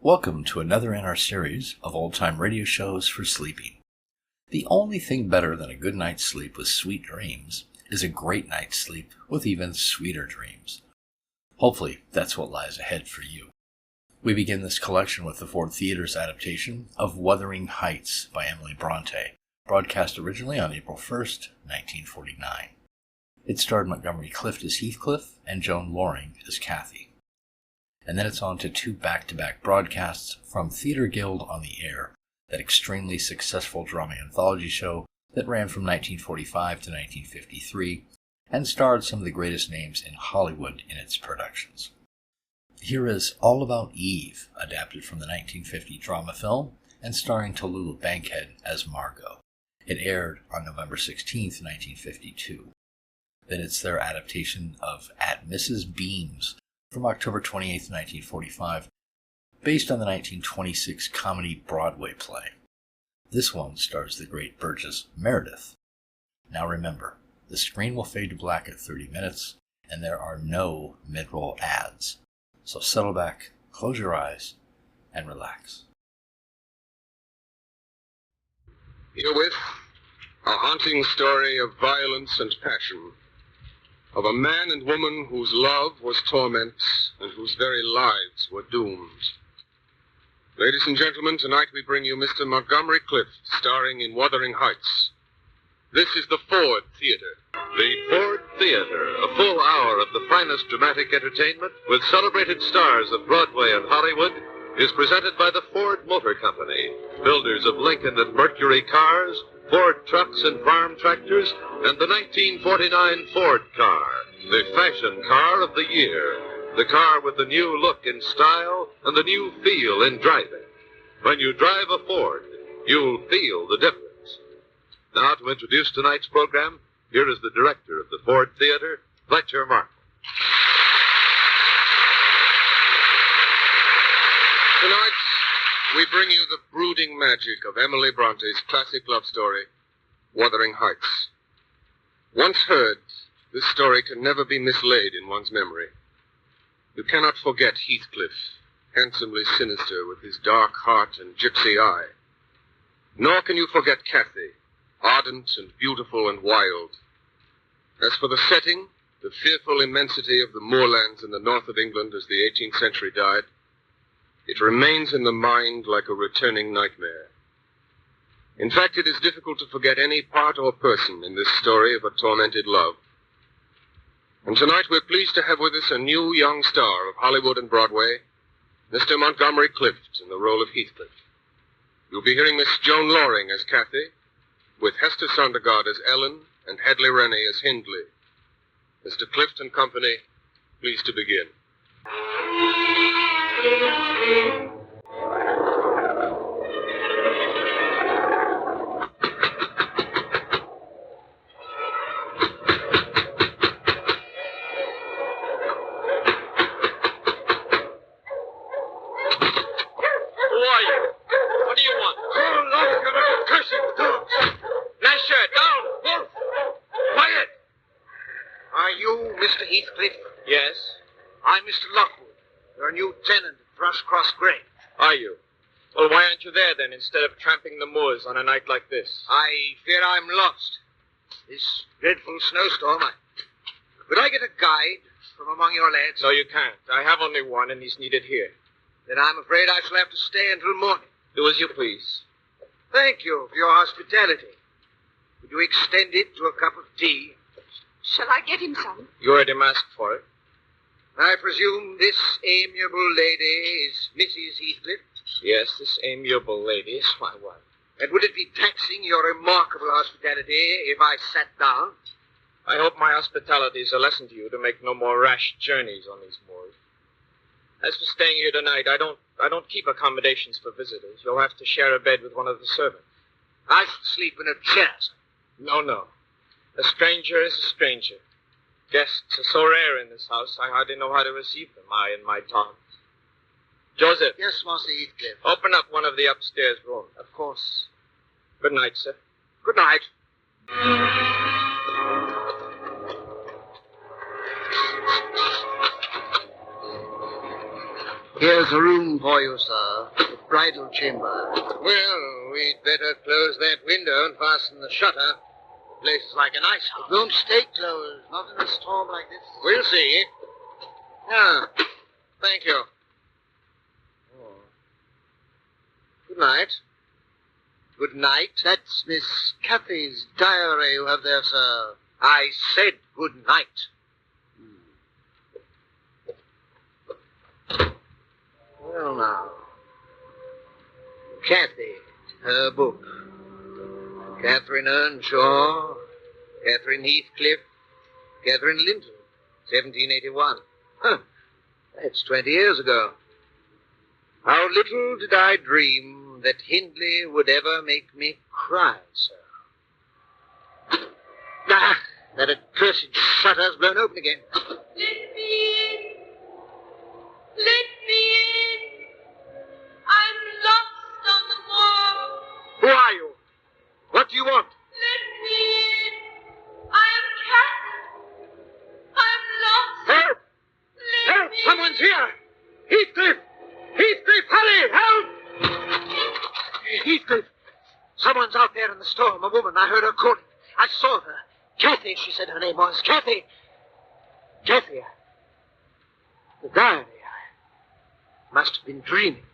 Welcome to another in our series of old-time radio shows for sleeping. The only thing better than a good night's sleep with sweet dreams is a great night's sleep with even sweeter dreams. Hopefully, that's what lies ahead for you. We begin this collection with the Ford Theatre's adaptation of Wuthering Heights by Emily Bronte, broadcast originally on April 1st, 1949. It starred Montgomery Clift as Heathcliff and Joan Loring as Cathy. And then it's on to two back-to-back broadcasts from Theatre Guild on the Air, that extremely successful drama anthology show that ran from 1945 to 1953 and starred some of the greatest names in Hollywood in its productions. Here is All About Eve, adapted from the 1950 drama film and starring Tallulah Bankhead as Margot. It aired on November 16, 1952. Then it's their adaptation of At Mrs. Beam's from October 28, 1945, based on the 1926 comedy Broadway play. This one stars the great Burgess Meredith. Now remember, the screen will fade to black at 30 minutes, and there are no mid-roll ads. So settle back, close your eyes, and relax. Herewith, a haunting story of violence and passion, of a man and woman whose love was torment and whose very lives were doomed. Ladies and gentlemen, tonight we bring you Mr. Montgomery Clift, starring in Wuthering Heights. This is the Ford Theatre. The Ford Theatre, a full hour of the finest dramatic entertainment with celebrated stars of Broadway and Hollywood, is presented by the Ford Motor Company, builders of Lincoln and Mercury cars, Ford trucks and farm tractors, and the 1949 Ford car, the fashion car of the year, the car with the new look and style and the new feel in driving. When you drive a Ford, you'll feel the difference. Now, to introduce tonight's program, here is the director of the Ford Theatre, Fletcher Markle. Tonight, we bring you the brooding magic of Emily Bronte's classic love story, Wuthering Heights. Once heard, this story can never be mislaid in one's memory. You cannot forget Heathcliff, handsomely sinister with his dark heart and gypsy eye. Nor can you forget Cathy, ardent and beautiful and wild. As for the setting, the fearful immensity of the moorlands in the north of England as the 18th century died, it remains in the mind like a returning nightmare. In fact, it is difficult to forget any part or person in this story of a tormented love. And tonight we're pleased to have with us a new young star of Hollywood and Broadway, Mr. Montgomery Clift in the role of Heathcliff. You'll be hearing Miss Joan Loring as Cathy, with Hester Sondergaard as Ellen and Hadley Rennie as Hindley. Mr. Clift and company, pleased to begin. Mr. Heathcliff? Yes? I'm Mr. Lockwood, your new tenant at Thrushcross Grange. Are you? Well, why aren't you there, then, instead of tramping the moors on a night like this? I fear I'm lost. This dreadful snowstorm, Could I get a guide from among your lads? No, you can't. I have only one, and he's needed here. Then I'm afraid I shall have to stay until morning. Do as you please. Thank you for your hospitality. Would you extend it to a cup of tea? Shall I get him some? You heard him ask for it. I presume this amiable lady is Mrs. Heathcliff? Yes, this amiable lady is my wife. And would it be taxing your remarkable hospitality if I sat down? I hope my hospitality is a lesson to you to make no more rash journeys on these moors. As for staying here tonight, I don't keep accommodations for visitors. You'll have to share a bed with one of the servants. I shall sleep in a chair, sir. No. A stranger is a stranger. Guests are so rare in this house, I hardly know how to receive them, I and my tongs. Joseph. Yes, Master Heathcliff. Open up one of the upstairs rooms. Of course. Good night, sir. Good night. Here's a room for you, sir. The bridal chamber. Well, we'd better close that window and fasten the shutter. The place is like an ice house. It won't stay closed, not in a storm like this. We'll see. Ah, thank you. Oh. Good night. Good night. That's Miss Cathy's diary you have there, sir. I said good night. Well, now. Cathy, her book. Catherine Earnshaw, Catherine Heathcliff, Catherine Linton, 1781. Huh. That's 20 years ago. How little did I dream that Hindley would ever make me cry, sir. Ah, that accursed shutter's blown open again. Let me in. Let me in. I'm lost on the wall. Who are you? What do you want? Let me in. I am Cathy. I'm lost. Help! Let Help! me Someone's here! Heathcliff! Heathcliff, hurry! Help! Heathcliff, someone's out there in the storm. A woman. I heard her calling. I saw her. Cathy, she said her name was. Cathy. Cathy. The diary. I must have been dreaming.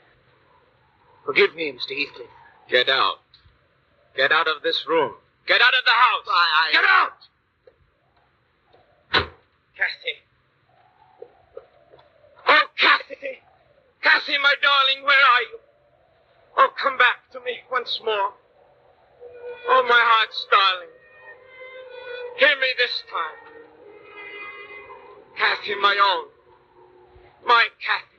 Forgive me, Mr. Heathcliff. Get out. Get out of this room. Get out of the house. Get out! Cassie. Oh, Cassie! Cassie, my darling, where are you? Oh, come back to me once more. Oh, my heart's darling. Hear me this time. Cassie, my own. My Cassie.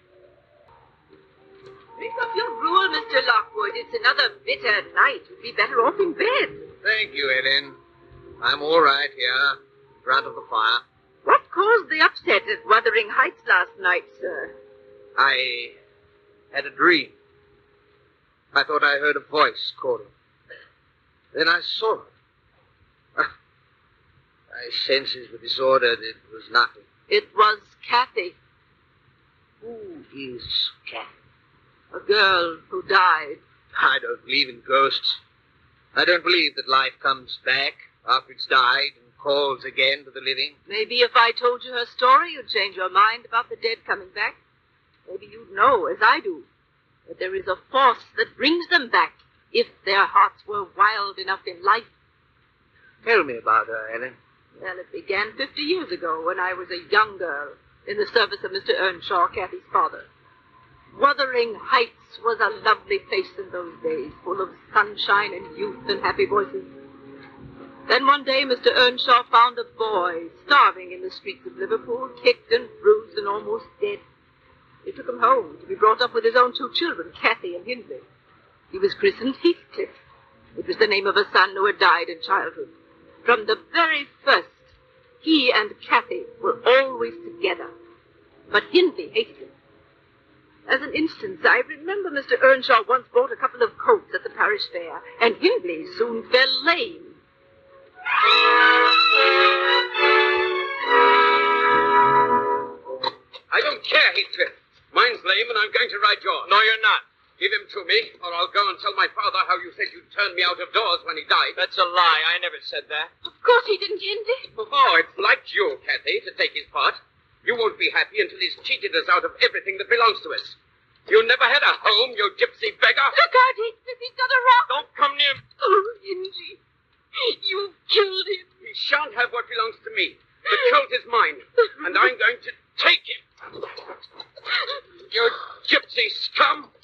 Drink up your gruel, Mr. Lockwood. It's another bitter night. You'd be better off in bed. Thank you, Ellen. I'm all right here, in front of the fire. What caused the upset at Wuthering Heights last night, sir? I had a dream. I thought I heard a voice calling. Then I saw her. My senses were disordered. It was nothing. It was Cathy, Who is Cathy? a girl who died. I don't believe in ghosts. I don't believe that life comes back after it's died and calls again to the living. Maybe if I told you her story, you'd change your mind about the dead coming back. Maybe you'd know, as I do, that there is a force that brings them back if their hearts were wild enough in life. Tell me about her, Ellen. Well, it began 50 years ago when I was a young girl in the service of Mr. Earnshaw, Cathy's father. Wuthering Heights was a lovely place in those days, full of sunshine and youth and happy voices. Then one day Mr. Earnshaw found a boy starving in the streets of Liverpool, kicked and bruised and almost dead. He took him home to be brought up with his own 2 children, Cathy and Hindley. He was christened Heathcliff. It was the name of a son who had died in childhood. From the very first, he and Cathy were always together. But Hindley hated him. As an instance, I remember Mr. Earnshaw once bought a couple of coats at the parish fair, and Hindley soon fell lame. I don't care, Heathcliff. Mine's lame and I'm going to ride yours. No, you're not. Give him to me, or I'll go and tell my father how you said you'd turn me out of doors when he died. That's a lie. I never said that. Of course he didn't, Hindley. Oh, it's like you, Cathy, to take his part. You won't be happy until he's cheated us out of everything that belongs to us. You never had a home, you gypsy beggar. Look out, Heathcliff, he's got a rock. Don't come near me. Oh, Hindley, you've killed him. He shan't have what belongs to me. The colt is mine, and I'm going to take him. You gypsy scum.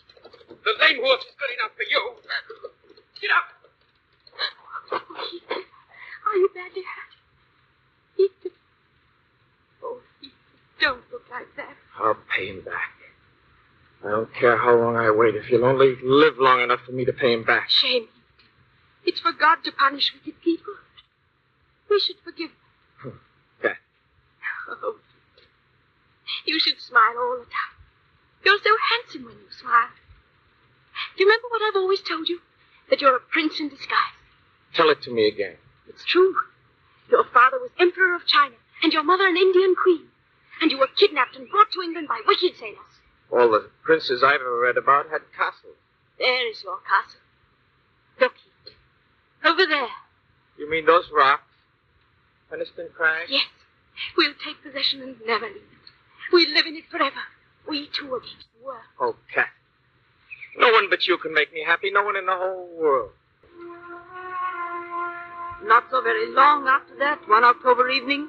The lame horse is good enough for you. Get up. Oh, Heathcliff, are you badly hurt? Heathcliff. Oh, Heathcliff, don't look like that. I'll pay him back. I don't care how long I wait, if you'll only live long enough for me to pay him back. Shame, Heathcliff. It's for God to punish wicked people. We should forgive them. Yeah. Oh, you should smile all the time. You're so handsome when you smile. Do you remember what I've always told you? That you're a prince in disguise. Tell it to me again. It's true. Your father was Emperor of China, and your mother an Indian queen. And you were kidnapped and brought to England by wicked sailors. All the princes I've ever read about had castles. There is your castle. Look, Heathcliff. Over there. You mean those rocks? Peniston Crag? Yes. We'll take possession and never leave it. We'll live in it forever. We two against the world. Oh, Kathy. No one but you can make me happy. No one in the whole world. Not so very long after that, one October evening,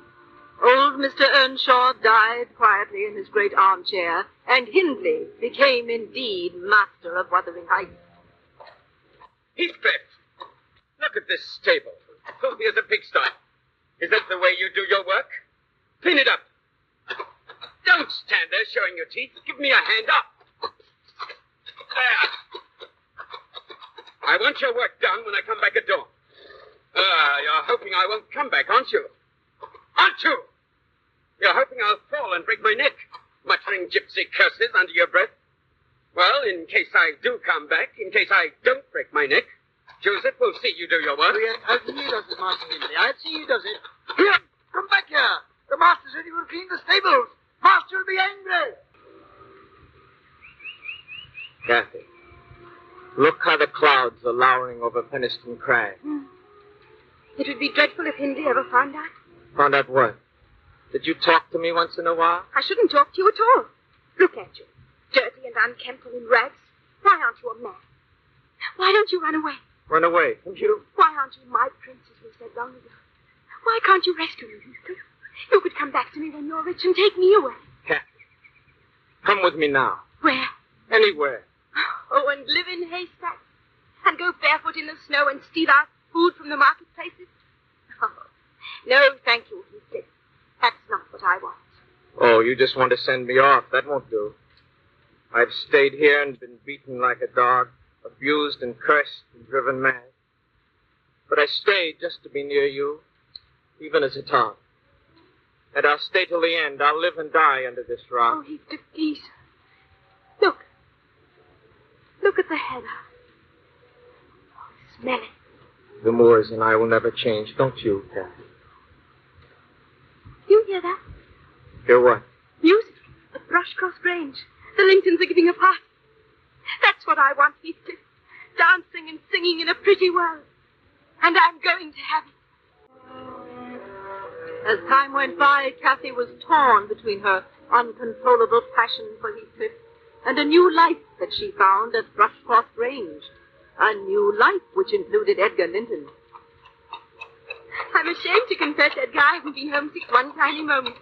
old Mr. Earnshaw died quietly in his great armchair, and Hindley became indeed master of Wuthering Heights. Heathcliff, look at this stable. Filthy as a pigsty. Is that the way you do your work? Clean it up. Don't stand there showing your teeth. Give me a hand up. There. I want your work done when I come back at dawn. You're hoping I won't come back, aren't you? Aren't you? You're hoping I'll fall and break my neck, muttering gypsy curses under your breath. Well, in case I do come back, in case I don't break my neck, Joseph will see you do your work. Yes, I'll see you does it, Master Hindley. I'll see you does it. Here, come back here. The master said he will clean the stables. Master will be angry. Kathy, look how the clouds are lowering over Peniston Crag. It would be dreadful if Hindley ever found out. Found out what? Did you talk to me once in a while? I shouldn't talk to you at all. Look at you, dirty and unkempt and in rags. Why aren't you a man? Why don't you run away? Run away, don't you? Why aren't you my prince, as we said long ago? Why can't you rescue me, Heathcliff? You could come back to me when you're rich and take me away. Kathy, come with me now. Where? Anywhere. Oh, and live in haystacks? And go barefoot in the snow and steal out food from the marketplaces? Oh, no, thank you, Heathcliff. That's not what I want. Oh, you just want to send me off. That won't do. I've stayed here and been beaten like a dog, abused and cursed and driven mad. But I stayed just to be near you, even as a tot. And I'll stay till the end. I'll live and die under this rock. Oh, Heathcliff, please. Look. Look at the heather. Oh, smell it. The moors and I will never change, don't you, Kathy? You hear that? Hear what? Music at Thrushcross Grange. The Lintons are giving a party. That's what I want, Heathcliff. Dancing and singing in a pretty world. And I'm going to have it. As time went by, Kathy was torn between her uncontrollable passion for Heathcliff and a new life that she found at Thrushcross Grange. A new life which included Edgar Linton. I'm ashamed to confess, Edgar, I haven't been homesick one tiny moment.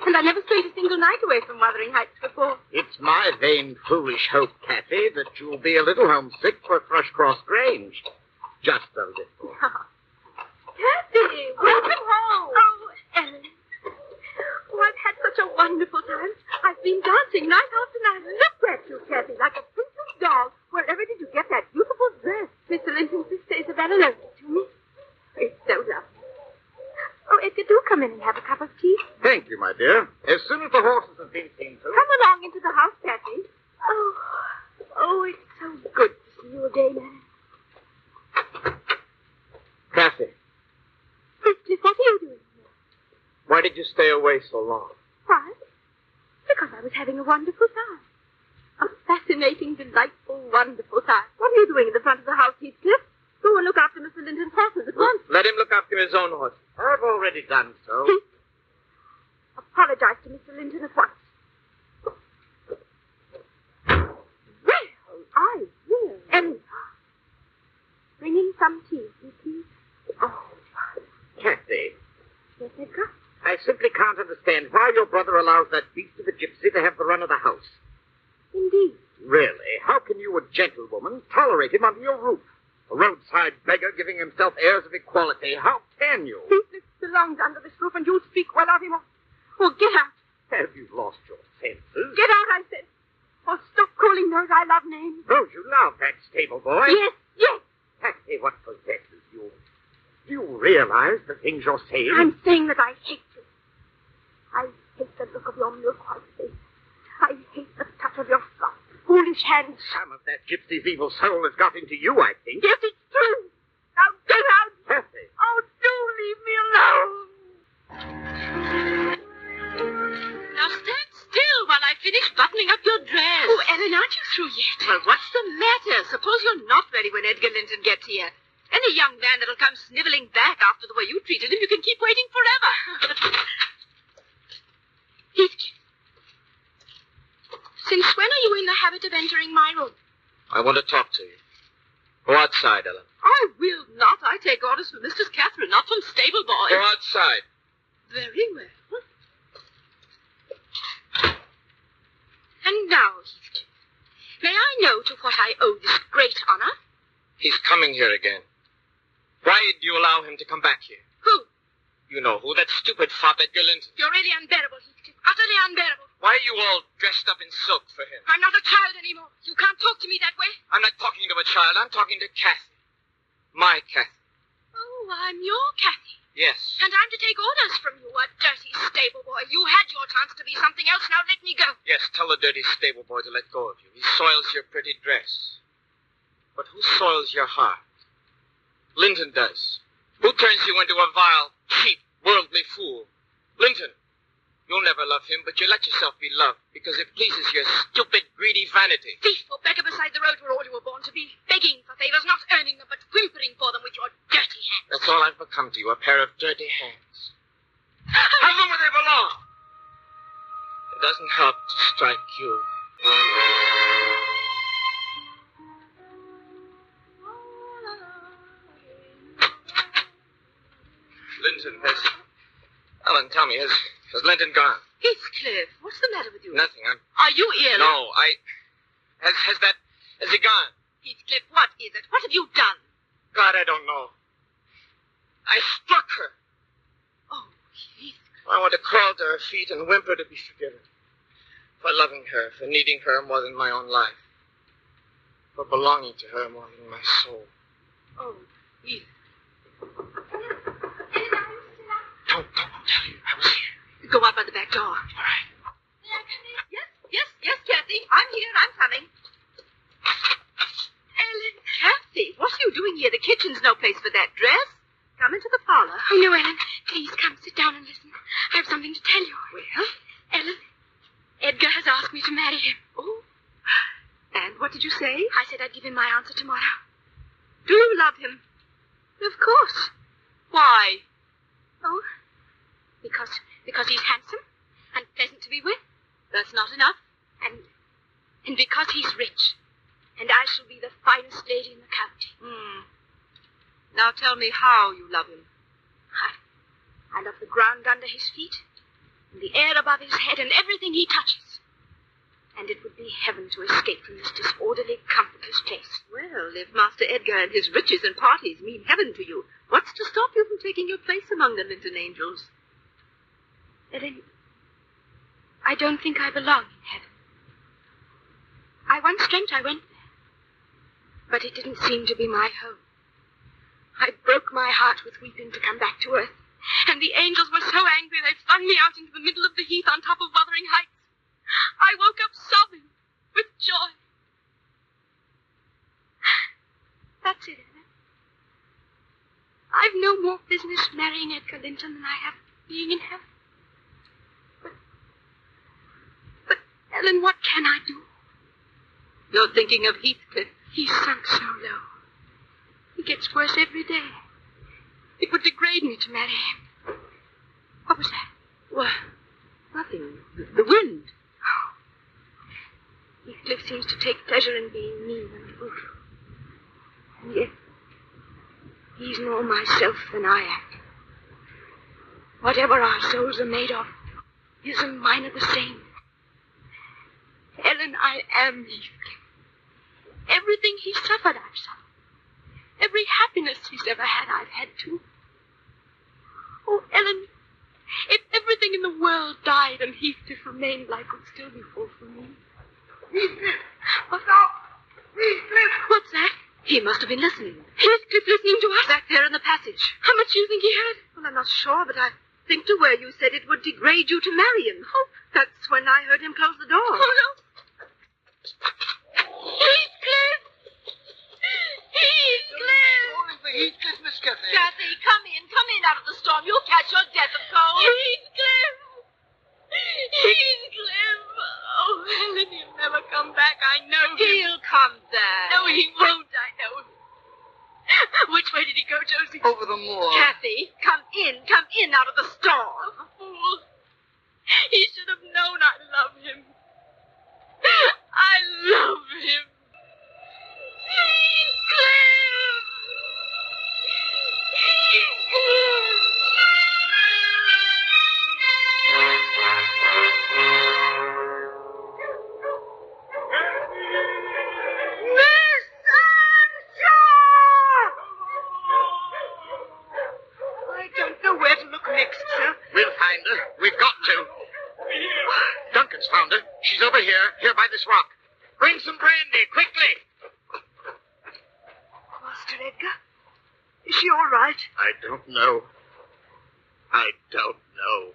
And I never spent a single night away from Wuthering Heights before. It's my vain, foolish hope, Kathy, that you'll be a little homesick for Thrushcross Grange. Just a little. Kathy, welcome home. Oh, Ellen. Oh, I've had such a wonderful time. I've been dancing night after night. Look at you, Kathy, like a princess doll. Wherever did you get that beautiful dress Mr. Linton's sister Isabella loaned it to me? It's so lovely. Oh, Edgar, do come in and have a cup of tea. Thank you, my dear. As soon as the horses have been seen to. Come along into the house, Kathy. Oh, it's so good to see you again, Ellen. Kathy, Heathcliff, what are you doing here? why did you stay away so long? Why? Because I was having a wonderful time. A fascinating, delightful, wonderful time. What are you doing in the front of the house, Heathcliff? Go and look after Mr. Linton's horses at once. Let him look after his own horse. I've already done so. Apologize to Mr. Linton at once. Well, I will. And bring in some tea, please. Oh, Kathy, Yes, Edgar? I simply can't understand why your brother allows that beast of a gypsy to have the run of the house. Indeed. Really, how can you, a gentlewoman, tolerate him under your roof? A roadside beggar giving himself airs of equality. How can you? Heathcliff belongs under this roof, and you speak well of him. Or get out. Have you lost your senses? Get out, I said. Or stop calling those I love names. Don't you love that stable boy? Yes, yes. Kathy, what possesses you? Do you realize the things you're saying? I'm saying that I hate you. I hate the look of your milk-white face. I hate the touch of your soft, foolish hands. Some of that gypsy's evil soul has got into you, I think. Yes, it's true. Now get out. Kathy. Oh, do leave me alone. Now stand still while I finish He's buttoning up your dress. Oh, Ellen, aren't you through yet? Well, what's the matter? Suppose you're not ready when Edgar Linton gets here. Any young man that'll come sniveling back after the way you treated him, you can keep waiting forever. Heathcliff, since when are you in the habit of entering my room? I want to talk to you. Go outside, Ellen. I will not. I take orders from Mistress Catherine, not from stable boys. Go outside. Very well. And now, Heathcliff, may I know to what I owe this great honor? He's coming here again. Why do you allow him to come back here? Who? You know who, that stupid fop Edgar Linton. You're really unbearable, Heathcliff. Utterly unbearable. Why are you all dressed up in silk for him? I'm not a child anymore. You can't talk to me that way. I'm not talking to a child. I'm talking to Kathy. My Kathy. Oh, I'm your Kathy. Yes. And I'm to take orders from you, a dirty stable boy. You had your chance to be something else. Now let me go. Yes, tell the dirty stable boy to let go of you. He soils your pretty dress. But who soils your heart? Linton does. Who turns you into a vile, cheap, worldly fool? Linton. You'll never love him, but you let yourself be loved because it pleases your stupid, greedy vanity. Thief or beggar beside the road were all you were born to be. Begging for favors, not earning them, but whimpering for them with your dirty hands. That's all I've become to you, a pair of dirty hands. Have them where they belong. It doesn't help to strike you. Linton has... Ellen, tell me, has Linton gone? Heathcliff, what's the matter with you? Nothing. Are you ill? No, Has he gone? Heathcliff, what is it? What have you done? God, I don't know. I struck her. Oh, Heathcliff. I want to crawl to her feet and whimper to be forgiven. For loving her, for needing her more than my own life. For belonging to her more than my soul. Oh, Heathcliff. Don't tell you. I was here. Go out by the back door. All right. Yes, Kathy. I'm here. I'm coming. Ellen. Kathy, what are you doing here? The kitchen's no place for that dress. Come into the parlor. Oh, no, Ellen. Please come sit down and listen. I have something to tell you. Well? Ellen, Edgar has asked me to marry him. Oh. And what did you say? I said I'd give him my answer tomorrow. Do you love him? Of course. Why? Oh, because he's handsome and pleasant to be with. That's not enough. And because he's rich. And I shall be the finest lady in the county. Now tell me how you love him. I love the ground under his feet, and the air above his head, and everything he touches. And it would be heaven to escape from this disorderly, comfortless place. Well, if Master Edgar and his riches and parties mean heaven to you, what's to stop you from taking your place among the Linton angels? Ellen, I don't think I belong in heaven. I once dreamt I went there, but it didn't seem to be my home. I broke my heart with weeping to come back to earth, and the angels were so angry they flung me out into the middle of the heath on top of Wuthering Heights. I woke up sobbing with joy. That's it, Ellen. I've no more business marrying Edgar Linton than I have being in heaven. But Ellen, what can I do? You're thinking of Heathcliff. He's sunk so low. He gets worse every day. It would degrade me to marry him. What was that? Well, nothing. The wind. Oh. Heathcliff seems to take pleasure in being mean and brutal. And yet, he's more myself than I am. Whatever our souls are made of, his and mine are the same. Ellen, I am Heathcliff. Everything he suffered, I've suffered. Every happiness he's ever had, I've had too. Oh, Ellen, if everything in the world died and Heathcliff remained, life would still be full for me. Heathcliff! Stop! Heathcliff! What's that? He must have been listening. Heathcliff listening to us? Back there in the passage. How much do you think he heard? Well, I'm not sure, but I think to where you said it would degrade you to marry him. Oh, that's when I heard him close the door. Oh, no. Heathcliff! Heathcliff! Calling for Heathcliff, Miss Cathy. Kathy, come in out of the storm. You'll catch your death of cold. Heathcliff! Heathcliff! Oh, back. I know him. He'll come back. No, he won't. I know him. Which way did he go, Josie? Over the moor. Kathy, come in. Come in out of the storm. Oh, fool. He should have known I love him. I love him. Heathcliff! Heathcliff! Where to look next, sir? We'll find her. We've got to. Duncan's found her. She's over here by this rock. Bring some brandy, quickly. Master Edgar? Is she all right? I don't know. I don't know.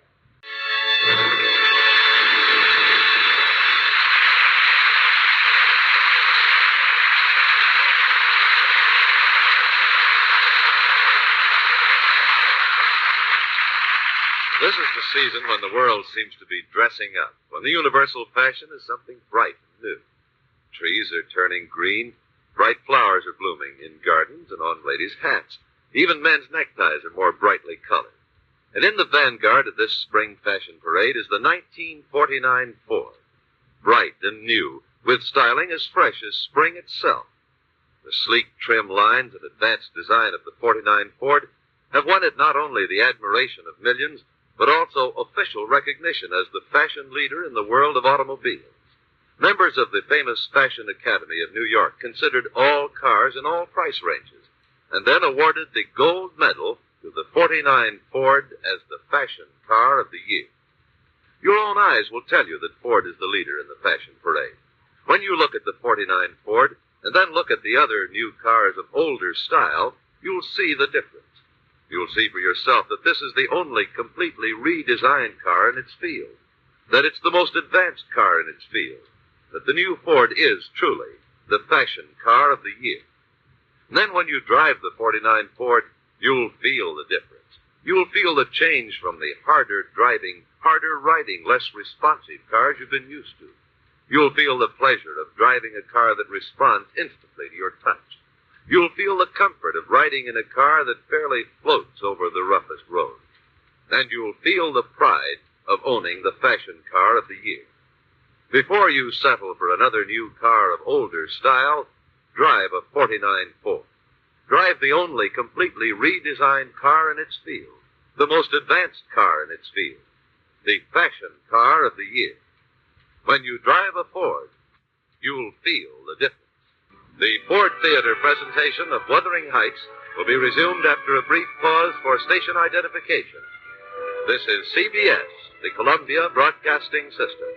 This is the season when the world seems to be dressing up, when the universal fashion is something bright and new. Trees are turning green, bright flowers are blooming in gardens and on ladies' hats. Even men's neckties are more brightly colored. And in the vanguard of this spring fashion parade is the 1949 Ford. Bright and new, with styling as fresh as spring itself. The sleek, trim lines and advanced design of the 49 Ford have won it not only the admiration of millions, but also official recognition as the fashion leader in the world of automobiles. Members of the famous Fashion Academy of New York considered all cars in all price ranges, and then awarded the gold medal to the 49 Ford as the fashion car of the year. Your own eyes will tell you that Ford is the leader in the fashion parade. When you look at the 49 Ford, and then look at the other new cars of older style, you'll see the difference. You'll see for yourself that this is the only completely redesigned car in its field, that it's the most advanced car in its field, that the new Ford is truly the fashion car of the year. And then when you drive the 49 Ford, you'll feel the difference. You'll feel the change from the harder driving, harder riding, less responsive cars you've been used to. You'll feel the pleasure of driving a car that responds instantly to your touch. You'll feel the comfort of riding in a car that fairly floats over the roughest roads. And you'll feel the pride of owning the fashion car of the year. Before you settle for another new car of older style, drive a 49 Ford. Drive the only completely redesigned car in its field, the most advanced car in its field, the fashion car of the year. When you drive a Ford, you'll feel the difference. The Ford Theater presentation of Wuthering Heights will be resumed after a brief pause for station identification. This is CBS, the Columbia Broadcasting System.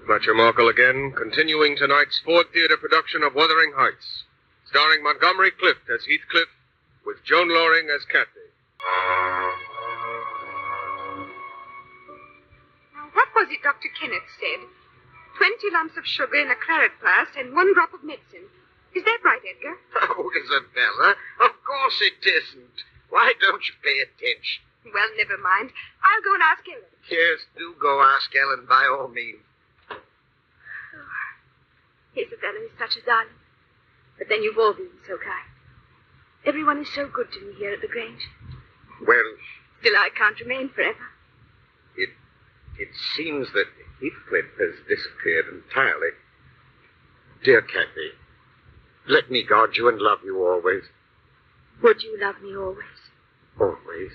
Fletcher Markle again, continuing tonight's Ford Theater production of Wuthering Heights, starring Montgomery Clift as Heathcliff, with Joan Loring as Kathy. Now, what was it Dr. Kenneth said? 20 lumps of sugar in a claret glass and 1 drop of medicine. Is that right, Edgar? Oh, Isabella, of course it isn't. Why don't you pay attention? Well, never mind. I'll go and ask Ellen. Yes, do go ask Ellen by all means. Isabella is such a darling. But then you've all been so kind. Everyone is so good to me here at the Grange. Well, Still, I can't remain forever. it seems that Heathcliff has disappeared entirely. Dear Kathy, let me guard you and love you always. Would you love me always? Always.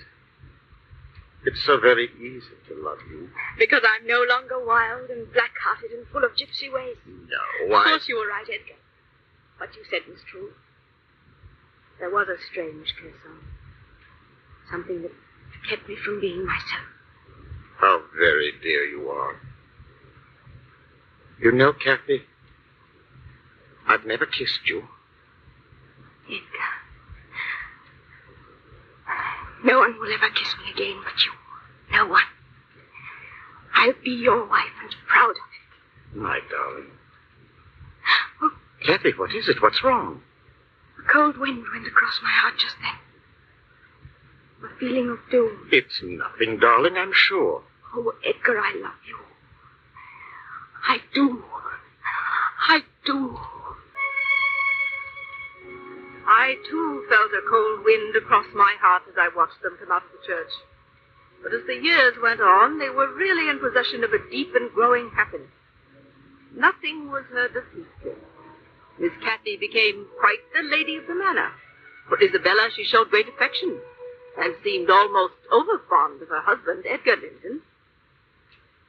It's so very easy to love you. Because I'm no longer wild and black-hearted and full of gypsy ways. No, Of course you were right, Edgar. What you said was true. There was a strange curse on me. Something that kept me from being myself. How very dear you are. You know, Kathy, I've never kissed you. Edgar. No one will ever kiss me again but you. No one. I'll be your wife and proud of it. My darling. Oh, Kathy, what is it? What's wrong? a cold wind went across my heart just then. A feeling of doom. It's nothing, darling, I'm sure. Oh, Edgar, I love you. I do. wind across my heart as I watched them come out of the church. But as the years went on, they were really in possession of a deep and growing happiness. Nothing was heard of Heathcliff. Miss Cathy became quite the lady of the manor. For Isabella, she showed great affection, and seemed almost over-fond of her husband, Edgar Linton.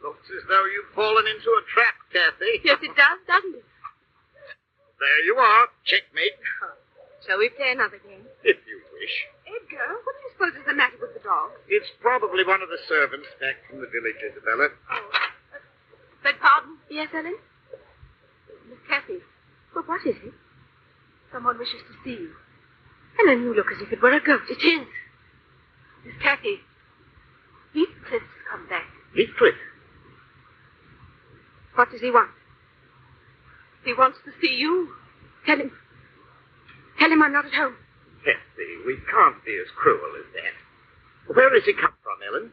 Looks as though you've fallen into a trap, Cathy. Yes, it does, doesn't it? There you are. Checkmate. Shall we play another game? If you wish. Edgar, what do you suppose is the matter with the dog? It's probably one of the servants back from the village, Isabella. Beg pardon? Yes, Ellen? Miss Cathy, Well, what is it? someone wishes to see you. Ellen, you look as if it were a ghost. It is. Miss Cathy, Heathcliff's come back. Heathcliff. What does he want? He wants to see you. Tell him. Tell him I'm not at home. Cathy, we can't be as cruel as that. Where has he come from, Ellen?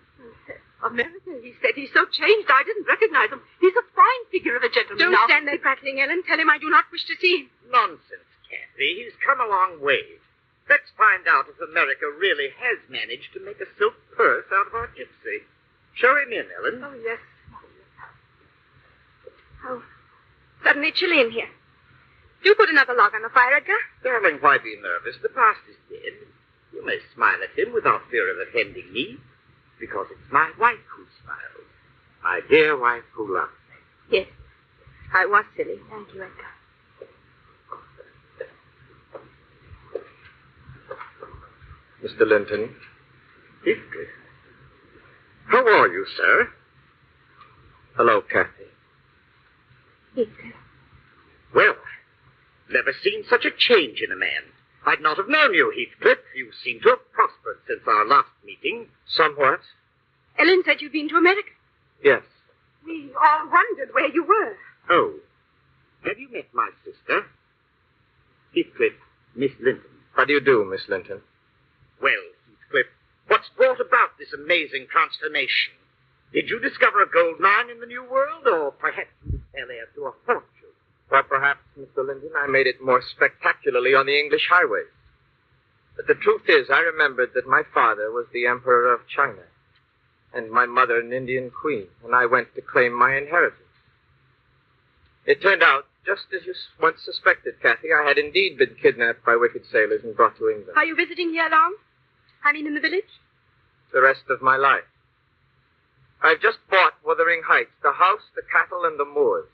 America, he said. He's so changed I didn't recognize him. He's a fine figure of a gentleman Don't now. stand there prattling, Ellen. Tell him I do not wish to see him. Nonsense, Cathy. He's come a long way. Let's find out if America really has managed to make a silk purse out of our gypsy. Show him in, Ellen. Oh, yes. Oh, suddenly chilly in here. Do put another log on the fire, Edgar. Darling, why be nervous? The past is dead. You may smile at him without fear of offending me, because it's my wife who smiles. My dear wife who loves me. Yes, I was silly. Thank you, Edgar. Mr. Linton. Heathcliff. How are you, sir? Hello, Cathy. Heathcliff. Well, never seen such a change in a man. I'd not have known you, Heathcliff. You seem to have prospered since our last meeting. Somewhat. Ellen said you'd been to America. Yes. We all wondered where you were. Oh. Have you met my sister? Heathcliff, Miss Linton. How do you do, Miss Linton? Well, Heathcliff, what's brought about this amazing transformation? Did you discover a gold mine in the New World, or perhaps you fell heir to a fortune? Well, perhaps, Mr. Linton, I made it more spectacularly on the English highways. But the truth is, I remembered that my father was the Emperor of China, and my mother an Indian queen, and I went to claim my inheritance. It turned out, just as you once suspected, Cathy, I had indeed been kidnapped by wicked sailors and brought to England. Are you visiting here long? I mean in the village? The rest of my life. I've just bought Wuthering Heights, the house, the cattle, and the moors.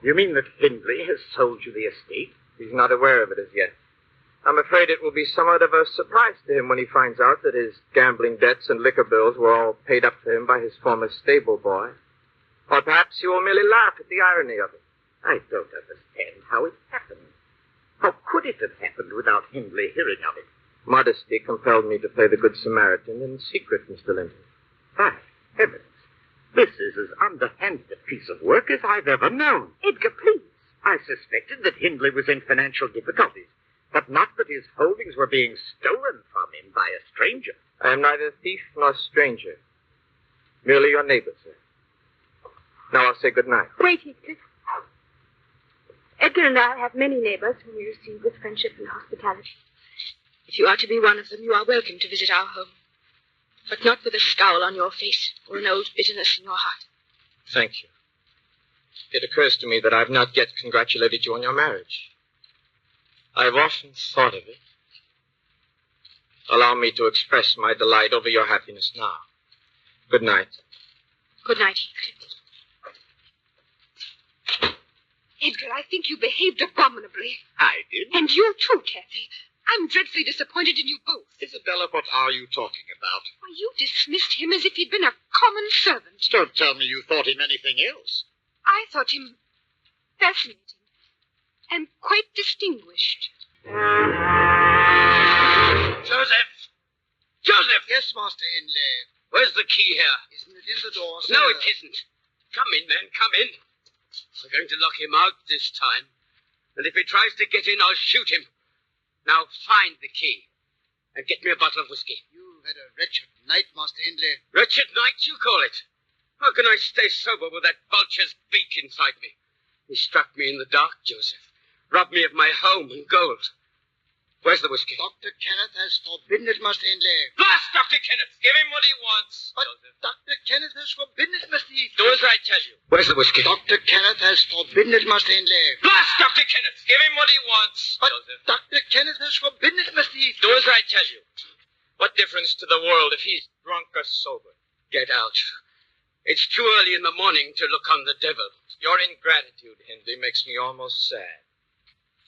You mean that Hindley has sold you the estate? He's not aware of it as yet. I'm afraid it will be somewhat of a surprise to him when he finds out that his gambling debts and liquor bills were all paid up for him by his former stable boy. Or perhaps he will merely laugh at the irony of it. I don't understand how it happened. How could it have happened without Hindley hearing of it? Modesty compelled me to play the Good Samaritan in secret, Mr. Linton. By heavens, this is as underhanded a piece of work as I've ever known. Edgar, please. I suspected that Hindley was in financial difficulties, but not that his holdings were being stolen from him by a stranger. I am neither thief nor stranger. Merely your neighbor, sir. Now I'll say good night. Wait, Heathcliff. Edgar and I have many neighbors whom we receive with friendship and hospitality. If you are to be one of them, you are welcome to visit our home. But not with a scowl on your face or an old bitterness in your heart. Thank you. It occurs to me that I've not yet congratulated you on your marriage. I've often thought of it. Allow me to express my delight over your happiness now. Good night. Good night, Heathcliff. Edgar, I think you behaved abominably. I did? And you too, Kathy. I'm dreadfully disappointed in you both. Isabella, what are you talking about? Why, you dismissed him as if he'd been a common servant. Don't tell me you thought him anything else. I thought him fascinating and quite distinguished. Joseph! Joseph! Yes, Master Hindley. Where's the key here? Isn't it in the door, sir? No, it isn't. Come in, man, come in. We're going to lock him out this time. And if he tries to get in, I'll shoot him. Now find the key. And get me a bottle of whiskey. You've had a wretched night, Master Hindley. Wretched night, you call it? How can I stay sober with that vulture's beak inside me? He struck me in the dark, Joseph. Robbed me of my home and gold. Where's the whiskey? Dr. Kenneth has forbidden it, Master Hindley. Blast Dr. Kenneth! Give him what he wants. But Dr. Kenneth has forbidden it, Mr. Heathcliff. Do as I tell you. Where's the whiskey? Dr. Kenneth has forbidden it, Master Hindley. Blast Dr. Kenneth! Give him what he wants. But Dr. Kenneth has forbidden it, Mr. Heathcliff. Do as I tell you. What difference to the world if he's drunk or sober? Get out. It's too early in the morning to look on the devil. Your ingratitude, Hindley, makes me almost sad.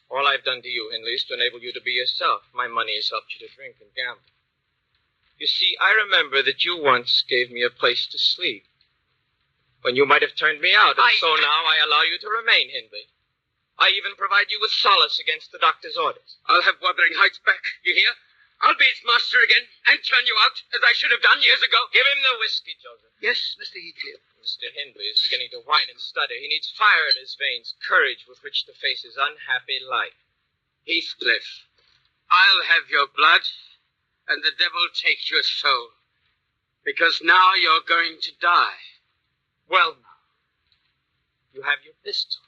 All I've done to you, Hindley, is to enable you to be yourself. My money has helped you to drink and gamble. You see, I remember that you once gave me a place to sleep, when you might have turned me out, and so now I allow you to remain, Hindley. I even provide you with solace against the doctor's orders. I'll have Wuthering Heights back, you hear? I'll be its master again, and turn you out, as I should have done years ago. Give him the whiskey, Joseph. Yes, Mr. Heathcliff. Mr. Hindley is beginning to whine and stutter. He needs fire in his veins, courage with which to face his unhappy life. Heathcliff, I'll have your blood, and the devil take your soul. Because now you're going to die. Well, now, you have your pistol.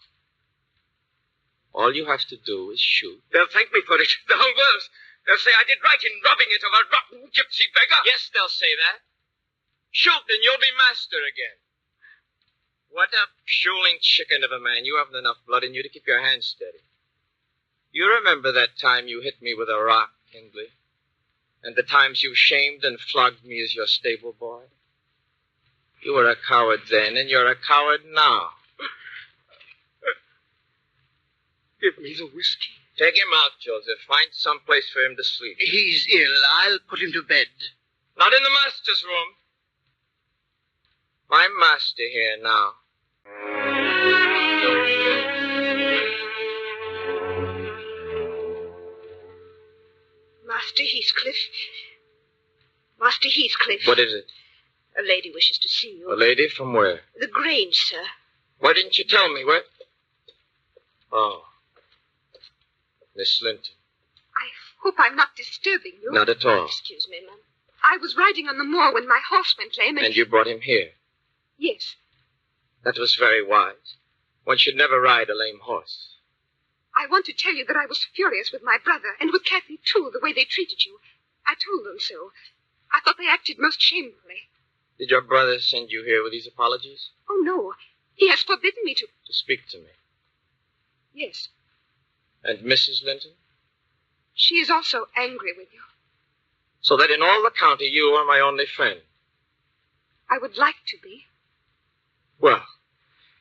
All you have to do is shoot. They'll thank me for it. The whole world. They'll say I did right in robbing it of a rotten gypsy beggar. Yes, they'll say that. Shoot, and you'll be master again. What a puling chicken of a man. You haven't enough blood in you to keep your hands steady. You remember that time you hit me with a rock, Hindley? And the times you shamed and flogged me as your stable boy? You were a coward then, and you're a coward now. Give me the whiskey. Take him out, Joseph. Find some place for him to sleep. He's ill. I'll put him to bed. Not in the master's room. My master here now. Master Heathcliff. Master Heathcliff. What is it? A lady wishes to see you. A lady from where? The Grange, sir. Why didn't you tell me? Where? Oh. Miss Linton. I hope I'm not disturbing you. Not at all. Excuse me, ma'am. I was riding on the moor when my horse went lame And you brought him here? Yes. That was very wise. One should never ride a lame horse. I want to tell you that I was furious with my brother, and with Kathy, too, the way they treated you. I told them so. I thought they acted most shamefully. Did your brother send you here with these apologies? Oh, no. He has forbidden me to... To speak to me? Yes. And Mrs. Linton? She is also angry with you. So that in all the county you are my only friend? I would like to be. Well,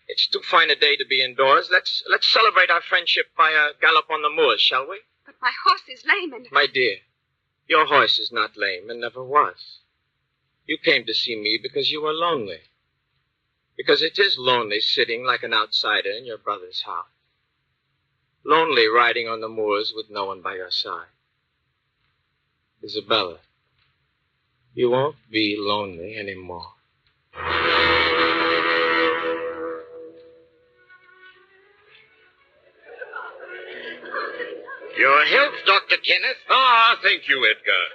it's too fine a day to be indoors. Let's celebrate our friendship by a gallop on the moors, shall we? But my horse is lame and... My dear, your horse is not lame and never was. You came to see me because you were lonely. Because it is lonely sitting like an outsider in your brother's house. Lonely riding on the moors with no one by your side. Isabella, you won't be lonely anymore. Your health, Dr. Kenneth. Ah, thank you, Edgar.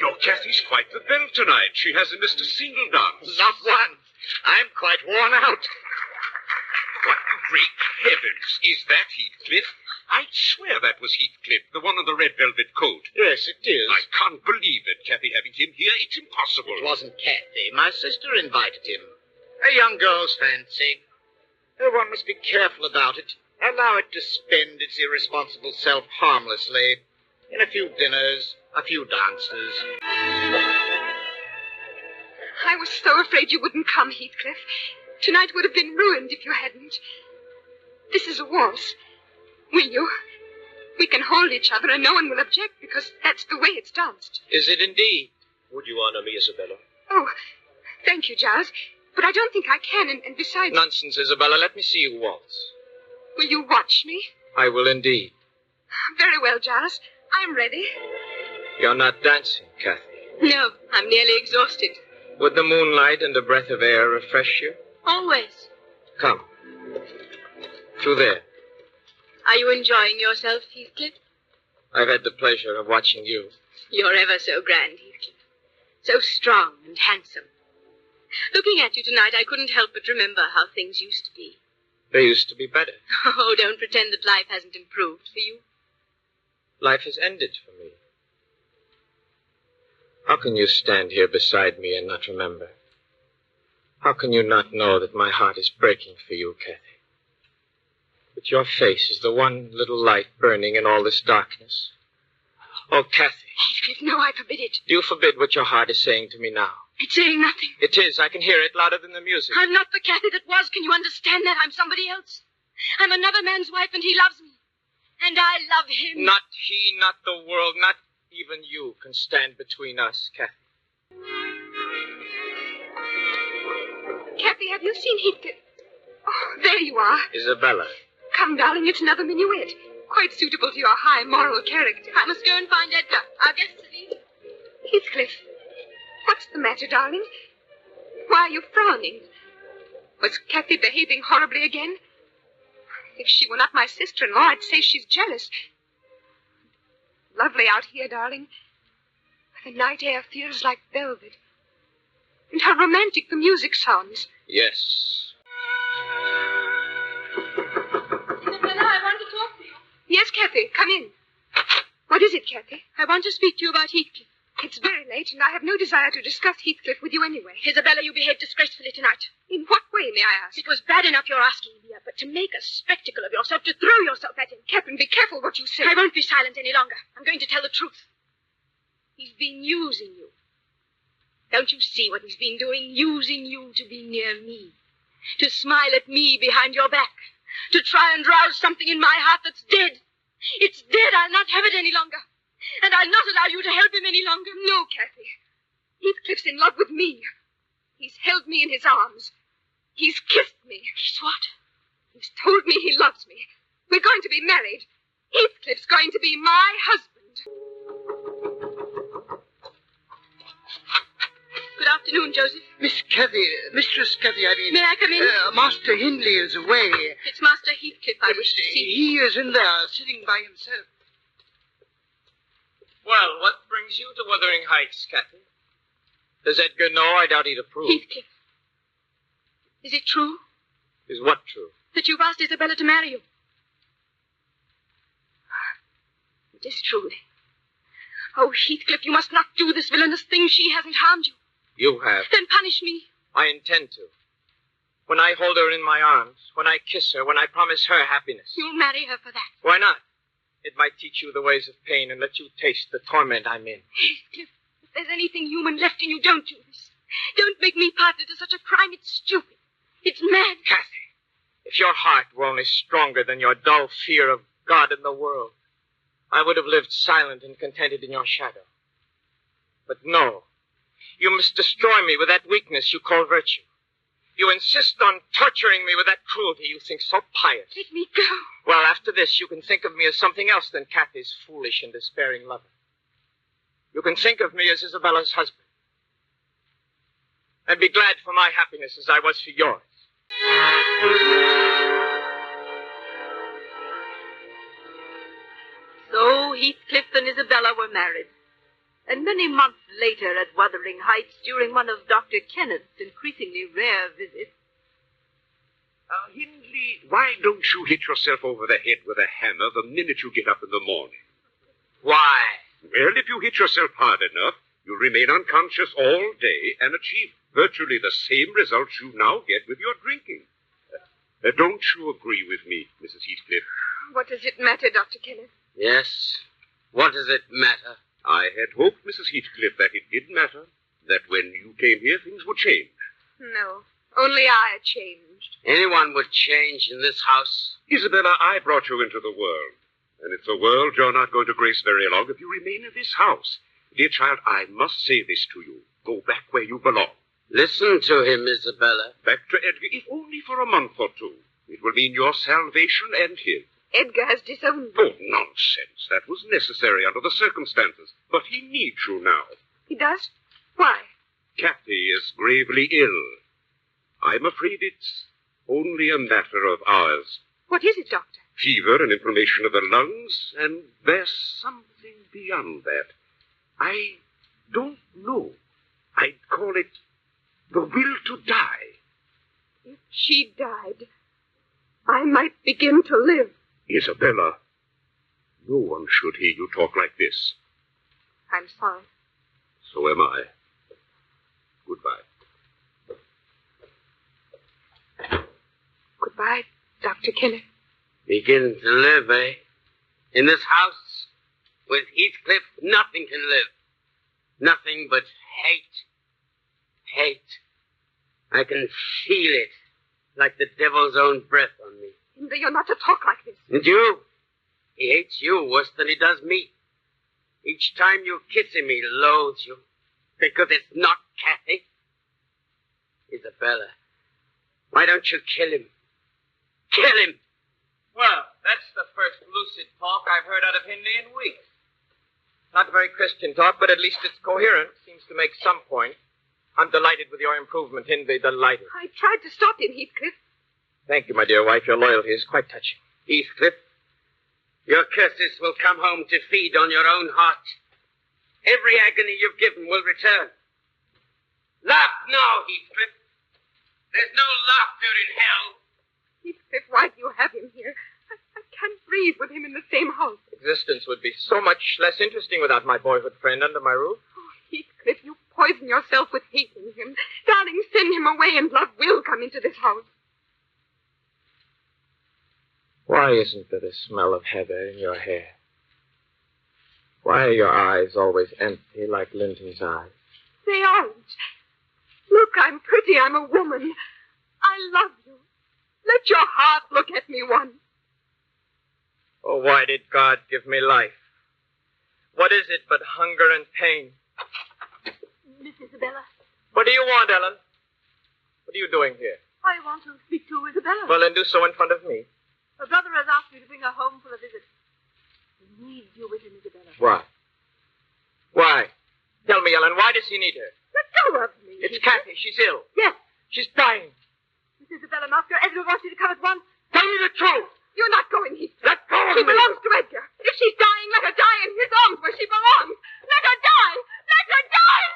Your Kathy's quite the belle tonight. She hasn't missed a single dance. Not one. I'm quite worn out. What great heavens, is that Heathcliff? I'd swear that was Heathcliff, the one in the red velvet coat. Yes, it is. I can't believe it, Kathy having him here. It's impossible. It wasn't Kathy. My sister invited him. A young girl's fancy. One must be careful about it. Allow it to spend its irresponsible self harmlessly. In a few dinners, a few dances. I was so afraid you wouldn't come, Heathcliff. Tonight would have been ruined if you hadn't. This is a waltz. Will you? We can hold each other and no one will object because that's the way it's danced. Is it indeed? Would you honor me, Isabella? Oh, thank you, Giles. But I don't think I can, and besides... Nonsense, Isabella. Let me see you waltz. Will you watch me? I will indeed. Very well, Giles. I'm ready. You're not dancing, Kathy. No, I'm nearly exhausted. Would the moonlight and a breath of air refresh you? Always. Come. Through there. Are you enjoying yourself, Heathcliff? I've had the pleasure of watching you. You're ever so grand, Heathcliff. So strong and handsome. Looking at you tonight, I couldn't help but remember how things used to be. They used to be better. Oh, don't pretend that life hasn't improved for you. Life has ended for me. How can you stand here beside me and not remember? How can you not know that my heart is breaking for you, Kathy? That your face is the one little light burning in all this darkness? Oh, Kathy. Heathcliff, no, I forbid it. Do you forbid what your heart is saying to me now? It's saying nothing. It is. I can hear it louder than the music. I'm not the Kathy that was. Can you understand that? I'm somebody else. I'm another man's wife, and he loves me. And I love him. Not he, not the world, not even you can stand between us, Kathy. Kathy, have you seen Heathcliff? Oh, there you are. Isabella. Come, darling, it's another minuet. Quite suitable to your high moral character. I must go and find Edgar. Our guests are leaving. Heathcliff, what's the matter, darling? Why are you frowning? Was Kathy behaving horribly again? If she were not my sister-in-law, I'd say she's jealous. Lovely out here, darling. The night air feels like velvet. And how romantic the music sounds. Yes. Isabella, I want to talk to you. Yes, Kathy, come in. What is it, Kathy? I want to speak to you about Heathcliff. It's very late, and I have no desire to discuss Heathcliff with you anyway. Isabella, you behaved disgracefully tonight. In what way, may I ask? It was bad enough your asking me, but to make a spectacle of yourself, to throw yourself at him. Captain, be careful what you say. I won't be silent any longer. I'm going to tell the truth. He's been using you. Don't you see what he's been doing? Using you to be near me. To smile at me behind your back. To try and rouse something in my heart that's dead. It's dead. I'll not have it any longer. And I'll not allow you to help him any longer. No, Kathy. Heathcliff's in love with me. He's held me in his arms. He's kissed me. He's what? He's told me he loves me. We're going to be married. Heathcliff's going to be my husband. Good afternoon, Joseph. Miss Kathy, Mistress Kathy, I mean... May I come in? Master Hindley is away. It's Master Heathcliff I wish to see. He is in there, sitting by himself. Well, what brings you to Wuthering Heights, Kathy? Does Edgar know? I doubt he'd approve. Heathcliff. Is it true? Is what true? That you've asked Isabella to marry you? It is true. Oh, Heathcliff, you must not do this villainous thing. She hasn't harmed you. You have. Then punish me. I intend to. When I hold her in my arms, when I kiss her, when I promise her happiness. You'll marry her for that. Why not? It might teach you the ways of pain and let you taste the torment I'm in. Heathcliff, if there's anything human left in you, don't do this. Don't make me partner to such a crime. It's stupid. It's mad. Kathy, if your heart were only stronger than your dull fear of God and the world, I would have lived silent and contented in your shadow. But no. You must destroy me with that weakness you call virtue. You insist on torturing me with that cruelty you think so pious. Let me go. Well, after this, you can think of me as something else than Kathy's foolish and despairing lover. You can think of me as Isabella's husband. And be glad for my happiness as I was for yours. So Heathcliff and Isabella were married. And many months later at Wuthering Heights, during one of Dr. Kenneth's increasingly rare visits... Hindley, why don't you hit yourself over the head with a hammer the minute you get up in the morning? Why? Well, if you hit yourself hard enough, you'll remain unconscious all day and achieve virtually the same results you now get with your drinking. Don't you agree with me, Mrs. Heathcliff? What does it matter, Dr. Kenneth? Yes. What does it matter? I had hoped, Mrs. Heathcliff, that it did matter, that when you came here, things would change. No, only I changed. Anyone would change in this house. Isabella, I brought you into the world, and it's a world you're not going to grace very long if you remain in this house. Dear child, I must say this to you. Go back where you belong. Listen to him, Isabella. Back to Edgar, if only for a month or two. It will mean your salvation and his. Edgar has disowned me. Oh, nonsense. That was necessary under the circumstances. But he needs you now. He does? Why? Kathy is gravely ill. I'm afraid it's only a matter of hours. What is it, Doctor? Fever and inflammation of the lungs, and there's something beyond that. I don't know. I'd call it the will to die. If she died, I might begin to live. Isabella, No one should hear you talk like this. I'm sorry. So am I. Goodbye. Goodbye, Dr. Kenneth. Begin to live, eh? In this house, with Heathcliff, nothing can live. Nothing but hate. Hate. I can feel it, like the devil's own breath on me. Hinder, you're not to talk like this. And you? He hates you worse than he does me. Each time you kiss him, he loathes you. Because it's not Kathy. Isabella, why don't you kill him? Kill him! Well, that's the first lucid talk I've heard out of Hindley in weeks. Not very Christian talk, but at least it's coherent. Seems to make some point. I'm delighted with your improvement, Hindley, delighted. I tried to stop him, Heathcliff. Thank you, my dear wife. Your loyalty is quite touching. Heathcliff, your curses will come home to feed on your own heart. Every agony you've given will return. Laugh now, Heathcliff. There's no laughter in hell. Heathcliff, why do you have him here? I can't breathe with him in the same house. Existence would be so much less interesting without my boyhood friend under my roof. Oh, Heathcliff, you poison yourself with hating him. Darling, send him away and love will come into this house. Why isn't there the smell of heather in your hair? Why are your eyes always empty like Linton's eyes? They aren't. Look, I'm pretty. I'm a woman. I love you. Let your heart look at me once. Oh, why did God give me life? What is it but hunger and pain? Miss Isabella, What do you want, Ellen? What are you doing here? I want to speak to Isabella. Well, then do so in front of me. Her brother has asked me to bring her home for a visit. He needs you with him, Isabella. Why? Why? Tell me, Ellen, why does he need her? Let go of me. It's Kathy. She's ill. Yes. She's dying. Miss Isabella, Master Edgar wants you to come at once. Tell me the truth. You're not going, Heathcliff. Let go of She me. belongs to Edgar. If she's dying, let her die in his arms where she belongs. Let her die. Let her die.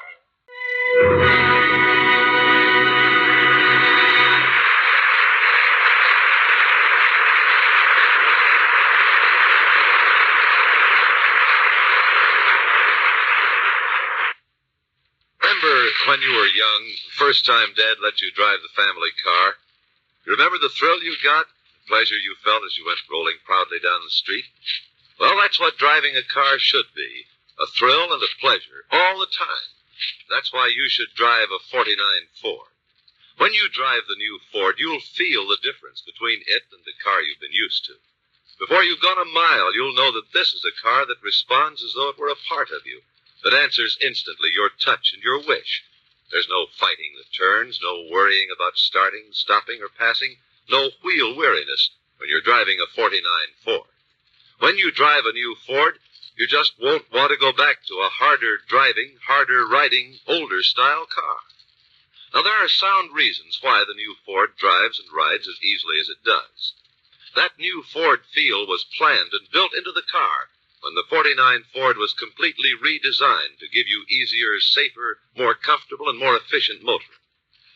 Remember when you were young, first time Dad let you drive the family car? You remember the thrill you got? The pleasure you felt as you went rolling proudly down the street? Well, that's what driving a car should be. A thrill and a pleasure all the time. That's why you should drive a 49 Ford. When you drive the new Ford, you'll feel the difference between it and the car you've been used to. Before you've gone a mile, you'll know that this is a car that responds as though it were a part of you, that answers instantly your touch and your wish. There's no fighting the turns, no worrying about starting, stopping, or passing, no wheel weariness when you're driving a 49 Ford. When you drive a new Ford, you just won't want to go back to a harder driving, harder riding, older style car. Now, there are sound reasons why the new Ford drives and rides as easily as it does. That new Ford feel was planned and built into the car when the 49 Ford was completely redesigned to give you easier, safer, more comfortable, and more efficient motoring.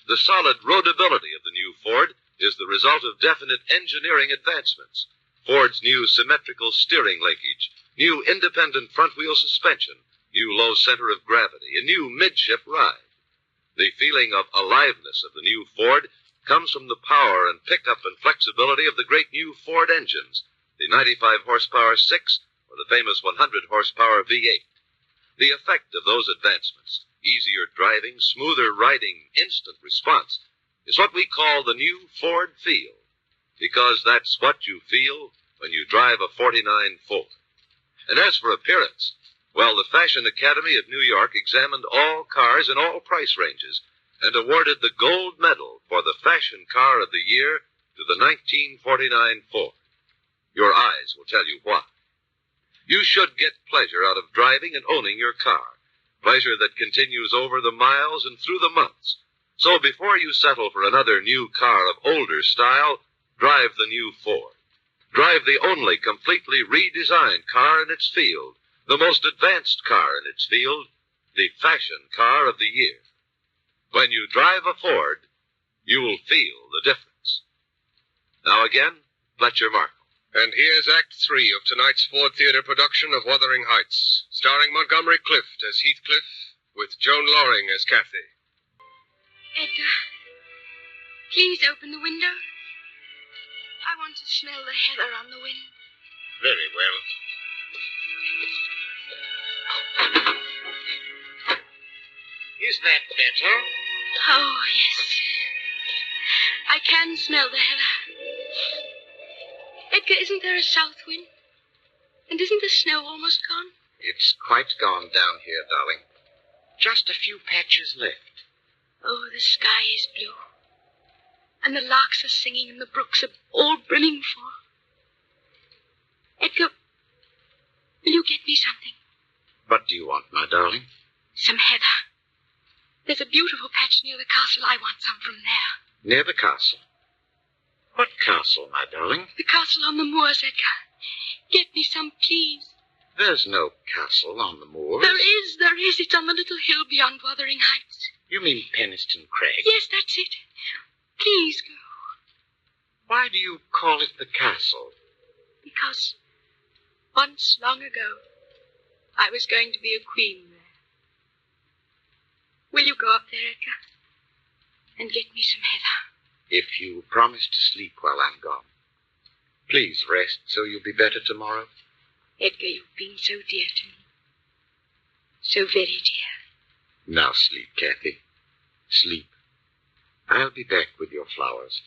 The solid roadability of the new Ford is the result of definite engineering advancements. Ford's new symmetrical steering linkage, new independent front-wheel suspension, new low center of gravity, a new midship ride. The feeling of aliveness of the new Ford comes from the power and pickup and flexibility of the great new Ford engines, the 95 horsepower 6 or the famous 100 horsepower V8. The effect of those advancements, easier driving, smoother riding, instant response, is what we call the new Ford feel, because that's what you feel when you drive a 49 Ford. And as for appearance, well, the Fashion Academy of New York examined all cars in all price ranges and awarded the gold medal for the fashion car of the year to the 1949 Ford. Your eyes will tell you why. You should get pleasure out of driving and owning your car, pleasure that continues over the miles and through the months. So before you settle for another new car of older style, drive the new Ford. Drive the only completely redesigned car in its field, the most advanced car in its field, the fashion car of the year. When you drive a Ford, you'll feel the difference. Now again, Fletcher Markle. And here's Act 3 of tonight's Ford Theater production of Wuthering Heights, starring Montgomery Clift as Heathcliff, with Joan Loring as Kathy. Edgar, please open the window. I want to smell the heather on the wind. Very well. Is that better? Oh, yes. I can smell the heather. Edgar, isn't there a south wind? And isn't the snow almost gone? It's quite gone down here, darling. Just a few patches left. Oh, the sky is blue. And the larks are singing and the brooks are all brimming full. Edgar, will you get me something? What do you want, my darling? Some heather. There's a beautiful patch near the castle. I want some from there. Near the castle? What castle, my darling? The castle on the moors, Edgar. Get me some, please. There's no castle on the moors. There is. It's on the little hill beyond Wuthering Heights. You mean Penistone Crag? Yes, that's it. Please go. Why do you call it the castle? Because once, long ago, I was going to be a queen there. Will you go up there, Edgar, and get me some heather? If you promise to sleep while I'm gone. Please rest so you'll be better tomorrow. Edgar, you've been so dear to me. So very dear. Now sleep, Kathy. Sleep. I'll be back with your flowers.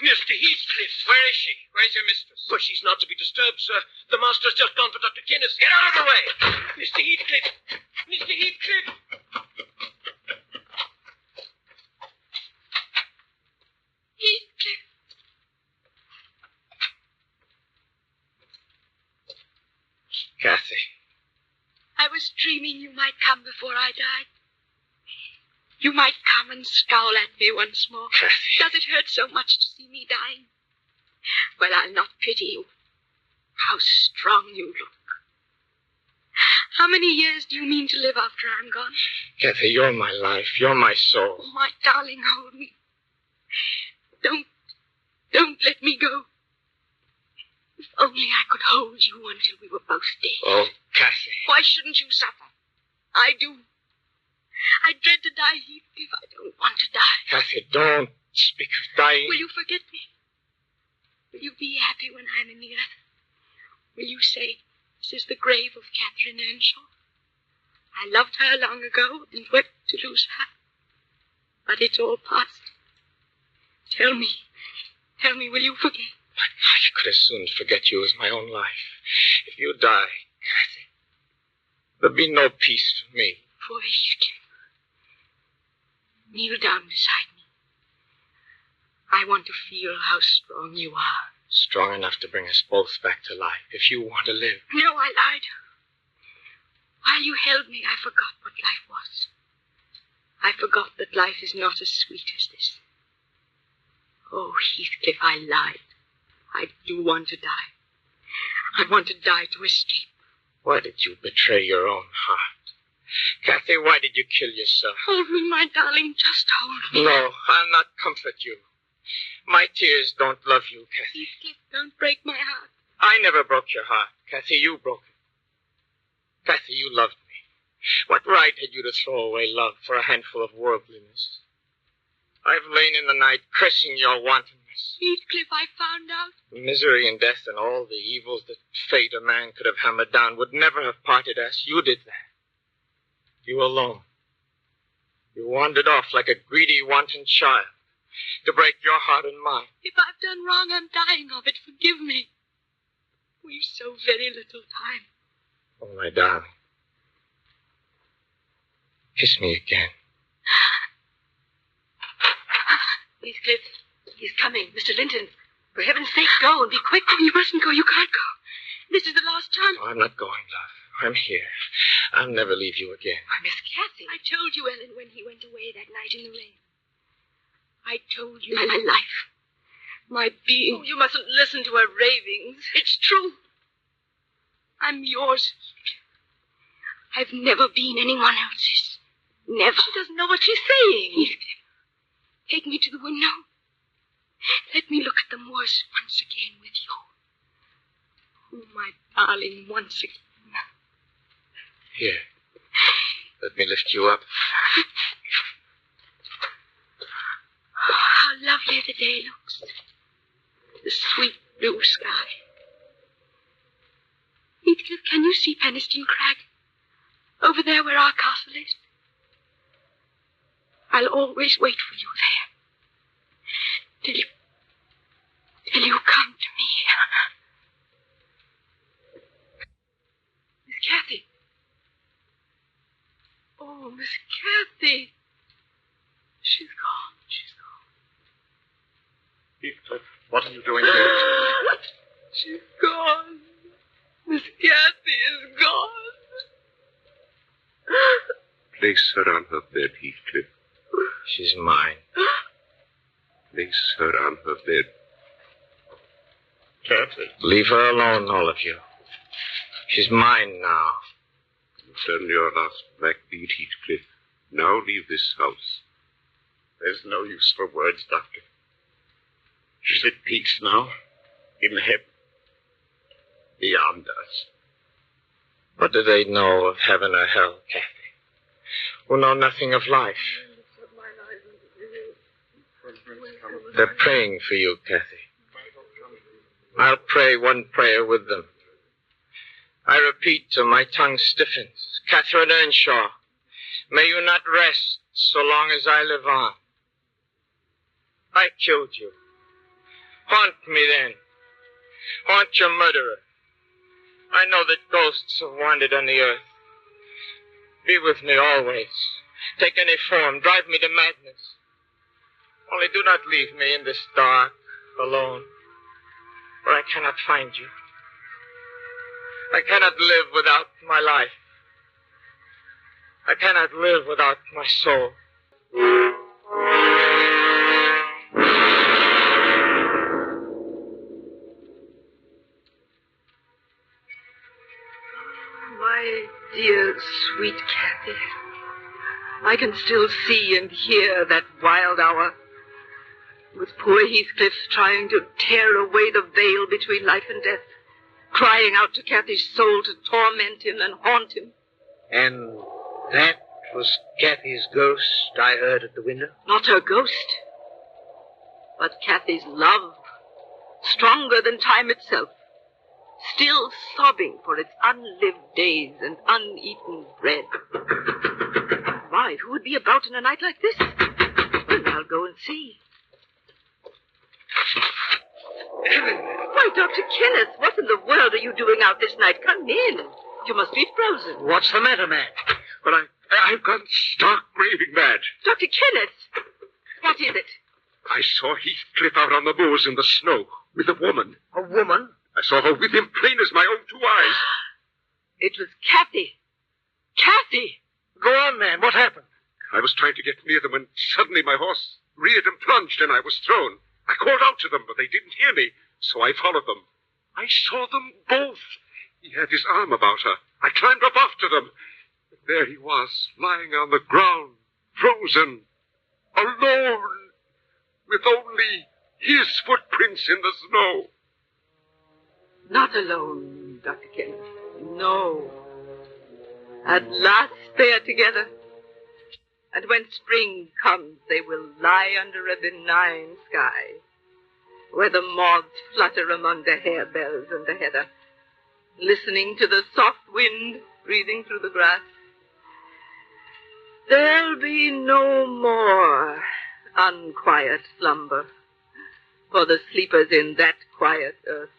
Mr. Heathcliff. Where is she? Where's your mistress? Well, she's not to be disturbed, sir. The master's just gone for Dr. Guinness. Get out of the way! Mr. Heathcliff! Mr. Heathcliff! Heathcliff. Kathy. I was dreaming you might come before I died. You might come and scowl at me once more. Kathy. Does it hurt so much to see me dying? Well, I'll not pity you. How strong you look. How many years do you mean to live after I'm gone? Kathy, you're my life. You're my soul. Oh, my darling, hold me. Don't let me go. If only I could hold you until we were both dead. Oh, Kathy. Why shouldn't you suffer? I do. I dread to die, Heathcliff. I don't want to die. Kathy, don't speak of dying. Will you forget me? Will you be happy when I'm in the earth? Will you say, this is the grave of Catherine Earnshaw? I loved her long ago and wept to lose her. But it's all past. Tell me, will you forget? I could as soon forget you as my own life. If you die, Kathy, there'll be no peace for me. Poor Heathcliff. Kneel down beside me. I want to feel how strong you are. Strong enough to bring us both back to life, if you want to live. No, I lied. While you held me, I forgot what life was. I forgot that life is not as sweet as this. Oh, Heathcliff, I lied. I do want to die. I want to die to escape. Why did you betray your own heart? Kathy, why did you kill yourself? Hold me, my darling. Just hold me. No, I'll not comfort you. My tears don't love you, Kathy. Heathcliff, don't break my heart. I never broke your heart. Kathy, you broke it. Kathy, you loved me. What right had you to throw away love for a handful of worldliness? I've lain in the night cursing your wantonness. Heathcliff, I found out. Misery and death and all the evils that fate a man could have hammered down would never have parted us. You did that. You alone. You wandered off like a greedy, wanton child to break your heart and mine. If I've done wrong, I'm dying of it. Forgive me. We've so very little time. Oh, my darling. Kiss me again. Heathcliff, he's coming. Mr. Linton, for heaven's sake, go and be quick. Oh, you mustn't go. You can't go. This is the last chance. Oh, I'm not going, love. I'm here. I'll never leave you again. Why, Miss Kathy. I told you, Ellen, when he went away that night in the rain. I told you my life, my being. Oh, you mustn't listen to her ravings. It's true. I'm yours. I've never been anyone else's. Never. She doesn't know what she's saying. Heathcliff, take me to the window. Let me look at the moors once again with you. Oh, my darling, once again. Here. Let me lift you up. Oh, how lovely the day looks. The sweet blue sky. Heathcliff, can you see Penistone Crag? Over there where our castle is? I'll always wait for you there. Till you come to me. Miss Kathy. Oh, Miss Kathy. She's gone. She's gone. Heathcliff, what are you doing here? She's gone. Miss Kathy is gone. Place her on her bed, Heathcliff. She's mine. Place her on her bed. Kathy. Leave her alone, all of you. She's mine now. You've done your last black deed, Heathcliff. Now leave this house. There's no use for words, Doctor. She's at peace now. In heaven. Beyond us. What do they know of heaven or hell, Kathy? Who know nothing of life? They're praying for you, Kathy. I'll pray one prayer with them. I repeat till my tongue stiffens. Catherine Earnshaw, may you not rest so long as I live on. I killed you. Haunt me then. Haunt your murderer. I know that ghosts have wandered on the earth. Be with me always. Take any form. Drive me to madness. Only do not leave me in this dark, alone, where I cannot find you. I cannot live without my life. I cannot live without my soul. My dear, sweet Kathy. I can still see and hear that wild hour. With poor Heathcliff trying to tear away the veil between life and death, crying out to Kathy's soul to torment him and haunt him. And that was Kathy's ghost I heard at the window? Not her ghost, but Kathy's love, stronger than time itself, still sobbing for its unlived days and uneaten bread. Why, who would be about in a night like this? Well, I'll go and see. Why, Dr. Kenneth, what in the world are you doing out this night? Come in. You must be frozen. What's the matter, man? Well, I've gone stark raving mad. Dr. Kenneth, what is it? I saw Heathcliff out on the moors in the snow with a woman. A woman? I saw her with him plain as my own two eyes. It was Kathy. Kathy! Go on, man. What happened? I was trying to get near them when suddenly my horse reared and plunged and I was thrown. I called out to them, but they didn't hear me, so I followed them. I saw them both. He had his arm about her. I climbed up after them. But there he was, lying on the ground, frozen, alone, with only his footprints in the snow. Not alone, Dr. Kenneth. No. At last they are together. And when spring comes, they will lie under a benign sky, where the moths flutter among the harebells and the heather, listening to the soft wind breathing through the grass. There'll be no more unquiet slumber for the sleepers in that quiet earth.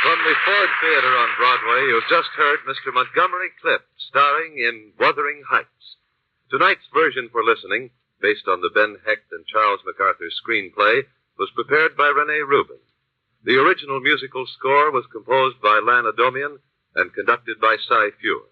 From the Ford Theater on Broadway, you've just heard Mr. Montgomery Clift starring in Wuthering Heights. Tonight's version for listening, based on the Ben Hecht and Charles MacArthur screenplay, was prepared by Rene Rubin. The original musical score was composed by Lan Adomian and conducted by Cy Feuer.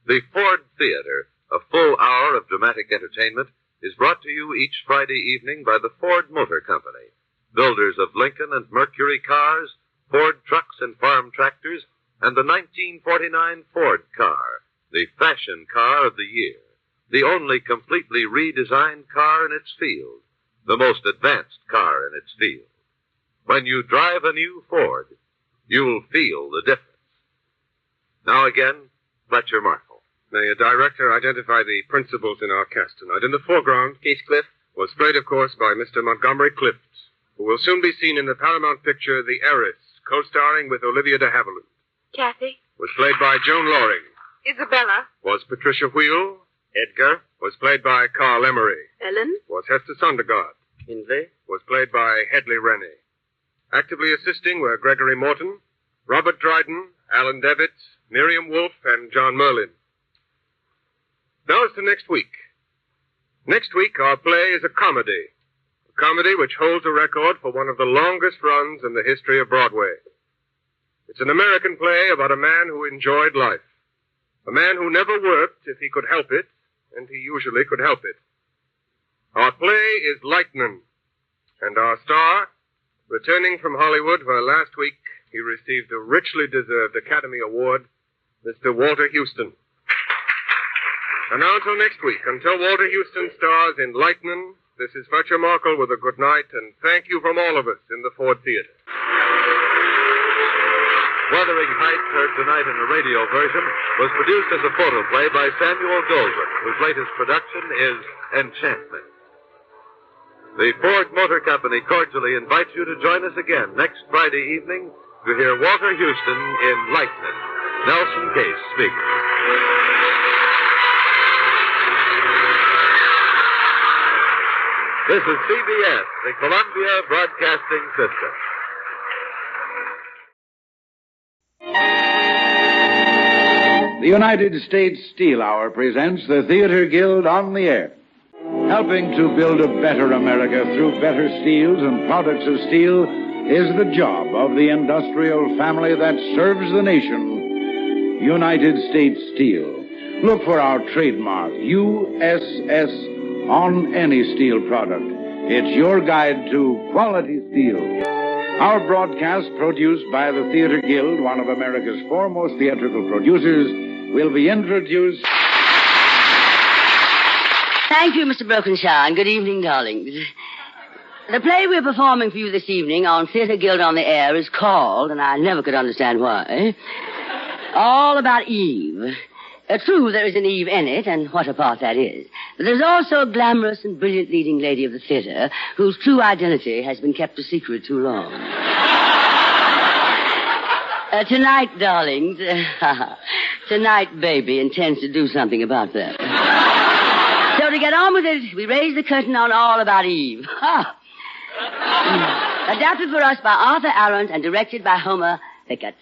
The Ford Theater, a full hour of dramatic entertainment, is brought to you each Friday evening by the Ford Motor Company, builders of Lincoln and Mercury cars, Ford trucks and farm tractors, and the 1949 Ford car, the fashion car of the year, the only completely redesigned car in its field, the most advanced car in its field. When you drive a new Ford, you'll feel the difference. Now again, Fletcher Markle. May a director identify the principals in our cast tonight. In the foreground, Heathcliff was played, of course, by Mr. Montgomery Clift, who will soon be seen in the Paramount picture The Heiress, co-starring with Olivia de Havilland. Kathy? Was played by Joan Loring. Isabella? Was Patricia Wheel. Edgar was played by Carl Emery. Ellen? Was Hester Sondergaard. Hindley? Was played by Hedley Rennie. Actively assisting were Gregory Morton, Robert Dryden, Alan Devitt, Miriam Wolfe, and John Merlin. Now as to next week. Next week, our play is a comedy. A comedy which holds a record for one of the longest runs in the history of Broadway. It's an American play about a man who enjoyed life. A man who never worked if he could help it, and he usually could help it. Our play is Lightning, and our star, returning from Hollywood where last week he received a richly deserved Academy Award, Mr. Walter Houston. And now until next week, until Walter Houston stars in Lightning, this is Fletcher Markle with a good night, and thank you from all of us in the Ford Theater. Wuthering Heights, heard tonight in a radio version, was produced as a photoplay by Samuel Goldwyn, whose latest production is Enchantment. The Ford Motor Company cordially invites you to join us again next Friday evening to hear Walter Houston in Lightning. Nelson Case speaking. This is CBS, the Columbia Broadcasting System. The United States Steel Hour presents the Theater Guild on the Air. Helping to build a better America through better steels and products of steel is the job of the industrial family that serves the nation, United States Steel. Look for our trademark, USS, on any steel product. It's your guide to quality steel. Our broadcast, produced by the Theater Guild, one of America's foremost theatrical producers, will be introduced. Thank you, Mr. Brokenshaw, and good evening, darlings. The play we're performing for you this evening on Theater Guild on the Air is called, and I never could understand why, All About Eve. True, there is an Eve in it, and what a part that is. But there's also a glamorous and brilliant leading lady of the theater whose true identity has been kept a secret too long. Tonight, darlings, tonight, baby intends to do something about that. So to get on with it, we raise the curtain on All About Eve. Adapted for us by Arthur Arendt and directed by Homer Pickett.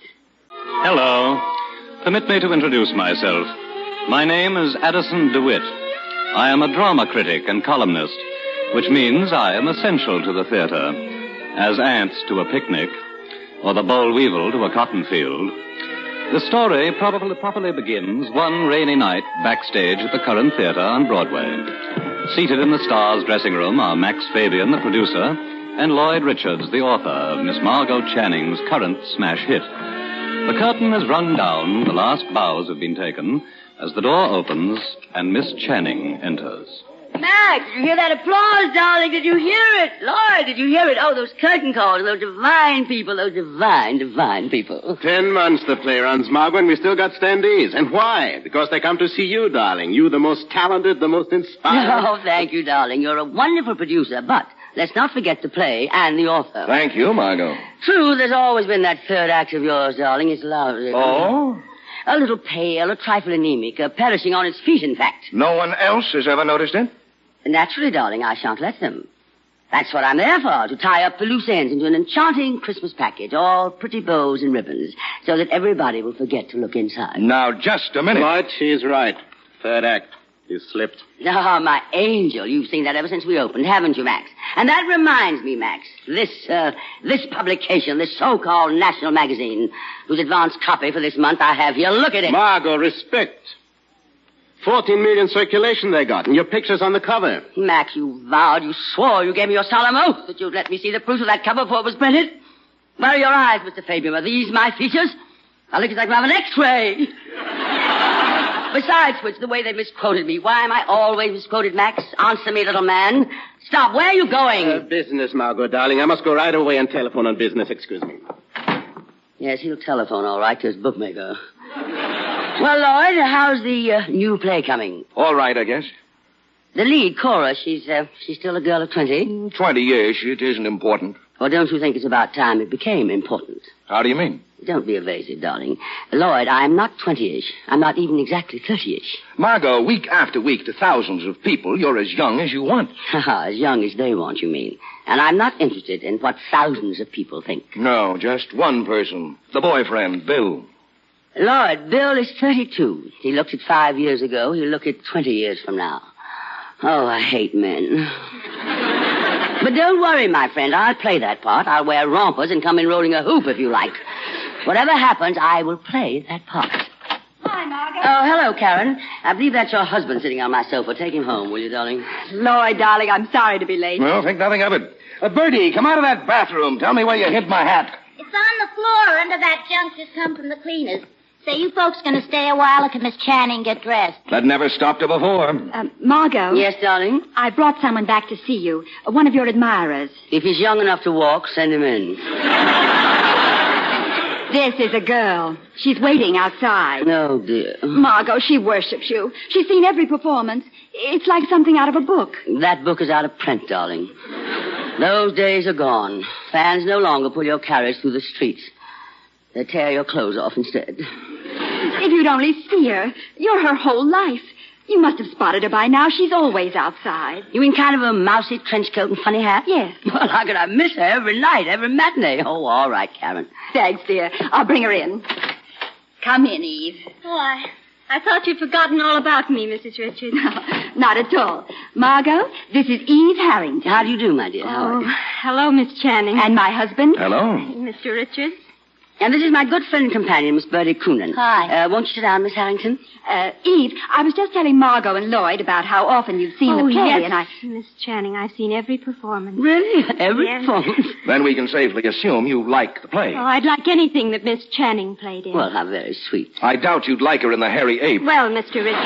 Hello. Permit me to introduce myself. My name is Addison DeWitt. I am a drama critic and columnist, which means I am essential to the theater, as ants to a picnic, or the boll weevil to a cotton field. The story properly begins one rainy night backstage at the current theater on Broadway. Seated in the Star's dressing room are Max Fabian, the producer, and Lloyd Richards, the author of Miss Margot Channing's current smash hit. The curtain has run down, the last bows have been taken, as the door opens and Miss Channing enters. Max, did you hear that applause, darling? Did you hear it? Lloyd, did you hear it? Oh, those curtain calls, those divine people, those divine people. 10 months the play runs, Margot, and we still got standees. And why? Because they come to see you, darling. You, the most talented, the most inspired. Oh, thank you, darling. You're a wonderful producer, but let's not forget the play and the author. Thank you, Margot. True, there's always been that third act of yours, darling. It's lovely. Oh? A little pale, a trifle anemic, perishing on its feet, in fact. No one else has ever noticed it? Naturally, darling, I shan't let them. That's what I'm there for, to tie up the loose ends into an enchanting Christmas package, all pretty bows and ribbons, so that everybody will forget to look inside. Now, just a minute. Lloyd, she's right. Third act. You slipped. Oh, my angel. You've seen that ever since we opened, haven't you, Max? And that reminds me, Max. This publication, this so-called national magazine, whose advance copy for this month I have here. Look at it. Margot, respect. 14 million circulation they got, and your picture's on the cover. Max, you vowed, you swore, you gave me your solemn oath that you'd let me see the proof of that cover before it was printed. Where are your eyes, Mr. Fabian? Are these my features? I look as like I have an X-ray. Besides which, the way they misquoted me. Why am I always misquoted, Max? Answer me, little man. Stop. Where are you going? Business, Margot, darling. I must go right away and telephone on business. Excuse me. Yes, he'll telephone all right to his bookmaker. Well, Lloyd, how's the new play coming? All right, I guess. The lead, Cora, she's still a girl of 20? 20 years. It isn't important. Well, don't you think it's about time it became important? How do you mean? Don't be evasive, darling. Lloyd, I'm not 20-ish. I'm not even exactly 30-ish. Margot, week after week to thousands of people, you're as young as you want. As young as they want, you mean. And I'm not interested in what thousands of people think. No, just one person. The boyfriend, Bill. Lloyd, Bill is 32. He looked at 5 years ago. He'll look at 20 years from now. Oh, I hate men. But don't worry, my friend. I'll play that part. I'll wear rompers and come in rolling a hoop if you like. Whatever happens, I will play that part. Hi, Margot. Oh, hello, Karen. I believe that's your husband sitting on my sofa. Take him home, will you, darling? Lloyd, darling, I'm sorry to be late. Well, think nothing of it. Bertie, come out of that bathroom. Tell me where you hid my hat. It's on the floor under that junk just come from the cleaners. Say, you folks going to stay a while or can Miss Channing get dressed? That never stopped her before. Margot. Yes, darling? I brought someone back to see you. One of your admirers. If he's young enough to walk, send him in. This is a girl. She's waiting outside. Oh, dear. Margot, she worships you. She's seen every performance. It's like something out of a book. That book is out of print, darling. Those days are gone. Fans no longer pull your carriage through the streets. They tear your clothes off instead. If you'd only see her, you're her whole life. You must have spotted her by now. She's always outside. You mean kind of a mousy trench coat and funny hat? Yes. Well, how could I miss her every night, every matinee? Oh, all right, Karen. Thanks, dear. I'll bring her in. Come in, Eve. Oh, I thought you'd forgotten all about me, Mrs. Richards. Not at all. Margot, this is Eve Harrington. How do you do, my dear? How are you? Hello, Miss Channing. And my husband. Hello. Mr. Richards. And this is my good friend and companion, Miss Bertie Coonan. Hi. Won't you sit down, Miss Harrington? Eve, I was just telling Margot and Lloyd about how often you've seen the play, yes, and I... Miss Channing, I've seen every performance. Really? Every Yes. performance? Then we can safely assume you like the play. Oh, I'd like anything that Miss Channing played in. Well, how very sweet. I doubt you'd like her in the Hairy Ape. Well, Mr. Richards,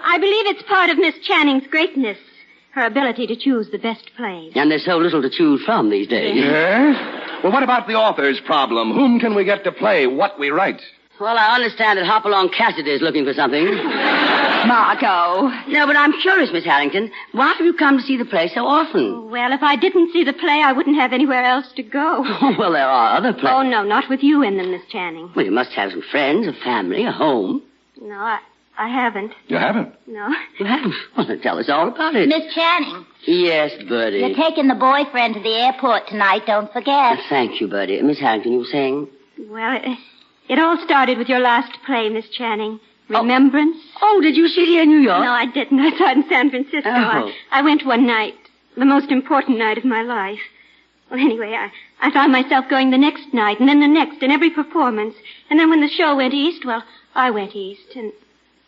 I believe it's part of Miss Channing's greatness, her ability to choose the best plays. And there's so little to choose from these days. Yes? Well, what about the author's problem? Whom can we get to play what we write? Well, I understand that Hopalong Cassidy is looking for something. Margot. No, but I'm curious, Miss Harrington. Why have you come to see the play so often? Well, if I didn't see the play, I wouldn't have anywhere else to go. Oh, well, there are other plays. Oh, no, not with you in them, Miss Channing. Well, you must have some friends, a family, a home. No, I haven't. You haven't? No. You haven't? Well, then tell us all about it. Miss Channing, Yes, Bertie. you're taking the boyfriend to the airport tonight, don't forget. Thank you, Bertie. Miss Harrington, you were saying? Well, it all started with your last play, Miss Channing. Remembrance? Oh, did you see it here in New York? No, I didn't. I saw it in San Francisco. Oh. I went one night, the most important night of my life. Well, anyway, I found myself going the next night, and then the next, and every performance. And then when the show went east, well, I went east, and...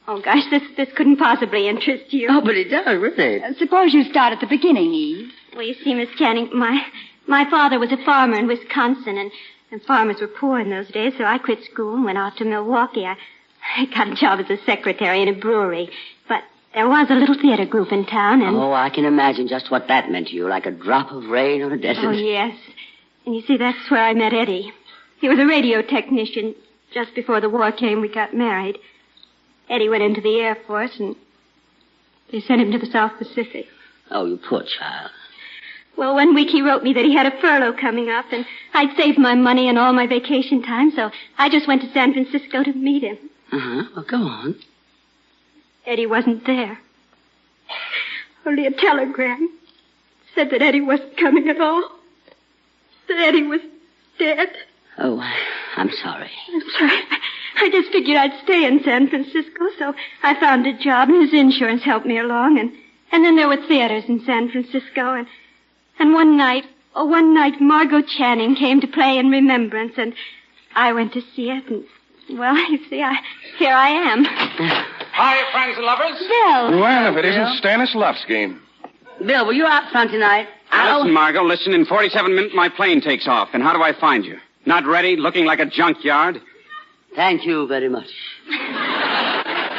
Oh, gosh, this couldn't possibly interest you. Oh, but it does, really. Suppose you start at the beginning, Eve. Well, you see, Miss Channing, my father was a farmer in Wisconsin, and farmers were poor in those days, so I quit school and went off to Milwaukee. I got a job as a secretary in a brewery. But there was a little theater group in town, and... Oh, I can imagine just what that meant to you, like a drop of rain on a desert. Oh, yes. And you see, that's where I met Eddie. He was a radio technician. Just before the war came, we got married. Eddie went into the Air Force, and they sent him to the South Pacific. Oh, you poor child. Well, one week he wrote me that he had a furlough coming up, and I'd saved my money and all my vacation time, so I just went to San Francisco to meet him. Uh-huh. Well, go on. Eddie wasn't there. Only a telegram said that Eddie wasn't coming at all. That Eddie was dead. Oh, I'm sorry. I'm sorry. I just figured I'd stay in San Francisco, so I found a job, and his insurance helped me along. And then there were theaters in San Francisco, and one night Margot Channing came to play in Remembrance, and I went to see it, and, well, you see, here I am. Hi, friends and lovers. Bill. Well, if it isn't Stanislavski. Bill, were you out front tonight? Listen, Margot, listen. In 47 minutes, my plane takes off. And how do I find you? Not ready, looking like a junkyard? Thank you very much.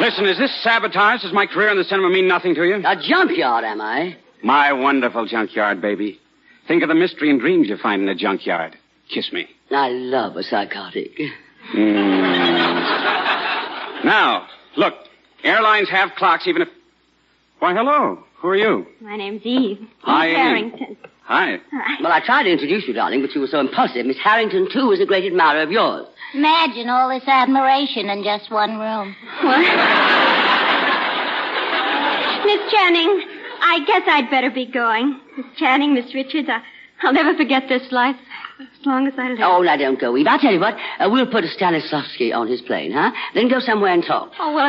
Listen, is this sabotage? Does my career in the cinema mean nothing to you? A junkyard, am I? My wonderful junkyard, baby. Think of the mystery and dreams you find in a junkyard. Kiss me. I love a psychotic. Now, look. Airlines have clocks even if... Why, hello. Who are you? My name's Eve. Hi, Eve Eve. Harrington. Hi. Well, I tried to introduce you, darling, but you were so impulsive. Miss Harrington, too, is a great admirer of yours. Imagine all this admiration in just one room. What? Miss Channing, I guess I'd better be going. Miss Channing, Miss Richards, I'll never forget this life as long as I live. Oh, now don't go, Eve. I'll tell you what. We'll put Stanislavski on his plane, huh? Then go somewhere and talk. Oh, well,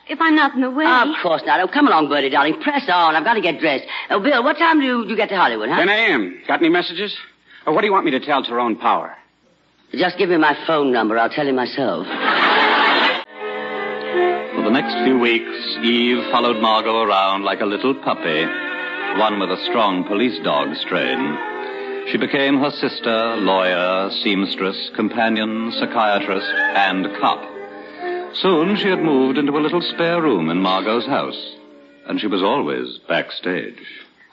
if I'm not in the way. Of course not. Oh, come along, Bertie, darling. Press on. I've got to get dressed. Oh, Bill, what time do you get to Hollywood, huh? 10 a.m. Got any messages? Or what do you want me to tell Tyrone Power? Just give me my phone number. I'll tell him myself. For the next few weeks, Eve followed Margot around like a little puppy, one with a strong police dog strain. She became her sister, lawyer, seamstress, companion, psychiatrist, and cop. Soon she had moved into a little spare room in Margot's house, and she was always backstage.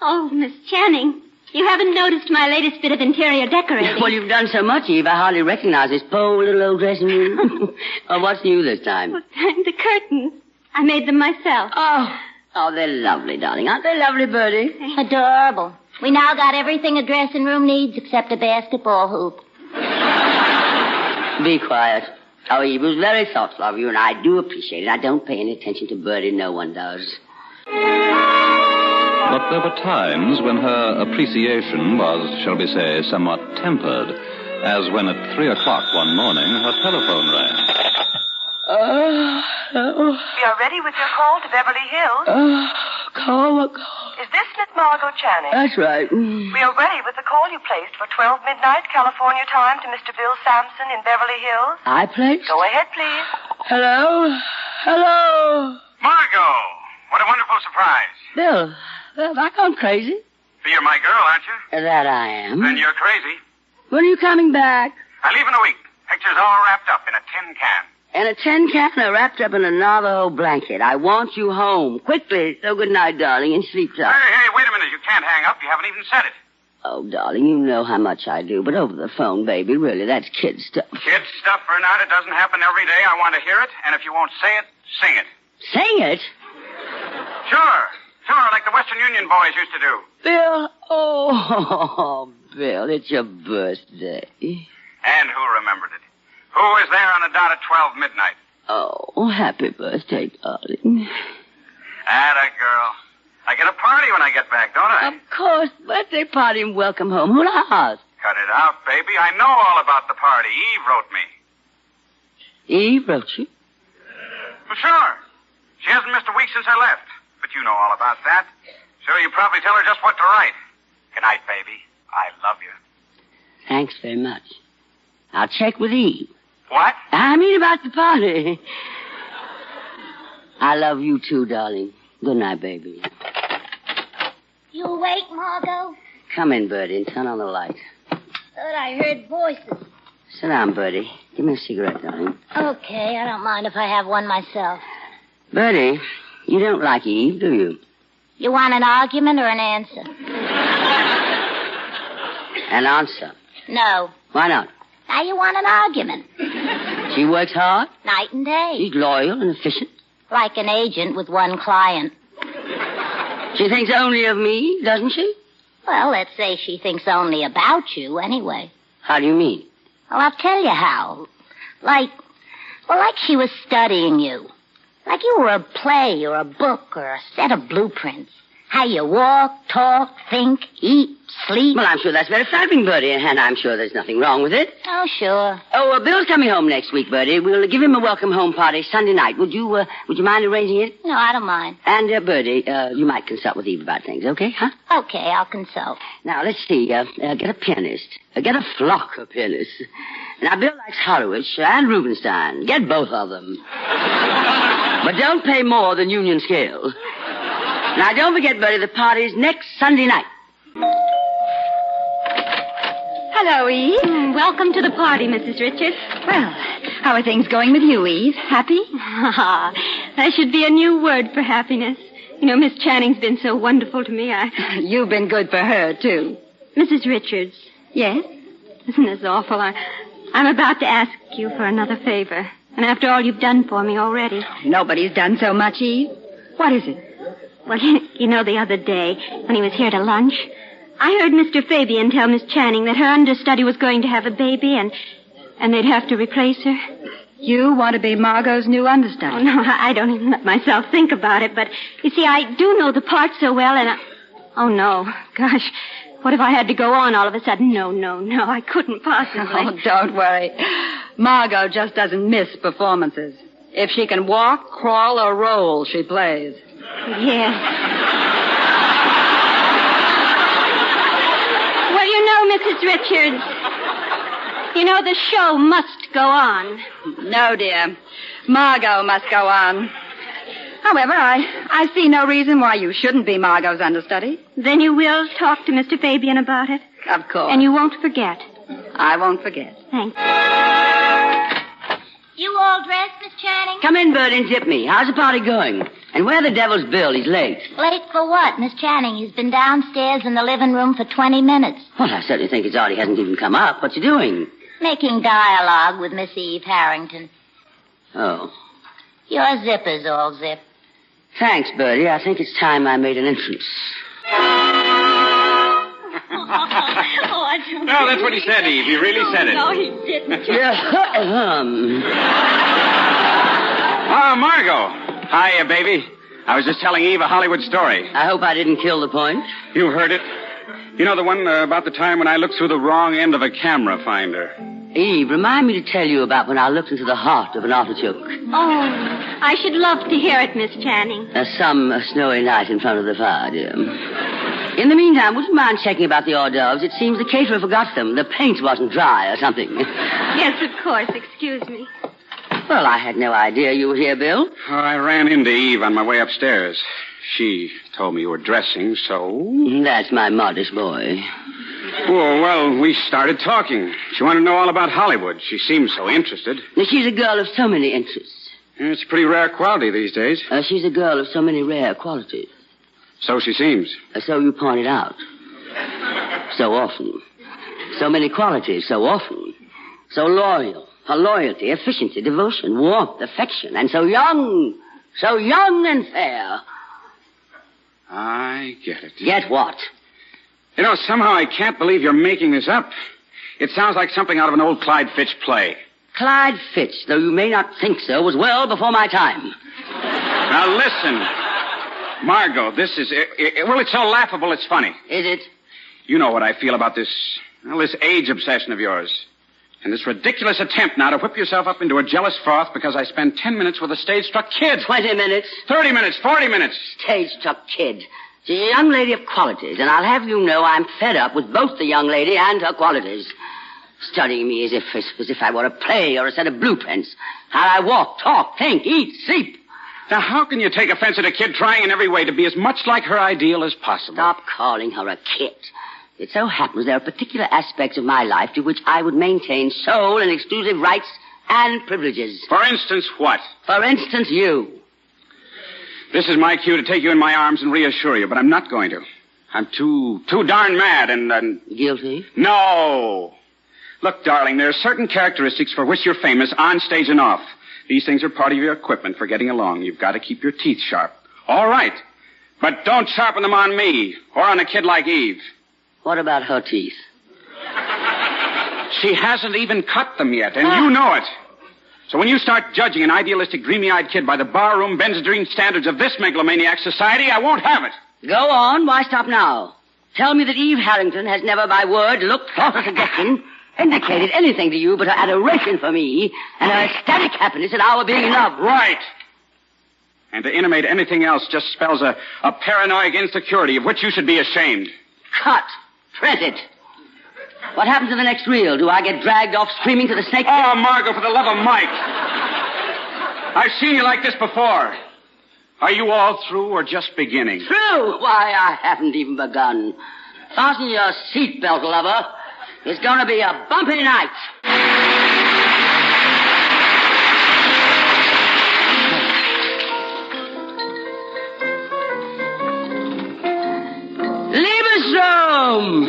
Oh, Miss Channing, you haven't noticed my latest bit of interior decorating. Well, you've done so much, Eve, I hardly recognize this poor little old dressing room. Oh, what's new this time? Well, the curtains. I made them myself. Oh, they're lovely, darling. Aren't they lovely, Bertie? Adorable. We now got everything a dressing room needs except a basketball hoop. Be quiet. Oh, Eve, it was very thoughtful of you, and I do appreciate it. I don't pay any attention to Bertie. No one does. But there were times when her appreciation was, shall we say, somewhat tempered, as when at 3 o'clock one morning her telephone rang. We are ready with your call to Beverly Hills. Call. Is this Miss Margot Channing? That's right. We are ready with the call you placed for 12 midnight California time to Mr. Bill Sampson in Beverly Hills. I placed? Go ahead, please. Hello? Margot, what a wonderful surprise. Bill, have I gone crazy? You're my girl, aren't you? That I am. Then you're crazy. When are you coming back? I leave in a week. Pictures all wrapped up in a tin can. And a tin can wrapped up in a Navajo blanket. I want you home. Quickly. So good night, darling, and sleep tight. Hey, wait a minute. You can't hang up. You haven't even said it. Oh, darling, you know how much I do. But over the phone, baby, really, that's kid stuff. Kid stuff or not, it doesn't happen every day. I want to hear it. And if you won't say it, sing it. Sing it? Sure, like the Western Union boys used to do. Bill, oh, Bill, it's your birthday. And who remembered it? Who was there on the dot at 12 midnight? Oh, happy birthday, darling. Atta girl. I get a party when I get back, don't I? Of course, birthday party and welcome home. Who'll ask? Cut it out, baby. I know all about the party. Eve wrote me. Eve wrote you? Well, sure. She hasn't missed a week since I left. But you know all about that. So you probably tell her just what to write. Good night, baby. I love you. Thanks very much. I'll check with Eve. What? I mean about the party. I love you too, darling. Good night, baby. You awake, Margot? Come in, Bertie, and turn on the light. Thought I heard voices. Sit down, Bertie. Give me a cigarette, darling. Okay, I don't mind if I have one myself. Bertie, you don't like Eve, do you? You want an argument or an answer? An answer. No. Why not? Now you want an argument. She works hard. Night and day. She's loyal and efficient. Like an agent with one client. She thinks only of me, doesn't she? Well, let's say she thinks only about you, anyway. How do you mean? Well, I'll tell you how. Like she was studying you. Like you were a play or a book or a set of blueprints. How you walk, talk, think, eat, sleep. Well, I'm sure that's very flattering, Bertie, and I'm sure there's nothing wrong with it. Oh, sure. Oh, Bill's coming home next week, Bertie. We'll give him a welcome home party Sunday night. Would you mind arranging it? No, I don't mind. And, Bertie, you might consult with Eve about things, okay, huh? Okay, I'll consult. Now, let's see. Get a pianist. Get a flock of pianists. Now, Bill likes Horowitz and Rubinstein. Get both of them. But don't pay more than union scale. Now, don't forget, Bertie, the party's next Sunday night. Hello, Eve. Welcome to the party, Mrs. Richards. Well, how are things going with you, Eve? Happy? That should be a new word for happiness. You know, Miss Channing's been so wonderful to me. You've been good for her, too. Mrs. Richards. Yes? Isn't this awful? I'm about to ask you for another favor. And after all you've done for me already. Nobody's done so much, Eve. What is it? Well, you know, the other day, when he was here to lunch, I heard Mr. Fabian tell Miss Channing that her understudy was going to have a baby and they'd have to replace her. You want to be Margot's new understudy? Oh, no, I don't even let myself think about it, but, you see, I do know the part so well, and oh, no. Gosh, what if I had to go on all of a sudden? No, I couldn't possibly. Oh, don't worry. Margot just doesn't miss performances. If she can walk, crawl, or roll, she plays. Yes. Well, you know, Mrs. Richards, you know, the show must go on. No, dear. Margot must go on. However, I see no reason why you shouldn't be Margot's understudy. Then you will talk to Mr. Fabian about it? Of course. And you won't forget? I won't forget. Thank you. You all dressed, Miss Channing? Come in, Bert, and zip me. How's the party going? And where the devil's Bill? He's late. Late for what, Miss Channing? He's been downstairs in the living room for 20 minutes. Well, I certainly think it's odd he hasn't even come up. What's he doing? Making dialogue with Miss Eve Harrington. Oh. Your zipper's all zipped. Thanks, Bertie. I think it's time I made an entrance. No, that's what he said, Eve. He really said it. No, he didn't. Margot. Hiya, baby. I was just telling Eve a Hollywood story. I hope I didn't kill the point. You heard it. You know the one about the time when I looked through the wrong end of a camera finder. Eve, remind me to tell you about when I looked into the heart of an artichoke. Oh, I should love to hear it, Miss Channing. Some snowy night in front of the fire, dear. In the meantime, would you mind checking about the hors d'oeuvres? It seems the caterer forgot them. The paint wasn't dry or something. Yes, of course. Excuse me. Well, I had no idea you were here, Bill. Oh, I ran into Eve on my way upstairs. She told me you were dressing, so... That's my modest boy. Oh, well, we started talking. She wanted to know all about Hollywood. She seemed so interested. She's a girl of so many interests. It's a pretty rare quality these days. She's a girl of so many rare qualities. So she seems. So you pointed out. So often. So many qualities, so often. So loyal. Her loyalty, efficiency, devotion, warmth, affection, and so young. So young and fair. I get it. Get what? You know, somehow I can't believe you're making this up. It sounds like something out of an old Clyde Fitch play. Clyde Fitch, though you may not think so, was well before my time. Now, listen. Margot, this is... well, it's so laughable, it's funny. Is it? You know what I feel about this age obsession of yours. And this ridiculous attempt now to whip yourself up into a jealous froth because I spend 10 minutes with a stage-struck kid. 20 minutes. 30 minutes, 40 minutes. Stage-struck kid. She's a young lady of qualities, and I'll have you know I'm fed up with both the young lady and her qualities. Studying me as if I were a play or a set of blueprints. How I walk, talk, think, eat, sleep. Now, how can you take offense at a kid trying in every way to be as much like her ideal as possible? Stop calling her a kid. It so happens there are particular aspects of my life to which I would maintain sole and exclusive rights and privileges. For instance, what? For instance, you. This is my cue to take you in my arms and reassure you, but I'm not going to. I'm too darn mad and... Guilty? No. Look, darling, there are certain characteristics for which you're famous on stage and off. These things are part of your equipment for getting along. You've got to keep your teeth sharp. All right. But don't sharpen them on me or on a kid like Eve. What about her teeth? She hasn't even cut them yet, and you know it. So when you start judging an idealistic, dreamy-eyed kid by the barroom Benzedrine standards of this megalomaniac society, I won't have it. Go on. Why stop now? Tell me that Eve Harrington has never by word, look, thought, or suggestion indicated anything to you but her adoration for me and her ecstatic happiness at our being in love. Right. And to intimate anything else just spells a paranoid insecurity of which you should be ashamed. Cut. Press it. What happens in the next reel? Do I get dragged off screaming to the snake? Oh, Margot, for the love of Mike. I've seen you like this before. Are you all through or just beginning? Through? Why, I haven't even begun. Fasten your seatbelt, lover. It's going to be a bumpy night. Lieberstrom!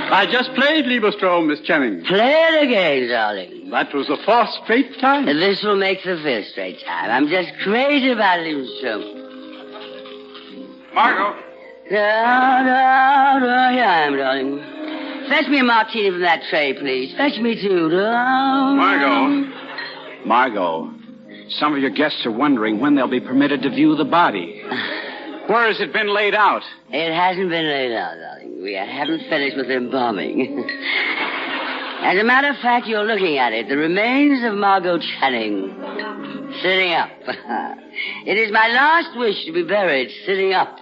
I just played Lieberstrom, Miss Channing. Play it again, darling. That was the fourth straight time. This will make the fifth straight time. I'm just crazy about Lieberstrom. Margot. Here I am, darling. Fetch me a martini from that tray, please. Fetch me two. Margot, some of your guests are wondering when they'll be permitted to view the body. Where has it been laid out? It hasn't been laid out, darling. We haven't finished with embalming. As a matter of fact, you're looking at it. The remains of Margot Channing. Sitting up. It is my last wish to be buried sitting up.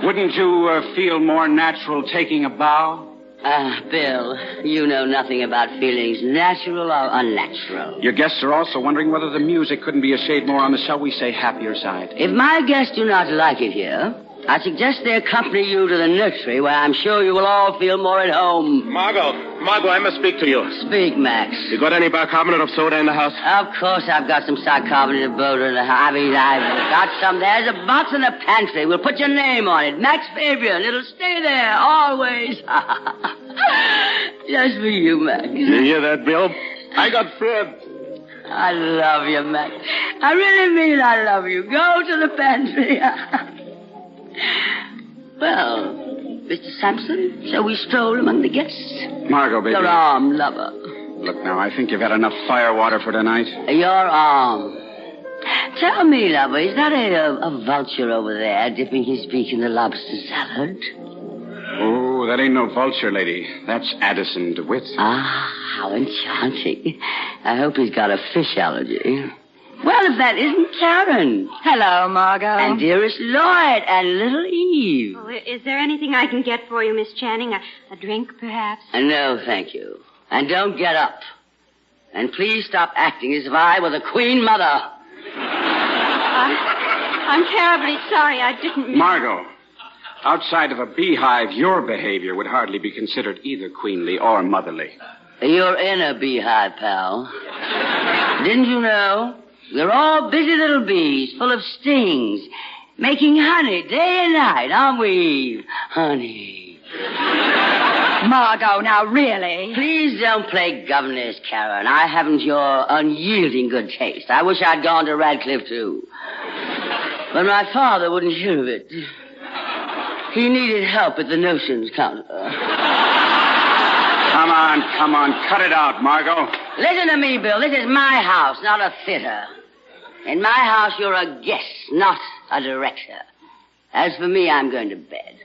Wouldn't you feel more natural taking a bow? Bill, you know nothing about feelings natural or unnatural. Your guests are also wondering whether the music couldn't be a shade more on the, shall we say, happier side. If my guests do not like it here, I suggest they accompany you to the nursery, where I'm sure you will all feel more at home. Margot, I must speak to you. Speak, Max. You got any bicarbonate of soda in the house? Of course I've got some bicarbonate of soda in the house. I've got some. There's a box in the pantry. We'll put your name on it. Max Fabian. It'll stay there, always. Just for you, Max. You hear that, Bill? I got Fred. I love you, Max. I really mean I love you. Go to the pantry. Well, Mr. Sampson, shall we stroll among the guests? Margot, baby. Your arm, lover. Look now, I think you've had enough firewater for tonight. Your arm. Tell me, lover, is that a vulture over there dipping his beak in the lobster salad? Oh, that ain't no vulture, lady. That's Addison DeWitt. Ah, how enchanting. I hope he's got a fish allergy. Well, if that isn't Karen. Hello, Margot. And dearest Lloyd and little Eve. Oh, is there anything I can get for you, Miss Channing? A drink, perhaps? No, thank you. And don't get up. And please stop acting as if I were the Queen Mother. I'm terribly sorry. I didn't mean... Margot, outside of a beehive, your behavior would hardly be considered either queenly or motherly. You're in a beehive, pal. Didn't you know? We're all busy little bees, full of stings, making honey day and night, aren't we, Eve? Honey. Margot, now really. Please don't play governess, Karen. I haven't your unyielding good taste. I wish I'd gone to Radcliffe, too. But my father wouldn't hear of it. He needed help at the notions counter. Come on. Cut it out, Margot. Listen to me, Bill. This is my house, not a theater. In my house, you're a guest, not a director. As for me, I'm going to bed.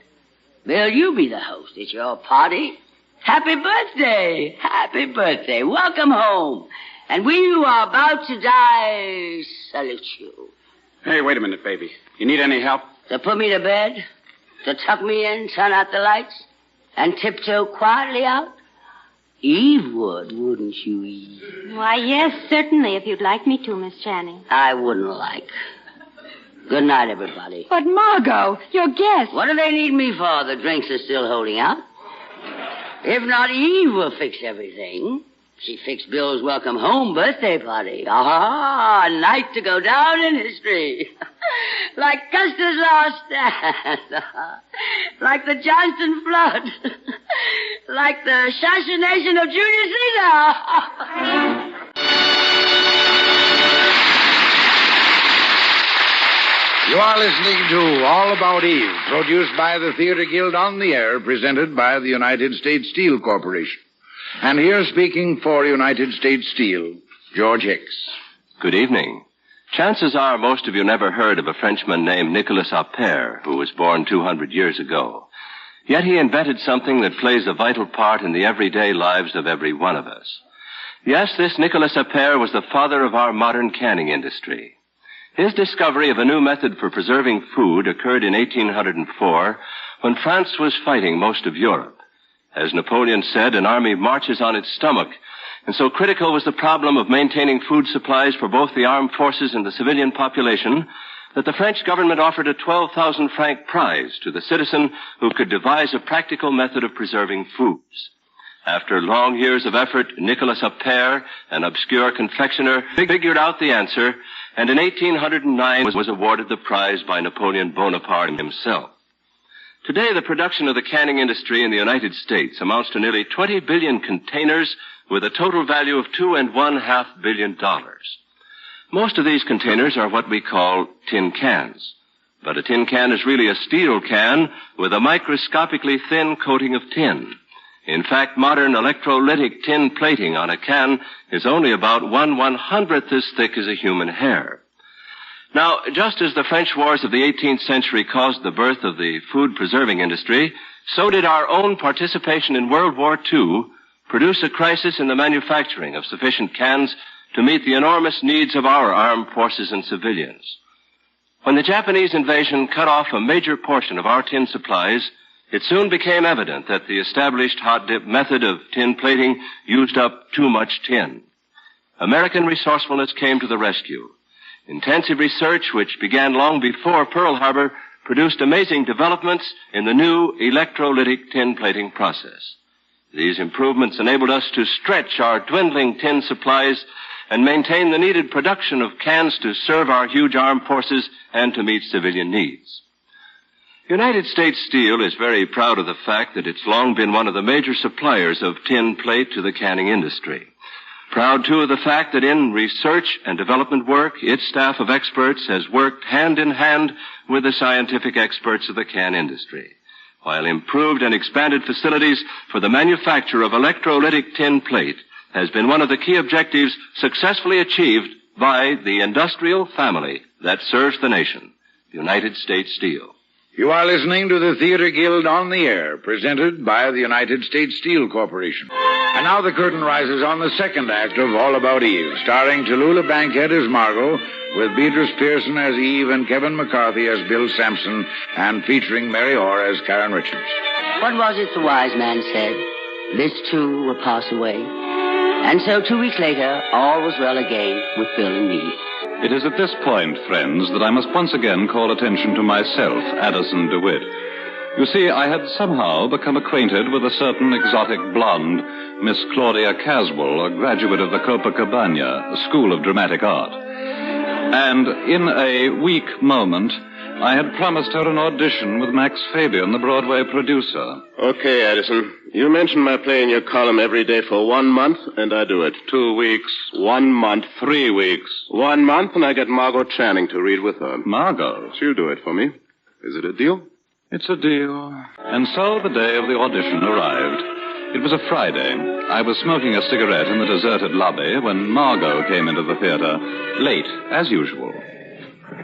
Bill, you be the host. It's your party. Happy birthday. Happy birthday. Welcome home. And we who are about to die salute you. Hey, wait a minute, baby. You need any help? To put me to bed? To tuck me in, turn out the lights, and tiptoe quietly out? Eve would, wouldn't you, Eve? Why, yes, certainly, if you'd like me to, Miss Channing. I wouldn't like. Good night, everybody. But, Margot, your guests. What do they need me for? The drinks are still holding out. If not, Eve will fix everything. She fixed Bill's welcome home birthday party. Ah, a night to go down in history. Like Custer's last stand. Like the Johnston flood. Like the assassination of Julius Caesar. You are listening to All About Eve, produced by the Theater Guild on the Air, presented by the United States Steel Corporation. And here speaking for United States Steel, George Hicks. Good evening. Chances are most of you never heard of a Frenchman named Nicolas Appert, who was born 200 years ago. Yet he invented something that plays a vital part in the everyday lives of every one of us. Yes, this Nicolas Appert was the father of our modern canning industry. His discovery of a new method for preserving food occurred in 1804 when France was fighting most of Europe. As Napoleon said, an army marches on its stomach, and so critical was the problem of maintaining food supplies for both the armed forces and the civilian population that the French government offered a 12,000 franc prize to the citizen who could devise a practical method of preserving foods. After long years of effort, Nicolas Appert, an obscure confectioner, figured out the answer, and in 1809 was awarded the prize by Napoleon Bonaparte himself. Today, the production of the canning industry in the United States amounts to nearly 20 billion containers with a total value of $2.5 billion. Most of these containers are what we call tin cans. But a tin can is really a steel can with a microscopically thin coating of tin. In fact, modern electrolytic tin plating on a can is only about 1/100th as thick as a human hair. Now, just as the French wars of the 18th century caused the birth of the food preserving industry, so did our own participation in World War II produce a crisis in the manufacturing of sufficient cans to meet the enormous needs of our armed forces and civilians. When the Japanese invasion cut off a major portion of our tin supplies, it soon became evident that the established hot dip method of tin plating used up too much tin. American resourcefulness came to the rescue. Intensive research, which began long before Pearl Harbor, produced amazing developments in the new electrolytic tin plating process. These improvements enabled us to stretch our dwindling tin supplies and maintain the needed production of cans to serve our huge armed forces and to meet civilian needs. United States Steel is very proud of the fact that it's long been one of the major suppliers of tin plate to the canning industry. Proud, too, of the fact that in research and development work, its staff of experts has worked hand in hand with the scientific experts of the can industry, while improved and expanded facilities for the manufacture of electrolytic tin plate has been one of the key objectives successfully achieved by the industrial family that serves the nation, United States Steel. You are listening to the Theater Guild on the Air, presented by the United States Steel Corporation. And now the curtain rises on the second act of All About Eve, starring Tallulah Bankhead as Margot, with Beatrice Pearson as Eve and Kevin McCarthy as Bill Sampson, and featuring Mary Orr as Karen Richards. What was it the wise man said? This too will pass away. And so 2 weeks later, all was well again with Bill and me. It is at this point, friends, that I must once again call attention to myself, Addison DeWitt. You see, I had somehow become acquainted with a certain exotic blonde, Miss Claudia Caswell, a graduate of the Copacabana School of Dramatic Art. And in a weak moment, I had promised her an audition with Max Fabian, the Broadway producer. Okay, Addison. You mention my play in your column every day for 1 month, and I do it. 2 weeks. 1 month. 3 weeks. 1 month, and I get Margot Channing to read with her. Margot? She'll do it for me. Is it a deal? It's a deal. And so the day of the audition arrived. It was a Friday. I was smoking a cigarette in the deserted lobby when Margot came into the theater, late, as usual.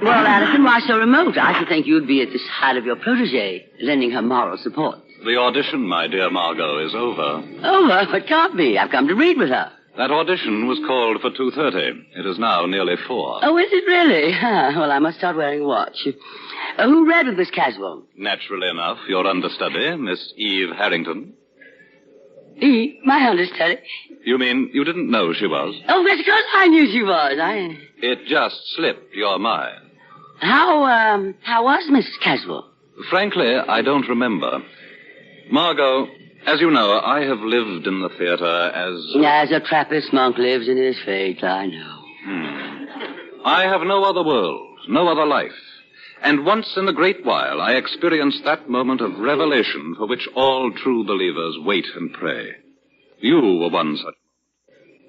Well, Addison, why so remote? I should think you'd be at the side of your protégé, lending her moral support. The audition, my dear Margot, is over. Over? It can't be. I've come to read with her. That audition was called for 2:30. It is now nearly 4. Oh, is it really? Well, I must start wearing a watch. Who read with Miss Caswell? Naturally enough, your understudy, Miss Eve Harrington. Eve? My understudy? You mean you didn't know she was? Oh, that's because I knew she was. It just slipped your mind. How was Miss Caswell? Frankly, I don't remember. Margot, as you know, I have lived in the theater as a Trappist monk lives in his fate, I know. I have no other world, no other life. And once in a great while, I experienced that moment of revelation for which all true believers wait and pray. You were one such.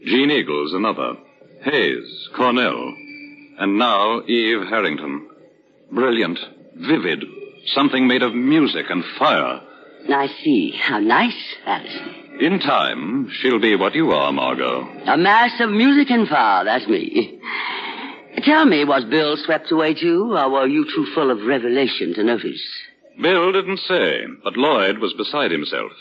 Jean Eagles, another. Hayes, Cornell. And now Eve Harrington. Brilliant, vivid, something made of music and fire. I see. How nice, Addison. In time, she'll be what you are, Margot. A mass of music and fire, that's me. Tell me, was Bill swept away too, or were you too full of revelation to notice? Bill didn't say, but Lloyd was beside himself.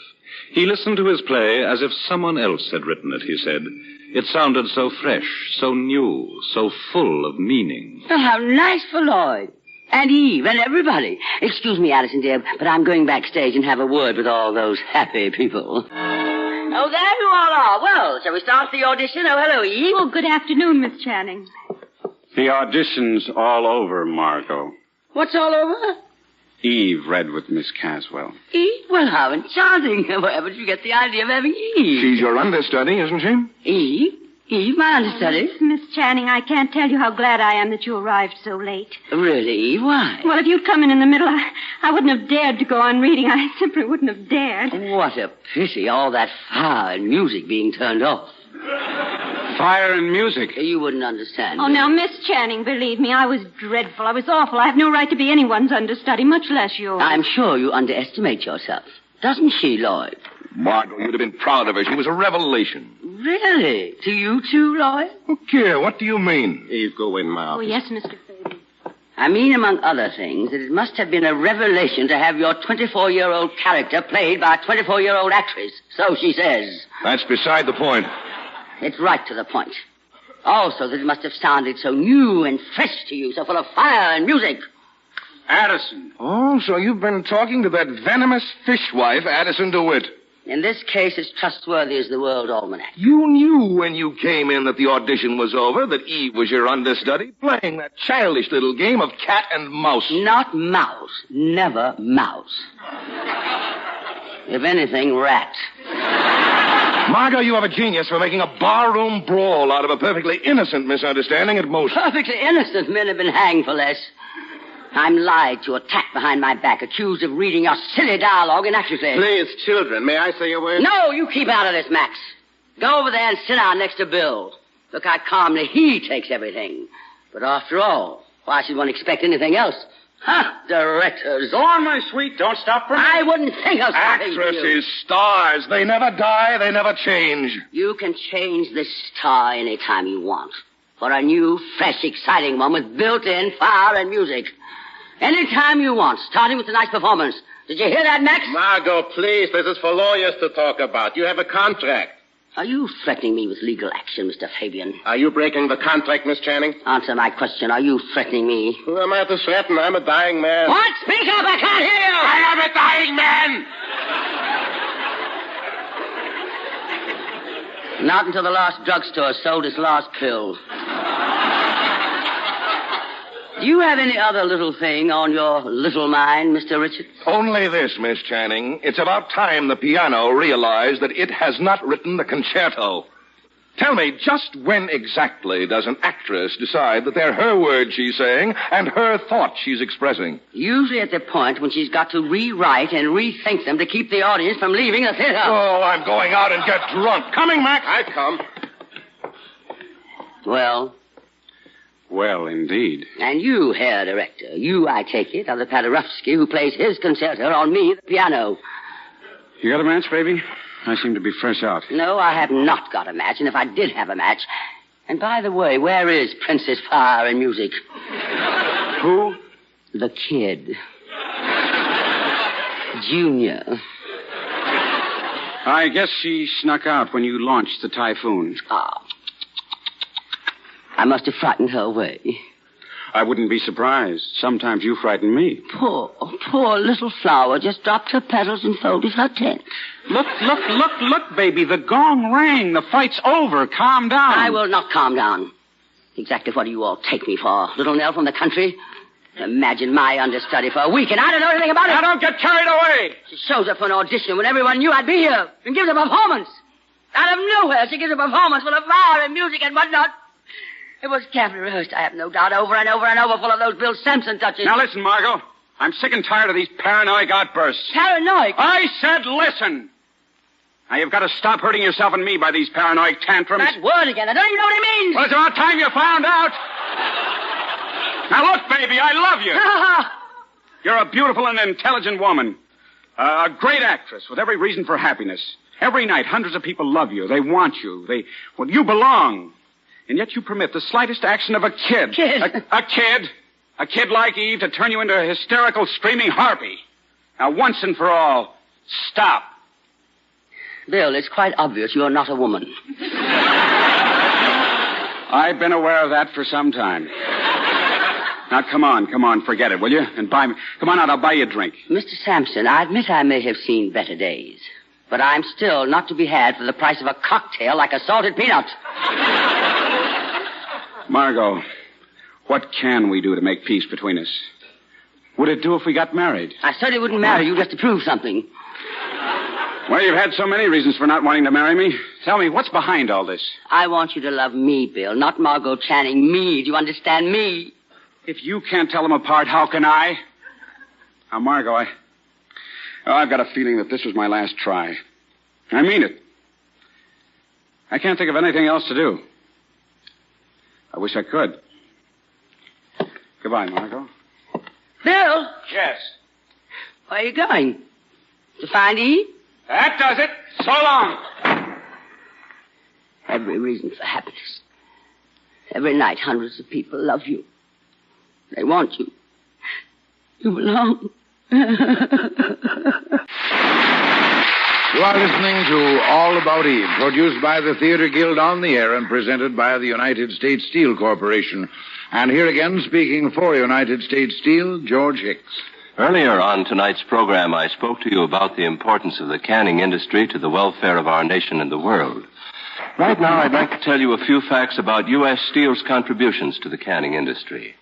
He listened to his play as if someone else had written it, he said. It sounded so fresh, so new, so full of meaning. Oh, how nice for Lloyd. And Eve, and everybody. Excuse me, Addison, dear, but I'm going backstage and have a word with all those happy people. Oh, there you all are. Well, shall we start the audition? Oh, hello, Eve. Oh, good afternoon, Miss Channing. The audition's all over, Margot. What's all over? Eve read with Miss Caswell. Eve? Well, how enchanting. Wherever did you get the idea of having Eve? She's your understudy, isn't she? Eve? Eve, my understudy? Miss Channing, I can't tell you how glad I am that you arrived so late. Really, Eve? Why? Well, if you'd come in the middle, I wouldn't have dared to go on reading. I simply wouldn't have dared. What a pity, all that fire and music being turned off. Fire and music? You wouldn't understand. Oh, now, Miss Channing, believe me, I was dreadful. I was awful. I have no right to be anyone's understudy, much less yours. I'm sure you underestimate yourself. Doesn't she, Lloyd? Margot, you'd have been proud of her. She was a revelation. Really? To you too, Lloyd? Okay, what do you mean? Eve, go in my office. Oh, yes, Mr. Fabian. I mean, among other things, that it must have been a revelation to have your 24-year-old character played by a 24-year-old actress. So she says. That's beside the point. It's right to the point. Also, that it must have sounded so new and fresh to you, so full of fire and music. Addison. Oh, so you've been talking to that venomous fishwife, Addison DeWitt. In this case, as trustworthy as the World Almanac. You knew when you came in that the audition was over, that Eve was your understudy, playing that childish little game of cat and mouse. Not mouse. Never mouse. If anything, rat. Margot, you have a genius for making a barroom brawl out of a perfectly innocent misunderstanding at most. Perfectly innocent men have been hanged for less. I'm lied to, attacked behind my back, accused of reading your silly dialogue inaccurately. Please, children, may I say a word? No, you keep out of this, Max. Go over there and sit down next to Bill. Look how calmly he takes everything. But after all, why should one expect anything else? Huh, directors. Go on, my sweet. Don't stop for me. I wouldn't think of stopping for you. Actresses, stars, they never die, they never change. You can change this star any time you want. For a new, fresh, exciting one with built-in fire and music. Any time you want, starting with tonight's performance. Did you hear that, Max? Margot, please, this is for lawyers to talk about. You have a contract. Are you threatening me with legal action, Mr. Fabian? Are you breaking the contract, Miss Channing? Answer my question. Are you threatening me? Who am I to threaten? I'm a dying man. What? Speak up! I can't hear you! I am a dying man! Not until the last drugstore sold its last pill. Do you have any other little thing on your little mind, Mr. Richards? Only this, Miss Channing. It's about time the piano realized that it has not written the concerto. Tell me, just when exactly does an actress decide that they're her words she's saying and her thoughts she's expressing? Usually at the point when she's got to rewrite and rethink them to keep the audience from leaving the theater. Oh, I'm going out and get drunk. Coming, Max? I come. Well, indeed. And you, Herr Director, you, I take it, are the Paderewski who plays his concerto on me, the piano. You got a match, baby? I seem to be fresh out. No, I have not got a match, and if I did have a match... And by the way, where is Princess Fire and Music? Who? The kid. Junior. I guess she snuck out when you launched the typhoon. Ah. I must have frightened her away. I wouldn't be surprised. Sometimes you frighten me. Poor little flower just dropped her petals and folded her tent. Look, baby. The gong rang. The fight's over. Calm down. I will not calm down. Exactly what do you all take me for? Little Nell from the country? Imagine my understudy for a week and I don't know anything about it. Now don't get carried away. She shows up for an audition when everyone knew I'd be here and gives a performance. Out of nowhere, she gives a performance full of fire and music and whatnot. It was carefully rehearsed, I have no doubt, over and over and over, full of those Bill Sampson touches. Now listen, Margot. I'm sick and tired of these paranoid outbursts. Paranoid? I said listen. Now you've got to stop hurting yourself and me by these paranoid tantrums. That word again. I don't even know what it means. Well, it's about time you found out. Now look, baby, I love you. You're a beautiful and intelligent woman. A great actress with every reason for happiness. Every night, hundreds of people love you. They want you. You belong. And yet you permit the slightest action of a kid. Kid? A kid. A kid like Eve to turn you into a hysterical, screaming harpy. Now, once and for all, stop. Bill, it's quite obvious you're not a woman. I've been aware of that for some time. Now, come on, forget it, will you? And buy me... Come on out, I'll buy you a drink. Mr. Sampson, I admit I may have seen better days. But I'm still not to be had for the price of a cocktail like a salted peanut. Margot, what can we do to make peace between us? Would it do if we got married? I certainly wouldn't marry you just to prove something. Well, you've had so many reasons for not wanting to marry me. Tell me, what's behind all this? I want you to love me, Bill, not Margot Channing. Me. Do you understand me? If you can't tell them apart, how can I? Now, Margot, I've got a feeling that this was my last try. I mean it. I can't think of anything else to do. I wish I could. Goodbye, Margot. Bill? Yes? Where are you going? To find Eve? That does it. So long. Every reason for happiness. Every night, hundreds of people love you. They want you. You belong. You are listening to All About Eve, produced by the Theater Guild on the Air and presented by the United States Steel Corporation. And here again, speaking for United States Steel, George Hicks. Earlier on tonight's program, I spoke to you about the importance of the canning industry to the welfare of our nation and the world. Right now, I'd like to tell you a few facts about U.S. Steel's contributions to the canning industry.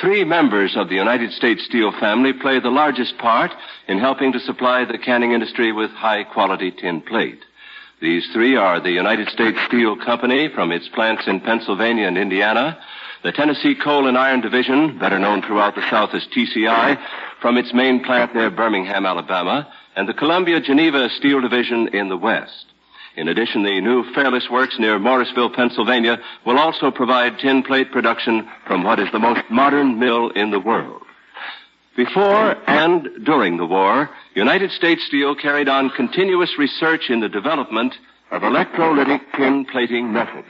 3 members of the United States Steel family play the largest part in helping to supply the canning industry with high-quality tin plate. These 3 are the United States Steel Company from its plants in Pennsylvania and Indiana, the Tennessee Coal and Iron Division, better known throughout the South as TCI, from its main plant near Birmingham, Alabama, and the Columbia-Geneva Steel Division in the West. In addition, the new Fairless Works near Morrisville, Pennsylvania, will also provide tin plate production from what is the most modern mill in the world. Before and during the war, United States Steel carried on continuous research in the development of electrolytic tin plating methods.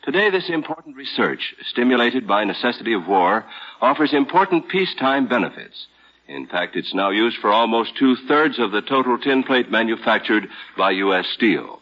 Today, this important research, stimulated by necessity of war, offers important peacetime benefits. In fact, it's now used for almost 2/3 of the total tin plate manufactured by U.S. Steel.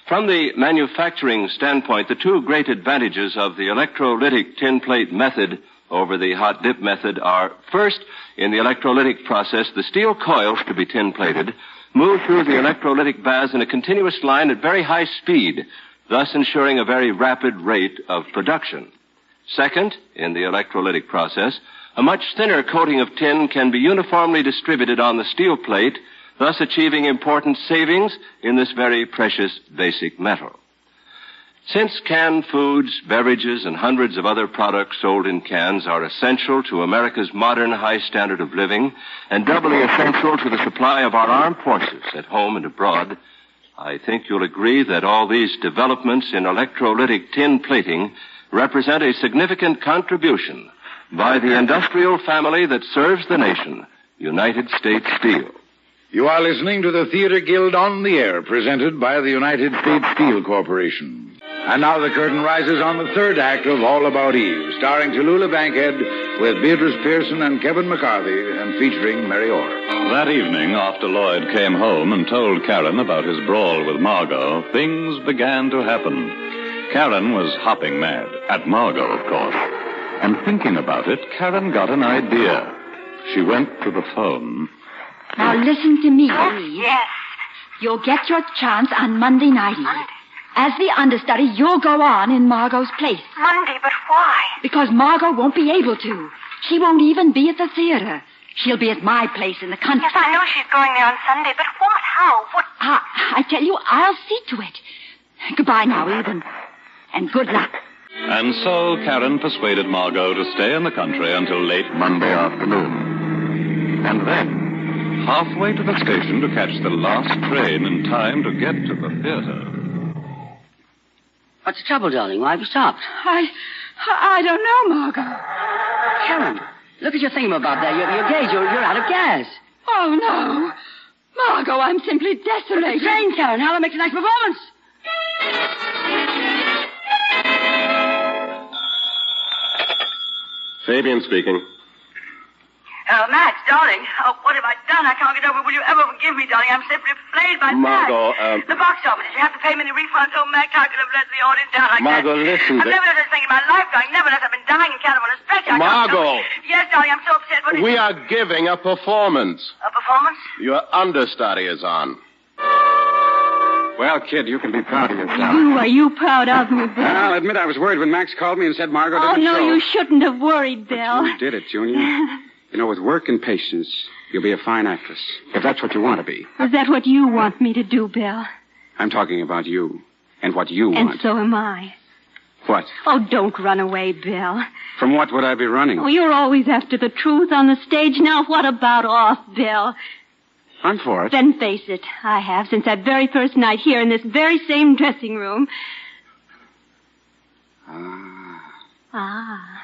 From the manufacturing standpoint, the 2 great advantages of the electrolytic tin plate method over the hot dip method are, first, in the electrolytic process, the steel coils to be tin plated move through the electrolytic baths in a continuous line at very high speed, thus ensuring a very rapid rate of production. Second, in the electrolytic process, a much thinner coating of tin can be uniformly distributed on the steel plate, thus achieving important savings in this very precious basic metal. Since canned foods, beverages, and hundreds of other products sold in cans are essential to America's modern high standard of living and doubly essential to the supply of our armed forces at home and abroad, I think you'll agree that all these developments in electrolytic tin plating represent a significant contribution by the industrial family that serves the nation, United States Steel. You are listening to the Theater Guild on the Air, presented by the United States Steel Corporation. And now the curtain rises on the 3rd act of All About Eve, starring Tallulah Bankhead with Beatrice Pearson and Kevin McCarthy, and featuring Mary Orr. That evening, after Lloyd came home and told Karen about his brawl with Margot, things began to happen. Karen was hopping mad, at Margot, of course. And thinking about it, Karen got an idea. She went to the phone. Now listen to me, Eve. Yes. You'll get your chance on Monday night, Eve. As the understudy, you'll go on in Margot's place. Monday, but why? Because Margot won't be able to. She won't even be at the theater. She'll be at my place in the country. Yes, I know she's going there on Sunday, but what? How? What? I tell you, I'll see to it. Goodbye now, Eve, and good luck. And so Karen persuaded Margot to stay in the country until late Monday afternoon. And then, halfway to the station to catch the last train in time to get to the theater. What's the trouble, darling? Why have you stopped? I don't know, Margot. Karen, look at your thingamabob there. Your gauge, you're out of gas. Oh, no. Margot, I'm simply desolated. Train, Karen. How to make a nice performance. Fabian speaking. Max, darling. Oh, what have I done? I can't get over. Will you ever forgive me, darling? I'm simply flayed by Margot, Max. The box office. Did you have to pay me any refunds? Oh, Max, how could I have let the audience down like Margot, that? listen. I've never done such a thing in my life, darling. Never unless I've been dying in Canterville on a stretcher. Margot. Yes, darling, I'm so upset. What is We it? are giving a performance. A performance? Your understudy is on. Well, kid, you can be proud of yourself. Who are you proud of me, Bill? I'll admit I was worried when Max called me and said Margot Oh, didn't no, show. you shouldn't have worried, Bill. You did it, Junior. You know, with work and patience, you'll be a fine actress. If that's what you want to be. Is that what you want me to do, Bill? I'm talking about you and what you And want. so am I. What? Oh, don't run away, Bill. From what would I be running? Oh, you're always after the truth on the stage. Now, what about off, Bill? I'm for it. Then face it. I have since that very first night here in this very same dressing room. Ah.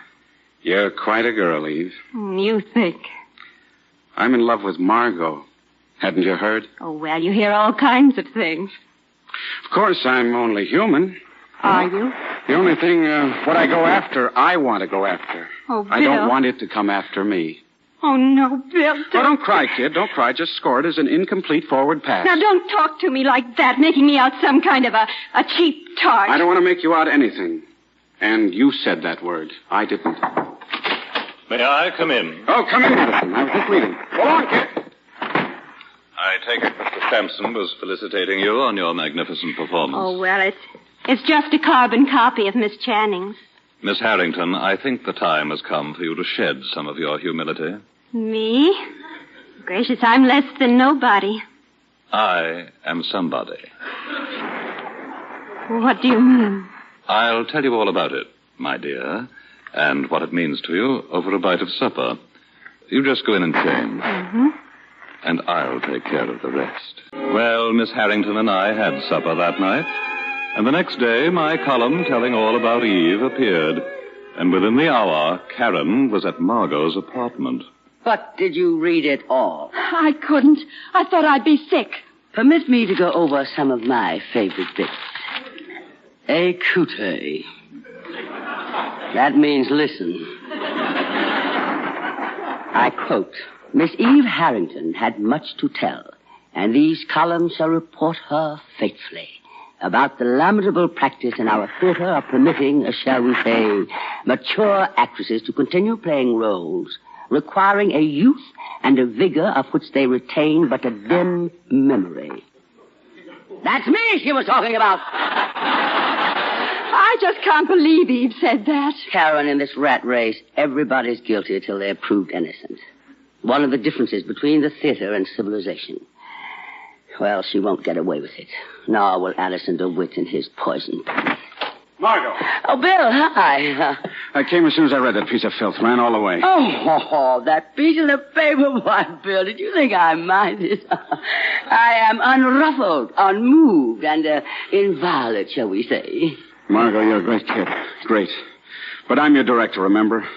You're quite a girl, Eve. You think. I'm in love with Margot. Hadn't you heard? Oh, well, you hear all kinds of things. Of course, I'm only human. Are you? The only thing, what I go after, I want to go after. Oh, Bill. I don't want it to come after me. Oh, no, Bill. Oh, don't cry, kid. Don't cry. Just score it as an incomplete forward pass. Now, don't talk to me like that, making me out some kind of a cheap tart. I don't want to make you out anything. And you said that word. I didn't. May I come in? Oh, come in, Madison. I was just reading. Go on, kid. I take it Mr. Sampson was felicitating you on your magnificent performance. Oh, well, it's just a carbon copy of Miss Channing's. Miss Harrington, I think the time has come for you to shed some of your humility. Me? Gracious, I'm less than nobody. I am somebody. What do you mean? I'll tell you all about it, my dear, and what it means to you over a bite of supper. You just go in and change. Mm-hmm. And I'll take care of the rest. Well, Miss Harrington and I had supper that night, and the next day my column telling all about Eve appeared, and within the hour, Karen was at Margot's apartment. But did you read it all? I couldn't. I thought I'd be sick. Permit me to go over some of my favorite bits. Écoutez. That means listen. I quote, Miss Eve Harrington had much to tell, and these columns shall report her faithfully about the lamentable practice in our theater of permitting, shall we say, mature actresses to continue playing roles requiring a youth and a vigor of which they retain but a dim memory. That's me she was talking about. I just can't believe Eve said that. Karen, in this rat race, everybody's guilty till they're proved innocent. One of the differences between the theater and civilization. Well, she won't get away with it. Nor will Addison DeWitt and his poison. Margot. Oh, Bill, hi. I came as soon as I read that piece of filth. Ran all the way. Oh, that piece of the paper. Why, Bill, did you think I minded? I am unruffled, unmoved, and inviolate, shall we say. Margot, you're a great kid. Great. But I'm your director, remember?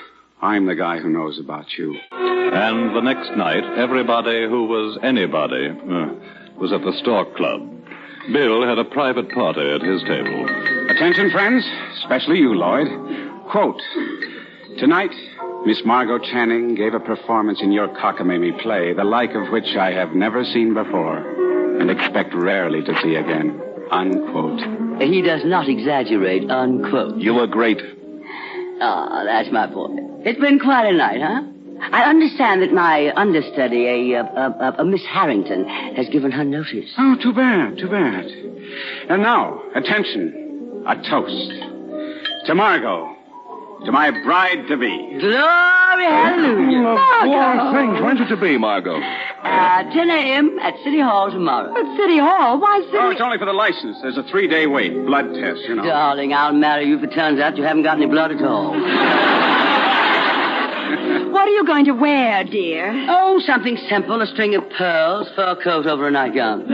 I'm the guy who knows about you. And the next night, everybody who was anybody was at the Stork Club. Bill had a private party at his table. Attention, friends, especially you, Lloyd. Quote, tonight, Miss Margot Channing gave a performance in your cockamamie play, the like of which I have never seen before and expect rarely to see again. Unquote. He does not exaggerate, unquote. You were great. Ah, that's my boy. It's been quite a night, huh? I understand that my understudy, a Miss Harrington, has given her notice. Oh, too bad, too bad. And now, attention, a toast. To Margot, to my bride-to-be. Glory, hallelujah. Poor things. When's it to be, Margot? 10 a.m. at City Hall tomorrow. At City Hall? Why City? Oh, it's only for the license. There's a 3-day wait. Blood test, you know. Darling, I'll marry you if it turns out you haven't got any blood at all. What are you going to wear, dear? Oh, something simple. A string of pearls, fur coat over a nightgown.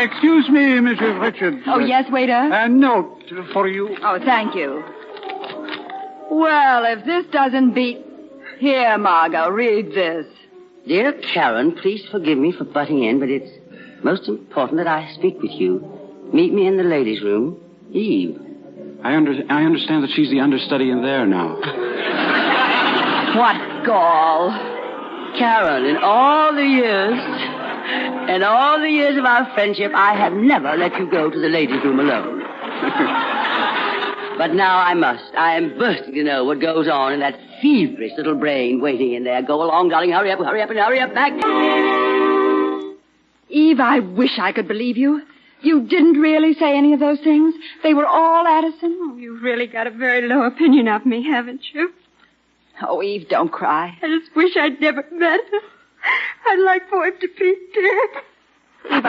Excuse me, Mrs. Richards. Oh, yes, waiter? A note for you. Oh, thank you. Well, if this doesn't beat... Here, Margot, read this. Dear Karen, please forgive me for butting in, but it's most important that I speak with you. Meet me in the ladies' room. Eve. I understand that she's the understudy in there now. What gall. Karen, in all the years of our friendship, I have never let you go to the ladies' room alone. But now I must. I am bursting to know what goes on in that feverish little brain waiting in there. Go along, darling. Hurry up, and hurry up back. Eve, I wish I could believe you. You didn't really say any of those things? They were all Addison? Oh, you've really got a very low opinion of me, haven't you? Oh, Eve, don't cry. I just wish I'd never met him. I'd like for him to be dead. Eve,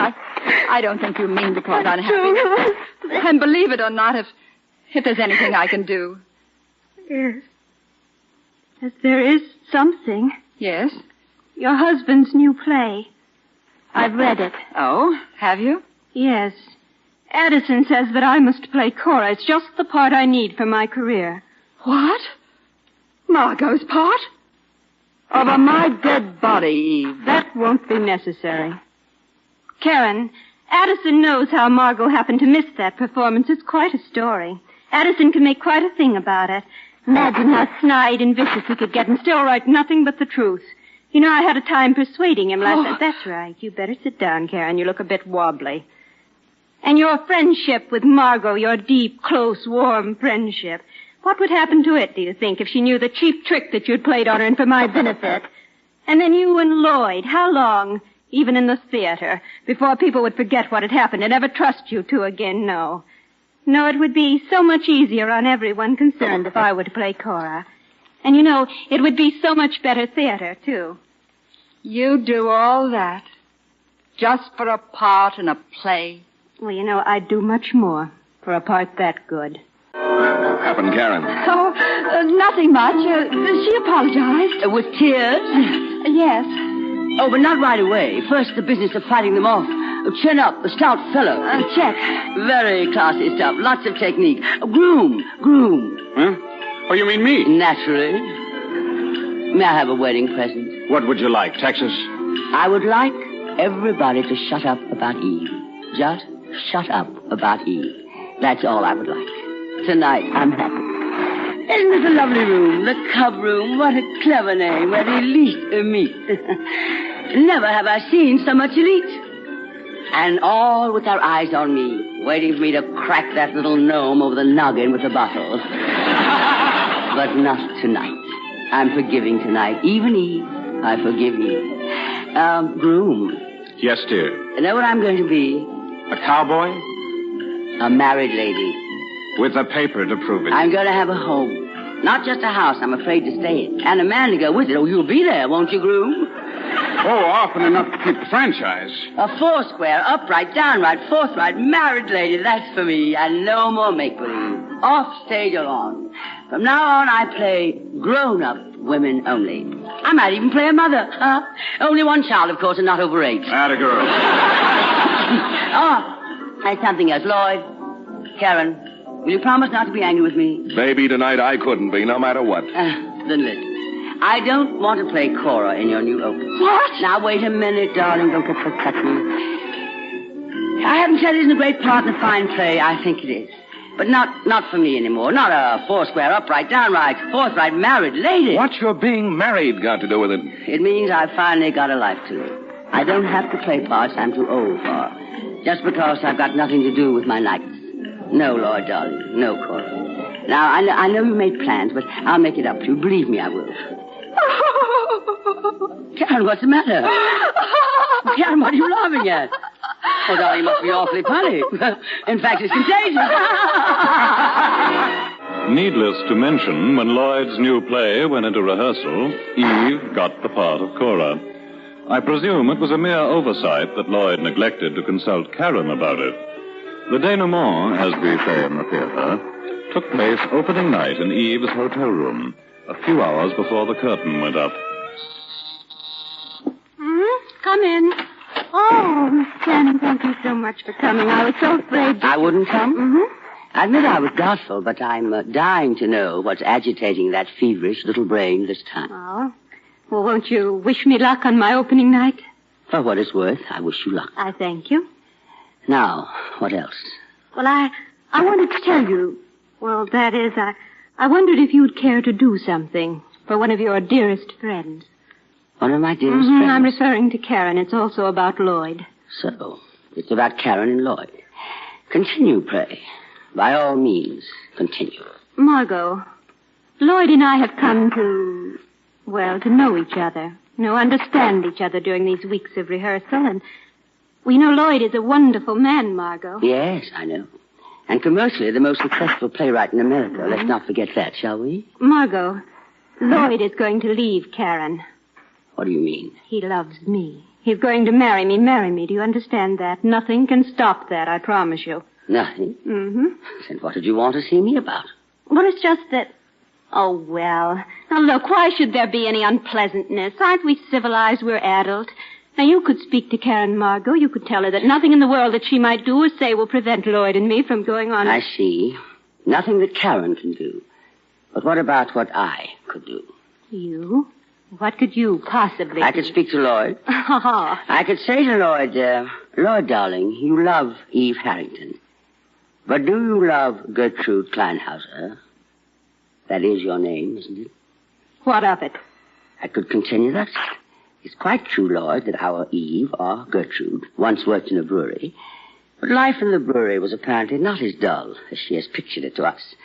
I don't think you mean to cause unhappiness. And believe it or not, if there's anything I can do. Yes. Yes, there is something. Yes? Your husband's new play. I've read it. Oh, have you? Yes. Addison says that I must play Cora. It's just the part I need for my career. What? Margot's part? Over my dead body, Eve. That won't be necessary. Karen, Addison knows how Margot happened to miss that performance. It's quite a story. Addison can make quite a thing about it. Imagine how snide and vicious he could get and still write nothing but the truth. You know, I had a time persuading him last night. That's right. You better sit down, Karen. You look a bit wobbly. And your friendship with Margot, your deep, close, warm friendship. What would happen to it, do you think, if she knew the cheap trick that you'd played on her and for my benefit? And then you and Lloyd, how long, even in the theater, before people would forget what had happened and ever trust you two again? No. No, it would be so much easier on everyone concerned if I were to play Cora. And you know, it would be so much better theater, too. You do all that just for a part in a play? Well, you know, I'd do much more for a part that good. What happened, Karen? Oh, nothing much. She apologized. With tears? Yes. Oh, but not right away. First, the business of fighting them off. Chin up, a stout fellow. Check. Very classy stuff. Lots of technique. Groom. Huh? Oh, you mean me? Naturally. May I have a wedding present? What would you like, Texas? I would like everybody to shut up about Eve. Just shut up about Eve. That's all I would like. Tonight, I'm happy. Isn't this a lovely room? The Cub Room. What a clever name. Where the elite meet. Never have I seen so much elite. And all with their eyes on me, waiting for me to crack that little gnome over the noggin with the bottle. But not tonight. I'm forgiving tonight. Even Eve, I forgive you. Groom. Yes, dear. You know what I'm going to be? A cowboy? A married lady. With a paper to prove it. I'm going to have a home. Not just a house I'm afraid to stay in. And a man to go with it. Oh, you'll be there, won't you, Groom? Oh, often enough to keep the franchise. A four-square, upright, downright, forthright, married lady. That's for me. And no more make-believe. Off stage or on. From now on, I play grown-up women only. I might even play a mother. Huh? Only one child, of course, and not over 8. Atta girl. And something else. Lloyd, Karen, will you promise not to be angry with me? Baby, tonight I couldn't be, no matter what. Then listen. I don't want to play Cora in your new opus. What? Now, wait a minute, darling. Don't get so touchy. I haven't said it isn't a great part in a fine play. I think it is. But not for me anymore. Not a four-square, upright, downright, forthright, married lady. What's your being married got to do with it? It means I've finally got a life to live. I don't have to play parts I'm too old for. Just because I've got nothing to do with my likeness. No, Lloyd, darling. No, Cora. Now, I know you made plans, but I'll make it up to you. Believe me, I will. Karen, what's the matter? Karen, what are you laughing at? Oh, darling, you must be awfully funny. In fact, it's contagious. Needless to mention, when Lloyd's new play went into rehearsal, Eve got the part of Cora. I presume it was a mere oversight that Lloyd neglected to consult Karen about it. The denouement, as we say in the theater, took place opening night in Eve's hotel room, a few hours before the curtain went up. Come in. Oh, Miss Channing, thank you so much for coming. I was so afraid I wouldn't come? Mm-hmm. I admit I was doubtful, but I'm dying to know what's agitating that feverish little brain this time. Oh. Well, won't you wish me luck on my opening night? For what it's worth, I wish you luck. I thank you. Now, what else? Well, I wanted to tell you. Well, that is, I wondered if you'd care to do something for one of your dearest friends. One of my dearest friends? I'm referring to Karen. It's also about Lloyd. So, it's about Karen and Lloyd. Continue, pray. By all means, continue. Margot, Lloyd and I have come to know each other. Understand each other during these weeks of rehearsal. And we know Lloyd is a wonderful man, Margot. Yes, I know. And commercially, the most successful playwright in America. Let's not forget that, shall we? Margot, Lloyd is going to leave Karen. What do you mean? He loves me. He's going to marry me. Do you understand that? Nothing can stop that, I promise you. Nothing? Mm-hmm. Then what did you want to see me about? Well, it's just that... Oh, well. Now, look, why should there be any unpleasantness? Aren't we civilized? We're adult. Now, you could speak to Karen, Margot. You could tell her that nothing in the world that she might do or say will prevent Lloyd and me from going on... I see. Nothing that Karen can do. But what about what I could do? You? What could you possibly do? I could speak to Lloyd. I could say to Lloyd, Lloyd, darling, you love Eve Harrington. But do you love Gertrude Kleinhauser? That is your name, isn't it? What of it? I could continue thus. It's quite true, Lloyd, that our Eve, or Gertrude, once worked in a brewery. But life in the brewery was apparently not as dull as she has pictured it to us.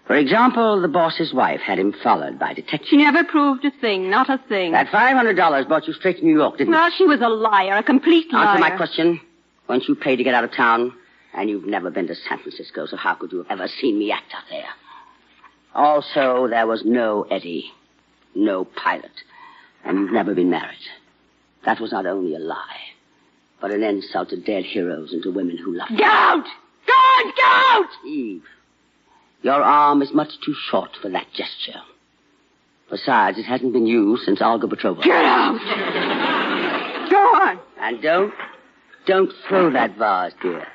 For example, the boss's wife had him followed by detectives. She never proved a thing, not a thing. That $500 brought you straight to New York, didn't it? Well, she was a liar, a complete liar. Answer my question. Weren't you paid to get out of town? And you've never been to San Francisco, so how could you have ever seen me act out there? Also, there was no Eddie, no pilot, and you've never been married. That was not only a lie, but an insult to dead heroes and to women who love you. Get out! Get out! Eve, your arm is much too short for that gesture. Besides, it hasn't been used since Olga Petrova. Get out! Go on. And don't throw that vase, dear.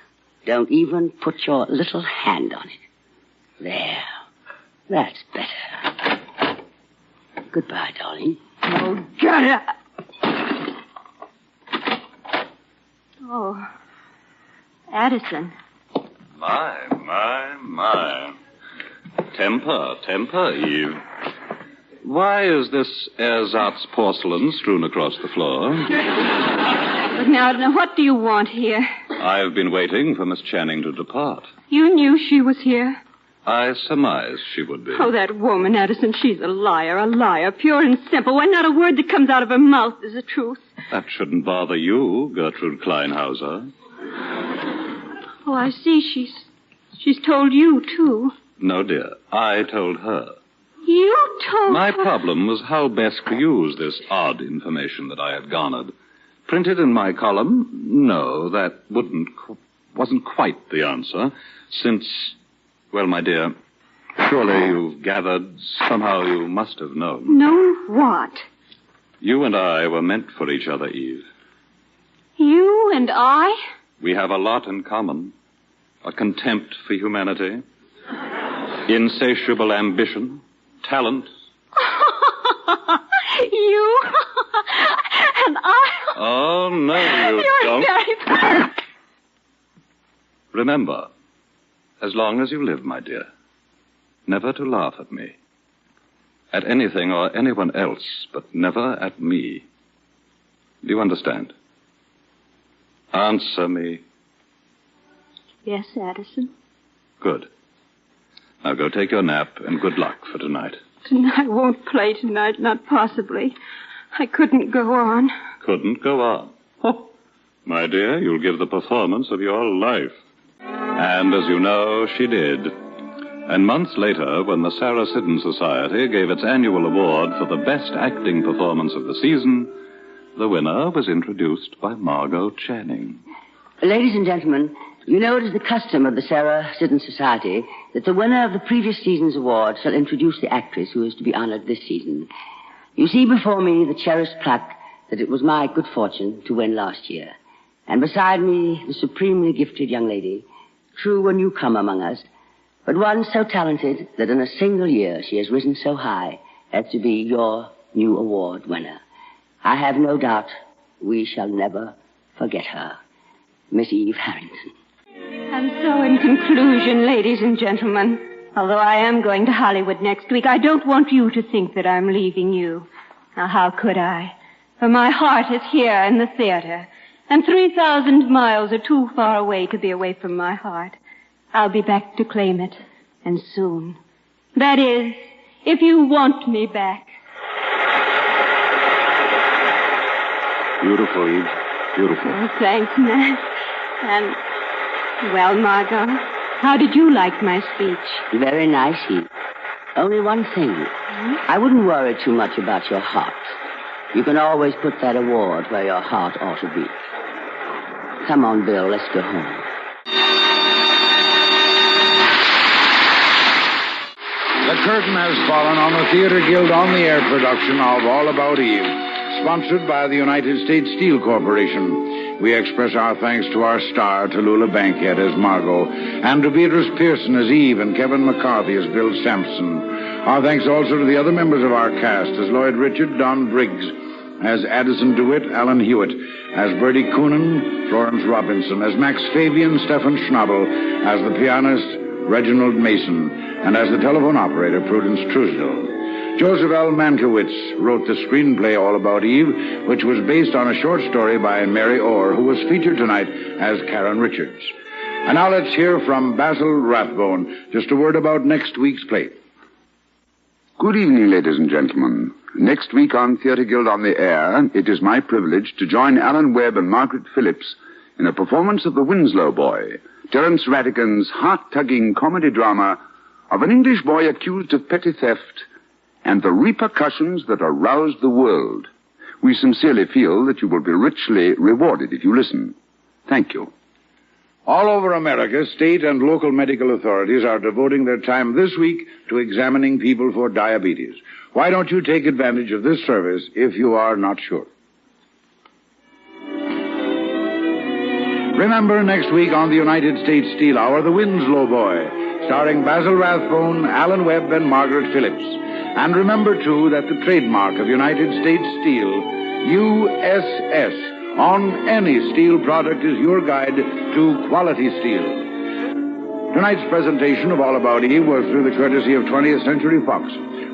Don't even put your little hand on it. There. That's better. Goodbye, darling. Oh, get out. Oh, Addison. My. Temper, Eve. Why is this ersatz porcelain strewn across the floor? But now, what do you want here? I've been waiting for Miss Channing to depart. You knew she was here? I surmised she would be. Oh, that woman, Addison, she's a liar, pure and simple. Why, not a word that comes out of her mouth is the truth. That shouldn't bother you, Gertrude Kleinhauser. Oh, I see. She's told you, too. No, dear. I told her. You told My her? problem was how best to use this odd information that I had garnered. Printed in my column? No, that wasn't quite the answer, since... Well, my dear, surely you've gathered, somehow you must have known. Know what? You and I were meant for each other, Eve. You and I? We have a lot in common. A contempt for humanity, insatiable ambition, talent. You and I? Oh, no, you don't. You're very... Remember, as long as you live, my dear, never to laugh at me. At anything or anyone else, but never at me. Do you understand? Answer me. Yes, Addison. Good. Now go take your nap, and good luck for tonight. I won't play tonight, not possibly. I couldn't go on. Couldn't go on? Oh, my dear, you'll give the performance of your life. And as you know, she did. And months later, when the Sarah Siddon Society gave its annual award for the best acting performance of the season, the winner was introduced by Margot Channing. Ladies and gentlemen, you know it is the custom of the Sarah Siddon Society that the winner of the previous season's award shall introduce the actress who is to be honored this season. You see before me the cherished plaque that it was my good fortune to win last year. And beside me, the supremely gifted young lady, true a newcomer among us, but one so talented that in a single year she has risen so high as to be your new award winner. I have no doubt we shall never forget her. Miss Eve Harrington. And so, in conclusion, ladies and gentlemen, although I am going to Hollywood next week, I don't want you to think that I'm leaving you. Now, how could I? For my heart is here in the theater, and 3,000 miles are too far away to be away from my heart. I'll be back to claim it, and soon. That is, if you want me back. Beautiful, Eve. Beautiful. Oh, thanks, Matt. And, well, Margot, how did you like my speech? Very nice, Eve. Only one thing. I wouldn't worry too much about your heart. You can always put that award where your heart ought to be. Come on, Bill, let's go home. The curtain has fallen on the Theater Guild on the Air production of All About Eve, sponsored by the United States Steel Corporation. We express our thanks to our star, Tallulah Bankhead as Margot, and to Beatrice Pearson as Eve and Kevin McCarthy as Bill Sampson. Our thanks also to the other members of our cast, as Lloyd Richard, Don Briggs, as Addison DeWitt, Alan Hewitt, as Bertie Coonan, Florence Robinson, as Max Fabian, Stefan Schnabel, as the pianist, Reginald Mason, and as the telephone operator, Prudence Truesdell. Joseph L. Mankiewicz wrote the screenplay All About Eve, which was based on a short story by Mary Orr, who was featured tonight as Karen Richards. And now let's hear from Basil Rathbone. Just a word about next week's play. Good evening, ladies and gentlemen. Next week on Theatre Guild on the Air, it is my privilege to join Alan Webb and Margaret Phillips in a performance of The Winslow Boy, Terence Rattigan's heart-tugging comedy drama of an English boy accused of petty theft and the repercussions that aroused the world. We sincerely feel that you will be richly rewarded if you listen. Thank you. All over America, state and local medical authorities are devoting their time this week to examining people for diabetes. Why don't you take advantage of this service if you are not sure? Remember, next week on the United States Steel Hour, The Winslow Boy, starring Basil Rathbone, Alan Webb, and Margaret Phillips. And remember, too, that the trademark of United States Steel, USS, on any steel product is your guide to quality steel. Tonight's presentation of All About Eve was through the courtesy of 20th Century Fox,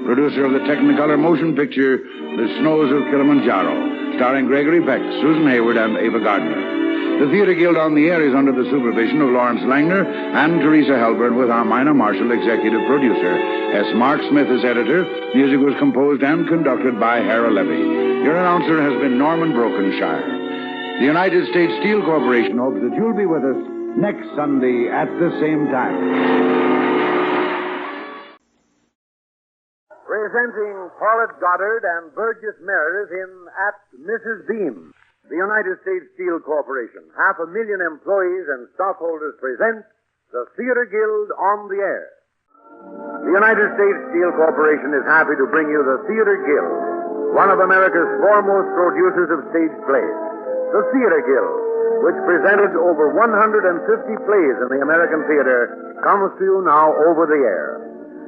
producer of the Technicolor motion picture The Snows of Kilimanjaro, starring Gregory Peck, Susan Hayward, and Ava Gardner. The Theatre Guild on the Air is under the supervision of Lawrence Langner and Teresa Helburn, with our Minor Marshall executive producer. S. Mark Smith is editor. Music was composed and conducted by Hara Levy. Your announcer has been Norman Brokenshire. The United States Steel Corporation hopes that you'll be with us next Sunday at the same time. Presenting Paulette Goddard and Burgess Meredith in At Mrs. Beam. The United States Steel Corporation, 500,000 employees and stockholders present the Theatre Guild on the Air. The United States Steel Corporation is happy to bring you the Theatre Guild, one of America's foremost producers of stage plays. The Theatre Guild, which presented over 150 plays in the American theater, comes to you now over the air.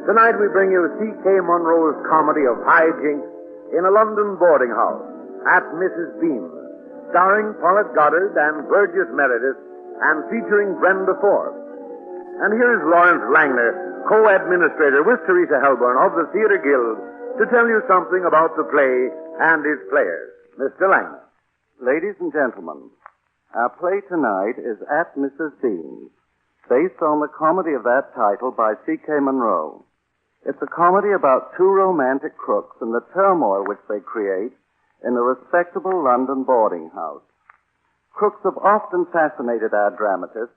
Tonight we bring you C.K. Munro's comedy of hijinks in a London boarding house, At Mrs. Beam, starring Paulette Goddard and Burgess Meredith, and featuring Brenda Forbes. And here is Lawrence Langner, co-administrator with Teresa Helburn of the Theatre Guild, to tell you something about the play and its players. Mr. Langner. Ladies and gentlemen, our play tonight is At Mrs. Beam, based on the comedy of that title by C.K. Munro. It's a comedy about two romantic crooks and the turmoil which they create in a respectable London boarding house. Crooks have often fascinated our dramatists,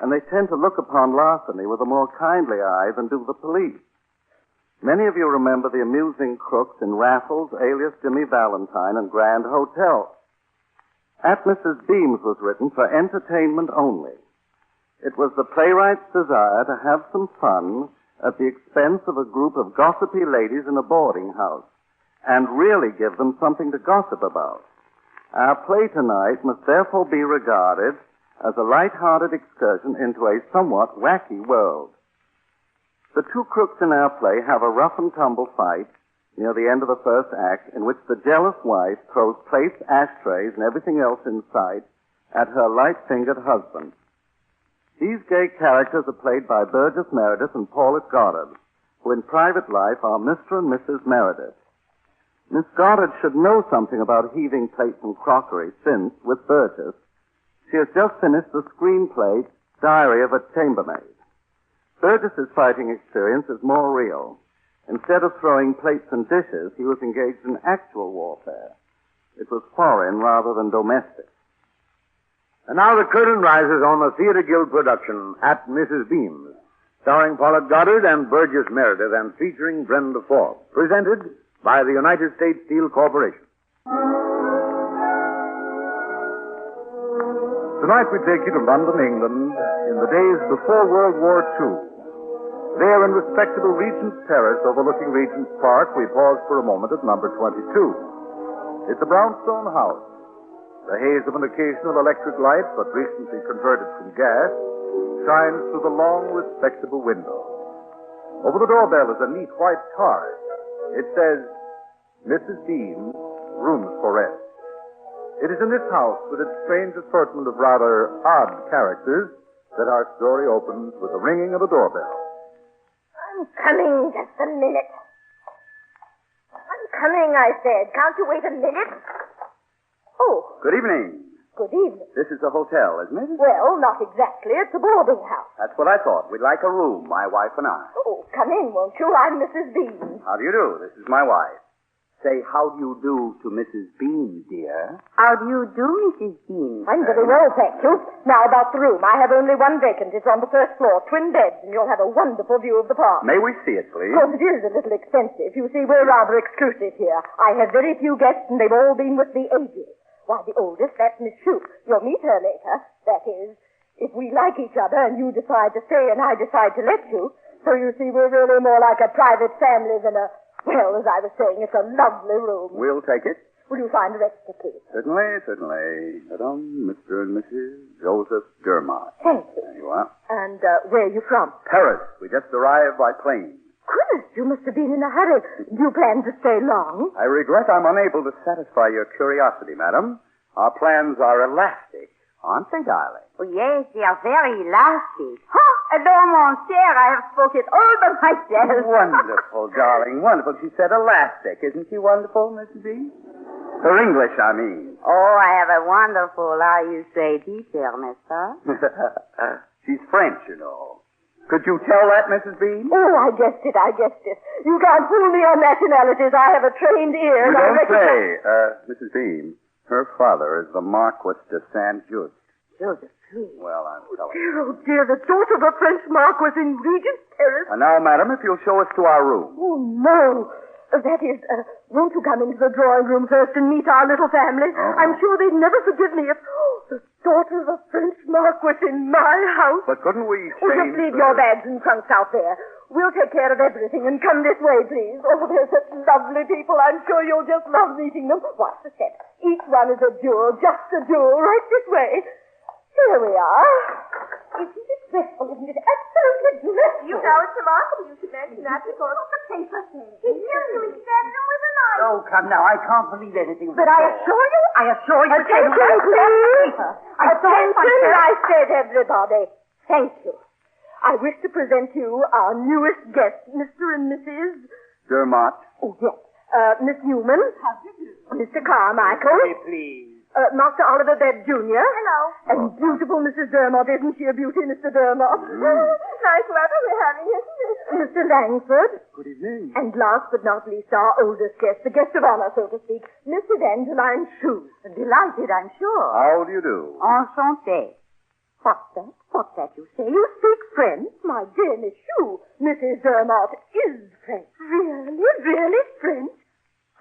and they tend to look upon larceny with a more kindly eye than do the police. Many of you remember the amusing crooks in Raffles, alias Jimmy Valentine, and Grand Hotel. At Mrs. Beam's was written for entertainment only. It was the playwright's desire to have some fun at the expense of a group of gossipy ladies in a boarding house, and really give them something to gossip about. Our play tonight must therefore be regarded as a light-hearted excursion into a somewhat wacky world. The two crooks in our play have a rough-and-tumble fight near the end of the first act, in which the jealous wife throws plates, ashtrays, and everything else in sight at her light-fingered husband. These gay characters are played by Burgess Meredith and Paulette Goddard, who in private life are Mr. and Mrs. Meredith. Miss Goddard should know something about heaving plates and crockery since, with Burgess, she has just finished the screenplay Diary of a Chambermaid. Burgess's fighting experience is more real. Instead of throwing plates and dishes, he was engaged in actual warfare. It was foreign rather than domestic. And now the curtain rises on the Theatre Guild production, At Mrs. Beam's, starring Paulette Goddard and Burgess Meredith and featuring Brenda Forbes, presented by the United States Steel Corporation. Tonight we take you to London, England, in the days before World War II. There in respectable Regent's Terrace overlooking Regent's Park, we pause for a moment at number 22. It's a brownstone house. The haze of an occasional electric light, but recently converted from gas, shines through the long, respectable window. Over the doorbell is a neat white card. It says, Mrs. Beam's, Rooms for Rest. It is in this house, with its strange assortment of rather odd characters, that our story opens with the ringing of a doorbell. I'm coming just a minute. I'm coming, I said. Can't you wait a minute? Oh, Good evening. good evening. This is a hotel, isn't it? Well, not exactly. It's a boarding house. That's what I thought. We'd like a room, my wife and I. Oh, come in, won't you? I'm Mrs. Bean. How do you do? This is my wife. Say, how do you do to Mrs. Bean, dear? How do you do, Mrs. Bean? I'm very well, thank you. Now, about the room. I have only one vacant. It's on the first floor, twin beds, and you'll have a wonderful view of the park. May we see it, please? Of course, it is a little expensive. You see, we're rather exclusive here. I have very few guests, and they've all been with the ages. Why, the oldest, that's Miss Shoup. You'll meet her later. That is, if we like each other and you decide to stay and I decide to let you. So you see, we're really more like a private family than a... Well, as I was saying, it's a lovely room. We'll take it. Will you sign the register, please? Certainly. Madame, Mr. and Mrs. Joseph Dermott. Thank you. There you are. And where are you from? Paris. We just arrived by plane. Goodness, you must have been in a hurry. Do you plan to stay long? I regret I'm unable to satisfy your curiosity, madam. Our plans are elastic, aren't they, darling? Oh, yes, they are very elastic. Oh, alors, mon cher, I have spoken all by myself. Wonderful, darling, wonderful. She said elastic. Isn't she wonderful, Mrs. B? Her English, I mean. Oh, I have a wonderful, how you say, teacher, n'est-ce pas? She's French, you know. Could you tell that, Mrs. Bean? Oh, I guessed it. You can't fool me on nationalities. I have a trained ear. You don't say. Mrs. Bean, her father is the Marquis de Saint-Just. Joseph, Well, I'm telling dear, oh dear, the daughter of a French Marquis in Regent's Terrace. And now, madam, if you'll show us to our room. Oh, no. That is, won't you come into the drawing room first and meet our little family? Oh. I'm sure they'd never forgive me if... the daughter of a French Marquis in my house. But couldn't we Oh, just leave your bags and trunks out there. We'll take care of everything, and come this way, please. Oh, they're such lovely people. I'm sure you'll just love meeting them. Watch the steps. Each one is a jewel, just a jewel, right this way. Here we are. Isn't it dreadful, isn't it? Absolutely dreadful. You know, it's remarkable you should mention that because the paper says he killed you instead of with a knife. Oh, come now. I can't believe anything. But I assure you... Attention, please. Attention, I said, everybody. Thank you. I wish to present you our newest guest, Mr. and Mrs. Dermott. Oh, yes. Miss Newman. Mr. Carmichael. Hey, please. Master Oliver Bebb, Jr. Hello. And beautiful Mrs. Dermott, isn't she a beauty, Mr. Dermott? Nice weather we're having, isn't it? Mr. Langford. Good evening. And last but not least, our oldest guest, the guest of honor, so to speak, Miss Evangeline Shue. Delighted, I'm sure. How do you do? Enchanté. What's that you say? You speak French? My dear Miss Shue, Mrs. Dermott is French. Really French?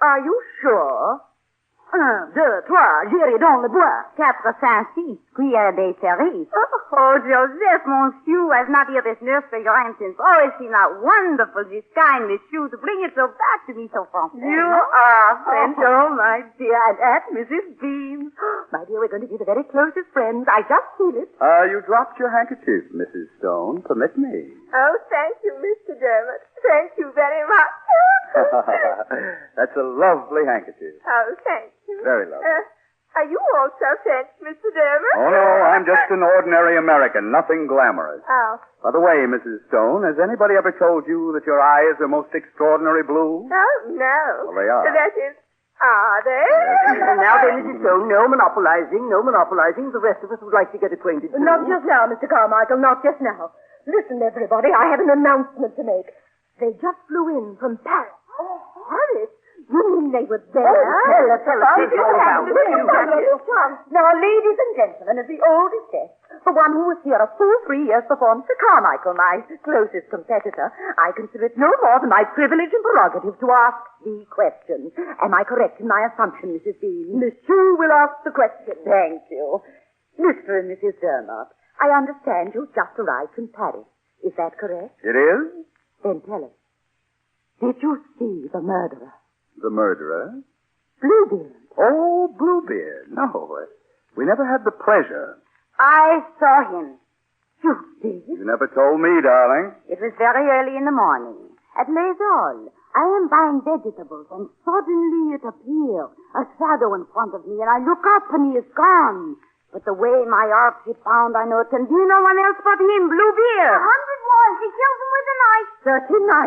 Are you sure? 1, 2, 3, j'irai dans le bois. 4, 5, 6, cuillère des cerises. Oh, Joseph, monsieur has not heard this nursery rhyme since. Oh, is she not wonderful, this kind, monsieur, to bring it so back to me so français? You are French, oh, my dear. And at Mrs. Bean. My dear, we're going to be the very closest friends. I just feel it. You dropped your handkerchief, Mrs. Stone. Permit me. Oh, thank you, Mr. Dermott. Thank you very much. That's a lovely handkerchief. Oh, thank you. Very lovely. Are you also French, Mr. Dermot? Oh, no, I'm just an ordinary American, nothing glamorous. Oh. By the way, Mrs. Stone, has anybody ever told you that your eyes are most extraordinary blue? Oh, no. Well, they are. That is, are they? Yes. Now then, Mrs. Stone, no monopolizing, no monopolizing. The rest of us would like to get acquainted, too. Not just now, Mr. Carmichael, not just now. Listen, everybody, I have an announcement to make. They just flew in from Paris. Oh, Paris? You mean they were there? Tell us all about it. Now, ladies and gentlemen, as the oldest guest, the one who was here a full 3 years before Mr. Carmichael, my closest competitor, I consider it no more than my privilege and prerogative to ask the question. Am I correct in my assumption, Mrs. Dean? Monsieur will ask the question. Thank you. Mr. and Mrs. Dermot, I understand you've just arrived from Paris. Is that correct? It is? Then tell us, did you see the murderer? The murderer? Bluebeard. Oh, Bluebeard. No, we never had the pleasure. I saw him. You did? You never told me, darling. It was very early in the morning. At Les Halles, I am buying vegetables, and suddenly it appears, a shadow in front of me, and I look up, and he is gone. But the way my arms is found, I know it can be no one else but him, Bluebeard. 100 was. He killed him with a knife.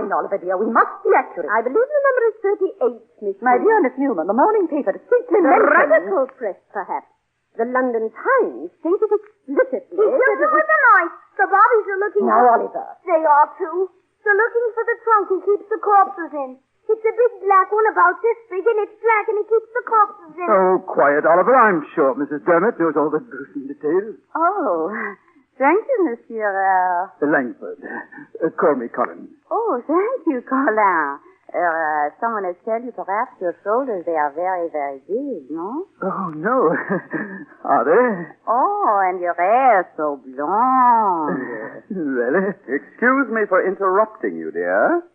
39, Oliver, dear. We must be accurate. I believe the number is 38, Miss. My dear Miss Newman, the morning paper distinctly The mentioned... Radical press, perhaps. The London Times stated explicitly... He killed him with a knife. The bobbies are looking... Now, Oliver. They are, too. They're looking for the trunk he keeps the corpses in. It's a big black one about this big, and it's black, and he keeps the corpses in it. Oh, quiet, Oliver. I'm sure Mrs. Dermot knows all the gruesome details. Oh, thank you, Monsieur. Langford. Call me Colin. Oh, thank you, Colin. Someone has told you perhaps your shoulders, they are very, very big, no? Oh, no. Are they? Oh, and your hair so blonde. Really? Excuse me for interrupting you, dear.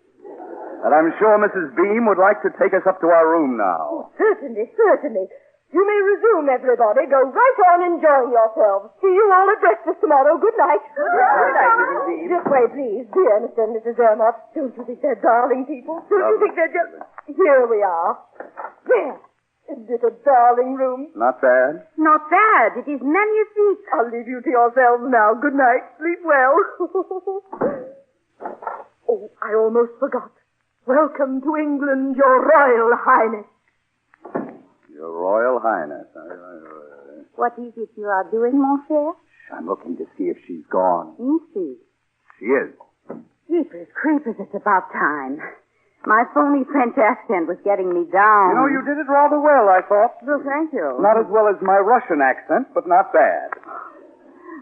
And I'm sure Mrs. Beam would like to take us up to our room now. Certainly, certainly. You may resume, everybody. Go right on enjoying yourselves. See you all at breakfast tomorrow. Good night. Good night, Mrs. Beam. This way, please. Dear Mr. and Mrs. Dermot. Don't you think they're darling people? Don't you think they're just... Here we are. There. Isn't it a darling room? Not bad. Not bad. It is magnifique. I'll leave you to yourselves now. Good night. Sleep well. Oh, I almost forgot. Welcome to England, Your Royal Highness. Your Royal Highness. What is it you are doing, mon cher? I'm looking to see if she's gone. You see. She is. Jeepers creepers, it's about time. My phony French accent was getting me down. You know, you did it rather well, I thought. Well, thank you. Not as well as my Russian accent, but not bad.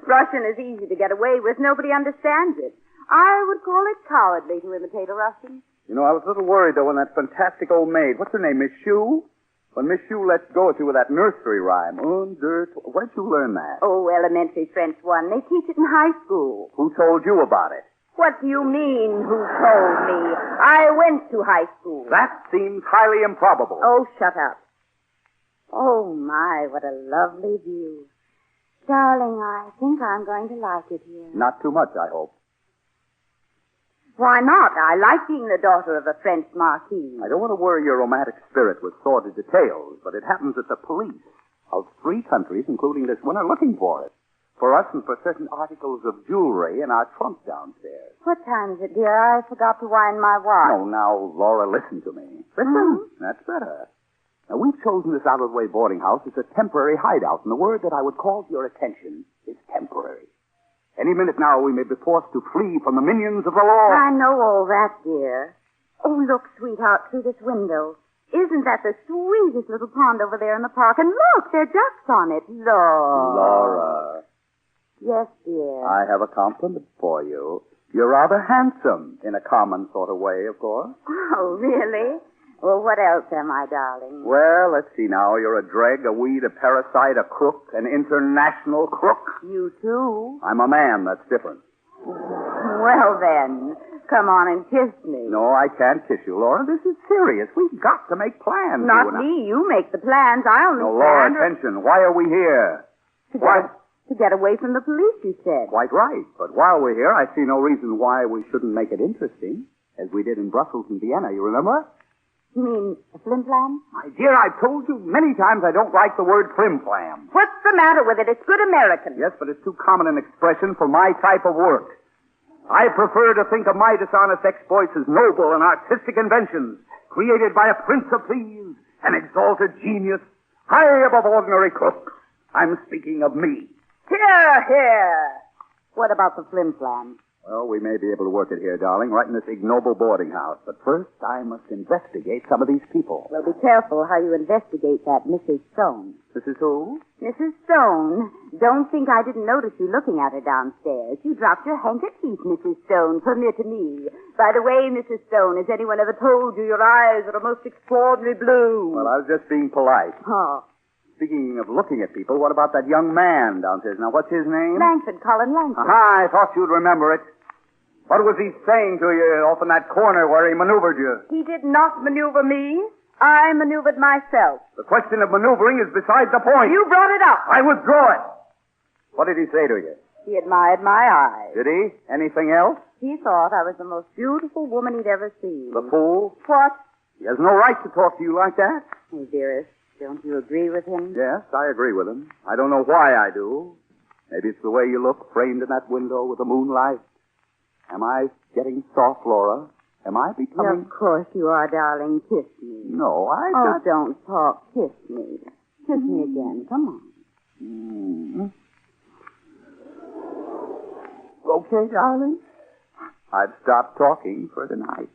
Russian is easy to get away with. Nobody understands it. I would call it cowardly to imitate a Russian. You know, I was a little worried, though, when that fantastic old maid, what's her name, Miss Shue? When Miss Shue lets go at you with that nursery rhyme. Where'd you learn that? Oh, elementary French one. They teach it in high school. Who told you about it? What do you mean, who told me? I went to high school. That seems highly improbable. Oh, shut up. Oh, my, what a lovely view. Darling, I think I'm going to like it here. Not too much, I hope. Why not? I like being the daughter of a French marquis. I don't want to worry your romantic spirit with sordid details, but it happens that the police of 3 countries, including this one, are looking for it. For us and for certain articles of jewelry in our trunk downstairs. What time is it, dear? I forgot to wind my watch. Oh, now, Laura, listen to me. Listen. That's better. Now, we've chosen this out-of-the-way boarding house as a temporary hideout, and the word that I would call to your attention is temporary. Any minute now, we may be forced to flee from the minions of the law. I know all that, dear. Oh, look, sweetheart, through this window. Isn't that the sweetest little pond over there in the park? And look, there are ducks on it. Look. Laura. Yes, dear. I have a compliment for you. You're rather handsome, in a common sort of way, of course. Oh, really? Well, what else am I, darling? Well, let's see now. You're a dreg, a weed, a parasite, a crook, an international crook. You too. I'm a man. That's different. Well, then, come on and kiss me. No, I can't kiss you, Laura. This is serious. We've got to make plans. Not me. You make the plans. I only No, Laura, attention. Why are we here? To get away from the police, you said. Quite right. But while we're here, I see no reason why we shouldn't make it interesting, as we did in Brussels and Vienna, you remember? You mean a flim-flam? My dear, I've told you many times I don't like the word flim-flam. What's the matter with it? It's good American. Yes, but it's too common an expression for my type of work. I prefer to think of my dishonest exploits as noble and artistic inventions, created by a prince of thieves, an exalted genius, high above ordinary crooks. I'm speaking of me. Here, here. What about the flim-flam? Well, we may be able to work it here, darling, right in this ignoble boarding house. But first, I must investigate some of these people. Well, be careful how you investigate that Mrs. Stone. Mrs. who? Mrs. Stone. Don't think I didn't notice you looking at her downstairs. You dropped your handkerchief, Mrs. Stone. Permit me. By the way, Mrs. Stone, has anyone ever told you your eyes are a most extraordinary blue? Well, I was just being polite. Oh. Speaking of looking at people, what about that young man downstairs? Now, what's his name? Langford, Colin Langford. Aha, I thought you'd remember it. What was he saying to you off in that corner where he maneuvered you? He did not maneuver me. I maneuvered myself. The question of maneuvering is beside the point. You brought it up. I withdraw it. What did he say to you? He admired my eyes. Did he? Anything else? He thought I was the most beautiful woman he'd ever seen. The fool? What? He has no right to talk to you like that. Oh, dearest, don't you agree with him? Yes, I agree with him. I don't know why I do. Maybe it's the way you look framed in that window with the moonlight. Am I getting soft, Laura? Am I becoming... Of course you are, darling. Kiss me. No, Oh, don't talk. Kiss me. Kiss me again. Come on. Okay, darling. I've stopped talking for tonight.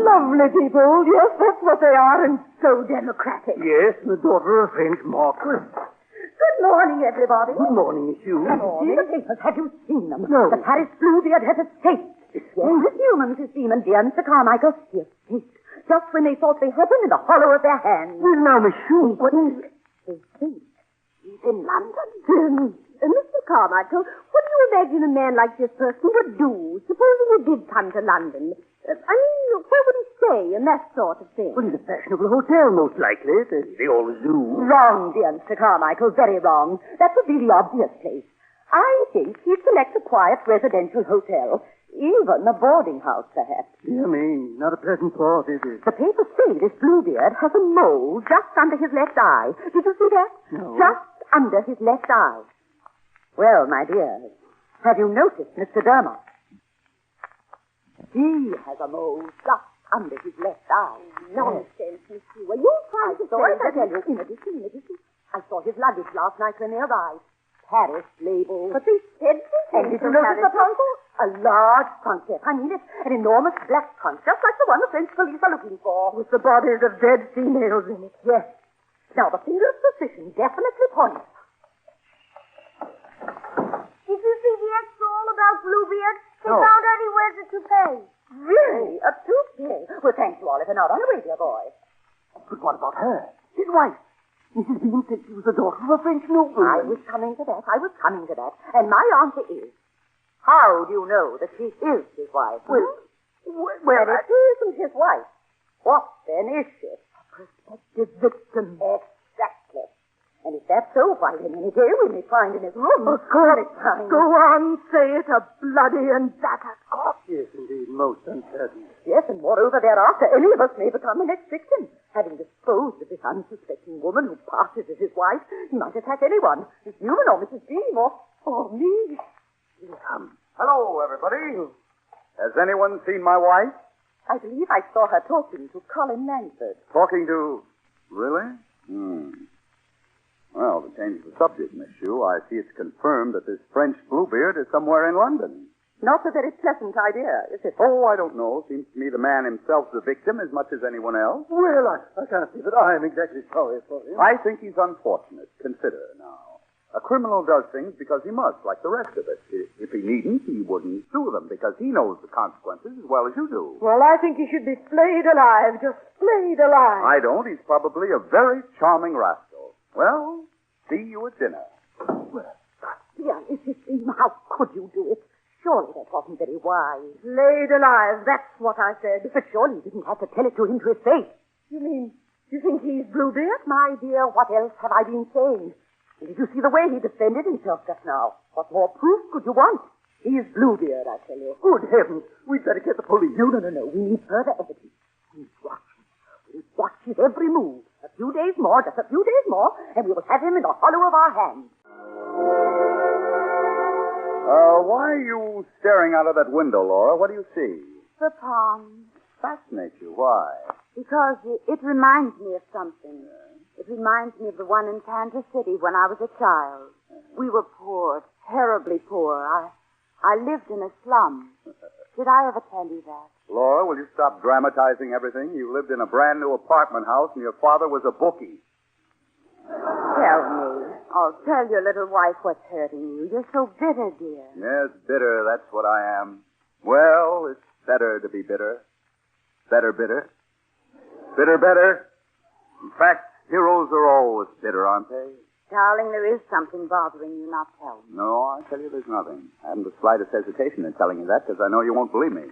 Lovely people. Yes, that's what they are, and so democratic. Yes, the daughter of a French marquis. Good morning, everybody. Good morning, monsieur. Good morning. The papers, have you seen them? No. The Paris Bluebeard has escaped. Yes. This human, Mrs. Beeman, dear Mr. Carmichael, he escaped just when they thought they had him in the hollow of their hand. Well, now, monsieur, what is... They think he's in London. Mr. Carmichael, what do you imagine a man like this person would do, supposing he did come to London? I mean, where would he stay and that sort of thing? Well, in a fashionable hotel, most likely. They always do. Wrong, dear Mr. Carmichael, very wrong. That would be the obvious place. I think he'd select a quiet residential hotel, even a boarding house, perhaps. Dear me, not a pleasant thought, is it? The papers say this Bluebeard has a mole just under his left eye. Did you see that? No. Just under his left eye. Well, my dear, have you noticed Mr. Dermot? He has a mole just under his left eye. Nonsense, monsieur. Were you trying to say that? I tell you, in addition, I saw his luggage last night when they arrived. Paris label. But they said this. And did you notice the trunk? A large trunk, yes. I mean it. An enormous black trunk, just like the one the French police are looking for. With the bodies of dead females in it. Yes. Now, the finger of suspicion definitely points. Did you see the extra all about Bluebeard? They No. found out he wears a toupee. Really? A toupee? Well, thank you, Oliver. Now, run away, dear boy. But what about her? His wife. Mrs. Bean said she was the daughter of a French nobleman. I was coming to that. And my answer is, how do you know that she is his wife? Well, And if she isn't his wife, what then is she? A prospective victim. Exactly. And if that's so, why then any day we may find in his room. Of course. Go Go on, say it, a bloody and battered corpse. Yes, indeed, most uncertain. Yes, and moreover, thereafter, any of us may become the next victim. Having disposed of this unsuspecting woman who passes as his wife, he might attack anyone, Miss Newman or Mrs. Beam or me. Hello, everybody. Has anyone seen my wife? I believe I saw her talking to Colin Langford. Talking to... Really? Well, to change the subject, Miss Shue, I see it's confirmed that this French Bluebeard is somewhere in London. Not a very pleasant idea, is it? Oh, I don't know. Seems to me the man himself's the victim as much as anyone else. Well, I can't say that I am exactly sorry for him. I think he's unfortunate. Consider now. A criminal does things because he must, like the rest of us. If he needn't, he wouldn't do them because he knows the consequences as well as you do. Well, I think he should be flayed alive, just flayed alive. I don't. He's probably a very charming rascal. Well, see you at dinner. Well, dear Mrs. Beam, how could you do it? Surely that wasn't very wise. Laid alive, that's what I said. But surely you didn't have to tell it to him to his face. You mean, you think he's Bluebeard? My dear, what else have I been saying? And did you see the way he defended himself just now? What more proof could you want? He's Bluebeard, I tell you. Good heavens. We'd better get the police. No. We need further evidence. We'll watch his every move. A few days more, just a few days more, and we will have him in the hollow of our hand. Why are you staring out of that window, Laura? What do you see? The pond. Fascinates you. Why? Because it reminds me of something. It reminds me of the one in Kansas City when I was a child. We were poor, terribly poor. I lived in a slum. Did I ever tell you that? Laura, will you stop dramatizing everything? You lived in a brand new apartment house and your father was a bookie. Tell me. Oh, tell your little wife what's hurting you. You're so bitter, dear. Yes, bitter, that's what I am. Well, it's better to be bitter. Better. Bitter. In fact, heroes are always bitter, aren't they? Darling, there is something bothering you, not tell me. No, I tell you there's nothing. I haven't the slightest hesitation in telling you that because I know you won't believe me.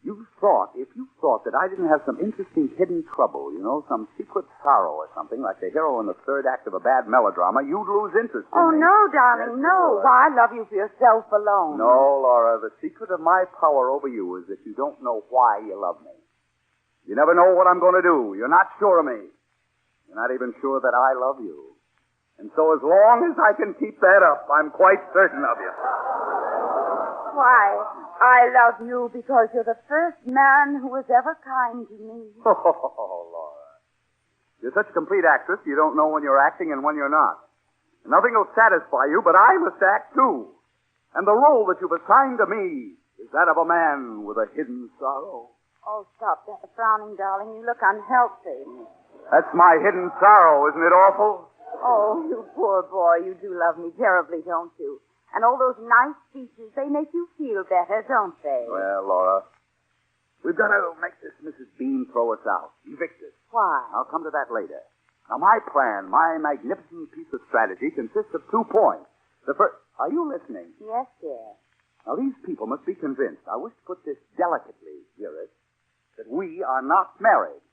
If you thought that I didn't have some interesting hidden trouble, some secret sorrow or something, like the hero in the third act of a bad melodrama, you'd lose interest in me. Oh, no, darling, no. Why, I love you for yourself alone. No, Laura, the secret of my power over you is that you don't know why you love me. You never know what I'm going to do. You're not sure of me. You're not even sure that I love you. And so as long as I can keep that up, I'm quite certain of you. Why, I love you because you're the first man who was ever kind to me. Oh, Laura. You're such a complete actress, you don't know when you're acting and when you're not. Nothing will satisfy you, but I must act too. And the role that you've assigned to me is that of a man with a hidden sorrow. Oh, stop that frowning, darling. You look unhealthy. That's my hidden sorrow, isn't it awful? Oh, you poor boy. You do love me terribly, don't you? And all those nice speeches, they make you feel better, don't they? Well, Laura, we've got to make this Mrs. Bean throw us out. Evict us. Why? I'll come to that later. Now, my plan, my magnificent piece of strategy consists of 2 points. The first... Are you listening? Yes, dear. Now, these people must be convinced. I wish to put this delicately, dearest, that we are not married.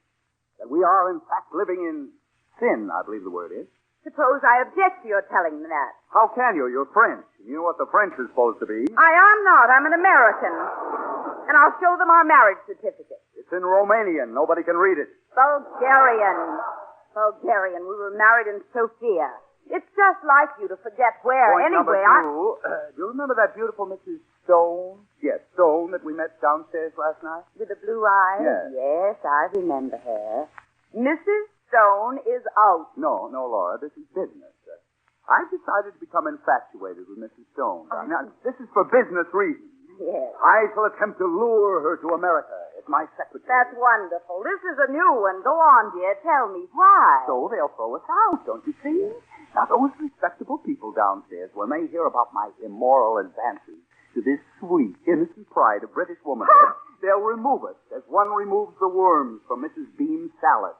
That we are, in fact, living in sin, I believe the word is. Suppose I object to your telling them that. How can you? You're French. You know what the French is supposed to be. I am not. I'm an American. And I'll show them our marriage certificate. It's in Romanian. Nobody can read it. Bulgarian. We were married in Sofia. It's just like you to forget where. Point anyway, number 2. Do you remember that beautiful Mrs. Stone? Yes, Stone that we met downstairs last night? With the blue eyes? Yes. Yes, I remember her. Mrs. Stone is out. No, Laura, this is business. I've decided to become infatuated with Mrs. Stone. Now, this is for business reasons. Yes. I shall attempt to lure her to America as my secretary. That's wonderful. This is a new one. Go on, dear. Tell me why. So they'll throw us out, don't you see? Now, those respectable people downstairs, when they hear about my immoral advances to this sweet, innocent pride of British womanhood, they'll remove us as one removes the worms from Mrs. Beam's salad.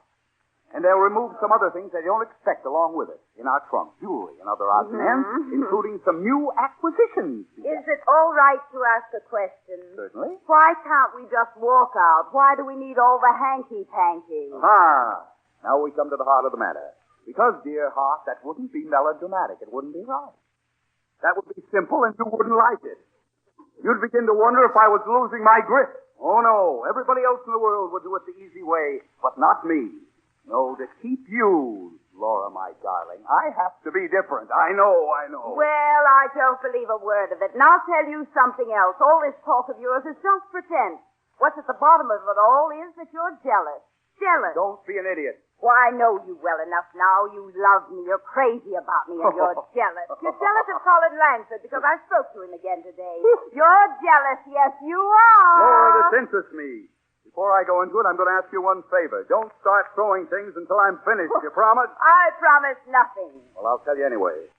And they'll remove some other things they don't expect along with it in our trunk, jewelry and other odds and ends, including some new acquisitions. Is it all right to ask a question? Certainly. Why can't we just walk out? Why do we need all the hanky-panky? Now we come to the heart of the matter. Because, dear heart, that wouldn't be melodramatic. It wouldn't be right. That would be simple and you wouldn't like it. You'd begin to wonder if I was losing my grip. Oh, no. Everybody else in the world would do it the easy way, but not me. No, to keep you, Laura, my darling, I have to be different. I know. Well, I don't believe a word of it. And I'll tell you something else. All this talk of yours is just pretense. What's at the bottom of it all is that you're jealous. Jealous. Don't be an idiot. Why, I know you well enough now. You love me. You're crazy about me, and you're jealous. You're jealous of Colin Lansford because I spoke to him again today. You're jealous. Yes, you are. Laura, this interests me. Before I go into it, I'm going to ask you one favor. Don't start throwing things until I'm finished. You promise? I promise nothing. Well, I'll tell you anyway.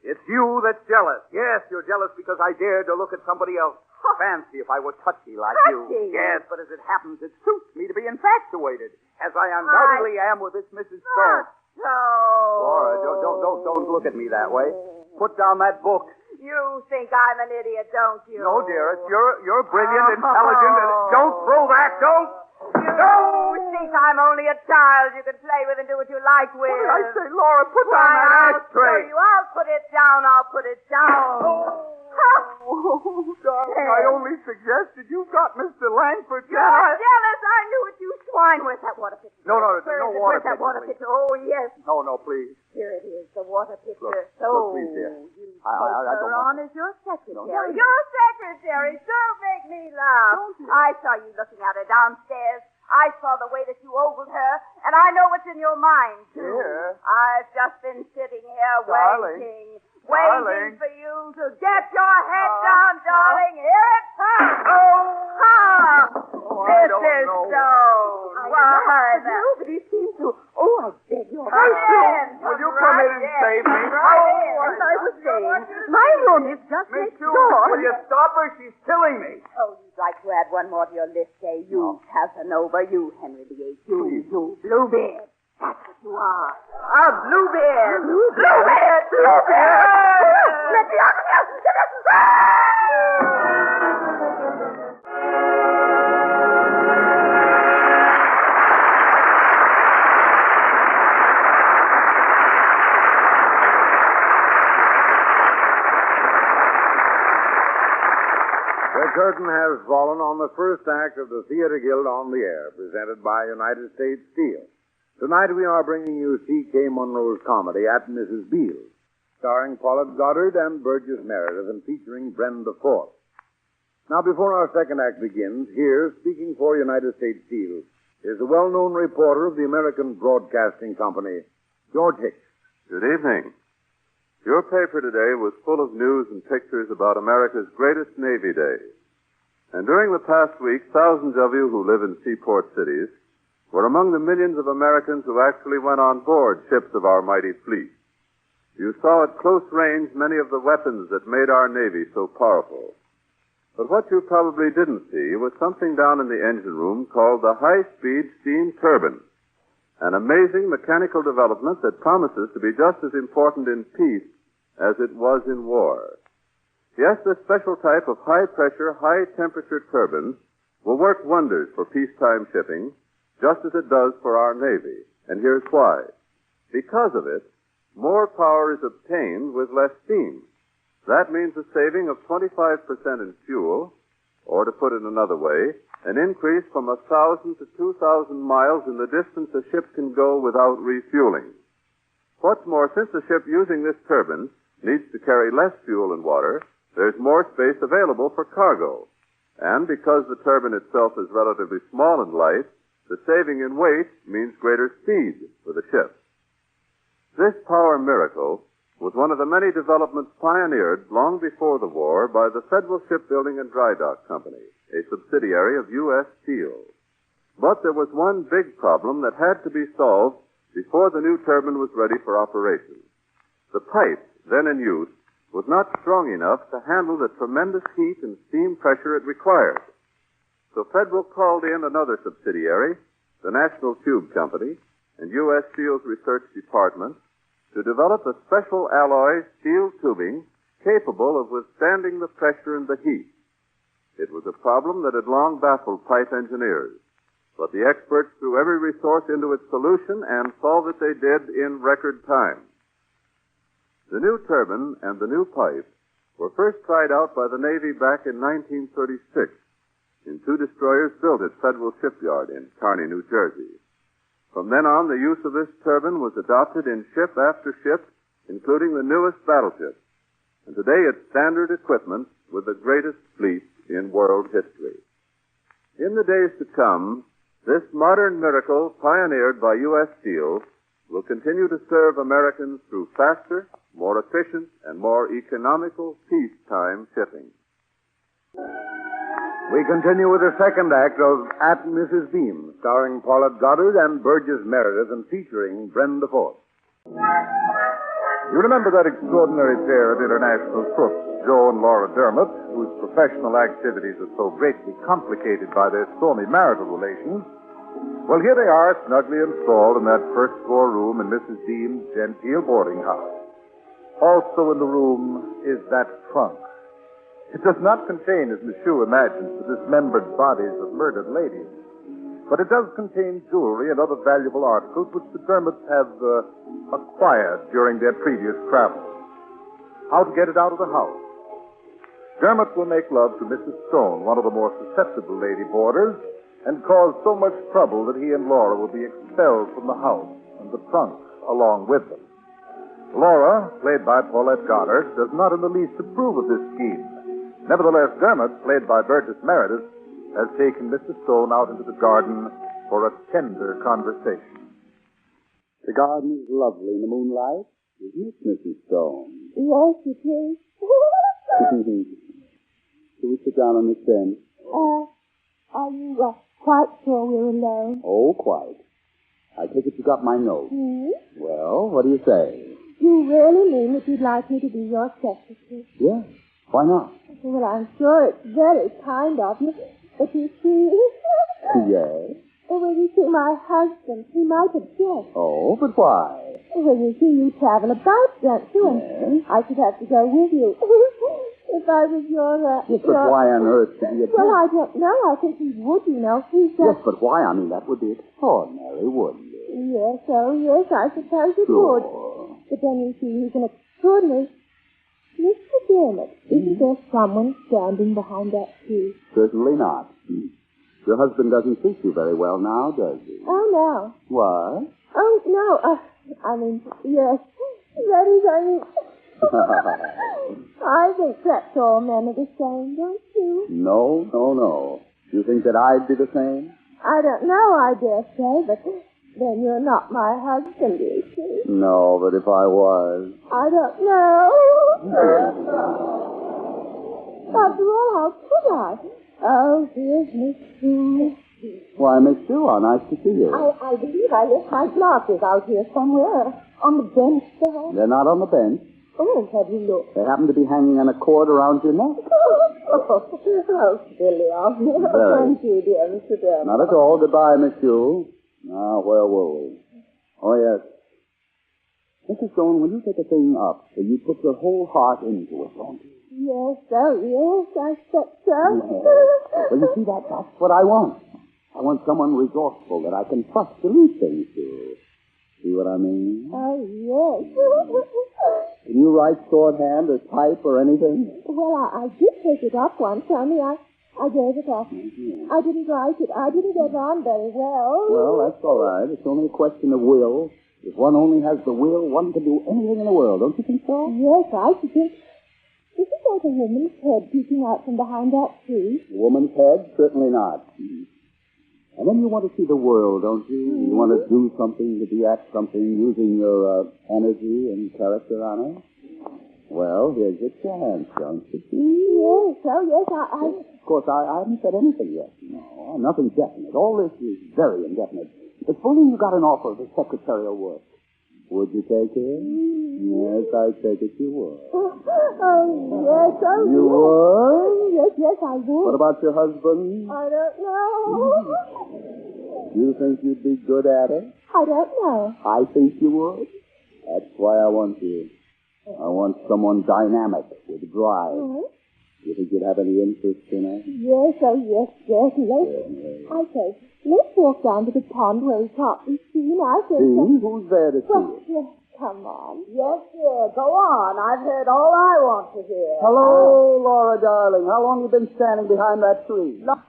It's you that's jealous. Yes, you're jealous because I dared to look at somebody else. Fancy if I were touchy like you. Yes, but as it happens, it suits me to be infatuated, as I undoubtedly am with this Mrs. Stone. Laura, don't look at me that way. Put down that book. You think I'm an idiot, don't you? No, dearest. You're brilliant, intelligent, and don't throw that. Don't. You think I'm only a child you can play with and do what you like with. What did I say, Laura? Put down that ashtray. I'll put it down. Oh, darling, I only suggested you got Mr. Langford. You're jealous. I knew it, you swine. Where's that water pitcher? No water Where's that pitcher, water please. pitcher? Oh, yes. No, please. Here it is, the water pitcher. Look, please, dear. You I put don't her want on as your secretary. No. Your secretary. Don't make me laugh. I saw you looking at her downstairs. I saw the way that you ogled her, and I know what's in your mind, too. Dear. I've just been sitting here Darling. waiting for you to get your head down, darling. Here it comes. Mrs. Stone. Why, nobody seems to. Oh, I beg your pardon. Will you come in and save me? As I was saying, my room is just next door. Will you stop her? She's killing me. Oh, you'd like to add one more to your list, eh? You, Casanova, you, Henry VIII, you, Bluebeard. That's what you are. A Bluebeard. Bluebeard. Let me out of here. The curtain has fallen on the first act of the Theater Guild on the Air, presented by United States Steel. Tonight we are bringing you C.K. Munro's comedy At Mrs. Beale's, starring Paulette Goddard and Burgess Meredith and featuring Brenda Ford. Now, before our second act begins, here, speaking for United States Steel, is the well-known reporter of the American Broadcasting Company, George Hicks. Good evening. Your paper today was full of news and pictures about America's greatest Navy days. And during the past week, thousands of you who live in seaport cities were among the millions of Americans who actually went on board ships of our mighty fleet. You saw at close range many of the weapons that made our Navy so powerful. But what you probably didn't see was something down in the engine room called the high-speed steam turbine, an amazing mechanical development that promises to be just as important in peace as it was in war. Yes, this special type of high-pressure, high-temperature turbine will work wonders for peacetime shipping, just as it does for our Navy. And here's why. Because of it, more power is obtained with less steam. That means a saving of 25% in fuel, or to put it another way, an increase from 1,000 to 2,000 miles in the distance a ship can go without refueling. What's more, since a ship using this turbine needs to carry less fuel and water, there's more space available for cargo. And because the turbine itself is relatively small and light, the saving in weight means greater speed for the ship. This power miracle was one of the many developments pioneered long before the war by the Federal Shipbuilding and Dry Dock Company, a subsidiary of U.S. Steel. But there was one big problem that had to be solved before the new turbine was ready for operation. The pipe, then in use, was not strong enough to handle the tremendous heat and steam pressure it required. So Federal called in another subsidiary, the National Tube Company, and U.S. Steel's research department to develop a special alloy steel tubing capable of withstanding the pressure and the heat. It was a problem that had long baffled pipe engineers, but the experts threw every resource into its solution and saw that they did in record time. The new turbine and the new pipe were first tried out by the Navy back in 1936 in two destroyers built at Federal Shipyard in Kearney, New Jersey. From then on, the use of this turbine was adopted in ship after ship, including the newest battleships. And today it's standard equipment with the greatest fleet in world history. In the days to come, this modern miracle pioneered by U.S. Steel will continue to serve Americans through faster, more efficient, and more economical peacetime shipping. We continue with the second act of At Mrs. Beam, starring Paulette Goddard and Burgess Meredith and featuring Brenda Ford. You remember that extraordinary pair of international crooks, Joe and Laura Dermott, whose professional activities are so greatly complicated by their stormy marital relations? Well, here they are, snugly installed in that first-floor room in Mrs. Dean's genteel boarding house. Also in the room is that trunk. It does not contain, as Monsieur imagines, the dismembered bodies of murdered ladies, but it does contain jewelry and other valuable articles which the Dermotts have acquired during their previous travels. How to get it out of the house? Dermot will make love to Mrs. Stone, one of the more susceptible lady boarders, and cause so much trouble that he and Laura will be expelled from the house, and the trunks along with them. Laura, played by Paulette Goddard, does not in the least approve of this scheme. Nevertheless, Dermot, played by Burgess Meredith, has taken Mrs. Stone out into the garden for a tender conversation. The garden is lovely in the moonlight, isn't it, Mrs. Stone? Yes, it is. Shall we sit down on this bench? Are you quite sure we're alone? Oh, quite. I take it you got my note. Well, what do you say? You really mean that you'd like me to be your secretary? Yes. Why not? Well, I'm sure it's very kind of you. But you see... Yes? Well, you see, my husband, he might object. Oh, but why? Well, you see, you travel about, don't you? And I should have to go with you. If I was your... Yes, but why on earth should he object? Well, I don't know. I think he would, you know. He's Yes, but why? I mean, that would be extraordinary, wouldn't it? Yes, oh, yes, I suppose it would. But then, you see, he's an extraordinary... Mr. Dermot, isn't there someone standing behind that tree? Certainly not. Your husband doesn't treat you very well now, does he? Oh, no. What? Oh, no. I mean, yes. That is, I mean... I think perhaps all men are the same, don't you? No. You think that I'd be the same? I don't know, I dare say, but then you're not my husband, you see. No, but if I was... I don't know. After all, how could I? Oh, here's Miss Sue. Why, Miss Sue, how nice to see you. I believe I left my glasses out here somewhere. On the bench there. They're not on the bench. Oh, have you looked? They happen to be hanging on a cord around your neck. Oh, silly of me. Thank you, dear Mr. Dermot. Not at all. Goodbye, Miss Sue. Now, where were we? Oh, yes. Mrs. Stone, when you take a thing up, you put your whole heart into it, don't you? Yes, I expect so. Yes. Well, you see, that's what I want. I want someone resourceful that I can trust to leave things to. See what I mean? Oh, yes. Can you write shorthand or type or anything? Well, I did take it up once, only I gave it up. Mm-hmm. I didn't write it. I didn't get on very well. Well, that's all right. It's only a question of will. If one only has the will, one can do anything in the world. Don't you think so? Yes, I should think. Isn't that a woman's head peeking out from behind that tree? A woman's head? Certainly not. And then you want to see the world, don't you? Mm-hmm. You want to do something, to be at something, using your energy and character on it. Well, here's your chance, don't you? Yes, I... Of course, I haven't said anything yet. No, nothing definite. All this is very indefinite. If only you got an offer of the secretarial work. Would you take it? Yes, I take it you would. Yes, You would? Yes, I would. What about your husband? I don't know. Do you think you'd be good at it? I don't know. I think you would. That's why I want you. I want someone dynamic with drive. Mm-hmm. Do you think you'd have any interest in it? Yes. I say, let's walk down to the pond where we can't be seen. I think... See? Who's there to see you? Yes, come on. Yes, dear. Go on. I've heard all I want to hear. Hello, Laura, darling. How long have you been standing behind that tree? Long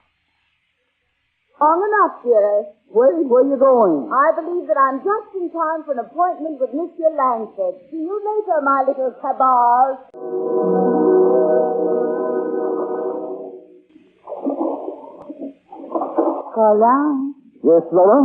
enough, dearest. Where are you going? I believe that I'm just in time for an appointment with Monsieur Langford. See you later, my little cabal. Colin. Yes, Laura?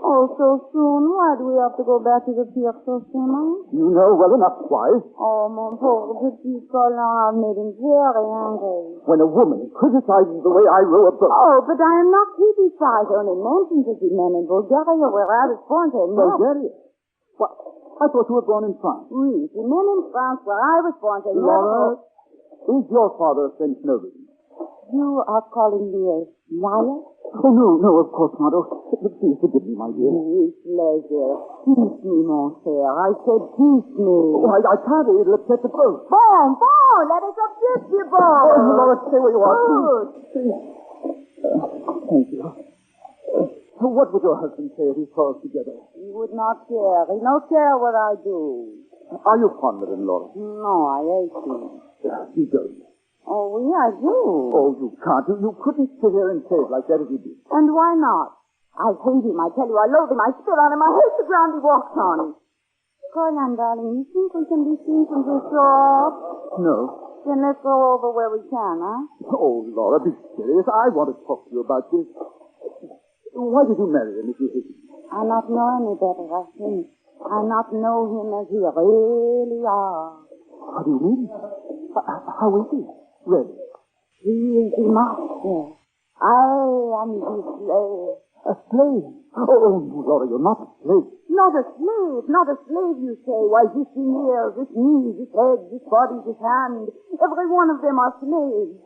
Oh, so soon. Why do we have to go back to the pier so soon? You know well enough why. Oh, mon pauvre petit Colin, I've made him very angry. When a woman criticizes the way I row a boat. Oh, but I am not criticized. Only mentioned that the men in Bulgaria where I was born came not. Bulgaria? What? I thought you were born in France. Oui, the men in France where I was born came Laura, is your father a French nobleman? You are calling me a liar? Oh, no, of course not. Oh, please forgive me, my dear. With pleasure. Kiss me, mon cher. I said kiss me. Oh, I can't. It'll upset the boat. Bon, let us uplift you, Bon. Oh, Laura, stay where you are, Good. please. Thank you. What would your husband say if he saw us together? He would not care. He don't care what I do. Are you fond of him, Laura? No, I hate him. You don't. Oh, oui, I do. Oh, you can't. You couldn't sit here and say it like that if you did. And why not? I hate him. I tell you, I loathe him. I spit on him. I hate the ground he walks on. Corlan, darling, you think we can be seen from this shore? No. Then let's go over where we can, huh? Oh, Laura, be serious. I want to talk to you about this. Why did you marry him if you hate him? I not know any better, I think. I not know him as he really are. What do you mean? How is he? Really? He is the master. I am the slave. A slave? Oh, Laura, you're not a slave. Not a slave, not a slave, you say. Why, this ear, this knee, this head, this body, this hand, every one of them are slaves.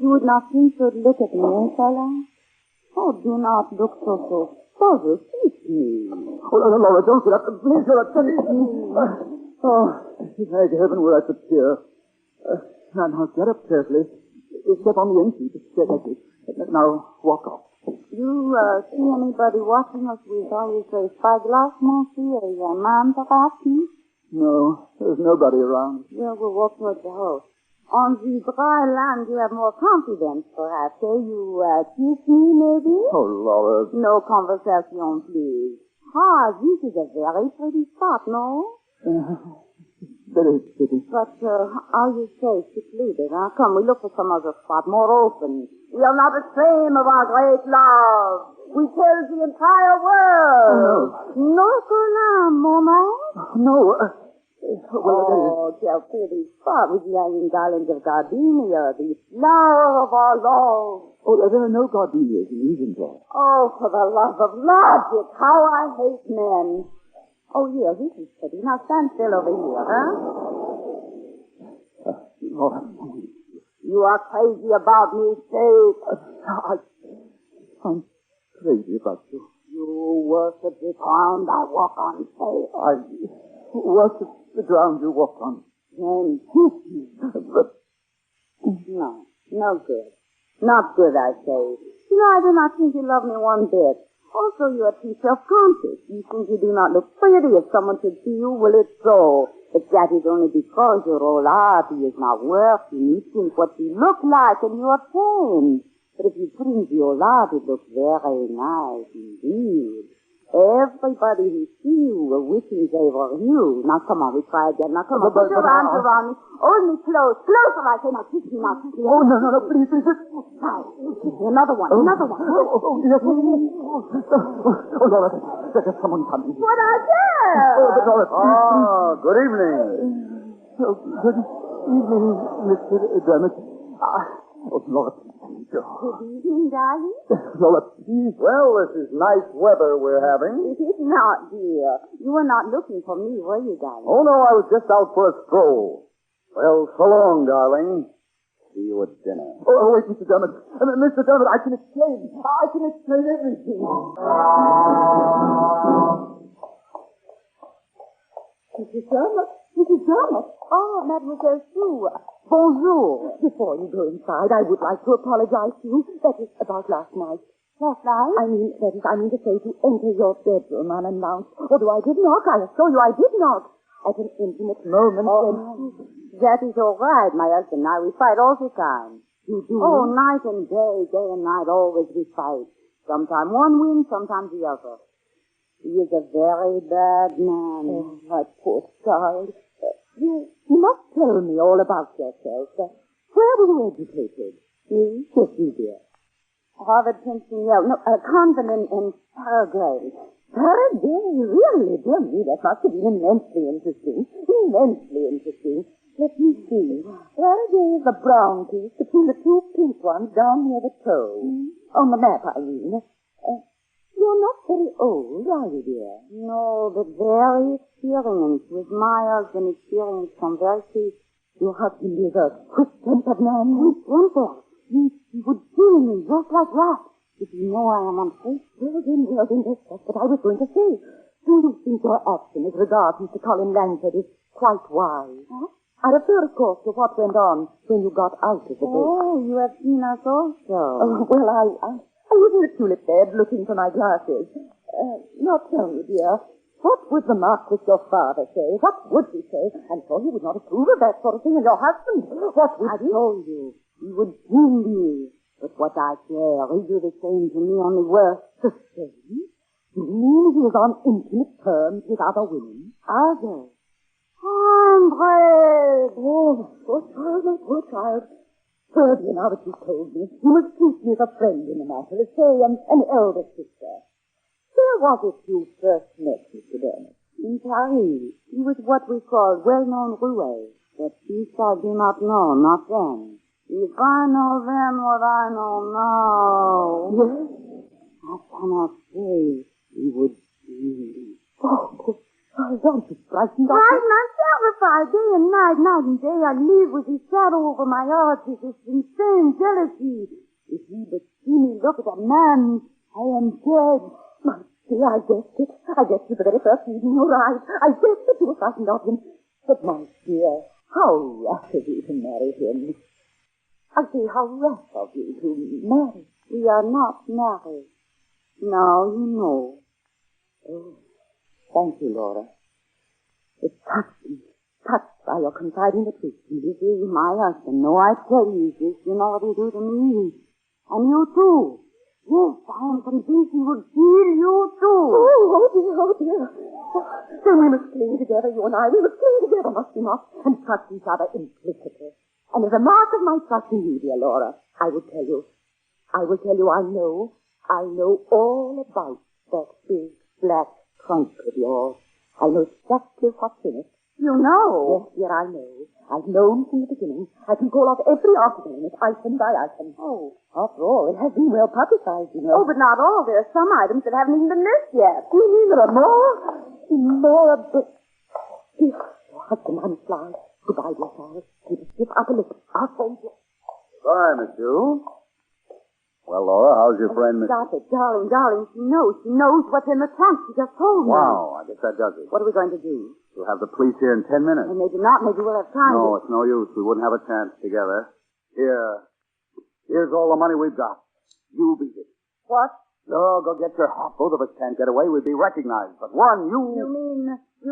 You would not think so to look at me, eh, Corlan? Oh, do not look so puzzled. Kiss me. Oh, Laura, don't get up. Please, you're a Oh, thank heaven we're at the pier. Now, get up carefully. Step on the end seat. That's it. Now, walk off. You see anybody watching us with all you say, spyglass, monsieur, a man perhaps? No, there's nobody around. Well, we'll walk towards the house. On the dry land, you have more confidence, perhaps, eh? You kiss me, maybe? Oh, Laura. No conversation, please. Ah, this is a very pretty spot, no? Very pretty. But, are you safe, secluded, huh? Come, we look for some other spot, more open. We are not ashamed of our great love. We tell the entire world. No, Corlan, moment. No, quel pretty spot with the hanging garlands of gardenia, the flower of our love. Oh, there are no gardenias in Edenville. Oh, for the love of logic, how I hate men. Oh, yeah, this is pretty. Now stand still over here, huh? Laura, you are crazy about me, Faith. I'm crazy about you. You worship the ground I walk on, Faith. I worship the ground you walk on. Then kiss me. But... No good. Not good, I say. You know, I do not think you love me one bit. Also, you are too self-conscious. You think you do not look pretty. If someone should see you, well, it's so. But that is only because your old Artie is not working. You think what you look like and you are pained. But if you put in the old Artie, it looks very nice indeed. Everybody who sees you will wishing they were you. Now, come on, we try again. Now, come on, put your arms around me. Hold me close. Closer, I say. Now, kiss me, now. Kiss me. Oh, no, please. Now, kiss me. Another one. Yes. Oh, Laura, there's someone coming. What are you? Laura, please. Good evening. Good evening, Mr. Dermot. Oh, Laura, please. Good evening, darling. Laura, please. Well, this is nice weather we're having. It is not, dear. You were not looking for me, were you, darling? Oh, no, I was just out for a stroll. Well, so long, darling. See you at dinner. Oh, wait, Mr. Dermot. Mr. Dermot, I can explain. I can explain everything. Mrs. Dermot? Mrs. Dermot? Oh, Mademoiselle Sue. Bonjour. Before you go inside, I would like to apologize to you. That is about last night. Last night? I mean to say to enter your bedroom unannounced. Although I did knock, I assure you I did knock. At an intimate moment when... That is all right. My husband and I, we fight all the time. You do? Oh, night and day and night, always we fight. Sometimes one wins, sometimes the other. He is a very bad man. Oh, my poor child. You must tell me all about yourself. Where were you educated? Me? Yes, you dear. Harvard, Princeton, Yale. No, a convent in Paraguay. Paraguay? Really? Dear me, that must have been immensely interesting. Immensely interesting. Let me see. Paraguay is the brown piece between the two pink ones down near the toe. On the map, I mean. You're not very old, are you, dear? No, but very experienced. With my husband, experience from very cheap. Your husband is a quick-tempered man. Quick-tempered? He would kill me just like that. If you know I am unsafe, well then, that's what I was going to say. Do you think your action as regards Mr. Colin Langford is quite wise? Huh? I refer, of course, to what went on when you got out of the bed. Oh, you have seen us also. Well, I was in the tulip bed looking for my glasses. Now tell me, dear, What would the Marquis, your father, say? What would he say? I'm sure he would not approve of that sort of thing. And your husband, what would he? I told you, he would kill me. But what I care, he do the same to me, only worse. The same? You mean he is on intimate terms with other women? Others? Andre! Oh, my poor child. Further, now that you've told me, you must treat me as a friend in the matter, as say, an elder sister. Where was it you first met Mr. Burnett? In Paris. He was what we call well-known roué. But this I do not know, not then. If I know then what I know now... Yes? I cannot say he would kill me. Oh, don't be frightened. Frightened? I'm terrified. Day and night and day, I live with his shadow over my heart, with this insane jealousy. If he but see me look at a man, I am dead. My dear, I guessed it. I guessed it the very first evening you arrived. I guessed that you were frightened of him. But, my dear, how rash of you to marry him. I say, how rash of you to marry. We are not married. Now you know. Oh, thank you, Laura. It touched me. Touched by your confiding the truth. This is my husband. No, I tell you this. You know what he do to me. And you too. Yes, I am convinced he would kill you too. Oh, dear. Then we must cling together, you and I. We must cling together, must we not? And trust each other implicitly. And as a mark of my trust in you, dear Laura, I will tell you, I know all about that big black trunk of yours. I know exactly what's in it. You know? Yes, dear, I know. I've known from the beginning. I can call off every article in it, item by item. Oh. After all, it has been well publicized, you know. Oh, but not all. There are some items that haven't even been listed yet. You mean there are more? More, but... Dear husband, I must fly. Goodbye, dear child. Keep a stiff upper lip. I'll send you. Bye, Miss Sue. Well, Laura, how's your friend, Miss... Stop it, darling. She knows what's in the trunk. She just told me. Wow, I guess that does it. What are we going to do? We'll have the police here in 10 minutes. Well, maybe not. Maybe we'll have time. No, it's no use. We wouldn't have a chance together. Here's all the money we've got. You beat it. What? No, go get your hat. Both of us can't get away. We'd be recognized. But one, you... You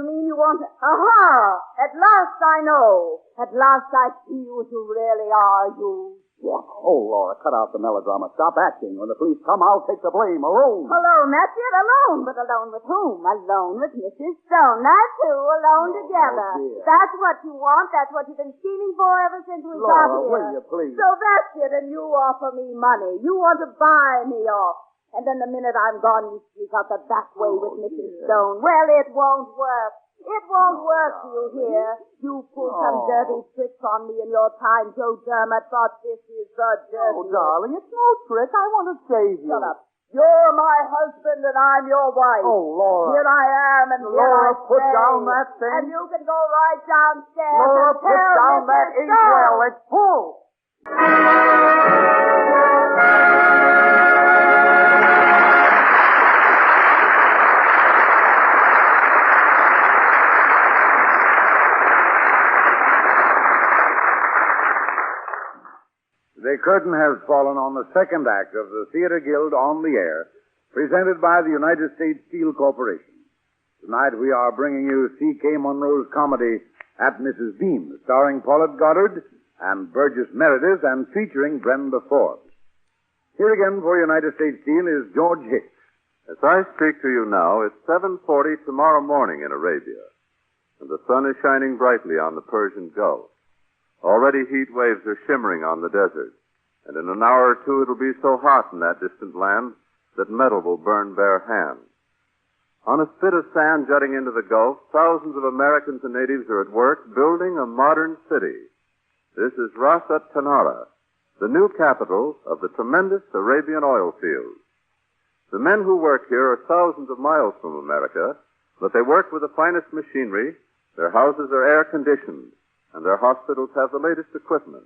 mean you want... Aha! At last I know. At last I see what you really are, you... What? Oh, Laura, cut out the melodrama. Stop acting. When the police come, I'll take the blame. Alone. Alone, that's it. Alone. But alone with whom? Alone with Mrs. Stone. That two, alone together. Dear. That's what you want. That's what you've been scheming for ever since we got Laura, here. will you please? So that's it, and you offer me money. You want to buy me off. And then the minute I'm gone, you sneak out the back way with Mrs. Stone. Well, it won't work. It won't work for you here. You pulled some dirty tricks on me in your time. Joe Dermot thought this is the dirty. Oh, darling, it's no trick. I want to save you. Shut up. You're my husband and I'm your wife. Oh, Laura. Here I am and here Laura, I put stay. down that thing. And you can go right downstairs Laura, and put tell down Mrs. that Stone. inkwell. It's full. The curtain has fallen on the second act of the Theater Guild on the Air, presented by the United States Steel Corporation. Tonight we are bringing you C.K. Monroe's comedy, At Mrs. Beam, starring Paulette Goddard and Burgess Meredith and featuring Brenda Forbes. Here again for United States Steel is George Hicks. As I speak to you now, it's 7:40 tomorrow morning in Arabia, and the sun is shining brightly on the Persian Gulf. Already heat waves are shimmering on the desert, and in an hour or two it'll be so hot in that distant land that metal will burn bare hands. On a spit of sand jutting into the Gulf, thousands of Americans and natives are at work building a modern city. This is Ras Tanara, the new capital of the tremendous Arabian oil fields. The men who work here are thousands of miles from America, but they work with the finest machinery, their houses are air-conditioned, and their hospitals have the latest equipment.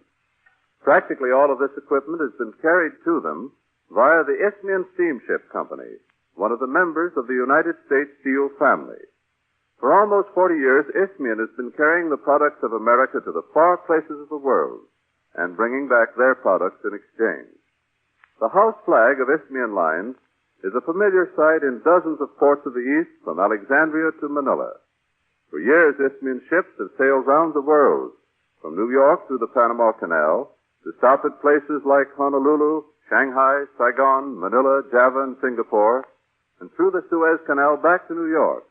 Practically all of this equipment has been carried to them via the Isthmian Steamship Company, one of the members of the United States Steel family. For almost 40 years, Isthmian has been carrying the products of America to the far places of the world and bringing back their products in exchange. The house flag of Isthmian Lines is a familiar sight in dozens of ports of the East, from Alexandria to Manila. For years, Isthmian ships have sailed round the world, from New York through the Panama Canal, to stop at places like Honolulu, Shanghai, Saigon, Manila, Java, and Singapore, and through the Suez Canal back to New York,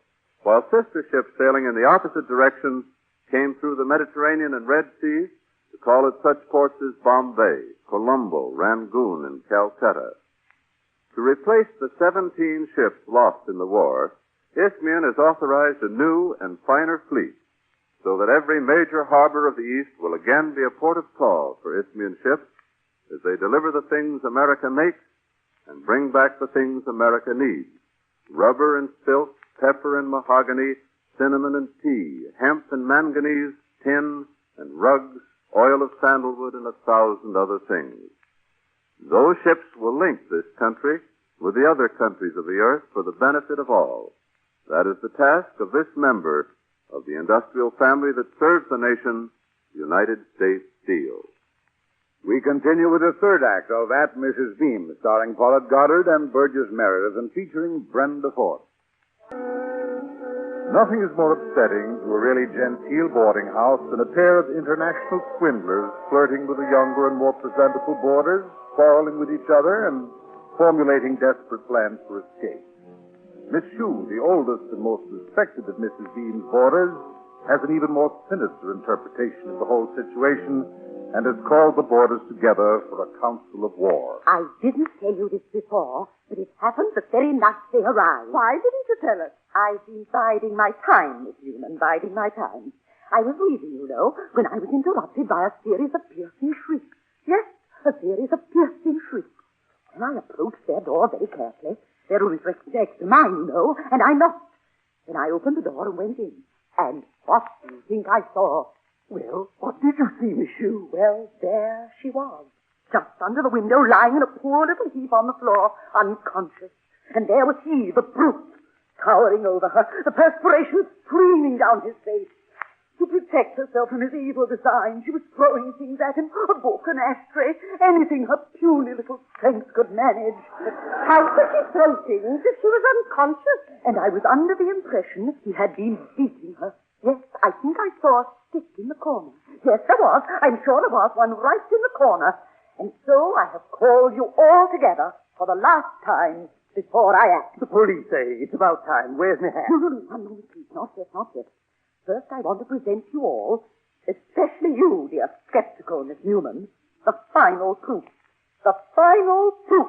while sister ships sailing in the opposite direction came through the Mediterranean and Red Seas to call at such ports as Bombay, Colombo, Rangoon, and Calcutta. To replace the 17 ships lost in the war, Isthmian has authorized a new and finer fleet, so that every major harbor of the East will again be a port of call for Isthmian ships as they deliver the things America makes and bring back the things America needs: rubber and silk, pepper and mahogany, cinnamon and tea, hemp and manganese, tin and rugs, oil of sandalwood, and 1,000 other things. Those ships will link this country with the other countries of the earth for the benefit of all. That is the task of this member of the industrial family that serves the nation, United States Steel. We continue with the third act of At Mrs. Beam, starring Paulette Goddard and Burgess Meredith and featuring Brenda Ford. Nothing is more upsetting to a really genteel boarding house than a pair of international swindlers flirting with the younger and more presentable boarders, quarreling with each other, and formulating desperate plans for escape. Miss Shue, the oldest and most respected of Mrs. Beam's boarders, has an even more sinister interpretation of the whole situation and has called the boarders together for a council of war. I didn't tell you this before, but it happened the very night they arrived. Why didn't you tell us? I've been biding my time, Miss Newman, biding my time. I was reading, you know, when I was interrupted by a series of piercing shrieks. Yes, a series of piercing shrieks. When I approached their door very carefully, their room is next to mine, you know, and I knocked. Then I opened the door and went in. And what do you think I saw? Well, what did you see, Miss Shue? Well, there she was, just under the window, lying in a poor little heap on the floor, unconscious. And there was he, the brute, towering over her, the perspiration streaming down his face. To protect herself from his evil design, she was throwing things at him, a book, an ashtray, anything her puny little strength could manage. How could she throw things if she was unconscious? And I was under the impression he had been beating her. Yes, I think I saw a stick in the corner. Yes, there was. I'm sure there was one right in the corner. And so I have called you all together for the last time before I act. The police say it's about time. Where's my hat? No, please, not yet, not yet. First, I want to present you all, especially you, dear skeptical Miss Newman, the final proof. The final proof.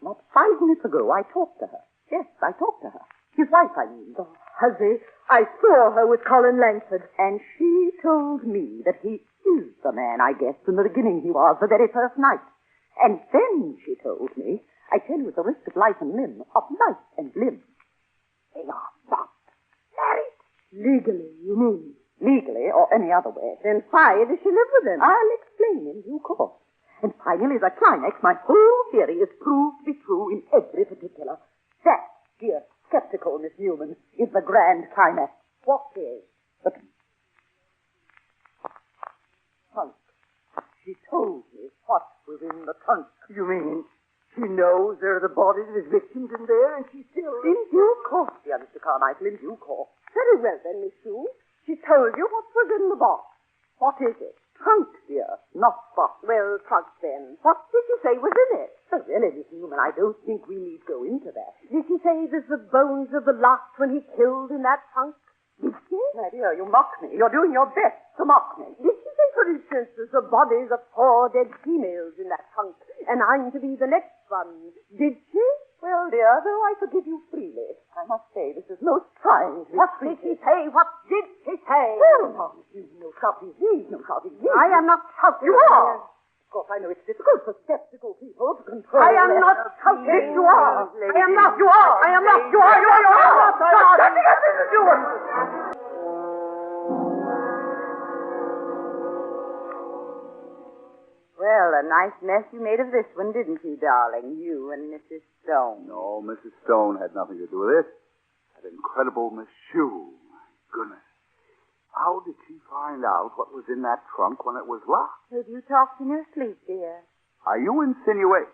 Not 5 minutes ago, I talked to her. Yes, I talked to her. His wife, I mean. Oh, Huzzy, I saw her with Colin Langford. And she told me that he is the man I guessed from the beginning he was, the very first night. And then she told me, I tell you, at the risk of life and limb, they are not married. Legally, you mean? Legally, or any other way. Then why does she live with him? I'll explain in due course. And finally, as a climax, my whole theory is proved to be true in every particular. That, dear skeptical Miss Newman, is the grand climax. What is? The trunk. She told me what was in the trunk. You mean she knows there are the bodies of his victims in there, and she still... In due course, dear Mr. Carmichael, in due course. Very well, then, Miss Shue. She told you what was in the box. What is it? Trunk, dear, not box. Well, trunk, then. What did she say was in it? Oh, really, Miss Newman, I don't think we need go into that. Did she say there's the bones of the lot when he killed in that trunk? Did she? My dear, you mock me. You're doing your best to mock me. Did she say, for instance, there's the bodies of 4 dead females in that trunk, and I'm to be the next one? Did she? Well, dear, though I forgive you freely, I must say this is most trying to What did she say? What did she say? Oh, no shouting, please, no shouting, please. I am not shouting. You are. Of course, I know it's difficult for skeptical people to control. I am not shouting. Yes, you are. I am not. You are. I am not. You are. You are. You are. Stop getting us into doing. Well, a nice mess you made of this one, didn't you, darling? You and Mrs. Stone. No, Mrs. Stone had nothing to do with this. That incredible Miss Shue. My goodness. How did she find out what was in that trunk when it was locked? Have you talked in your sleep, dear? Are you insinuating?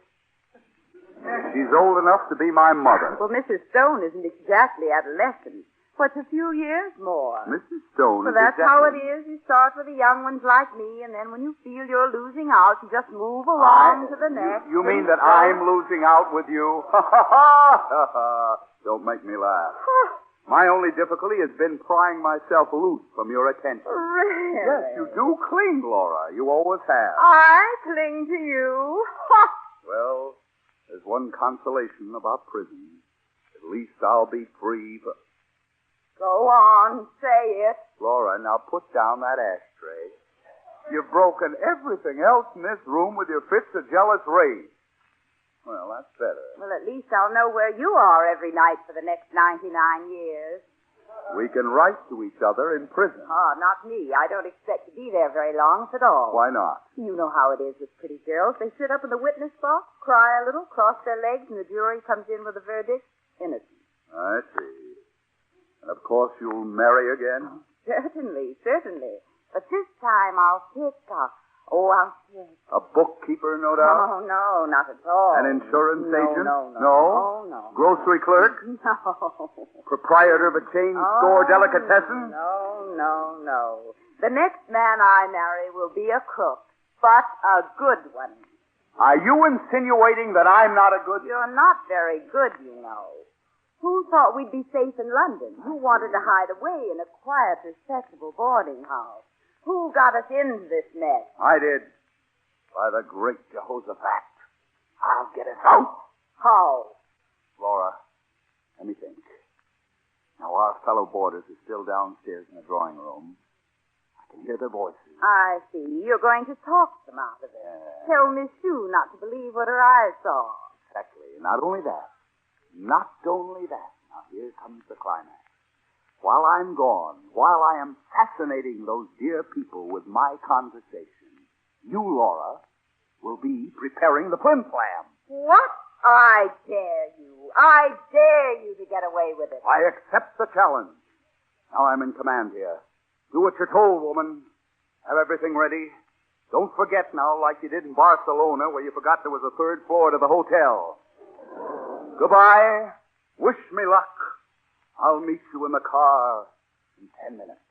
She's old enough to be my mother. Well, Mrs. Stone isn't exactly adolescent. What's a few years more? Mrs. Stone Well, is that's exactly... how it is. You start with the young ones like me, and then when you feel you're losing out, you just move along to the next. You mean that I'm losing out with you? Ha, ha, ha. Don't make me laugh. My only difficulty has been prying myself loose from your attention. Really? Yes, you do cling, Laura. You always have. I cling to you. Well, there's one consolation about prison. At least I'll be free for... Go on, say it. Laura, now put down that ashtray. You've broken everything else in this room with your fits of jealous rage. Well, that's better. Well, at least I'll know where you are every night for the next 99 years. We can write to each other in prison. Oh, not me. I don't expect to be there very long, if at all. Why not? You know how it is with pretty girls. They sit up in the witness box, cry a little, cross their legs, and the jury comes in with a verdict. Innocent. I see. And of course you'll marry again? Certainly, certainly. But this time I'll pick up. I'll pick. A bookkeeper, no doubt? Oh, no, not at all. An insurance agent? No. No? Grocery clerk? No. Proprietor of a chain store delicatessen? No. The next man I marry will be a cook, but a good one. Are you insinuating that I'm not a good... You're not very good, you know. Who thought we'd be safe in London? Who wanted to hide away in a quiet, respectable boarding house? Who got us into this mess? I did. By the great Jehoshaphat. I'll get us out. How? Laura, let me think. Now, our fellow boarders are still downstairs in the drawing room. I can hear their voices. I see. You're going to talk them out of it. Tell Miss Shue not to believe what her eyes saw. Exactly. Not only that. Now, here comes the climax. While I'm gone, while I am fascinating those dear people with my conversation, you, Laura, will be preparing the flim-flam. What? I dare you. I dare you to get away with it. I accept the challenge. Now I'm in command here. Do what you're told, woman. Have everything ready. Don't forget now, like you did in Barcelona, where you forgot there was a third floor to the hotel. Goodbye. Wish me luck. I'll meet you in the car in 10 minutes.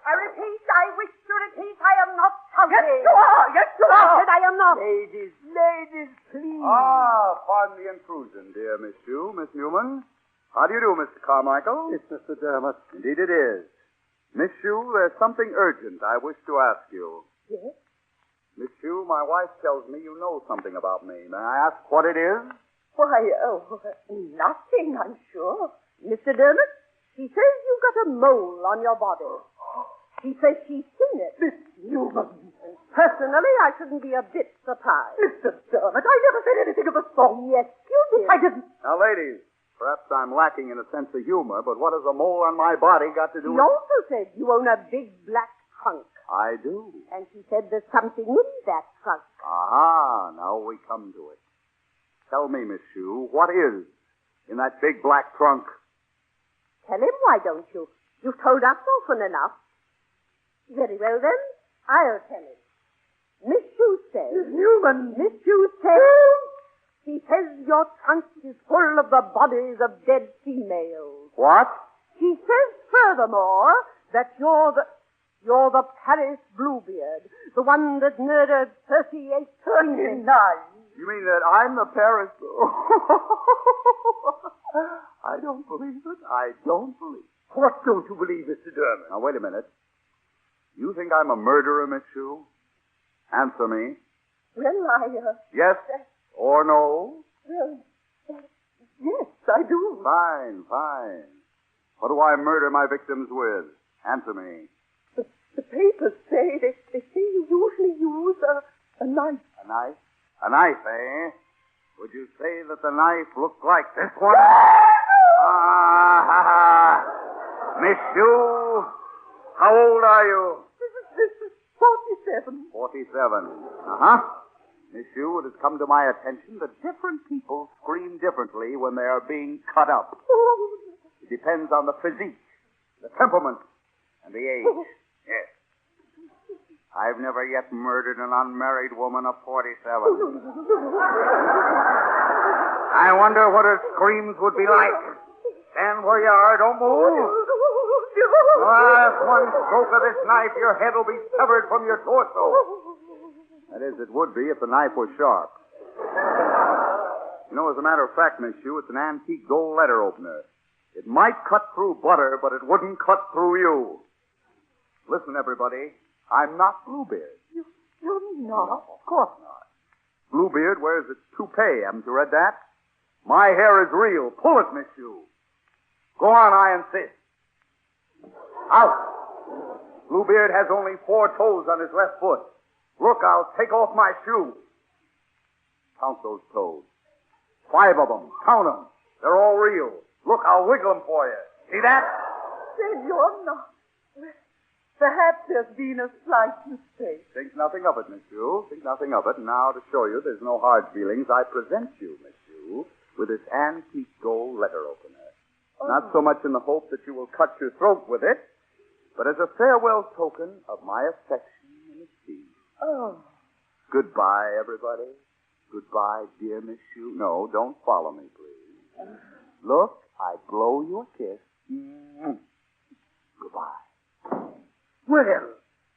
I repeat, I wish to repeat, I am not counting. Yes, you are. I said I am not. Ladies, please. Pardon the intrusion, dear Miss Shue, Miss Newman. How do you do, Mr. Carmichael? It's Mr. Dermot. Indeed it is. Miss Shue, there's something urgent I wish to ask you. Yes? Miss Shue, my wife tells me you know something about me. May I ask what it is? Why, nothing, I'm sure. Mr. Dermot, she says you've got a mole on your body. She says she's seen it. Miss Newman. Personally, I shouldn't be a bit surprised. Mr. Dermot, I never said anything of the sort. Yes, you did. I didn't. Now, ladies, perhaps I'm lacking in a sense of humor, but what has a mole on my body got to do She with... also said you own a big black trunk. I do. And she said there's something in that trunk. Aha, now we come to it. Tell me, Miss Shue, what is in that big black trunk? Tell him, why don't you? You've told us often enough. Very well, then. I'll tell him. Miss Shue says... Newman! Miss Shue says... She says your trunk is full of the bodies of dead females. What? She says, furthermore, that you're the Paris Bluebeard, the one that murdered 39. You mean that I'm the Paris... I don't believe it. I don't believe it. What don't you believe, Mr. Dermot? Now, wait a minute. You think I'm a murderer, Miss Shue? Answer me. Well, Yes or no? Well, yes, I do. Fine. What do I murder my victims with? Answer me. The papers say, they say you usually use a knife. A knife? A knife, eh? Would you say that the knife looked like this one? Miss Shue, how old are you? This is 47. 47. Uh-huh. Miss Shue, it has come to my attention that different people scream differently when they are being cut up. It depends on the physique, the temperament, and the age. Yes. I've never yet murdered an unmarried woman of 47. I wonder what her screams would be like. Stand where you are. Don't move. Last one stroke of this knife, your head will be severed from your torso. That is, it would be if the knife was sharp. You know, as a matter of fact, Miss Hugh, it's an antique gold letter opener. It might cut through butter, but it wouldn't cut through you. Listen, everybody. I'm not Bluebeard. You're not? Of course not. Bluebeard wears its toupee. Haven't you read that? My hair is real. Pull it, Miss Hugh. Go on, I insist. Out. Bluebeard has only 4 toes on his left foot. Look, I'll take off my shoe. Count those toes. 5 of them. Count them. They're all real. Look, I'll wiggle them for you. See that? Then you're not. Perhaps there's been a slight mistake. Think nothing of it, Miss Hugh. Think nothing of it. And now, to show you there's no hard feelings, I present you, Miss Hugh, with this antique gold letter opener. Oh. Not so much in the hope that you will cut your throat with it, but as a farewell token of my affection and esteem. Oh. Goodbye, everybody. Goodbye, dear Miss Hugh. No, don't follow me, please. Look, I blow you a kiss. Goodbye. Well,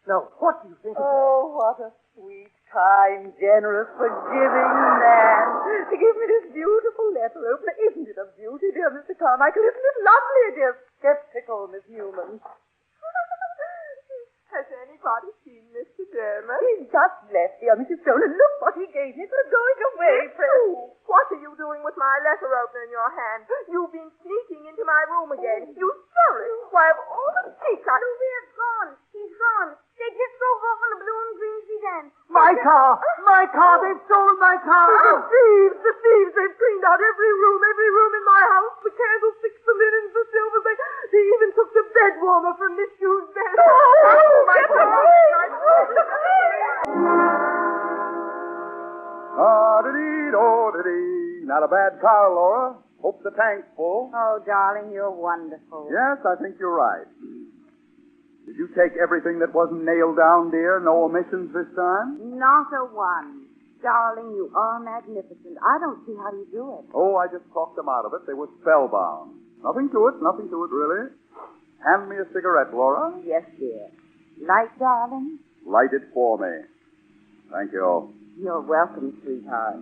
now, what do you think of that? Oh, what a sweet, kind, generous, forgiving man. To give me this beautiful letter opener. Isn't it a beauty, dear Mr. Carmichael? Isn't it lovely, dear skeptical Miss Newman? Has anybody seen Mr. Dermot? He's just left here, Mrs. Stone, and look what he gave me for going away, Fred. What are you doing with my letter opener in your hand? You've been sneaking into my room again. You stole it. Why, of all the secrets... Sylvia's gone. He's gone. They just drove off in a blue and green sedan. My car! My car! They've stolen my car! The thieves! The thieves! They've cleaned out every room in my house. The candlesticks, the linens, the silver. They even took the bed warmer from Miss Hugh's bed. Oh, my God! Not a bad car, Laura. Hope the tank's full. Oh, darling, you're wonderful. Yes, I think you're right. Did you take everything that wasn't nailed down, dear? No omissions this time? Not a one. Darling, you are magnificent. I don't see how you do it. Oh, I just talked them out of it. They were spellbound. Nothing to it, really. Hand me a cigarette, Laura. Yes, dear. Light, darling? Light it for me. Thank you. You're welcome, sweetheart.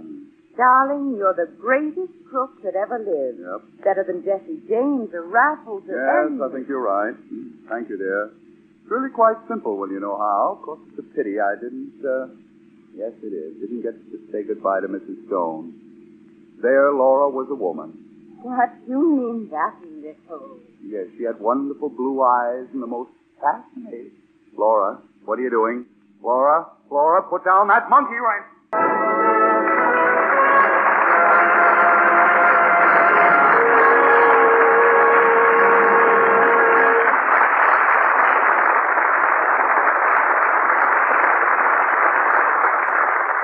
Darling, you're the greatest crook that ever lived. Yep. Better than Jesse James or Raffles or Yes, I think you're right. Thank you, dear. It's really quite simple when you know how. Of course, it's a pity I didn't, yes, it is. Didn't get to say goodbye to Mrs. Stone. There, Laura was a woman. What, you mean that little? Yes, she had wonderful blue eyes and the most fascinating. Laura, what are you doing? Laura, put down that monkey wrench.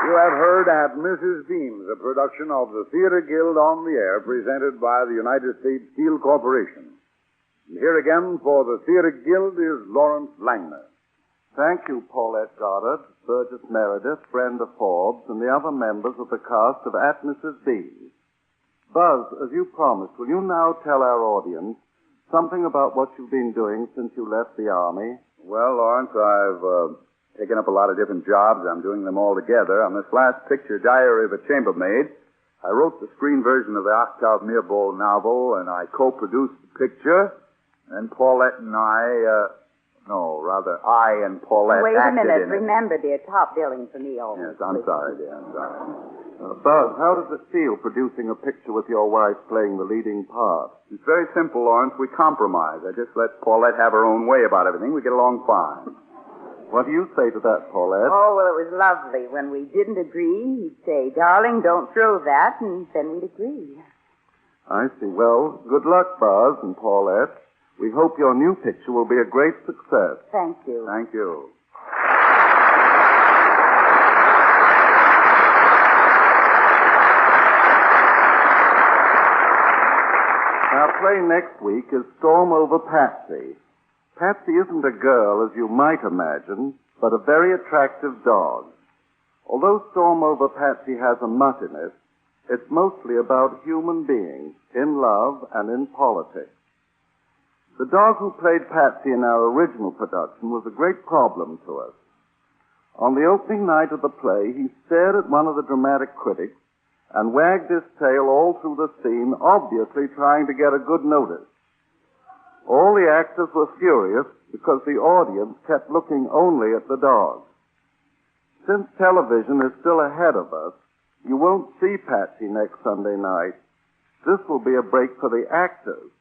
You have heard At Mrs. Beam's, a production of the Theater Guild on the Air, presented by the United States Steel Corporation. And here again for the Theater Guild is Lawrence Langner. Thank you, Paulette Goddard, Burgess Meredith, Brenda Forbes, and the other members of the cast of At Mrs. Beam's. Buzz, as you promised, will you now tell our audience something about what you've been doing since you left the Army? Well, Lawrence, I've taken up a lot of different jobs. I'm doing them all together. On this last picture, Diary of a Chambermaid, I wrote the screen version of the Octave Mirbeau novel, and I co-produced the picture. And Paulette and I and Paulette Wait a acted minute. in it. Remember, dear, top billing for me always. Yes, I'm sorry, dear. I'm sorry. Buzz, how does it feel producing a picture with your wife playing the leading part? It's very simple, Lawrence. We compromise. I just let Paulette have her own way about everything. We get along fine. What do you say to that, Paulette? Oh, well, it was lovely. When we didn't agree, he'd say, darling, don't throw that, and then we'd agree. I see. Well, good luck, Buzz and Paulette. We hope your new picture will be a great success. Thank you. Thank you. Our play next week is Storm Over Patsy. Patsy isn't a girl, as you might imagine, but a very attractive dog. Although Storm Over Patsy has a mutt in it, it's mostly about human beings in love and in politics. The dog who played Patsy in our original production was a great problem to us. On the opening night of the play, he stared at one of the dramatic critics and wagged his tail all through the scene, obviously trying to get a good notice. All the actors were furious because the audience kept looking only at the dog. Since television is still ahead of us, you won't see Patsy next Sunday night. This will be a break for the actors,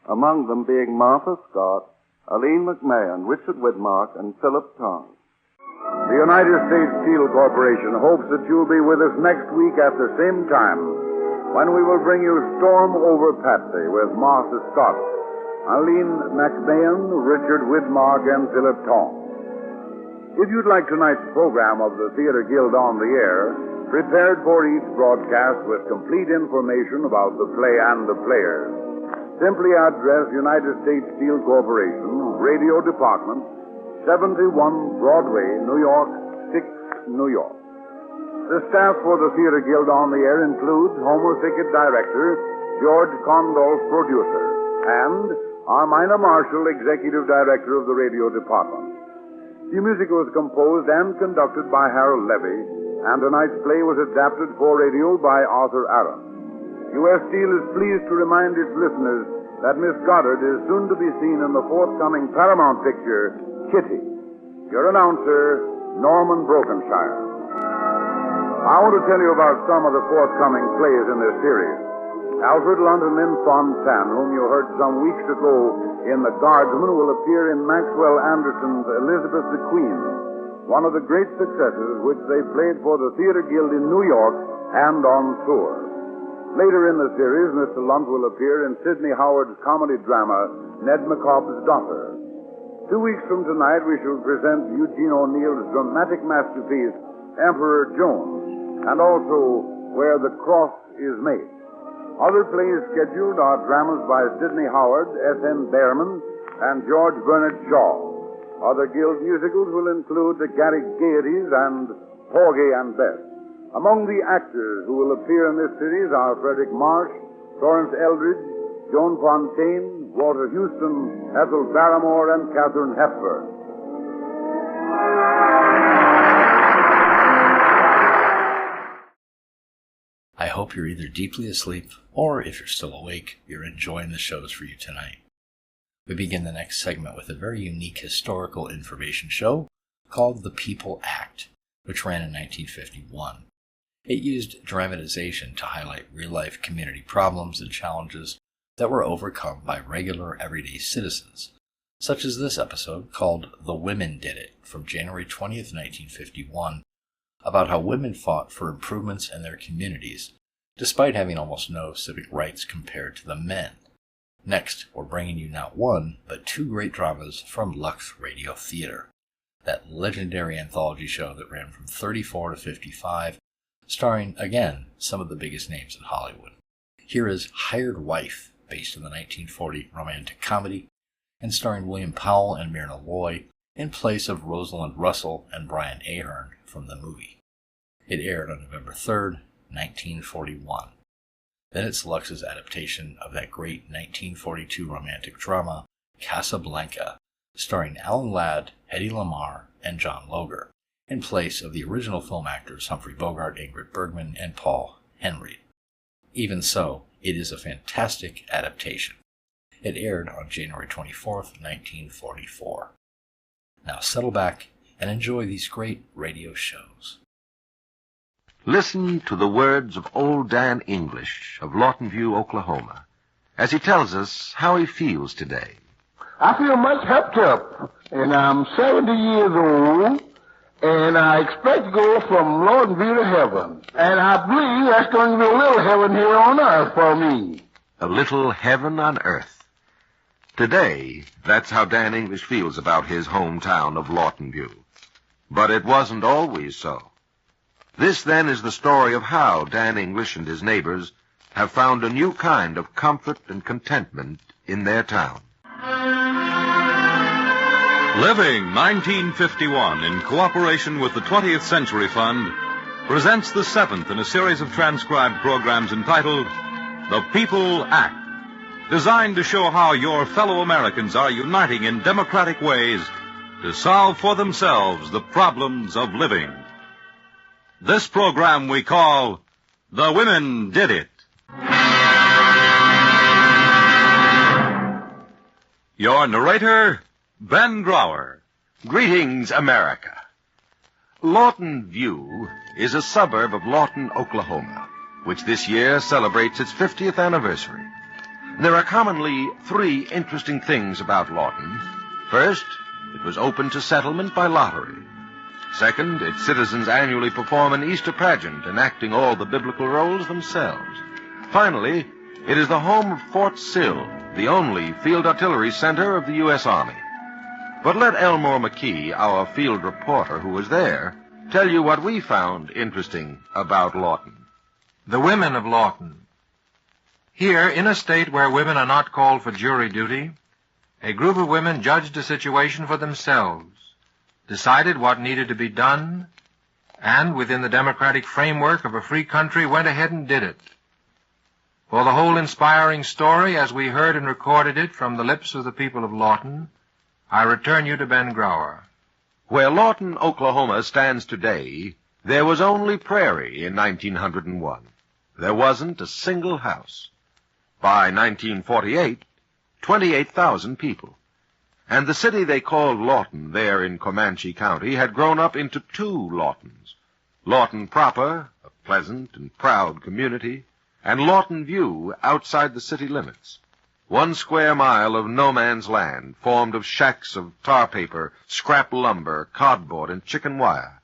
among them being Martha Scott, Aline McMahon, Richard Widmark, and Philip Tongue. The United States Steel Corporation hopes that you'll be with us next week at the same time when we will bring you Storm Over Patsy with Martha Scott, Aline McMahon, Richard Widmark, and Philip Tongue. If you'd like tonight's program of the Theater Guild on the Air, prepared for each broadcast with complete information about the play and the players, simply address United States Steel Corporation, Radio Department, 71 Broadway, New York, 6, New York. The staff for the Theater Guild on the Air includes Homer Thicket Director, George Condolf Producer, and Armina Marshall, Executive Director of the Radio Department. The music was composed and conducted by Harold Levy, and tonight's play was adapted for radio by Arthur Aaron. U.S. Steel is pleased to remind its listeners that Miss Goddard is soon to be seen in the forthcoming Paramount picture, Kitty. Your announcer, Norman Brokenshire. I want to tell you about some of the forthcoming plays in this series. Alfred London Lynn Fontaine, whom you heard some weeks ago in The Guardsman, will appear in Maxwell Anderson's Elizabeth the Queen, one of the great successes which they played for the Theater Guild in New York and on tour. Later in the series, Mr. Lunt will appear in Sidney Howard's comedy drama, Ned McCobb's Daughter. 2 weeks from tonight, we shall present Eugene O'Neill's dramatic masterpiece, Emperor Jones, and also Where the Cross is Made. Other plays scheduled are dramas by Sidney Howard, S.N. Behrman, and George Bernard Shaw. Other Guild musicals will include The Garrick Gaieties and Porgy and Bess. Among the actors who will appear in this series are Frederick Marsh, Torrance Eldridge, Joan Fontaine, Walter Houston, Ethel Barrymore, and Katharine Hepburn. I hope you're either deeply asleep or, if you're still awake, you're enjoying the shows for you tonight. We begin the next segment with a very unique historical information show called The People Act, which ran in 1951. It used dramatization to highlight real-life community problems and challenges that were overcome by regular, everyday citizens, such as this episode called The Women Did It, from January 20th, 1951, about how women fought for improvements in their communities, despite having almost no civic rights compared to the men. Next, we're bringing you not one, but two great dramas from Lux Radio Theater, that legendary anthology show that ran from 34 to 55, starring, again, some of the biggest names in Hollywood. Here is Hired Wife, based on the 1940 romantic comedy, and starring William Powell and Myrna Loy, in place of Rosalind Russell and Brian Ahern from the movie. It aired on November 3rd, 1941. Then it's Lux's adaptation of that great 1942 romantic drama, Casablanca, starring Alan Ladd, Hedy Lamarr, and John Loger, in place of the original film actors Humphrey Bogart, Ingrid Bergman, and Paul Henreid. Even so, it is a fantastic adaptation. It aired on January 24th, 1944. Now settle back and enjoy these great radio shows. Listen to the words of old Dan English of Lawton View, Oklahoma, as he tells us how he feels today. I feel much helped up, and I'm 70 years old, and I expect to go from Lawton View to heaven. And I believe that's going to be a little heaven here on earth for me. A little heaven on earth. Today, that's how Dan English feels about his hometown of Lawton View. But it wasn't always so. This, then, is the story of how Dan English and his neighbors have found a new kind of comfort and contentment in their town. Living 1951, in cooperation with the 20th Century Fund, presents the seventh in a series of transcribed programs entitled The People Act, designed to show how your fellow Americans are uniting in democratic ways to solve for themselves the problems of living. This program we call The Women Did It. Your narrator, Ben Grauer. Greetings, America. Lawton View is a suburb of Lawton, Oklahoma, which this year celebrates its 50th anniversary. There are commonly three interesting things about Lawton. First, it was open to settlement by lottery. Second, its citizens annually perform an Easter pageant, enacting all the biblical roles themselves. Finally, it is the home of Fort Sill, the only field artillery center of the U.S. Army. But let Elmore McKee, our field reporter who was there, tell you what we found interesting about Lawton. The women of Lawton. Here, in a state where women are not called for jury duty, a group of women judged a situation for themselves, decided what needed to be done, and within the democratic framework of a free country went ahead and did it. For the whole inspiring story, as we heard and recorded it from the lips of the people of Lawton, I return you to Ben Grauer. Where Lawton, Oklahoma stands today, there was only prairie in 1901. There wasn't a single house. By 1948, 28,000 people. And the city they called Lawton, there in Comanche County, had grown up into two Lawtons. Lawton proper, a pleasant and proud community, and Lawton View outside the city limits. 1 square mile of no man's land, formed of shacks of tar paper, scrap lumber, cardboard, and chicken wire.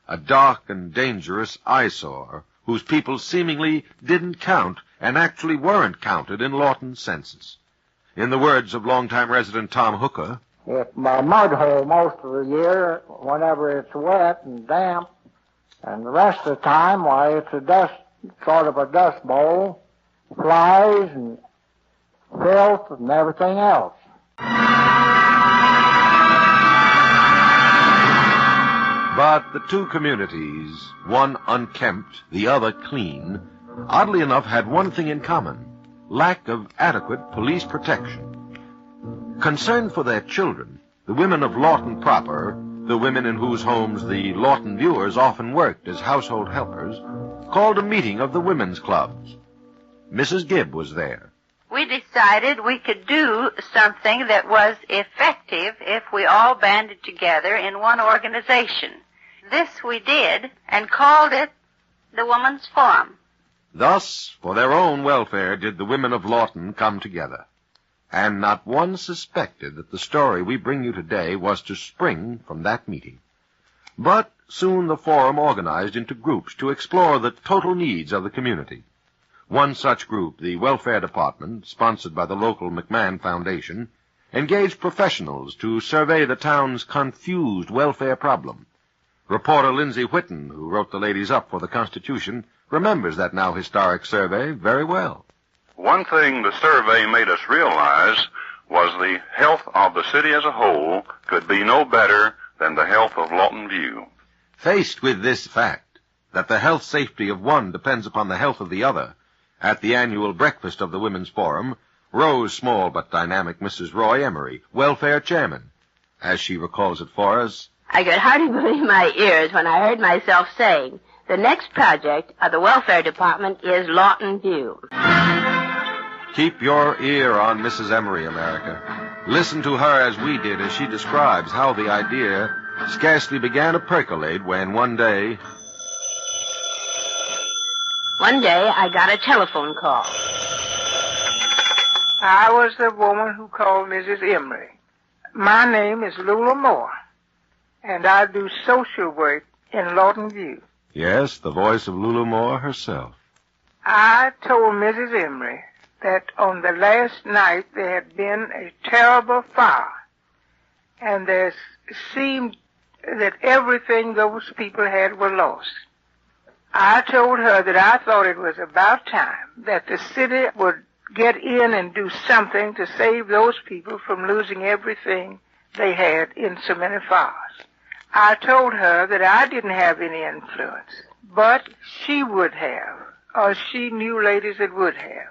A dark and dangerous eyesore, whose people seemingly didn't count and actually weren't counted in Lawton's census. In the words of longtime resident Tom Hooker, It's a mud hole most of the year whenever it's wet and damp, and the rest of the time, why, it's sort of a dust bowl, flies and filth and everything else. But the two communities, one unkempt, the other clean, oddly enough had one thing in common: lack of adequate police protection. Concerned for their children, the women of Lawton proper, the women in whose homes the Lawton viewers often worked as household helpers, called a meeting of the women's clubs. Mrs. Gibb was there. We decided we could do something that was effective if we all banded together in one organization. This we did and called it the Women's Forum. Thus, for their own welfare did the women of Lawton come together. And not one suspected that the story we bring you today was to spring from that meeting. But soon the forum organized into groups to explore the total needs of the community. One such group, the Welfare Department, sponsored by the local McMahon Foundation, engaged professionals to survey the town's confused welfare problem. Reporter Lindsay Whitten, who wrote the ladies up for the Constitution, remembers that now historic survey very well. One thing the survey made us realize was the health of the city as a whole could be no better than the health of Lawton View. Faced with this fact, that the health safety of one depends upon the health of the other, at the annual breakfast of the Women's Forum rose small but dynamic Mrs. Roy Emery, welfare chairman. As she recalls it for us, I could hardly believe my ears when I heard myself saying, the next project of the Welfare Department is Lawton View. Keep your ear on Mrs. Emery, America. Listen to her as we did as she describes how the idea scarcely began to percolate when one day I got a telephone call. I was the woman who called Mrs. Emery. My name is Lula Moore, and I do social work in Lawton View. Yes, the voice of Lula Moore herself. I told Mrs. Emery that on the last night there had been a terrible fire, and there seemed that everything those people had were lost. I told her that I thought it was about time that the city would get in and do something to save those people from losing everything they had in so many fires. I told her that I didn't have any influence, but she would have, or she knew ladies that would have.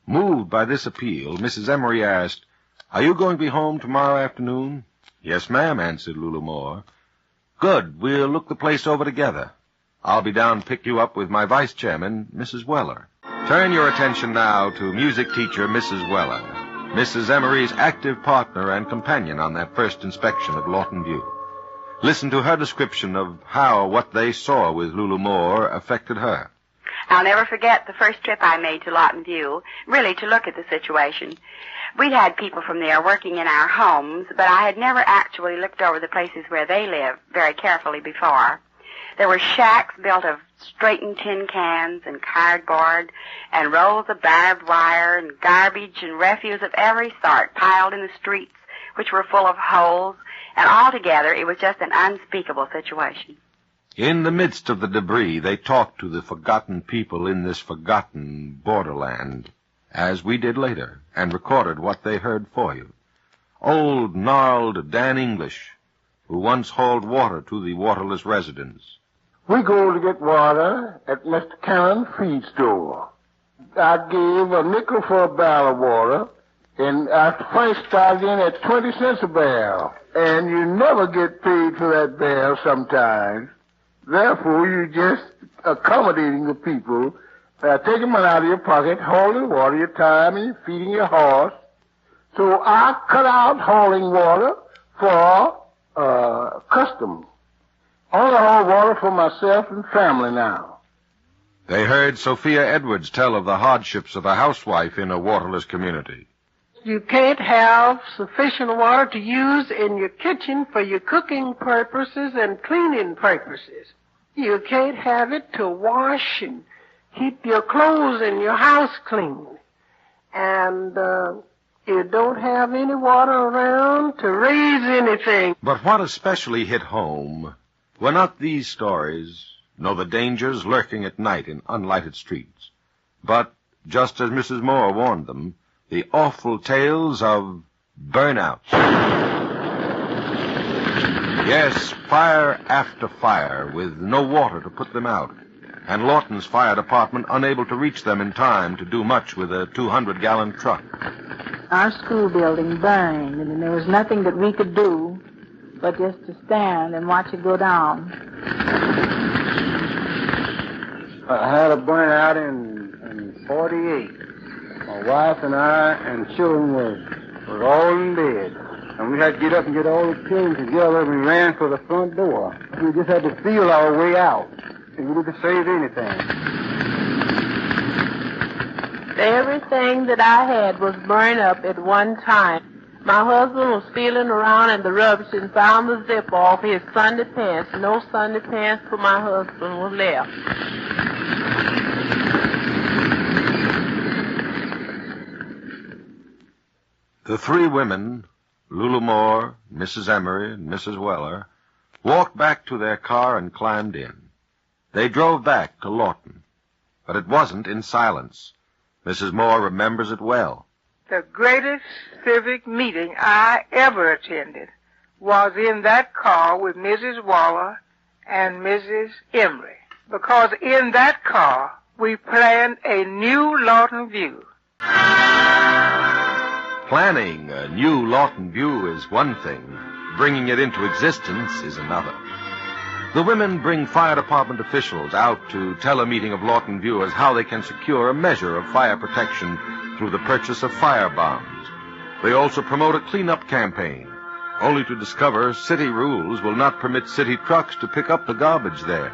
Moved by this appeal, Mrs. Emery asked, "Are you going to be home tomorrow afternoon?" "Yes, ma'am," answered Lulu Moore. "Good. We'll look the place over together. I'll be down to pick you up with my vice chairman, Mrs. Weller." Turn your attention now to music teacher Mrs. Weller, Mrs. Emery's active partner and companion on that first inspection of Lawton View. Listen to her description of how what they saw with Lulu Moore affected her. I'll never forget the first trip I made to Lawton View, really to look at the situation. We'd had people from there working in our homes, but I had never actually looked over the places where they lived very carefully before. There were shacks built of straightened tin cans and cardboard and rolls of barbed wire and garbage and refuse of every sort piled in the streets, which were full of holes, and altogether it was just an unspeakable situation. In the midst of the debris, they talked to the forgotten people in this forgotten borderland, as we did later, and recorded what they heard for you. Old, gnarled Dan English, who once hauled water to the waterless residents. We go to get water at Mr. Cannon's feed store. I gave a nickel for a barrel of water, and I first started in at 20 cents a barrel. And you never get paid for that barrel sometimes. Therefore, you're just accommodating the people, taking money out of your pocket, hauling water, your time, and you're feeding your horse. So I cut out hauling water for custom. Only haul water for myself and family now. They heard Sophia Edwards tell of the hardships of a housewife in a waterless community. You can't have sufficient water to use in your kitchen for your cooking purposes and cleaning purposes. You can't have it to wash and keep your clothes and your house clean. And you don't have any water around to raise anything. But what especially hit home were not these stories, nor the dangers lurking at night in unlighted streets, but, just as Mrs. Moore warned them, the awful tales of burnouts. Yes, fire after fire, with no water to put them out, and Lawton's fire department unable to reach them in time to do much with a 200-gallon truck. Our school building burned, and there was nothing that we could do but just to stand and watch it go down. I had a burnout in 48. My wife and I and children was all in bed. And we had to get up and get all the children together, and we ran for the front door. We just had to feel our way out, and we didn't save anything. Everything that I had was burned up at one time. My husband was feeling around in the rubbish and found the zip off his Sunday pants. No Sunday pants for my husband was left. The three women, Lulu Moore, Mrs. Emery, and Mrs. Weller, walked back to their car and climbed in. They drove back to Lawton, but it wasn't in silence. Mrs. Moore remembers it well. The greatest civic meeting I ever attended was in that car with Mrs. Waller and Mrs. Emery, because in that car we planned a new Lawton View. Planning a new Lawton View is one thing. Bringing it into existence is another. The women bring fire department officials out to tell a meeting of Lawton viewers how they can secure a measure of fire protection through the purchase of fire bombs. They also promote a cleanup campaign, only to discover city rules will not permit city trucks to pick up the garbage there.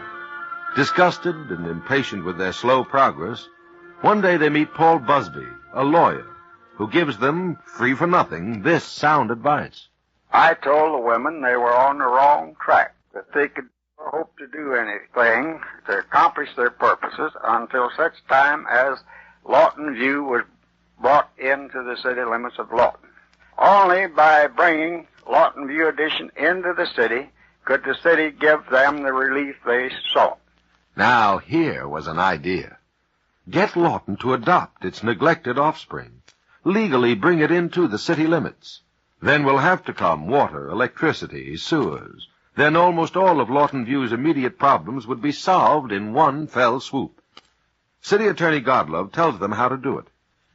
Disgusted and impatient with their slow progress, one day they meet Paul Busby, a lawyer, who gives them, free for nothing, this sound advice. I told the women they were on the wrong track, that they could hope to do anything to accomplish their purposes until such time as Lawton View was brought into the city limits of Lawton. Only by bringing Lawton View Addition into the city could the city give them the relief they sought. Now here was an idea. Get Lawton to adopt its neglected offspring. Legally bring it into the city limits. Then will have to come water, electricity, sewers. Then almost all of Lawton View's immediate problems would be solved in one fell swoop. City Attorney Godlove tells them how to do it.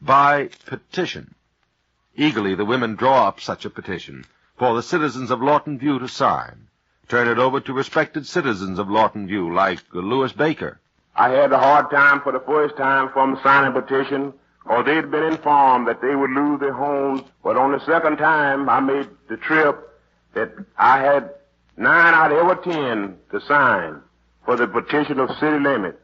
By petition. Eagerly the women draw up such a petition for the citizens of Lawton View to sign. Turn it over to respected citizens of Lawton View like Louis Baker. I had a hard time for the first time from signing a petition, or they'd been informed that they would lose their homes. But on the second time I made the trip, that I had 9 out of every 10 to sign for the petition of city limit.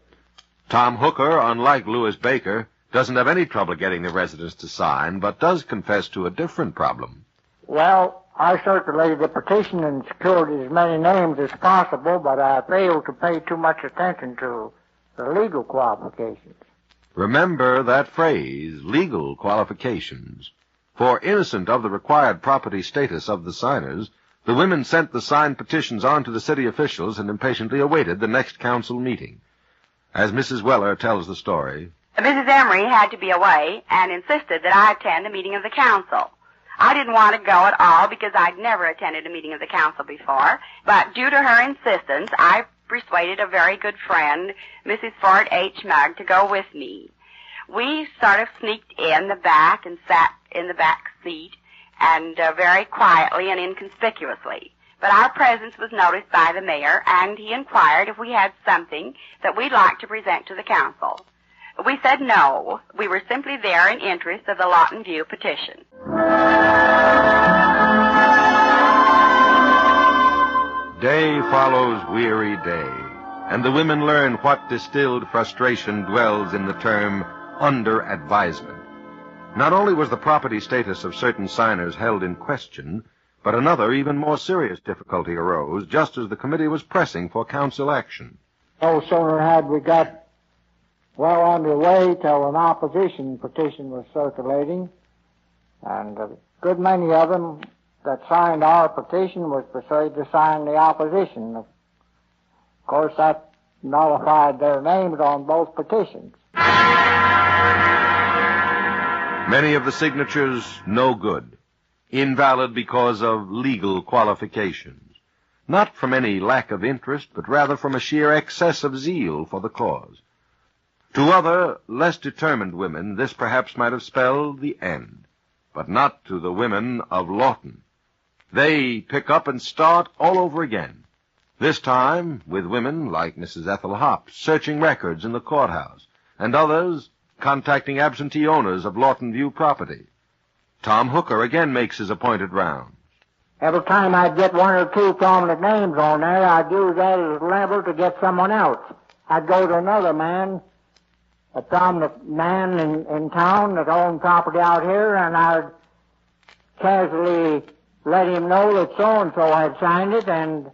Tom Hooker, unlike Louis Baker, doesn't have any trouble getting the residents to sign, but does confess to a different problem. Well, I circulated the petition and secured as many names as possible, but I failed to pay too much attention to the legal qualifications. Remember that phrase, legal qualifications. For innocent of the required property status of the signers, the women sent the signed petitions on to the city officials and impatiently awaited the next council meeting. As Mrs. Weller tells the story, Mrs. Emery had to be away and insisted that I attend a meeting of the council. I didn't want to go at all because I'd never attended a meeting of the council before, but due to her insistence, I persuaded a very good friend, Mrs. Ford H. Mugg, to go with me. We sort of sneaked in the back and sat in the back seat, and very quietly and inconspicuously. But our presence was noticed by the mayor, and he inquired if we had something that we'd like to present to the council. We said no. We were simply there in interest of the Lawton View petition. Day follows weary day, and the women learn what distilled frustration dwells in the term under-advisement. Not only was the property status of certain signers held in question, but another, even more serious difficulty arose just as the committee was pressing for council action. No sooner had we got well underway till an opposition petition was circulating, and a good many of them that signed our petition was persuaded to sign the opposition. Of course, that nullified their names on both petitions. Many of the signatures no good, invalid because of legal qualifications, not from any lack of interest, but rather from a sheer excess of zeal for the cause. To other, less determined women, this perhaps might have spelled the end, but not to the women of Lawton. They pick up and start all over again, this time with women like Mrs. Ethel Hopp searching records in the courthouse, and others contacting absentee owners of Lawton View property. Tom Hooker again makes his appointed rounds. Every time I'd get 1 or 2 prominent names on there, I'd use that as a lever to get someone else. I'd go to another man, a prominent man in town that owned property out here, and I'd casually let him know that so-and-so had signed it, and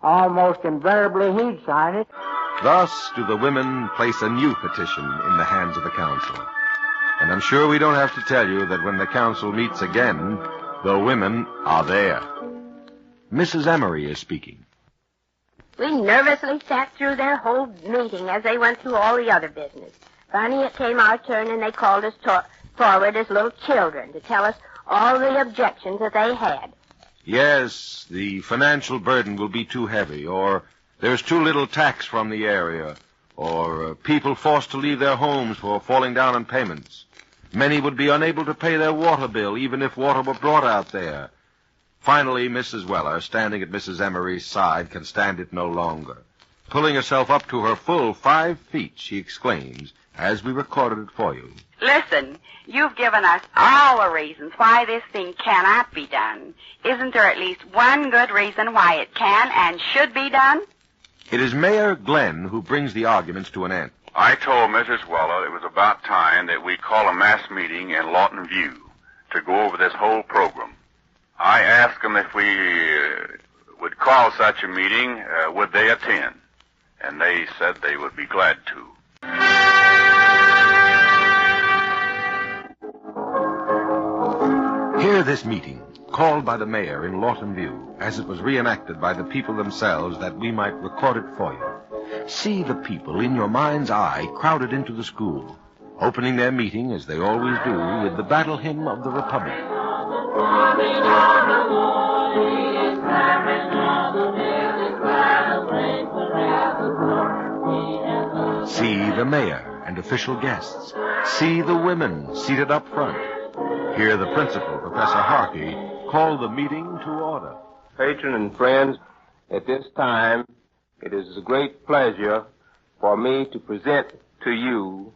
almost invariably he'd sign it. Thus do the women place a new petition in the hands of the council. And I'm sure we don't have to tell you that when the council meets again, the women are there. Mrs. Emery is speaking. We nervously sat through their whole meeting as they went through all the other business. Finally, it came our turn, and they called us forward as little children to tell us all the objections that they had. Yes, the financial burden will be too heavy, or there's too little tax from the area, or people forced to leave their homes for falling down on payments. Many would be unable to pay their water bill, even if water were brought out there. Finally, Mrs. Weller, standing at Mrs. Emery's side, can stand it no longer. Pulling herself up to her full 5 feet, she exclaims, as we recorded it for you. Listen, you've given us all the reasons why this thing cannot be done. Isn't there at least one good reason why it can and should be done? It is Mayor Glenn who brings the arguments to an end. I told Mrs. Weller it was about time that we call a mass meeting in Lawton View to go over this whole program. I asked them if we would call such a meeting, would they attend? And they said they would be glad to. Hear this meeting, called by the mayor in Lawton View, as it was reenacted by the people themselves that we might record it for you. See the people in your mind's eye crowded into the school, opening their meeting, as they always do, with the battle hymn of the Republic. See the mayor and official guests. See the women seated up front. Hear the principal, Professor Harkey, call the meeting to order. Patron and friends, at this time, it is a great pleasure for me to present to you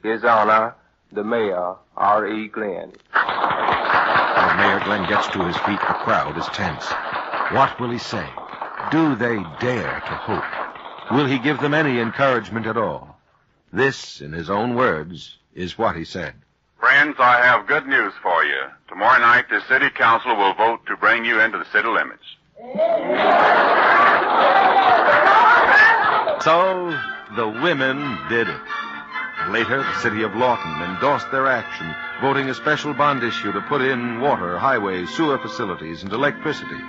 His Honor, the Mayor, R.E. Glenn. As Mayor Glenn gets to his feet, the crowd is tense. What will he say? Do they dare to hope? Will he give them any encouragement at all? This, in his own words, is what he said. Friends, I have good news for you. Tomorrow night, the city council will vote to bring you into the city limits. So, the women did it. Later, the city of Lawton endorsed their action, voting a special bond issue to put in water, highways, sewer facilities, and electricity.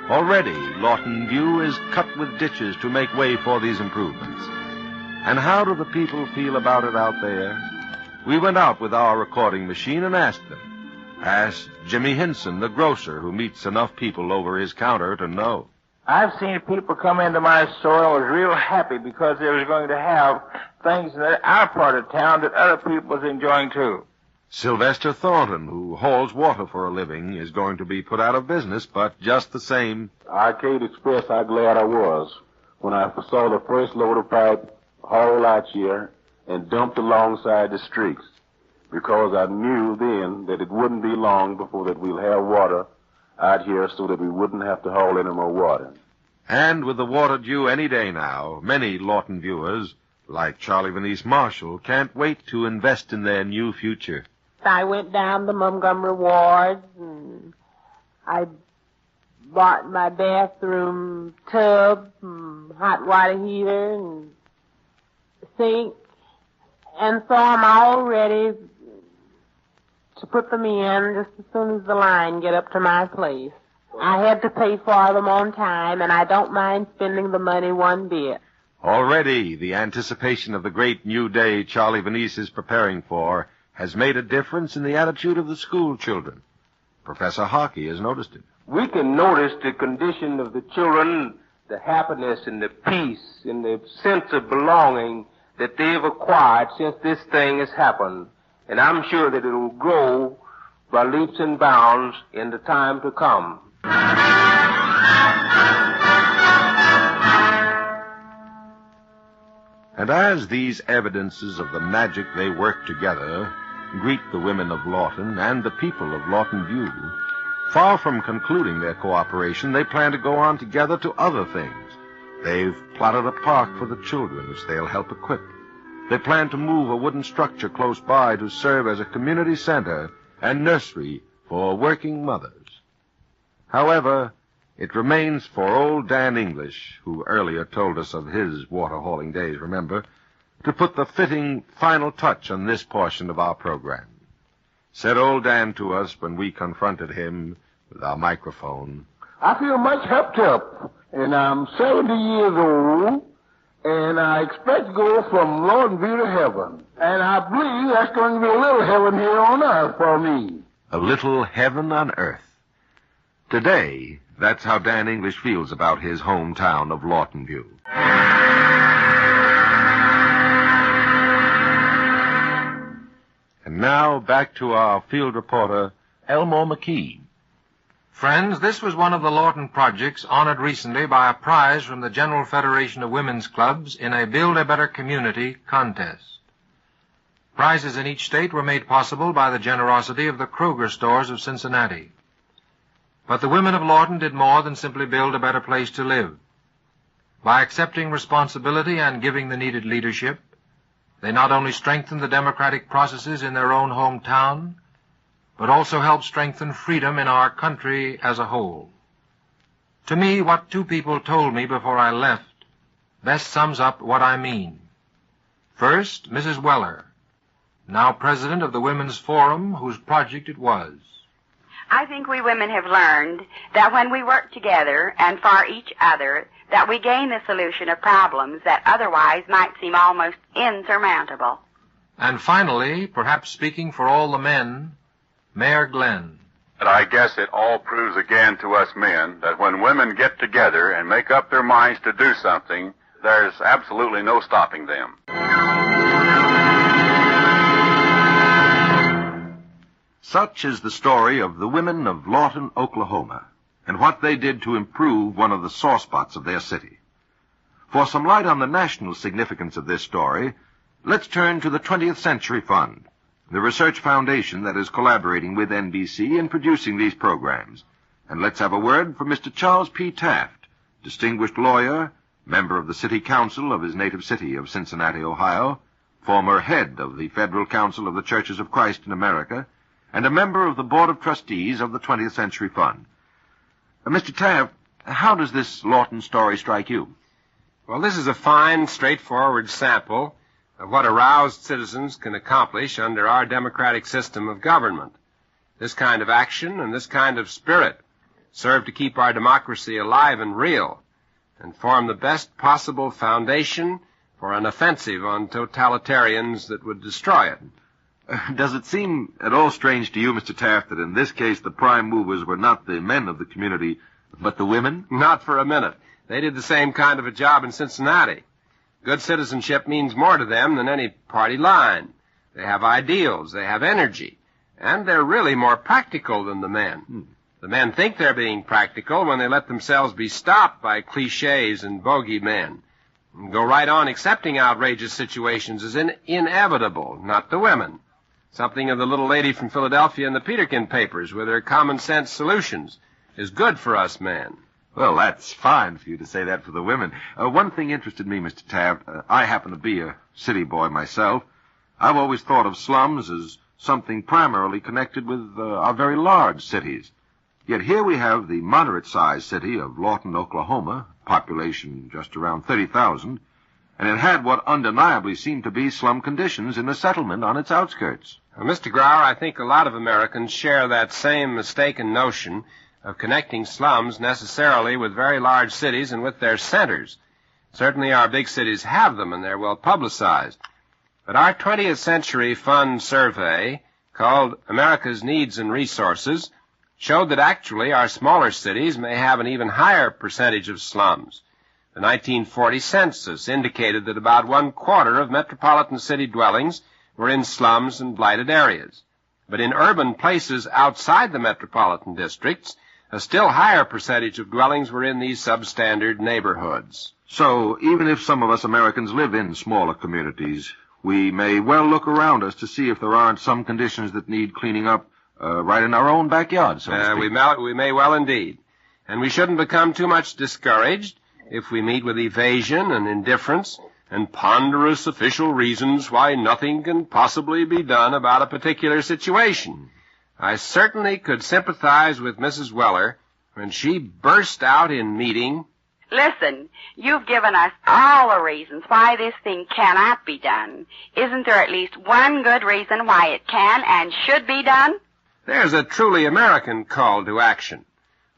Already, Lawton View is cut with ditches to make way for these improvements. And how do the people feel about it out there? We went out with our recording machine and asked them. Asked Jimmy Hinson, the grocer, who meets enough people over his counter to know. I've seen people come into my store and was real happy because they was going to have things in our part of town that other people was enjoying too. Sylvester Thornton, who hauls water for a living, is going to be put out of business, but just the same. Arcade Express, how glad I was when I saw the first load of pipe hauled out here and dumped alongside the streets, because I knew then that it wouldn't be long before that we'll have water out here so that we wouldn't have to haul any more water. And with the water due any day now, many Lawton viewers, like Charlie Vanice Marshall, can't wait to invest in their new future. I went down to Montgomery Ward, and I bought my bathroom tub, and hot water heater, and sink, and so I'm all ready to put them in just as soon as the line get up to my place. I had to pay for them on time, and I don't mind spending the money one bit. Already, the anticipation of the great new day Charlie Vanice is preparing for has made a difference in the attitude of the school children. Professor Harkey has noticed it. We can notice the condition of the children, the happiness and the peace and the sense of belonging that they've acquired since this thing has happened. And I'm sure that it will grow by leaps and bounds in the time to come. And as these evidences of the magic they work together greet the women of Lawton and the people of Lawton View, far from concluding their cooperation, they plan to go on together to other things. They've plotted a park for the children, which they'll help equip. They plan to move a wooden structure close by to serve as a community center and nursery for working mothers. However, it remains for old Dan English, who earlier told us of his water-hauling days, remember, to put the fitting final touch on this portion of our program. Said old Dan to us when we confronted him with our microphone, I feel much helped up, and I'm 70 years old, and I expect to go from Lawton View to heaven. And I believe that's going to be a little heaven here on earth for me. A little heaven on earth. Today, that's how Dan English feels about his hometown of Lawton View. And now, back to our field reporter, Elmore McKee. Friends, this was one of the Lawton projects honored recently by a prize from the General Federation of Women's Clubs in a Build a Better Community contest. Prizes in each state were made possible by the generosity of the Kroger stores of Cincinnati. But the women of Lawton did more than simply build a better place to live. By accepting responsibility and giving the needed leadership, they not only strengthened the democratic processes in their own hometown, but also helped strengthen freedom in our country as a whole. To me, what two people told me before I left best sums up what I mean. First, Mrs. Weller, now president of the Women's Forum, whose project it was. I think we women have learned that when we work together and for each other, that we gain the solution of problems that otherwise might seem almost insurmountable. And finally, perhaps speaking for all the men, Mayor Glenn. But I guess it all proves again to us men that when women get together and make up their minds to do something, there's absolutely no stopping them. Such is the story of the women of Lawton, Oklahoma, and what they did to improve one of the sore spots of their city. For some light on the national significance of this story, let's turn to the 20th Century Fund, the research foundation that is collaborating with NBC in producing these programs. And let's have a word from Mr. Charles P. Taft, distinguished lawyer, member of the City Council of his native city of Cincinnati, Ohio, former head of the Federal Council of the Churches of Christ in America, and a member of the Board of Trustees of the 20th Century Fund. Mr. Taft, how does this Lawton story strike you? Well, this is a fine, straightforward sample of what aroused citizens can accomplish under our democratic system of government. This kind of action and this kind of spirit serve to keep our democracy alive and real and form the best possible foundation for an offensive on totalitarians that would destroy it. Does it seem at all strange to you, Mr. Taft, that in this case the prime movers were not the men of the community, but the women? Not for a minute. They did the same kind of a job in Cincinnati. Good citizenship means more to them than any party line. They have ideals, they have energy, and they're really more practical than the men. The men think they're being practical when they let themselves be stopped by cliches and bogeymen and go right on accepting outrageous situations as inevitable, not the women. Something of the little lady from Philadelphia in the Peterkin papers with her common-sense solutions is good for us men. Well, that's fine for you to say that for the women. One thing interested me, Mr. Taft. I happen to be a city boy myself. I've always thought of slums as something primarily connected with our very large cities. Yet here we have the moderate-sized city of Lawton, Oklahoma, population just around 30,000, and it had what undeniably seemed to be slum conditions in the settlement on its outskirts. Well, Mr. Grauer, I think a lot of Americans share that same mistaken notion of connecting slums necessarily with very large cities and with their centers. Certainly our big cities have them, and they're well publicized. But our 20th Century Fund survey, called America's Needs and Resources, showed that actually our smaller cities may have an even higher percentage of slums. The 1940 census indicated that about 1/4 of metropolitan city dwellings were in slums and blighted areas. But in urban places outside the metropolitan districts, a still higher percentage of dwellings were in these substandard neighborhoods. So, even if some of us Americans live in smaller communities, we may well look around us to see if there aren't some conditions that need cleaning up right in our own backyard, so to speak. We may well indeed. And we shouldn't become too much discouraged if we meet with evasion and indifference and ponderous official reasons why nothing can possibly be done about a particular situation. I certainly could sympathize with Mrs. Weller when she burst out in meeting. Listen, you've given us all the reasons why this thing cannot be done. Isn't there at least one good reason why it can and should be done? There's a truly American call to action.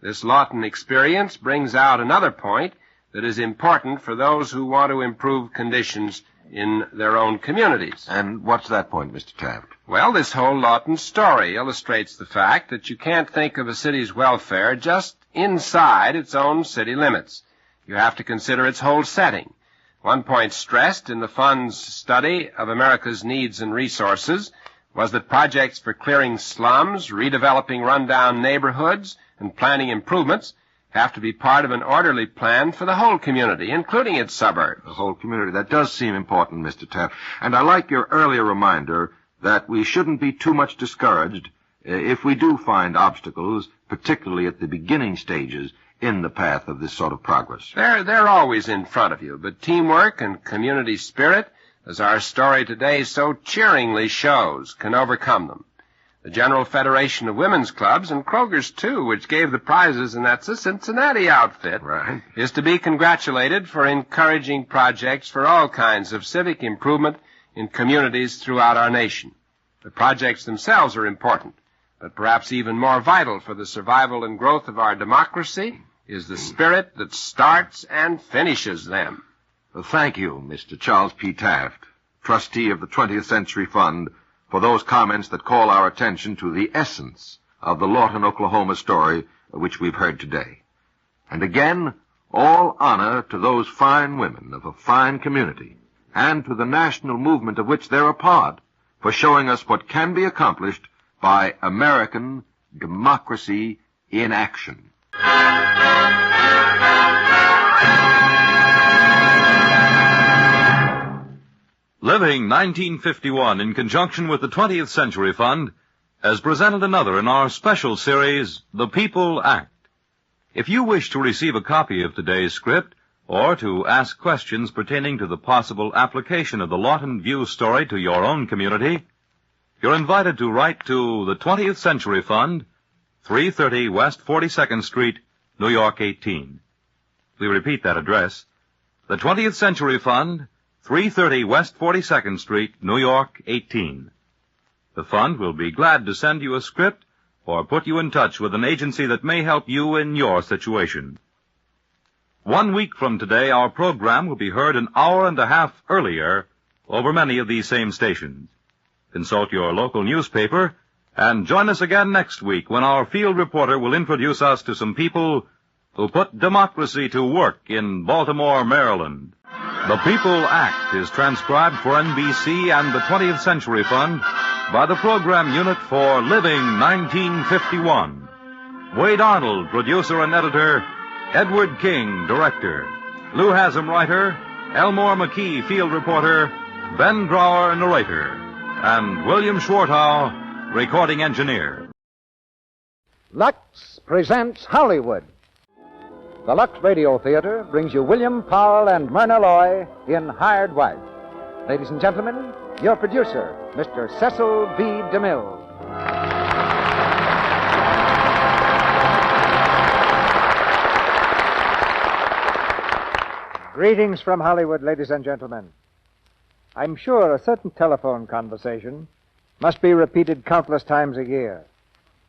This Lawton experience brings out another point that is important for those who want to improve conditions in their own communities. And what's that point, Mr. Taft? Well, this whole Lawton story illustrates the fact that you can't think of a city's welfare just inside its own city limits. You have to consider its whole setting. One point stressed in the Fund's study of America's needs and resources was that projects for clearing slums, redeveloping rundown neighborhoods, and planning improvements have to be part of an orderly plan for the whole community, including its suburbs. The whole community. That does seem important, Mr. Taft. And I like your earlier reminder that we shouldn't be too much discouraged if we do find obstacles, particularly at the beginning stages, in the path of this sort of progress. They're always in front of you, but teamwork and community spirit, as our story today so cheeringly shows, can overcome them. The General Federation of Women's Clubs, and Kroger's too, which gave the prizes, and that's a Cincinnati outfit, right, is to be congratulated for encouraging projects for all kinds of civic improvement in communities throughout our nation. The projects themselves are important, but perhaps even more vital for the survival and growth of our democracy is the spirit that starts and finishes them. Well, thank you, Mr. Charles P. Taft, trustee of the 20th Century Fund, for those comments that call our attention to the essence of the Lawton, Oklahoma story which we've heard today. And again, all honor to those fine women of a fine community, and to the national movement of which they're a part, for showing us what can be accomplished by American democracy in action. Living 1951 in conjunction with the 20th Century Fund has presented another in our special series, The People Act. If you wish to receive a copy of today's script, or to ask questions pertaining to the possible application of the Lawton View story to your own community, you're invited to write to the 20th Century Fund, 330 West 42nd Street, New York 18. We repeat that address. The 20th Century Fund, 330 West 42nd Street, New York 18. The fund will be glad to send you a script or put you in touch with an agency that may help you in your situation. 1 week from today, our program will be heard an hour and a half earlier over many of these same stations. Consult your local newspaper and join us again next week when our field reporter will introduce us to some people who put democracy to work in Baltimore, Maryland. The People Act is transcribed for NBC and the 20th Century Fund by the Program Unit for Living 1951. Wade Arnold, producer and editor. Edward King, director. Lou Haslam, writer. Elmore McKee, field reporter. Ben Brower, narrator. And William Schwartau, recording engineer. Lux presents Hollywood. The Lux Radio Theater brings you William Powell and Myrna Loy in Hired Wife. Ladies and gentlemen, your producer, Mr. Cecil B. DeMille. Greetings from Hollywood, ladies and gentlemen. I'm sure a certain telephone conversation must be repeated countless times a year.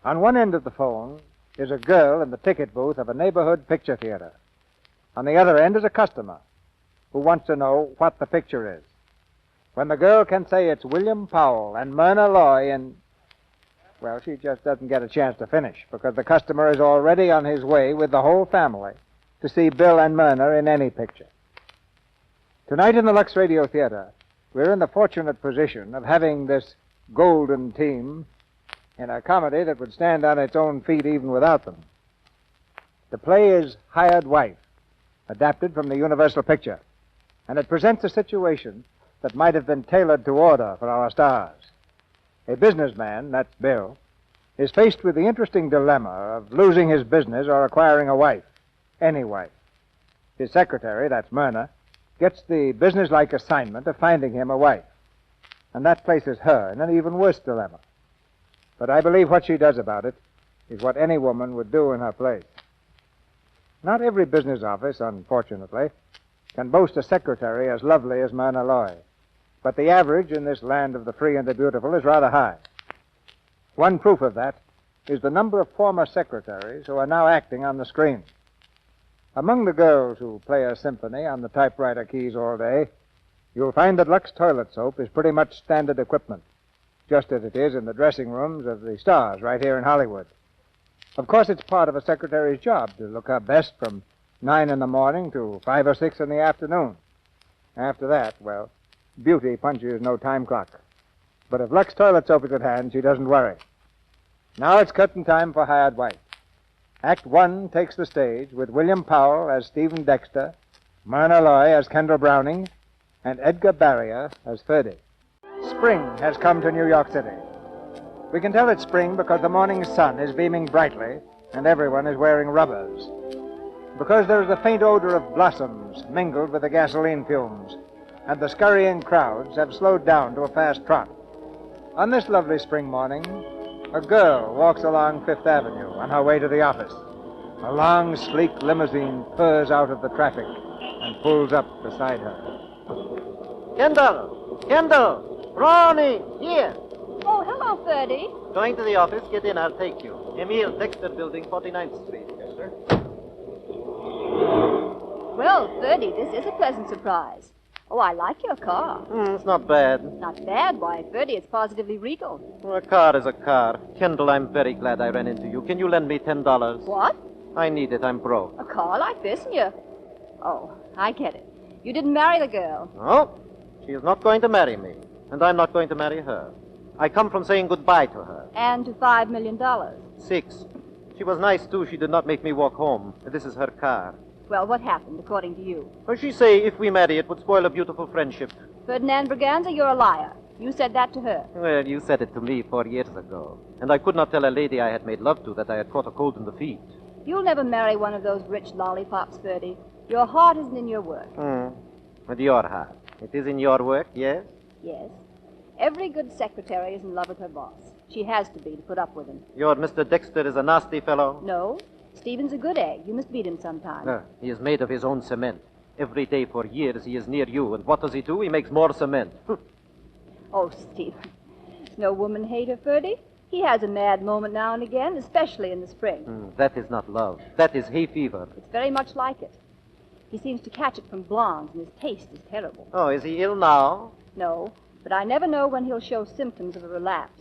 On one end of the phone is a girl in the ticket booth of a neighborhood picture theater. On the other end is a customer who wants to know what the picture is. When the girl can say it's William Powell and Myrna Loy and, well, she just doesn't get a chance to finish because the customer is already on his way with the whole family to see Bill and Myrna in any picture. Tonight in the Lux Radio Theater, we're in the fortunate position of having this golden team in a comedy that would stand on its own feet even without them. The play is Hired Wife, adapted from the Universal Picture, and it presents a situation that might have been tailored to order for our stars. A businessman, that's Bill, is faced with the interesting dilemma of losing his business or acquiring a wife, any wife. His secretary, that's Myrna, gets the businesslike assignment of finding him a wife, and that places her in an even worse dilemma. But I believe what she does about it is what any woman would do in her place. Not every business office, unfortunately, can boast a secretary as lovely as Myrna Loy, but the average in this land of the free and the beautiful is rather high. One proof of that is the number of former secretaries who are now acting on the screen. Among the girls who play a symphony on the typewriter keys all day, you'll find that Lux toilet soap is pretty much standard equipment, just as it is in the dressing rooms of the stars right here in Hollywood. Of course, it's part of a secretary's job to look her best from 9 in the morning to 5 or 6 in the afternoon. After that, well, beauty punches no time clock. But if Lux toilet soap is at hand, she doesn't worry. Now it's curtain time for Hired Wife. Act 1 takes the stage with William Powell as Stephen Dexter, Myrna Loy as Kendall Browning, and Edgar Barrier as Ferdy. Spring has come to New York City. We can tell it's spring because the morning sun is beaming brightly and everyone is wearing rubbers. Because there is a faint odor of blossoms mingled with the gasoline fumes, and the scurrying crowds have slowed down to a fast trot. On this lovely spring morning, a girl walks along Fifth Avenue on her way to the office. A long, sleek limousine purrs out of the traffic and pulls up beside her. Kendall! Brownie! Here! Oh, hello, Ferdy. Going to the office? Get in, I'll take you. Emile Dexter Building, 49th Street. Yes, sir. Well, Ferdy, this is a pleasant surprise. Oh, I like your car. It's not bad. Not bad, why, Ferdy, it's positively regal. Well, a car is a car. Kendall, I'm very glad I ran into you. Can you lend me $10? What? I need it. I'm broke. A car like this and you... Oh, I get it. You didn't marry the girl. No, she is not going to marry me. And I'm not going to marry her. I come from saying goodbye to her. And to $5 million. 6. She was nice, too. She did not make me walk home. This is her car. Well, what happened, according to you? Well, she say if we marry, it would spoil a beautiful friendship. Ferdinand Braganza, you're a liar. You said that to her. Well, you said it to me 4 years ago. And I could not tell a lady I had made love to that I had caught a cold in the feet. You'll never marry one of those rich lollipops, Ferdy. Your heart isn't in your work. With your heart. It is in your work, yes? Yes. Every good secretary is in love with her boss. She has to be to put up with him. Your Mr. Dexter is a nasty fellow? No. Stephen's a good egg. You must beat him sometime. He is made of his own cement. Every day for years he is near you. And what does he do? He makes more cement. Oh, Stephen. Is no woman hater, Ferdy? He has a mad moment now and again, especially in the spring. That is not love. That is hay fever. It's very much like it. He seems to catch it from blondes, and his taste is terrible. Oh, is he ill now? No, but I never know when he'll show symptoms of a relapse.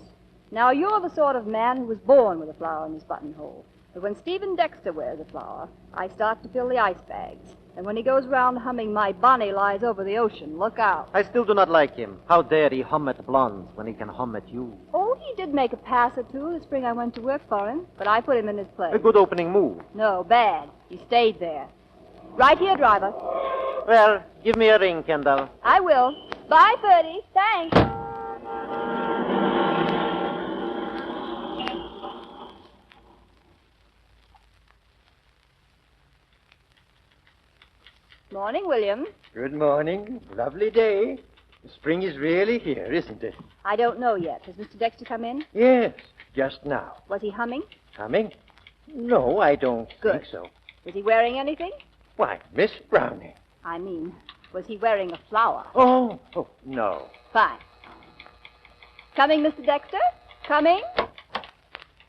Now, you're the sort of man who was born with a flower in his buttonhole. But when Stephen Dexter wears a flower, I start to fill the ice bags. And when he goes round humming My Bonnie Lies Over the Ocean, look out. I still do not like him. How dare he hum at blondes when he can hum at you? Oh, he did make a pass or two the spring I went to work for him, but I put him in his place. A good opening move. No, bad. He stayed there. Right here, driver. Well, give me a ring, Kendall. I will. Bye, Ferdy. Thanks. Morning, William. Good morning. Lovely day. The spring is really here, isn't it? I don't know yet. Has Mr. Dexter come in? Yes, just now. Was he humming? Humming? No, I don't think so. Was he wearing anything? Why, Miss Browning. I mean, was he wearing a flower? Oh, no. Fine. Coming, Mr. Dexter? Coming?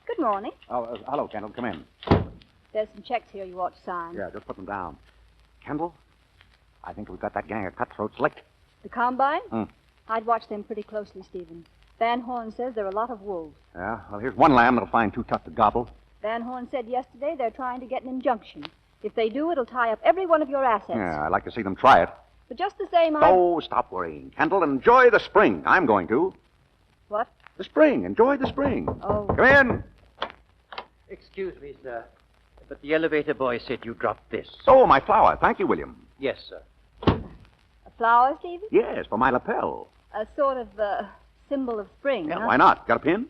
Good morning. Oh, hello, Kendall. Come in. There's some checks here you ought to sign. Yeah, just put them down. Kendall, I think we've got that gang of cutthroats licked. The Combine? I'd watch them pretty closely, Stephen. Van Horn says there are a lot of wolves. Yeah, well, here's one lamb that'll find too tough to gobble. Van Horn said yesterday they're trying to get an injunction. If they do, it'll tie up every one of your assets. Yeah, I'd like to see them try it. But just the same, Oh, stop worrying. Kendall, enjoy the spring. I'm going to. What? The spring. Enjoy the spring. Oh. Come in. Excuse me, sir, but the elevator boy said you dropped this. Oh, my flower. Thank you, William. Yes, sir. A flower, Stephen? Yes, for my lapel. A sort of symbol of spring, Yeah, huh? why not? Got a pin?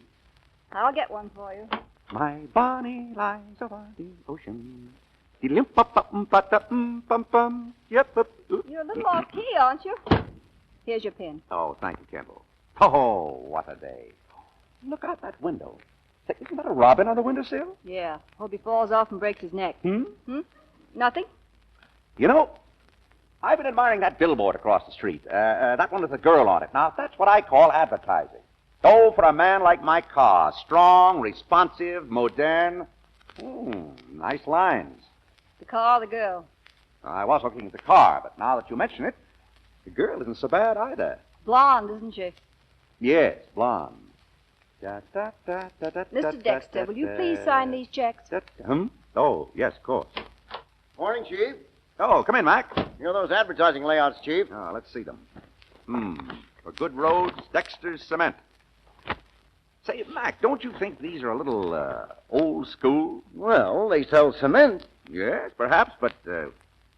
I'll get one for you. My Bonnie lies over the ocean. Yep. You're a little off key, aren't you? Here's your pin. Oh, thank you, Kendall. Oh, what a day. Look out that window. Say, isn't that a robin on the windowsill? Yeah. Hope he falls off and breaks his neck. Nothing? You know, I've been admiring that billboard across the street. That one with the girl on it. Now, that's what I call advertising. Oh, for a man like my car. Strong, responsive, modern. Nice lines. The car or the girl? I was looking at the car, but now that you mention it, the girl isn't so bad either. Blonde, isn't she? Yes, blonde. Mr. Dexter, will you please sign these checks? Oh, yes, of course. Morning, Chief. Oh, come in, Mac. You know those advertising layouts, Chief? Oh, let's see them. For good roads, Dexter's Cement. Say, Mac, don't you think these are a little old school? Well, they sell cement. Yes, perhaps, but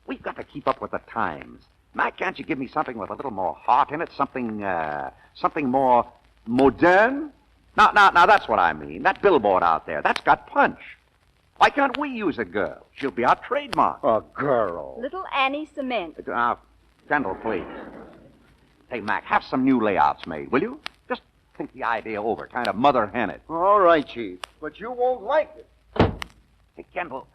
we've got to keep up with the times. Mac, can't you give me something with a little more heart in it? Something more modern? Now, that's what I mean. That billboard out there, that's got punch. Why can't we use a girl? She'll be our trademark. A girl? Little Annie Cement. Kendall, please. Hey, Mac, have some new layouts made, will you? Just think the idea over, kind of mother hen it. All right, Chief. But you won't like it. Hey, Kendall,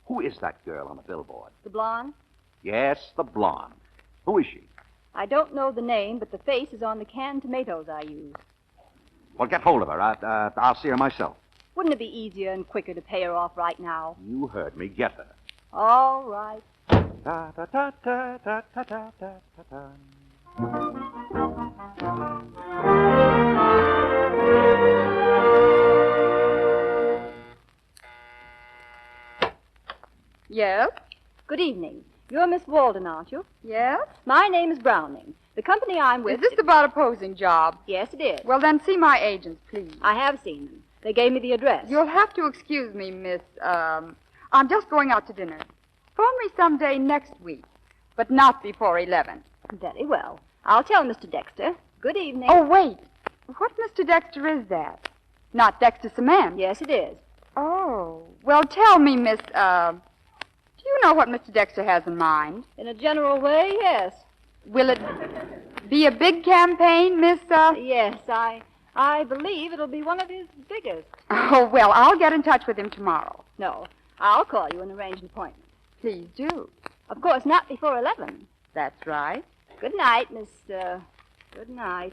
who is that girl on the billboard? The blonde? Yes, the blonde. Who is she? I don't know the name, but the face is on the canned tomatoes I use. Well, get hold of her. I'll see her myself. Wouldn't it be easier and quicker to pay her off right now? You heard me. Get her. All right. Yes? Good evening. You're Miss Walden, aren't you? Yes? My name is Browning. The company I'm with... Is this about a posing job? Yes, it is. Well, then see my agents, please. I have seen them. They gave me the address. You'll have to excuse me, Miss, I'm just going out to dinner. Phone me someday next week, but not before 11. Very well. I'll tell Mr. Dexter. Good evening. Oh, wait. What Mr. Dexter is that? Not Dexter Cement? Yes, it is. Oh. Well, tell me, Miss, do you know what Mr. Dexter has in mind? In a general way, yes. Will it be a big campaign, Miss, Yes, I believe it'll be one of his biggest. Oh, well, I'll get in touch with him tomorrow. No, I'll call you and arrange an appointment. Please do. Of course, not before 11. That's right. Good night, Miss, good night.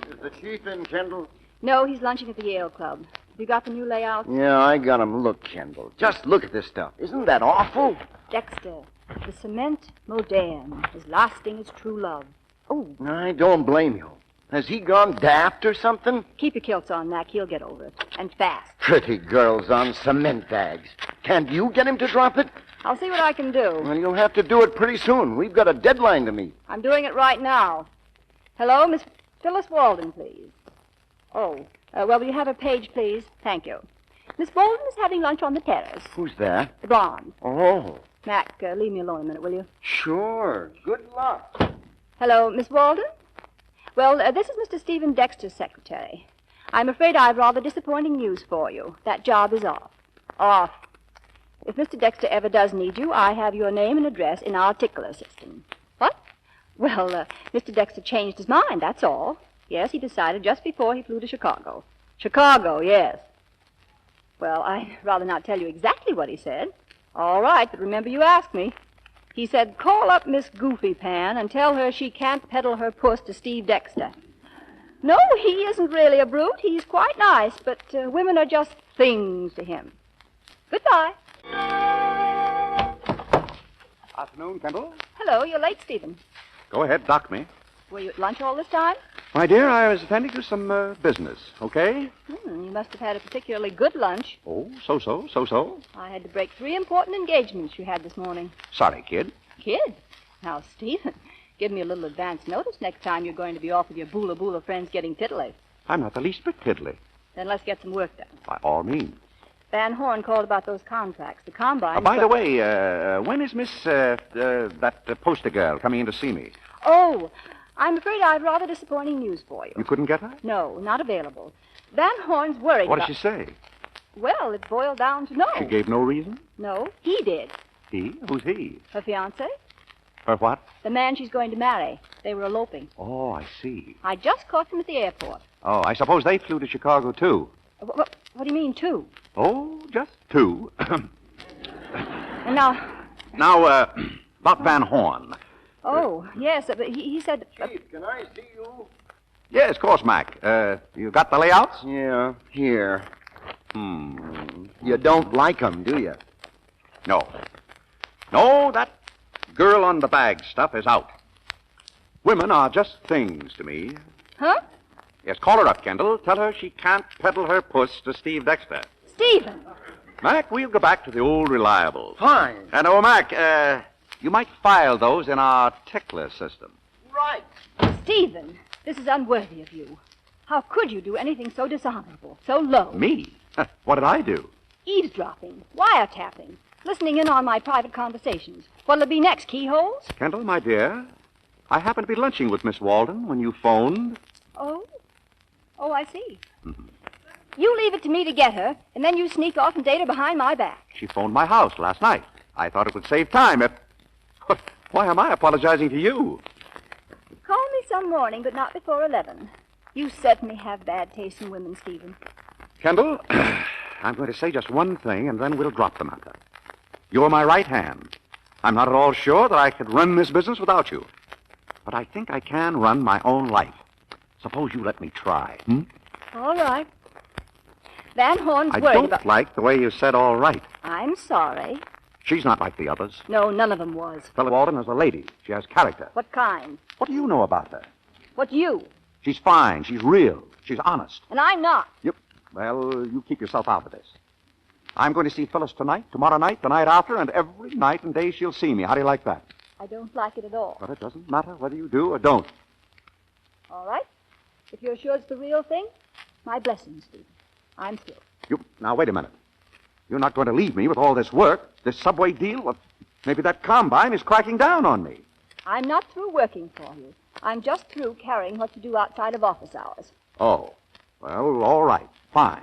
Is the chief in, Kendall? No, he's lunching at the Yale Club. Have you got the new layout? Yeah, I got him. Look, Kendall. Just look at this stuff. Isn't that awful? Dexter, the cement moderne is lasting its true love. Oh, I don't blame you. Has he gone daft or something? Keep your kilts on, Mac. He'll get over it. And fast. Pretty girls on cement bags. Can't you get him to drop it? I'll see what I can do. Well, you'll have to do it pretty soon. We've got a deadline to meet. I'm doing it right now. Hello, Miss Phyllis Walden, please. Oh, well, will you have a page, please? Thank you. Miss Walden is having lunch on the terrace. Who's that? The blonde. Oh. Mac, leave me alone a minute, will you? Sure. Good luck. Hello, Miss Walden? Well, this is Mr. Stephen Dexter's secretary. I'm afraid I've rather disappointing news for you. That job is off. Off. If Mr. Dexter ever does need you, I have your name and address in our tickler system. What? Well, Mr. Dexter changed his mind, that's all. Yes, he decided just before he flew to Chicago. Chicago, yes. Well, I'd rather not tell you exactly what he said. All right, but remember you asked me. He said, call up Miss Goofy Pan and tell her she can't peddle her puss to Steve Dexter. No, he isn't really a brute. He's quite nice, but women are just things to him. Goodbye. Afternoon, Kendall. Hello, you're late, Stephen. Go ahead, dock me. Were you at lunch all this time? My dear, I was attending to some business, okay? You must have had a particularly good lunch. Oh, so. I had to break 3 important engagements you had this morning. Sorry, kid. Kid? Now, Stephen, give me a little advance notice next time you're going to be off with your boola friends getting tiddly. I'm not the least bit tiddly. Then let's get some work done. By all means. Van Horn called about those contracts. The combine... By the way, when is Miss, that poster girl coming in to see me? Oh, I'm afraid I have rather disappointing news for you. You couldn't get her? No, not available. Van Horn's worried What did she say? Well, it boiled down to no. She gave no reason? No, he did. He? Who's he? Her fiancé? Her what? The man she's going to marry. They were eloping. Oh, I see. I just caught them at the airport. Oh, I suppose they flew to Chicago, too. What do you mean, two? Oh, just two. And now... Now, about Van Horn. Oh, yes, but he said... Chief, can I see you? Yes, of course, Mac. You got the layouts? Yeah, here. You don't like them, do you? No. No, that girl on the bag stuff is out. Women are just things to me. Huh? Yes, call her up, Kendall. Tell her she can't peddle her puss to Steve Dexter. Stephen! Mac, we'll go back to the old reliables. Fine. And, Mac, you might file those in our tickler system. Right. Stephen, this is unworthy of you. How could you do anything so dishonorable, so low? Me? What did I do? Eavesdropping, wiretapping, listening in on my private conversations. What'll it be next, keyholes? Kendall, my dear, I happened to be lunching with Miss Walden when you phoned. Oh, I see. You leave it to me to get her, and then you sneak off and date her behind my back. She phoned my house last night. I thought it would save time if... Why am I apologizing to you? Call me some morning, but not before 11. You certainly have bad taste in women, Stephen. Kendall, I'm going to say just one thing, and then we'll drop the matter. You're my right hand. I'm not at all sure that I could run this business without you. But I think I can run my own life. Suppose you let me try, All right. Van Horn's I worried don't about... like the way you said all right. I'm sorry. She's not like the others. No, none of them was. Phyllis Walden is a lady. She has character. What kind? What do you know about her? What you? She's fine. She's real. She's honest. And I'm not. Yep. Well, you keep yourself out of this. I'm going to see Phyllis tonight, tomorrow night, the night after, and every night and day she'll see me. How do you like that? I don't like it at all. But it doesn't matter whether you do or don't. All right. If you're sure it's the real thing, my blessings, Stephen. I'm through. Now, wait a minute. You're not going to leave me with all this work, this subway deal? Well, maybe that combine is cracking down on me. I'm not through working for you. I'm just through carrying what you do outside of office hours. Oh. Well, all right. Fine.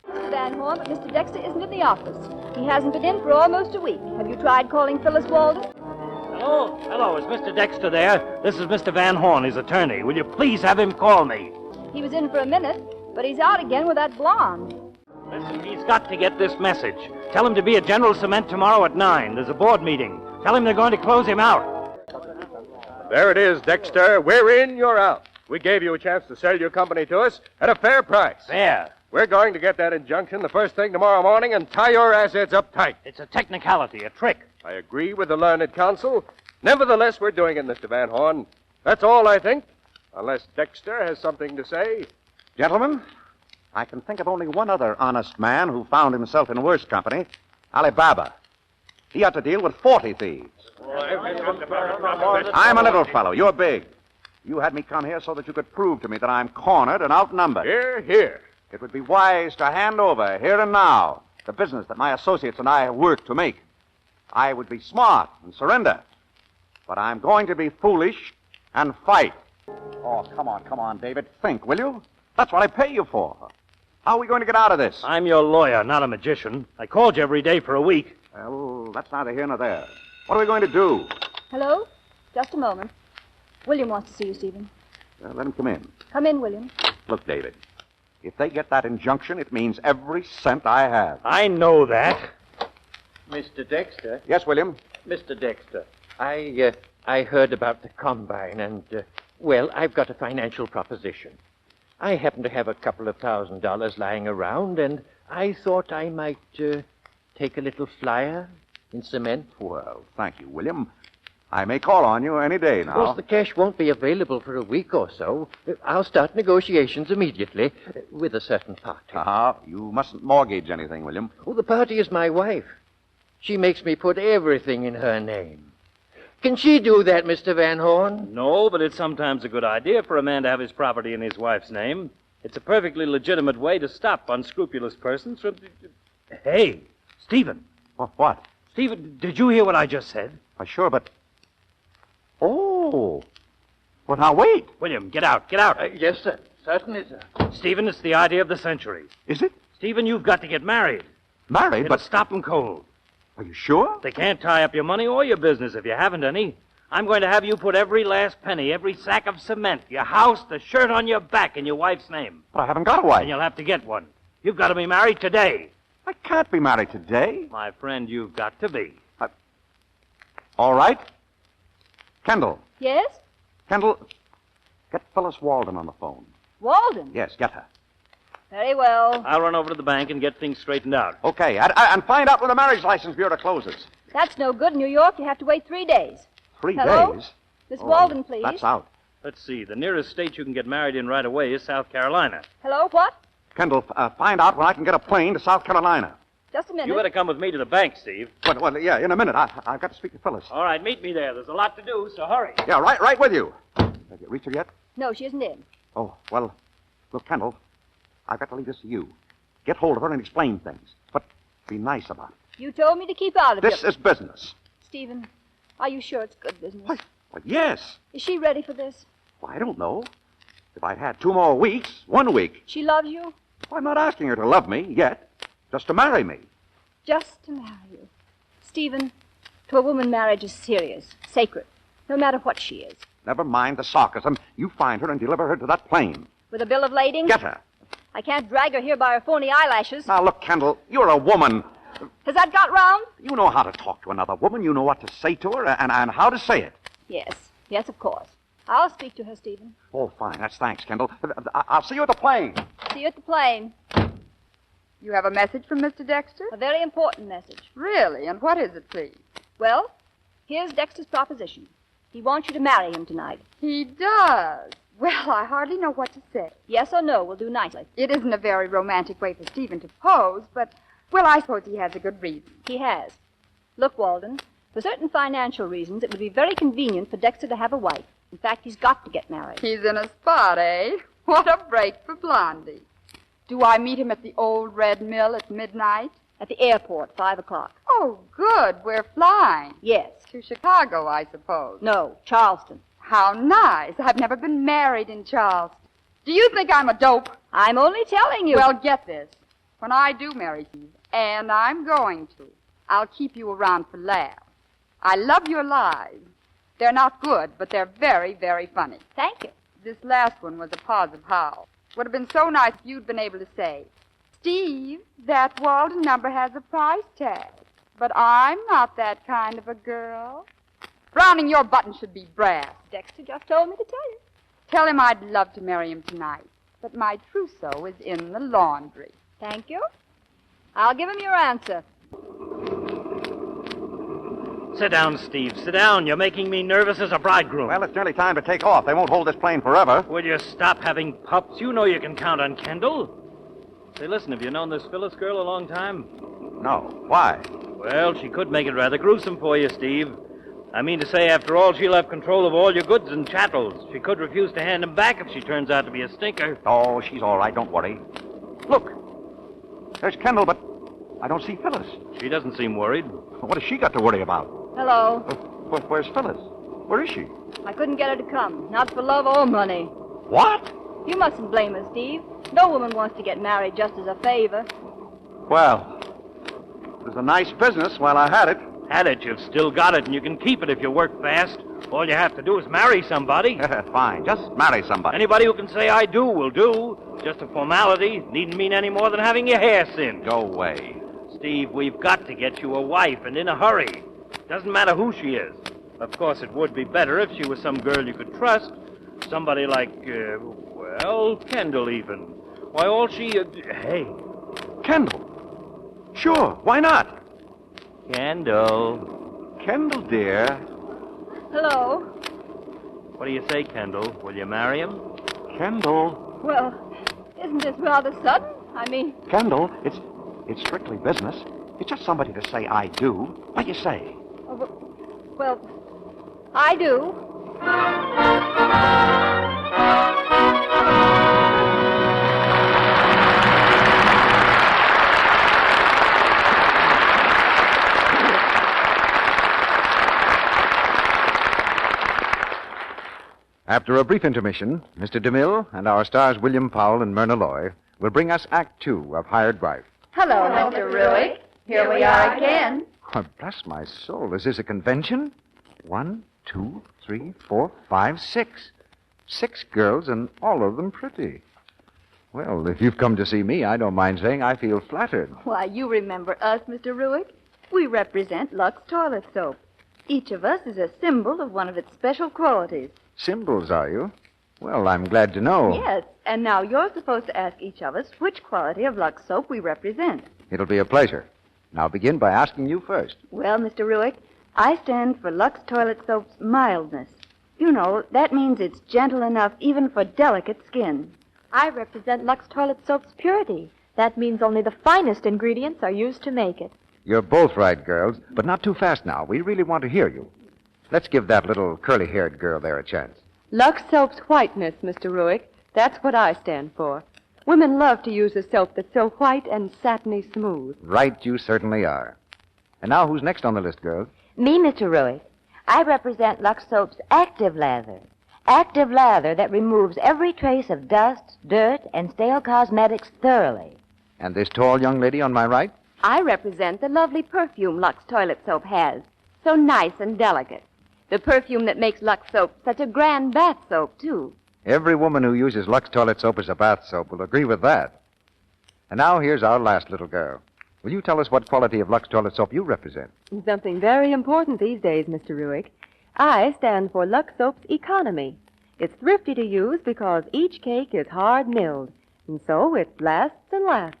Mr. Van Horn, but Mr. Dexter isn't in the office. He hasn't been in for almost a week. Have you tried calling Phyllis Walden? Hello, is Mr. Dexter there? This is Mr. Van Horn, his attorney. Will you please have him call me? He was in for a minute, but he's out again with that blonde. Listen, he's got to get this message. Tell him to be at General Cement tomorrow at 9. There's a board meeting. Tell him they're going to close him out. There it is, Dexter. We're in, you're out. We gave you a chance to sell your company to us at a fair price. Fair? We're going to get that injunction the first thing tomorrow morning and tie your assets up tight. It's a technicality, a trick. I agree with the learned counsel. Nevertheless, we're doing it, Mr. Van Horn. That's all, I think. Unless Dexter has something to say. Gentlemen, I can think of only one other honest man who found himself in worse company, Alibaba. He had to deal with 40 thieves. I'm a little fellow. You're big. You had me come here so that you could prove to me that I'm cornered and outnumbered. Here, here. It would be wise to hand over, here and now, the business that my associates and I have worked to make. I would be smart and surrender. But I'm going to be foolish and fight. Oh, come on, David. Think, will you? That's what I pay you for. How are we going to get out of this? I'm your lawyer, not a magician. I called you every day for a week. Well, that's neither here nor there. What are we going to do? Hello? Just a moment. William wants to see you, Stephen. Let him come in. Come in, William. Look, David, if they get that injunction, it means every cent I have. I know that. Mr. Dexter? Yes, William? Mr. Dexter, I heard about the combine, and, well, I've got a financial proposition. I happen to have a couple of $1,000 lying around, and I thought I might take a little flyer in cement. Well, thank you, William. I may call on you any day now. Of course, the cash won't be available for a week or so. I'll start negotiations immediately with a certain party. You mustn't mortgage anything, William. Oh, the party is my wife. She makes me put everything in her name. Can she do that, Mr. Van Horn? No, but it's sometimes a good idea for a man to have his property in his wife's name. It's a perfectly legitimate way to stop unscrupulous persons from... Hey, Stephen. What? Stephen, did you hear what I just said? Sure, but... Oh. Well, now, wait. William, get out. Yes, sir. Certainly, sir. Stephen, it's the idea of the century. Is it? Stephen, you've got to get married. Married? It'll But stop them cold. are you sure? They can't tie up your money or your business if you haven't any. I'm going to have you put every last penny, every sack of cement, your house, the shirt on your back in your wife's name. But I haven't got a wife. And you'll have to get one. You've got to be married today. I can't be married today. My friend, you've got to be. All right. Kendall. Yes? Kendall, get Phyllis Walden on the phone. Walden? Yes, get her. Very well. I'll run over to the bank and get things straightened out. Okay, and find out when the marriage license bureau closes. That's no good in New York. You have to wait 3 days. 3 Hello? days? Miss Walden, please. That's out. Let's see. The nearest state you can get married in right away is South Carolina. Hello, what? Kendall, find out when I can get a plane to South Carolina. Just a minute. You better come with me to the bank, Steve. Well, yeah, in a minute. I've got to speak to Phyllis. All right, meet me there. There's a lot to do, so hurry. Yeah, right with you. Have you reached her yet? No, she isn't in. Oh, well, look, Kendall, I've got to leave this to you. Get hold of her and explain things, but be nice about it. You told me to keep out of it. This is business. Stephen, are you sure it's good business? Well, yes. Is she ready for this? Well, I don't know. If I'd had 2 more weeks, 1 week. She loves you? Well, I'm not asking her to love me yet, just to marry me. Just to marry you. Stephen, to a woman, marriage is serious, sacred, no matter what she is. Never mind the sarcasm. You find her and deliver her to that plane. With a bill of lading? Get her. I can't drag her here by her phony eyelashes. Now, look, Kendall, you're a woman. Has that got round? You know how to talk to another woman. You know what to say to her and how to say it. Yes, of course. I'll speak to her, Stephen. Oh, fine. That's thanks, Kendall. I'll see you at the plane. See you at the plane. You have a message from Mr. Dexter? A very important message. Really? And what is it, please? Well, here's Dexter's proposition. He wants you to marry him tonight. He does. Well, I hardly know what to say. Yes or no will do nicely. It isn't a very romantic way for Stephen to pose, but, well, I suppose he has a good reason. He has. Look, Walden, for certain financial reasons, it would be very convenient for Dexter to have a wife. In fact, he's got to get married. He's in a spot, eh? What a break for Blondie. Do I meet him at the old Red Mill at midnight? At the airport, 5 o'clock. Oh, good. We're flying. Yes. To Chicago, I suppose. No, Charleston. How nice. I've never been married in Charleston. Do you think I'm a dope? I'm only telling you. Well, get this. When I do marry you, and I'm going to, I'll keep you around for laughs. I love your lies. They're not good, but they're very, very funny. Thank you. This last one was a positive howl. Would have been so nice if you'd been able to say, Steve, that Walden number has a price tag, but I'm not that kind of a girl. Browning, your button should be brass. Dexter just told me to tell you. Tell him I'd love to marry him tonight, but my trousseau is in the laundry. Thank you. I'll give him your answer. Sit down, Steve. Sit down. You're making me nervous as a bridegroom. Well, it's nearly time to take off. They won't hold this plane forever. Will you stop having pups? You know you can count on Kendall. Say, listen, have you known this Phyllis girl a long time? No. Why? Well, she could make it rather gruesome for you, Steve. I mean to say, after all, she'll have control of all your goods and chattels. She could refuse to hand them back if she turns out to be a stinker. Oh, she's all right. Don't worry. Look. There's Kendall, but I don't see Phyllis. She doesn't seem worried. What has she got to worry about? Hello. Where's Phyllis? Where is she? I couldn't get her to come. Not for love or money. What? You mustn't blame her, Steve. No woman wants to get married just as a favor. Well, it was a nice business while I had it. Had it, you've still got it, and you can keep it if you work fast. All you have to do is marry somebody. Fine, just marry somebody. Anybody who can say I do will do. Just a formality. Needn't mean any more than having your hair singed. Go away. Steve, we've got to get you a wife, and in a hurry. Doesn't matter who she is. Of course, it would be better if she was some girl you could trust. Somebody like, Kendall even. Why, all she... Hey. Kendall. Sure, why not? Kendall. Kendall, dear. Hello. What do you say, Kendall? Will you marry him? Kendall. Well, isn't this rather sudden? I mean... Kendall, it's strictly business. It's just somebody to say I do. What do you say? Well, I do. After a brief intermission, Mr. DeMille and our stars William Powell and Myrna Loy will bring us Act Two of Hired Wife. Hello, Mr. Ruick. Here we are again. Oh, bless my soul. Is this a convention? 1, 2, 3, 4, 5, 6. 6 girls, and all of them pretty. Well, if you've come to see me, I don't mind saying I feel flattered. Why, you remember us, Mr. Ruick. We represent Lux Toilet Soap. Each of us is a symbol of one of its special qualities. Symbols, are you? Well, I'm glad to know. Yes, and now you're supposed to ask each of us which quality of Lux Soap we represent. It'll be a pleasure. Now begin by asking you first. Well, Mr. Ruick, I stand for Lux Toilet Soap's mildness. You know, that means it's gentle enough even for delicate skin. I represent Lux Toilet Soap's purity. That means only the finest ingredients are used to make it. You're both right, girls, but not too fast now. We really want to hear you. Let's give that little curly-haired girl there a chance. Lux Soap's whiteness, Mr. Ruick. That's what I stand for. Women love to use a soap that's so white and satiny smooth. Right, you certainly are. And now, who's next on the list, girls? Me, Mr. Ruick. I represent Lux Soap's active lather. Active lather that removes every trace of dust, dirt, and stale cosmetics thoroughly. And this tall young lady on my right? I represent the lovely perfume Lux Toilet Soap has. So nice and delicate. The perfume that makes Lux Soap such a grand bath soap, too. Every woman who uses Lux Toilet Soap as a bath soap will agree with that. And now here's our last little girl. Will you tell us what quality of Lux Toilet Soap you represent? Something very important these days, Mr. Ruick. I stand for Lux Soap's economy. It's thrifty to use because each cake is hard milled, and so it lasts and lasts.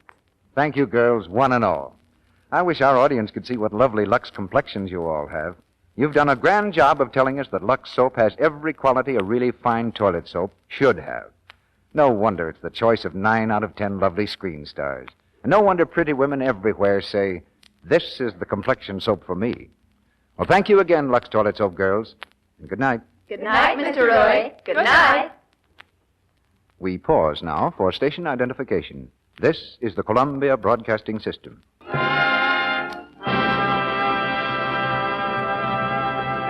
Thank you, girls, one and all. I wish our audience could see what lovely Lux complexions you all have. You've done a grand job of telling us that Lux soap has every quality a really fine toilet soap should have. No wonder it's the choice of 9 out of 10 lovely screen stars. And no wonder pretty women everywhere say, this is the complexion soap for me. Well, thank you again, Lux Toilet Soap girls. And good night. Good night, Mr. Roy. Good night. We pause now for station identification. This is the Columbia Broadcasting System.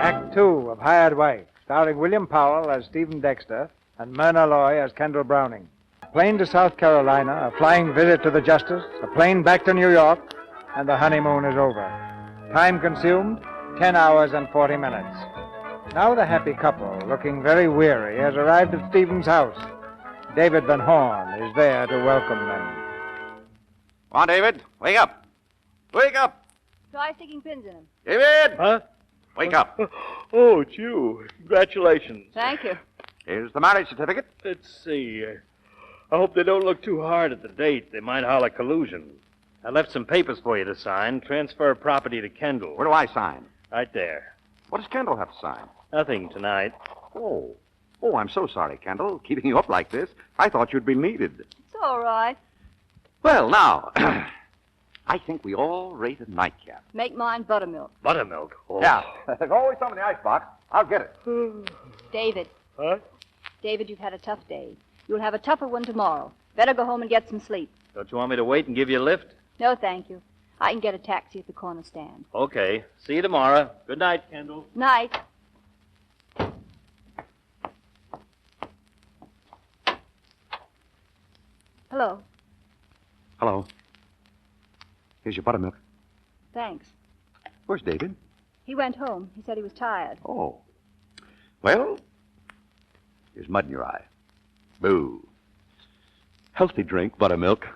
Act 2 of Hired Wife, starring William Powell as Stephen Dexter and Myrna Loy as Kendall Browning. A plane to South Carolina, a flying visit to the Justice, a plane back to New York, and the honeymoon is over. Time consumed, 10 hours and 40 minutes. Now the happy couple, looking very weary, has arrived at Stephen's house. David Van Horn is there to welcome them. Come on, David. Wake up. Wake up. Try sticking pins in him. David! Huh? Wake up. Oh, it's you. Congratulations. Thank you. Here's the marriage certificate. Let's see. I hope they don't look too hard at the date. They might holler collusion. I left some papers for you to sign. Transfer property to Kendall. Where do I sign? Right there. What does Kendall have to sign? Nothing tonight. Oh, I'm so sorry, Kendall. Keeping you up like this. I thought you'd be needed. It's all right. Well, now, I think we all rate a nightcap. Make mine buttermilk. Buttermilk? Oh. Yeah. There's always some in the icebox. I'll get it. David. Huh? David, you've had a tough day. You'll have a tougher one tomorrow. Better go home and get some sleep. Don't you want me to wait and give you a lift? No, thank you. I can get a taxi at the corner stand. Okay. See you tomorrow. Good night, Kendall. Night. Hello. Hello. Here's your buttermilk. Thanks. Where's David? He went home. He said he was tired. Oh. Well, here's mud in your eye. Boo. Healthy drink, buttermilk.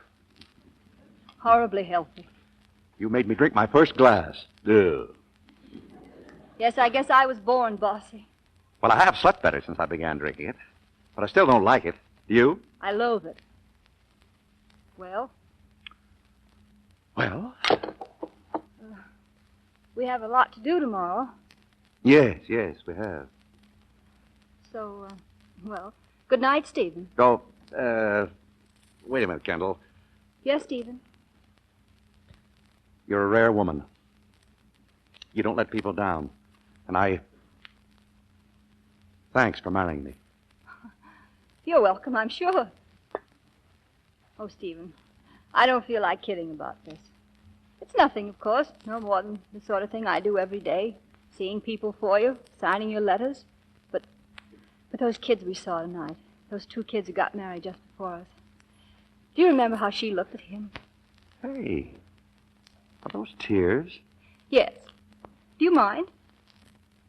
Horribly healthy. You made me drink my first glass. Ugh. Yes, I guess I was born bossy. Well, I have slept better since I began drinking it, but I still don't like it. Do you? I loathe it. Well? Well? We have a lot to do tomorrow. Yes, we have. So, well, good night, Stephen. Oh, wait a minute, Kendall. Yes, Stephen. You're a rare woman. You don't let people down. And thanks for marrying me. You're welcome, I'm sure. Oh, Stephen, I don't feel like kidding about this. It's nothing, of course, no more than the sort of thing I do every day. Seeing people for you, signing your letters. But those kids we saw tonight, those 2 kids who got married just before us. Do you remember how she looked at him? Hey, are those tears? Yes. Do you mind?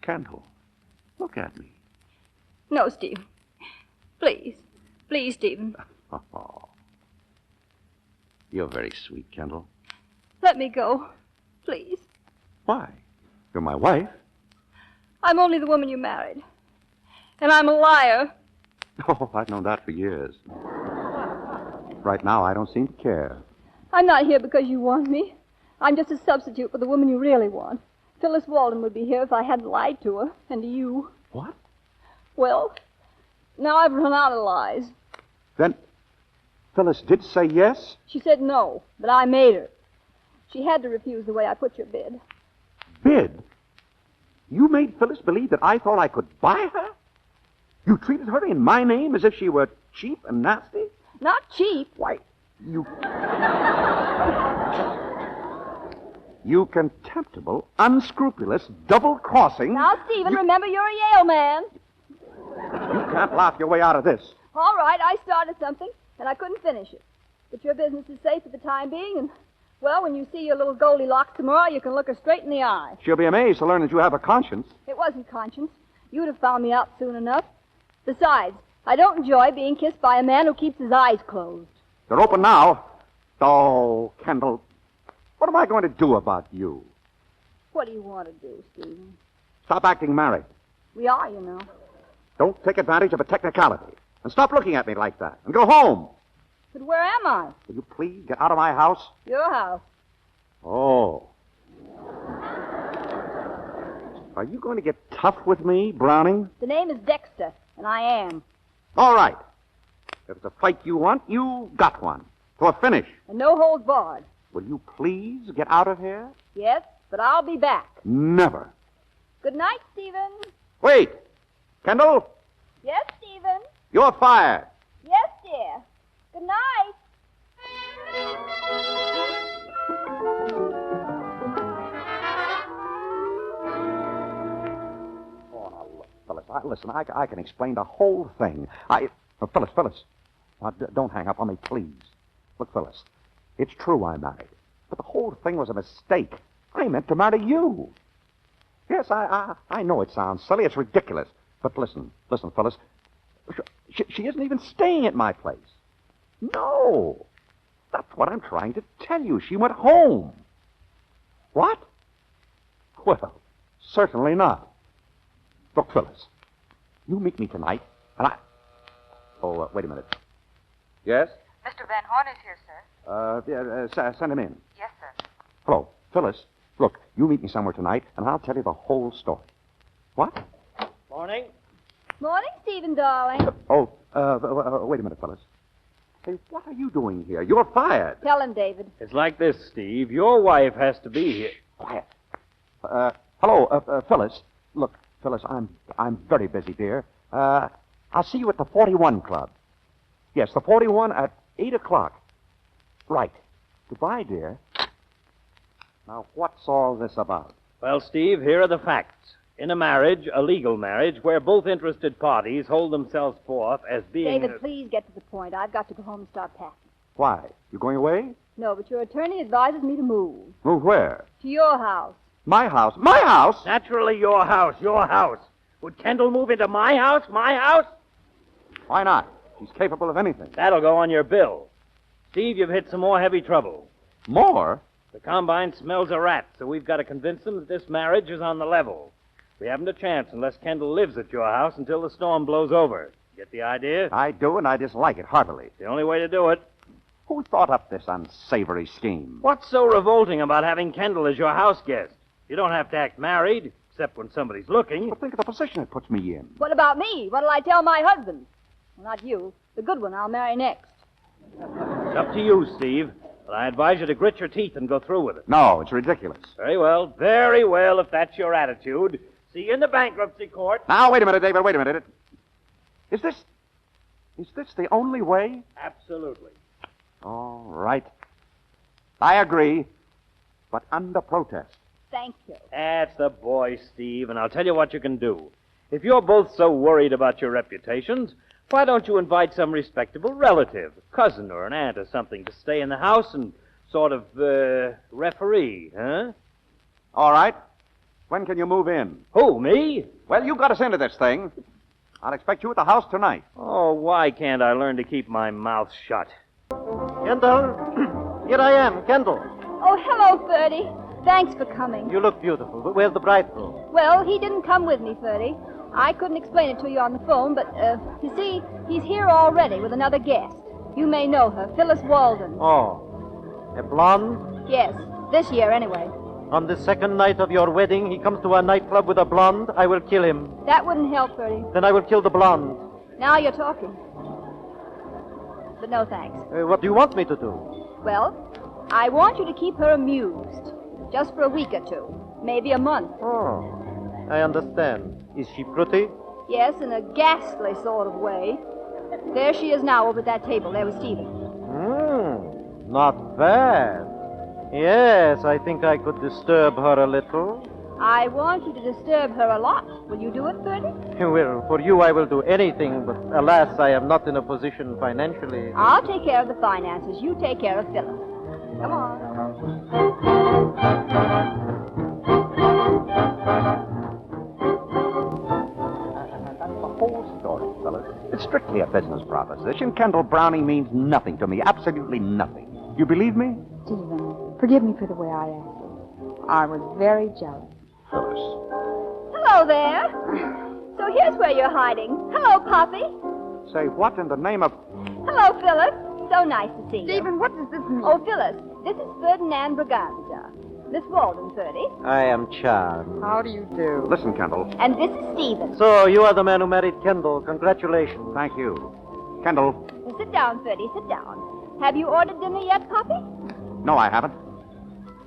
Kendall, look at me. No, Stephen. Please. Please, Stephen. Oh. You're very sweet, Kendall. Let me go. Please. Why? You're my wife. I'm only the woman you married. And I'm a liar. Oh, I've known that for years. Right now, I don't seem to care. I'm not here because you want me. I'm just a substitute for the woman you really want. Phyllis Walden would be here if I hadn't lied to her, and to you. What? Well, now I've run out of lies. Then, Phyllis did say yes? She said no, but I made her. She had to refuse the way I put your bid. Bid? You made Phyllis believe that I thought I could buy her? You treated her in my name as if she were cheap and nasty? Not cheap. Why, You contemptible, unscrupulous, double-crossing... Now, Stephen, remember you're a Yale man. You can't laugh your way out of this. All right, I started something, and I couldn't finish it. But your business is safe for the time being, and, well, when you see your little Goldilocks tomorrow, you can look her straight in the eye. She'll be amazed to learn that you have a conscience. It wasn't conscience. You'd have found me out soon enough. Besides, I don't enjoy being kissed by a man who keeps his eyes closed. They're open now. Oh, Kendall, what am I going to do about you? What do you want to do, Stephen? Stop acting married. We are, you know. Don't take advantage of a technicality. And stop looking at me like that. And go home. But where am I? Will you please get out of my house? Your house. Oh. Are you going to get tough with me, Browning? The name is Dexter, and I am. All right. If it's a fight you want, you got one. To a finish. And no holds barred. Will you please get out of here? Yes, but I'll be back. Never. Good night, Stephen. Wait. Kendall, Yes, Stephen. you're fired. Yes, dear. Good night. Oh, now, look, Phyllis, listen, I can explain the whole thing. Phyllis, don't hang up on me, please. Look, Phyllis, it's true I married, but the whole thing was a mistake. I meant to marry you. Yes, I know it sounds silly, it's ridiculous, but listen, Phyllis, she isn't even staying at my place. No, that's what I'm trying to tell you. She went home. What? Well, certainly not. Look, Phyllis, you meet me tonight, and Oh, wait a minute. Yes? Mr. Van Horn is here, sir. Send him in. Yes, sir. Hello, Phyllis. Look, you meet me somewhere tonight, and I'll tell you the whole story. What? Morning. Morning, Stephen, darling. Wait a minute, Phyllis. Hey, what are you doing here? You're fired. Tell him, David. It's like this, Steve. Your wife has to be here. Quiet. Hello, Phyllis. Look, Phyllis, I'm very busy, dear. I'll see you at the 41 Club. Yes, the 41 at 8 o'clock. Right. Goodbye, dear. Now, what's all this about? Well, Steve, here are the facts. In a marriage, a legal marriage, where both interested parties hold themselves forth as being... David, please get to the point. I've got to go home and start packing. Why? You going away? No, but your attorney advises me to move. Move where? To your house. My house? My house? Naturally, your house, your house. Would Kendall move into my house? My house? Why not? He's capable of anything. That'll go on your bill. Steve, you've hit some more heavy trouble. More? The Combine smells a rat, so we've got to convince them that this marriage is on the level. We haven't a chance unless Kendall lives at your house until the storm blows over. Get the idea? I do, and I dislike it heartily. The only way to do it. Who thought up this unsavory scheme? What's so revolting about having Kendall as your house guest? You don't have to act married, except when somebody's looking. But think of the position it puts me in. What about me? What'll I tell my husband? Well, not you. The good one I'll marry next. It's up to you, Steve. But I advise you to grit your teeth and go through with it. No, it's ridiculous. Very well, if that's your attitude. See you in the bankruptcy court. Now, wait a minute, David, wait a minute. Is this the only way? Absolutely. All right. I agree, but under protest. Thank you. That's the boy, Steve, and I'll tell you what you can do. If you're both so worried about your reputations, why don't you invite some respectable relative, a cousin or an aunt or something, to stay in the house and sort of, referee, huh? All right. When can you move in? Who, me? Well, you got us into this thing. I'll expect you at the house tonight. Oh, why can't I learn to keep my mouth shut? Kendall, here I am, Kendall. Oh, hello, Ferdy. Thanks for coming. You look beautiful, but where's the bridegroom? Well, he didn't come with me, Ferdy. I couldn't explain it to you on the phone, but, you see, he's here already with another guest. You may know her, Phyllis Walden. Oh, a blonde? Yes, this year anyway. On the second night of your wedding, he comes to a nightclub with a blonde. I will kill him. That wouldn't help, Ferdy. Then I will kill the blonde. Now you're talking. But no thanks. What do you want me to do? Well, I want you to keep her amused. Just for a week or two. Maybe a month. Oh, I understand. Is she pretty? Yes, in a ghastly sort of way. There she is now over at that table. There was Stephen. Not bad. Yes, I think I could disturb her a little. I want you to disturb her a lot. Will you do it, Bertie? Well, for you I will do anything, but alas, I am not in a position financially. I'll take care of the finances. You take care of Phyllis. Come on. That's the whole story, fellas. It's strictly a business proposition. Kendall Browning means nothing to me. Absolutely nothing. You believe me? Stephen, forgive me for the way I acted. I was very jealous. Phyllis. Hello there. So here's where you're hiding. Hello, Poppy. Say what in the name of... Hello, Phyllis. So nice to see you. Stephen, what does this mean? Oh, Phyllis, this is Ferdinand Braganza. Miss Walden, Ferdy. I am charmed. How do you do? Listen, Kendall. And this is Stephen. So, you are the man who married Kendall. Congratulations. Thank you. Kendall. Well, sit down, Ferdy, sit down. Have you ordered dinner yet, Poppy? No, I haven't.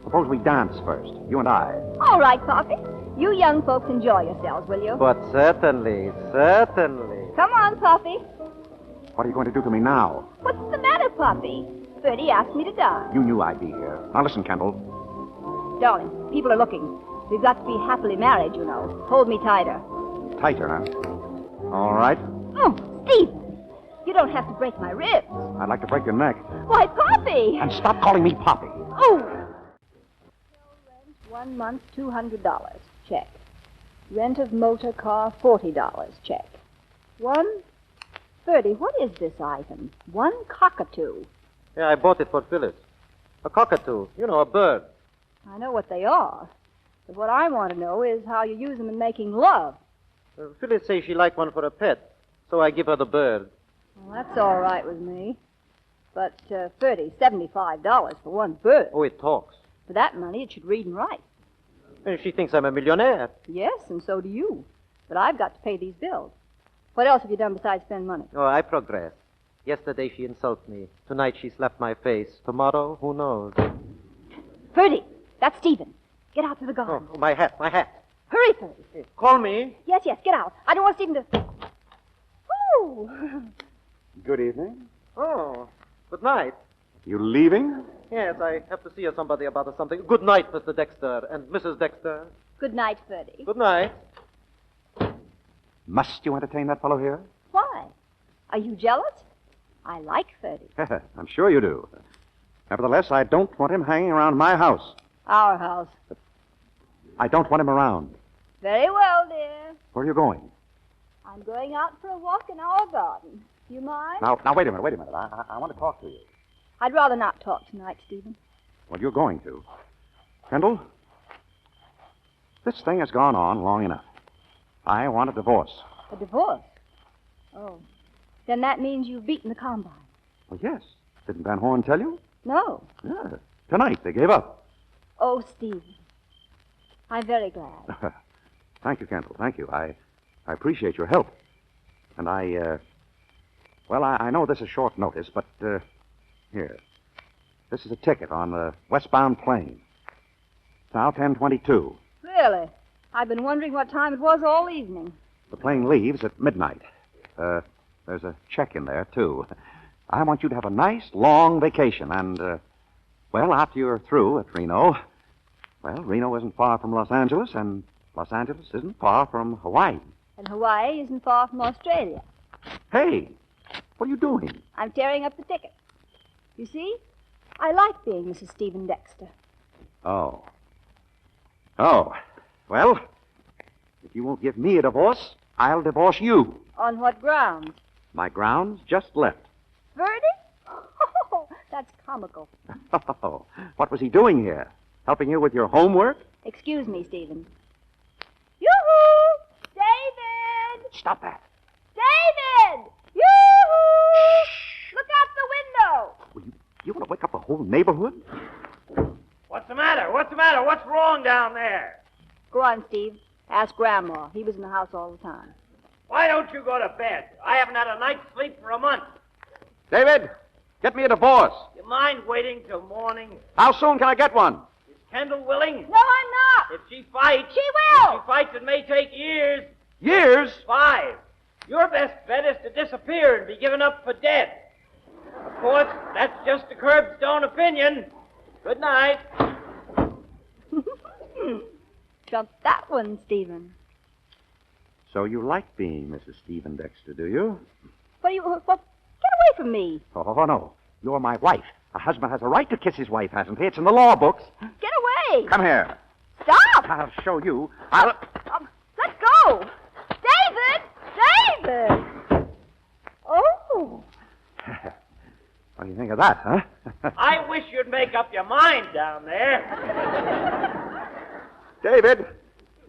Suppose we dance first, you and I. All right, Poppy. You young folks enjoy yourselves, will you? But certainly, certainly. Come on, Poppy. What are you going to do to me now? What's the matter, Poppy? Ferdy asked me to dance. You knew I'd be here. Now listen, Kendall. Darling, people are looking. We've got to be happily married, you know. Hold me tighter. Tighter, huh? All right. Oh, Steve! You don't have to break my ribs. I'd like to break your neck. Why, Poppy! And stop calling me Poppy. Oh! 1 month, $200. Check. Rent of motor car, $40. Check. 30. What is this item? 1 cockatoo. Yeah, I bought it for Phyllis. A cockatoo. You know, a bird. I know what they are. But what I want to know is how you use them in making love. Phyllis says she liked one for a pet, so I give her the bird. Well, that's all right with me. But, $75 for 1 bird. Oh, it talks. For that money, it should read and write. And she thinks I'm a millionaire. Yes, and so do you. But I've got to pay these bills. What else have you done besides spend money? Oh, I progress. Yesterday she insulted me. Tonight she slapped my face. Tomorrow, who knows? Ferdy, that's Stephen. Get out to the garden. Oh, my hat, my hat. Hurry, Ferdy. Call me. Yes, get out. I don't want Stephen to... Ooh. Good evening. Oh, good night. You leaving? Yes, I have to see somebody about something. Good night, Mr. Dexter and Mrs. Dexter. Good night, Ferdy. Good night. Must you entertain that fellow here? Why? Are you jealous? I like Ferdy. I'm sure you do. Nevertheless, I don't want him hanging around my house. Our house. I don't want him around. Very well, dear. Where are you going? I'm going out for a walk in our garden. Do you mind? Now, wait a minute. I want to talk to you. I'd rather not talk tonight, Stephen. Well, you're going to. Kendall, this thing has gone on long enough. I want a divorce. A divorce? Oh. Then that means you've beaten the combine. Well, yes. Didn't Van Horn tell you? No. Yeah. Tonight, they gave up. Oh, Stephen. I'm very glad. Thank you, Kendall. Thank you. I appreciate your help. And I know this is short notice, but, here. This is a ticket on the westbound plane. It's now 10:22. Really? I've been wondering what time it was all evening. The plane leaves at midnight. There's a check in there, too. I want you to have a nice, long vacation, and, after you're through at Reno... Well, Reno isn't far from Los Angeles, and Los Angeles isn't far from Hawaii. And Hawaii isn't far from Australia. Hey, what are you doing? I'm tearing up the ticket. You see? I like being Mrs. Stephen Dexter. Oh. Well, if you won't give me a divorce, I'll divorce you. On what grounds? My grounds just left. Verdi? Oh, that's comical. Oh, what was he doing here? Helping you with your homework? Excuse me, Stephen. Yoo-hoo! David! Stop that. David! Yoo-hoo! Look out the window! You want to wake up the whole neighborhood? What's the matter? What's wrong down there? Go on, Steve. Ask Grandma. He was in the house all the time. Why don't you go to bed? I haven't had a night's sleep for a month. David, get me a divorce. You mind waiting till morning? How soon can I get one? Is Kendall willing? No, I'm not. If she fights... She will. If she fights, it may take years. Years? 5. Your best bet is to disappear and be given up for dead. Of course, that's just a curbstone opinion. Good night. Trump that one, Stephen. So you like being Mrs. Stephen Dexter, do you? Get away from me. Oh, no. You're my wife. A husband has a right to kiss his wife, hasn't he? It's in the law books. Get away. Come here. Stop. I'll show you. Let go. David! Oh. What do you think of that, huh? I wish you'd make up your mind down there. David,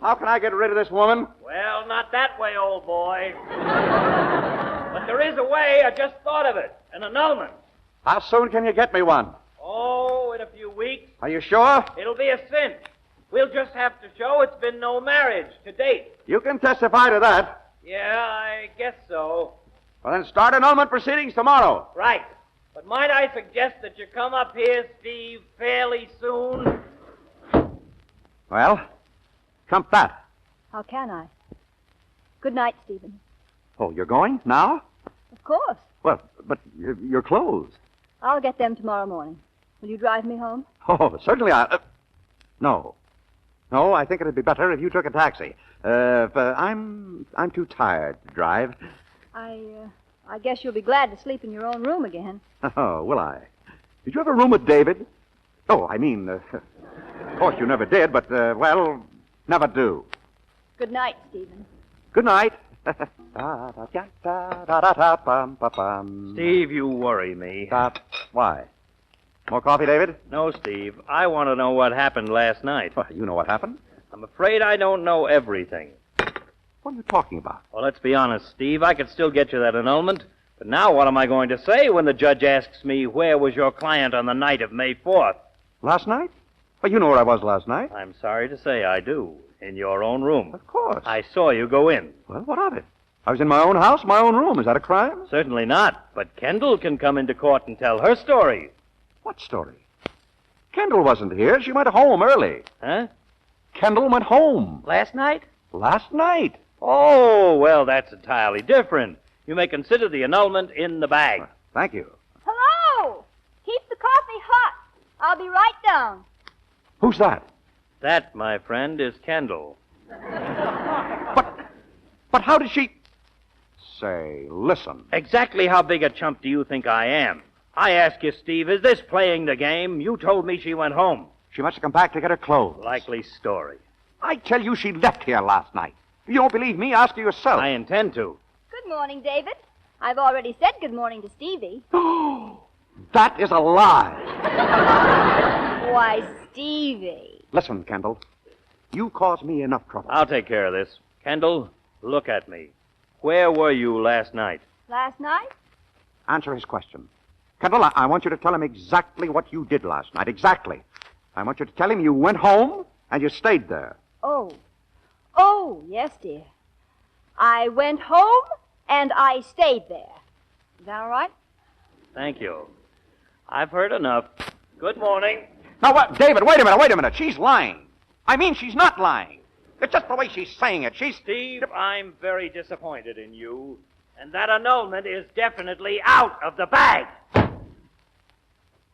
how can I get rid of this woman? Well, not that way, old boy. But there is a way. I just thought of it. An annulment. How soon can you get me one? Oh, in a few weeks. Are you sure? It'll be a cinch. We'll just have to show it's been no marriage to date. You can testify to that. Yeah, I guess so. Well, then start annulment proceedings tomorrow. Right. But might I suggest that you come up here, Steve, fairly soon? Well, trump that. How can I? Good night, Stephen. Oh, you're going now? Of course. Well, but your clothes. I'll get them tomorrow morning. Will you drive me home? Oh, certainly no. No, I think it'd be better if you took a taxi. I'm too tired to drive. I guess you'll be glad to sleep in your own room again. Oh, will I? Did you have a room with David? Oh, I mean, of course you never did, but, well, never do. Good night, Stephen. Good night. Steve, you worry me. Why? More coffee, David? No, Steve. I want to know what happened last night. Well, you know what happened? I'm afraid I don't know everything. What are you talking about? Well, let's be honest, Steve. I could still get you that annulment. But now what am I going to say when the judge asks me where was your client on the night of May 4th? Last night? Well, you know where I was last night. I'm sorry to say I do. In your own room. Of course. I saw you go in. Well, what of it? I was in my own house, my own room. Is that a crime? Certainly not. But Kendall can come into court and tell her story. What story? Kendall wasn't here. She went home early. Huh? Kendall went home. Last night? Last night. Oh, well, that's entirely different. You may consider the annulment in the bag. Thank you. Hello! Keep the coffee hot. I'll be right down. Who's that? That, my friend, is Kendall. But how did she... Say, listen. Exactly how big a chump do you think I am? I ask you, Steve, is this playing the game? You told me she went home. She must have come back to get her clothes. Likely story. I tell you she left here last night. If you don't believe me, ask her yourself. I intend to. Good morning, David. I've already said good morning to Stevie. That is a lie. Why, Stevie. Listen, Kendall. You caused me enough trouble. I'll take care of this. Kendall, look at me. Where were you last night? Last night? Answer his question. Kendall, I want you to tell him exactly what you did last night. Exactly. I want you to tell him you went home and you stayed there. Oh, yes, dear. I went home and I stayed there. Is that all right? Thank you. I've heard enough. Good morning. Now, what? David, wait a minute. She's lying. I mean, she's not lying. It's just the way she's saying it. Steve, I'm very disappointed in you, and that annulment is definitely out of the bag.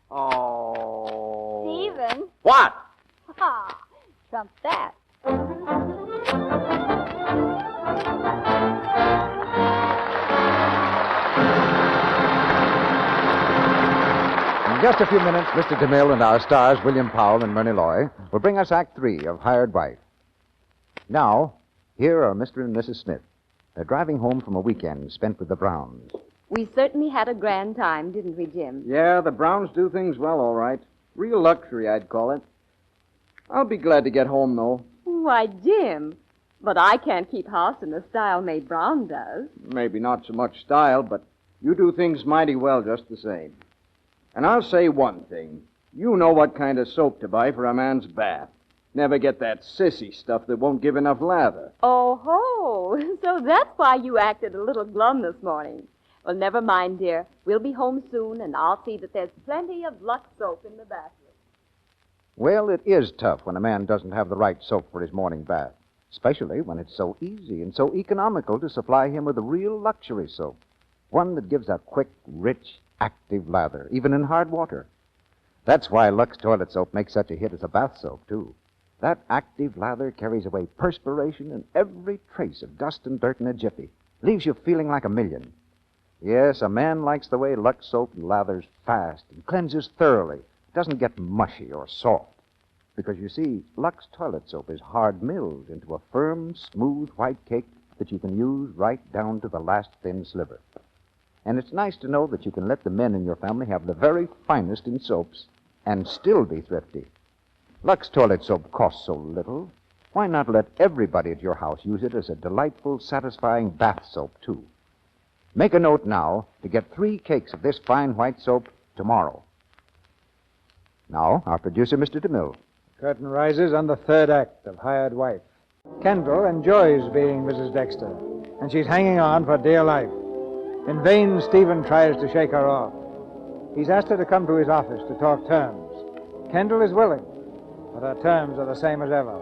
Oh. Stephen. What? Ha! Trump that. In just a few minutes, Mr. DeMille and our stars, William Powell and Myrna Loy, will bring us Act 3 of Hired Wife. Now, here are Mr. and Mrs. Smith. They're driving home from a weekend spent with the Browns. We certainly had a grand time, didn't we, Jim? Yeah, the Browns do things well, all right. Real luxury, I'd call it. I'll be glad to get home, though. Why, Jim, but I can't keep house in the style May Brown does. Maybe not so much style, but you do things mighty well just the same. And I'll say one thing. You know what kind of soap to buy for a man's bath. Never get that sissy stuff that won't give enough lather. Oh-ho, so that's why you acted a little glum this morning. Well, never mind, dear. We'll be home soon, and I'll see that there's plenty of Lux soap in the bathroom. Well, it is tough when a man doesn't have the right soap for his morning bath, especially when it's so easy and so economical to supply him with a real luxury soap, one that gives a quick, rich, active lather, even in hard water. That's why Lux toilet soap makes such a hit as a bath soap, too. That active lather carries away perspiration and every trace of dust and dirt in a jiffy, leaves you feeling like a million. Yes, a man likes the way Lux soap lathers fast and cleanses thoroughly, doesn't get mushy or soft. Because, you see, Lux toilet soap is hard milled into a firm, smooth white cake that you can use right down to the last thin sliver. And it's nice to know that you can let the men in your family have the very finest in soaps and still be thrifty. Lux toilet soap costs so little. Why not let everybody at your house use it as a delightful, satisfying bath soap, too? Make a note now to get 3 cakes of this fine white soap tomorrow. Now, our producer, Mr. DeMille. Curtain rises on the third act of Hired Wife. Kendall enjoys being Mrs. Dexter, and she's hanging on for dear life. In vain, Stephen tries to shake her off. He's asked her to come to his office to talk terms. Kendall is willing, but her terms are the same as ever.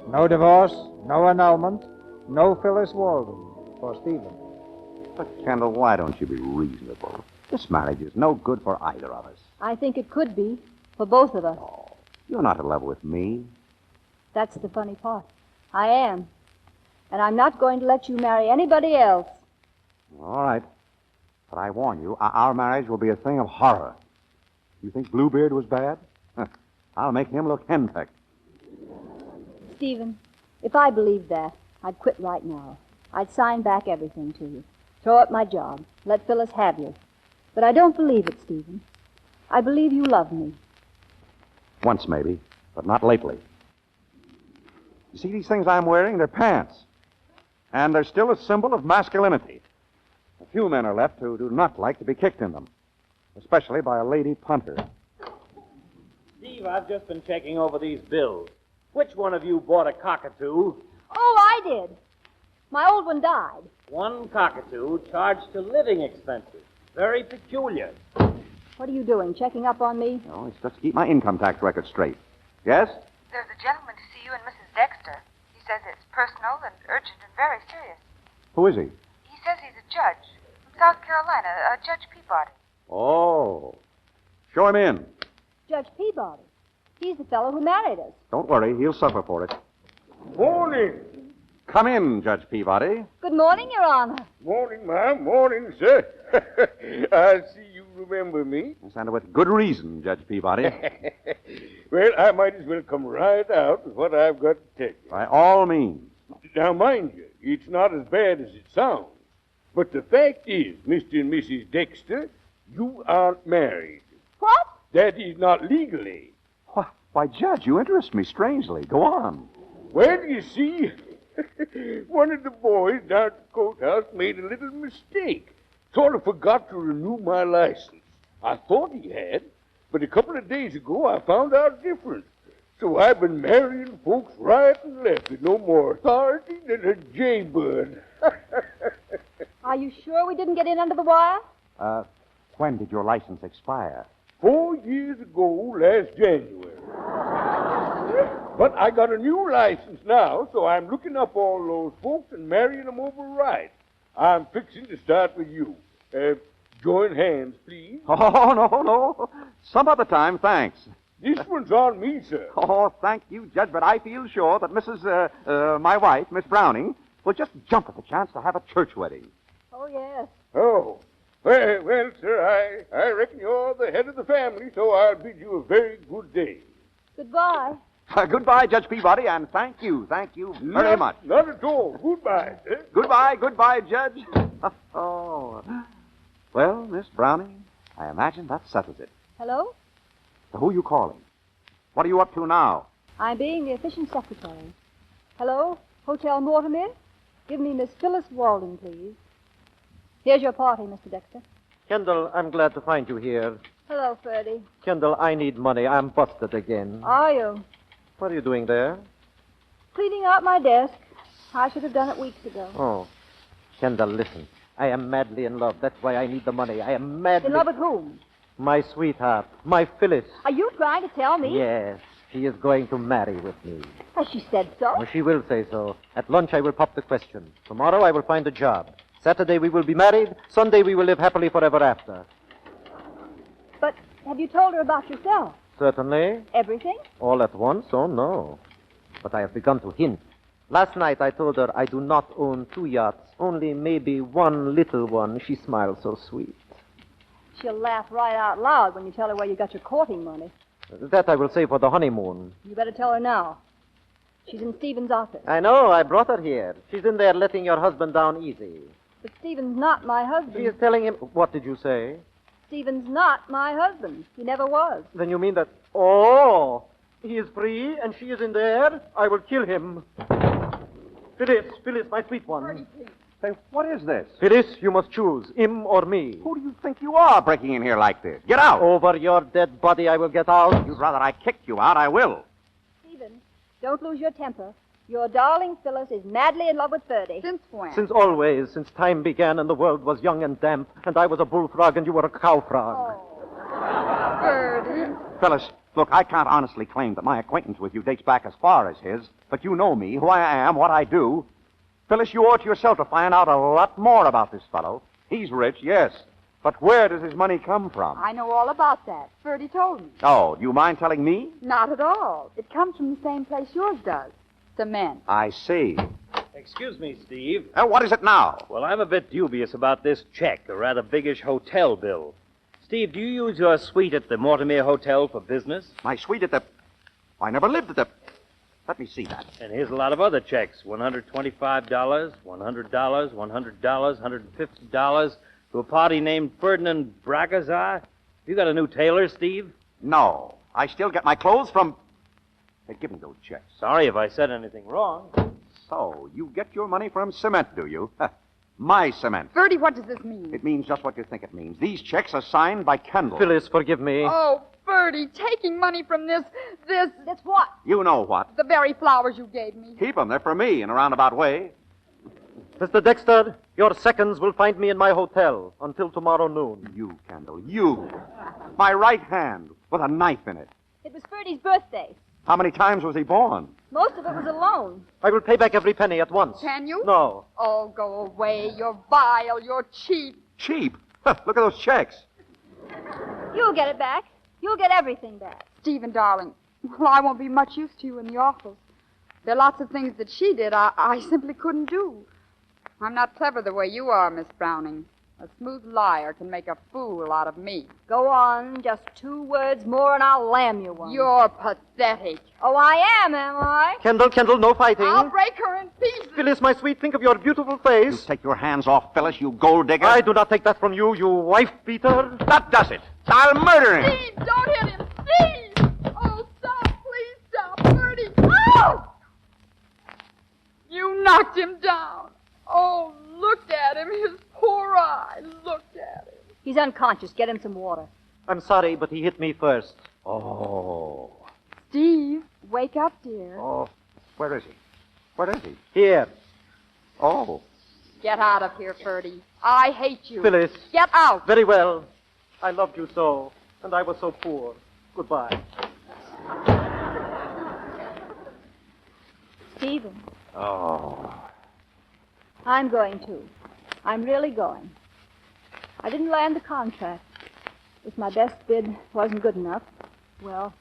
No divorce, no annulment, no Phyllis Walden for Stephen. But, Kendall, why don't you be reasonable? This marriage is no good for either of us. I think it could be, for both of us. You're not in love with me. That's the funny part. I am. And I'm not going to let you marry anybody else. All right. But I warn you, our marriage will be a thing of horror. You think Bluebeard was bad? I'll make him look henpecked. Stephen, if I believed that, I'd quit right now. I'd sign back everything to you. Throw up my job. Let Phyllis have you. But I don't believe it, Stephen. I believe you love me. Once, maybe, but not lately. You see these things I'm wearing? They're pants. And they're still a symbol of masculinity. A few men are left who do not like to be kicked in them, especially by a lady punter. Steve, I've just been checking over these bills. Which one of you bought a cockatoo? Oh, I did. My old one died. One cockatoo charged to living expenses. Very peculiar. What are you doing, checking up on me? No, it's just to keep my income tax record straight. Yes? There's a gentleman to see you and Mrs. Dexter. He says it's personal and urgent and very serious. Who is he? He says he's a judge from South Carolina, Judge Peabody. Oh. Show him in. Judge Peabody. He's the fellow who married us. Don't worry, he'll suffer for it. Morning. Come in, Judge Peabody. Good morning, Your Honor. Morning, ma'am. Morning, sir. I see you remember me. Yes, and with good reason, Judge Peabody. Well, I might as well come right out with what I've got to tell you. By all means. Now, mind you, it's not as bad as it sounds. But the fact is, Mr. and Mrs. Dexter, you aren't married. What? That is not legally. Why, Judge, you interest me strangely. Go on. Well, you see, one of the boys down at the courthouse made a little mistake. Sort of forgot to renew my license. I thought he had, but a couple of days ago I found out different. So I've been marrying folks right and left with no more authority than a jaybird. Are you sure we didn't get in under the wire? When did your license expire? 4 years ago, last January. But I got a new license now, so I'm looking up all those folks and marrying them over right. I'm fixing to start with you. Join hands, please. Oh, no. Some other time, thanks. This one's on me, sir. Oh, thank you, Judge, but I feel sure that my wife, Miss Browning, will just jump at the chance to have a church wedding. Oh, yes. Oh. Well, sir, I reckon you're the head of the family, so I'll bid you a very good day. Goodbye. Goodbye, Judge Peabody, and thank you very much. Not at all. Goodbye, sir. Goodbye, Judge. Oh. Well, Miss Browning, I imagine that settles it. Hello? So who are you calling? What are you up to now? I'm being the efficient secretary. Hello? Hotel Mortimer? Give me Miss Phyllis Walden, please. Here's your party, Mr. Dexter. Kendall, I'm glad to find you here. Hello, Ferdy. Kendall, I need money. I'm busted again. Are you? What are you doing there? Cleaning out my desk. I should have done it weeks ago. Oh. Kendall, listen. I am madly in love. That's why I need the money. I am madly... In love with whom? My sweetheart. My Phyllis. Are you trying to tell me? Yes. She is going to marry with me. Has she said so? Oh, she will say so. At lunch, I will pop the question. Tomorrow, I will find a job. Saturday, we will be married. Sunday, we will live happily forever after. But have you told her about yourself? Certainly. Everything? All at once? Oh, no. But I have begun to hint. Last night, I told her I do not own 2 yachts, only maybe one little one. She smiled so sweet. She'll laugh right out loud when you tell her where you got your courting money. That I will save for the honeymoon. You better tell her now. She's in Stephen's office. I know. I brought her here. She's in there letting your husband down easy. But Stephen's not my husband. She is telling him... What did you say? Stephen's not my husband. He never was. Then you mean that... Oh, he is free and she is in there? I will kill him. Phyllis, my sweet one. Say, what is this? Phyllis, you must choose, him or me. Who do you think you are breaking in here like this? Get out! Over your dead body, I will get out. You'd rather I kicked you out, I will. Stephen, don't lose your temper. Your darling Phyllis is madly in love with Ferdy. Since when? Since always, since time began and the world was young and damp, and I was a bullfrog and you were a cow frog. Ferdy. Phyllis, look, I can't honestly claim that my acquaintance with you dates back as far as his, but you know me, who I am, what I do. Phyllis, you owe it to yourself to find out a lot more about this fellow. He's rich, yes, but where does his money come from? I know all about that. Ferdy told me. Oh, do you mind telling me? Not at all. It comes from the same place yours does. Cement. I see. Excuse me, Steve. What is it now? Well, I'm a bit dubious about this check, a rather biggish hotel bill. Steve, do you use your suite at the Mortimer Hotel for business? My suite at the... I never lived at the... Let me see that. And here's a lot of other checks. $125, $100, $100, $150 to a party named Ferdinand Bragazar. You got a new tailor, Steve? No. I still get my clothes from... Hey, give me those checks. Sorry if I said anything wrong. So, you get your money from cement, do you? My cement. Ferdy, what does this mean? It means just what you think it means. These checks are signed by Kendall. Phyllis, forgive me. Oh, Ferdy, taking money from this... This what? You know what. The very flowers you gave me. Keep them. They're for me in a roundabout way. Mr. Dexter, your seconds will find me in my hotel until tomorrow noon. You, Kendall, you. My right hand with a knife in it. It was Ferdy's birthday. How many times was he born? Most of it was a loan. I will pay back every penny at once. Can you? No. Oh, go away. You're vile. You're cheap. Cheap? Look at those checks. You'll get it back. You'll get everything back. Stephen, darling, well, I won't be much use to you in the office. There are lots of things that she did I simply couldn't do. I'm not clever the way you are, Miss Browning. A smooth liar can make a fool out of me. Go on. Just 2 words more and I'll lam you one. You're pathetic. Oh, I am I? Kendall, no fighting. I'll break her in pieces. Phyllis, my sweet, think of your beautiful face. You take your hands off, Phyllis, you gold digger. I do not take that from you, you wife-beater. That does it. I'll murder him. Steve, don't hit him. Steve! Oh, stop. Please stop. Ferdy. Oh! You knocked him down. Oh, look at him. His poor eye. Look at him. He's unconscious. Get him some water. I'm sorry, but he hit me first. Oh. Steve, wake up, dear. Oh, where is he? Where is he? Here. Oh. Get out of here, Ferdy. I hate you. Phyllis. Get out. Very well. I loved you so, and I was so poor. Goodbye. Stephen. Oh. I'm going to. I'm really going. I didn't land the contract. If my best bid wasn't good enough, well,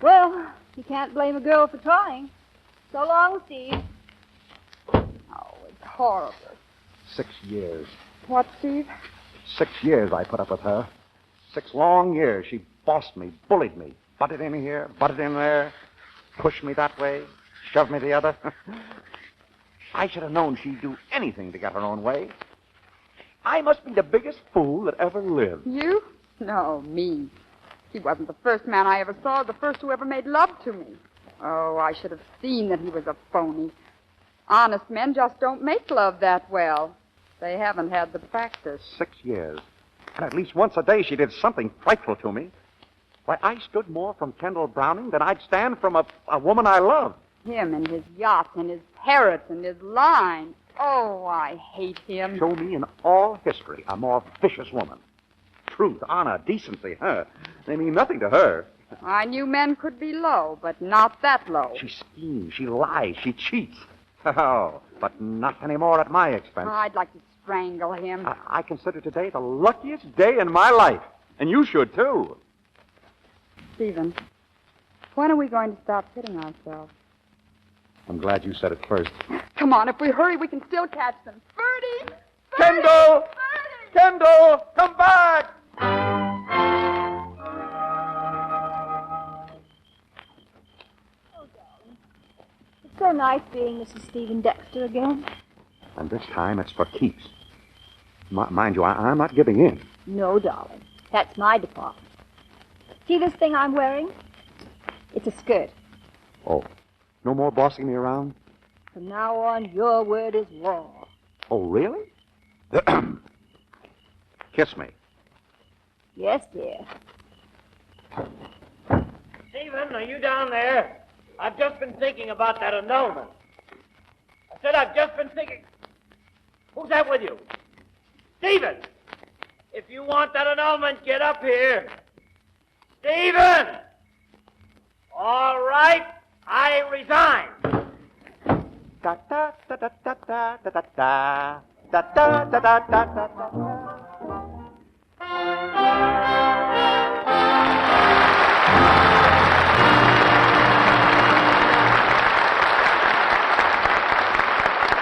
you can't blame a girl for trying. So long, Steve. Oh, it's horrible. 6 years. What, Steve? 6 years I put up with her. 6 long years. She bossed me, bullied me, butted in here, butted in there, pushed me that way, shoved me the other. I should have known she'd do anything to get her own way. I must be the biggest fool that ever lived. You? No, me. He wasn't the first man I ever saw, the first who ever made love to me. Oh, I should have seen that he was a phony. Honest men just don't make love that well. They haven't had the practice. 6 years. And at least once a day she did something frightful to me. Why, I stood more from Kendall Browning than I'd stand from a woman I loved. Him and his yachts and his parrots and his lines. Oh, I hate him. Show me in all history a more vicious woman. Truth, honor, decency, they mean nothing to her. I knew men could be low, but not that low. She schemes, she lies, she cheats. Oh, but not anymore at my expense. I'd like to strangle him. I consider today the luckiest day in my life. And you should, too. Stephen, when are we going to stop hitting ourselves? I'm glad you said it first. Come on, if we hurry, we can still catch them. Ferdy! Kendall! Ferdy! Kendall! Come back! It's so nice being Mrs. Stephen Dexter again. And this time it's for keeps. Mind you, I'm not giving in. No, darling. That's my department. See this thing I'm wearing? It's a skirt. Oh, no more bossing me around? From now on, your word is law. Oh, really? Kiss me. Yes, dear. Stephen, are you down there? I've just been thinking about that annulment. I said I've just been thinking. Who's that with you? Stephen! If you want that annulment, get up here. Stephen! All right, I resign. Da da da da da da da da da da da da da da da.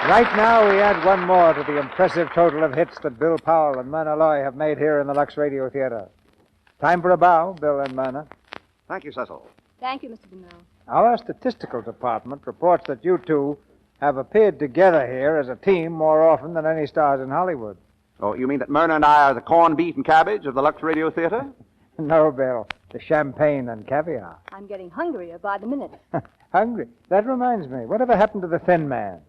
Right now, we add one more to the impressive total of hits that Bill Powell and Myrna Loy have made here in the Lux Radio Theater. Time for a bow, Bill and Myrna. Thank you, Cecil. Thank you, Mr. DeMille. Our statistical department reports that you two have appeared together here as a team more often than any stars in Hollywood. Oh, you mean that Myrna and I are the corned beef and cabbage of the Lux Radio Theater? No, Bill. The champagne and caviar. I'm getting hungrier by the minute. Hungry? That reminds me. Whatever happened to the thin man?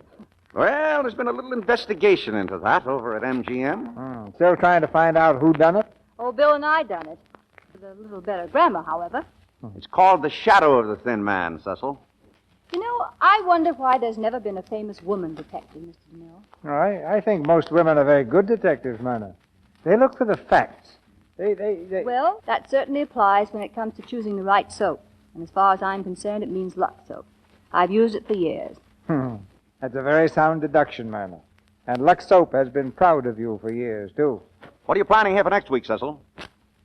Well, there's been a little investigation into that over at MGM. Still trying to find out who done it? Oh, Bill and I done it. With a little better grammar, however. It's called The Shadow of the Thin Man, Cecil. You know, I wonder why there's never been a famous woman detective, Mr. DeMille. I think most women are very good detectives, Myrna. They look for the facts. They... Well, that certainly applies when it comes to choosing the right soap. And as far as I'm concerned, it means Lux soap. I've used it for years. That's a very sound deduction, Myrna. And Lux Soap has been proud of you for years, too. What are you planning here for next week, Cecil?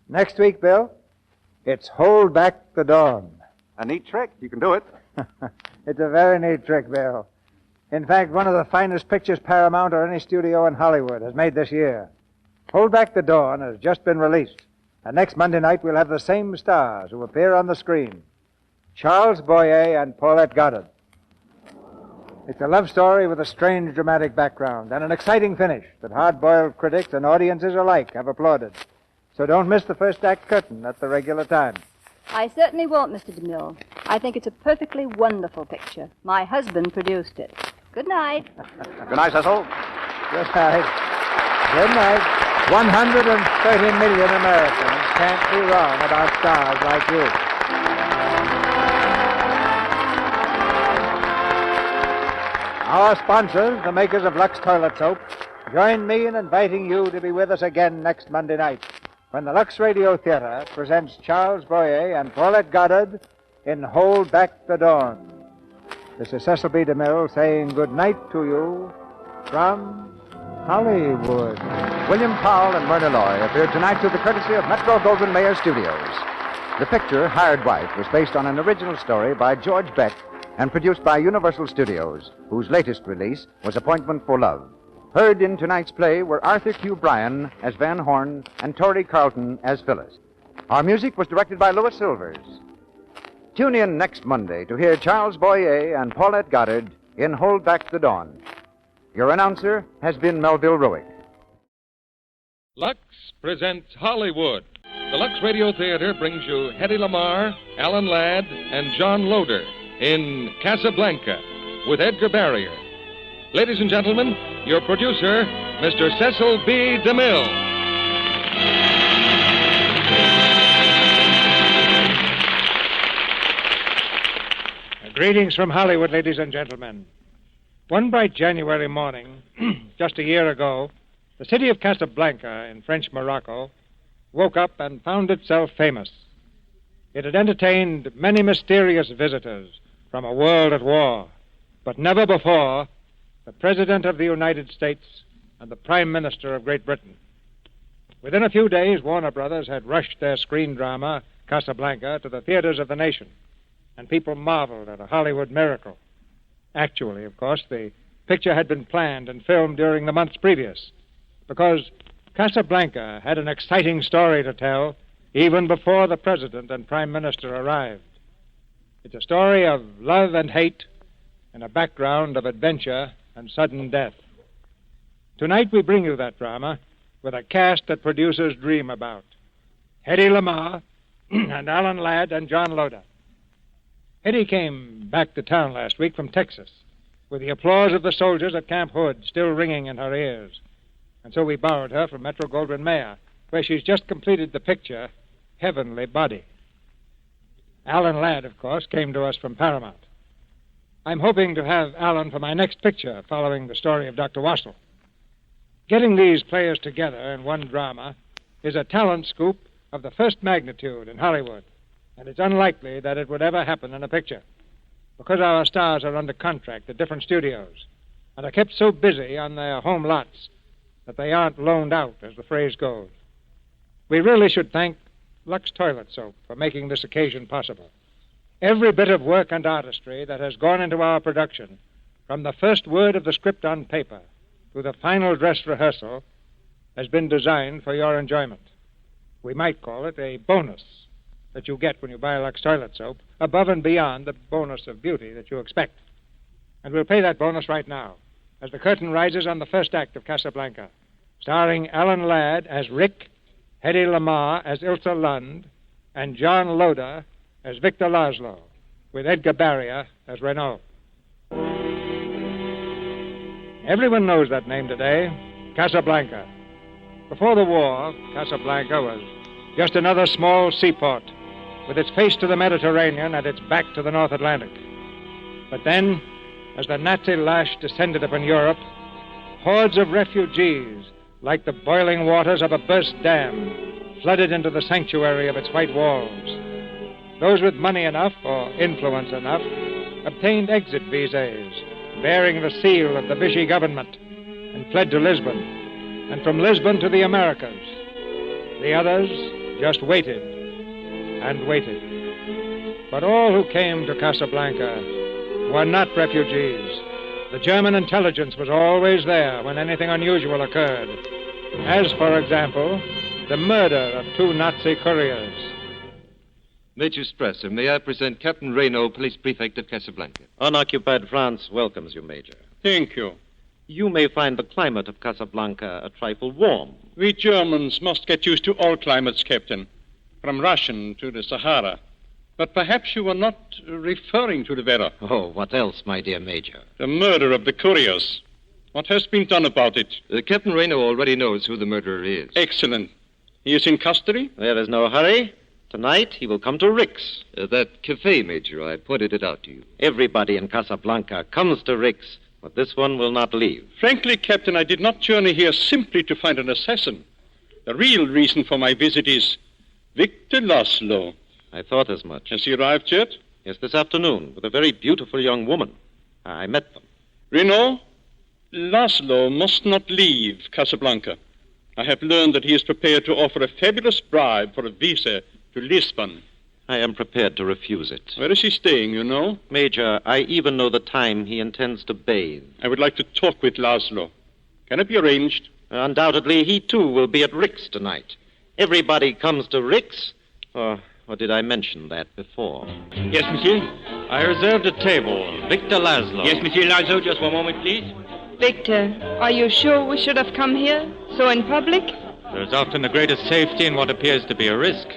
Next week, Bill, it's Hold Back the Dawn. A neat trick. You can do it. It's a very neat trick, Bill. In fact, one of the finest pictures Paramount or any studio in Hollywood has made this year. Hold Back the Dawn has just been released. And next Monday night, we'll have the same stars who appear on the screen. Charles Boyer and Paulette Goddard. It's a love story with a strange dramatic background and an exciting finish that hard-boiled critics and audiences alike have applauded. So don't miss the first act curtain at the regular time. I certainly won't, Mr. DeMille. I think it's a perfectly wonderful picture. My husband produced it. Good night. Good night, Cecil. Good night. Good night. 130 million Americans can't be wrong about stars like you. Our sponsors, the makers of Lux Toilet Soap, join me in inviting you to be with us again next Monday night when the Lux Radio Theater presents Charles Boyer and Paulette Goddard in Hold Back the Dawn. This is Cecil B. DeMille saying good night to you from Hollywood. William Powell and Myrna Loy appeared tonight through the courtesy of Metro-Goldwyn-Mayer Studios. The picture, Hired Wife, was based on an original story by George Beck and produced by Universal Studios, whose latest release was Appointment for Love. Heard in tonight's play were Arthur Q. Bryan as Van Horn and Torrey Carlton as Phyllis. Our music was directed by Louis Silvers. Tune in next Monday to hear Charles Boyer and Paulette Goddard in Hold Back the Dawn. Your announcer has been Melville Ruick. Lux presents Hollywood. The Lux Radio Theater brings you Hedy Lamarr, Alan Ladd, and John Loder in Casablanca with Edgar Barrier. Ladies and gentlemen, your producer, Mr. Cecil B. DeMille. Greetings from Hollywood, ladies and gentlemen. One bright January morning, just a year ago, the city of Casablanca in French Morocco woke up and found itself famous. It had entertained many mysterious visitors from a world at war, but never before the President of the United States and the Prime Minister of Great Britain. Within a few days, Warner Brothers had rushed their screen drama, Casablanca, to the theaters of the nation, and people marveled at a Hollywood miracle. Actually, of course, the picture had been planned and filmed during the months previous, because Casablanca had an exciting story to tell even before the President and Prime Minister arrived. It's a story of love and hate and a background of adventure and sudden death. Tonight we bring you that drama with a cast that producers dream about. Hedy Lamarr and Alan Ladd and John Loder. Hedy came back to town last week from Texas with the applause of the soldiers at Camp Hood still ringing in her ears. And so we borrowed her from Metro-Goldwyn-Mayer, where she's just completed the picture, Heavenly Body. Alan Ladd, of course, came to us from Paramount. I'm hoping to have Alan for my next picture, following the story of Dr. Wassell. Getting these players together in one drama is a talent scoop of the first magnitude in Hollywood, and it's unlikely that it would ever happen in a picture, because our stars are under contract at different studios and are kept so busy on their home lots that they aren't loaned out, as the phrase goes. We really should thank Lux Toilet Soap for making this occasion possible. Every bit of work and artistry that has gone into our production, from the first word of the script on paper to the final dress rehearsal, has been designed for your enjoyment. We might call it a bonus that you get when you buy Lux Toilet Soap, above and beyond the bonus of beauty that you expect. And we'll pay that bonus right now, as the curtain rises on the first act of Casablanca, starring Alan Ladd as Rick, Hedy Lamarr as Ilsa Lund, and John Loder as Victor Laszlo, with Edgar Barrier as Renault. Everyone knows that name today, Casablanca. Before the war, Casablanca was just another small seaport with its face to the Mediterranean and its back to the North Atlantic. But then, as the Nazi lash descended upon Europe, hordes of refugees, like the boiling waters of a burst dam, flooded into the sanctuary of its white walls. Those with money enough or influence enough obtained exit visas bearing the seal of the Vichy government and fled to Lisbon, and from Lisbon to the Americas. The others just waited and waited. But all who came to Casablanca were not refugees. The German intelligence was always there when anything unusual occurred, as, for example, the murder of 2 Nazi couriers. Major Strasser, may I present Captain Renault, Police Prefect of Casablanca? Unoccupied France welcomes you, Major. Thank you. You may find the climate of Casablanca a trifle warm. We Germans must get used to all climates, Captain, from Russian to the Sahara. But perhaps you were not referring to the weather. Oh, what else, my dear Major? The murder of the couriers. What has been done about it? Captain Renault already knows who the murderer is. Excellent. He is in custody? There is no hurry. Tonight, he will come to Rick's. That cafe, Major, I pointed it out to you. Everybody in Casablanca comes to Rick's, but this one will not leave. Frankly, Captain, I did not journey here simply to find an assassin. The real reason for my visit is Victor Laszlo. I thought as much. Has he arrived yet? Yes, this afternoon, with a very beautiful young woman. I met them. Renault, Laszlo must not leave Casablanca. I have learned that he is prepared to offer a fabulous bribe for a visa to Lisbon. I am prepared to refuse it. Where is he staying, you know? Major, I even know the time he intends to bathe. I would like to talk with Laszlo. Can it be arranged? Undoubtedly, he too will be at Rick's tonight. Everybody comes to Rick's. Or did I mention that before? Yes, monsieur? I reserved a table. Victor Laszlo. Yes, monsieur Laszlo, just one moment, please. Victor, are you sure we should have come here? So in public? There's often the greatest safety in what appears to be a risk.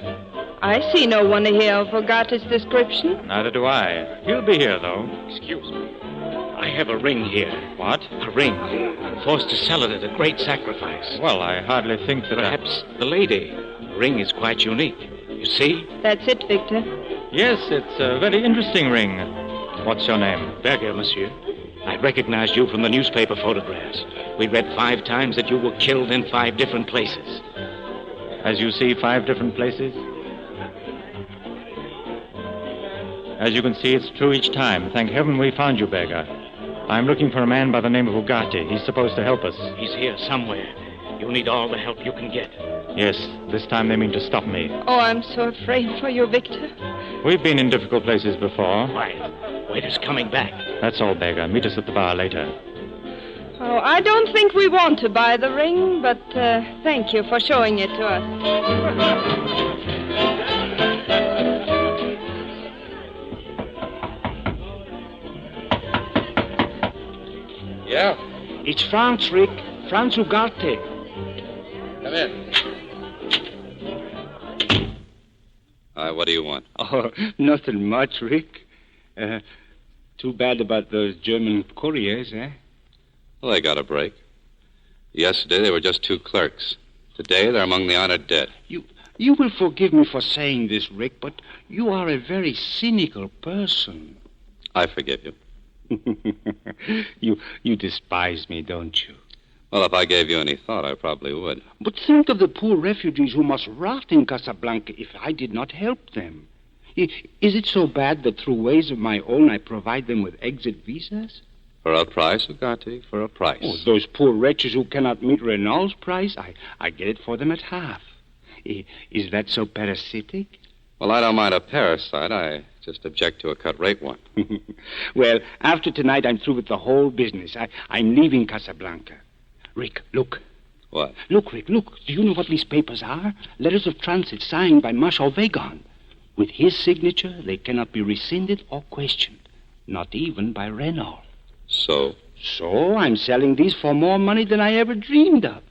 I see no one here who forgot his description. Neither do I. He'll be here, though. Excuse me. I have a ring here. What? A ring. Forced to sell it at a great sacrifice. Well, I hardly think that Perhaps the lady. The ring is quite unique. You see? That's it, Victor. Yes, it's a very interesting ring. What's your name? Berger, monsieur. I recognized you from the newspaper photographs. We read 5 times that you were killed in 5 different places. As you see, 5 different places? As you can see, it's true each time. Thank heaven we found you, Berger. I'm looking for a man by the name of Ugarte. He's supposed to help us. He's here somewhere. You'll need all the help you can get. Yes, this time they mean to stop me. Oh, I'm so afraid for you, Victor. We've been in difficult places before. Quiet. Waiter's coming back. That's all, Berger. Meet us at the bar later. Oh, I don't think we want to buy the ring, but thank you for showing it to us. Yeah? It's Franz, Rick. Franz Ugarte. Come in. What do you want? Oh, nothing much, Rick. Too bad about those German couriers, eh? Well, they got a break. Yesterday, they were just 2 clerks. Today, they're among the honored dead. You will forgive me for saying this, Rick, but you are a very cynical person. I forgive you. You despise me, don't you? Well, if I gave you any thought, I probably would. But think of the poor refugees who must rot in Casablanca if I did not help them. Is it so bad that through ways of my own I provide them with exit visas? For a price, Ugarte, for a price. Oh, those poor wretches who cannot meet Renault's price, I get it for them at half. Is that so parasitic? Well, I don't mind a parasite. I just object to a cut-rate one. Well, after tonight, I'm through with the whole business. I'm leaving Casablanca. Rick, look. What? Look, Rick, look. Do you know what these papers are? Letters of transit signed by Marshal Wegon. With his signature, they cannot be rescinded or questioned. Not even by Renault. So? So I'm selling these for more money than I ever dreamed of.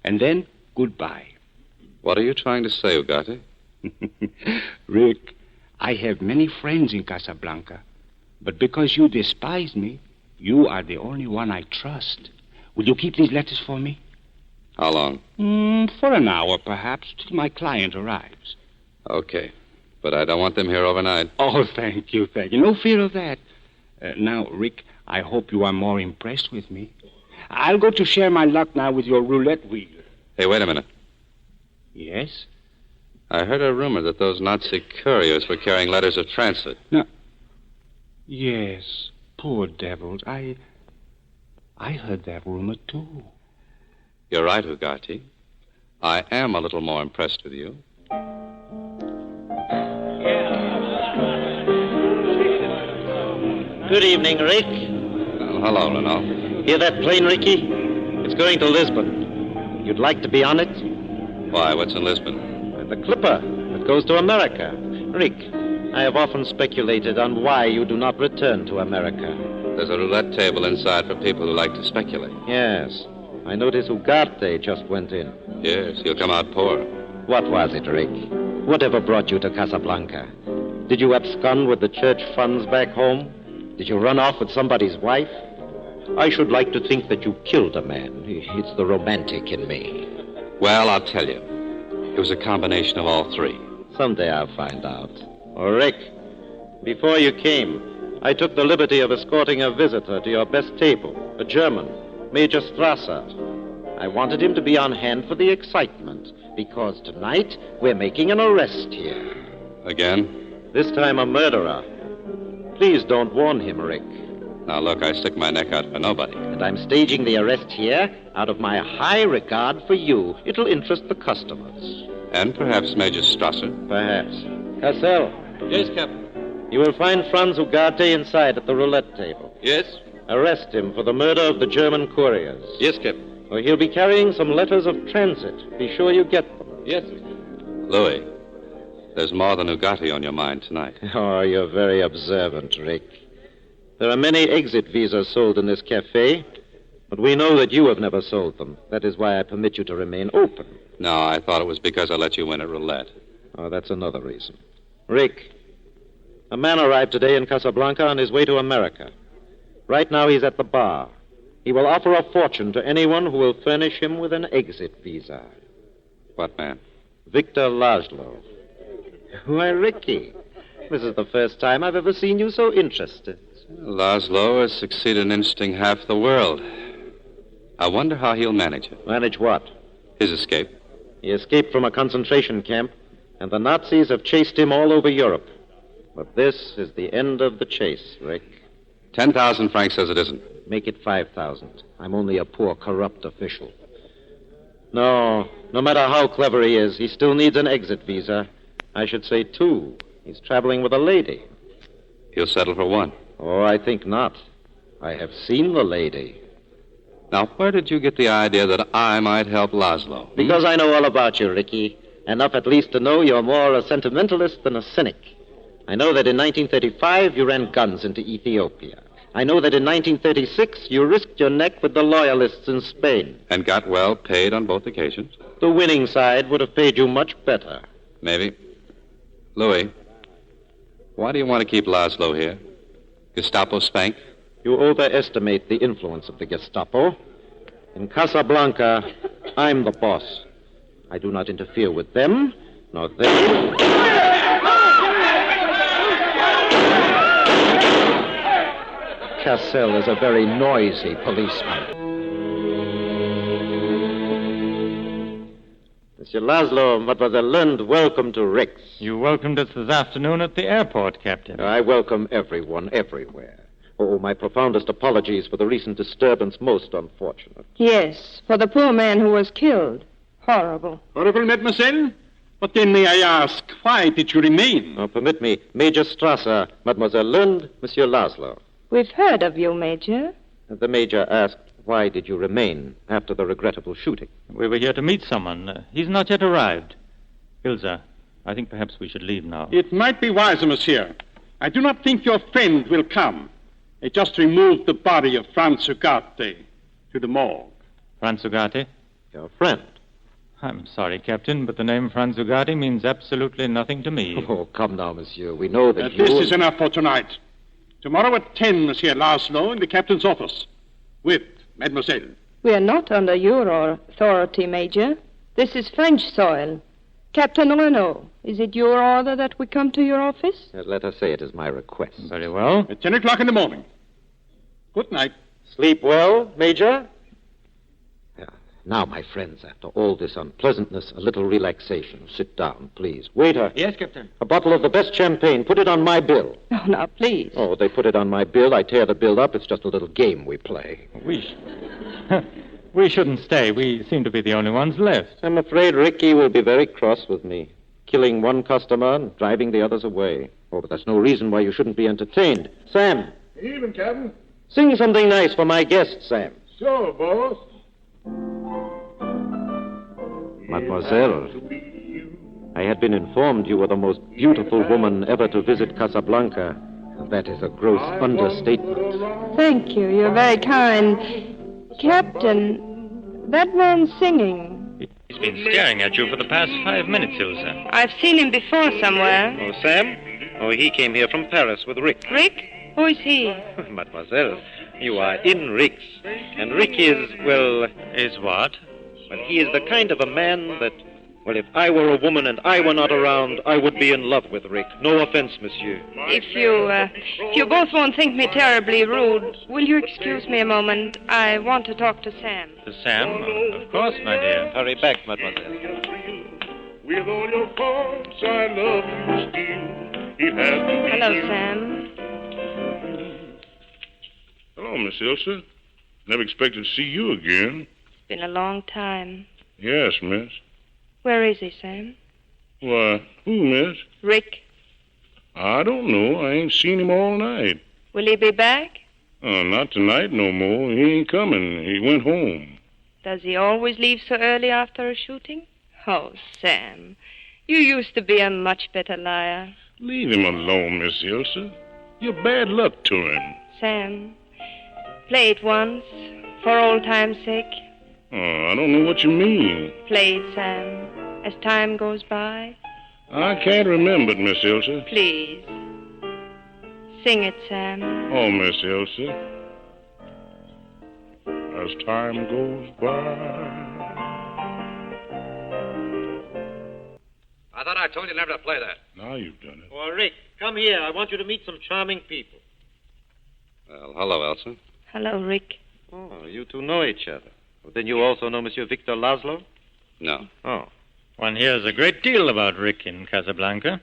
And then, goodbye. What are you trying to say, Ugarte? Rick, I have many friends in Casablanca. But because you despise me, you are the only one I trust. Will you keep these letters for me? How long? For an hour, perhaps, till my client arrives. Okay. But I don't want them here overnight. Oh, thank you. No fear of that. Now, Rick, I hope you are more impressed with me. I'll go to share my luck now with your roulette wheel. Hey, wait a minute. Yes? I heard a rumor that those Nazi couriers were carrying letters of transit. No. Yes, poor devils. I heard that rumor, too. You're right, Ugarte. I am a little more impressed with you. Good evening, Rick. Well, hello, Renault. Hear that plane, Ricky? It's going to Lisbon. You'd like to be on it? Why, what's in Lisbon? The clipper that goes to America. Rick, I have often speculated on why you do not return to America. There's a roulette table inside for people who like to speculate. Yes. I noticed Ugarte just went in. Yes, he'll come out poor. What was it, Rick? Whatever brought you to Casablanca? Did you abscond with the church funds back home? Did you run off with somebody's wife? I should like to think that you killed a man. It's the romantic in me. Well, I'll tell you. It was a combination of all 3. Someday I'll find out. Oh, Rick, before you came, I took the liberty of escorting a visitor to your best table, a German, Major Strasser. I wanted him to be on hand for the excitement, because tonight we're making an arrest here. Again? This time a murderer. Please don't warn him, Rick. Now, look, I stick my neck out for nobody. And I'm staging the arrest here out of my high regard for you. It'll interest the customers. And perhaps Major Strasser. Perhaps. Cassell. Yes, Captain. You will find Franz Ugarte inside at the roulette table. Yes? Arrest him for the murder of the German couriers. Yes, Captain. Or he'll be carrying some letters of transit. Be sure you get them. Yes. Louis, there's more than Ugarte on your mind tonight. Oh, you're very observant, Rick. There are many exit visas sold in this cafe, but we know that you have never sold them. That is why I permit you to remain open. No, I thought it was because I let you win at roulette. Oh, that's another reason. Rick, a man arrived today in Casablanca on his way to America. Right now he's at the bar. He will offer a fortune to anyone who will furnish him with an exit visa. What man? Victor Laszlo. Why, Ricky, this is the first time I've ever seen you so interested. Laszlo has succeeded in interesting half the world. I wonder how he'll manage it. Manage what? His escape. He escaped from a concentration camp, and the Nazis have chased him all over Europe. But this is the end of the chase, Rick. 10,000 francs says it isn't. Make it 5,000. I'm only a poor, corrupt official. No matter how clever he is, he still needs an exit visa. I should say 2. He's traveling with a lady. He'll settle for 1. Oh, I think not. I have seen the lady. Now, where did you get the idea that I might help Laszlo? Because I know all about you, Ricky. Enough at least to know you're more a sentimentalist than a cynic. I know that in 1935 you ran guns into Ethiopia. I know that in 1936 you risked your neck with the loyalists in Spain. And got well paid on both occasions? The winning side would have paid you much better. Maybe. Louis, why do you want to keep Laszlo here? Gestapo spank? You overestimate the influence of the Gestapo. In Casablanca, I'm the boss. I do not interfere with them, nor they. Cassell is a very noisy policeman. Monsieur Laszlo, Mademoiselle Lund, welcome to Rick's. You welcomed us this afternoon at the airport, Captain. I welcome everyone, everywhere. Oh, my profoundest apologies for the recent disturbance. Most unfortunate. Yes, for the poor man who was killed. Horrible. Horrible, mademoiselle? But then may I ask, why did you remain? Oh, permit me. Major Strasser, Mademoiselle Lund, Monsieur Laszlo. We've heard of you, Major. The Major asked, why did you remain after the regrettable shooting? We were here to meet someone. He's not yet arrived. Ilza, I think perhaps we should leave now. It might be wiser, monsieur. I do not think your friend will come. They just removed the body of Franz Ugarte to the morgue. Franz Ugarte? Your friend. I'm sorry, Captain, but the name Franz Ugarte means absolutely nothing to me. Oh, come now, monsieur. We know that This is enough for tonight. Tomorrow at 10, Monsieur Laszlo, in the captain's office. With Mademoiselle. We are not under your authority, Major. This is French soil. Captain Renault, is it your order that we come to your office? Let us say it is my request. Very well. At 10 o'clock in the morning. Good night. Sleep well, Major? Now, my friends, after all this unpleasantness, a little relaxation. Sit down, please. Waiter. Yes, Captain. A bottle of the best champagne. Put it on my bill. Oh, now, please. Oh, they put it on my bill. I tear the bill up. It's just a little game we play. We shouldn't stay. We seem to be the only ones left. I'm afraid Ricky will be very cross with me. Killing one customer and driving the others away. Oh, but that's no reason why you shouldn't be entertained. Sam. Evening, Captain. Sing something nice for my guest, Sam. Sure, boss. Mademoiselle, I had been informed you were the most beautiful woman ever to visit Casablanca. That is a gross understatement. Thank you. You're very kind. Captain, that man's singing. He's been staring at you for the past 5 minutes, Ilza. I've seen him before somewhere. Oh, Sam? Oh, he came here from Paris with Rick. Rick? Who is he? Mademoiselle, you are in Rick's. And Rick is, well... Is what? Well, he is the kind of a man that... Well, if I were a woman and I were not around, I would be in love with Rick. No offense, monsieur. If you both won't think me terribly rude, will you excuse me a moment? I want to talk to Sam. To Sam? Of course, my dear. Hurry back, mademoiselle. With all your faults, I love you still. Hello, Sam. Hello, Miss Ilsa. Never expected to see you again. It's been a long time. Yes, miss. Where is he, Sam? Why, who, miss? Rick. I don't know. I ain't seen him all night. Will he be back? Not tonight no more. He ain't coming. He went home. Does he always leave so early after a shooting? Oh, Sam, you used to be a much better liar. Leave him alone, Miss Ilsa. You're bad luck to him. Sam, play it once, for old time's sake. Oh, I don't know what you mean. Play it, Sam, as time goes by. I can't remember it, Miss Ilsa. Please. Sing it, Sam. Oh, Miss Ilsa. As time goes by. I thought I told you never to play that. Now you've done it. Oh, Rick, come here. I want you to meet some charming people. Well, hello, Elsa. Hello, Rick. Oh, you two know each other. Well, then you also know Monsieur Victor Laszlo? No. Oh. One hears a great deal about Rick in Casablanca.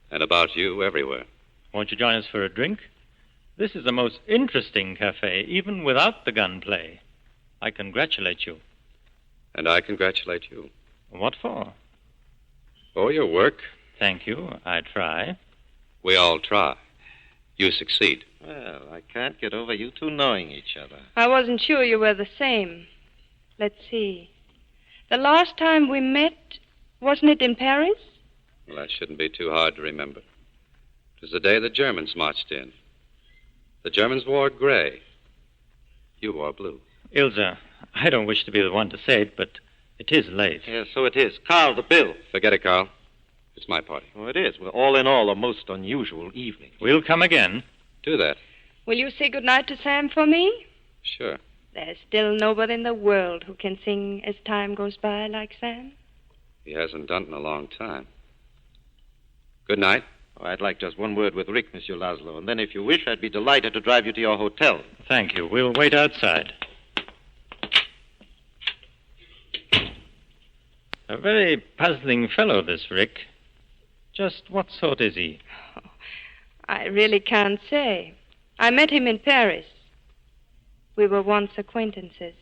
And about you everywhere. Won't you join us for a drink? This is the most interesting cafe, even without the gunplay. I congratulate you. And I congratulate you. What for? For your work. Thank you. I try. We all try. You succeed. Well, I can't get over you two knowing each other. I wasn't sure you were the same. Let's see. The last time we met, wasn't it in Paris? Well, that shouldn't be too hard to remember. It was the day the Germans marched in. The Germans wore gray. You wore blue. Ilza, I don't wish to be the one to say it, but it is late. Yes, so it is. Carl, the bill. Forget it, Carl. It's my party. Oh, it is. Well, all in all, a most unusual evening. We'll come again. Do that. Will you say goodnight to Sam for me? Sure. There's still nobody in the world who can sing As Time Goes By like Sam. He hasn't done it in a long time. Good night. Oh, I'd like just one word with Rick, Monsieur Laszlo, and then if you wish, I'd be delighted to drive you to your hotel. Thank you. We'll wait outside. A very puzzling fellow, this Rick. Just what sort is he? I really can't say. I met him in Paris. We were once acquaintances.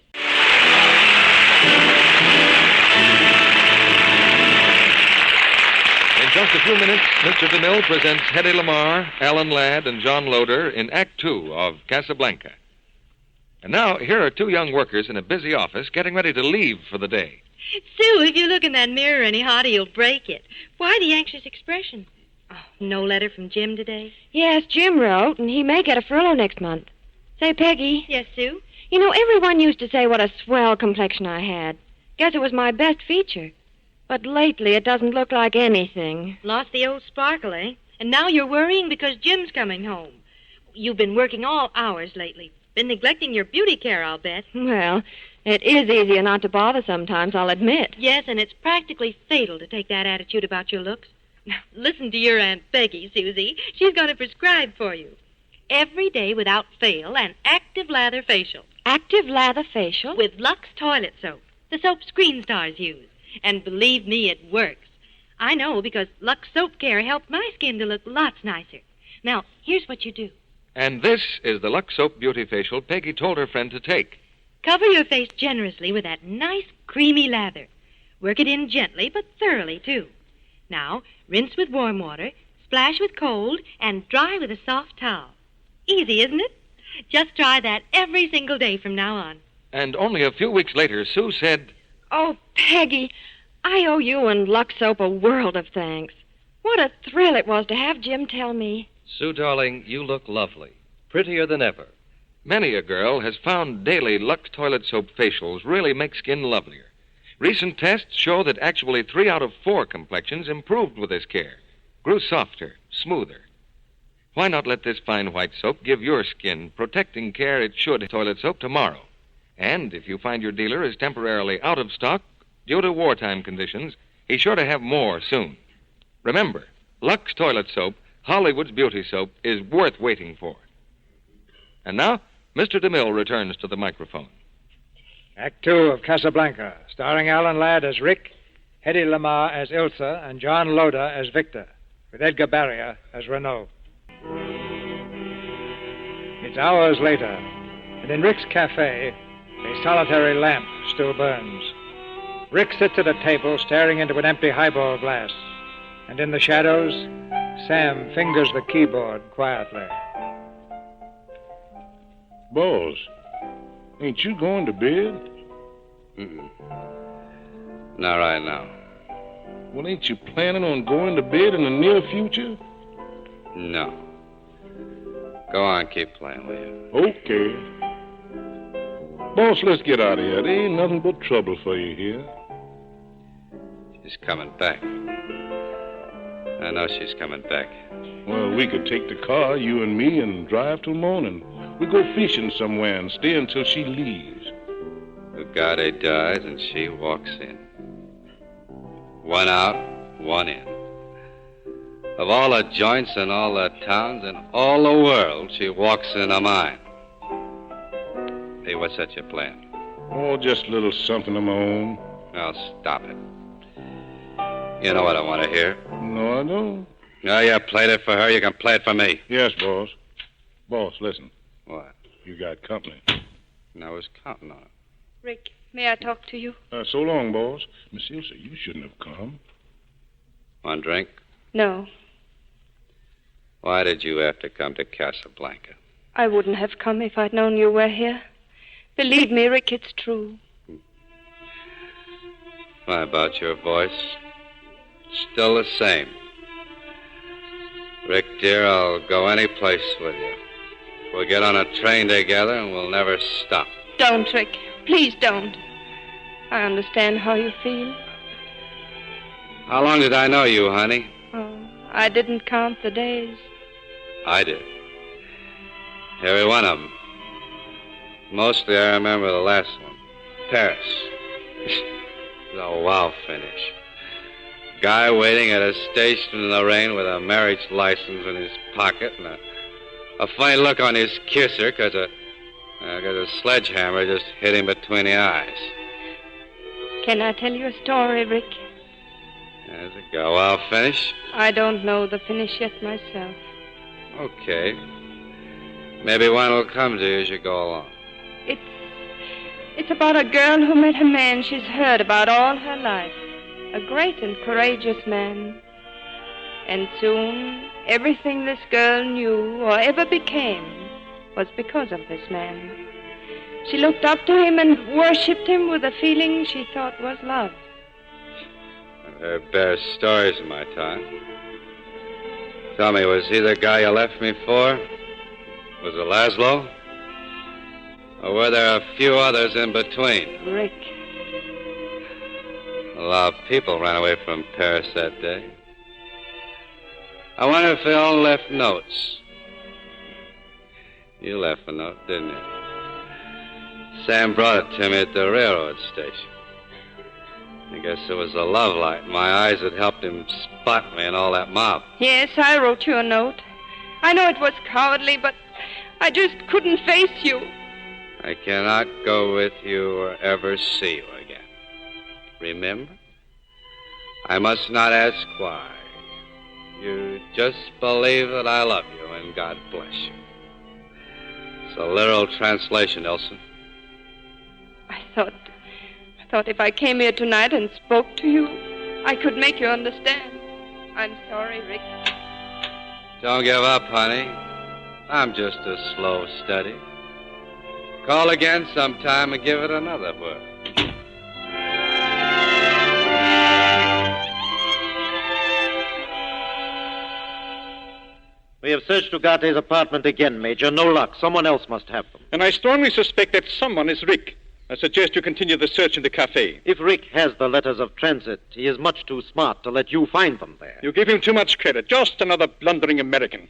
In just a few minutes, Mr. DeMille presents Hedy Lamarr, Alan Ladd, and John Loder in Act Two of Casablanca. And now, here are two young workers in a busy office getting ready to leave for the day. Sue, if you look in that mirror any harder, you'll break it. Why the anxious expression? Oh, no letter from Jim today? Yes, Jim wrote, and he may get a furlough next month. Say, Peggy. Yes, Sue? You know, everyone used to say what a swell complexion I had. Guess it was my best feature. But lately it doesn't look like anything. Lost the old sparkle, eh? And now you're worrying because Jim's coming home. You've been working all hours lately. Been neglecting your beauty care, I'll bet. Well, it is easier not to bother sometimes, I'll admit. Yes, and it's practically fatal to take that attitude about your looks. Now, listen to your Aunt Peggy, Susie. She's going to prescribe for you. Every day without fail, an active lather facial. Active lather facial? With Lux toilet soap. The soap screen stars use. And believe me, it works. I know because Lux Soap Care helped my skin to look lots nicer. Now, here's what you do. And this is the Lux Soap Beauty Facial Peggy told her friend to take. Cover your face generously with that nice, creamy lather. Work it in gently, but thoroughly, too. Now, rinse with warm water, splash with cold, and dry with a soft towel. Easy, isn't it? Just try that every single day from now on. And only a few weeks later, Sue said, Oh, Peggy, I owe you and Lux Soap a world of thanks. What a thrill it was to have Jim tell me. Sue, darling, you look lovely. Prettier than ever. Many a girl has found daily Lux toilet soap facials really make skin lovelier. Recent tests show that actually 3 out of 4 complexions improved with this care, grew softer, smoother. Why not let this fine white soap give your skin protecting care it should toilet soap tomorrow? And if you find your dealer is temporarily out of stock due to wartime conditions, he's sure to have more soon. Remember, Lux Toilet Soap, Hollywood's beauty soap, is worth waiting for. And now, Mr. DeMille returns to the microphone. Act Two of Casablanca, starring Alan Ladd as Rick, Hedy Lamarr as Ilsa, and John Loder as Victor, with Edgar Barrier as Renaud. It's hours later, and in Rick's cafe, a solitary lamp still burns. Rick sits at a table staring into an empty highball glass, and in the shadows, Sam fingers the keyboard quietly. Boss, ain't you going to bed? Mm-mm. Not right now. Well, ain't you planning on going to bed in the near future? No. Go on, keep playing, will you? Okay. Boss, let's get out of here. There ain't nothing but trouble for you here. She's coming back. I know she's coming back. Well, we could take the car, you and me, and drive till morning. We go fishing somewhere and stay until she leaves. Ugarte dies and she walks in. One out, one in. Of all the joints and all the towns and all the world, she walks into mine. Hey, what's that you're playing? Oh, just a little something of my own. Oh, stop it. You know what I want to hear? No, I don't. Now you played it for her, you can play it for me. Yes, boss. Boss, listen. What? You got company. I was counting on it. Rick, may I talk to you? So long, boss. Miss Ilsa, you shouldn't have come. One drink? No, Why did you have to come to Casablanca? I wouldn't have come if I'd known you were here. Believe me, Rick, it's true. Why, about your voice? Still the same. Rick, dear, I'll go any place with you. We'll get on a train together and we'll never stop. Don't, Rick. Please don't. I understand how you feel. How long did I know you, honey? Oh, I didn't count the days. I did. Every one of them. Mostly I remember the last one. Paris. The wow finish. Guy waiting at a station in the rain with a marriage license in his pocket and a funny look on his kisser because a sledgehammer just hit him between the eyes. Can I tell you a story, Rick? There's a go. Wow finish? I don't know the finish yet myself. Okay. Maybe one will come to you as you go along. It's about a girl who met a man she's heard about all her life. A great and courageous man. And soon, everything this girl knew or ever became was because of this man. She looked up to him and worshipped him with a feeling she thought was love. I've heard better stories in my time. Tell me, was he the guy you left me for? Was it Laszlo? Or were there a few others in between? Rick. A lot of people ran away from Paris that day. I wonder if they all left notes. You left a note, didn't you? Sam brought it to me at the railroad station. I guess it was the love light in my eyes that helped him spot me and all that mob. Yes, I wrote you a note. I know it was cowardly, but I just couldn't face you. I cannot go with you or ever see you again. Remember? I must not ask why. You just believe that I love you, and God bless you. It's a literal translation, Elsa. I thought if I came here tonight and spoke to you, I could make you understand. I'm sorry, Rick. Don't give up, honey. I'm just a slow study. Call again sometime and give it another whirl. We have searched Ugate's apartment again, Major. No luck. Someone else must have them. And I strongly suspect that someone is Rick. I suggest you continue the search in the cafe. If Rick has the letters of transit, he is much too smart to let you find them there. You give him too much credit. Just another blundering American.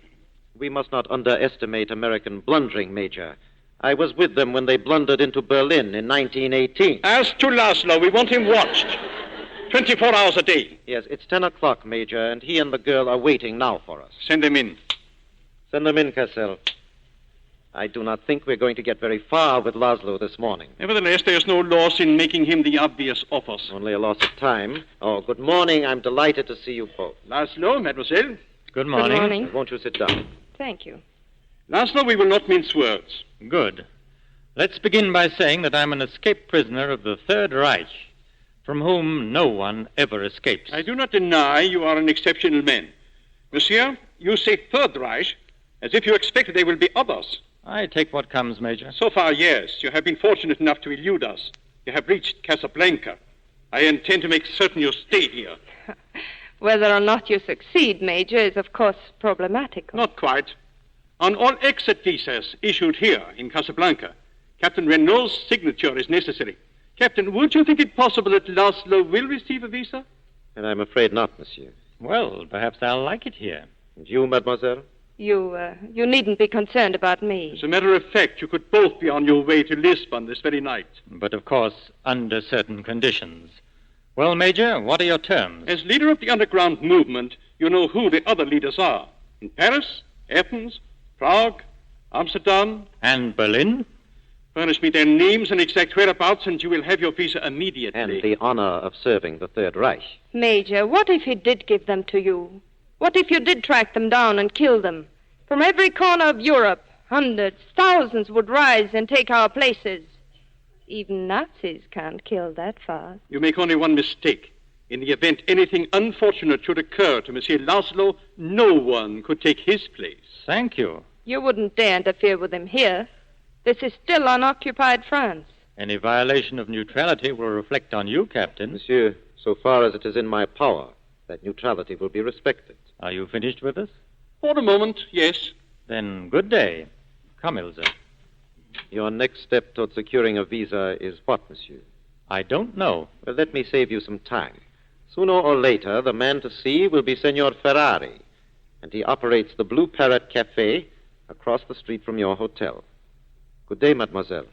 We must not underestimate American blundering, Major. I was with them when they blundered into Berlin in 1918. As to Laszlo, we want him watched. 24 hours a day. Yes, it's 10 o'clock, Major, and he and the girl are waiting now for us. Send them in. Send them in, Cassell. I do not think we're going to get very far with Laszlo this morning. Nevertheless, there's no loss in making him the obvious offers. Only a loss of time. Oh, good morning. I'm delighted to see you both. Laszlo, mademoiselle. Good morning. Good morning. Won't you sit down? Thank you. Laszlo, we will not mince words. Good. Let's begin by saying that I'm an escaped prisoner of the Third Reich, from whom no one ever escapes. I do not deny you are an exceptional man. Monsieur, you say Third Reich as if you expect there will be others. I take what comes, Major. So far, yes. You have been fortunate enough to elude us. You have reached Casablanca. I intend to make certain you stay here. Whether or not you succeed, Major, is of course problematical. Not quite. On all exit visas issued here in Casablanca, Captain Renault's signature is necessary. Captain, would you think it possible that Laszlo will receive a visa? And I'm afraid not, monsieur. Well, perhaps I'll like it here. And you, mademoiselle? You needn't be concerned about me. As a matter of fact, you could both be on your way to Lisbon this very night. But, of course, under certain conditions. Well, Major, what are your terms? As leader of the underground movement, you know who the other leaders are. In Paris, Athens, Prague, Amsterdam. And Berlin? Furnish me their names and exact whereabouts, and you will have your visa immediately. And the honor of serving the Third Reich. Major, what if he did give them to you? What if you did track them down and kill them? From every corner of Europe, hundreds, thousands would rise and take our places. Even Nazis can't kill that fast. You make only one mistake. In the event anything unfortunate should occur to Monsieur Laszlo, no one could take his place. Thank you. You wouldn't dare interfere with him here. This is still unoccupied France. Any violation of neutrality will reflect on you, Captain. Monsieur, so far as it is in my power, that neutrality will be respected. Are you finished with us? For the moment, yes. Then good day. Come, Ilse. Your next step toward securing a visa is what, monsieur? I don't know. Well, let me save you some time. Sooner or later, the man to see will be Senor Ferrari, and he operates the Blue Parrot Cafe across the street from your hotel. Good day, mademoiselle.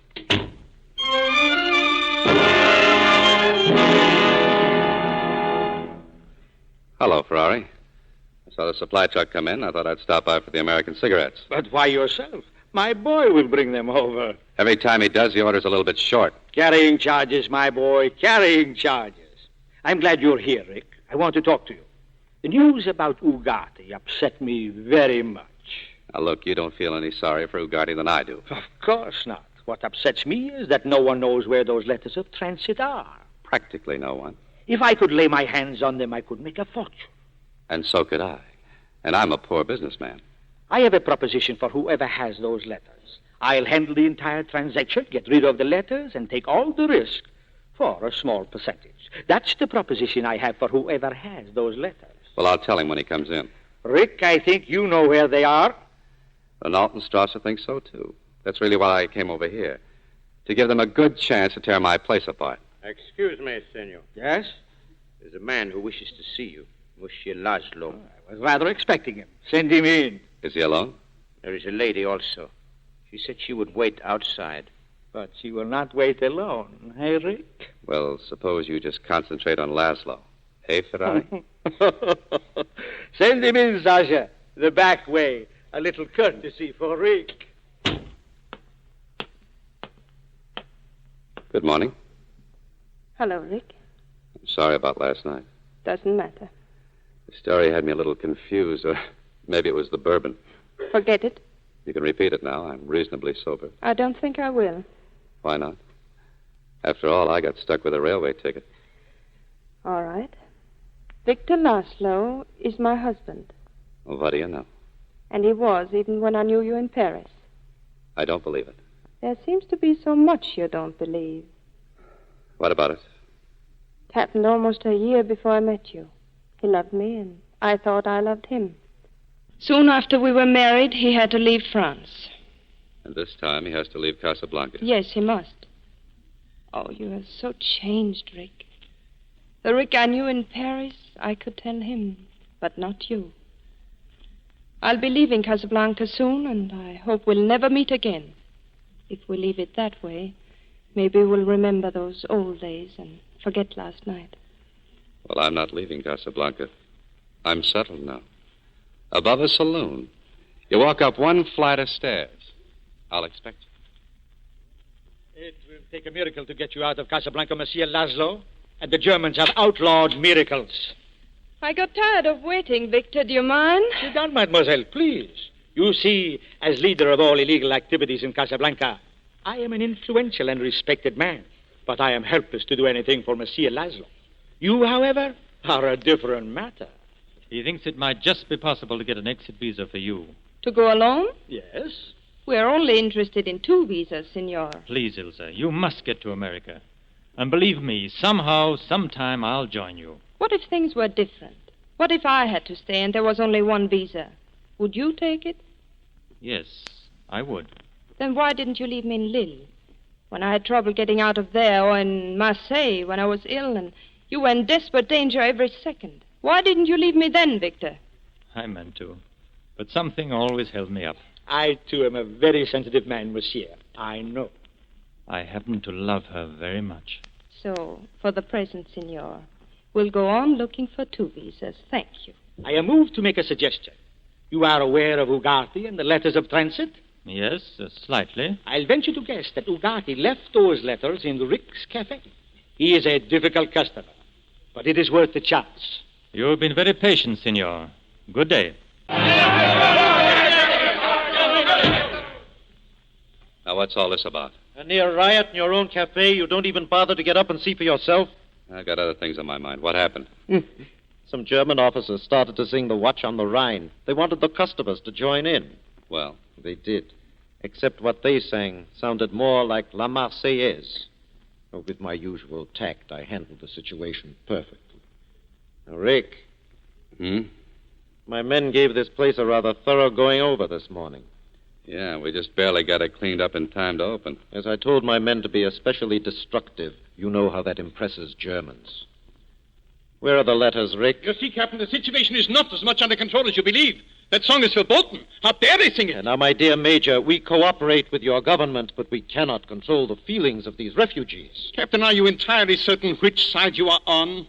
Hello, Ferrari. I saw the supply truck come in. I thought I'd stop by for the American cigarettes. But why yourself? My boy will bring them over. Every time he does, the order's a little bit short. Carrying charges, my boy, carrying charges. I'm glad you're here, Rick. I want to talk to you. The news about Ugarte upset me very much. Now, look, you don't feel any sorrier for Ugarte than I do. Of course not. What upsets me is that no one knows where those letters of transit are. Practically no one. If I could lay my hands on them, I could make a fortune. And so could I. And I'm a poor businessman. I have a proposition for whoever has those letters. I'll handle the entire transaction, get rid of the letters, and take all the risk for a small percentage. That's the proposition I have for whoever has those letters. Well, I'll tell him when he comes in. Rick, I think you know where they are. The Altenstrasser thinks so, too. That's really why I came over here. To give them a good chance to tear my place apart. Excuse me, senor. Yes? There's a man who wishes to see you. Monsieur Laszlo. I was rather expecting him. Send him in. Is he alone? There is a lady also. She said she would wait outside. But she will not wait alone, hey, Rick? Well, suppose you just concentrate on Laszlo. Hey, Ferrari? Send him in, Sasha. The back way. A little courtesy for Rick. Good morning. Hello, Rick. I'm sorry about last night. Doesn't matter. The story had me a little confused, or maybe it was the bourbon. Forget it. You can repeat it now. I'm reasonably sober. I don't think I will. Why not? After all, I got stuck with a railway ticket. All right. Victor Laszlo is my husband. Well, what do you know? And he was, even when I knew you in Paris. I don't believe it. There seems to be so much you don't believe. What about it? It happened almost a year before I met you. He loved me, and I thought I loved him. Soon after we were married, he had to leave France. And this time he has to leave Casablanca. Yes, he must. Oh, you are so changed, Rick. The Rick I knew in Paris, I could tell him, but not you. I'll be leaving Casablanca soon, and I hope we'll never meet again. If we leave it that way, maybe we'll remember those old days and forget last night. Well, I'm not leaving Casablanca. I'm settled now. Above a saloon. You walk up one flight of stairs. I'll expect you. It will take a miracle to get you out of Casablanca, Monsieur Laszlo. And the Germans have outlawed miracles. I got tired of waiting, Victor. Do you mind? Sit down, mademoiselle, please. You see, as leader of all illegal activities in Casablanca, I am an influential and respected man. But I am helpless to do anything for Monsieur Laszlo. You, however, are a different matter. He thinks it might just be possible to get an exit visa for you. To go alone? Yes. We're only interested in 2 visas, senor. Please, Ilse, you must get to America. And believe me, somehow, sometime, I'll join you. What if things were different? What if I had to stay and there was only 1 visa? Would you take it? Yes, I would. Then why didn't you leave me in Lille? When I had trouble getting out of there, or in Marseille when I was ill, and you were in desperate danger every second. Why didn't you leave me then, Victor? I meant to. But something always held me up. I, too, am a very sensitive man, monsieur. I know. I happen to love her very much. So, for the present, senor, we'll go on looking for 2 visas. Thank you. I am moved to make a suggestion. You are aware of Ugarte and the letters of transit? Yes, slightly. I'll venture to guess that Ugarte left those letters in Rick's cafe. He is a difficult customer, but it is worth the chance. You have been very patient, senor. Good day. Now, what's all this about? A near riot in your own cafe. You don't even bother to get up and see for yourself. I've got other things on my mind. What happened? Some German officers started to sing the Watch on the Rhine. They wanted the customers to join in. Well? They did. Except what they sang sounded more like La Marseillaise. Oh, with my usual tact, I handled the situation perfectly. Now, Rick. My men gave this place a rather thorough going over this morning. Yeah, we just barely got it cleaned up in time to open. As I told my men to be especially destructive. You know how that impresses Germans. Where are the letters, Rick? You see, Captain, the situation is not as much under control as you believe. That song is verboten. How dare they sing it? Now, my dear Major, we cooperate with your government, but we cannot control the feelings of these refugees. Captain, are you entirely certain which side you are on?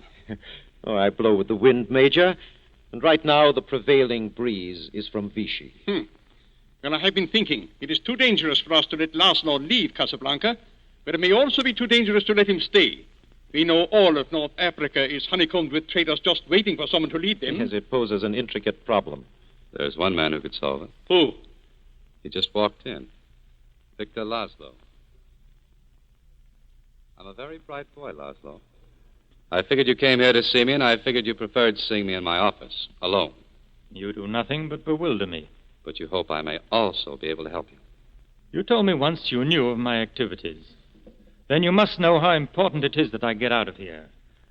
Oh, I blow with the wind, Major. And right now, the prevailing breeze is from Vichy. Well, I have been thinking. It is too dangerous for us to let Laszlo leave Casablanca, but it may also be too dangerous to let him stay. We know all of North Africa is honeycombed with traitors just waiting for someone to lead them. Yes, it poses an intricate problem. There's one man who could solve it. Who? He just walked in. Victor Laszlo. I'm a very bright boy, Laszlo. I figured you came here to see me, and I figured you preferred seeing me in my office, alone. You do nothing but bewilder me. But you hope I may also be able to help you. You told me once you knew of my activities. Then you must know how important it is that I get out of here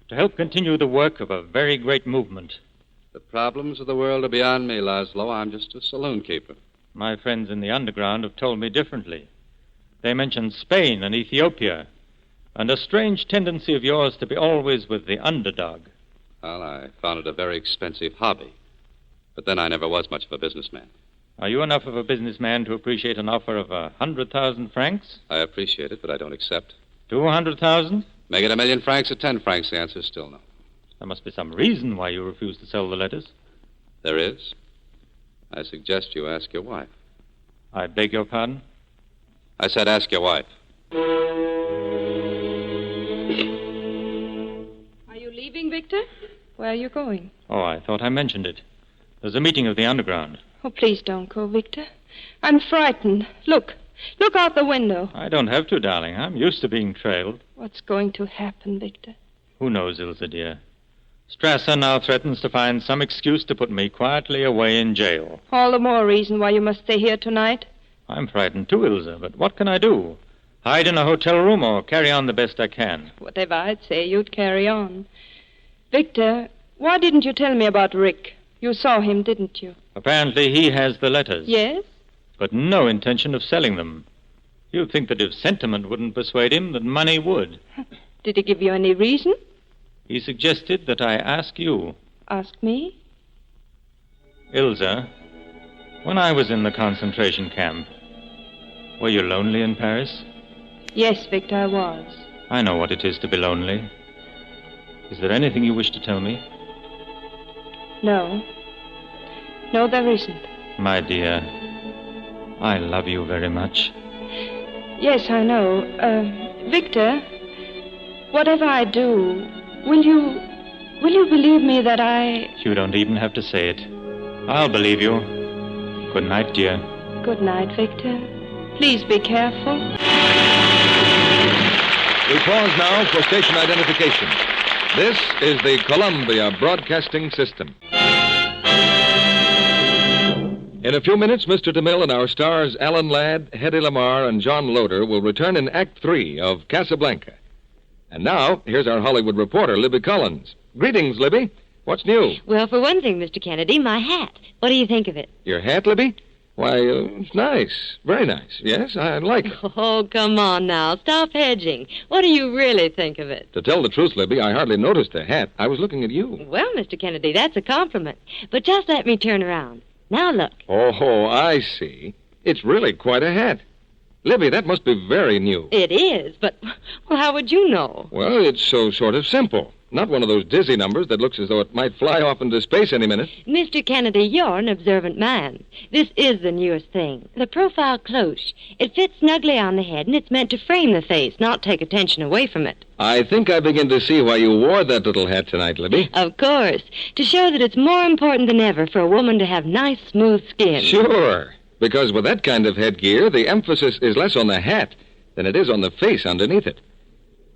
to help continue the work of a very great movement. The problems of the world are beyond me, Laszlo. I'm just a saloon keeper. My friends in the underground have told me differently. They mentioned Spain and Ethiopia, and a strange tendency of yours to be always with the underdog. Well, I found it a very expensive hobby. But then I never was much of a businessman. Are you enough of a businessman to appreciate an offer of 100,000 francs? I appreciate it, but I don't accept. 200,000? Make it 1,000,000 francs or 10 francs. The answer is still no. There must be some reason why you refuse to sell the letters. There is. I suggest you ask your wife. I beg your pardon? I said ask your wife. Are you leaving, Victor? Where are you going? Oh, I thought I mentioned it. There's a meeting of the underground. Oh, please don't go, Victor. I'm frightened. Look out the window. I don't have to, darling. I'm used to being trailed. What's going to happen, Victor? Who knows, Ilse, dear? Strasser now threatens to find some excuse to put me quietly away in jail. All the more reason why you must stay here tonight. I'm frightened too, Ilse, but what can I do? Hide in a hotel room or carry on the best I can? Whatever I'd say, you'd carry on. Victor, why didn't you tell me about Rick? You saw him, didn't you? Apparently he has the letters. Yes? But no intention of selling them. You'd think that if sentiment wouldn't persuade him, that money would. Did he give you any reason? He suggested that I ask you. Ask me? Ilse, when I was in the concentration camp, were you lonely in Paris? Yes, Victor, I was. I know what it is to be lonely. Is there anything you wish to tell me? No. No, there isn't. My dear, I love you very much. Yes, I know. Victor, whatever I do, will you believe me that I... You don't even have to say it. I'll believe you. Good night, dear. Good night, Victor. Please be careful. We pause now for station identification. This is the Columbia Broadcasting System. In a few minutes, Mr. DeMille and our stars Alan Ladd, Hedy Lamarr, and John Loder will return in Act 3 of Casablanca. And now, here's our Hollywood reporter, Libby Collins. Greetings, Libby. What's new? Well, for one thing, Mr. Kennedy, my hat. What do you think of it? Your hat, Libby? Why, it's nice. Very nice. Yes, I like it. Oh, come on now. Stop hedging. What do you really think of it? To tell the truth, Libby, I hardly noticed the hat. I was looking at you. Well, Mr. Kennedy, that's a compliment. But just let me turn around. Now look. Oh, I see. It's really quite a hat. Libby, that must be very new. It is, but, well, how would you know? Well, it's so sort of simple. Not one of those dizzy numbers that looks as though it might fly off into space any minute. Mr. Kennedy, you're an observant man. This is the newest thing. The profile cloche. It fits snugly on the head, and it's meant to frame the face, not take attention away from it. I think I begin to see why you wore that little hat tonight, Libby. Of course. To show that it's more important than ever for a woman to have nice, smooth skin. Sure. Because with that kind of headgear, the emphasis is less on the hat than it is on the face underneath it.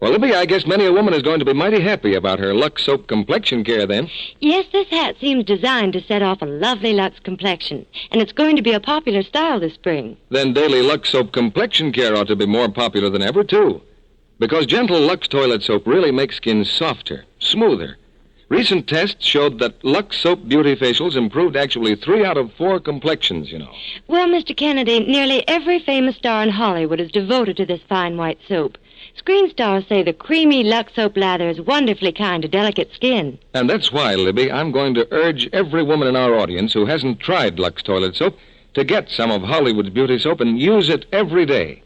Well, Libby, I guess many a woman is going to be mighty happy about her Lux Soap complexion care then. Yes, this hat seems designed to set off a lovely Lux complexion, and it's going to be a popular style this spring. Then daily Lux Soap complexion care ought to be more popular than ever, too. Because gentle Lux toilet soap really makes skin softer, smoother. Recent tests showed that Lux Soap beauty facials improved actually 3 out of 4 complexions, you know. Well, Mr. Kennedy, nearly every famous star in Hollywood is devoted to this fine white soap. Screen stars say the creamy Lux soap lather is wonderfully kind to delicate skin. And that's why, Libby, I'm going to urge every woman in our audience who hasn't tried Lux toilet soap to get some of Hollywood's beauty soap and use it every day.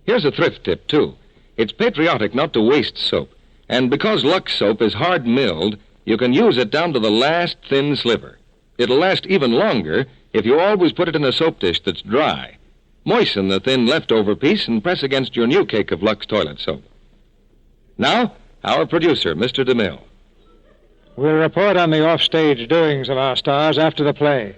Here's a thrift tip, too. It's patriotic not to waste soap. And because Lux soap is hard milled, you can use it down to the last thin sliver. It'll last even longer if you always put it in a soap dish that's dry. Moisten the thin leftover piece and press against your new cake of Lux toilet soap. Now, our producer, Mr. DeMille. We'll report on the offstage doings of our stars after the play.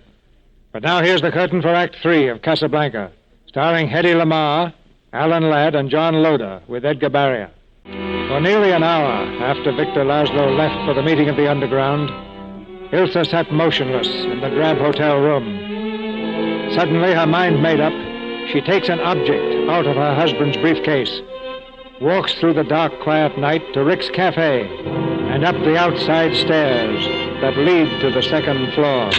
But now here's the curtain for Act 3 of Casablanca, starring Hedy Lamarr, Alan Ladd, and John Loder, with Edgar Barrier. For nearly an hour after Victor Laszlo left for the meeting of the Underground, Ilsa sat motionless in the drab hotel room. Suddenly, her mind made up, she takes an object out of her husband's briefcase, walks through the dark, quiet night to Rick's Cafe, and up the outside stairs that lead to the second floor.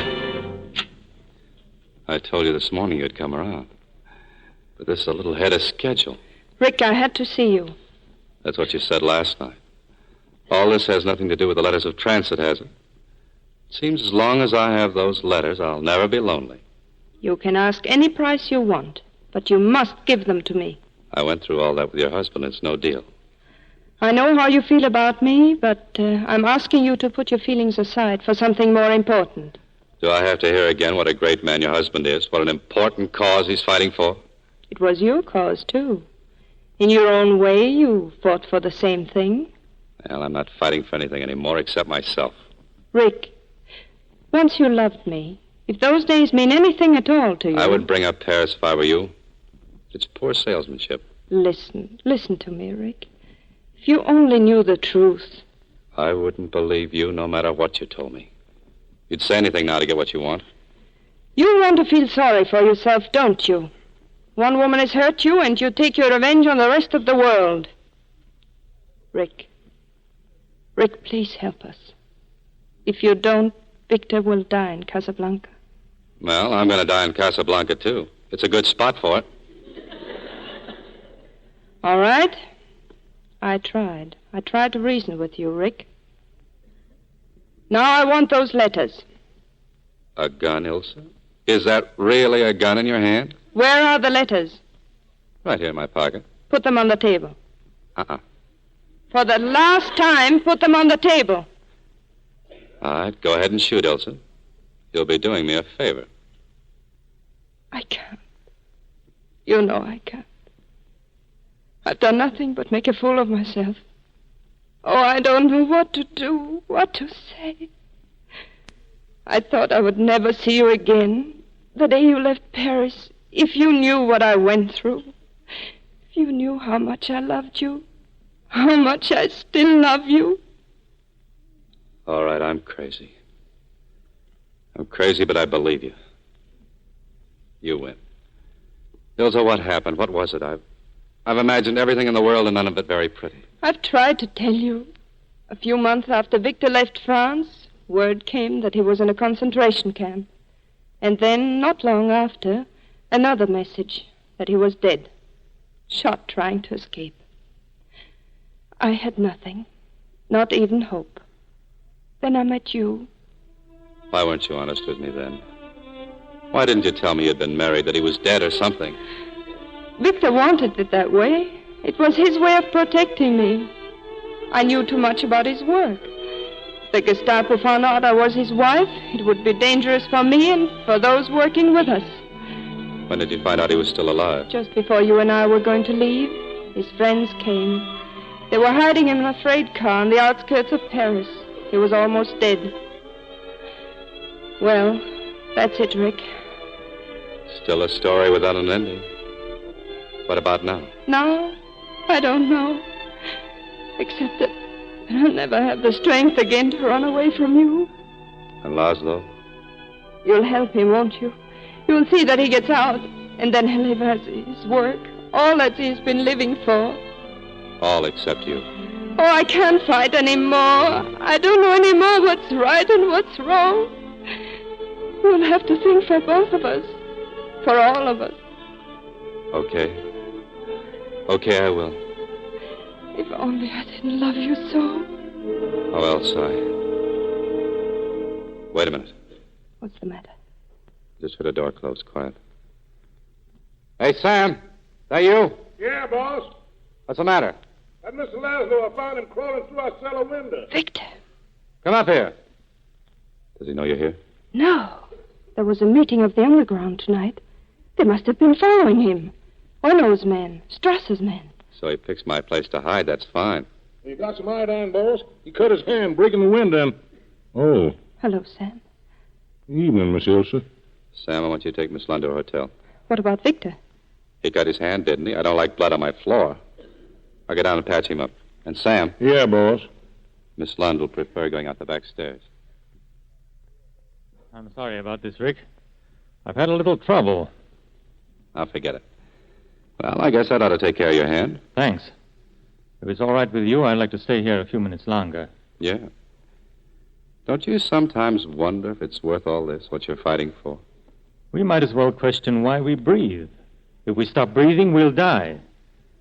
I told you this morning you'd come around. But this is a little ahead of schedule. Rick, I had to see you. That's what you said last night. All this has nothing to do with the letters of transit, has it? Seems as long as I have those letters, I'll never be lonely. You can ask any price you want, but you must give them to me. I went through all that with your husband. It's no deal. I know how you feel about me, but I'm asking you to put your feelings aside for something more important. Do I have to hear again what a great man your husband is? What an important cause he's fighting for? It was your cause, too. In your own way, you fought for the same thing. Well, I'm not fighting for anything anymore except myself. Rick, once you loved me. If those days mean anything at all to you... I would bring up Paris if I were you. It's poor salesmanship. Listen to me, Rick. If you only knew the truth. I wouldn't believe you no matter what you told me. You'd say anything now to get what you want. You want to feel sorry for yourself, don't you? One woman has hurt you, and you take your revenge on the rest of the world. Rick, please help us. If you don't, Victor will die in Casablanca. Well, I'm going to die in Casablanca, too. It's a good spot for it. All right. I tried to reason with you, Rick. Now I want those letters. A gun, Ilsa? Is that really a gun in your hand? Where are the letters? Right here in my pocket. Put them on the table. Uh-uh. For the last time, put them on the table. All right, go ahead and shoot, Ilsa. You'll be doing me a favor. I can't. You know I can't. I've done nothing but make a fool of myself. Oh, I don't know what to do, what to say. I thought I would never see you again. The day you left Paris, if you knew what I went through, if you knew how much I loved you, how much I still love you. All right, I'm crazy. I'm crazy, but I believe you. You win. Ilsa, what happened? What was it? I've imagined everything in the world and none of it very pretty. I've tried to tell you. A few months after Victor left France, word came that he was in a concentration camp. And then, not long after, another message that he was dead, shot trying to escape. I had nothing, not even hope. Then I met you. Why weren't you honest with me then? Why didn't you tell me you'd been married, that he was dead or something? Victor wanted it that way. It was his way of protecting me. I knew too much about his work. If the Gestapo found out I was his wife, it would be dangerous for me and for those working with us. When did you find out he was still alive? Just before you and I were going to leave, his friends came. They were hiding him in a freight car on the outskirts of Paris. He was almost dead. Well, that's it, Rick. Still a story without an ending. What about now? Now? I don't know. Except that I'll never have the strength again to run away from you. And Laszlo? You'll help him, won't you? You'll see that he gets out, and then he'll live as his work. All that he's been living for. All except you. Oh, I can't fight anymore. I don't know anymore what's right and what's wrong. You'll have to think for both of us. For all of us. Okay. Okay, I will. If only I didn't love you so. How else? Wait a minute. What's the matter? Just heard a door close. Quiet. Hey, Sam. That you? Yeah, boss. What's the matter? That Mr. Laszlo, I found him crawling through our cellar window. Victor. Come up here. Does he know you're here? No. There was a meeting of the underground tonight. They must have been following him. Ono's men. Strasser's men. So he picks my place to hide. That's fine. He got some iodine, boss. He cut his hand breaking the window. Oh. Hello, Sam. Evening, Miss Ilsa. Sam, I want you to take Miss Lund to her hotel. What about Victor? He cut his hand, didn't he? I don't like blood on my floor. I'll get down and patch him up. And Sam. Yeah, boss. Miss Lund will prefer going out the back stairs. I'm sorry about this, Rick. I've had a little trouble. I'll forget it. Well, I guess that ought to take care of your hand. Thanks. If it's all right with you, I'd like to stay here a few minutes longer. Yeah. Don't you sometimes wonder if it's worth all this, what you're fighting for? We might as well question why we breathe. If we stop breathing, we'll die.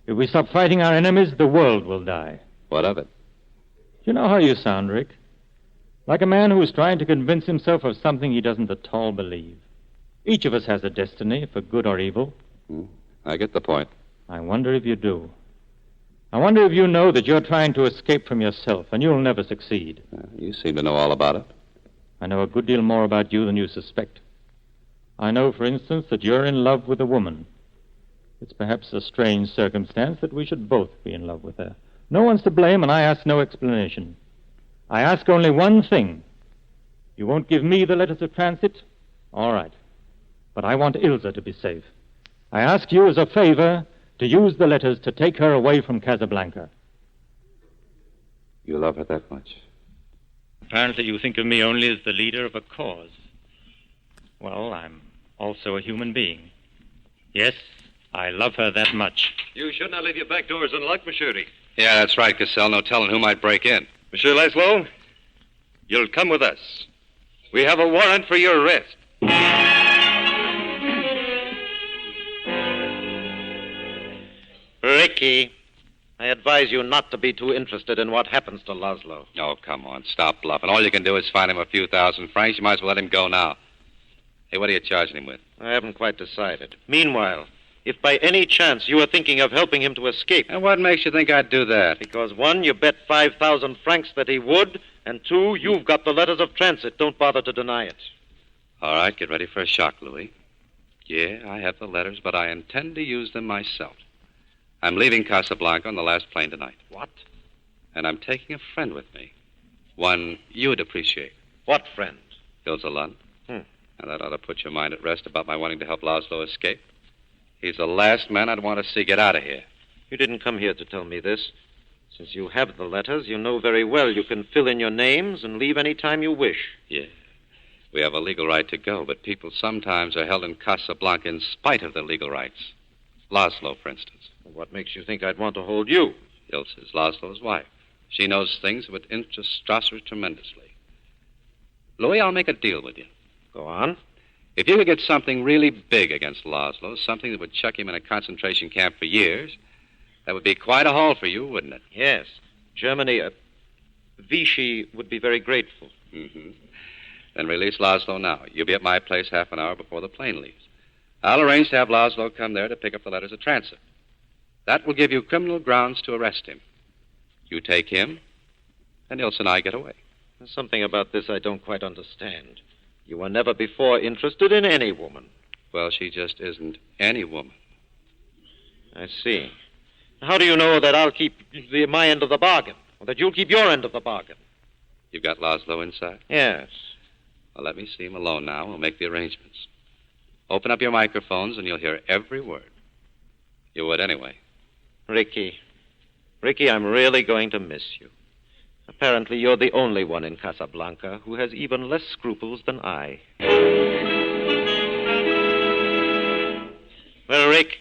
If we stop fighting our enemies, the world will die. What of it? You know how you sound, Rick. Like a man who is trying to convince himself of something he doesn't at all believe. Each of us has a destiny, for good or evil. I get the point. I wonder if you do. I wonder if you know that you're trying to escape from yourself, and you'll never succeed. You seem to know all about it. I know a good deal more about you than you suspect. I know, for instance, that you're in love with a woman. It's perhaps a strange circumstance that we should both be in love with her. No one's to blame, and I ask no explanation. I ask only one thing. You won't give me the letters of transit? All right. But I want Ilsa to be safe. I ask you as a favor to use the letters to take her away from Casablanca. You love her that much? Apparently you think of me only as the leader of a cause. Well, I'm also a human being. Yes, I love her that much. You should not leave your back doors unlocked, Monsieur Rick. Yeah, that's right, Cassell. No telling who might break in. Monsieur Laszlo, you'll come with us. We have a warrant for your arrest. Ricky, I advise you not to be too interested in what happens to Laszlo. Oh, come on. Stop bluffing. All you can do is find him a few thousand francs. You might as well let him go now. Hey, what are you charging him with? I haven't quite decided. Meanwhile, if by any chance you were thinking of helping him to escape... And what makes you think I'd do that? Because, one, you bet 5,000 francs that he would, and two, you've got the letters of transit. Don't bother to deny it. All right, get ready for a shock, Louis. Yeah, I have the letters, but I intend to use them myself. I'm leaving Casablanca on the last plane tonight. What? And I'm taking a friend with me. One you'd appreciate. What friend? Ilsa Lund. And that ought to put your mind at rest about my wanting to help Laszlo escape. He's the last man I'd want to see get out of here. You didn't come here to tell me this. Since you have the letters, you know very well you can fill in your names and leave any time you wish. Yeah. We have a legal right to go, but people sometimes are held in Casablanca in spite of their legal rights. Laszlo, for instance. What makes you think I'd want to hold you? Ilsa's Laszlo's wife. She knows things that would interest Strasser tremendously. Louis, I'll make a deal with you. Go on. If you could get something really big against Laszlo, something that would chuck him in a concentration camp for years, that would be quite a haul for you, wouldn't it? Yes. Germany, Vichy would be very grateful. Mm-hmm. Then release Laszlo now. You'll be at my place half an hour before the plane leaves. I'll arrange to have Laszlo come there to pick up the letters of transit. That will give you criminal grounds to arrest him. You take him, and Ilsa and I get away. There's something about this I don't quite understand. You were never before interested in any woman. Well, she just isn't any woman. I see. How do you know that I'll keep my end of the bargain, or that you'll keep your end of the bargain? You've got Laszlo inside? Yes. Well, let me see him alone now. We'll make the arrangements. Open up your microphones, and you'll hear every word. You would anyway. Ricky, I'm really going to miss you. Apparently, you're the only one in Casablanca who has even less scruples than I. Well, Rick,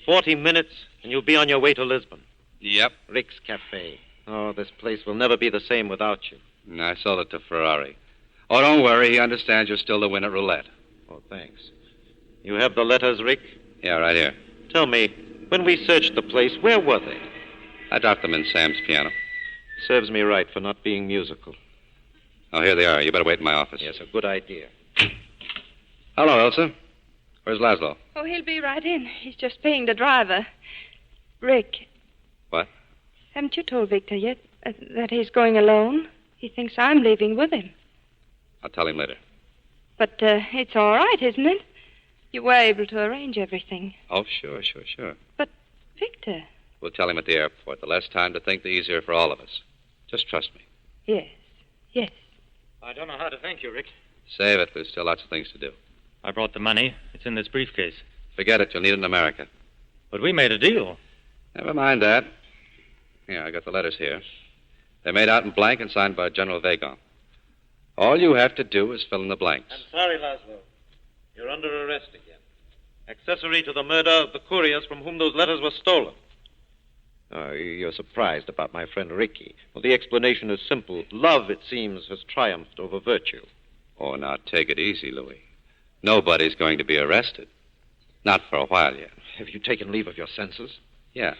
40 minutes, and you'll be on your way to Lisbon. Yep. Rick's Cafe. Oh, this place will never be the same without you. I sold it to Ferrari. Oh, don't worry. He understands you're still the winner at roulette. Oh, thanks. You have the letters, Rick? Yeah, right here. Tell me, when we searched the place, where were they? I dropped them in Sam's piano. Serves me right for not being musical. Oh, here they are. You better wait in my office. Yes, a good idea. Hello, Elsa. Where's Laszlo? Oh, he'll be right in. He's just paying the driver. Rick. What? Haven't you told Victor yet that he's going alone? He thinks I'm leaving with him. I'll tell him later. But it's all right, isn't it? You were able to arrange everything. Oh, sure. Victor. We'll tell him at the airport. The less time to think, the easier for all of us. Just trust me. Yes. I don't know how to thank you, Rick. Save it. There's still lots of things to do. I brought the money. It's in this briefcase. Forget it. You'll need it in America. But we made a deal. Never mind that. Here, I got the letters here. They're made out in blank and signed by General Vagon. All you have to do is fill in the blanks. I'm sorry, Laszlo. You're under arrest again. Accessory to the murder of the couriers from whom those letters were stolen. Oh, you're surprised about my friend Ricky. Well, the explanation is simple. Love, it seems, has triumphed over virtue. Oh, now take it easy, Louis. Nobody's going to be arrested. Not for a while yet. Have you taken leave of your senses? Yeah.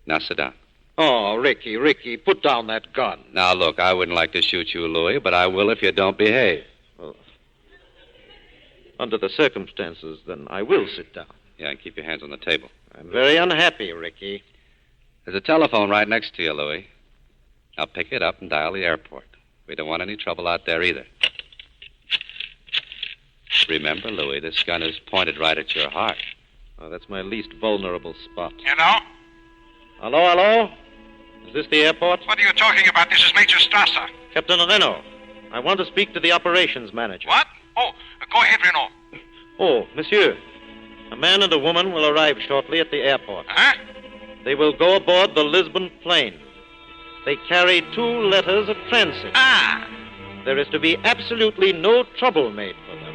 Now sit down. Oh, Ricky, put down that gun. Now, look, I wouldn't like to shoot you, Louis, but I will if you don't behave. Well, under the circumstances, then I will sit down. Yeah, and keep your hands on the table. I'm very unhappy, Ricky. There's a telephone right next to you, Louis. Now pick it up and dial the airport. We don't want any trouble out there either. Remember, Louis, this gun is pointed right at your heart. Oh, that's my least vulnerable spot. Hello? Hello? Is this the airport? What are you talking about? This is Major Strasser. Captain Reno, I want to speak to the operations manager. What? Oh, go ahead, Reno. Oh, monsieur. A man and a woman will arrive shortly at the airport. Huh? They will go aboard the Lisbon plane. They carry 2 letters of transit. Ah! There is to be absolutely no trouble made for them.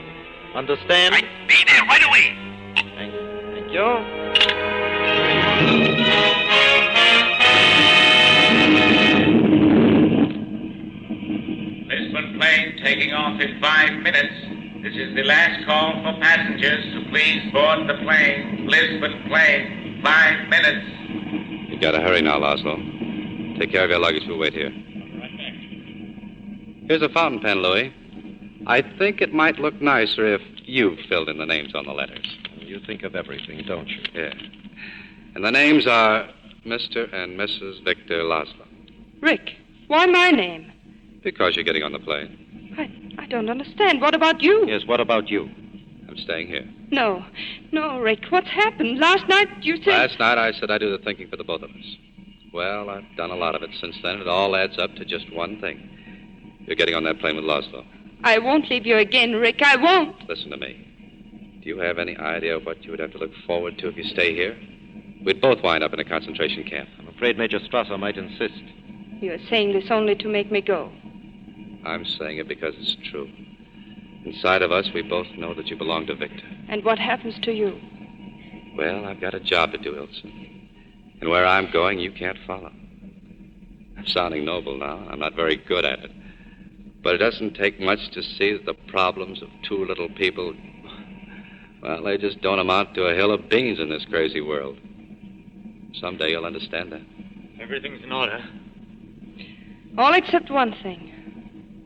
Understand? Right, be there right away. Thank you. Lisbon plane taking off in 5 minutes. This is the last call for passengers to please board the plane. Lisbon plane, 5 minutes. You gotta hurry now, Laszlo. Take care of your luggage. We'll wait here. Right back. Here's a fountain pen, Louis. I think it might look nicer if you filled in the names on the letters. You think of everything, don't you? Yeah. And the names are Mr. and Mrs. Victor Laszlo. Rick, why my name? Because you're getting on the plane. I don't understand. What about you? Yes, what about you? I'm staying here. No, Rick, what's happened? Last night you said... Last night I said I'd do the thinking for the both of us. Well, I've done a lot of it since then. It all adds up to just one thing. You're getting on that plane with Laszlo. I won't leave you again, Rick. I won't. Listen to me. Do you have any idea what you would have to look forward to if you stay here? We'd both wind up in a concentration camp. I'm afraid Major Strasser might insist. You're saying this only to make me go. I'm saying it because it's true. Inside of us, we both know that you belong to Victor. And what happens to you? Well, I've got a job to do, Ilse. And where I'm going, you can't follow. I'm sounding noble now. I'm not very good at it. But it doesn't take much to see that the problems of 2 little people, well, they just don't amount to a hill of beans in this crazy world. Someday you'll understand that. Everything's in order. All except one thing.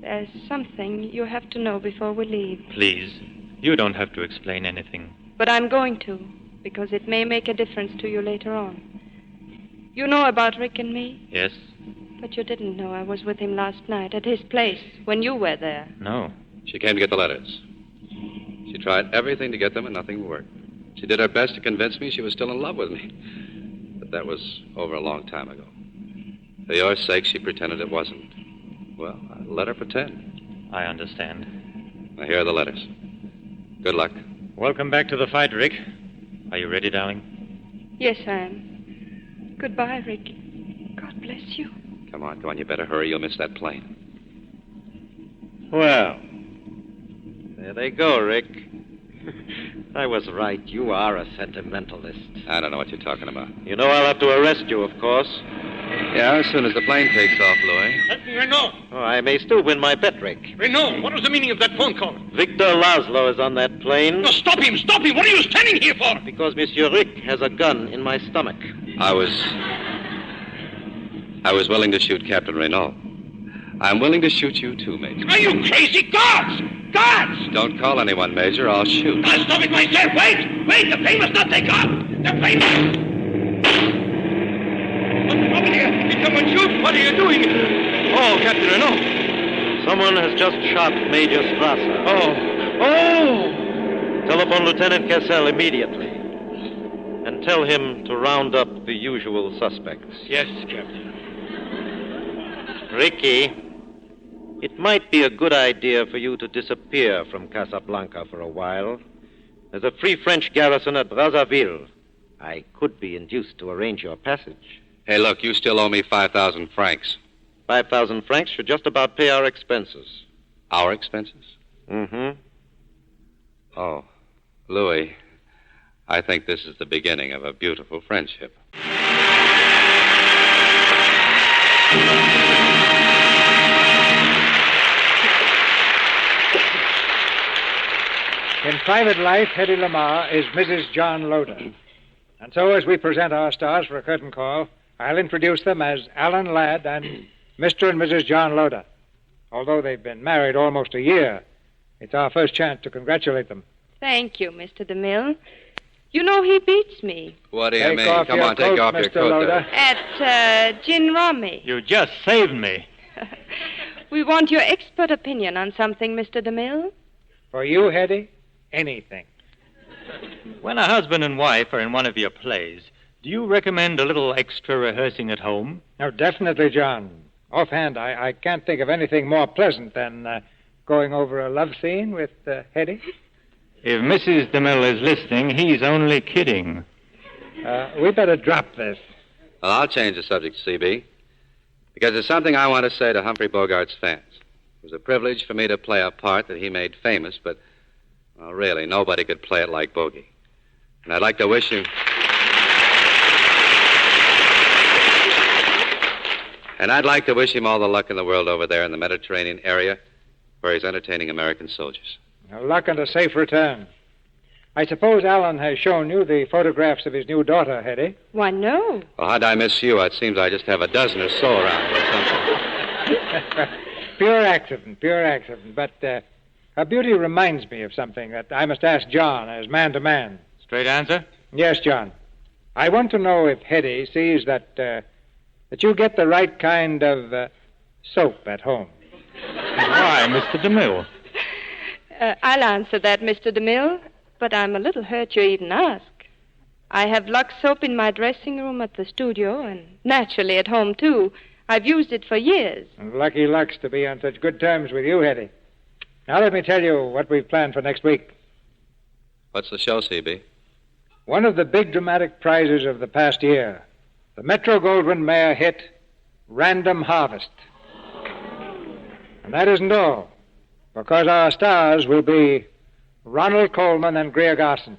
There's something you have to know before we leave. Please, you don't have to explain anything. But I'm going to, because it may make a difference to you later on. You know about Rick and me? Yes? But you didn't know I was with him last night at his place when you were there. No. She came to get the letters. She tried everything to get them and nothing worked. She did her best to convince me she was still in love with me. But that was over a long time ago. For your sake, she pretended it wasn't. Well, I let her pretend. I understand. Now, here are the letters. Good luck. Welcome back to the fight, Rick. Are you ready, darling? Yes, I am. Goodbye, Rick. God bless you. Come on. You better hurry. You'll miss that plane. Well, there they go, Rick. I was right. You are a sentimentalist. I don't know what you're talking about. You know I'll have to arrest you, of course. Yeah, as soon as the plane takes off, Louis. Renault! Oh, I may still win my bet, Rick. Renault, what was the meaning of that phone call? Victor Laszlo is on that plane. No, stop him! What are you standing here for? Because Monsieur Rick has a gun in my stomach. I was I was willing to shoot Captain Renault. I'm willing to shoot you too, Major. Are you crazy? Guards! Guards! Don't call anyone, Major. I'll shoot. I'll stop it myself. Wait! Wait! The plane must not take off! The plane must... Over here! Did someone shoot? What are you doing? Oh, Captain Renault. Someone has just shot Major Strasser. Oh! Telephone Lieutenant Cassell immediately. And tell him to round up the usual suspects. Yes, Captain. Ricky, it might be a good idea for you to disappear from Casablanca for a while. There's a Free French garrison at Brazzaville. I could be induced to arrange your passage. Hey, look, you still owe me 5,000 francs. 5,000 francs should just about pay our expenses. Our expenses? Mm-hmm. Oh, Louis, I think this is the beginning of a beautiful friendship. In private life, Hedy Lamarr is Mrs. John Loder. And so as we present our stars for a curtain call, I'll introduce them as Alan Ladd and Mr. and Mrs. John Loder. Although they've been married almost a year, it's our first chance to congratulate them. Thank you, Mr. DeMille. You know he beats me. What do you mean? Come on, take off your coat there. At Gin Rummy. You just saved me. We want your expert opinion on something, Mr. DeMille. For you, Hedy, anything. When a husband and wife are in one of your plays, do you recommend a little extra rehearsing at home? Oh, definitely, John. Offhand, I can't think of anything more pleasant than going over a love scene with Hedy. If Mrs. DeMille is listening, he's only kidding. We better drop this. Well, I'll change the subject, CB, because there's something I want to say to Humphrey Bogart's fans. It was a privilege for me to play a part that he made famous, but, well, really, nobody could play it like Bogey. And I'd like to wish him... And I'd like to wish him all the luck in the world over there in the Mediterranean area, where he's entertaining American soldiers. Luck and a safe return. I suppose Alan has shown you the photographs of his new daughter, Hedy. Why, no. Well, how'd I miss you? It seems I just have a dozen or so around here or something. Pure accident, pure accident. But her beauty reminds me of something that I must ask John as man to man. Straight answer? Yes, John. I want to know if Hedy sees that you get the right kind of soap at home. Why, Mr. DeMille? I'll answer that, Mr. DeMille, but I'm a little hurt you even ask. I have Lux soap in my dressing room at the studio, and naturally at home, too. I've used it for years. And lucky Lux to be on such good terms with you, Hedy. Now let me tell you what we've planned for next week. What's the show, CB? One of the big dramatic prizes of the past year. The Metro-Goldwyn-Mayer hit, Random Harvest. And that isn't all, because our stars will be Ronald Colman and Greer Garson.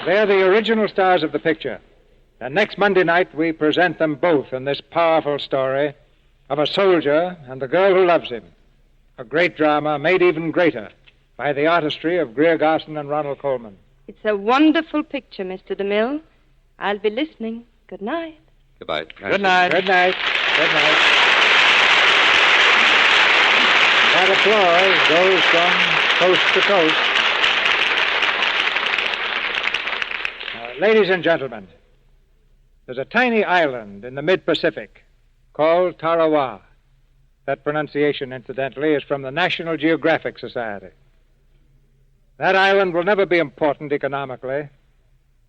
They're the original stars of the picture. And next Monday night, we present them both in this powerful story of a soldier and the girl who loves him. A great drama made even greater by the artistry of Greer Garson and Ronald Colman. It's a wonderful picture, Mr. DeMille. I'll be listening. Good night. Goodbye. Good night. Good night. Good night. That applause goes from coast to coast. Ladies and gentlemen, there's a tiny island in the mid-Pacific called Tarawa. That pronunciation, incidentally, is from the National Geographic Society. That island will never be important economically.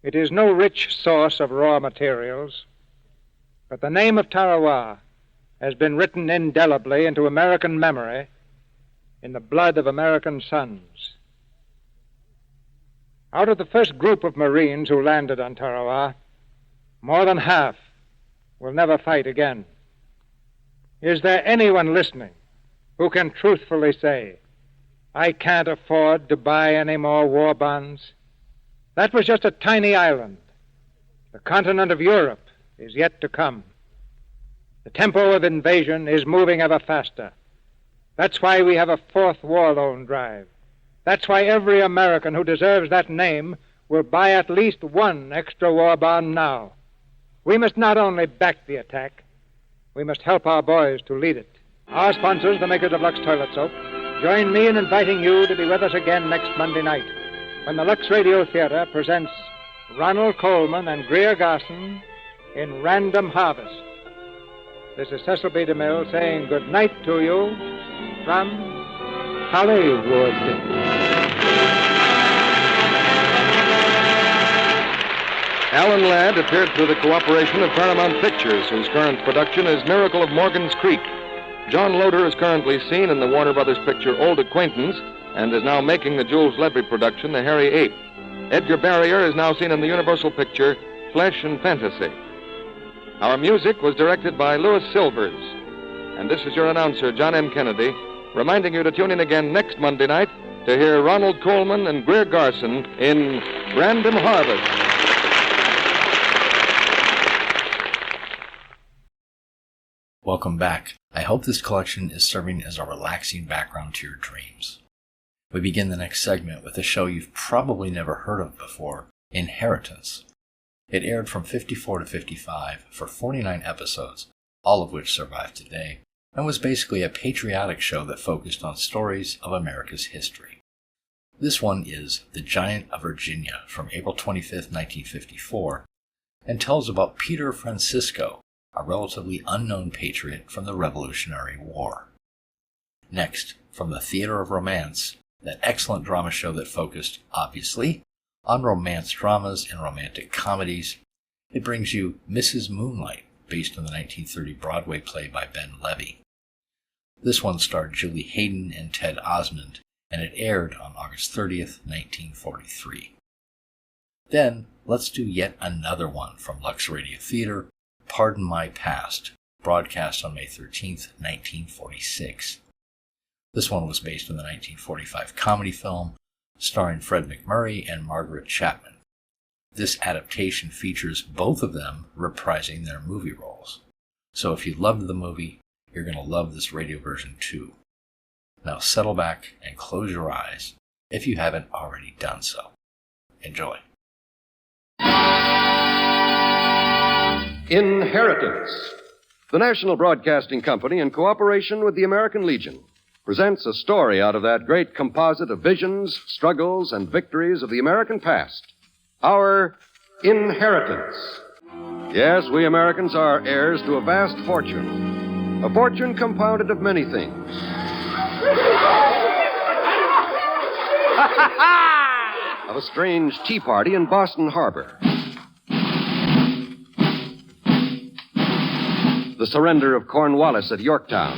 It is no rich source of raw materials. But the name of Tarawa has been written indelibly into American memory in the blood of American sons. Out of the first group of Marines who landed on Tarawa, more than half will never fight again. Is there anyone listening who can truthfully say, I can't afford to buy any more war bonds? That was just a tiny island. The continent of Europe is yet to come. The tempo of invasion is moving ever faster. That's why we have a fourth war loan drive. That's why every American who deserves that name will buy at least one extra war bond now. We must not only back the attack, we must help our boys to lead it. Our sponsors, the makers of Lux Toilet Soap, join me in inviting you to be with us again next Monday night when the Lux Radio Theater presents Ronald Coleman and Greer Garson in Random Harvest. This is Cecil B. DeMille saying good night to you from Hollywood. Alan Ladd appeared through the cooperation of Paramount Pictures, whose current production is Miracle of Morgan's Creek. John Loder is currently seen in the Warner Brothers picture Old Acquaintance and is now making the Jules Levy production, The Hairy Ape. Edgar Barrier is now seen in the Universal picture Flesh and Fantasy. Our music was directed by Louis Silvers. And this is your announcer, John M. Kennedy, reminding you to tune in again next Monday night to hear Ronald Coleman and Greer Garson in Random Harvest. Welcome back. I hope this collection is serving as a relaxing background to your dreams. We begin the next segment with a show you've probably never heard of before, Inheritance. It aired from 54 to 55 for 49 episodes, all of which survive today, and was basically a patriotic show that focused on stories of America's history. This one is The Giant of Virginia from April 25, 1954, and tells about Peter Francisco, a relatively unknown patriot from the Revolutionary War. Next, from the Theater of Romance, that excellent drama show that focused, obviously, on romance dramas and romantic comedies, it brings you Mrs. Moonlight, based on the 1930 Broadway play by Ben Levy. This one starred Julie Hayden and Ted Osmond, and it aired on August 30th, 1943. Then, let's do yet another one from Lux Radio Theater, Pardon My Past, broadcast on May 13th, 1946. This one was based on the 1945 comedy film starring Fred MacMurray and Margaret Chapman. This adaptation features both of them reprising their movie roles. So if you loved the movie, you're going to love this radio version too. Now settle back and close your eyes if you haven't already done so. Enjoy. Inheritance. The National Broadcasting Company, in cooperation with the American Legion, presents a story out of that great composite of visions, struggles, and victories of the American past. Our inheritance. Yes, we Americans are heirs to a vast fortune. A fortune compounded of many things. Of a strange tea party in Boston Harbor. The surrender of Cornwallis at Yorktown.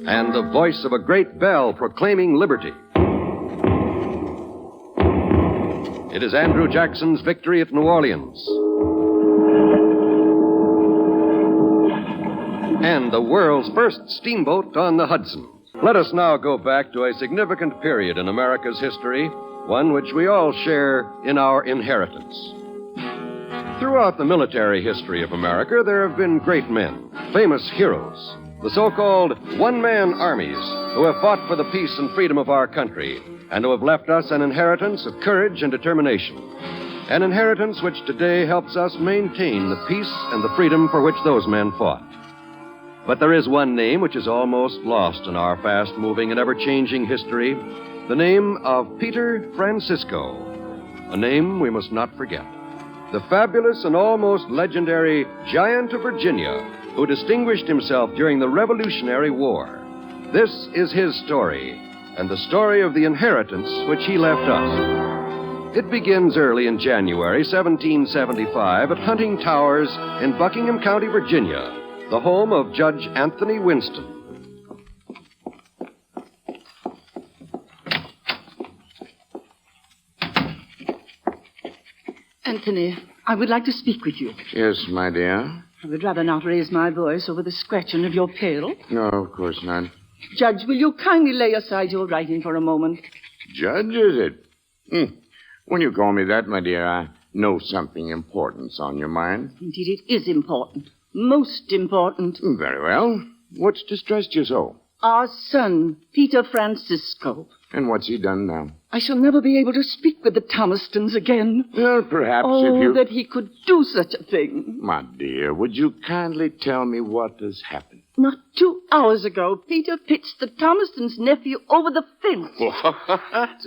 And the voice of a great bell proclaiming liberty. It is Andrew Jackson's victory at New Orleans. And the world's first steamboat on the Hudson. Let us now go back to a significant period in America's history, one which we all share in our inheritance. Throughout the military history of America, there have been great men, famous heroes, the so-called one-man armies who have fought for the peace and freedom of our country and who have left us an inheritance of courage and determination. An inheritance which today helps us maintain the peace and the freedom for which those men fought. But there is one name which is almost lost in our fast-moving and ever-changing history, the name of Peter Francisco, a name we must not forget. The fabulous and almost legendary Giant of Virginia, who distinguished himself during the Revolutionary War. This is his story, and the story of the inheritance which he left us. It begins early in January 1775 at Hunting Towers in Buckingham County, Virginia, the home of Judge Anthony Winston. Anthony, I would like to speak with you. Yes, my dear. I would rather not raise my voice over the scratching of your pail. No, of course not. Judge, will you kindly lay aside your writing for a moment? Judge, is it? When you call me that, my dear, I know something important's on your mind. Indeed, it is important. Most important. Very well. What's distressed you so? Our son, Peter Francisco. And what's he done now? I shall never be able to speak with the Thomastons again. Well, perhaps Oh, if you... that he could do such a thing. My dear, would you kindly tell me what has happened? Not 2 hours ago, Peter pitched the Thomaston's nephew over the fence.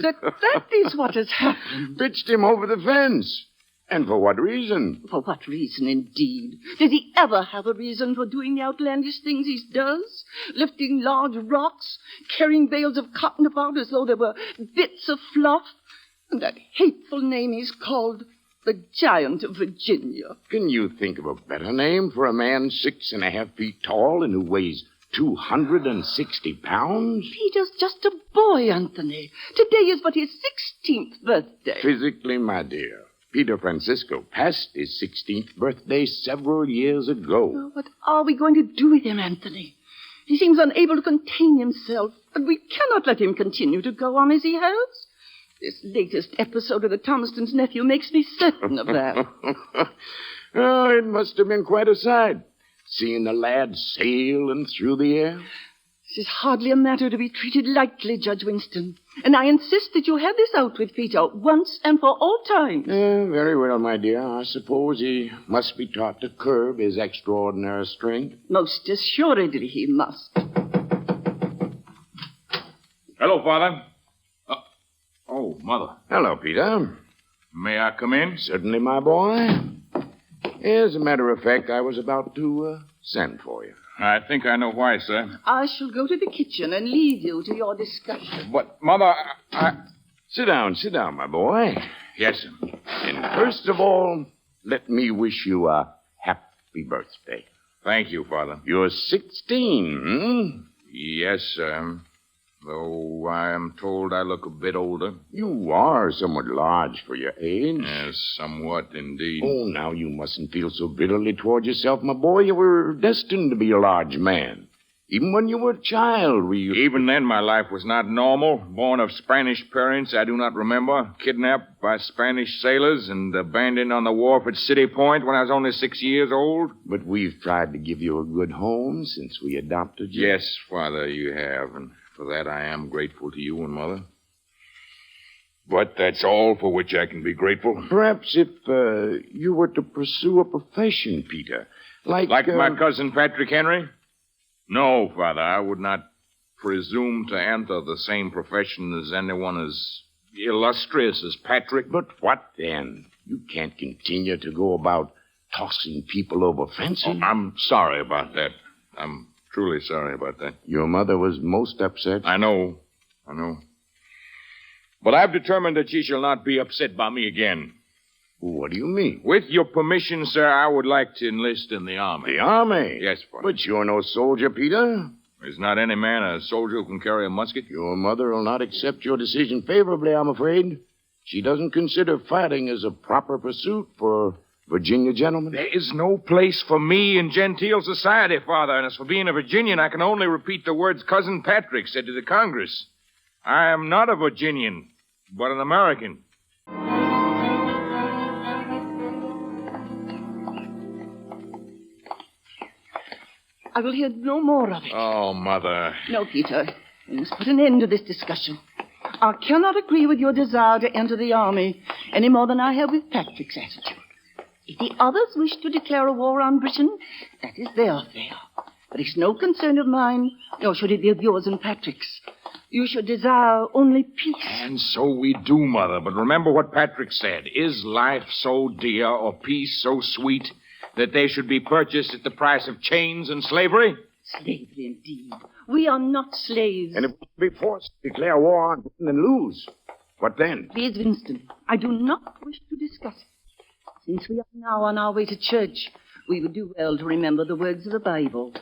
That is what has happened. Pitched him over the fence? And for what reason? For what reason, indeed? Did he ever have a reason for doing the outlandish things he does? Lifting large rocks, carrying bales of cotton about as though they were bits of fluff? And that hateful name he's called the Giant of Virginia. Can you think of a better name for a man 6.5 feet tall and who weighs 260 pounds? Peter's just a boy, Anthony. Today is but his 16th birthday. Physically, my dear, Peter Francisco passed his 16th birthday several years ago. Oh, what are we going to do with him, Anthony? He seems unable to contain himself, and we cannot let him continue to go on as he has. This latest episode of the Thomaston's nephew makes me certain of that. Oh, it must have been quite a sight, seeing the lad sail and through the air. This is hardly a matter to be treated lightly, Judge Winston. And I insist that you have this out with Peter once and for all time. Very well, my dear. I suppose he must be taught to curb his extraordinary strength. Most assuredly he must. Hello, Father. Oh, Mother. Hello, Peter. May I come in? Certainly, my boy. As a matter of fact, I was about to send for you. I think I know why, sir. I shall go to the kitchen and leave you to your discussion. But, Mother, Sit down, my boy. Yes, sir. And first of all, let me wish you a happy birthday. Thank you, Father. You're 16, Yes, sir. Though I am told I look a bit older. You are somewhat large for your age. Yes, somewhat indeed. Oh, now you mustn't feel so bitterly toward yourself, my boy. You were destined to be a large man. Even when you were a child, Even then, my life was not normal. Born of Spanish parents, I do not remember. Kidnapped by Spanish sailors and abandoned on the wharf at City Point when I was only 6 years old. But we've tried to give you a good home since we adopted you. Yes, Father, you have, and for that I am grateful to you and Mother. But that's all for which I can be grateful. Perhaps if you were to pursue a profession, Peter, like my cousin Patrick Henry? No, Father, I would not presume to enter the same profession as anyone as illustrious as Patrick. But what then? You can't continue to go about tossing people over fences. Oh, I'm sorry about that. I'm truly sorry about that. Your mother was most upset. I know. But I've determined that she shall not be upset by me again. What do you mean? With your permission, sir, I would like to enlist in the Army. The Army? Yes, Father. But you're no soldier, Peter. Is not any man a soldier who can carry a musket? Your mother will not accept your decision favorably, I'm afraid. She doesn't consider fighting as a proper pursuit for Virginia gentlemen. There is no place for me in genteel society, Father. And as for being a Virginian, I can only repeat the words Cousin Patrick said to the Congress. I am not a Virginian, but an American. I will hear no more of it. Oh, Mother. No, Peter. We must put an end to this discussion. I cannot agree with your desire to enter the army any more than I have with Patrick's attitude. If the others wish to declare a war on Britain, that is their affair. But it's no concern of mine, nor should it be of yours and Patrick's. You should desire only peace. And so we do, Mother. But remember what Patrick said. Is life so dear or peace so sweet that they should be purchased at the price of chains and slavery? Slavery, indeed. We are not slaves. And if we be forced to declare war on Britain and lose, what then? Please, Winston, I do not wish to discuss it. Since we are now on our way to church, we would do well to remember the words of the Bible.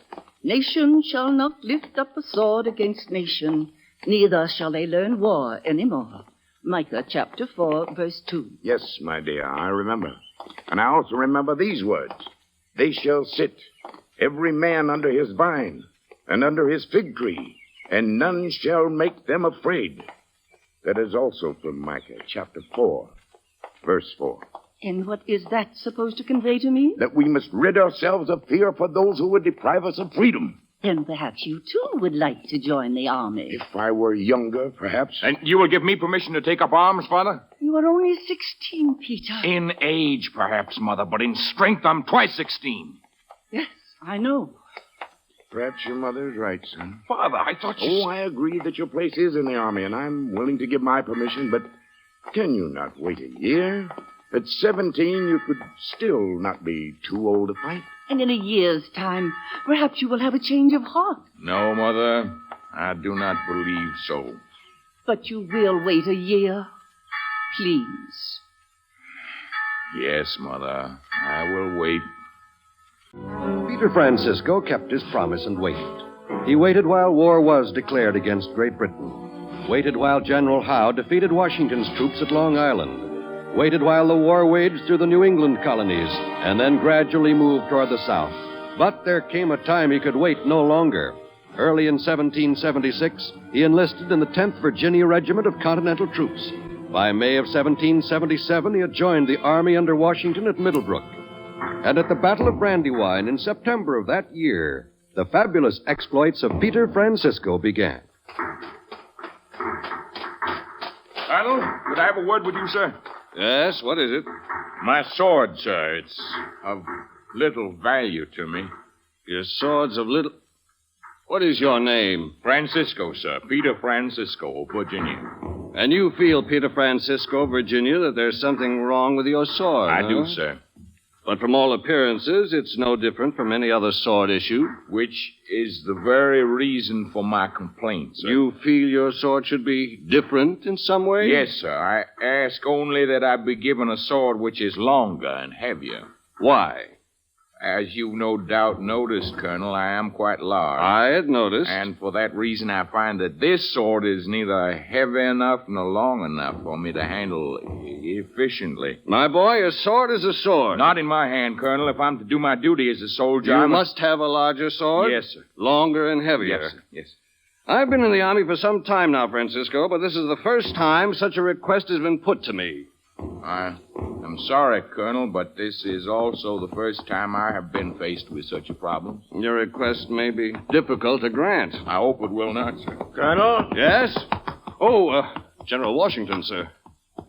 Nation shall not lift up a sword against nation, neither shall they learn war any more. Micah chapter 4, verse 2. Yes, my dear, I remember. And I also remember these words. They shall sit, every man under his vine, and under his fig tree, and none shall make them afraid. That is also from Micah chapter 4, verse 4. And what is that supposed to convey to me? That we must rid ourselves of fear for those who would deprive us of freedom. Then perhaps you too would like to join the army. If I were younger, perhaps. And you will give me permission to take up arms, Father? You are only 16, Peter. In age, perhaps, Mother, but in strength, I'm twice 16. Yes, I know. Perhaps your mother's right, son. Father, I thought you... Oh, I agree that your place is in the army, and I'm willing to give my permission, but can you not wait a year? At 17, you could still not be too old to fight. And in a year's time, perhaps you will have a change of heart. No, Mother, I do not believe so. But you will wait a year, please. Yes, Mother, I will wait. Peter Francisco kept his promise and waited. He waited while war was declared against Great Britain. Waited while General Howe defeated Washington's troops at Long Island. Waited while the war waged through the New England colonies, and then gradually moved toward the South. But there came a time he could wait no longer. Early in 1776, he enlisted in the 10th Virginia Regiment of Continental Troops. By May of 1777, he had joined the army under Washington at Middlebrook. And at the Battle of Brandywine in September of that year, the fabulous exploits of Peter Francisco began. Colonel, could I have a word with you, sir? Yes, what is it? My sword, sir. It's of little value to me. Your sword's of little... What is your name? Francisco, sir. Peter Francisco of Virginia. And you feel, Peter Francisco, Virginia, that there's something wrong with your sword, I do, sir. But from all appearances, it's no different from any other sword issue. Which is the very reason for my complaint, sir. You feel your sword should be different in some way? Yes, sir. I ask only that I be given a sword which is longer and heavier. Why? As you no doubt noticed, Colonel, I am quite large. I had noticed. And for that reason, I find that this sword is neither heavy enough nor long enough for me to handle efficiently. My boy, a sword is a sword. Not in my hand, Colonel. If I'm to do my duty as a soldier, You must have a larger sword? Yes, sir. Longer and heavier? Yes, sir. Yes. I've been in the Army for some time now, Francisco, but this is the first time such a request has been put to me. I'm sorry, Colonel, but this is also the first time I have been faced with such a problem. Your request may be difficult to grant. I hope it will not, sir. Colonel? Yes? Oh, General Washington, sir.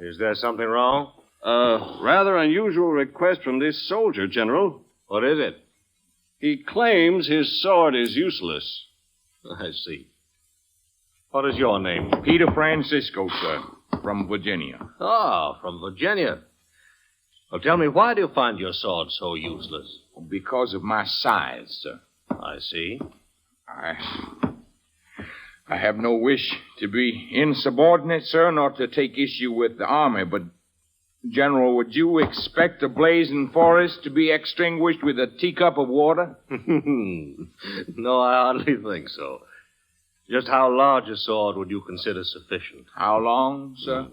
Is there something wrong? Rather unusual request from this soldier, General. What is it? He claims his sword is useless. I see. What is your name? Peter Francisco, sir, from Virginia. Ah, from Virginia. Well, tell me, why do you find your sword so useless? Because of my size, sir. I see. I have no wish to be insubordinate, sir, nor to take issue with the army, but, General, would you expect a blazing forest to be extinguished with a teacup of water? No, I hardly think so. Just how large a sword would you consider sufficient? How long, sir?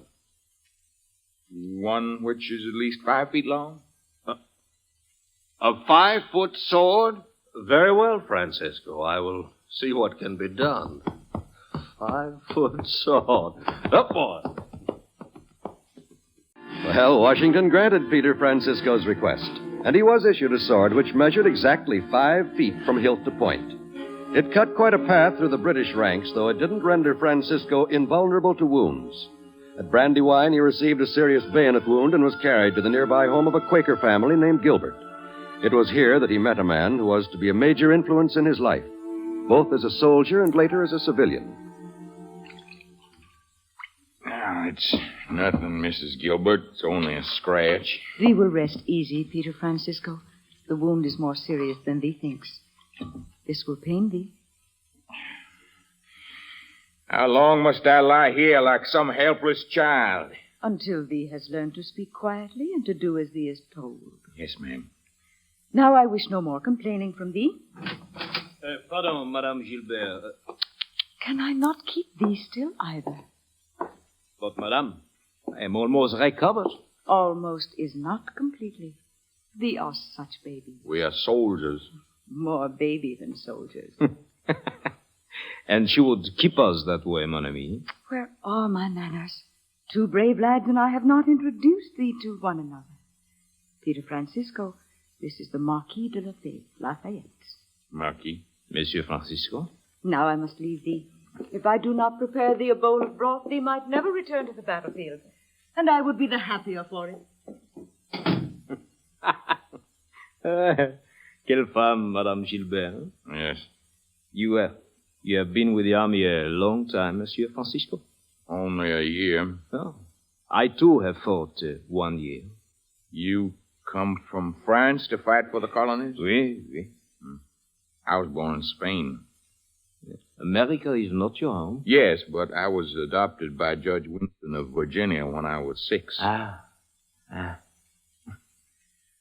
One which is at least 5 feet long? A 5-foot sword? Very well, Francisco. I will see what can be done. 5-foot sword. Up, boy. Well, Washington granted Peter Francisco's request, and he was issued a sword which measured exactly 5 feet from hilt to point. It cut quite a path through the British ranks, though it didn't render Francisco invulnerable to wounds. At Brandywine, he received a serious bayonet wound and was carried to the nearby home of a Quaker family named Gilbert. It was here that he met a man who was to be a major influence in his life, both as a soldier and later as a civilian. Now, it's nothing, Mrs. Gilbert. It's only a scratch. Thee will rest easy, Peter Francisco. The wound is more serious than thee thinks. This will pain thee. How long must I lie here like some helpless child? Until thee has learned to speak quietly and to do as thee is told. Yes, ma'am. Now I wish no more complaining from thee. Pardon, Madame Gilbert. Can I not keep thee still either? But, Madame, I am almost recovered. Almost is not completely. Thee are such baby. We are soldiers. More baby than soldiers. And she would keep us that way, mon ami. Where are my manners? 2 brave lads and I have not introduced thee to one another. Peter Francisco, this is the Marquis de Lafayette. Marquis? Monsieur Francisco? Now I must leave thee. If I do not prepare thee a bowl of broth, thee might never return to the battlefield. And I would be the happier for it. Quelle femme, Madame Gilbert. Yes. You have been with the army a long time, Monsieur Francisco? Only a year. Oh. I, too, have fought 1 year. You come from France to fight for the colonies? Oui, oui. I was born in Spain. America is not your home? Yes, but I was adopted by Judge Winston of Virginia when I was 6.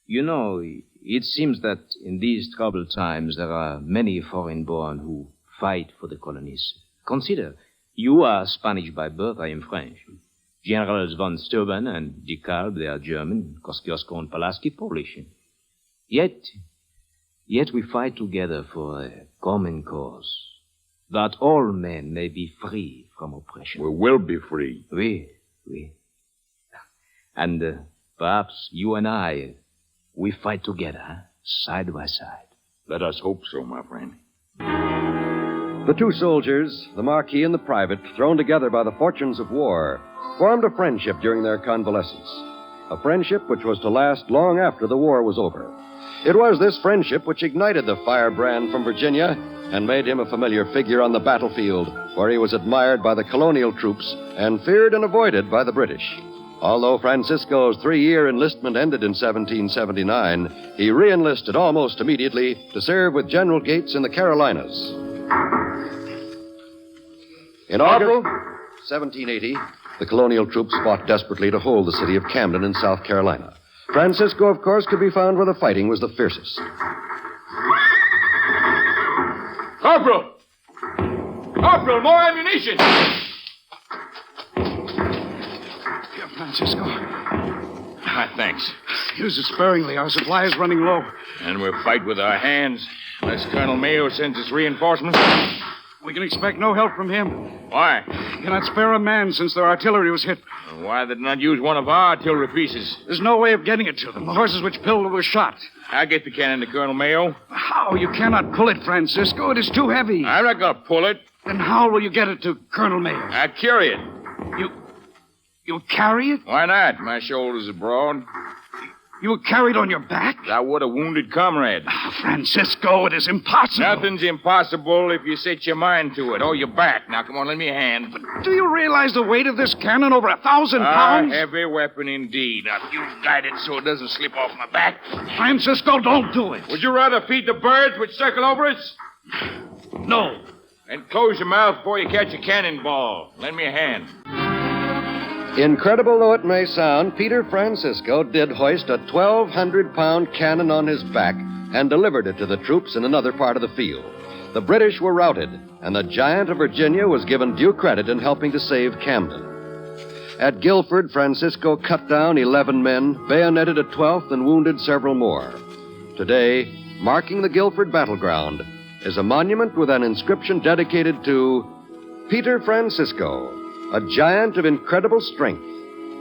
You know, it seems that in these troubled times there are many foreign-born who fight for the colonies. Consider, you are Spanish by birth, I am French. Generals von Steuben and de Kalb, they are German. Kosciuszko and Pulaski, Polish. Yet we fight together for a common cause, that all men may be free from oppression. We will be free. Oui. And perhaps you and I, we fight together, side by side. Let us hope so, my friend. The two soldiers, the Marquis and the private, thrown together by the fortunes of war, formed a friendship during their convalescence. A friendship which was to last long after the war was over. It was this friendship which ignited the firebrand from Virginia and made him a familiar figure on the battlefield, where he was admired by the colonial troops and feared and avoided by the British. Although Francisco's 3-year enlistment ended in 1779, he re-enlisted almost immediately to serve with General Gates in the Carolinas. In August 1780, the colonial troops fought desperately to hold the city of Camden in South Carolina. Francisco, of course, could be found where the fighting was the fiercest. Corporal! Corporal, more ammunition! Here, Francisco. Thanks. Use it sparingly. Our supply is running low. And we'll fight with our hands, unless Colonel Mayo sends us reinforcements. We can expect no help from him. Why? He cannot spare a man since their artillery was hit. Why did not use one of our artillery pieces? There's no way of getting it to them. The horses which Pill were shot. I'll get the cannon to Colonel Mayo. How? You cannot pull it, Francisco. It is too heavy. I'm not going to pull it. Then how will you get it to Colonel Mayo? I'll carry it. You'll carry it? Why not? My shoulders are broad. You will carry it on your back? I would a wounded comrade. Francisco, it is impossible. Nothing's impossible if you set your mind to it. Or your back. Now, come on, lend me a hand. But do you realize the weight of this cannon? Over 1,000 pounds? A heavy weapon indeed. Now, you guide it so it doesn't slip off my back. Francisco, don't do it. Would you rather feed the birds which circle over us? No. Then close your mouth before you catch a cannonball. Lend me a hand. Incredible though it may sound, Peter Francisco did hoist a 1,200-pound cannon on his back and delivered it to the troops in another part of the field. The British were routed, and the giant of Virginia was given due credit in helping to save Camden. At Guilford, Francisco cut down 11 men, bayoneted a 12th, and wounded several more. Today, marking the Guilford battleground, is a monument with an inscription dedicated to Peter Francisco, a giant of incredible strength,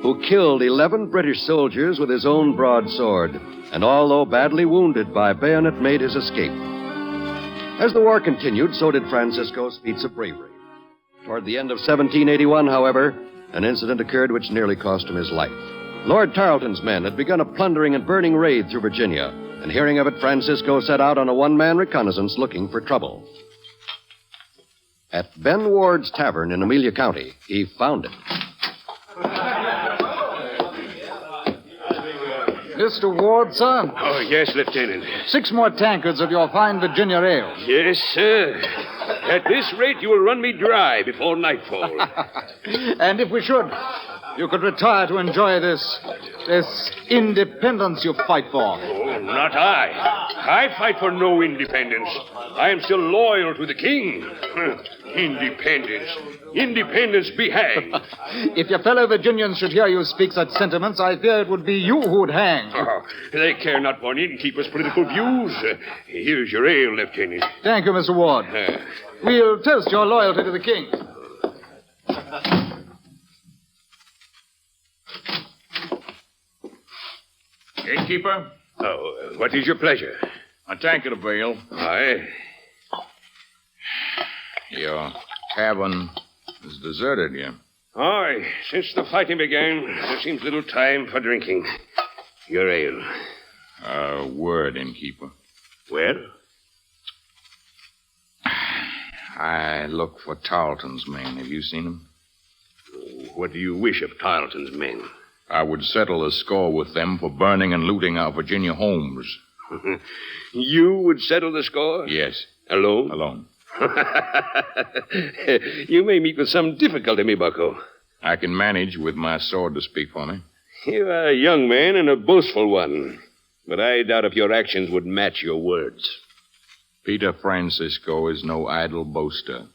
who killed 11 British soldiers with his own broadsword, and although badly wounded by bayonet, made his escape. As the war continued, so did Francisco's feats of bravery. Toward the end of 1781, however, an incident occurred which nearly cost him his life. Lord Tarleton's men had begun a plundering and burning raid through Virginia, and hearing of it, Francisco set out on a one-man reconnaissance looking for trouble. At Ben Ward's Tavern in Amelia County, he found it. Mr. Ward, sir? Oh, yes, Lieutenant. 6 more tankards of your fine Virginia ale. Yes, sir. At this rate, you will run me dry before nightfall. And if we should, you could retire to enjoy this independence you fight for. Oh, not I. I fight for no independence. I am still loyal to the king. Independence. Independence be hanged. If your fellow Virginians should hear you speak such sentiments, I fear it would be you who'd hang. Oh, they care not one innkeeper's political views. Here's your ale, Lieutenant. Thank you, Mr. Ward. We'll toast your loyalty to the king. Gatekeeper? Oh, what is your pleasure? A tankard of ale. Aye. Your cabin is deserted here. Aye, since the fighting began, there seems little time for drinking. Your ale. A word, innkeeper. Well? I look for Tarleton's men. Have you seen them? What do you wish of Tarleton's men? I would settle a score with them for burning and looting our Virginia homes. You would settle the score? Yes. Alone? Alone. You may meet with some difficulty, me bucko. I can manage with my sword to speak for me. You are a young man and a boastful one, but I doubt if your actions would match your words. Peter Francisco is no idle boaster.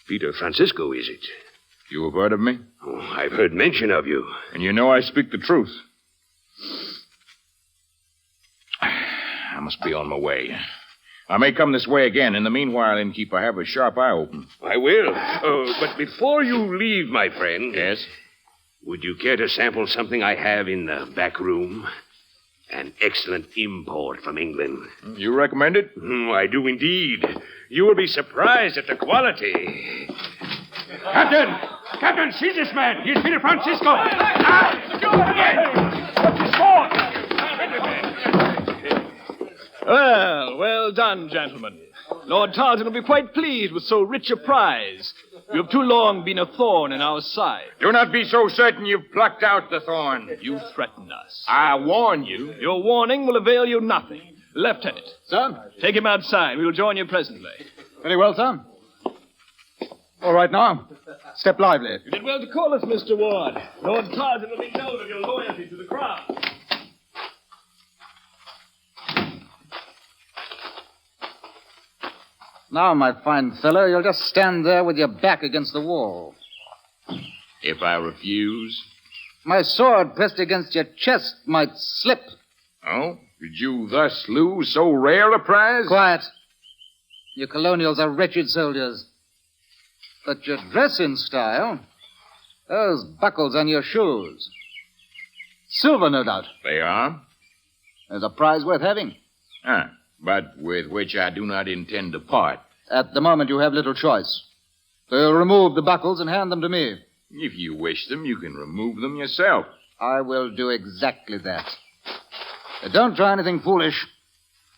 Peter Francisco, is it? You have heard of me? Oh, I've heard mention of you. And you know I speak the truth. I must be on my way. I may come this way again. In the meanwhile, innkeeper, have a sharp eye open. I will. But before you leave, my friend... Yes? Would you care to sample something I have in the back room? An excellent import from England. You recommend it? I do indeed. You will be surprised at the quality. Captain! Captain, seize this man. He's Peter Francisco. What's his fault? Well done, gentlemen. Lord Tarleton will be quite pleased with so rich a prize. You have too long been a thorn in our side. Do not be so certain you've plucked out the thorn. You threaten us. I warn you. Your warning will avail you nothing. Lieutenant. Sir? Take him outside. We will join you presently. Very well, sir. All right now. Step lively. You did well to call us, Mr. Ward. Lord Tarleton will be known of your loyalty to the crown. Now, my fine fellow, you'll just stand there with your back against the wall. If I refuse? My sword pressed against your chest might slip. Oh? Did you thus lose so rare a prize? Quiet. You colonials are wretched soldiers. But your dress in style. Those buckles on your shoes. Silver, no doubt. They are? There's a prize worth having. But with which I do not intend to part. At the moment, you have little choice. So you'll remove the buckles and hand them to me. If you wish them, you can remove them yourself. I will do exactly that. Don't try anything foolish.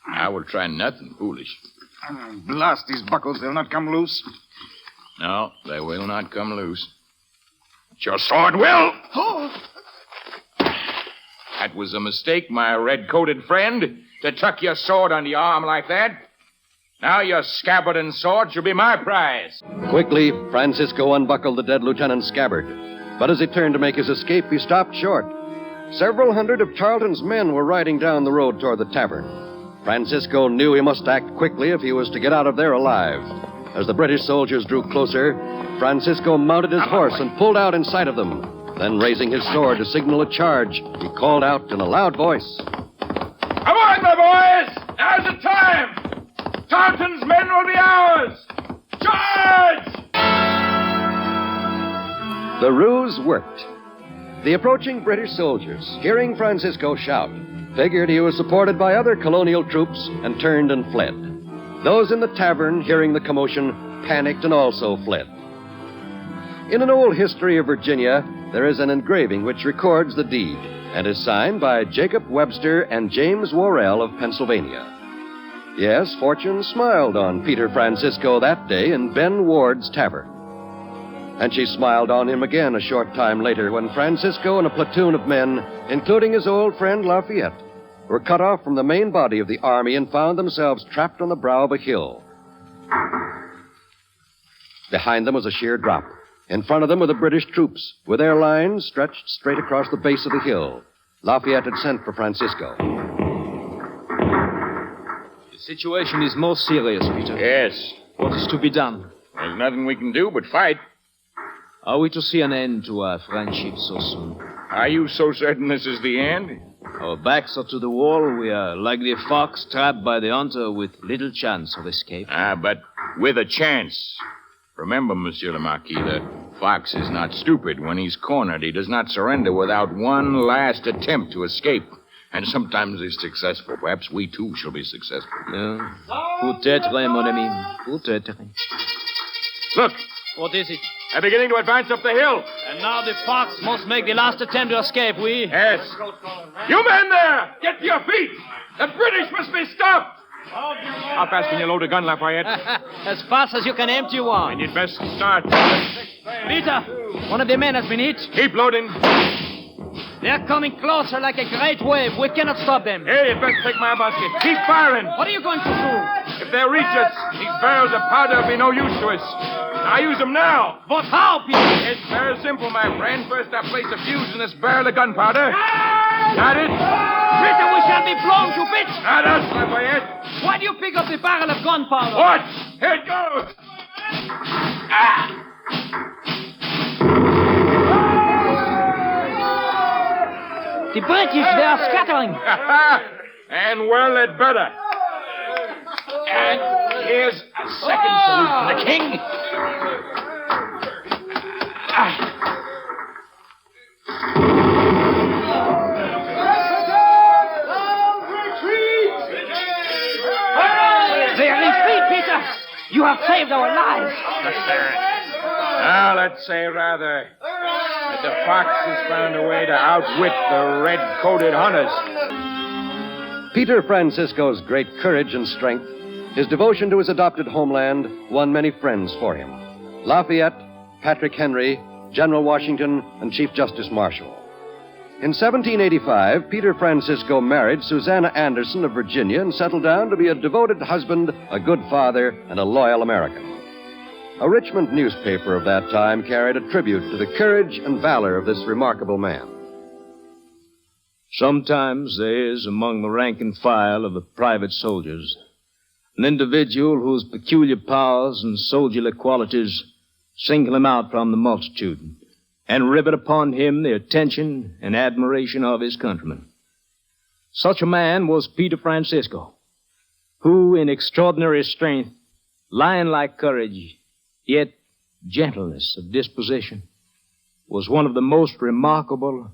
I will try nothing foolish. Blast these buckles. They'll not come loose. No, they will not come loose. But your sword will. Oh. That was a mistake, my red-coated friend, to tuck your sword under your arm like that. Now your scabbard and sword shall be my prize. Quickly, Francisco unbuckled the dead lieutenant's scabbard. But as he turned to make his escape, he stopped short. Several hundred of Tarleton's men were riding down the road toward the tavern. Francisco knew he must act quickly if he was to get out of there alive. As the British soldiers drew closer, Francisco mounted his horse and pulled out in sight of them. Then, raising his sword to signal a charge, he called out in a loud voice. Come on, my boys! Now's the time! Tarleton's men will be ours! Charge! The ruse worked. The approaching British soldiers, hearing Francisco shout, figured he was supported by other colonial troops and turned and fled. Those in the tavern, hearing the commotion, panicked and also fled. In an old history of Virginia, there is an engraving which records the deed and is signed by Jacob Webster and James Worrell of Pennsylvania. Yes, fortune smiled on Peter Francisco that day in Ben Ward's tavern. And she smiled on him again a short time later when Francisco and a platoon of men, including his old friend Lafayette, were cut off from the main body of the army and found themselves trapped on the brow of a hill. Behind them was a sheer drop. In front of them were the British troops, with their lines stretched straight across the base of the hill. Lafayette had sent for Francisco. The situation is most serious, Peter. Yes. What is to be done? There's nothing we can do but fight. Are we to see an end to our friendship so soon? Are you so certain this is the end? Our backs are to the wall. We are like the fox trapped by the hunter with little chance of escape. But with a chance. Remember, Monsieur le Marquis, the fox is not stupid. When he's cornered, he does not surrender without one last attempt to escape. And sometimes he's successful. Perhaps we, too, shall be successful. Peut-être, mon ami. Peut-être. Look, What is it? they're beginning to advance up the hill. And now the fox must make the last attempt to escape, Yes. You men there! Get to your feet! The British must be stopped! How fast can you load a gun, Lafayette? As fast as you can empty one. And you'd best start. Peter, one of the men has been hit. Keep loading. They're coming closer like a great wave. We cannot stop them. Hey, you'd best take my basket. Keep firing. What are you going to do? If they reach us, these barrels of powder will be no use to us. I use them now. But how, Peter? It's very simple, my friend. First, I place a fuse in this barrel of gunpowder. Got it? Peter, we shall be blown to bits. Not us, Lafayette. Why do you pick up the barrel of gunpowder? Watch. Here it goes. Ah! The British, they are scattering. And well, they'd better. And here's a second salute for the king. They are in retreat, Peter. You have saved our lives. Now, let's say rather that the fox has found a way to outwit the red-coated hunters. Peter Francisco's great courage and strength, his devotion to his adopted homeland, won many friends for him. Lafayette, Patrick Henry, General Washington, and Chief Justice Marshall. In 1785, Peter Francisco married Susanna Anderson of Virginia and settled down to be a devoted husband, a good father, and a loyal American. A Richmond newspaper of that time carried a tribute to the courage and valor of this remarkable man. Sometimes there is among the rank and file of the private soldiers an individual whose peculiar powers and soldierly qualities single him out from the multitude and rivet upon him the attention and admiration of his countrymen. Such a man was Peter Francisco, who, in extraordinary strength, lion-like courage, yet gentleness of disposition, was one of the most remarkable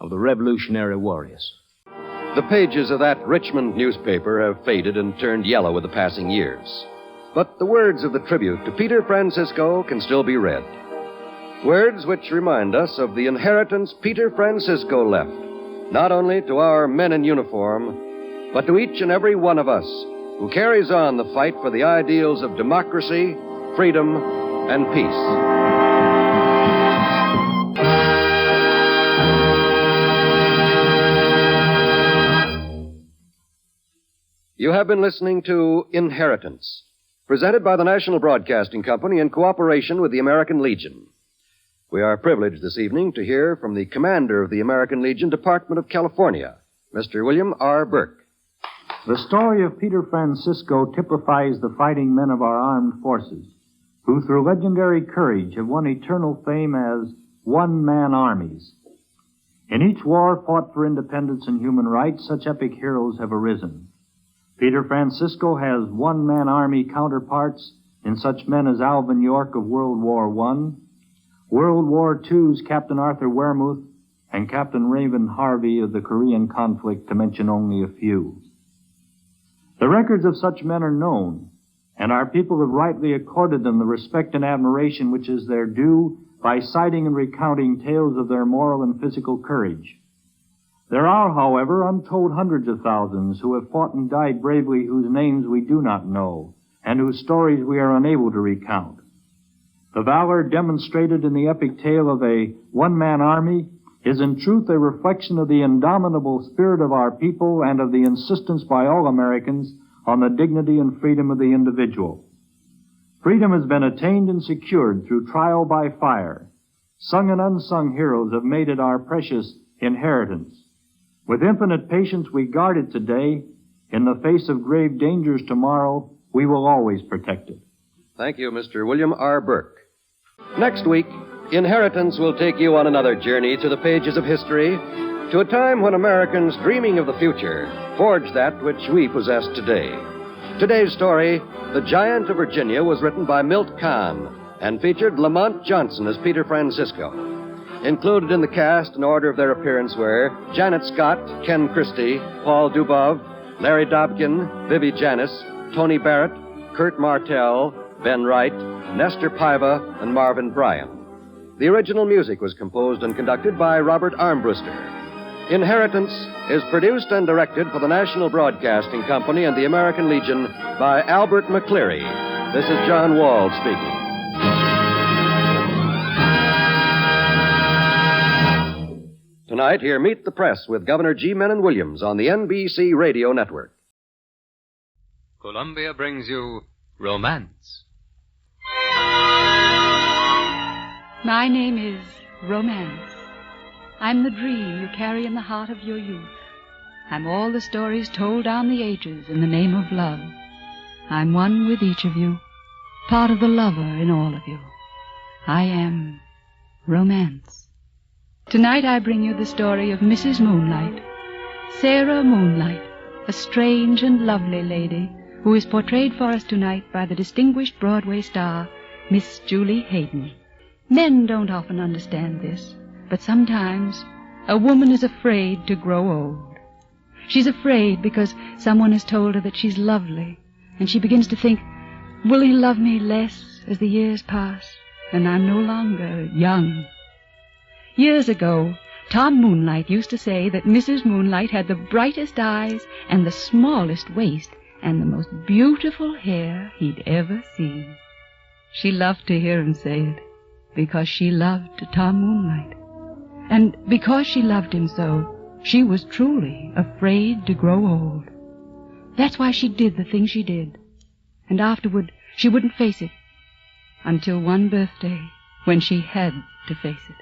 of the Revolutionary warriors. The pages of that Richmond newspaper have faded and turned yellow with the passing years. But the words of the tribute to Peter Francisco can still be read. Words which remind us of the inheritance Peter Francisco left, not only to our men in uniform, but to each and every one of us who carries on the fight for the ideals of democracy, freedom, and peace. You have been listening to Inheritance, presented by the National Broadcasting Company in cooperation with the American Legion. We are privileged this evening to hear from the commander of the American Legion Department of California, Mr. William R. Burke. The story of Peter Francisco typifies the fighting men of our armed forces, who through legendary courage have won eternal fame as one-man armies. In each war fought for independence and human rights, such epic heroes have arisen. Peter Francisco has one-man army counterparts in such men as Alvin York of World War I, World War II's Captain Arthur Wehrmuth, and Captain Raven Harvey of the Korean conflict, to mention only a few. The records of such men are known, and our people have rightly accorded them the respect and admiration which is their due by citing and recounting tales of their moral and physical courage. There are, however, untold hundreds of thousands who have fought and died bravely whose names we do not know, and whose stories we are unable to recount. The valor demonstrated in the epic tale of a one-man army is in truth a reflection of the indomitable spirit of our people and of the insistence by all Americans on the dignity and freedom of the individual. Freedom has been attained and secured through trial by fire. Sung and unsung heroes have made it our precious inheritance. With infinite patience we guard it today. In the face of grave dangers tomorrow, we will always protect it. Thank you, Mr. William R. Burke. Next week, Inheritance will take you on another journey through the pages of history to a time when Americans dreaming of the future forged that which we possess today. Today's story, The Giant of Virginia, was written by Milt Kahn and featured Lamont Johnson as Peter Francisco. Included in the cast in order of their appearance were Janet Scott, Ken Christie, Paul Dubov, Larry Dobkin, Vivi Janis, Tony Barrett, Kurt Martell, Ben Wright, Nestor Paiva, and Marvin Bryan. The original music was composed and conducted by Robert Armbruster. Inheritance is produced and directed for the National Broadcasting Company and the American Legion by Albert McCleary. This is John Wall speaking. Tonight, hear Meet the Press with Governor G. Menon Williams on the NBC Radio Network. Columbia brings you Romance. My name is Romance. I'm the dream you carry in the heart of your youth. I'm all the stories told down the ages in the name of love. I'm one with each of you, part of the lover in all of you. I am Romance. Tonight I bring you the story of Mrs. Moonlight, Sarah Moonlight, a strange and lovely lady who is portrayed for us tonight by the distinguished Broadway star, Miss Julie Hayden. Men don't often understand this, but sometimes a woman is afraid to grow old. She's afraid because someone has told her that she's lovely, and she begins to think, will he love me less as the years pass, and I'm no longer young? Years ago, Tom Moonlight used to say that Mrs. Moonlight had the brightest eyes and the smallest waist and the most beautiful hair he'd ever seen. She loved to hear him say it, because she loved Tom Moonlight. And because she loved him so, she was truly afraid to grow old. That's why she did the things she did. And afterward, she wouldn't face it. Until one birthday, when she had to face it.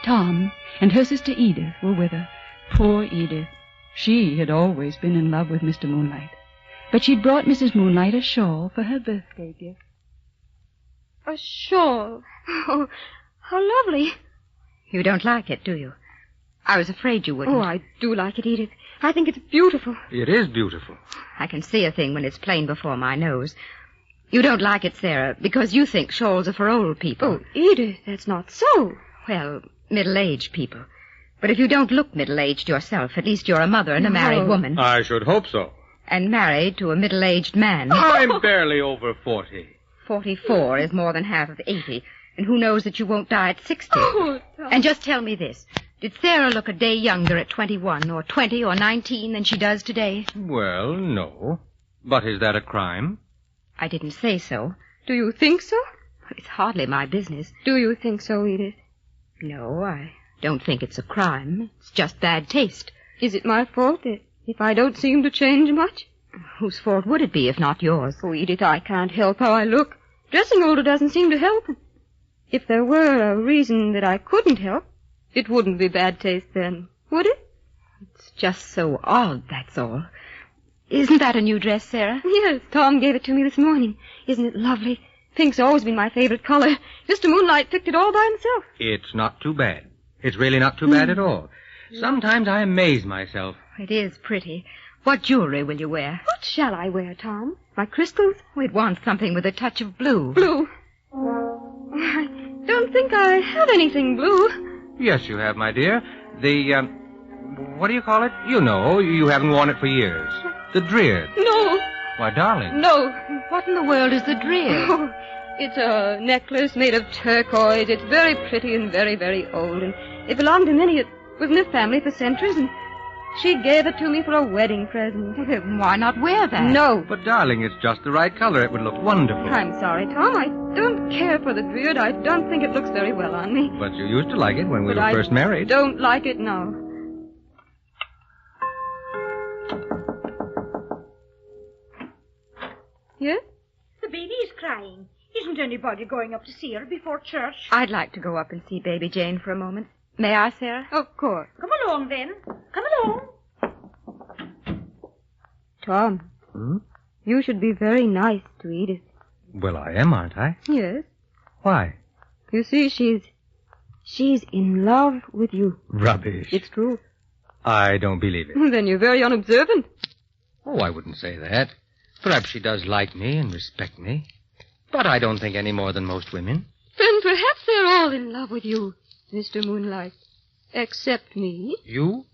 Tom and her sister Edith were with her. Poor Edith. She had always been in love with Mr. Moonlight. But she'd brought Mrs. Moonlight a shawl for her birthday gift. A shawl. Oh, how lovely. You don't like it, do you? I was afraid you wouldn't. Oh, I do like it, Edith. I think it's beautiful. It is beautiful. I can see a thing when it's plain before my nose. You don't like it, Sarah, because you think shawls are for old people. Oh, Edith, that's not so. Well, middle-aged people. But if you don't look middle-aged yourself, at least you're a mother and a married woman. I should hope so. And married to a middle-aged man. I'm barely over 40. 44 is more than half of 80. And who knows that you won't die at 60? Oh, Tom. And just tell me this. Did Sarah look a day younger at 21 or 20 or 19 than she does today? Well, no. But is that a crime? I didn't say so. Do you think so? It's hardly my business. Do you think so, Edith? No, I don't think it's a crime. It's just bad taste. Is it my fault if I don't seem to change much? Whose fault would it be if not yours? Oh, Edith, I can't help how I look. Dressing older doesn't seem to help. If there were a reason that I couldn't help, it wouldn't be bad taste then, would it? It's just so odd, that's all. Isn't that a new dress, Sarah? Yes, Tom gave it to me this morning. Isn't it lovely? Pink's always been my favorite color. Mr. Moonlight picked it all by himself. It's not too bad. It's really not too bad at all. Sometimes I amaze myself. It is pretty. What jewelry will you wear? What shall I wear, Tom? My crystals? We'd want something with a touch of blue. Blue? I don't think I have anything blue. Yes, you have, my dear. What do you call it? You know, you haven't worn it for years. The Dreard. No. Why, darling. No. What in the world is the Dreard? Oh, it's a necklace made of turquoise. It's very pretty and very, very old. And it belonged to Minnie. It was in the family for centuries, and she gave it to me for a wedding present. Why not wear that? No. But, darling, it's just the right color. It would look wonderful. I'm sorry, Tom. I don't care for the Dreard. I don't think it looks very well on me. But you used to like it when we But were I first married. Don't like it now. Yes? The baby is crying. Isn't anybody going up to see her before church? I'd like to go up and see Baby Jane for a moment. May I, Sarah? Of course. Come along, then. Come along. Tom. You should be very nice to Edith. Well, I am, aren't I? Yes. Why? You see, she's in love with you. Rubbish. It's true. I don't believe it. Then you're very unobservant. Oh, I wouldn't say that. Perhaps she does like me and respect me. But I don't think any more than most women. Then perhaps they're all in love with you, Mr. Moonlight. Except me. You?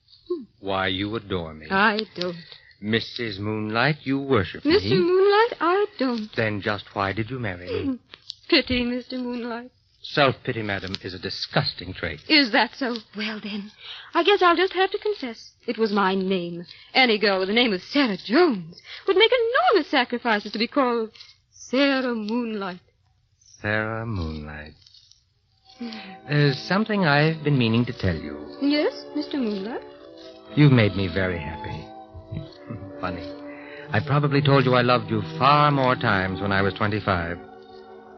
Why, you adore me. I don't. Mrs. Moonlight, you worship Mr. me. Moonlight, I don't. Then just why did you marry me? Pity, Mr. Moonlight. Self-pity, madam, is a disgusting trait. Is that so? Well, then, I guess I'll just have to confess. It was my name. Any girl with the name of Sarah Jones would make enormous sacrifices to be called Sarah Moonlight. Sarah Moonlight. There's something I've been meaning to tell you. Yes, Mr. Moonlight? You've made me very happy. Funny. I probably told you I loved you far more times when I was 25.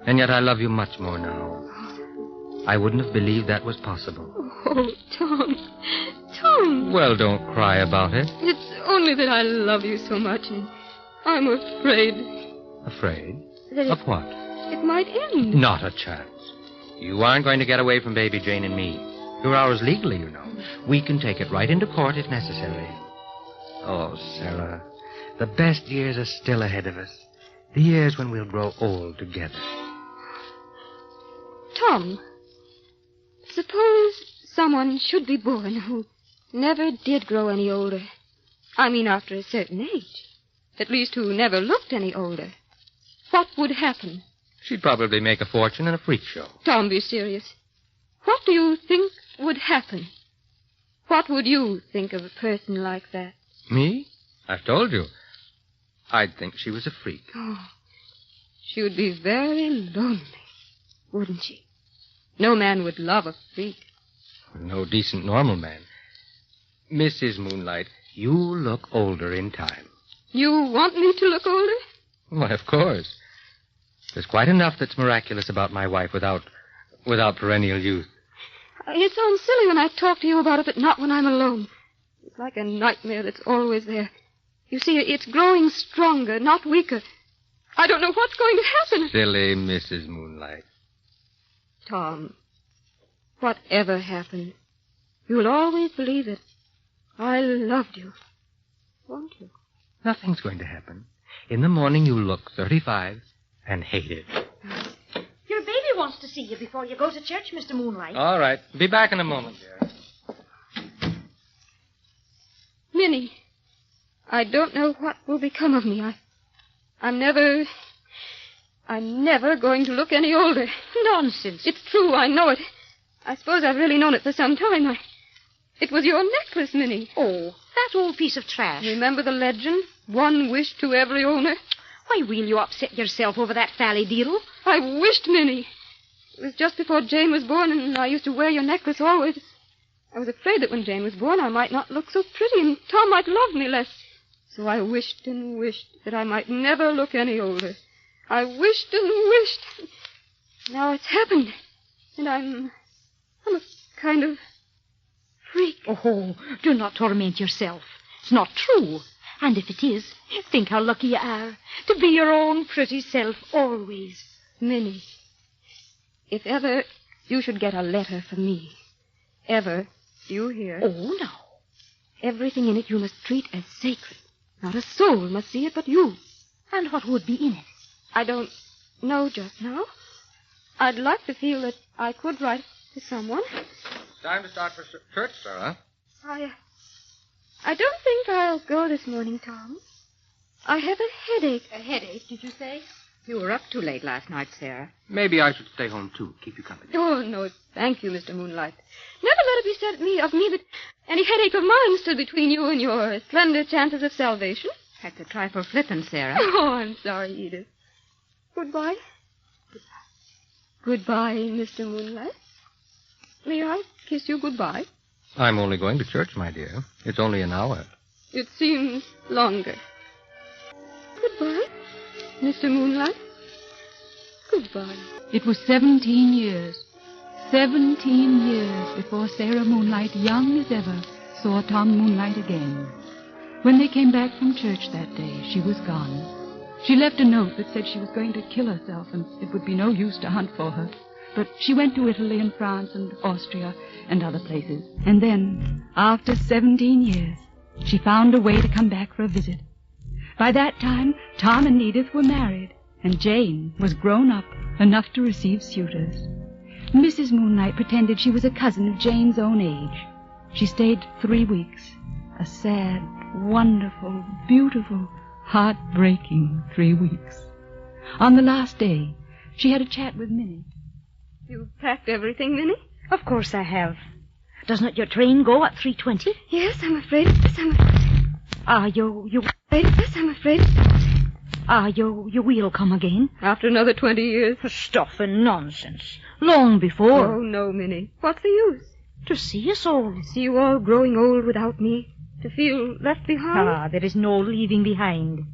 And yet I love you much more now. I wouldn't have believed that was possible. Oh, Tom. Tom. Well, don't cry about it. It's only that I love you so much, and I'm afraid. Afraid? That Of what? It might end. Not a chance. You aren't going to get away from baby Jane and me. You're ours legally, you know. We can take it right into court if necessary. Oh, Sarah, the best years are still ahead of us. The years when we'll grow old together. Tom, suppose someone should be born who never did grow any older. I mean, after a certain age. At least who never looked any older. What would happen? She'd probably make a fortune in a freak show. Tom, be serious. What do you think would happen? What would you think of a person like that? Me? I've told you. I'd think she was a freak. Oh, she would be very lonely, wouldn't she? No man would love a freak. No decent, normal man. Mrs. Moonlight, you look older in time. You want me to look older? Why, of course. There's quite enough that's miraculous about my wife without perennial youth. It sounds silly when I talk to you about it, but not when I'm alone. It's like a nightmare that's always there. You see, it's growing stronger, not weaker. I don't know what's going to happen. Silly Mrs. Moonlight. Tom, whatever happens, you'll always believe it. I loved you. Won't you? Nothing's going to happen. In the morning, you'll look 35 and hate it. Your baby wants to see you before you go to church, Mr. Moonlight. All right. Be back in a moment, dear. Minnie, I don't know what will become of me. I'm never going to look any older. Nonsense. It's true, I know it. I suppose I've really known it for some time. It was your necklace, Minnie. Oh, that old piece of trash. Remember the legend? One wish to every owner. Why will you upset yourself over that fally deedle? I wished, Minnie. It was just before Jane was born, and I used to wear your necklace always. I was afraid that when Jane was born, I might not look so pretty, and Tom might love me less. So I wished and wished that I might never look any older. I wished and wished. Now it's happened. And I'm a kind of freak. Oh, do not torment yourself. It's not true. And if it is, think how lucky you are to be your own pretty self always. Minnie, if ever you should get a letter from me, ever, do you hear? Oh, no. Everything in it you must treat as sacred. Not a soul must see it but you. And what would be in it? I don't know just now. I'd like to feel that I could write to someone. Time to start for church, Sarah. I don't think I'll go this morning, Tom. I have a headache. A headache, did you say? You were up too late last night, Sarah. Maybe I should stay home, too. Keep you company. Oh, no, thank you, Mr. Moonlight. Never let it be said of me that any headache of mine stood between you and your slender chances of salvation. That's a trifle flippant, Sarah. Oh, I'm sorry, Edith. Goodbye. Goodbye, Mr. Moonlight. May I kiss you goodbye? I'm only going to church, my dear. It's only an hour. It seems longer. Goodbye, Mr. Moonlight. Goodbye. It was 17 years. 17 years before Sarah Moonlight, young as ever, saw Tom Moonlight again. When they came back from church that day, she was gone. She left a note that said she was going to kill herself and it would be no use to hunt for her. But she went to Italy and France and Austria and other places. And then, after 17 years, she found a way to come back for a visit. By that time, Tom and Edith were married, and Jane was grown up enough to receive suitors. Mrs. Moonlight pretended she was a cousin of Jane's own age. She stayed 3 weeks, a sad, wonderful, beautiful, heartbreaking 3 weeks. On the last day, she had a chat with Minnie. You packed everything, Minnie? Of course I have. Doesn't your train go at 3:20? Yes, I'm afraid it is. I'm afraid it is. I'm afraid it is. You will come again? After another 20 years. Stuff and nonsense. Long before. Oh, no, Minnie. What's the use? To see us all. To see you all growing old without me. To feel left behind. There is no leaving behind.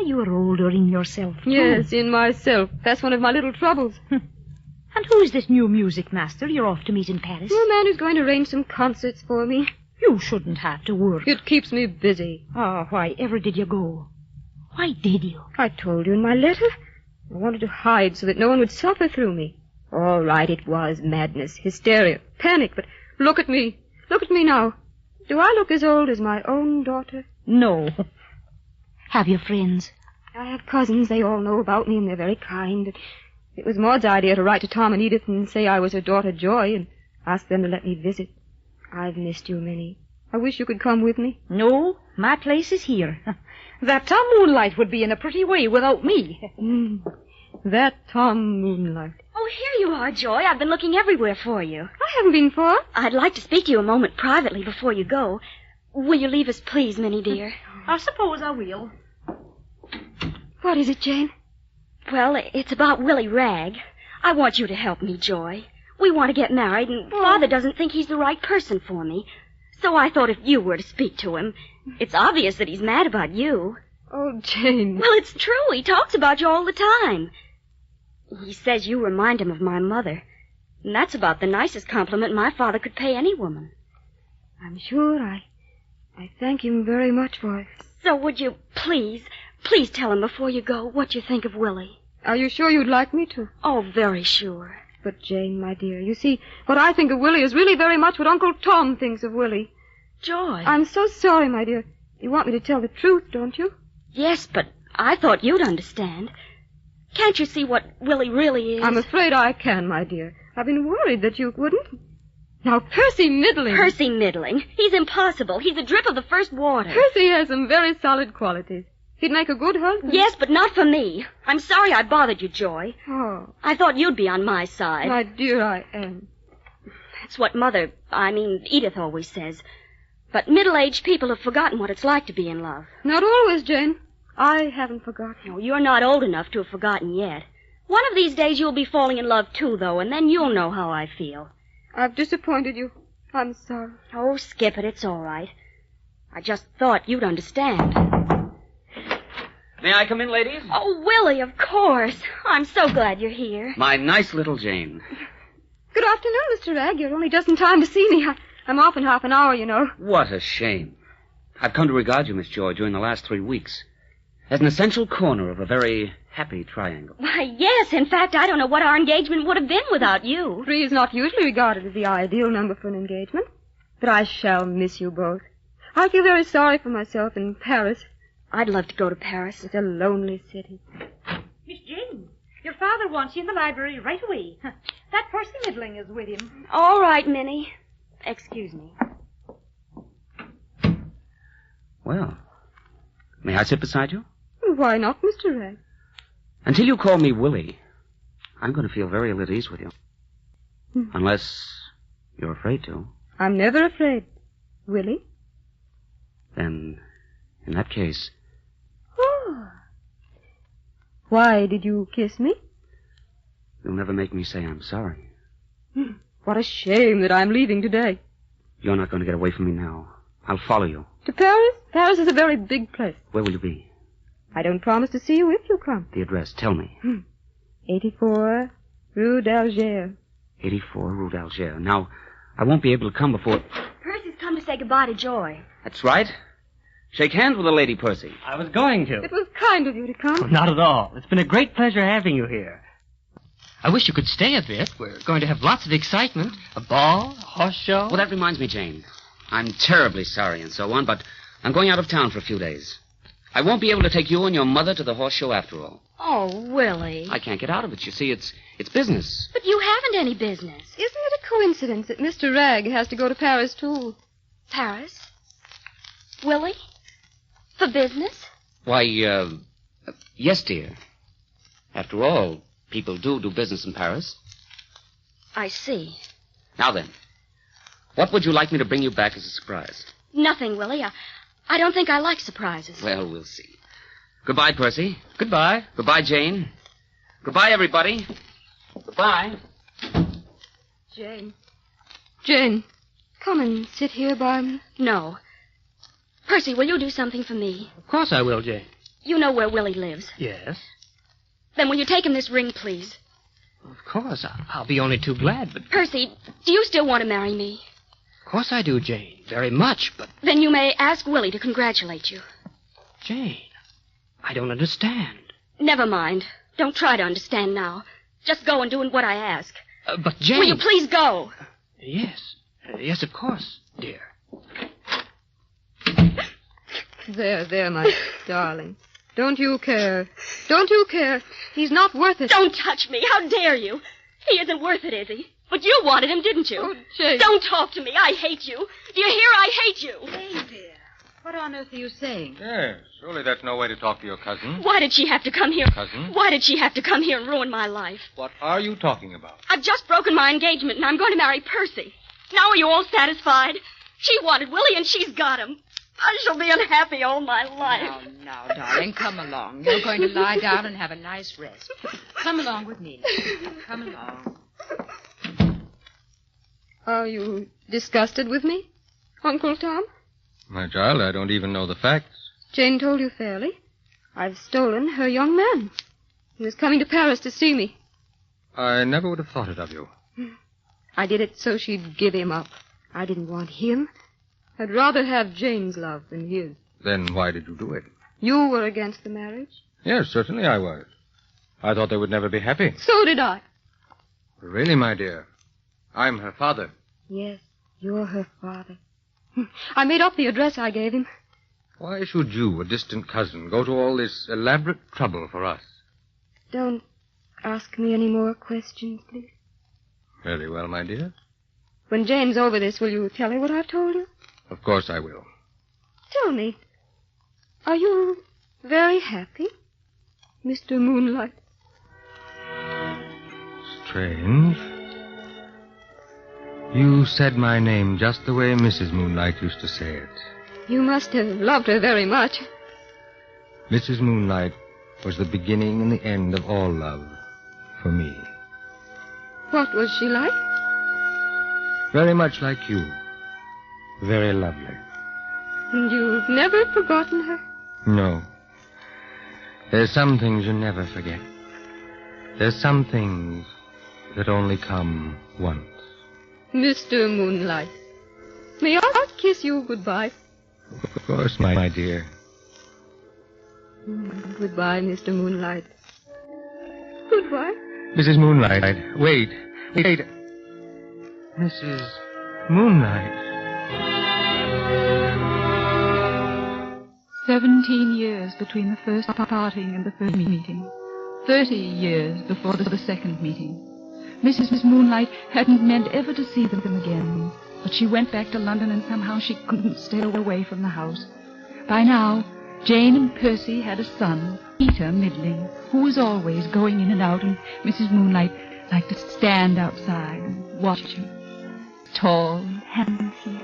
You are older in yourself, too. Yes, in myself. That's one of my little troubles. And who is this new music master you're off to meet in Paris? A man who's going to arrange some concerts for me. You shouldn't have to work. It keeps me busy. Why ever did you go? Why did you? I told you in my letter. I wanted to hide so that no one would suffer through me. All right, it was madness, hysteria, panic, but look at me. Look at me now. Do I look as old as my own daughter? No. Have you friends? I have cousins. They all know about me, and they're very kind. It was Maud's idea to write to Tom and Edith and say I was her daughter Joy and ask them to let me visit. I've missed you, Minnie. I wish you could come with me. No, my place is here. That Tom Moonlight would be in a pretty way without me. That Tom Moonlight. Oh, here you are, Joy. I've been looking everywhere for you. I haven't been far. I'd like to speak to you a moment privately before you go. Will you leave us, please, Minnie dear? I suppose I will. What is it, Jane? Well, it's about Willie Ragg. I want you to help me, Joy. We want to get married, and Father doesn't think he's the right person for me. So I thought if you were to speak to him, it's obvious that he's mad about you. Oh, Jane. Well, it's true. He talks about you all the time. He says you remind him of my mother. And that's about the nicest compliment my father could pay any woman. I'm sure I thank him very much for it. So would you please tell him before you go what you think of Willie? Are you sure you'd like me to? Oh, very sure. But, Jane, my dear, you see, what I think of Willie is really very much what Uncle Tom thinks of Willie. Joy. I'm so sorry, my dear. You want me to tell the truth, don't you? Yes, but I thought you'd understand. Can't you see what Willie really is? I'm afraid I can, my dear. I've been worried that you wouldn't. Now, Percy Middling. Percy Middling? He's impossible. He's a drip of the first water. Percy has some very solid qualities. He'd make a good husband. Yes, but not for me. I'm sorry I bothered you, Joy. Oh. I thought you'd be on my side. My dear, I am. That's what Edith always says. But middle-aged people have forgotten what it's like to be in love. Not always, Jane. I haven't forgotten. No, you're not old enough to have forgotten yet. One of these days you'll be falling in love, too, though, and then you'll know how I feel. I've disappointed you. I'm sorry. Oh, skip it. It's all right. I just thought you'd understand. May I come in, ladies? Oh, Willie, of course. I'm so glad you're here. My nice little Jane. Good afternoon, Mr. Ragg. You're only just in time to see me. I'm off in half an hour, you know. What a shame. I've come to regard you, Miss Joy, during the last 3 weeks as an essential corner of a very happy triangle. Why, yes. In fact, I don't know what our engagement would have been without you. 3 is not usually regarded as the ideal number for an engagement. But I shall miss you both. I feel very sorry for myself in Paris. I'd love to go to Paris. It's a lonely city. Miss Jane, your father wants you in the library right away. That Percy Middling is with him. All right, Minnie. Excuse me. Well, may I sit beside you? Why not, Mr. Ragg? Until you call me Willie, I'm going to feel very ill at ease with you. Unless you're afraid to. I'm never afraid. Willie? Then, in that case... Oh. Why did you kiss me? You'll never make me say I'm sorry. What a shame that I'm leaving today. You're not going to get away from me now. I'll follow you. To Paris? Paris is a very big place. Where will you be? I don't promise to see you if you come. The address, tell me. 84 Rue d'Alger. 84 Rue d'Alger. Now, I won't be able to come before... Percy's come to say goodbye to Joy. That's right. Shake hands with the lady, Percy. I was going to. It was kind of you to come. Not at all. It's been a great pleasure having you here. I wish you could stay a bit. We're going to have lots of excitement. A ball, a horse show. Well, that reminds me, Jane. I'm terribly sorry and so on, but I'm going out of town for a few days. I won't be able to take you and your mother to the horse show after all. Oh, Willie. I can't get out of it. You see, it's business. But you haven't any business. Isn't it a coincidence that Mr. Ragg has to go to Paris, too? Paris? Willie? For business? Why, yes, dear. After all, people do business in Paris. I see. Now then, what would you like me to bring you back as a surprise? Nothing, Willie. I don't think I like surprises. Well, we'll see. Goodbye, Percy. Goodbye. Goodbye, Jane. Goodbye, everybody. Goodbye. Jane. Jane, come and sit here by me. No. Percy, will you do something for me? Of course I will, Jane. You know where Willie lives. Yes. Then will you take him this ring, please? Of course. I'll be only too glad, but... Percy, do you still want to marry me? Of course I do, Jane. Very much, but... Then you may ask Willie to congratulate you. Jane, I don't understand. Never mind. Don't try to understand now. Just go and do what I ask. But, Jane... Will you please go? Yes. Yes, of course, dear. There, my darling. Don't you care. Don't you care. He's not worth it. Don't touch me. How dare you? He isn't worth it, is he? But you wanted him, didn't you? Oh, Jane. Don't talk to me. I hate you. Do you hear? I hate you. Jane, dear. What on earth are you saying? Yes, surely that's no way to talk to your cousin. Why did she have to come here? Cousin? Why did she have to come here and ruin my life? What are you talking about? I've just broken my engagement, and I'm going to marry Percy. Now are you all satisfied? She wanted Willie, and she's got him. I shall be unhappy all my life. Now, darling, come along. You're going to lie down and have a nice rest. Come along with me. Come along. Are you disgusted with me, Uncle Tom? My child, I don't even know the facts. Jane told you fairly. I've stolen her young man. He was coming to Paris to see me. I never would have thought it of you. I did it so she'd give him up. I didn't want him. I'd rather have Jane's love than his. Then why did you do it? You were against the marriage? Yes, certainly I was. I thought they would never be happy. So did I. Really, my dear, I'm her father. Yes, you're her father. I made up the address I gave him. Why should you, a distant cousin, go to all this elaborate trouble for us? Don't ask me any more questions, please. Very well, my dear. When Jane's over this, will you tell her what I've told you? Of course I will. Tell me, are you very happy, Mr. Moonlight? Strange. You said my name just the way Mrs. Moonlight used to say it. You must have loved her very much. Mrs. Moonlight was the beginning and the end of all love for me. What was she like? Very much like you. Very lovely. And you've never forgotten her? No. There's some things you never forget. There's some things that only come once. Mr. Moonlight, may I kiss you goodbye? Of course, my dear. Goodbye, Mr. Moonlight. Goodbye. Mrs. Moonlight, wait. Mrs. Moonlight. 17 years between the first parting and the first meeting. 30 years before the second meeting. Mrs. Moonlight hadn't meant ever to see them again, but she went back to London and somehow she couldn't stay away from the house. By now, Jane and Percy had a son, Peter Middling, who was always going in and out, and Mrs. Moonlight liked to stand outside and watch him. Tall and handsome,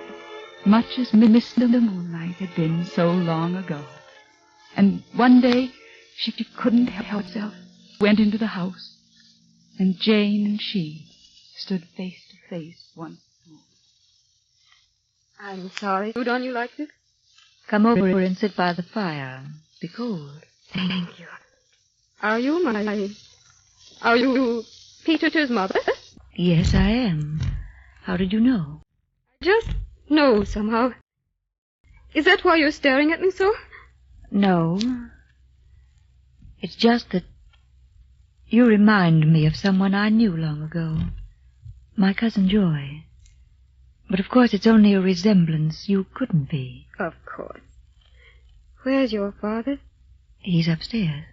much as Mr. Moonlight had been so long ago. And one day, she couldn't help herself, went into the house, and Jane and she stood face to face once more. I'm sorry. Food on you like this? Come over and sit by the fire. Be cold. Thank you. Are you Peter's mother? Yes, I am. How did you know? I just know somehow. Is that why you're staring at me so? No. It's just that you remind me of someone I knew long ago. My cousin Joy. But of course it's only a resemblance. You couldn't be. Of course. Where's your father? He's upstairs.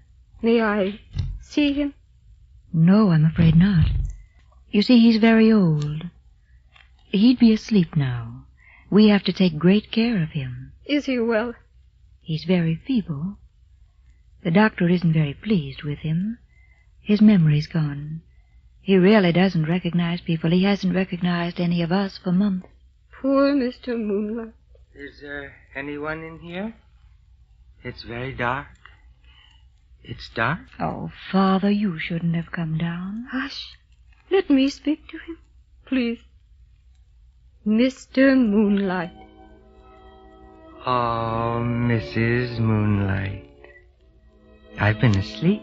May I see him? No, I'm afraid not. You see, he's very old. He'd be asleep now. We have to take great care of him. Is he well? He's very feeble. The doctor isn't very pleased with him. His memory's gone. He really doesn't recognize people. He hasn't recognized any of us for months. Poor Mr. Moonlight. Is there anyone in here? It's very dark. It's dark? Oh, Father, you shouldn't have come down. Hush. Let me speak to him, please. Mr. Moonlight. Oh, Mrs. Moonlight. I've been asleep.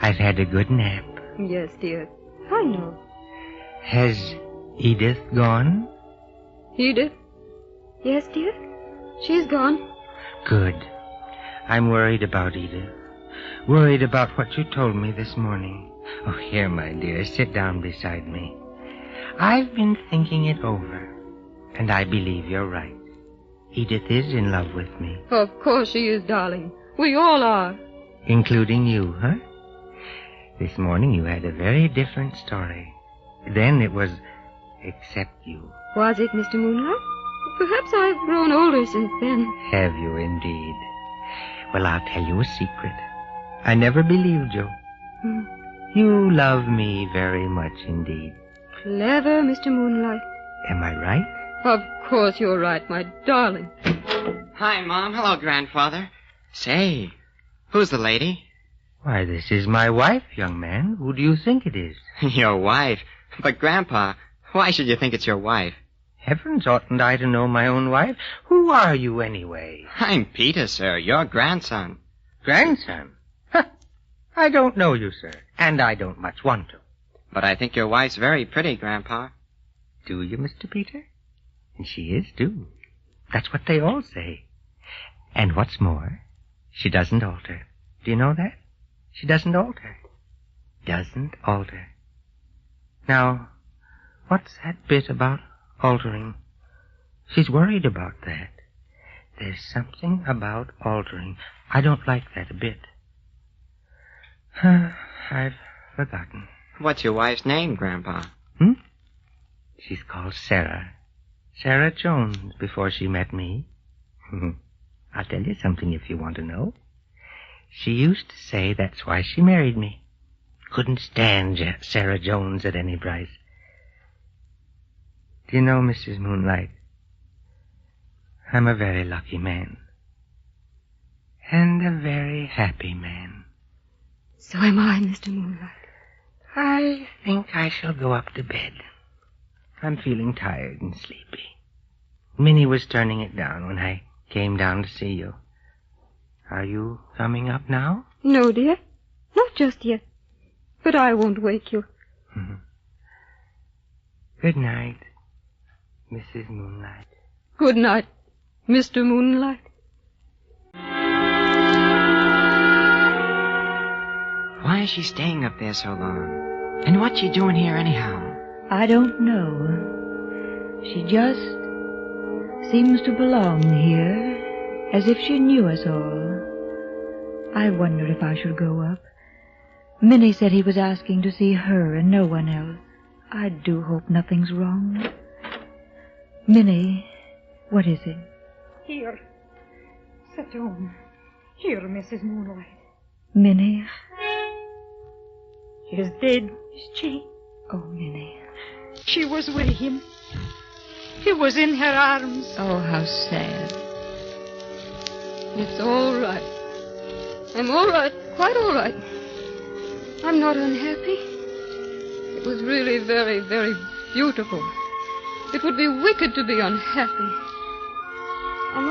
I've had a good nap. Yes, dear. I know. Has Edith gone? Edith? Yes, dear. She's gone. Good. I'm worried about Edith. Worried about what you told me this morning. Oh, here, my dear, sit down beside me. I've been thinking it over, and I believe you're right. Edith is in love with me. Of course she is, darling. We all are. Including you, huh? This morning you had a very different story. Then it was, except you. Was it, Mr. Moonlight? Perhaps I've grown older since then. Have you indeed? Well, I'll tell you a secret. I never believed you. You love me very much indeed. Clever, Mr. Moonlight. Am I right? Of course you're right, my darling. Hi, Mom. Hello, Grandfather. Say, who's the lady? Why, this is my wife, young man. Who do you think it is? Your wife? But, Grandpa, why should you think it's your wife? Heavens, oughtn't I to know my own wife? Who are you, anyway? I'm Peter, sir, your grandson. Grandson? Huh. I don't know you, sir, and I don't much want to. But I think your wife's very pretty, Grandpa. Do you, Mr. Peter? And she is, too. That's what they all say. And what's more, she doesn't alter. Do you know that? She doesn't alter. Doesn't alter. Now, what's that bit about altering? She's worried about that. There's something about altering. I don't like that a bit. I've forgotten. What's your wife's name, Grandpa? She's called Sarah. Sarah Jones, before she met me. I'll tell you something if you want to know. She used to say that's why she married me. Couldn't stand Sarah Jones at any price. Do you know, Mrs. Moonlight, I'm a very lucky man. And a very happy man. So am I, Mr. Moonlight. I think I shall go up to bed. I'm feeling tired and sleepy. Minnie was turning it down when I came down to see you. Are you coming up now? No, dear. Not just yet. But I won't wake you. Good night, Mrs. Moonlight. Good night, Mr. Moonlight. Why is she staying up there so long? And what's she doing here anyhow? I don't know. She just seems to belong here, as if she knew us all. I wonder if I should go up. Minnie said he was asking to see her and no one else. I do hope nothing's wrong. Minnie, what is it? Here. Sit down. Here, Mrs. Moonlight. Minnie? He's dead, is Jane. Oh, Minnie. She was with him. He was in her arms. Oh, how sad. It's all right. I'm all right, quite all right. I'm not unhappy. It was really very, very beautiful. It would be wicked to be unhappy. I'm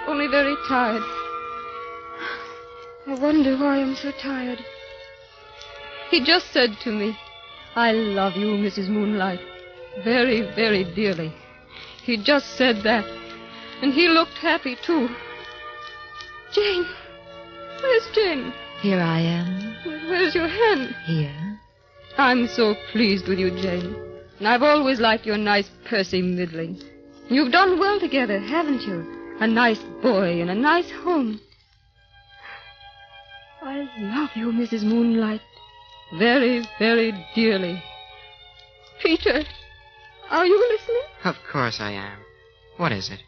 only very tired. I wonder why I'm so tired. He just said to me, I love you, Mrs. Moonlight, very, very dearly. He just said that. And he looked happy, too. Jane. Where's Jane? Here I am. Where's your hand? Here. I'm so pleased with you, Jane. And I've always liked your nice Percy middling. You've done well together, haven't you? A nice boy and a nice home. I love you, Mrs. Moonlight, very, very dearly. Peter, are you listening? Of course I am. What is it?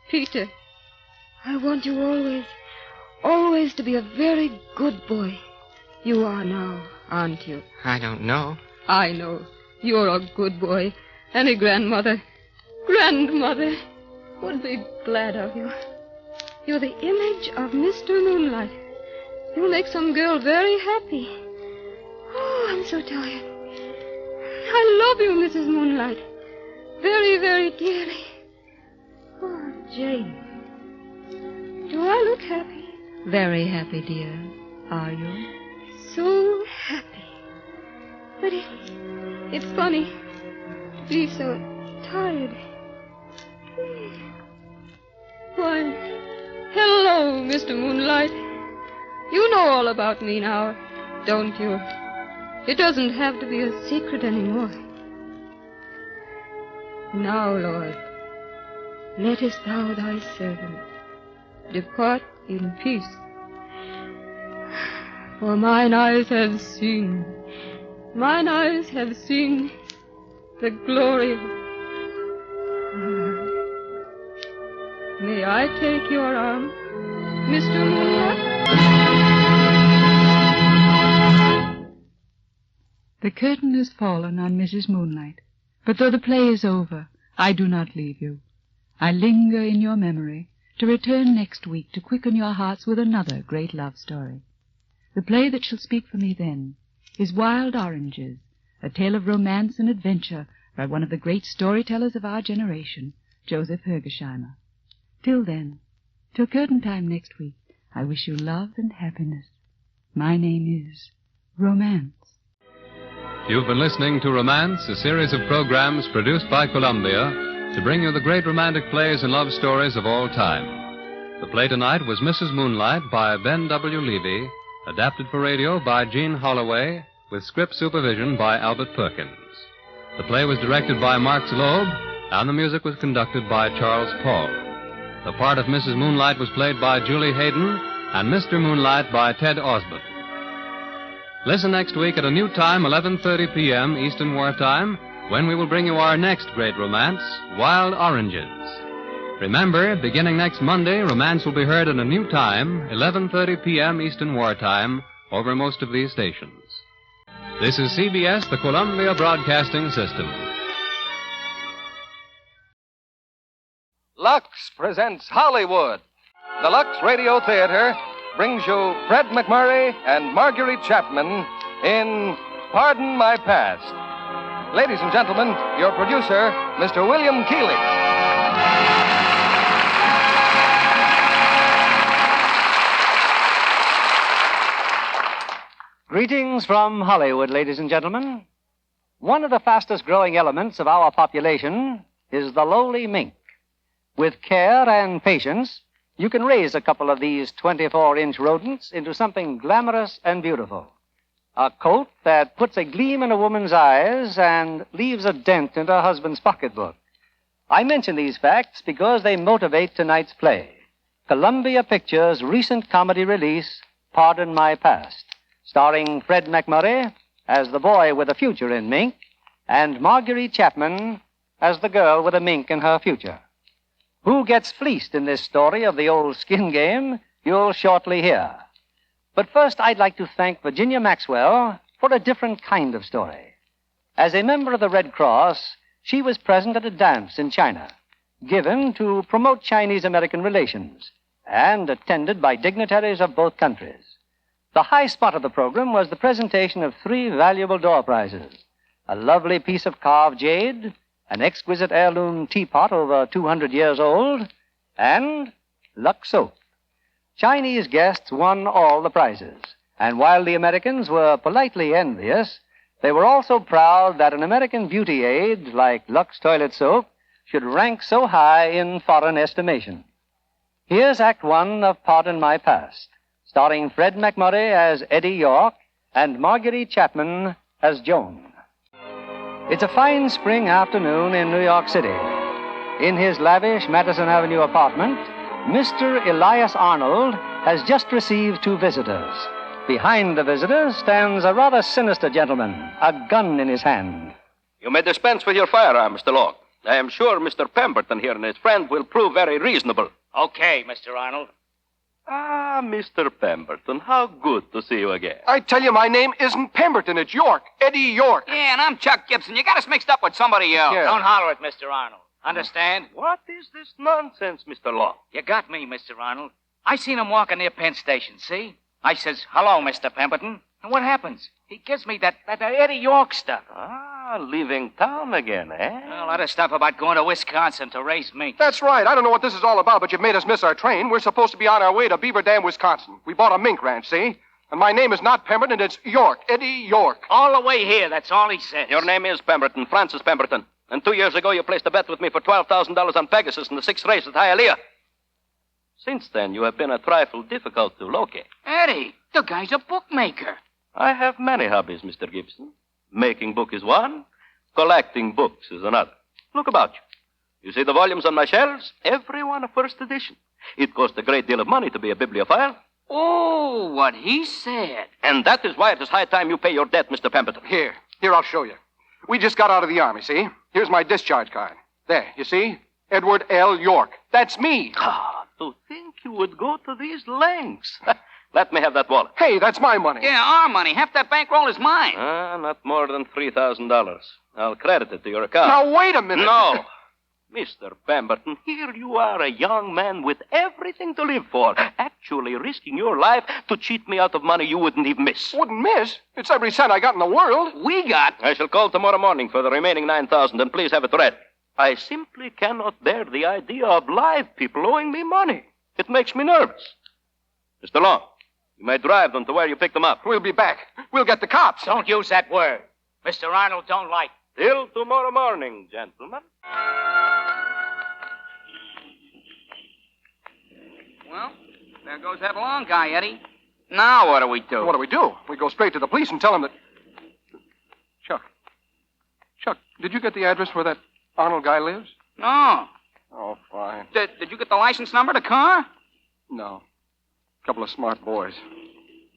Peter, I want you always to be a very good boy. You are now, aren't you? I don't know. I know. You're a good boy. Any grandmother would be glad of you. You're the image of Mr. Moonlight. You'll make some girl very happy. Oh, I'm so tired. I love you, Mrs. Moonlight. Very, very dearly. Oh, Jane. Do I look happy? Very happy, dear. Are you? So happy. But it's funny to be so tired. Why, hello, Mr. Moonlight. You know all about me now, don't you? It doesn't have to be a secret anymore. Now, Lord, lettest thou thy servant depart in peace. For mine eyes have seen the glory of... May I take your arm, Mr. Moonlight? The curtain has fallen on Mrs. Moonlight, but though the play is over, I do not leave you. I linger in your memory to return next week to quicken your hearts with another great love story. The play that shall speak for me then is Wild Oranges, a tale of romance and adventure by one of the great storytellers of our generation, Joseph Hergesheimer. Till then, till curtain time next week, I wish you love and happiness. My name is Romance. You've been listening to Romance, a series of programs produced by Columbia to bring you the great romantic plays and love stories of all time. The play tonight was Mrs. Moonlight by Ben W. Levy, adapted for radio by Gene Holloway, with script supervision by Albert Perkins. The play was directed by Marx Loeb, and the music was conducted by Charles Paul. The part of Mrs. Moonlight was played by Julie Hayden, and Mr. Moonlight by Ted Osborne. Listen next week at a new time, 11:30 p.m. Eastern Wartime, when we will bring you our next great romance, Wild Oranges. Remember, beginning next Monday, Romance will be heard at a new time, 11:30 p.m. Eastern Wartime, over most of these stations. This is CBS, the Columbia Broadcasting System. Lux presents Hollywood. The Lux Radio Theater brings you Fred McMurray and Marguerite Chapman in Pardon My Past. Ladies and gentlemen, your producer, Mr. William Keighley. Greetings from Hollywood, ladies and gentlemen. One of the fastest growing elements of our population is the lowly mink. With care and patience, you can raise a couple of these 24-inch rodents into something glamorous and beautiful. A coat that puts a gleam in a woman's eyes and leaves a dent in her husband's pocketbook. I mention these facts because they motivate tonight's play. Columbia Pictures' recent comedy release, Pardon My Past, starring Fred McMurray as the boy with a future in mink, and Marguerite Chapman as the girl with a mink in her future. Who gets fleeced in this story of the old skin game, you'll shortly hear. But first, I'd like to thank Virginia Maxwell for a different kind of story. As a member of the Red Cross, she was present at a dance in China, given to promote Chinese-American relations, and attended by dignitaries of both countries. The high spot of the program was the presentation of 3 valuable door prizes: a lovely piece of carved jade, an exquisite heirloom teapot over 200 years old, and Lux soap. Chinese guests won all the prizes, and while the Americans were politely envious, they were also proud that an American beauty aid like Lux toilet soap should rank so high in foreign estimation. Here's Act One of Pardon My Past, starring Fred McMurray as Eddie York and Marguerite Chapman as Joan. It's a fine spring afternoon in New York City. In his lavish Madison Avenue apartment, Mr. Elias Arnold has just received 2 visitors. Behind the visitors stands a rather sinister gentleman, a gun in his hand. You may dispense with your firearm, Mr. Locke. I am sure Mr. Pemberton here and his friend will prove very reasonable. Okay, Mr. Arnold. Ah, Mr. Pemberton, how good to see you again. I tell you, my name isn't Pemberton. It's York. Eddie York. Yeah, and I'm Chuck Gibson. You got us mixed up with somebody else. Yeah. Don't holler at Mr. Arnold. Understand? What is this nonsense, Mr. Long? You got me, Mr. Arnold. I seen him walking near Penn Station, see? I says, hello, Mr. Pemberton. And what happens? He gives me that Eddie York stuff. Ah, leaving town again, eh? A lot of stuff about going to Wisconsin to raise mink. That's right. I don't know what this is all about, but you've made us miss our train. We're supposed to be on our way to Beaver Dam, Wisconsin. We bought a mink ranch, see? And my name is not Pemberton, it's York. Eddie York. All the way here, that's all he says. Your name is Pemberton, Francis Pemberton. And 2 years ago, you placed a bet with me for $12,000 on Pegasus in the 6th race at Hialeah. Since then, you have been a trifle difficult to locate. Eddie, the guy's a bookmaker. I have many hobbies, Mr. Gibson. Making book is one. Collecting books is another. Look about you. You see the volumes on my shelves? Every one a first edition. It costs a great deal of money to be a bibliophile. Oh, what he said. And that is why it is high time you pay your debt, Mr. Pemberton. Here, I'll show you. We just got out of the Army, see? Here's my discharge card. There, you see? Edward L. York. That's me. Ah, to think you would go to these lengths. Let me have that wallet. Hey, that's my money. Yeah, our money. Half that bankroll is mine. Not more than $3,000. I'll credit it to your account. Now, wait a minute. No. Mr. Pemberton, here you are, a young man with everything to live for, actually risking your life to cheat me out of money you wouldn't even miss. Wouldn't miss? It's every cent I got in the world. I shall call tomorrow morning for the remaining $9,000, and please have it read. I simply cannot bear the idea of live people owing me money. It makes me nervous. Mr. Long, you may drive them to where you picked them up. We'll be back. We'll get the cops. Don't use that word. Mr. Arnold don't like. Till tomorrow morning, gentlemen. Well, there goes that long guy, Eddie. Now what do we do? What do? We go straight to the police and tell them that... Chuck, did you get the address where that Arnold guy lives? No. Oh, fine. Did you get the license number of the car? No. A couple of smart boys.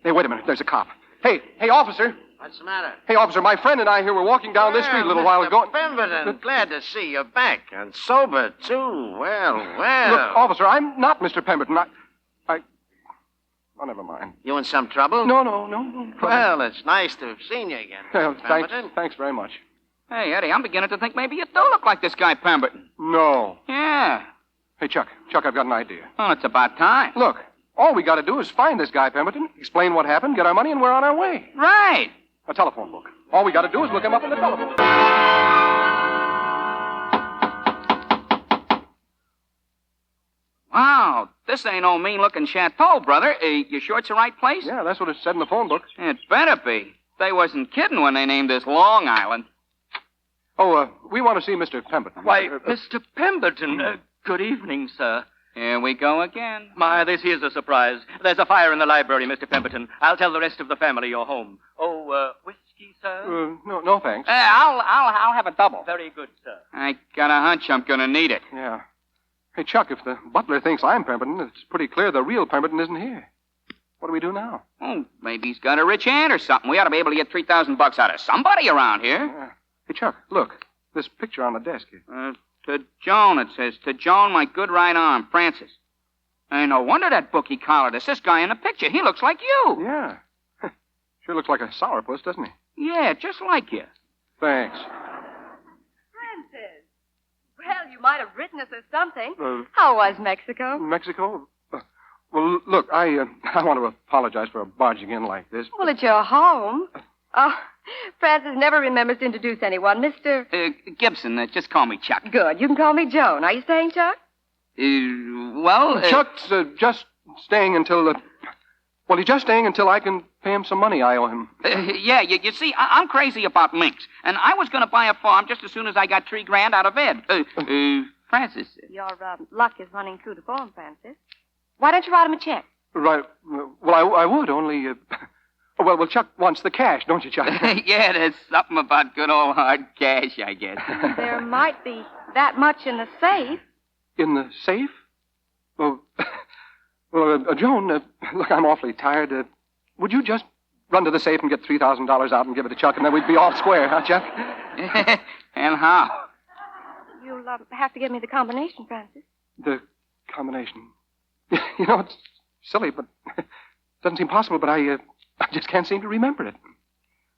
Hey, wait a minute. There's a cop. Hey, officer. What's the matter? Hey, officer, my friend and I here were walking down this street a little while ago. Pemberton, glad to see you back. And sober, too. Well. Look, officer, I'm not Mr. Pemberton. Oh, never mind. You in some trouble? No. Well, it's nice to have seen you again, Pemberton. Thanks very much. Hey, Eddie, I'm beginning to think maybe you do look like this guy Pemberton. No. Yeah. Hey, Chuck, I've got an idea. Well, it's about time. Look, all we got to do is find this guy Pemberton, explain what happened, get our money, and we're on our way. Right. A telephone book. All we got to do is look him up in the telephone. Wow, this ain't no mean-looking chateau, brother. You sure it's the right place? Yeah, that's what it said in the phone book. It better be. They wasn't kidding when they named this Long Island. Oh, we want to see Mr. Pemberton. Why, Mr. Pemberton, good evening, sir. Here we go again. My, this is a surprise. There's a fire in the library, Mr. Pemberton. I'll tell the rest of the family you're home. Oh, whiskey, sir? No, thanks. I'll have a double. Very good, sir. I got a hunch I'm gonna need it. Yeah. Hey, Chuck, if the butler thinks I'm Pemberton, it's pretty clear the real Pemberton isn't here. What do we do now? Oh, maybe he's got a rich aunt or something. We ought to be able to get $3,000 out of somebody around here. Yeah. Hey, Chuck, look. This picture on the desk here. To Joan, it says. To Joan, my good right arm, Francis. Hey, no wonder that bookie collared us. This guy in the picture, he looks like you. Yeah. Sure looks like a sourpuss, doesn't he? Yeah, just like you. Thanks. Francis. Well, you might have written us or something. How was Mexico? Mexico? Well, look, I want to apologize for barging in like this. Well, it's your home. Oh, Francis never remembers to introduce anyone. Mr. Gibson, just call me Chuck. Good. You can call me Joan. Are you staying, Chuck? Chuck's just staying until... he's just staying until I can pay him some money I owe him. Yeah, you see, I'm crazy about minks. And I was going to buy a farm just as soon as I got $3,000 out of Ed. Francis. Your luck is running through the phone, Francis. Why don't you write him a check? Right. Well, I would, only... Well, Chuck wants the cash, don't you, Chuck? Yeah, there's something about good old hard cash, I guess. There might be that much in the safe. In the safe? Joan, look, I'm awfully tired. Would you just run to the safe and get $3,000 out and give it to Chuck, and then we'd be all square, huh, Chuck? And how? You'll have to give me the combination, Francis. The combination. You know, it's silly, but it doesn't seem possible, but I just can't seem to remember it.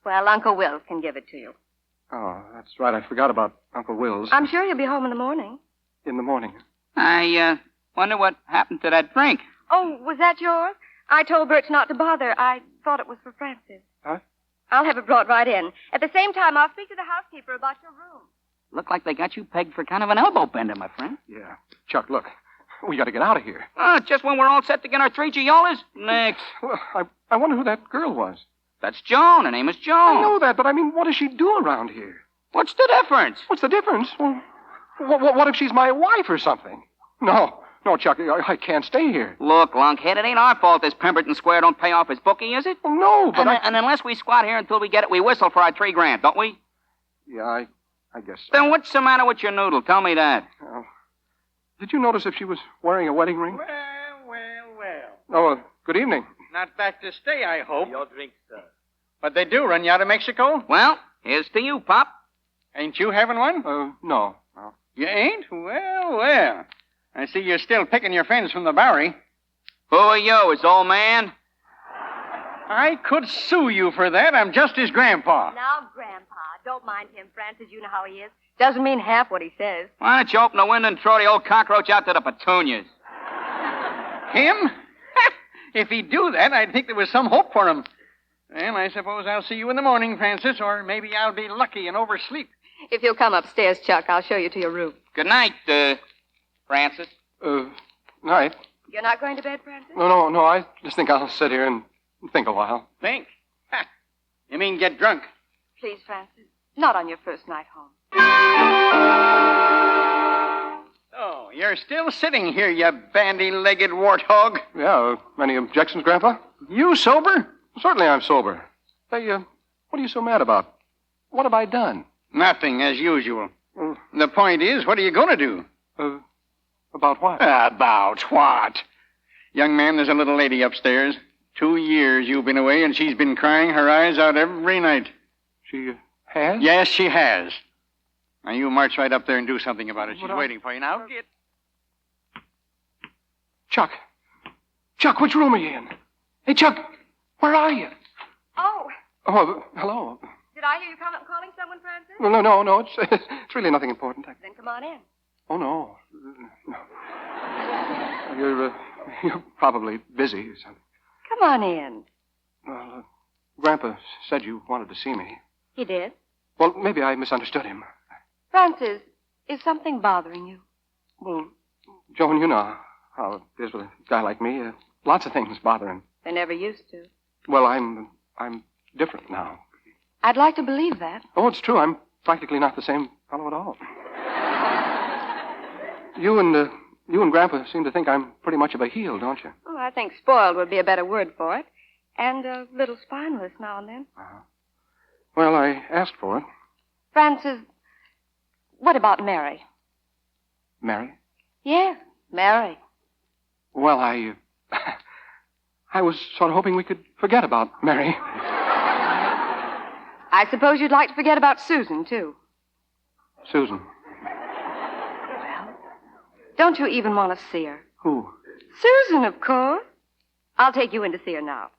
Well, Uncle Will can give it to you. Oh, that's right. I forgot about Uncle Will's. I'm sure he'll be home in the morning. In the morning. I wonder what happened to that drink. Oh, was that yours? I told Birch not to bother. I thought it was for Francis. Huh? I'll have it brought right in. At the same time, I'll speak to the housekeeper about your room. Looked like they got you pegged for kind of an elbow bender, my friend. Yeah. Chuck, look. We got to get out of here. Oh, just when we're all set to get our 3 Giolas? Next. Well, I wonder who that girl was. That's Joan. Her name is Joan. I know that, but I mean, what does she do around here? What's the difference? What's the difference? Well, what if she's my wife or something? No, Chuck, I can't stay here. Look, lunkhead, it ain't our fault this Pemberton Square don't pay off his bookie, is it? Well, no, but and unless we squat here until we get it, we whistle for our $3,000, don't we? Yeah, I guess so. Then what's the matter with your noodle? Tell me that. Did you notice if she was wearing a wedding ring? Well. Oh, good evening. Not back to stay, I hope. Your drink, sir. But they do run you out of Mexico? Well, here's to you, Pop. Ain't you having one? No. You ain't? Well. I see you're still picking your friends from the Bowery. Who are you, his old man? I could sue you for that. I'm just his grandpa. Now, Grandpa, don't mind him, Francis. You know how he is. Doesn't mean half what he says. Why don't you open the window and throw the old cockroach out to the petunias? Him? If he'd do that, I'd think there was some hope for him. Well, I suppose I'll see you in the morning, Francis, or maybe I'll be lucky and oversleep. If you'll come upstairs, Chuck, I'll show you to your room. Good night, Francis. Night. You're not going to bed, Francis? No, I just think I'll sit here and think a while. Think? Ha! You mean get drunk? Please, Francis. Not on your first night home. Oh, you're still sitting here, you bandy-legged warthog. Yeah, any objections, Grandpa? You sober? Certainly I'm sober. Say, what are you so mad about? What have I done? Nothing, as usual. The point is, what are you going to do? About what? About what? Young man, there's a little lady upstairs. 2 years you've been away, and she's been crying her eyes out every night. She has? Yes, she has. Now, you march right up there and do something about it. She's waiting for you now. Get... Chuck, which room are you in? Hey, Chuck, where are you? Oh. Oh, hello. Did I hear you calling someone, Francis? Well, no, it's really nothing important. Then come on in. Oh, no. You're probably busy or something. Come on in. Well, Grandpa said you wanted to see me. He did? Well, maybe I misunderstood him. Francis, is something bothering you? Well, Joan, you know how it is with a guy like me. Lots of things bother him. They never used to. Well, I'm different now. I'd like to believe that. Oh, it's true. I'm practically not the same fellow at all. You and Grandpa seem to think I'm pretty much of a heel, don't you? Oh, I think spoiled would be a better word for it. And a little spineless now and then. Well, I asked for it. Francis, what about Mary? Mary? Yes, Mary. Well, I was sort of hoping we could forget about Mary. I suppose you'd like to forget about Susan, too. Susan. Don't you even want to see her? Who? Susan, of course. I'll take you in to see her now.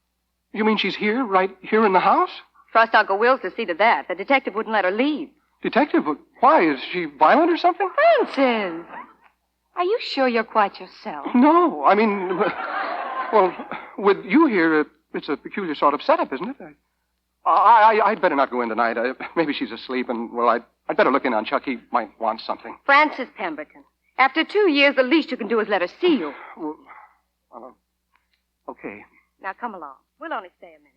You mean she's here, right here in the house? Trust Uncle Will to see to that. The detective wouldn't let her leave. Detective? Why? Is she violent or something? Francis, are you sure you're quite yourself? No, I mean, well, with you here, it's a peculiar sort of setup, isn't it? I'd better not go in tonight. Maybe she's asleep, and, well, I'd better look in on Chuck. He might want something. Francis Pemberton, after 2 years, the least you can do is let her see you. Well, okay. Now, come along. We'll only stay a minute.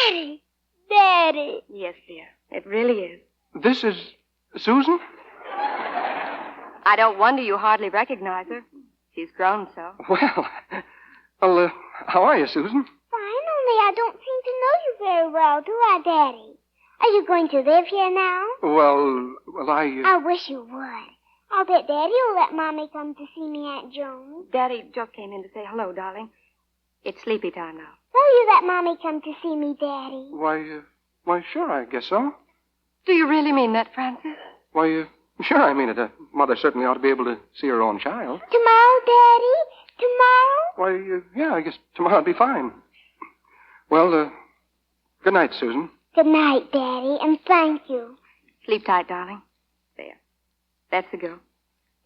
Daddy! Daddy! Yes, dear. It really is. This is Susan? I don't wonder you hardly recognize her. She's grown so. Well, how are you, Susan? Fine, only I don't seem to know you very well, do I, Daddy? Are you going to live here now? Well, I wish you would. I'll bet Daddy will let Mommy come to see me, Aunt Joan. Daddy just came in to say hello, darling. It's sleepy time now. Will you let Mommy come to see me, Daddy? Why, sure, I guess so. Do you really mean that, Francis? Why, Sure, I mean it. A mother certainly ought to be able to see her own child. Tomorrow, Daddy? Tomorrow? Why, yeah, I guess tomorrow'd be fine. Well, good night, Susan. Good night, Daddy, and thank you. Sleep tight, darling. There. That's the girl.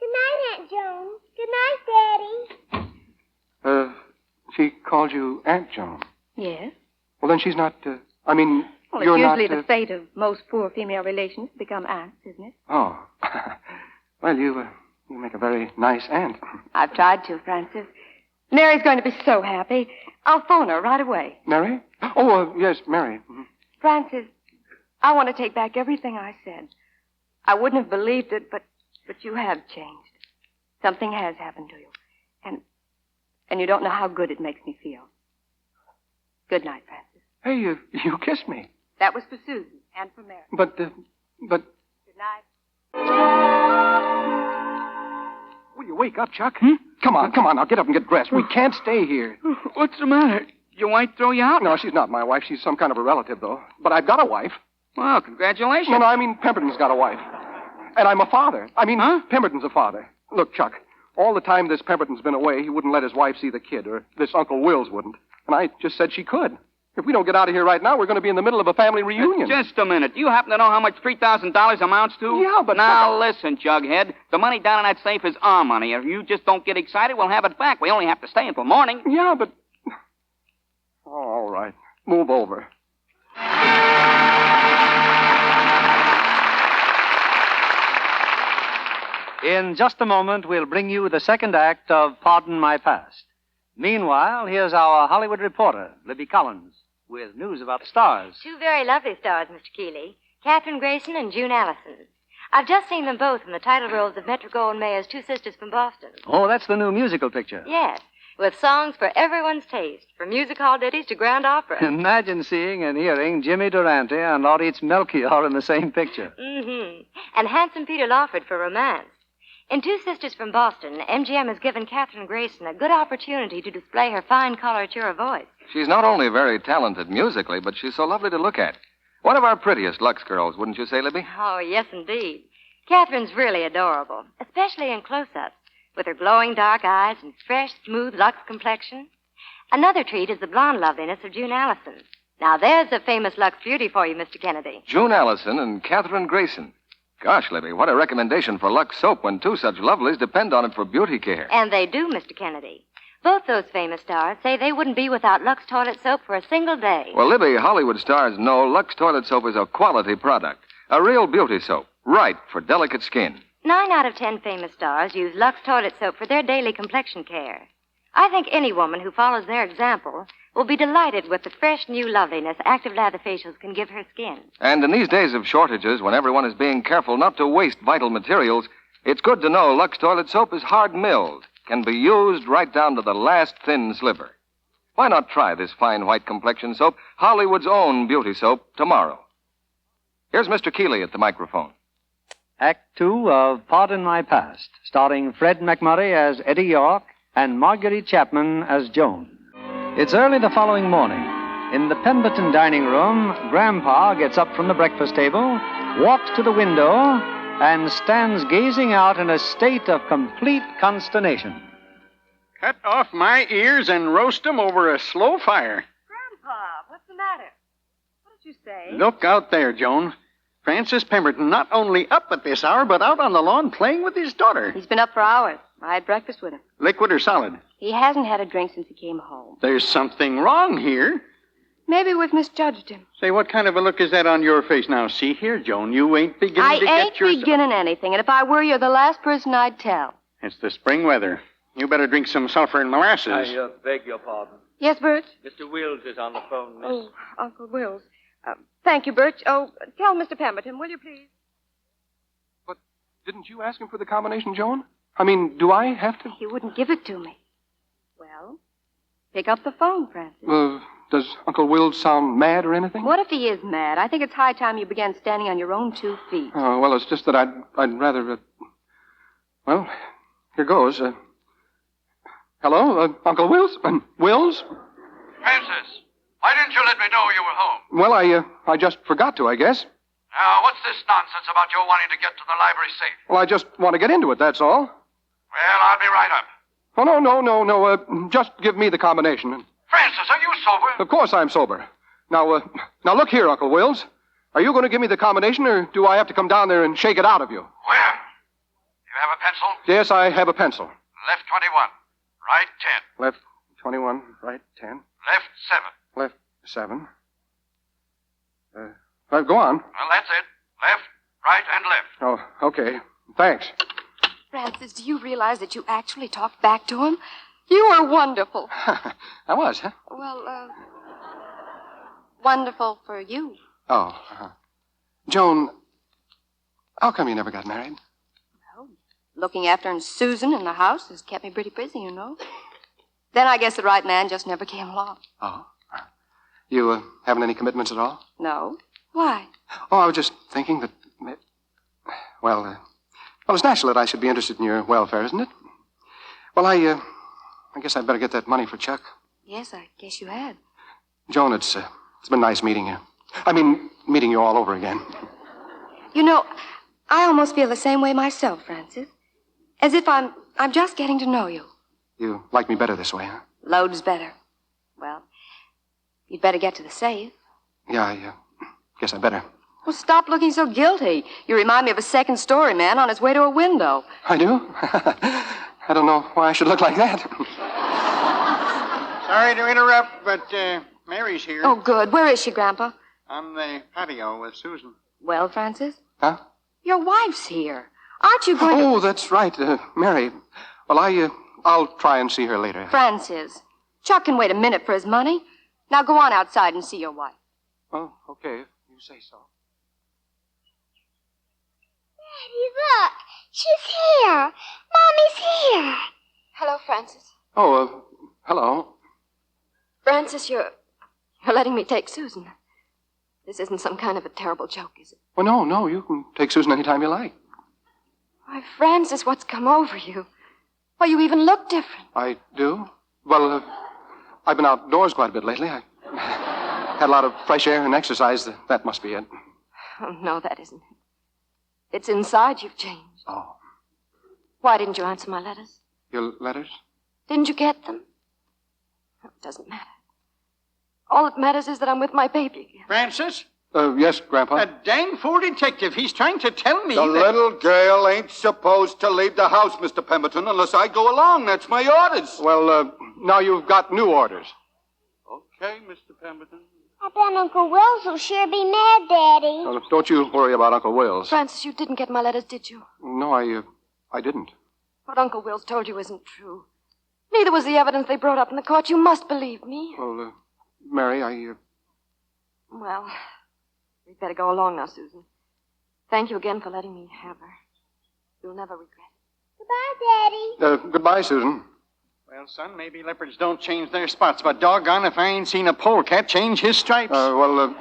Good night, Aunt Joan. Good night, Daddy. She called you Aunt Joan. Yes. Well, then she's not, Well, you're it's usually not... the fate of most poor female relations to become aunts, isn't it? Oh. Well, you make a very nice aunt. I've tried to, Francis. Mary's going to be so happy. I'll phone her right away. Mary? Oh, yes, Mary. Mhm. Francis, I want to take back everything I said. I wouldn't have believed it, but you have changed. Something has happened to you. And you don't know how good it makes me feel. Good night, Francis. Hey, you kissed me. That was for Susan and for Mary. But... Good night. Will you wake up, Chuck? Come on, now get up and get dressed. We can't stay here. What's the matter? Your wife throw you out? No, she's not my wife. She's some kind of a relative, though. But I've got a wife. Well, congratulations. No, I mean Pemberton's got a wife. And I'm a father. Pemberton's a father. Look, Chuck, all the time this Pemberton's been away, he wouldn't let his wife see the kid, or this Uncle Wills wouldn't. And I just said she could. If we don't get out of here right now, we're going to be in the middle of a family reunion. Just a minute. Do you happen to know how much $3,000 amounts to? Yeah, but... Now, listen, Jughead. The money down in that safe is our money. If you just don't get excited, we'll have it back. We only have to stay until morning. Yeah, but... Oh, all right. Move over. In just a moment, we'll bring you the second act of Pardon My Past. Meanwhile, here's our Hollywood reporter, Libby Collins, with news about the stars. Two very lovely stars, Mr. Keeley. Katherine Grayson and June Allison. I've just seen them both in the title roles of Metro-Goldwyn-Mayer's Two Sisters from Boston. Oh, that's the new musical picture. Yes, with songs for everyone's taste, from music hall ditties to grand opera. Imagine seeing and hearing Jimmy Durante and Lauritz Melchior in the same picture. Mm-hmm. And handsome Peter Lawford for romance. In Two Sisters from Boston, MGM has given Katherine Grayson a good opportunity to display her fine coloratura voice. She's not only very talented musically, but she's so lovely to look at. One of our prettiest Lux girls, wouldn't you say, Libby? Oh, yes, indeed. Katherine's really adorable, especially in close-ups, with her glowing dark eyes and fresh, smooth Lux complexion. Another treat is the blonde loveliness of June Allison. Now, there's a famous Lux beauty for you, Mr. Kennedy. June Allison and Katherine Grayson. Gosh, Libby, what a recommendation for Lux soap when two such lovelies depend on it for beauty care. And they do, Mr. Kennedy. Both those famous stars say they wouldn't be without Lux toilet soap for a single day. Well, Libby, Hollywood stars know Lux toilet soap is a quality product. A real beauty soap. Right for delicate skin. 9 out of 10 famous stars use Lux toilet soap for their daily complexion care. I think any woman who follows their example will be delighted with the fresh new loveliness active lather facials can give her skin. And in these days of shortages, when everyone is being careful not to waste vital materials, it's good to know Lux toilet soap is hard milled, can be used right down to the last thin sliver. Why not try this fine white complexion soap, Hollywood's own beauty soap, tomorrow? Here's Mr. Keeley at the microphone. Act 2 of Pardon My Past, starring Fred McMurray as Eddie York and Marguerite Chapman as Joan. It's early the following morning. In the Pemberton dining room, Grandpa gets up from the breakfast table, walks to the window, and stands gazing out in a state of complete consternation. Cut off my ears and roast 'em over a slow fire. Grandpa, what's the matter? What did you say? Look out there, Joan. Francis Pemberton not only up at this hour, but out on the lawn playing with his daughter. He's been up for hours. I had breakfast with him. Liquid or solid? He hasn't had a drink since he came home. There's something wrong here. Maybe we've misjudged him. Say, what kind of a look is that on your face now? See here, Joan, you ain't beginning to get your... I ain't beginning anything, and if I were, you're the last person I'd tell. It's the spring weather. You better drink some sulfur and molasses. I beg your pardon. Yes, Bert? Mr. Wills is on the phone, miss. Oh, Uncle Wills. Thank you, Bert. Oh, tell Mr. Pemberton, will you please? But didn't you ask him for the combination, Joan? I mean, do I have to? He wouldn't give it to me. Well, pick up the phone, Francis. Does Uncle Will sound mad or anything? What if he is mad? I think it's high time you began standing on your own 2 feet. Oh, well, it's just that I'd rather... Well, here goes. Hello, Uncle Wills? Wills? Francis, why didn't you let me know you were home? Well, I just forgot to, I guess. Now, what's this nonsense about you wanting to get to the library safe? Well, I just want to get into it, that's all. Well, I'll be right up. Oh, no. Just give me the combination. Francis, are you sober? Of course I'm sober. Now look here, Uncle Wills. Are you going to give me the combination, or do I have to come down there and shake it out of you? Where? You have a pencil? Yes, I have a pencil. Left 21. Right 10. Left 21, right 10. Left 7. Left 7. Go on. Well, that's it. Left, right, and left. Oh, okay. Thanks. Francis, do you realize that you actually talked back to him? You were wonderful. I was, huh? Well, wonderful for you. Oh, Joan, how come you never got married? Well, looking after Susan in the house has kept me pretty busy, you know. Then I guess the right man just never came along. Oh. You haven't any commitments at all? No. Why? Oh, I was just thinking that... Well, it's natural that I should be interested in your welfare, isn't it? Well, I guess I'd better get that money for Chuck. Yes, I guess you had. Joan, it's been nice meeting you. I mean, meeting you all over again. You know, I almost feel the same way myself, Francis. As if I'm just getting to know you. You like me better this way, huh? Loads better. Well, you'd better get to the safe. Yeah, I guess I better. Well, stop looking so guilty. You remind me of a second-story man on his way to a window. I do? I don't know why I should look like that. Sorry to interrupt, but Mary's here. Oh, good. Where is she, Grandpa? On the patio with Susan. Well, Francis? Huh? Your wife's here. Aren't you going to... Oh, that's right, Mary. Well, I'll try and see her later. Francis, Chuck can wait a minute for his money. Now go on outside and see your wife. Oh, okay, if you say so. Daddy, look. She's here. Mommy's here. Hello, Francis. Oh, hello. Francis, you're letting me take Susan. This isn't some kind of a terrible joke, is it? Well, no. You can take Susan any time you like. Why, Francis, what's come over you? Why, you even look different. I do? Well, I've been outdoors quite a bit lately. I had a lot of fresh air and exercise. That must be it. Oh, no, that isn't it. It's inside you've changed. Oh. Why didn't you answer my letters? Your letters? Didn't you get them? Oh, it doesn't matter. All that matters is that I'm with my baby again. Francis? Yes, Grandpa. A dang fool detective. He's trying to tell me The little girl ain't supposed to leave the house, Mr. Pemberton, unless I go along. That's my orders. Well, now you've got new orders. Okay, Mr. Pemberton. I bet Uncle Wills will sure be mad, Daddy. Well, don't you worry about Uncle Wills. Francis, you didn't get my letters, did you? No, I didn't. What Uncle Wills told you isn't true. Neither was the evidence they brought up in the court. You must believe me. Well, Mary, Well, we'd better go along now, Susan. Thank you again for letting me have her. You'll never regret it. Goodbye, Daddy. Goodbye, Susan. Well, son, maybe leopards don't change their spots, but doggone if I ain't seen a polecat change his stripes. Grandpa,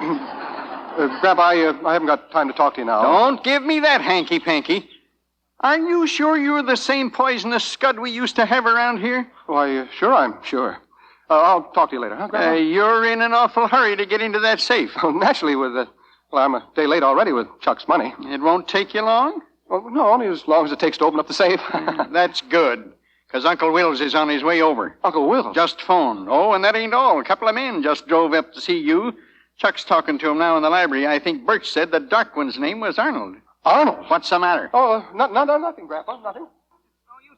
I haven't got time to talk to you now. Don't give me that hanky-panky. Are you sure you're the same poisonous scud we used to have around here? Why, sure, I'm sure. I'll talk to you later, huh, Grandpa? You're in an awful hurry to get into that safe. Well, naturally, I'm a day late already with Chuck's money. It won't take you long? Well, no, only as long as it takes to open up the safe. That's good, because Uncle Wills is on his way over. Uncle Wills? Just phoned. Oh, and that ain't all. A couple of men just drove up to see you. Chuck's talking to him now in the library. I think Birch said the dark one's name was Arnold. Arnold? What's the matter? Oh, nothing, Grandpa, nothing.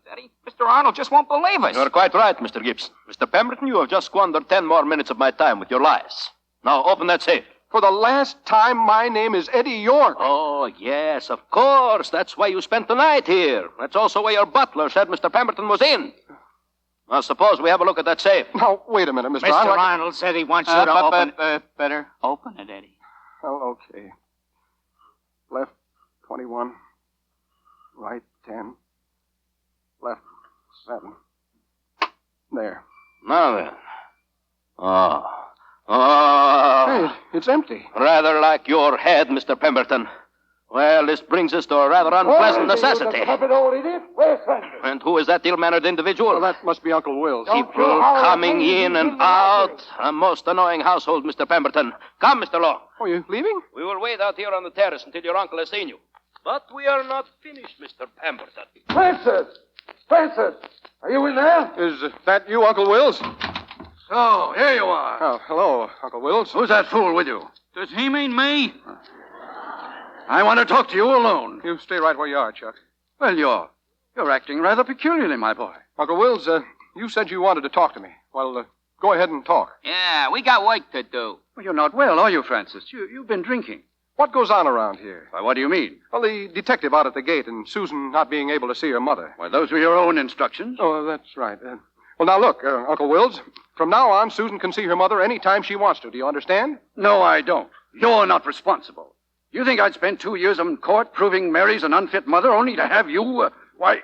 Daddy. Mr. Arnold just won't believe us. You're quite right, Mr. Gibbs. Mr. Pemberton, you have just squandered 10 more minutes of my time with your lies. Now, open that safe. For the last time, my name is Eddie York. Oh, yes, of course. That's why you spent the night here. That's also why your butler said Mr. Pemberton was in. Now, suppose we have a look at that safe. Now, wait a minute, Mr. Mr. Arnold. Arnold said he wants you to open it. Better open it, Eddie. Oh, okay. Left 21. Right 10. Left 7. There. Now then. Hey, it's empty. Rather like your head, Mr. Pemberton. Well, this brings us to a rather unpleasant necessity. Old idiot. Where's Francis? And who is that ill-mannered individual? Well, that must be Uncle Will's. People coming in and out. A most annoying household, Mr. Pemberton. Come, Mr. Long. Oh, you leaving? We will wait out here on the terrace until your uncle has seen you. But we are not finished, Mr. Pemberton. Francis! Francis! Are you in there? Is that you, Uncle Wills? Oh, here you are. Oh, hello, Uncle Wills. Who's that fool with you? Does he mean me? I want to talk to you alone. You stay right where you are, Chuck. Well, you're acting rather peculiarly, my boy. Uncle Wills, you said you wanted to talk to me. Well, go ahead and talk. Yeah, we got work to do. Well, you're not well, are you, Francis? You've been drinking. What goes on around here? Why, what do you mean? Well, the detective out at the gate and Susan not being able to see her mother. Why, those were your own instructions. Oh, that's right. Well, now look, Uncle Wills, from now on, Susan can see her mother any time she wants to. Do you understand? No, I don't. You're not responsible. You think I'd spend 2 years in court proving Mary's an unfit mother only to have you, why,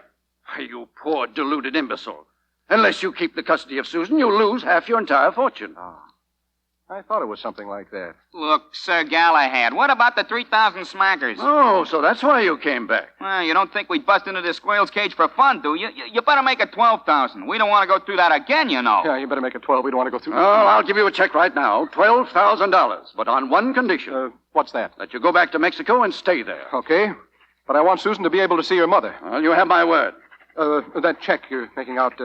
you poor deluded imbecile. Unless you keep the custody of Susan, you'll lose half your entire fortune. Oh. I thought it was something like that. Look, Sir Galahad, what about the 3,000 smackers? Oh, so that's why you came back. Well, you don't think we bust into this squirrel's cage for fun, do you? You better make it 12,000. We don't want to go through that again, you know. Yeah, you better make it 12. We don't want to go through. Oh, I'll give you a check right now, $12,000, but on one condition. What's that? That you go back to Mexico and stay there. Okay, but I want Susan to be able to see her mother. Well, you have my word. That check you're making out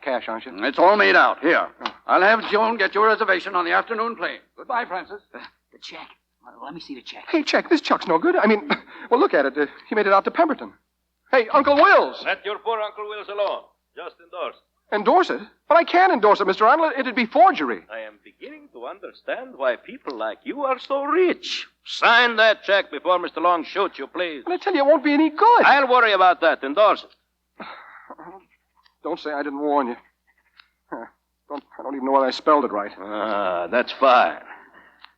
cash, aren't you? It's all made out. Here. I'll have Joan get your reservation on the afternoon plane. Goodbye, Francis. The check. Let me see the check. Hey, check. This Chuck's no good. I mean, well, look at it. He made it out to Pemberton. Hey, Uncle Wills. Let your poor Uncle Wills alone. Just endorse. Endorse it? But I can't endorse it, Mr. Arnold. It'd be forgery. I am beginning to understand why people like you are so rich. Sign that check before Mr. Long shoots you, please. But I tell you, it won't be any good. I'll worry about that. Endorse it. Don't say I didn't warn you. I don't even know whether I spelled it right. Ah, that's fine.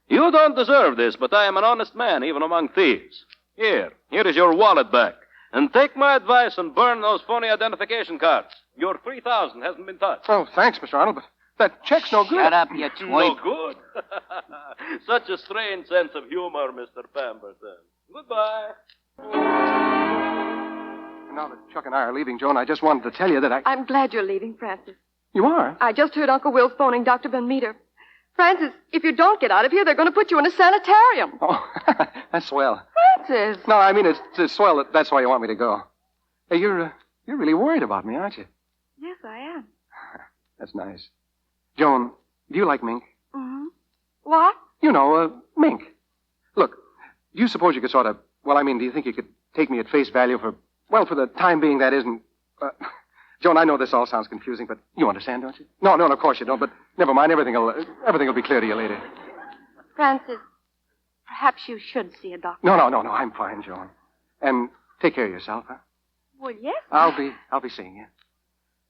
You don't deserve this, but I am an honest man, even among thieves. Here is your wallet back. And take my advice and burn those phony identification cards. Your 3,000 hasn't been touched. Oh, thanks, Mr. Arnold, but that check's no good. Shut up, you twerp. No good? Such a strange sense of humor, Mr. Pemberton. Goodbye. Now that Chuck and I are leaving, Joan, I just wanted to tell you that I'm glad you're leaving, Francis. You are? I just heard Uncle Will's phoning Dr. Van Meter. Francis, if you don't get out of here, they're going to put you in a sanitarium. Oh, that's swell. Francis! No, I mean, it's swell. That's why you want me to go. Hey, you're really worried about me, aren't you? Yes, I am. That's nice. Joan, do you like mink? Mm-hmm. What? You know, mink. Look, do you suppose you could sort of... Well, I mean, do you think you could take me at face value for... Well, for the time being, that isn't... Joan, I know this all sounds confusing, but you understand, don't you? No, of course you don't, but never mind. Everything will be clear to you later. Francis, perhaps you should see a doctor. No, I'm fine, Joan. And take care of yourself, huh? Well, yes. I'll be seeing you.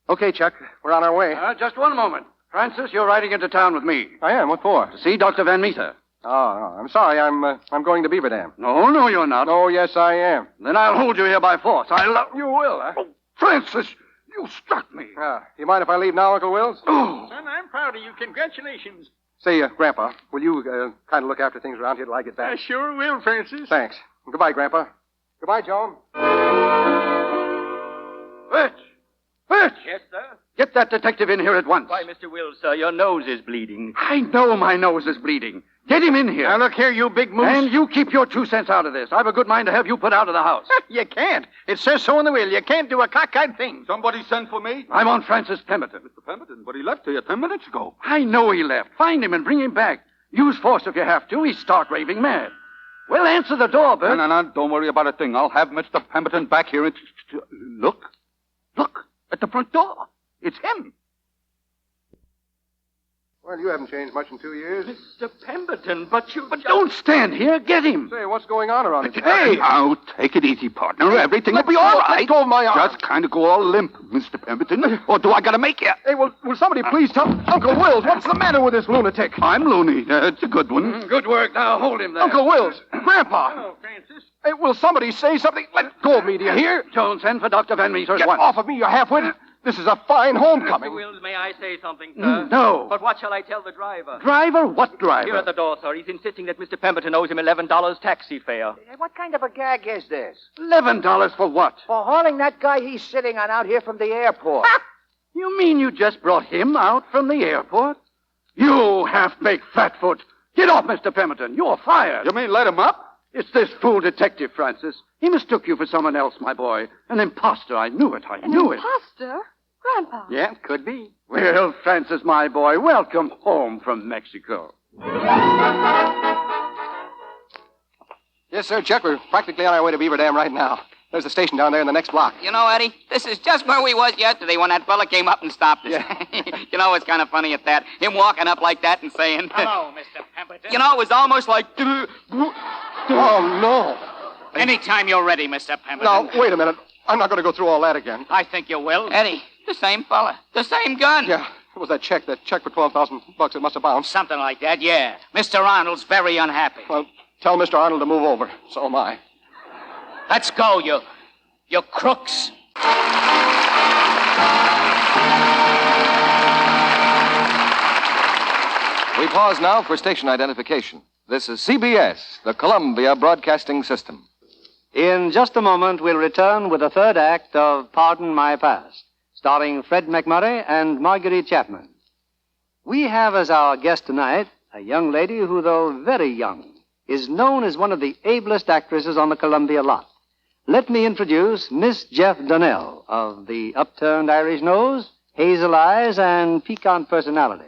Okay, Chuck, we're on our way. Just one moment. Francis, you're riding into town with me. I am. What for? To see Dr. Van Meter. Oh, no, I'm sorry. I'm going to Beaver Dam. No, you're not. Oh, yes, I am. Then I'll hold you here by force. You will, huh? Oh, Francis, you struck me. You mind if I leave now, Uncle Wills? Oh. Son, I'm proud of you. Congratulations. Say, Grandpa, will you kind of look after things around here till I get back? I sure will, Francis. Thanks. Goodbye, Grandpa. Goodbye, Joan. Fitch! Yes, sir? Get that detective in here at once. Why, Mr. Wills, sir, your nose is bleeding. I know my nose is bleeding. Get him in here. Now, look here, you big moose. And you keep your 2 cents out of this. I've a good mind to have you put out of the house. You can't. It says so in the will. You can't do a cockeyed thing. Somebody sent for me? I'm on Francis Pemberton. Mr. Pemberton? But he left here 10 minutes ago. I know he left. Find him and bring him back. Use force if you have to. He's stark raving mad. Well, answer the door, Bert. No. Don't worry about a thing. I'll have Mr. Pemberton back here. Look. At the front door. It's him. Well, you haven't changed much in 2 years. Mr. Pemberton, but don't stand here. Get him. Say, what's going on around here? Hey! Now, take it easy, partner. Everything will be all right. Let go of my arm. Just kind of go all limp, Mr. Pemberton. Or do I got to make you? Hey, will somebody please tell Uncle Wills, what's the matter with this lunatic? I'm loony. It's a good one. Good work. Now, hold him there. Uncle Wills, Grandpa. Hello, Francis. Hey, will somebody say something? Let go of me, do you hear? Jones, send for Dr. Van Meter at Get once. off of me, you half-witted. This is a fine homecoming. Mr. Wills, may I say something, sir? No. But what shall I tell the driver? Driver? What driver? Here at the door, sir. He's insisting that Mr. Pemberton owes him $11 taxi fare. What kind of a gag is this? $11 for what? For hauling that guy he's sitting on out here from the airport. You mean you just brought him out from the airport? You half-baked fatfoot. Get off, Mr. Pemberton. You're fired. You mean let him up? It's this fool detective, Francis. He mistook you for someone else, my boy. An imposter. I knew it. I knew it. Imposter? Grandpa. Yeah, could be. Well, Francis, my boy, welcome home from Mexico. Yes, sir, Chuck. We're practically on our way to Beaver Dam right now. There's the station down there in the next block. You know, Eddie, this is just where we was yesterday when that fella came up and stopped us. Yeah. You know, it's kind of funny at that. Him walking up like that and saying... Hello, Mr. Pemberton. You know, it was almost like... Oh, no. Anytime you're ready, Mr. Pemberton. Now, wait a minute. I'm not going to go through all that again. I think you will. Eddie, the same fella. The same gun. Yeah, it was that check for $12,000. It must have bounced. Something like that, yeah. Mr. Arnold's very unhappy. Well, tell Mr. Arnold to move over. So am I. Let's go, you crooks. We pause now for station identification. This is CBS, the Columbia Broadcasting System. In just a moment, we'll return with the third act of Pardon My Past, starring Fred McMurray and Marguerite Chapman. We have as our guest tonight a young lady who, though very young, is known as one of the ablest actresses on the Columbia lot. Let me introduce Miss Jeff Donnell of the upturned Irish nose, hazel eyes, and piquant personality.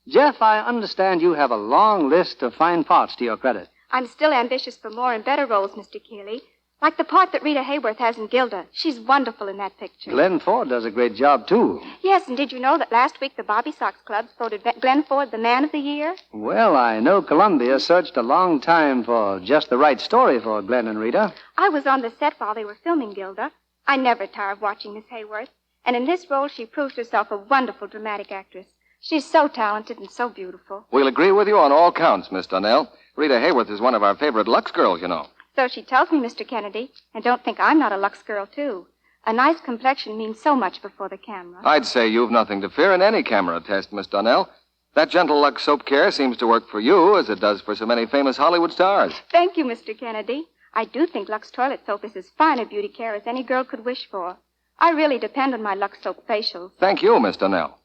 Jeff, I understand you have a long list of fine parts to your credit. I'm still ambitious for more and better roles, Mr. Keeley. Like the part that Rita Hayworth has in Gilda. She's wonderful in that picture. Glenn Ford does a great job, too. Yes, and did you know that last week the Bobby Sox Club voted Glenn Ford the Man of the Year? Well, I know Columbia searched a long time for just the right story for Glenn and Rita. I was on the set while they were filming Gilda. I never tire of watching Miss Hayworth. And in this role, she proves herself a wonderful dramatic actress. She's so talented and so beautiful. We'll agree with you on all counts, Miss Donnell. Rita Hayworth is one of our favorite Lux girls, you know. So she tells me, Mr. Kennedy. And don't think I'm not a Lux girl, too. A nice complexion means so much before the camera. I'd say you've nothing to fear in any camera test, Miss Donnell. That gentle Lux soap care seems to work for you as it does for so many famous Hollywood stars. Thank you, Mr. Kennedy. I do think Lux toilet soap is as fine a beauty care as any girl could wish for. I really depend on my Lux soap facials. Thank you, Miss Donnell.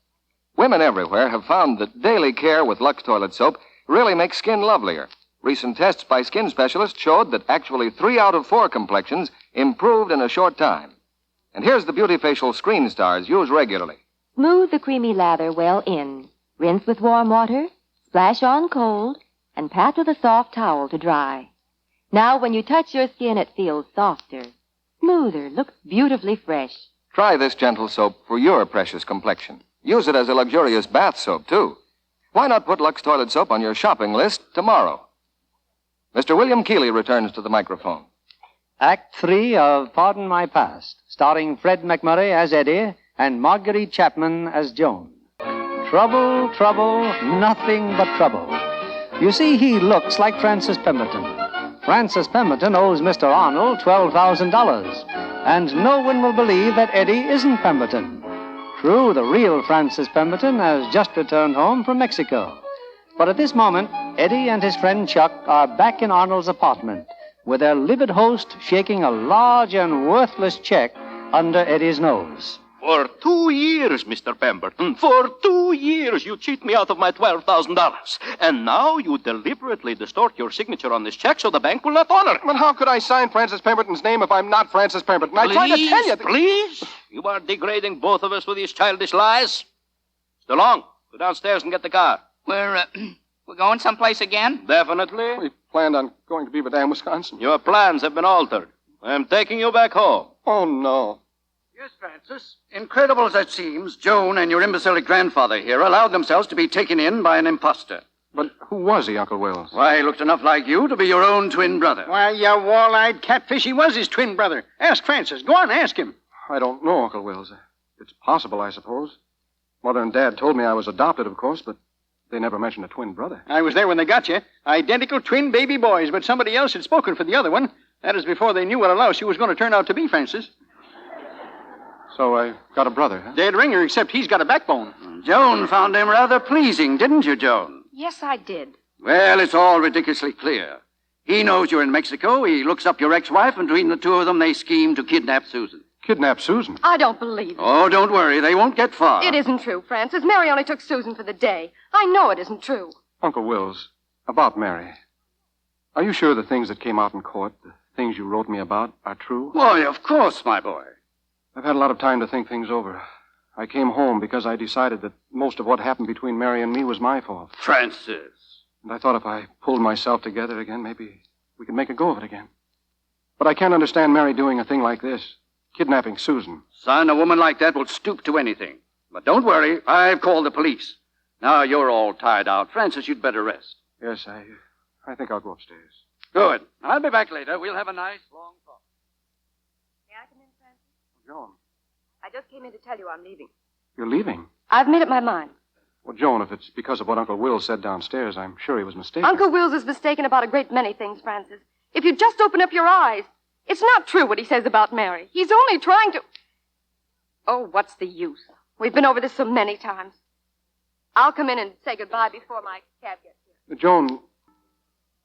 Women everywhere have found that daily care with Lux toilet soap really makes skin lovelier. Recent tests by skin specialists showed that actually 3 out of 4 complexions improved in a short time. And here's the beauty facial screen stars use regularly. Smooth the creamy lather well in. Rinse with warm water, splash on cold, and pat with a soft towel to dry. Now, when you touch your skin, it feels softer, smoother, looks beautifully fresh. Try this gentle soap for your precious complexion. Use it as a luxurious bath soap, too. Why not put Lux toilet soap on your shopping list tomorrow? Mr. William Keeley returns to the microphone. Act 3 of Pardon My Past, starring Fred McMurray as Eddie and Marguerite Chapman as Joan. Trouble, trouble, nothing but trouble. You see, he looks like Francis Pemberton. Francis Pemberton owes Mr. Arnold $12,000, and no one will believe that Eddie isn't Pemberton. True, the real Francis Pemberton has just returned home from Mexico. But at this moment, Eddie and his friend Chuck are back in Arnold's apartment, with their livid host shaking a large and worthless check under Eddie's nose. For 2 years, Mr. Pemberton, for 2 years you cheat me out of my $12,000. And now you deliberately distort your signature on this check so the bank will not honor it. But how could I sign Francis Pemberton's name if I'm not Francis Pemberton? I tried to tell you. Please? You are degrading both of us with these childish lies. Mr. Long, go downstairs and get the car. We're going someplace again? Definitely. We planned on going to Beaver Dam, Wisconsin. Your plans have been altered. I'm taking you back home. Oh, no. Yes, Francis. Incredible as it seems, Joan and your imbecilic grandfather here allowed themselves to be taken in by an imposter. But who was he, Uncle Wills? Why, he looked enough like you to be your own twin brother. Why, you wall-eyed catfish, he was his twin brother. Ask Francis. Go on, ask him. I don't know, Uncle Wills. It's possible, I suppose. Mother and Dad told me I was adopted, of course, but they never mentioned a twin brother. I was there when they got you. Identical twin baby boys, but somebody else had spoken for the other one. That is before they knew what a louse you was going to turn out to be, Francis. So I got a brother, huh? Dead ringer, except he's got a backbone. Joan found him rather pleasing, didn't you, Joan? Yes, I did. Well, it's all ridiculously clear. He knows you're in Mexico. He looks up your ex-wife, and between the two of them, they scheme to kidnap Susan. Kidnap Susan? I don't believe it. Oh, don't worry. They won't get far. It isn't true, Francis. Mary only took Susan for the day. I know it isn't true. Uncle Wills, about Mary. Are you sure the things that came out in court, the things you wrote me about, are true? Why, of course, my boy. I've had a lot of time to think things over. I came home because I decided that most of what happened between Mary and me was my fault. Francis. And I thought if I pulled myself together again, maybe we could make a go of it again. But I can't understand Mary doing a thing like this. Kidnapping Susan. Son, a woman like that will stoop to anything. But don't worry, I've called the police. Now you're all tired out. Francis, you'd better rest. Yes, I think I'll go upstairs. Good. I'll be back later. We'll have a nice long talk. May I come in, Francis? Joan, I just came in to tell you I'm leaving. you're leaving? I've made up my mind. Well, Joan, if it's because of what Uncle Will said downstairs, I'm sure he was mistaken. Uncle Wills is mistaken about a great many things, Francis. If you just open up your eyes, it's not true what he says about Mary. He's only trying to... Oh, what's the use? We've been over this so many times. I'll come in and say goodbye before my cab gets here. Joan...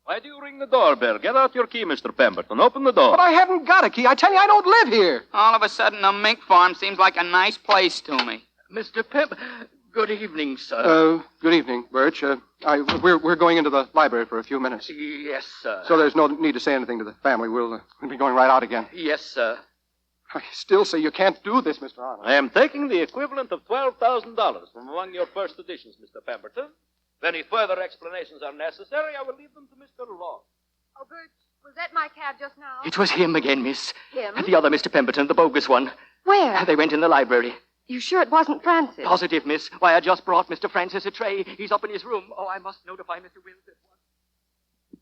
Why do you ring the doorbell? Get out your key, Mr. Pemberton. Open the door. But I haven't got a key. I tell you, I don't live here. All of a sudden, a mink farm seems like a nice place to me. Mr. Good evening, sir. Good evening, Birch. We're going into the library for a few minutes. Yes, sir. So there's no need to say anything to the family. We'll be going right out again. Yes, sir. I still say you can't do this, Mr. Arnold. I am taking the equivalent of $12,000 from among your first editions, Mr. Pemberton. If any further explanations are necessary, I will leave them to Mr. Long. Oh, Birch, was that my cab just now? It was him again, miss. Him? The other Mr. Pemberton, the bogus one. Where? They went in the library. You sure it wasn't Francis? Positive, miss. Why, I just brought Mr. Francis a tray. He's up in his room. Oh, I must notify Mr. Wills at once.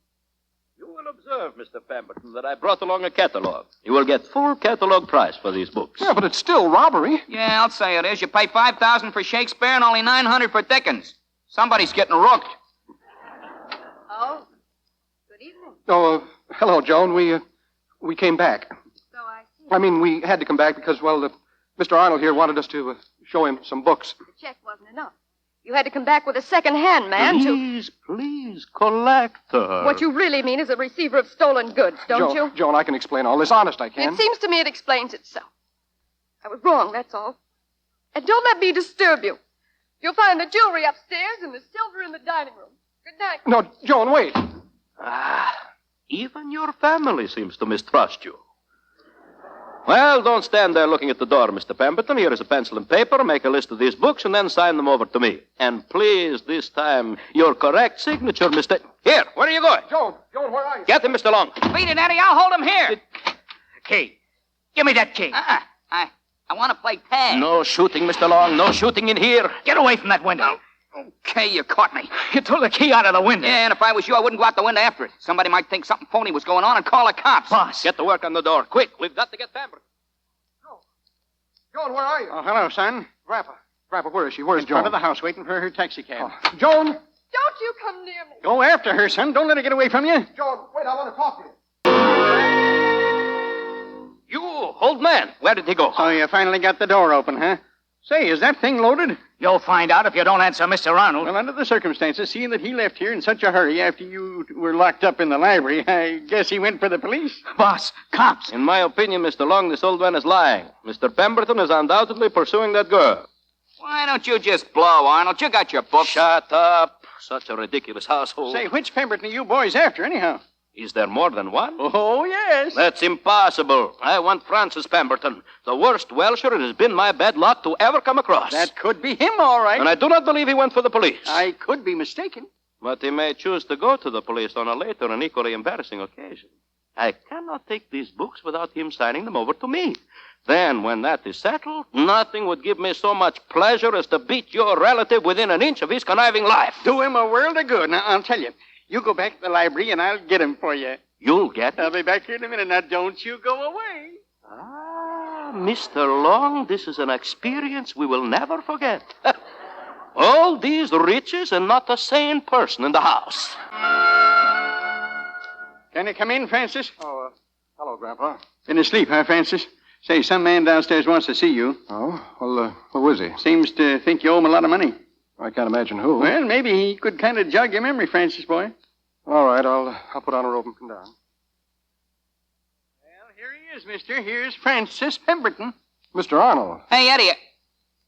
You will observe, Mr. Pemberton, that I brought along a catalog. You will get full catalog price for these books. Yeah, but it's still robbery. Yeah, I'll say it is. You pay $5,000 for Shakespeare and only $900 for Dickens. Somebody's getting rooked. Oh, good evening. Oh, hello, Joan. We came back. So I see. I mean, we had to come back because, well, Mr. Arnold here wanted us to show him some books. The check wasn't enough. You had to come back with a second-hand man Please, collector. What you really mean is a receiver of stolen goods, don't you? Joan, I can explain all this. Honest, I can. It seems to me it explains itself. I was wrong, that's all. And don't let me disturb you. You'll find the jewelry upstairs and the silver in the dining room. Good night. No, Joan, wait. Even your family seems to mistrust you. Well, don't stand there looking at the door, Mr. Pemberton. Here is a pencil and paper. Make a list of these books and then sign them over to me. And please, this time, your correct signature, Mr. Here, where are you going? Joan, where are you? Get him, Mr. Long. Beat it, Eddie. I'll hold him here. Key. Give me that key. I want to play tag. No shooting, Mr. Long. No shooting in here. Get away from that window. Okay, you caught me. You threw the key out of the window. Yeah, and if I was you, I wouldn't go out the window after it. Somebody might think something phony was going on and call the cops. Boss. Get to work on the door. Quick, we've got to get Pemberton. Joan, where are you? Oh, hello, son. Grandpa, where is she? Where's In Joan? front of the house, waiting for her taxi cab. Joan! Don't you come near me. Go after her, son. Don't let her get away from you. Joan, wait, I want to talk to you. You, old man. Where did he go? So you finally got the door open, huh? Say, is that thing loaded? You'll find out if you don't answer Mr. Arnold. Well, under the circumstances, seeing that he left here in such a hurry after you were locked up in the library, I guess he went for the police. Boss, cops. In my opinion, Mr. Long, this old man is lying. Mr. Pemberton is undoubtedly pursuing that girl. Why don't you just blow, Arnold? You got your book. Shut up. Such a ridiculous household. Say, which Pemberton are you boys after, anyhow? Is there more than one? Oh, yes. That's impossible. I want Francis Pemberton, the worst Welsher it has been my bad luck to ever come across. That could be him, all right. And I do not believe he went for the police. I could be mistaken. But he may choose to go to the police on a later and equally embarrassing occasion. I cannot take these books without him signing them over to me. Then, when that is settled, nothing would give me so much pleasure as to beat your relative within an inch of his conniving life. Do him a world of good. Now, I'll tell you. You go back to the library, and I'll get him for you. You'll get him? I'll be back here in a minute. Now, don't you go away. Mr. Long, this is an experience we will never forget. All these riches and not a sane person in the house. Can you come in, Francis? Oh, hello, Grandpa. Been asleep, huh, Francis? Say, some man downstairs wants to see you. Oh? Well, who is he? Seems to think you owe him a lot of money. I can't imagine who. Well, maybe he could kind of jog your memory, Francis, boy. All right, I'll put on a robe and come down. Well, here he is, mister. Here's Francis Pemberton. Mr. Arnold. Hey, Eddie,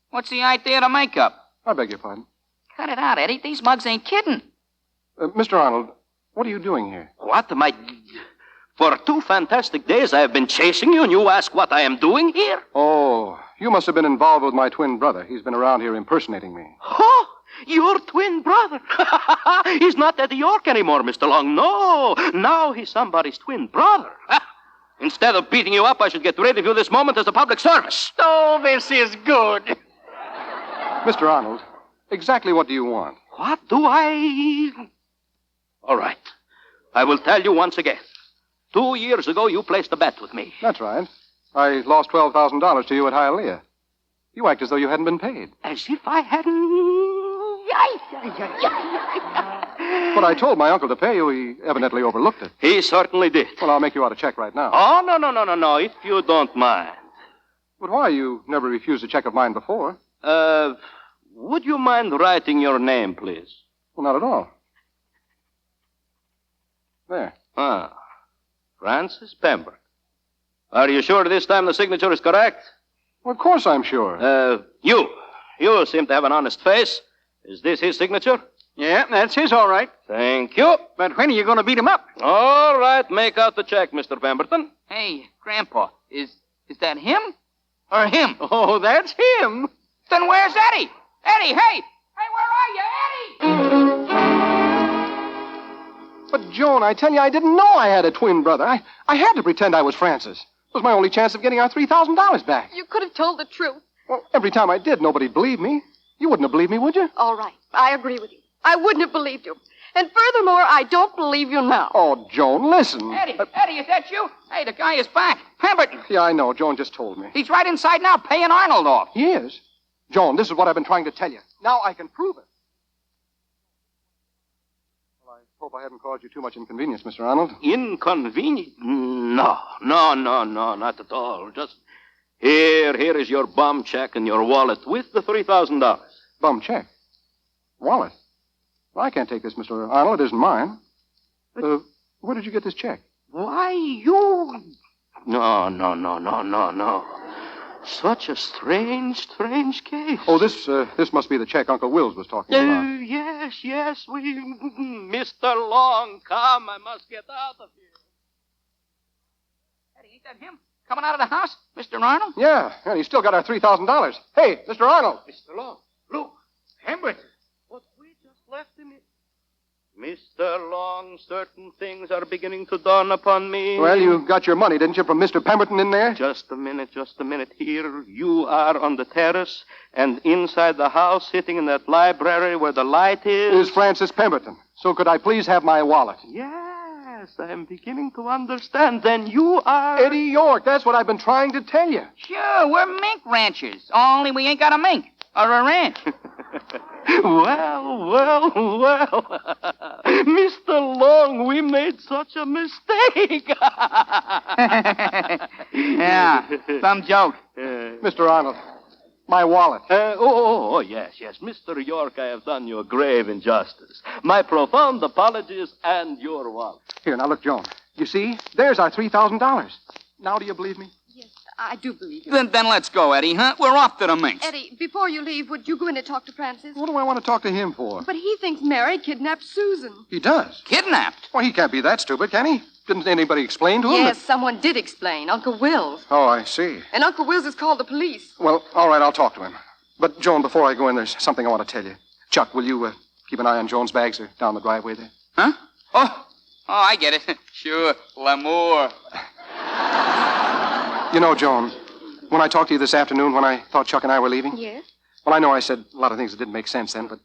what's the idea of the makeup? I beg your pardon. Cut it out, Eddie. These mugs ain't kidding. Mr. Arnold, what are you doing here? What am I... For 2 fantastic days I have been chasing you, and you ask what I am doing here? Oh, you must have been involved with my twin brother. He's been around here impersonating me. Oh, your twin brother. He's not Eddie York anymore, Mr. Long. No, now he's somebody's twin brother. Instead of beating you up, I should get rid of you this moment as a public service. Oh, this is good. Mr. Arnold, exactly what do you want? What do I... All right. I will tell you once again. 2 years ago, you placed a bet with me. That's right. I lost $12,000 to you at Hialeah. You act as though you hadn't been paid. As if I hadn't... But I told my uncle to pay you. He evidently overlooked it. He certainly did. Well, I'll make you out a check right now. Oh, no, if you don't mind. But why? You never refused a check of mine before. Would you mind writing your name, please? Well, not at all. There. Ah. Francis Pemberton. Are you sure this time the signature is correct? Well, of course I'm sure. You seem to have an honest face. Is this his signature? Yeah, that's his, all right. Thank you. But when are you going to beat him up? All right, make out the check, Mr. Pemberton. Hey, Grandpa, is that him? Or him? Oh, that's him. Then where's Eddie? Eddie, hey! Hey, where are you, Eddie? But, Joan, I tell you, I didn't know I had a twin brother. I had to pretend I was Francis. It was my only chance of getting our $3,000 back. You could have told the truth. Well, every time I did, nobody'd believe me. You wouldn't have believed me, would you? All right. I agree with you. I wouldn't have believed you. And furthermore, I don't believe you now. Oh, Joan, listen. Eddie, is that you? Hey, the guy is back. Pemberton. Yeah, I know. Joan just told me. He's right inside now, paying Arnold off. He is? Joan, this is what I've been trying to tell you. Now I can prove it. Well, I hope I haven't caused you too much inconvenience, Mr. Arnold. Inconvenience? No, not at all. Just here is your bum check and your wallet with the $3,000. Bum check? Wallet? Well, I can't take this, Mr. Arnold. It isn't mine. Where did you get this check? Why, you... No. Such a strange case. Oh, this must be the check Uncle Wills was talking about. Yes, Mr. Long, come, I must get out of here. Eddie, ain't that him? Coming out of the house? Mr. Arnold? Yeah, and he's still got our $3,000. Hey, Mr. Arnold. Mr. Long, look, Pemberton. What we just left him in. Mr. Long, certain things are beginning to dawn upon me. Well, you got your money, didn't you, from Mr. Pemberton in there? Just a minute. Here you are on the terrace, and inside the house, sitting in that library where the light is Francis Pemberton. So could I please have my wallet? Yes, I'm beginning to understand. Then you are... Eddie York. That's what I've been trying to tell you. Sure, we're mink ranchers. Only we ain't got a mink. Or a ranch. Well. Mr. Long, we made such a mistake. Yeah, some joke. Mr. Arnold, my wallet. Yes. Mr. York, I have done you a grave injustice. My profound apologies and your wallet. Here, now look, Joan. You see? There's our $3,000. Now do you believe me? Yes, I do believe you. Then let's go, Eddie, huh? We're off to the minks. Eddie, before you leave, would you go in and talk to Francis? What do I want to talk to him for? But he thinks Mary kidnapped Susan. He does? Kidnapped? Well, he can't be that stupid, can he? Didn't anybody explain to him? Yes, someone did explain. Uncle Wills. Oh, I see. And Uncle Wills has called the police. Well, all right, I'll talk to him. But, Joan, before I go in, there's something I want to tell you. Chuck, will you keep an eye on Joan's bags? They're down the driveway there. Huh? Oh, I get it. Sure, l'amour. You know, Joan, when I talked to you this afternoon when I thought Chuck and I were leaving? Yes? Well, I know I said a lot of things that didn't make sense then, but...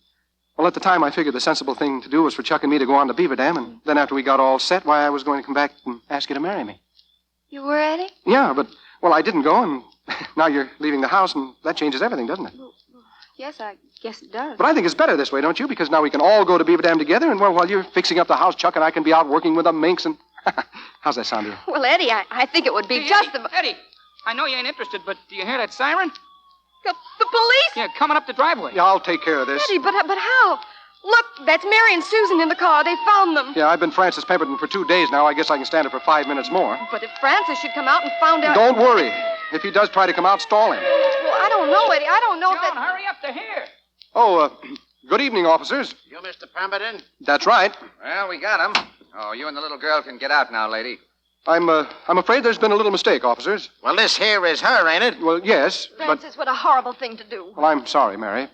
Well, at the time, I figured the sensible thing to do was for Chuck and me to go on to Beaver Dam, and then after we got all set, why, I was going to come back and ask you to marry me. You were, Eddie? Yeah, but, well, I didn't go, and now you're leaving the house, and that changes everything, doesn't it? Well, yes, I guess it does. But I think it's better this way, don't you? Because now we can all go to Beaver Dam together, and, well, while you're fixing up the house, Chuck and I can be out working with the minks, and... How's that sound to you? Well, Eddie, I think it would be Hey, just Eddie, Eddie, I know you ain't interested, but do you hear that siren? The police? Yeah, coming up the driveway. Yeah, I'll take care of this. Eddie, but how? Look, that's Mary and Susan in the car. They found them. Yeah, I've been Francis Pemberton for 2 days now. I guess I can stand it for 5 minutes more. But if Francis should come out and found out... Don't worry. If he does try to come out, stall him. Well, I don't know, Eddie. I don't know John, hurry up to here. Oh, good evening, officers. You, Mr. Pemberton? That's right. Well, we got him. Oh, you and the little girl can get out now, lady. I'm afraid there's been a little mistake, officers. Well, this here is her, ain't it? Well, yes, Francis, what a horrible thing to do. Well, I'm sorry, Mary.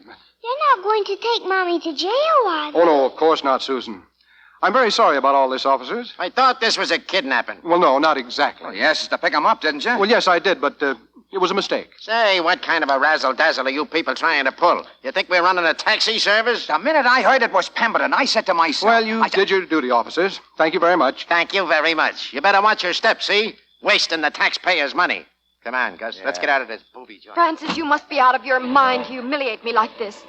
You're not going to take Mommy to jail, are you? Oh, no, of course not, Susan. I'm very sorry about all this, officers. I thought this was a kidnapping. Well, no, not exactly. Well, yes, to pick him up, didn't you? Well, yes, I did, but it was a mistake. Say, what kind of a razzle-dazzle are you people trying to pull? You think we're running a taxi service? The minute I heard it was Pemberton, I said to myself... Well, you did your duty, officers. Thank you very much. Thank you very much. You better watch your steps, see? Wasting the taxpayers' money. Come on, Gus. Let's get out of this booby joint. Francis, you must be out of your mind to humiliate me like this.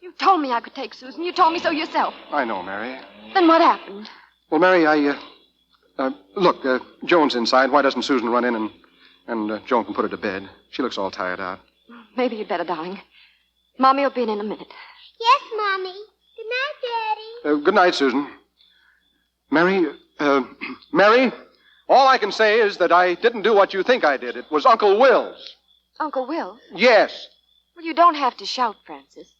You told me I could take Susan. You told me so yourself. I know, Mary. Then what happened? Well, Mary, look, Joan's inside. Why doesn't Susan run in and Joan can put her to bed? She looks all tired out. Maybe you'd better, darling. Mommy will be in a minute. Yes, Mommy. Good night, Daddy. Good night, Susan. Mary, all I can say is that I didn't do what you think I did. It was Uncle Will's. Uncle Will? Yes. Well, you don't have to shout, Francis.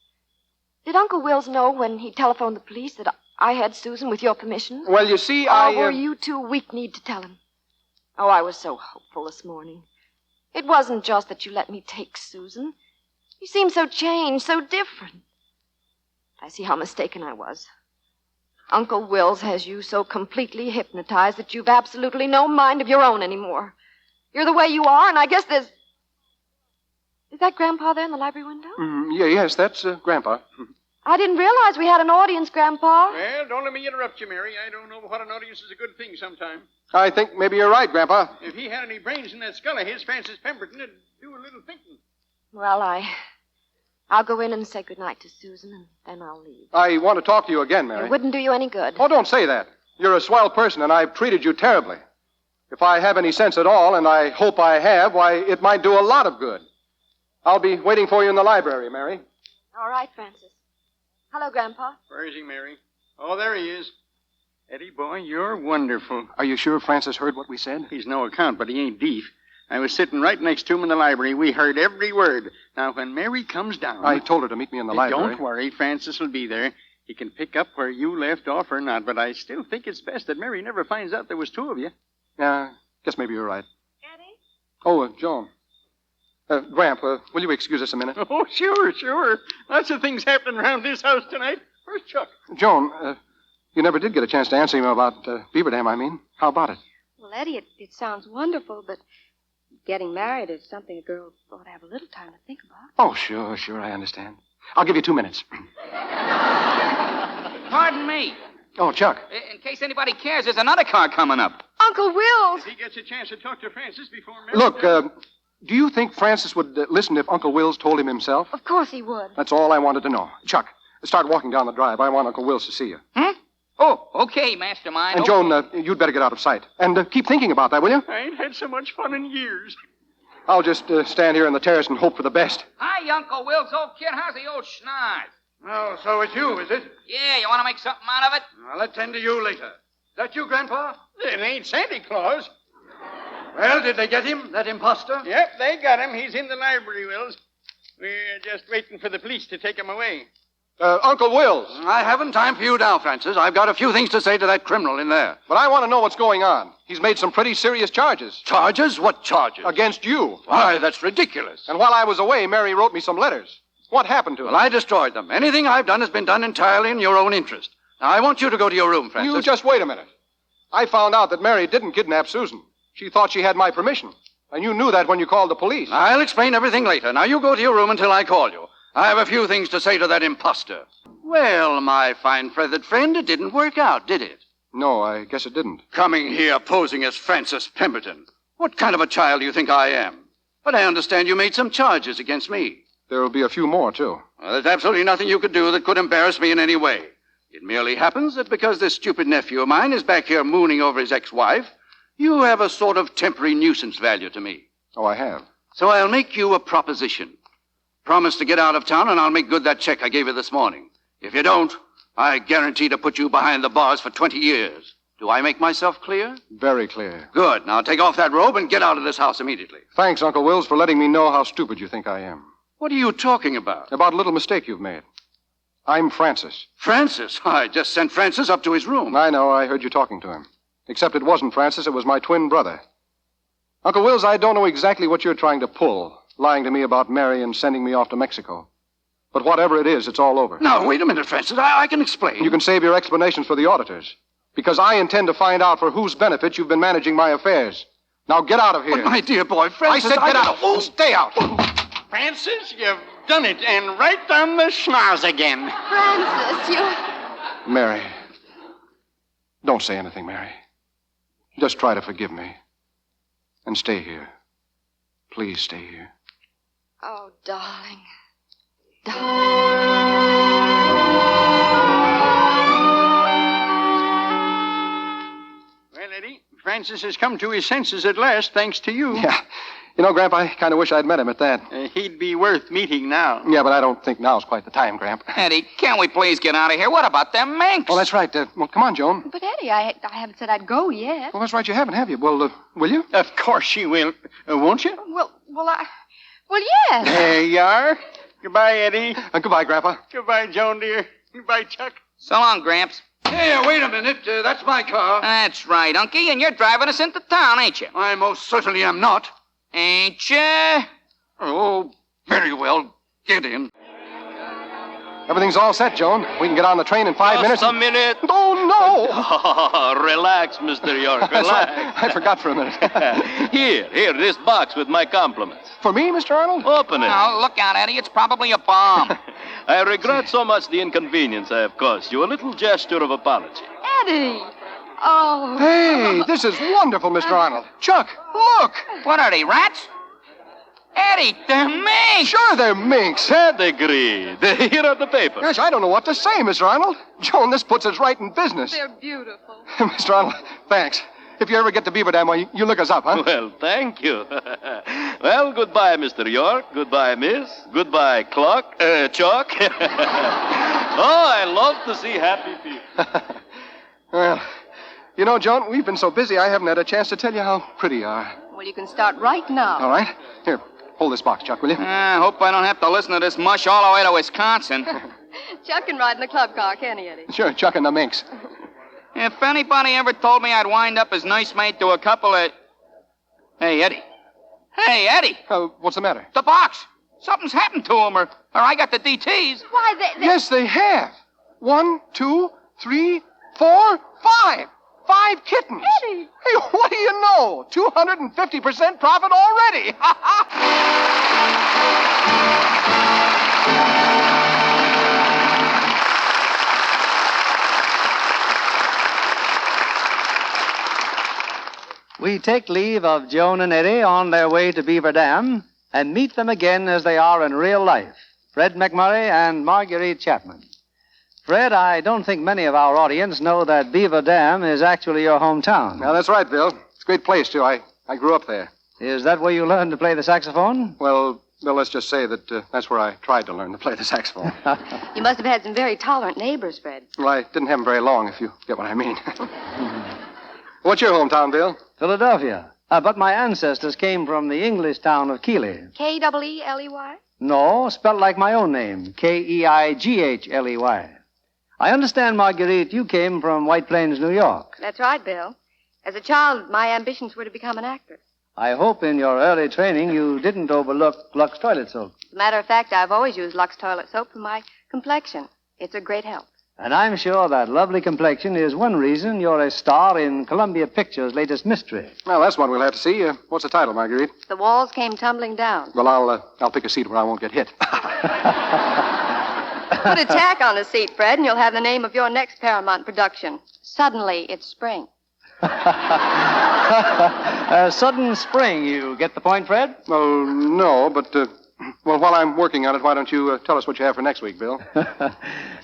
Did Uncle Wills know when he telephoned the police that I had Susan with your permission? Well, you see, Or were you too weak-kneed to tell him? Oh, I was so hopeful this morning. It wasn't just that you let me take Susan. You seemed so changed, so different. I see how mistaken I was. Uncle Wills has you so completely hypnotized that you've absolutely no mind of your own anymore. You're the way you are, and I guess there's... Is that Grandpa there in the library window? Yes, that's Grandpa. I didn't realize we had an audience, Grandpa. Well, don't let me interrupt you, Mary. I don't know what an audience is a good thing sometime. I think maybe you're right, Grandpa. If he had any brains in that skull of his, Francis Pemberton would do a little thinking. Well, I'll go in and say goodnight to Susan, and then I'll leave. I want to talk to you again, Mary. It wouldn't do you any good. Oh, don't say that. You're a swell person, and I've treated you terribly. If I have any sense at all, and I hope I have, why, it might do a lot of good. I'll be waiting for you in the library, Mary. All right, Francis. Hello, Grandpa. Where is he, Mary? Oh, there he is. Eddie, boy, you're wonderful. Are you sure Francis heard what we said? He's no account, but he ain't deaf. I was sitting right next to him in the library. We heard every word. Now, when Mary comes down... I told her to meet me in the library. Don't worry. Francis will be there. He can pick up where you left off or not, but I still think it's best that Mary never finds out there was two of you. Yeah, guess maybe you're right. Eddie? Oh, Joan. Gramp, will you excuse us a minute? Oh, sure. Lots of things happening around this house tonight. Where's Chuck? Joan, you never did get a chance to answer him about Beaver Dam, I mean. How about it? Well, Eddie, it sounds wonderful, but getting married is something a girl ought to have a little time to think about. Oh, sure, I understand. I'll give you 2 minutes. Pardon me. Oh, Chuck. In case anybody cares, there's another car coming up. Uncle Wills! If he gets a chance to talk to Francis before Mary... Look, do you think Francis would listen if Uncle Wills told him himself? Of course he would. That's all I wanted to know. Chuck, start walking down the drive. I want Uncle Wills to see you. Oh, okay, mastermind. And Joan, you'd better get out of sight. And keep thinking about that, will you? I ain't had so much fun in years. I'll just stand here on the terrace and hope for the best. Hi, Uncle Wills, old kid. How's the old schnoz? Oh, so it's you, is it? Yeah, you want to make something out of it? I'll attend to you later. That you, Grandpa? It ain't Santa Claus. Well, did they get him, that imposter? Yep, they got him. He's in the library, Wills. We're just waiting for the police to take him away. Uncle Wills. I haven't time for you now, Francis. I've got a few things to say to that criminal in there. But I want to know what's going on. He's made some pretty serious charges. Charges? What charges? Against you. Why, that's ridiculous. And while I was away, Mary wrote me some letters. What happened to them? Well, I destroyed them. Anything I've done has been done entirely in your own interest. Now, I want you to go to your room, Francis. You just wait a minute. I found out that Mary didn't kidnap Susan. She thought she had my permission. And you knew that when you called the police. I'll explain everything later. Now, you go to your room until I call you. I have a few things to say to that imposter. Well, my fine feathered friend, it didn't work out, did it? No, I guess it didn't. Coming here posing as Francis Pemberton. What kind of a child do you think I am? But I understand you made some charges against me. There'll be a few more, too. Well, there's absolutely nothing you could do that could embarrass me in any way. It merely happens that because this stupid nephew of mine is back here mooning over his ex-wife, you have a sort of temporary nuisance value to me. Oh, I have. So I'll make you a proposition. Promise to get out of town, and I'll make good that check I gave you this morning. If you don't, I guarantee to put you behind the bars for 20 years. Do I make myself clear? Very clear. Good. Now take off that robe and get out of this house immediately. Thanks, Uncle Wills, for letting me know how stupid you think I am. What are you talking about? About a little mistake you've made. I'm Francis. Francis? I just sent Francis up to his room. I know. I heard you talking to him. Except it wasn't Francis. It was my twin brother. Uncle Wills, I don't know exactly what you're trying to pull, lying to me about Mary and sending me off to Mexico. But whatever it is, it's all over. Now, wait a minute, Francis. I can explain. You can save your explanations for the auditors. Because I intend to find out for whose benefit you've been managing my affairs. Now get out of here. But my dear boy, Francis... I said get out. Oh, stay out. Francis, you've done it, and right on the schnoz again. Francis, you... Mary. Don't say anything, Mary. Just try to forgive me. And stay here. Please stay here. Oh, darling. Well, Eddie, Francis has come to his senses at last, thanks to you. Yeah. You know, Gramp, I kind of wish I'd met him at that. He'd be worth meeting now. Yeah, but I don't think now's quite the time, Gramp. Eddie, can't we please get out of here? What about them minks? Oh, that's right. Well, come on, Joan. But, Eddie, I haven't said I'd go yet. Well, that's right. You haven't, have you? Well, will you? Of course she will. Won't you? Well, yes. There you are. Goodbye, Eddie. Goodbye, Grandpa. Goodbye, Joan, dear. Goodbye, Chuck. So long, Gramps. Hey, wait a minute. That's my car. That's right, Unky, and you're driving us into town, ain't you? I most certainly am not. Ain't you? Oh, very well. Get in. Everything's all set, Joan. We can get on the train in 5 minutes. Just a minute. Oh, no. Oh, relax, Mr. York, relax. I forgot for a minute. Here, this box with my compliments. For me, Mr. Arnold? Open it. Oh, look out, Eddie. It's probably a bomb. I regret so much the inconvenience I have caused you. A little gesture of apology. Eddie. Oh. Hey, this is wonderful, Mr. Arnold. Chuck, look. What are they, rats? Eddie, they're minks. Sure, they're minks. Pedigree. Here are the papers. Gosh, I don't know what to say, Mr. Arnold. Joan, this puts us right in business. They're beautiful. Mr. Arnold, thanks. If you ever get to Beaver Dam, well, you look us up, huh? Well, thank you. Well, goodbye, Mr. York. Goodbye, Miss. Goodbye, Chalk. Oh, I love to see happy people. Well, you know, Joan, we've been so busy I haven't had a chance to tell you how pretty you are. Well, you can start right now. All right. Here, hold this box, Chuck, will you? I hope I don't have to listen to this mush all the way to Wisconsin. Chuck can ride in the club car, can he, Eddie? Sure, Chuck and the minks. If anybody ever told me I'd wind up as nice mate to a couple of... Hey, Eddie. Hey, Eddie. What's the matter? The box. Something's happened to him, or I got the DTs. Why, Yes, they have. 1, 2, 3, 4, 5. 5 kittens. Eddie. Hey, what do you know? 250% profit already. We take leave of Joan and Eddie on their way to Beaver Dam and meet them again as they are in real life, Fred McMurray and Marguerite Chapman. Fred, I don't think many of our audience know that Beaver Dam is actually your hometown. Well, that's right, Bill. It's a great place, too. I grew up there. Is that where you learned to play the saxophone? Well, let's just say that that's where I tried to learn to play the saxophone. You must have had some very tolerant neighbors, Fred. Well, I didn't have them very long, if you get what I mean. What's your hometown, Bill? Philadelphia. But my ancestors came from the English town of Keighley. K-E-E-L-E-Y? No, spelled like my own name, K-E-I-G-H-L-E-Y. I understand, Marguerite, you came from White Plains, New York. That's right, Bill. As a child, my ambitions were to become an actress. I hope in your early training you didn't overlook Lux toilet soap. As a matter of fact, I've always used Lux toilet soap for my complexion. It's a great help. And I'm sure that lovely complexion is one reason you're a star in Columbia Pictures' latest mystery. Well, that's one we'll have to see. What's the title, Marguerite? The walls came tumbling down. Well, I'll pick a seat where I won't get hit. Put a tack on the seat, Fred, and you'll have the name of your next Paramount production. Suddenly, it's spring. Sudden spring, you get the point, Fred? Well, no, but, well, while I'm working on it, why don't you tell us what you have for next week, Bill?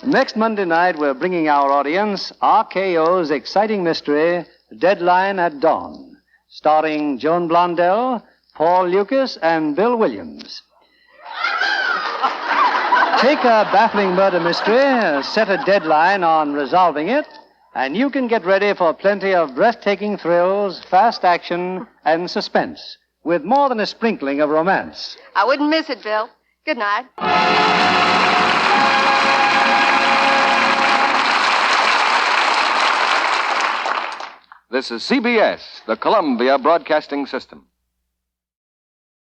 Next Monday night, we're bringing our audience RKO's exciting mystery, Deadline at Dawn, starring Joan Blondell, Paul Lucas and Bill Williams. Take a baffling murder mystery, set a deadline on resolving it, and you can get ready for plenty of breathtaking thrills, fast action, and suspense, with more than a sprinkling of romance. I wouldn't miss it, Bill. Good night. This is CBS, the Columbia Broadcasting System.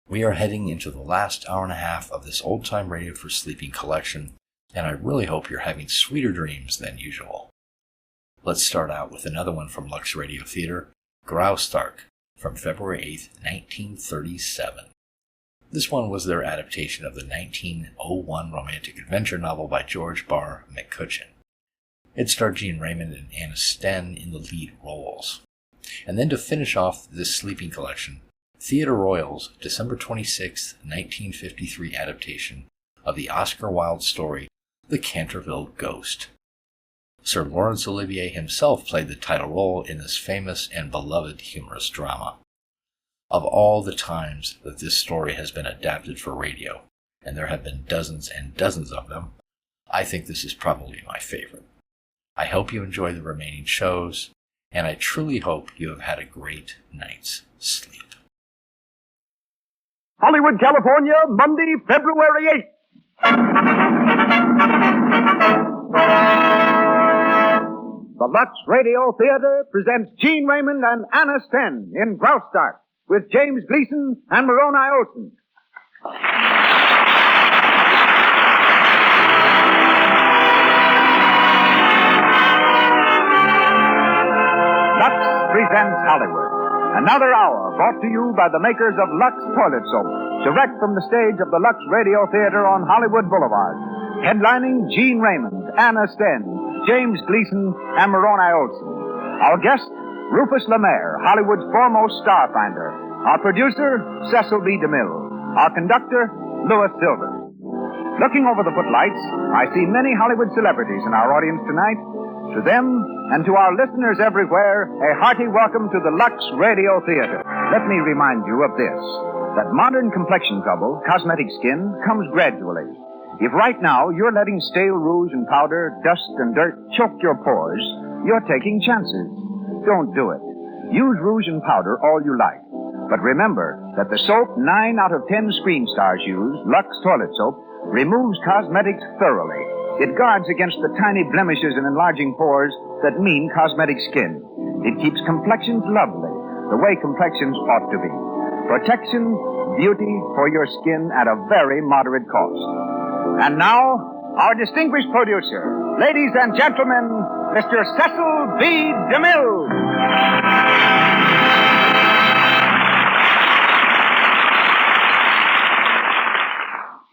We are heading into the last hour and a half of this old-time radio for sleeping collection, and I really hope you're having sweeter dreams than usual. Let's start out with another one from Lux Radio Theater, Graustark, from February 8th, 1937. This one was their adaptation of the 1901 romantic adventure novel by George Barr McCutcheon. It starred Gene Raymond and Anna Sten in the lead roles. And then to finish off this sleeping collection, Theatre Royal's December 26, 1953 adaptation of the Oscar Wilde story, The Canterville Ghost. Sir Laurence Olivier himself played the title role in this famous and beloved humorous drama. Of all the times that this story has been adapted for radio, and there have been dozens and dozens of them, I think this is probably my favorite. I hope you enjoy the remaining shows, and I truly hope you have had a great night's sleep. Hollywood, California, Monday, February 8th. The Lux Radio Theater presents Gene Raymond and Anna Sten in Graustark with James Gleason and Moroni Olson. Lux presents Hollywood. Another hour brought to you by the makers of Lux Toilet Soap, direct from the stage of the Lux Radio Theater on Hollywood Boulevard. Headlining Gene Raymond, Anna Sten, James Gleason, and Moroni Olson. Our guest, Rufus Lemaire, Hollywood's foremost starfinder. Our producer, Cecil B. DeMille. Our conductor, Louis Silver. Looking over the footlights, I see many Hollywood celebrities in our audience tonight. To them, and to our listeners everywhere, a hearty welcome to the Lux Radio Theater. Let me remind you of this, that modern complexion trouble, cosmetic skin, comes gradually. If right now you're letting stale rouge and powder, dust and dirt choke your pores, you're taking chances. Don't do it. Use rouge and powder all you like. But remember that the soap 9 out of 10 screen stars use, Lux Toilet Soap, removes cosmetics thoroughly. It guards against the tiny blemishes and enlarging pores that mean cosmetic skin. It keeps complexions lovely, the way complexions ought to be. Protection, beauty for your skin at a very moderate cost. And now, our distinguished producer, ladies and gentlemen, Mr. Cecil B. DeMille.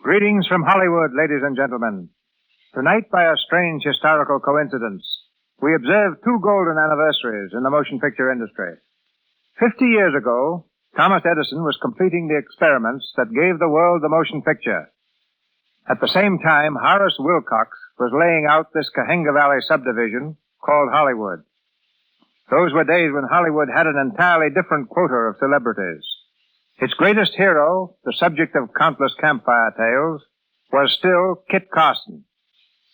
Greetings from Hollywood, ladies and gentlemen. Tonight, by a strange historical coincidence, we observe 2 golden anniversaries in the motion picture industry. 50 years ago, Thomas Edison was completing the experiments that gave the world the motion picture. At the same time, Horace Wilcox was laying out this Cahuenga Valley subdivision called Hollywood. Those were days when Hollywood had an entirely different quota of celebrities. Its greatest hero, the subject of countless campfire tales, was still Kit Carson,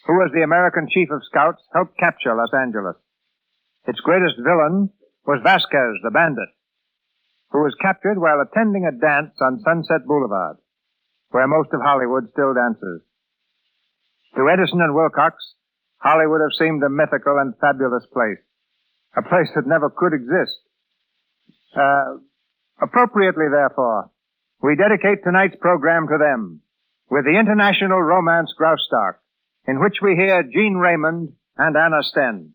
who, as the American chief of scouts, helped capture Los Angeles. Its greatest villain was Vasquez, the bandit, who was captured while attending a dance on Sunset Boulevard, where most of Hollywood still dances. To Edison and Wilcox, Hollywood have seemed a mythical and fabulous place, a place that never could exist. Appropriately, therefore, we dedicate tonight's program to them with the international romance Graustark, in which we hear Gene Raymond and Anna Sten.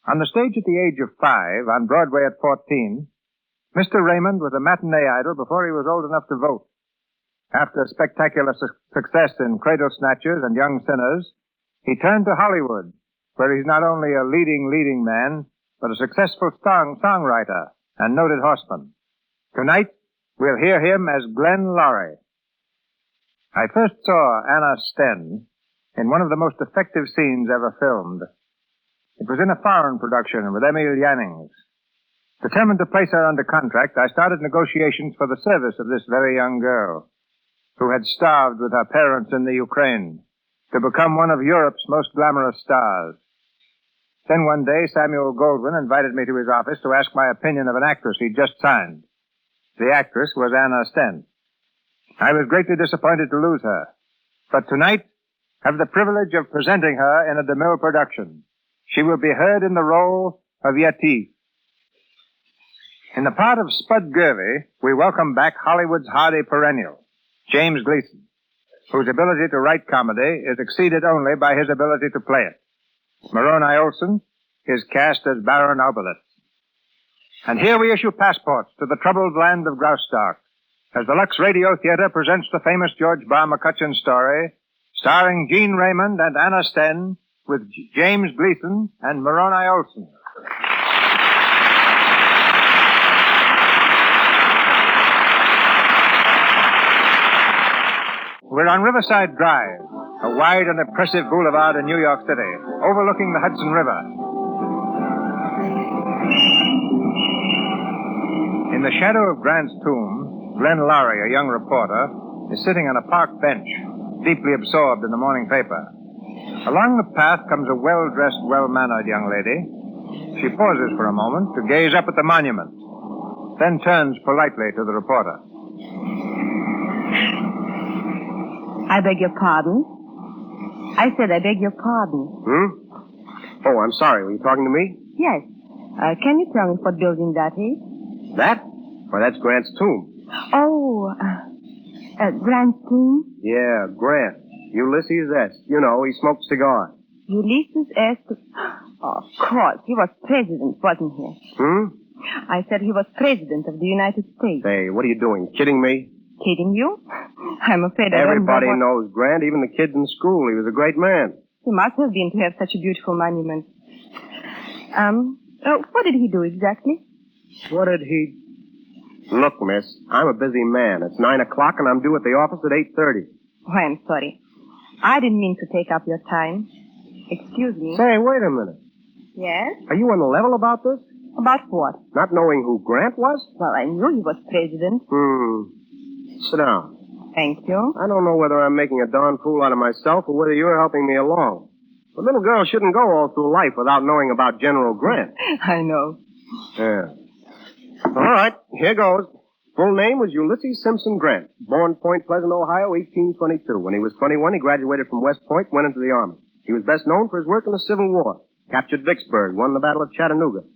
On the stage at the age of 5, on Broadway at 14, Mr. Raymond was a matinee idol before he was old enough to vote. After spectacular success in Cradle Snatchers and Young Sinners, he turned to Hollywood, where he's not only a leading man, but a successful songwriter and noted horseman. Tonight, we'll hear him as Glenn Laurie. I first saw Anna Sten in one of the most effective scenes ever filmed. It was in a foreign production with Emil Jannings. Determined to place her under contract, I started negotiations for the service of this very young girl, who had starved with her parents in the Ukraine, to become one of Europe's most glamorous stars. Then one day, Samuel Goldwyn invited me to his office to ask my opinion of an actress he'd just signed. The actress was Anna Stent. I was greatly disappointed to lose her, but tonight have the privilege of presenting her in a DeMille production. She will be heard in the role of Yetive. In the part of Spud Gervey, we welcome back Hollywood's hardy perennial, James Gleason, whose ability to write comedy is exceeded only by his ability to play it. Moroni Olson is cast as Baron Oberlitz. And here we issue passports to the troubled land of Graustark, as the Lux Radio Theater presents the famous George Bar McCutcheon story, starring Gene Raymond and Anna Sten, with James Gleason and Moroni Olson. We're on Riverside Drive, a wide and impressive boulevard in New York City, overlooking the Hudson River. In the shadow of Grant's tomb, Glenn Lowry, a young reporter, is sitting on a park bench, deeply absorbed in the morning paper. Along the path comes a well-dressed, well-mannered young lady. She pauses for a moment to gaze up at the monument, then turns politely to the reporter. I beg your pardon? I said I beg your pardon. Oh, I'm sorry. Were you talking to me? Yes. Can you tell me what building that is? That? Why, that's Grant's tomb. Oh, Grant's tomb? Yeah, Grant. Ulysses S. You know, he smoked cigars. Ulysses S. Oh, of course. He was president, wasn't he? I said he was president of the United States. Hey, what are you doing? Kidding me? Kidding you? I'm afraid I don't Everybody know knows Grant, even the kids in school. He was a great man. He must have been to have such a beautiful monument. What did he do exactly? What did he... Look, miss, I'm a busy man. It's 9 o'clock and I'm due at the office at 8:30. Oh, I'm sorry. I didn't mean to take up your time. Excuse me. Say, wait a minute. Yes? Are you on the level about this? About what? Not knowing who Grant was? Well, I knew he was president. Sit down. Thank you. I don't know whether I'm making a darn fool out of myself or whether you're helping me along. A little girl shouldn't go all through life without knowing about General Grant. I know. Yeah. All right, here goes. Full name was Ulysses Simpson Grant. Born Point Pleasant, Ohio, 1822. When he was 21, he graduated from West Point, went into the Army. He was best known for his work in the Civil War. Captured Vicksburg, won the Battle of Chattanooga.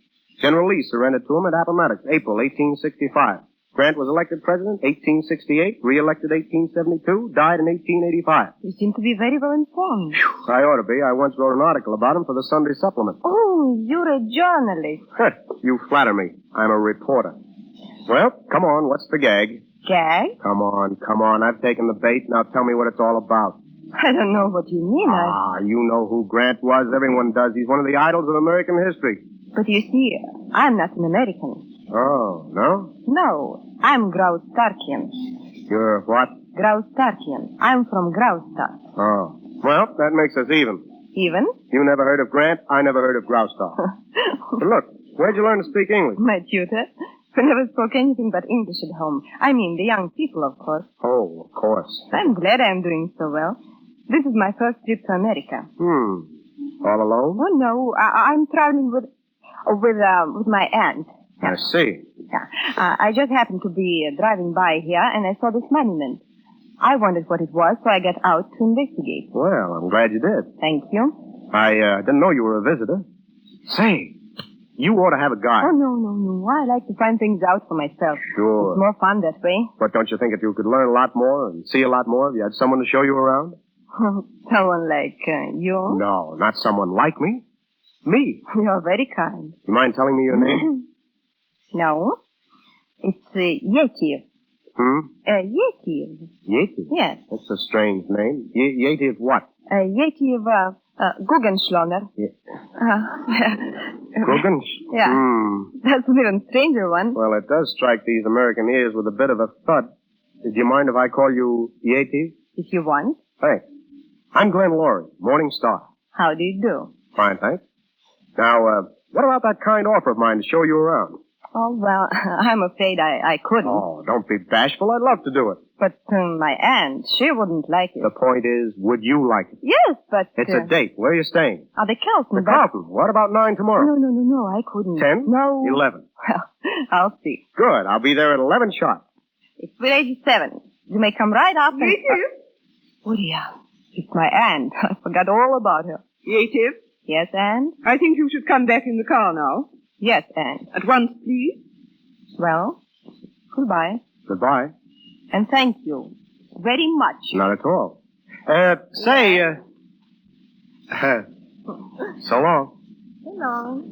General Lee surrendered to him at Appomattox, April 1865. Grant was elected president 1868, re-elected 1872, died in 1885. You seem to be very well informed. I ought to be. I once wrote an article about him for the Sunday Supplement. Oh, you're a journalist. You flatter me. I'm a reporter. Well, come on. What's the gag? Gag? Come on. I've taken the bait. Now tell me what it's all about. I don't know what you mean. You know who Grant was. Everyone does. He's one of the idols of American history. But you see, I'm not an American. Oh, no? No, I'm Graustarkian. You're what? Graustarkian. I'm from Graustark. Oh. Well, that makes us even. Even? You never heard of Grant. I never heard of Graustark. But look, where'd you learn to speak English? My tutor, who never spoke anything but English at home. I mean, the young people, of course. Oh, of course. I'm glad I'm doing so well. This is my first trip to America. All alone? Oh, no. I'm traveling with my aunt. I see. Yeah. I just happened to be driving by here, and I saw this monument. I wondered what it was, so I got out to investigate. Well, I'm glad you did. Thank you. I didn't know you were a visitor. Say, you ought to have a guide. Oh, no. I like to find things out for myself. Sure. It's more fun that way. But don't you think that you could learn a lot more and see a lot more if you had someone to show you around? Someone like you? No, not someone like me. Me. You're very kind. You mind telling me your name? No. It's Yetive. Yetive. Yetive? Yes. That's a strange name. Yetive what? Yetive Guggenschloner. Guggensch? Yeah. That's an even stranger one. Well, it does strike these American ears with a bit of a thud. Do you mind if I call you Yetive? If you want. Thanks. I'm Glenn Lowry, Morning Star. How do you do? Fine, thanks. Now, what about that kind offer of mine to show you around? Oh, well, I'm afraid I couldn't. Oh, don't be bashful. I'd love to do it. But my aunt, she wouldn't like it. The point is, would you like it? Yes, but... It's a date. Where are you staying? The Carlton. The Carlton. What about 9 tomorrow? No, I couldn't. 10? No. 11. Well, I'll see. Good. I'll be there at 11 sharp. It's 87. You may come right up and... Native? Oh, dear. It's my aunt. I forgot all about her. Native? Yes, Aunt? I think you should come back in the car now. Yes, Aunt. At once, please. Well, goodbye. Goodbye. And thank you very much. Not at all. So long. So long.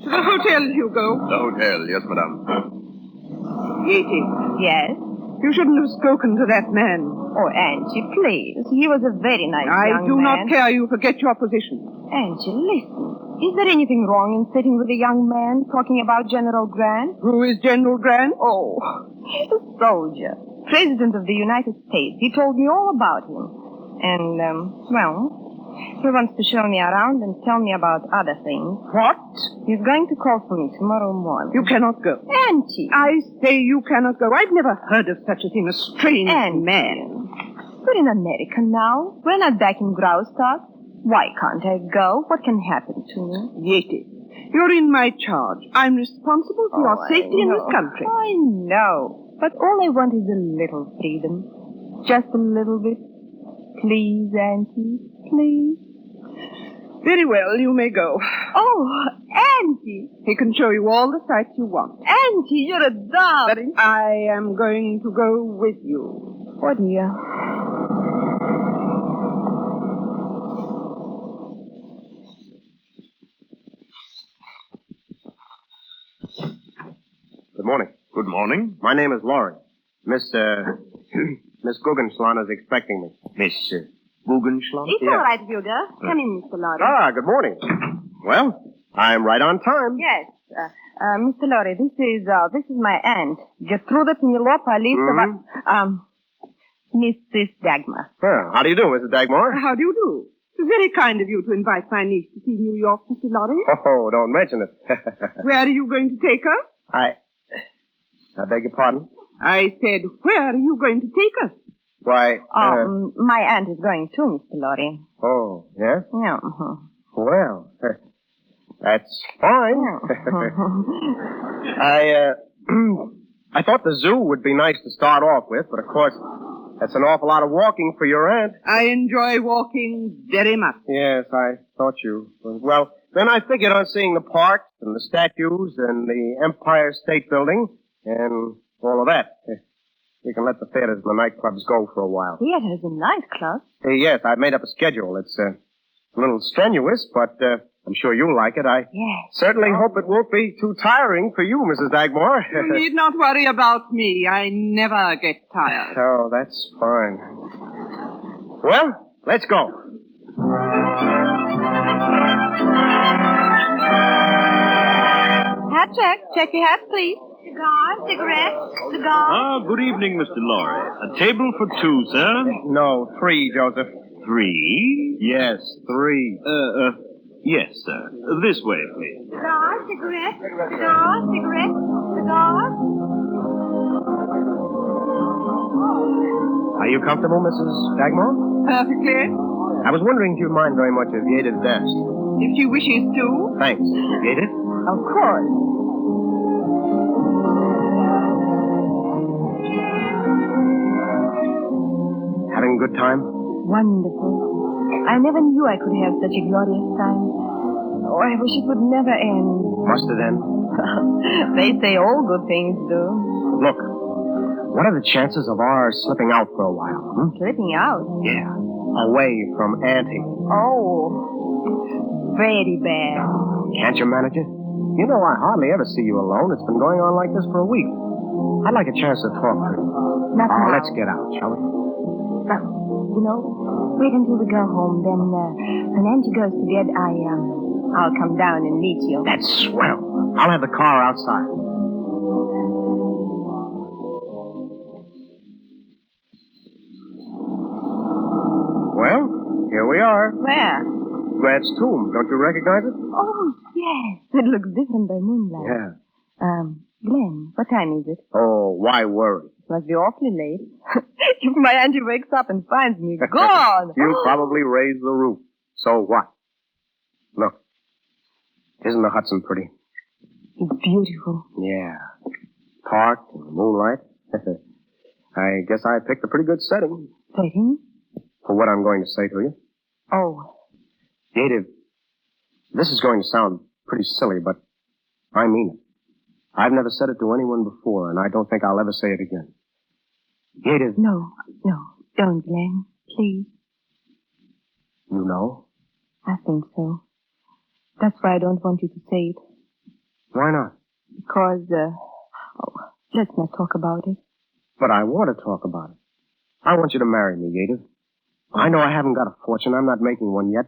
To the hotel, Hugo. The hotel, yes, madame. Native. Yes? You shouldn't have spoken to that man. Oh, Auntie, please. He was a very nice young man. I do not care. You forget your position. Auntie, listen. Is there anything wrong in sitting with a young man talking about General Grant? Who is General Grant? Oh, a soldier. President of the United States. He told me all about him. And, he wants to show me around and tell me about other things. What? He's going to call for me tomorrow morning. You cannot go. Auntie. I say you cannot go. I've never heard of such a thing, a strange man. We're in America now. We're not back in Graustark. Why can't I go? What can happen to me? Yeti, you're in my charge. I'm responsible for your safety in this country. I know. But all I want is a little freedom. Just a little bit. Please, Auntie. Please. Very well, you may go. Oh, Auntie. He can show you all the sights you want. Auntie, you're a darling. But I am going to go with you. Oh, dear. Good morning. Good morning. My name is Laurie. Miss Guggenschlan is expecting me. Miss Guggenschlan? It's all right, Hilda. Come in, Mr. Laurie. Good morning. Well, I'm right on time. Yes. Mr. Laurie, this is my aunt, Gertrude Penelope Lisa, Mrs. Dagmar. How do you do, Mrs. Dagmar? How do you do? It's very kind of you to invite my niece to see New York, Mr. Laurie. Oh, don't mention it. Where are you going to take her? I beg your pardon? I said, where are you going to take her? Why, my aunt is going too, Mr. Laurie. Oh, yes? Yeah. Well, that's fine. I thought the zoo would be nice to start off with, but of course, that's an awful lot of walking for your aunt. I enjoy walking very much. Yes, I thought you. Well, then I figured on seeing the parks and the statues and the Empire State Building and all of that. We can let the theaters and the nightclubs go for a while. Theaters and nightclubs? Yes, I've made up a schedule. It's a little strenuous, but I'm sure you'll like it. I certainly hope it won't be too tiring for you, Mrs. Dagmar. You need not worry about me. I never get tired. Oh, that's fine. Well, let's go. Hat check. Check your hat, please. Cigar, cigarette, cigar. Good evening, Mr. Laurie. A table for two, sir? No, 3, Joseph. 3? Yes, 3. Yes, sir. This way, please. Cigar, cigarette, cigar, cigarette, cigar. Are you comfortable, Mrs. Dagmar? Perfectly. I was wondering if you'd mind very much if Yada's desk. If she wishes to. Thanks. Yada? Of course. Having a good time? Wonderful. I never knew I could have such a glorious time. Oh, I wish it would never end. Must it end? They say all good things do. Look, what are the chances of our slipping out for a while? Slipping out? Yeah. Away from Auntie. Oh, very bad. Can't you manage it? You know, I hardly ever see you alone. It's been going on like this for a week. I'd like a chance to talk to you. Let's get out, shall we? You know, wait until we go home. Then, when Auntie goes to bed, I'll come down and meet you. That's swell. I'll have the car outside. Well, here we are. Where? Grant's tomb. Don't you recognize it? Oh, yes. It looks different by moonlight. Yeah. Glenn, what time is it? Oh, why worry? It must be awfully late. If my auntie wakes up and finds me gone. You probably raised the roof. So what? Look. Isn't the Hudson pretty? It's beautiful. Yeah. Park and moonlight. I guess I picked a pretty good setting. Setting? For what I'm going to say to you. Oh. Native, this is going to sound pretty silly, but I mean it. I've never said it to anyone before, and I don't think I'll ever say it again. Native. No, don't, Glenn. Please. You know? I think so. That's why I don't want you to say it. Why not? Because, let's not talk about it. But I want to talk about it. I want you to marry me, Native. I know I haven't got a fortune. I'm not making one yet.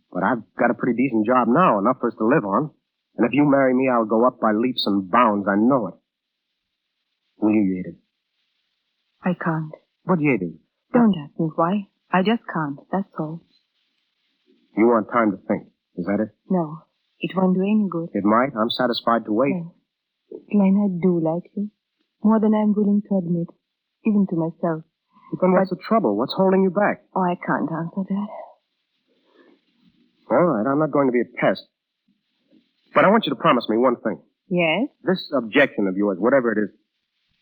But I've got a pretty decent job now, enough for us to live on. And if you marry me, I'll go up by leaps and bounds. I know it. Will you, Native? I can't. But Native. Don't ask me why. I just can't, that's all. You want time to think. Is that it? No. It won't do any good. It might. I'm satisfied to wait. No. Glenn, I do like you. More than I'm willing to admit. Even to myself. Then what's the trouble? What's holding you back? Oh, I can't answer that. All right, I'm not going to be a pest. But I want you to promise me one thing. Yes? This objection of yours, whatever it is,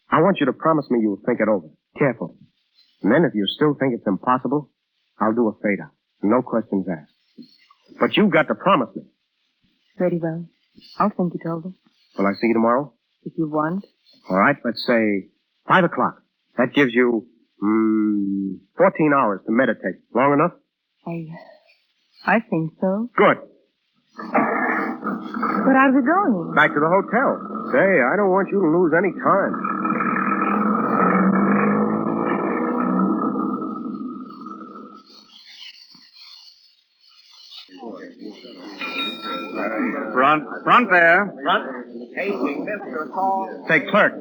I want you to promise me you'll think it over, carefully. And then if you still think it's impossible, I'll do a fade-out. No questions asked. But you've got to promise me. Very well. I'll think it over. Will I see you tomorrow? If you want. All right, let's say 5 o'clock. That gives you, 14 hours to meditate. Long enough? I think so. Good. Where are we going? Back to the hotel. Say, I don't want you to lose any time. Front there. Say, clerk.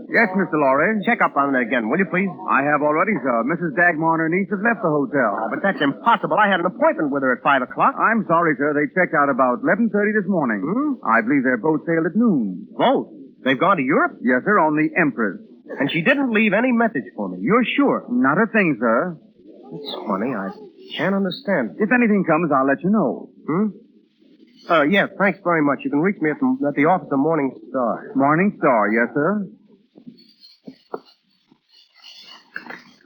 Yes, Mr. Lorry. Check up on it again, will you, please? I have already, sir. Mrs. Dagmar and her niece have left the hotel. Oh, but that's impossible. I had an appointment with her at 5 o'clock. I'm sorry, sir. They checked out about 11:30 this morning. I believe their boat sailed at noon. Both? They've gone to Europe? Yes, sir, on the Empress. And she didn't leave any message for me. You're sure? Not a thing, sir. It's funny. I can't understand. If anything comes, I'll let you know. Yes, thanks very much. You can reach me at the office of Morning Star. Morning Star, yes, sir.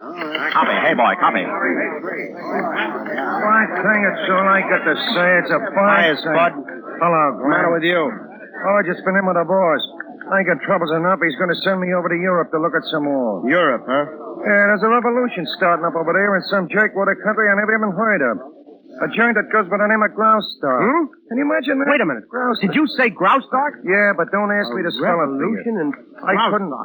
Copy. Hey, boy, copy. Why, thing, it's all I got to say. It's a fine. Hi, Spud. Hello, What's the matter with you? Oh, I just been in with the boss. I got troubles enough. He's going to send me over to Europe to look at some more. Europe, huh? Yeah, there's a revolution starting up over there in some jerkwater country I never even heard of. A joint that goes by the name of Graustark. Can you imagine that? Wait a minute. Did you say Graustark? Yeah, but don't ask me to spell it. Revolution and I couldn't.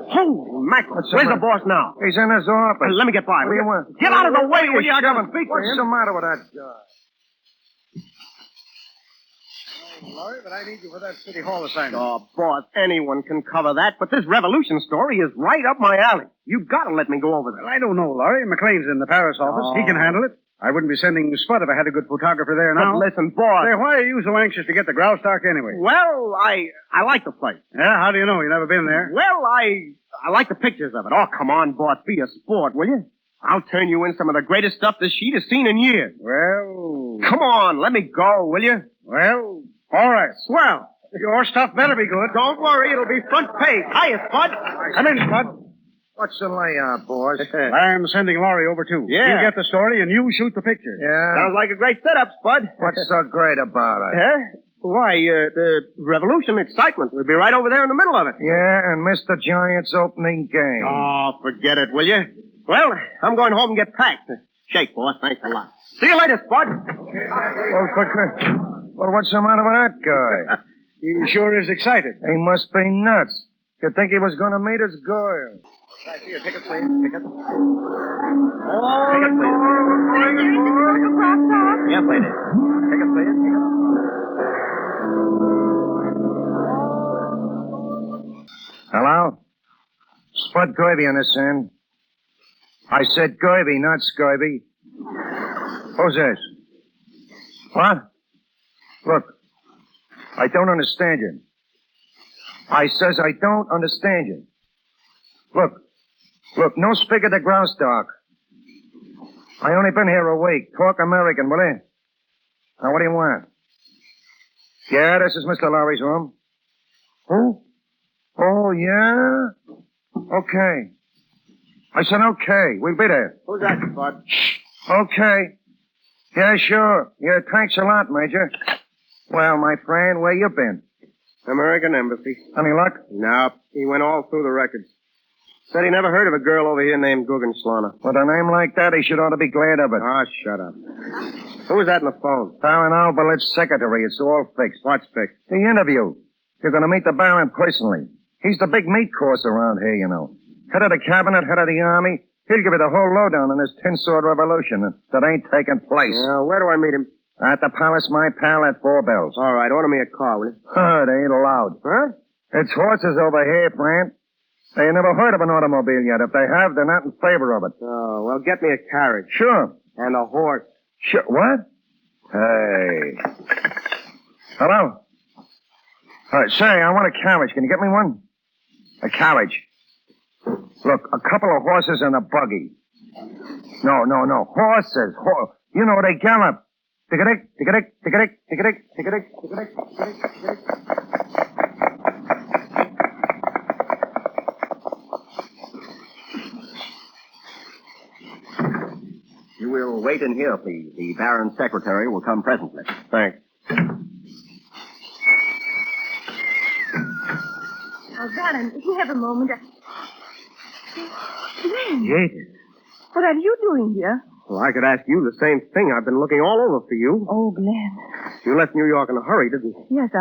Holy mackerel. Where's the boss now? He's in his office. Let me get by. What do you want? Get out of the way, will you? I gotta speak to What's him. the matter with that guy? Laurie, but I need you for that City Hall assignment. Oh, boss, anyone can cover that, but this revolution story is right up my alley. You've got to let me go over there. Well, I don't know, Laurie. McLean's in the Paris office. He can handle it. I wouldn't be sending Spud if I had a good photographer there now. But listen, boss. Say, why are you so anxious to get to Graustark anyway? Well, I like the place. Yeah, how do you know? You've never been there? Well, I like the pictures of it. Oh, come on, boss. Be a sport, will you? I'll turn you in some of the greatest stuff this sheet has seen in years. Well... Come on, let me go, will you? Well, all right. Swell. Your stuff better be good. Don't worry, it'll be front page. Hiya, Spud. Come in, Spud. What's the layout, boss? I'm sending Laurie over, too. Yeah. You get the story, and you shoot the picture. Yeah. Sounds like a great setup, Spud. What's so great about it? Huh? Why, the revolution excitement. We'll be right over there in the middle of it. Yeah, and Mr. Giant's opening game. Oh, forget it, will you? Well, I'm going home and get packed. Shake, boss. Thanks a lot. See you later, Spud. Well, what's the matter with that guy? He sure is excited. He must be nuts. You'd think he was going to meet his girl. I see your ticket, please. Ticket. Oh, Ticket, please. Yes, lady. Ticket, please. Hello? Spud Gurvey on this end. I said Gurvey, not Scurvy. Who's this? What? Look, I don't understand you. I says I don't understand you. Look, no speak of the Graustark. I only been here a week. Talk American, will you? Now, what do you want? Yeah, this is Mr. Lowry's room. Who? Oh, yeah? Okay. I said okay. We'll be there. Who's that, Spud? Okay. Yeah, sure. Yeah, thanks a lot, Major. Well, my friend, where you been? American Embassy. Any luck? No. He went all through the records. Said he never heard of a girl over here named Guggenschlaner. With a name like that, he should ought to be glad of it. Ah, shut up. Who was that on the phone? Baron Albert's secretary. It's all fixed. What's fixed? The interview. You're going to meet the Baron personally. He's the big meat course around here, you know. Head of the cabinet, head of the army. He'll give you the whole lowdown on this tin-sword revolution that ain't taking place. Yeah, where do I meet him? At the palace, my pal, at 4 bells. All right, order me a car, will you? They ain't allowed. Huh? It's horses over here, Fran. They ain't never heard of an automobile yet. If they have, they're not in favor of it. Oh, well, get me a carriage. Sure. And a horse. Sure. What? Hey. Hello? Say, I want a carriage. Can you get me one? A carriage. Look, a couple of horses and a buggy. No. Horses. You know, they gallop. Tick-a-dick, tick-a-dick, tick-a-dick, tick-a-dick, tick-a-dick, tick-a-dick, tick-a-dick, tick-a-dick. You will wait in here, please. The Baron's secretary will come presently. Thanks. Oh, Baron, if you have a moment... Glenn, Jaded. what are you doing here? Well, I could ask you the same thing. I've been looking all over for you. Oh, Glenn. You left New York in a hurry, didn't you? Yes,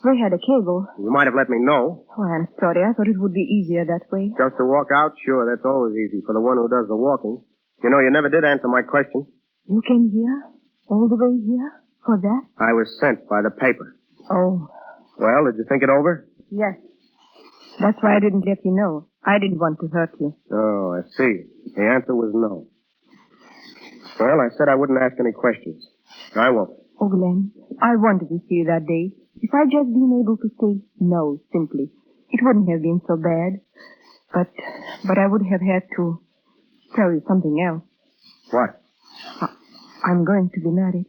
we had a cable. You might have let me know. Oh, I'm sorry. I thought it would be easier that way. Just to walk out? Sure, that's always easy for the one who does the walking. You know, you never did answer my question. You came here? All the way here? For that? I was sent by the paper. Oh. Well, did you think it over? Yes. That's why I didn't let you know. I didn't want to hurt you. Oh, I see. The answer was no. Well, I said I wouldn't ask any questions. I won't. Oh, Glenn, I wanted to see you that day. If I'd just been able to say no, simply, it wouldn't have been so bad. But I would have had to tell you something else. What? I'm going to be married.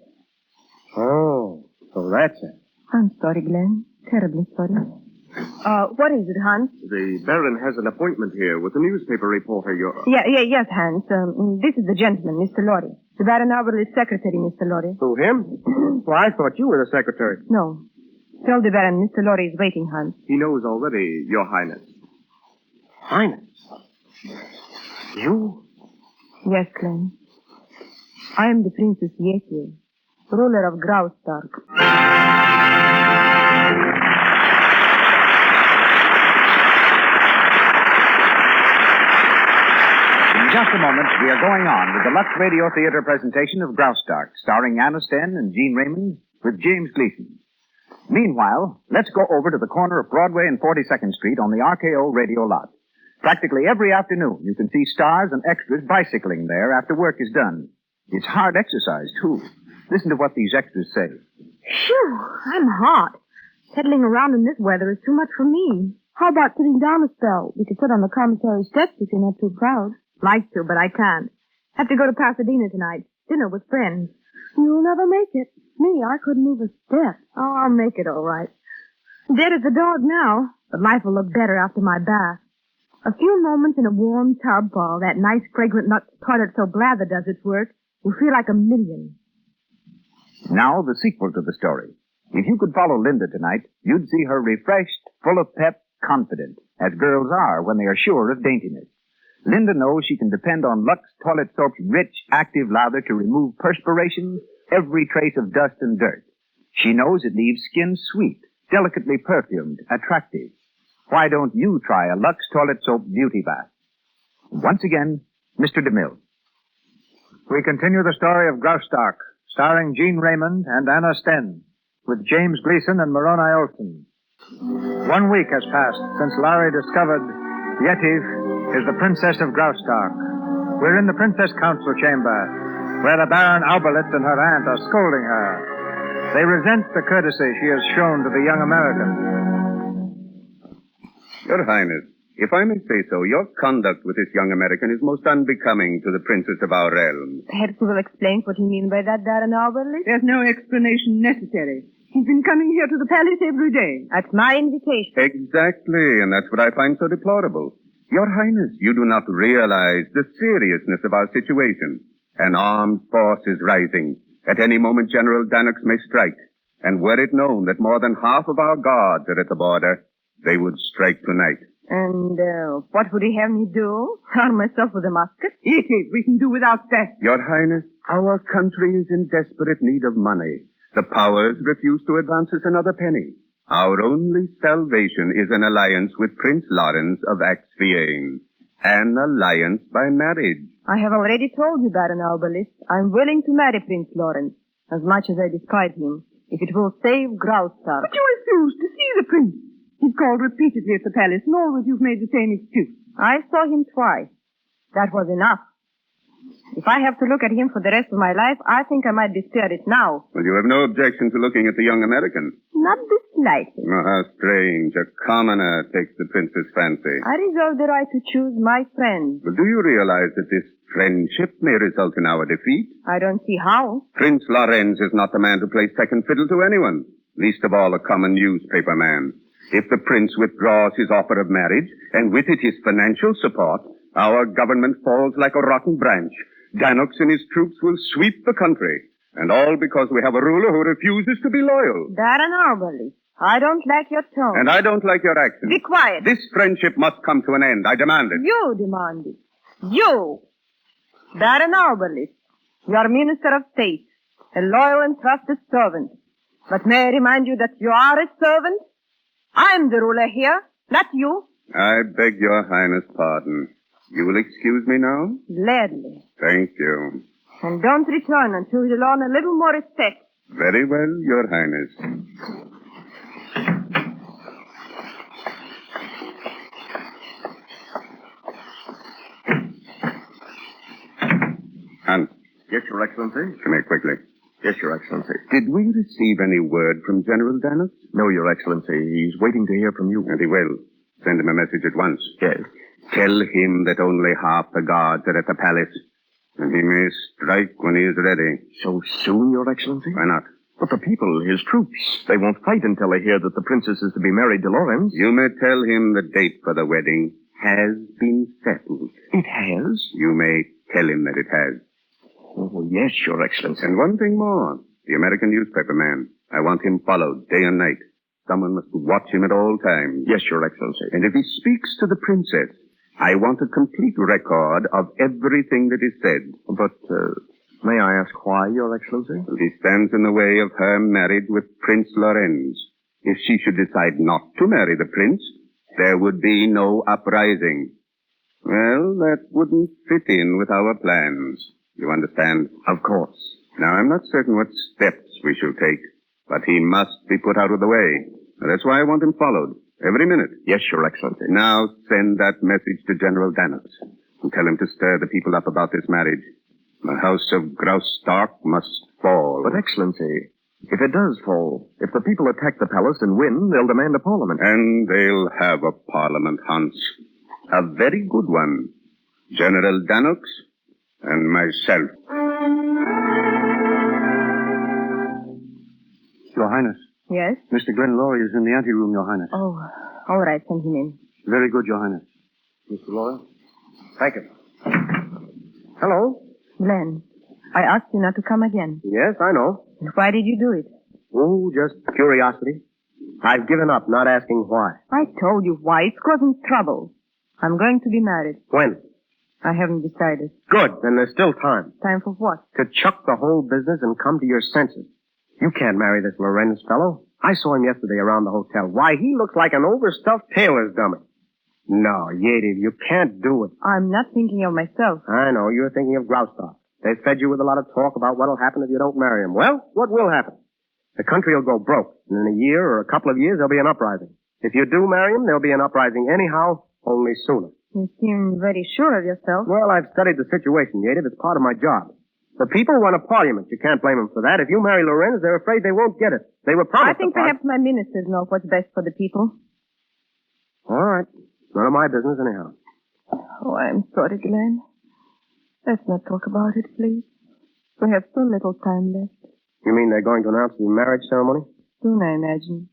Oh, so that's it. I'm sorry, Glenn. Terribly sorry. What is it, Hans? The Baron has an appointment here with the newspaper reporter. Yes, Hans. This is the gentleman, Mr. Lorry. The Baron Albert's secretary, Mr. Lorry. Who, him? Well, I thought you were the secretary. No. Tell the Baron Mr. Lorry is waiting, Hans. He knows already, Your Highness. Highness? You? Yes, Glenn. I am the Princess Yeti, ruler of Graustark. In just a moment, we are going on with the Lux Radio Theater presentation of Graustark, starring Anna Sten and Gene Raymond with James Gleason. Meanwhile, let's go over to the corner of Broadway and 42nd Street on the RKO radio lot. Practically every afternoon, you can see stars and extras bicycling there after work is done. It's hard exercise, too. Listen to what these extras say. Phew, I'm hot. Pedaling around in this weather is too much for me. How about sitting down a spell? We could sit on the commissary steps if you're not too proud. Like to, but I can't. Have to go to Pasadena tonight. Dinner with friends. You'll never make it. Me, I couldn't move a step. Oh, I'll make it all right. Dead as a dog now, but life will look better after my bath. A few moments in a warm tub while that nice fragrant nut toilet so blather does its work will feel like a million. Now, the sequel to the story. If you could follow Linda tonight, you'd see her refreshed, full of pep, confident, as girls are when they are sure of daintiness. Linda knows she can depend on Lux Toilet Soap's rich, active lather to remove perspiration, every trace of dust and dirt. She knows it leaves skin sweet, delicately perfumed, attractive. Why don't you try a Lux Toilet Soap Beauty Bath? Once again, Mr. DeMille. We continue the story of Graustark, starring Gene Raymond and Anna Sten, with James Gleason and Moroni Olson. 1 week has passed since Larry discovered Yetive is the Princess of Graustark. We're in the Princess Council Chamber, where the Baron Alberlet and her aunt are scolding her. They resent the courtesy she has shown to the young American. Your Highness, if I may say so, your conduct with this young American is most unbecoming to the princess of our realm. Perhaps you will explain what you mean by that, Baron Alberley? There's no explanation necessary. He's been coming here to the palace every day. At my invitation. Exactly, and that's what I find so deplorable. Your Highness, you do not realize the seriousness of our situation. An armed force is rising. At any moment, General Dannox may strike. And were it known that more than half of our guards are at the border, they would strike tonight. And what would he have me do? Arm myself with a musket? We can do without that. Your Highness, our country is in desperate need of money. The powers refuse to advance us another penny. Our only salvation is an alliance with Prince Lawrence of Axphain. An alliance by marriage. I have already told you, Baron Alberley, I'm willing to marry Prince Lawrence, as much as I despise him, if it will save Graustark. But you refuse to see the prince. He's called repeatedly at the palace, and always you've made the same excuse. I saw him twice. That was enough. If I have to look at him for the rest of my life, I think I might despair it now. Well, you have no objection to looking at the young American. Not the slightest. Oh, how strange. A commoner takes the prince's fancy. I reserve the right to choose my friend. Well, do you realize that this friendship may result in our defeat? I don't see how. Prince Lorenz is not the man to play second fiddle to anyone, least of all a common newspaper man. If the prince withdraws his offer of marriage, and with it his financial support, our government falls like a rotten branch. Dannox and his troops will sweep the country. And all because we have a ruler who refuses to be loyal. Baron Alberley, I don't like your tone. And I don't like your accent. Be quiet. This friendship must come to an end. I demand it. You demand it. You. Baron Alberley, you are Minister of State, a loyal and trusted servant. But may I remind you that you are a servant? I'm the ruler here, not you. I beg your Highness' pardon. You will excuse me now? Gladly. Thank you. And don't return until you learn a little more respect. Very well, Your Highness. Hans. Yes, Your Excellency. Come here quickly. Yes, Your Excellency. Did we receive any word from General Dannox? No, Your Excellency. He's waiting to hear from you. And he will. Send him a message at once. Yes. Tell him that only half the guards are at the palace. And he may strike when he is ready. So soon, Your Excellency? Why not? But the people, his troops, they won't fight until they hear that the princess is to be married to Lawrence. You may tell him the date for the wedding has been settled. It has? You may tell him that it has. Oh, yes, Your Excellency. And one thing more. The American newspaper man. I want him followed day and night. Someone must watch him at all times. Yes, Your Excellency. And if he speaks to the princess, I want a complete record of everything that is said. But, may I ask why, Your Excellency? Well, he stands in the way of her marriage with Prince Lorenz. If she should decide not to marry the prince, there would be no uprising. Well, that wouldn't fit in with our plans. You understand? Of course. Now, I'm not certain what steps we shall take, but he must be put out of the way. That's why I want him followed. Every minute. Yes, Your Excellency. Now send that message to General Dannox and tell him to stir the people up about this marriage. The house of Graustark must fall. But, Excellency, if it does fall, if the people attack the palace and win, they'll demand a parliament. And they'll have a parliament, Hans. A very good one. General Dannox and myself. Your Highness. Yes? Mr. Glenn Lawyer is in the anteroom, Your Highness. Oh, all right, send him in. Very good, Your Highness. Mr. Lawyer? Thank you. Hello? Glenn, I asked you not to come again. Yes, I know. And why did you do it? Oh, just curiosity. I've given up not asking why. I told you why. It's causing trouble. I'm going to be married. When? I haven't decided. Good. Then there's still time. Time for what? To chuck the whole business and come to your senses. You can't marry this Lorenz fellow. I saw him yesterday around the hotel. Why, he looks like an overstuffed tailor's dummy. No, Yadiv, you can't do it. I'm not thinking of myself. I know. You're thinking of Graustark. They fed you with a lot of talk about what'll happen if you don't marry him. Well, what will happen? The country will go broke. And in a year or a couple of years, there'll be an uprising. If you do marry him, there'll be an uprising anyhow, only sooner. You seem very sure of yourself. Well, I've studied the situation, Yadiv. It's part of my job. The people want a parliament. You can't blame them for that. If you marry Lorenz, they're afraid they won't get it. They were promised I think perhaps my ministers know what's best for the people. All right. None of my business, anyhow. Oh, I'm sorry, Glenn. Let's not talk about it, please. We have so little time left. You mean they're going to announce the marriage ceremony? Soon, I imagine.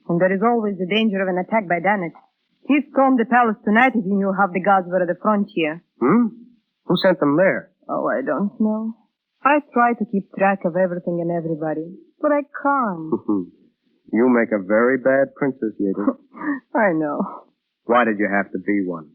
And there is always the danger of an attack by Danet. He stormed the palace tonight if he knew half the guards were at the frontier. Who sent them there? Oh, I don't know. I try to keep track of everything and everybody, but I can't. You make a very bad princess, Yeti. I know. Why did you have to be one?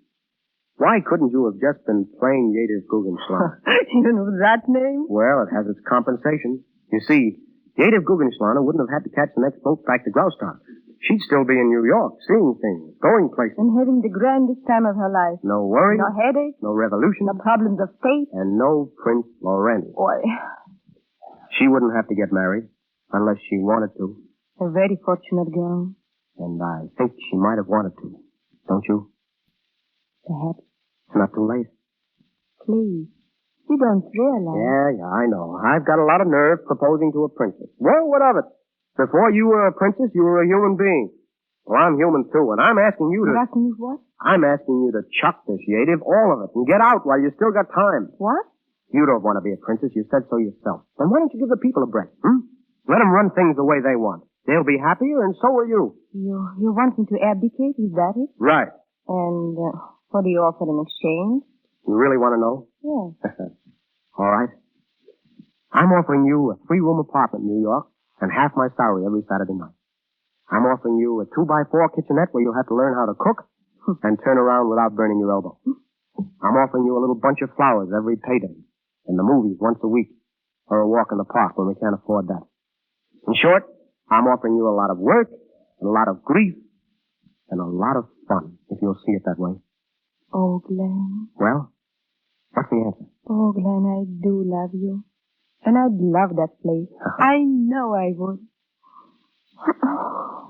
Why couldn't you have just been plain Yeti Guggenschlann? Even with that name? Well, it has its compensation. You see, Yeti Guggenschlann wouldn't have had to catch the next boat back to Graustark. She'd still be in New York, seeing things, going places. And having the grandest time of her life. No worries. No headache. No revolution. No problems of state. And no Prince Laurent. Boy. She wouldn't have to get married unless she wanted to. A very fortunate girl. And I think she might have wanted to. Don't you? Perhaps. It's not too late. Please. You don't realize. Yeah, I know. I've got a lot of nerve proposing to a princess. Well, what of it? Before you were a princess, you were a human being. Well, I'm human, too, and I'm asking you to... You're asking me what? I'm asking you to chuck this, Yative, all of it, and get out while you still got time. What? You don't want to be a princess. You said so yourself. Then why don't you give the people a break, Let them run things the way they want. They'll be happier, and so will you. You want me to abdicate? Is that it? Right. And what do you offer in exchange? You really want to know? Yes. All right. I'm offering you a 3-room apartment in New York and half my salary every Saturday night. I'm offering you a 2x4 kitchenette where you'll have to learn how to cook and turn around without burning your elbow. I'm offering you a little bunch of flowers every payday and the movies once a week or a walk in the park when we can't afford that. In short, I'm offering you a lot of work, a lot of grief, and a lot of fun, if you'll see it that way. Oh, Glenn. Well, what's the answer? Oh, Glenn, I do love you. And I'd love that place. I know I would.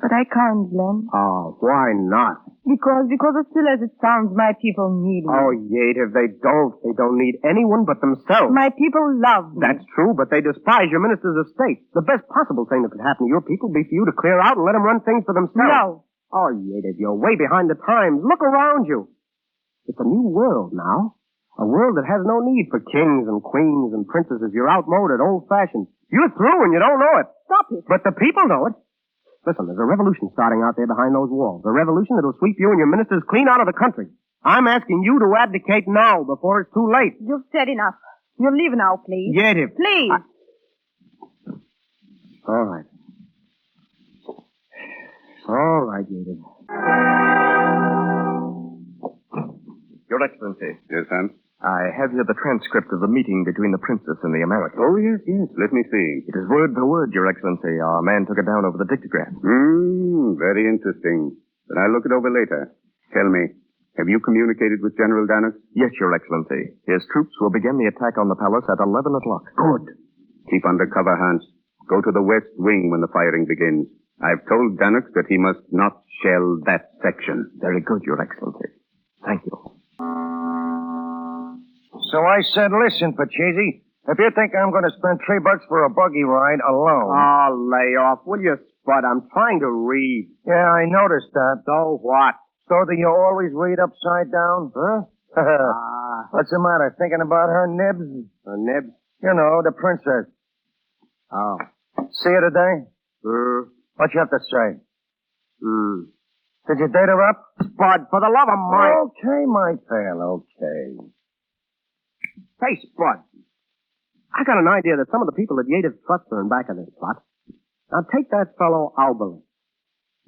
But I can't, Glenn. Oh, why not? Because as still as it sounds, my people need me. Oh, Yative, they don't. They don't need anyone but themselves. My people love me. That's true, but they despise your ministers of state. The best possible thing that could happen to your people would be for you to clear out and let them run things for themselves. No. Oh, Yative, you're way behind the times. Look around you. It's a new world now. A world that has no need for kings and queens and princesses. You're outmoded, old-fashioned. You're through and you don't know it. Stop it. But the people know it. Listen, there's a revolution starting out there behind those walls. A revolution that'll sweep you and your ministers clean out of the country. I'm asking you to abdicate now before it's too late. You've said enough. You'll leave now, please. Yative. Please. All right. All right, Yative. Your Excellency. Yes, son? I have here the transcript of the meeting between the princess and the American. Oh, yes. Let me see. It is word for word, Your Excellency. Our man took it down over the dictograph. Very interesting. Then I'll look it over later. Tell me, have you communicated with General Danet? Yes, Your Excellency. His troops will begin the attack on the palace at 11 o'clock. Good. Keep under cover, Hans. Go to the west wing when the firing begins. I've told Danet that he must not shell that section. Very good, Your Excellency. Thank you. So I said, listen, Pachisi, if you think I'm going to spend $3 for a buggy ride alone... Oh, lay off, will you, Spud? I'm trying to read. Yeah, I noticed that. So what? So do you always read upside down? Huh? What's the matter, thinking about her nibs? Her nibs? You know, the princess. Oh. See her today? What you have to say? Did you date her up? Spud, for the love of Mike. Okay, my pal, okay. Hey, Spud. I got an idea that some of the people at Yative Trust are in back of this plot. Now, take that fellow Albert.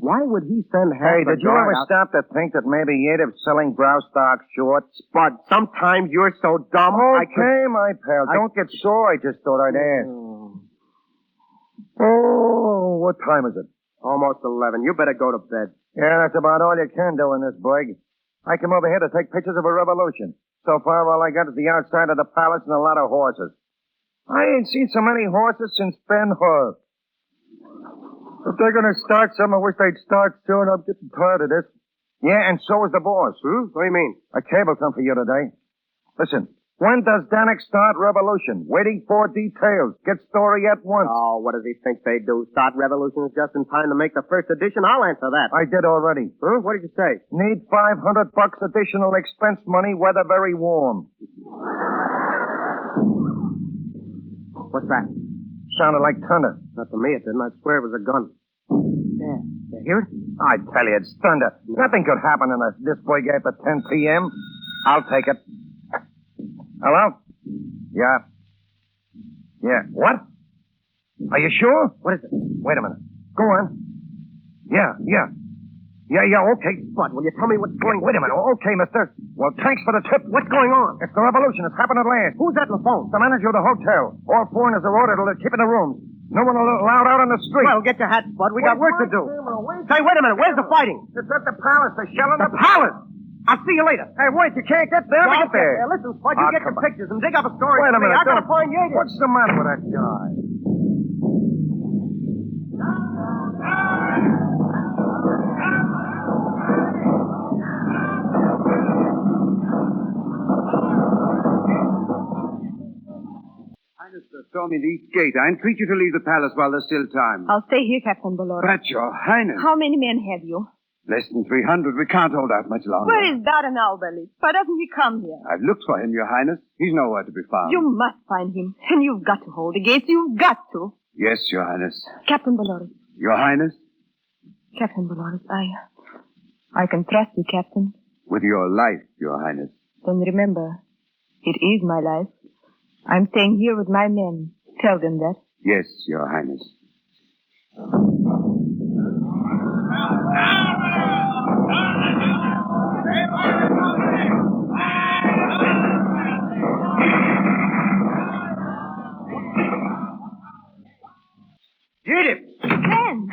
Why would he send half Hey, did you ever stop to think that maybe Yative's selling Graustark shorts? Spud, sometimes you're so dumb. Okay, my pal, don't get sore. I just thought I'd ask. Oh, what time is it? Almost 11. You better go to bed. Yeah, that's about all you can do in this brig. I came over here to take pictures of a revolution. So far, all I got is the outside of the palace and a lot of horses. I ain't seen so many horses since Ben-Hur. If they're going to start something, I wish they'd start soon. I'm getting tired of this. Yeah, and so is the boss. What do you mean? A cable come for you today. Listen, When does Danik start revolution? Waiting for details. Get story at once. Oh, what does he think they do? Start revolutions just in time to make the first edition? I'll answer that. I did already. Huh? What did you say? Need $500 additional expense money, weather very warm. What's that? Sounded like thunder. Not to me, it didn't. I swear it was a gun. Yeah. You hear it? I tell you, it's thunder. Nothing could happen in this big after 10 p.m. I'll take it. Hello? Yeah. Yeah. What? Are you sure? What is it? Wait a minute. Go on. Yeah, okay. What? Will you tell me what's going on? Wait a minute. Okay, mister. Well, thanks for the tip. What's going on? It's the revolution. It's happened at last. Who's that on the phone? The manager of the hotel. All foreigners are ordered to keep in the rooms. No one allowed out on the street. Well, get your hat, Spud. We got work to do. Say, wait a minute. Where's the fighting? It's at the palace. They're shelling the palace. I'll see you later. Hey, wait. You can't get there. No, Get there. Listen, Spud, you get your pictures and dig up a story. Wait a minute. I gotta find Yates. What's the matter with that guy? Highness, storm in the east gate. I entreat you to leave the palace while there's still time. I'll stay here, Captain Dolores. But, Your Highness. How many men have you? Less than 300. We can't hold out much longer. Where is Darren Alberly? Why doesn't he come here? I've looked for him, Your Highness. He's nowhere to be found. You must find him. And you've got to hold the gates. You've got to. Yes, Your Highness. Captain Dolores. Your Highness? Captain Dolores, I can trust you, Captain. With your life, Your Highness. Then remember, it is my life. I'm staying here with my men. Tell them that. Yes, Your Highness. Edith! Ben!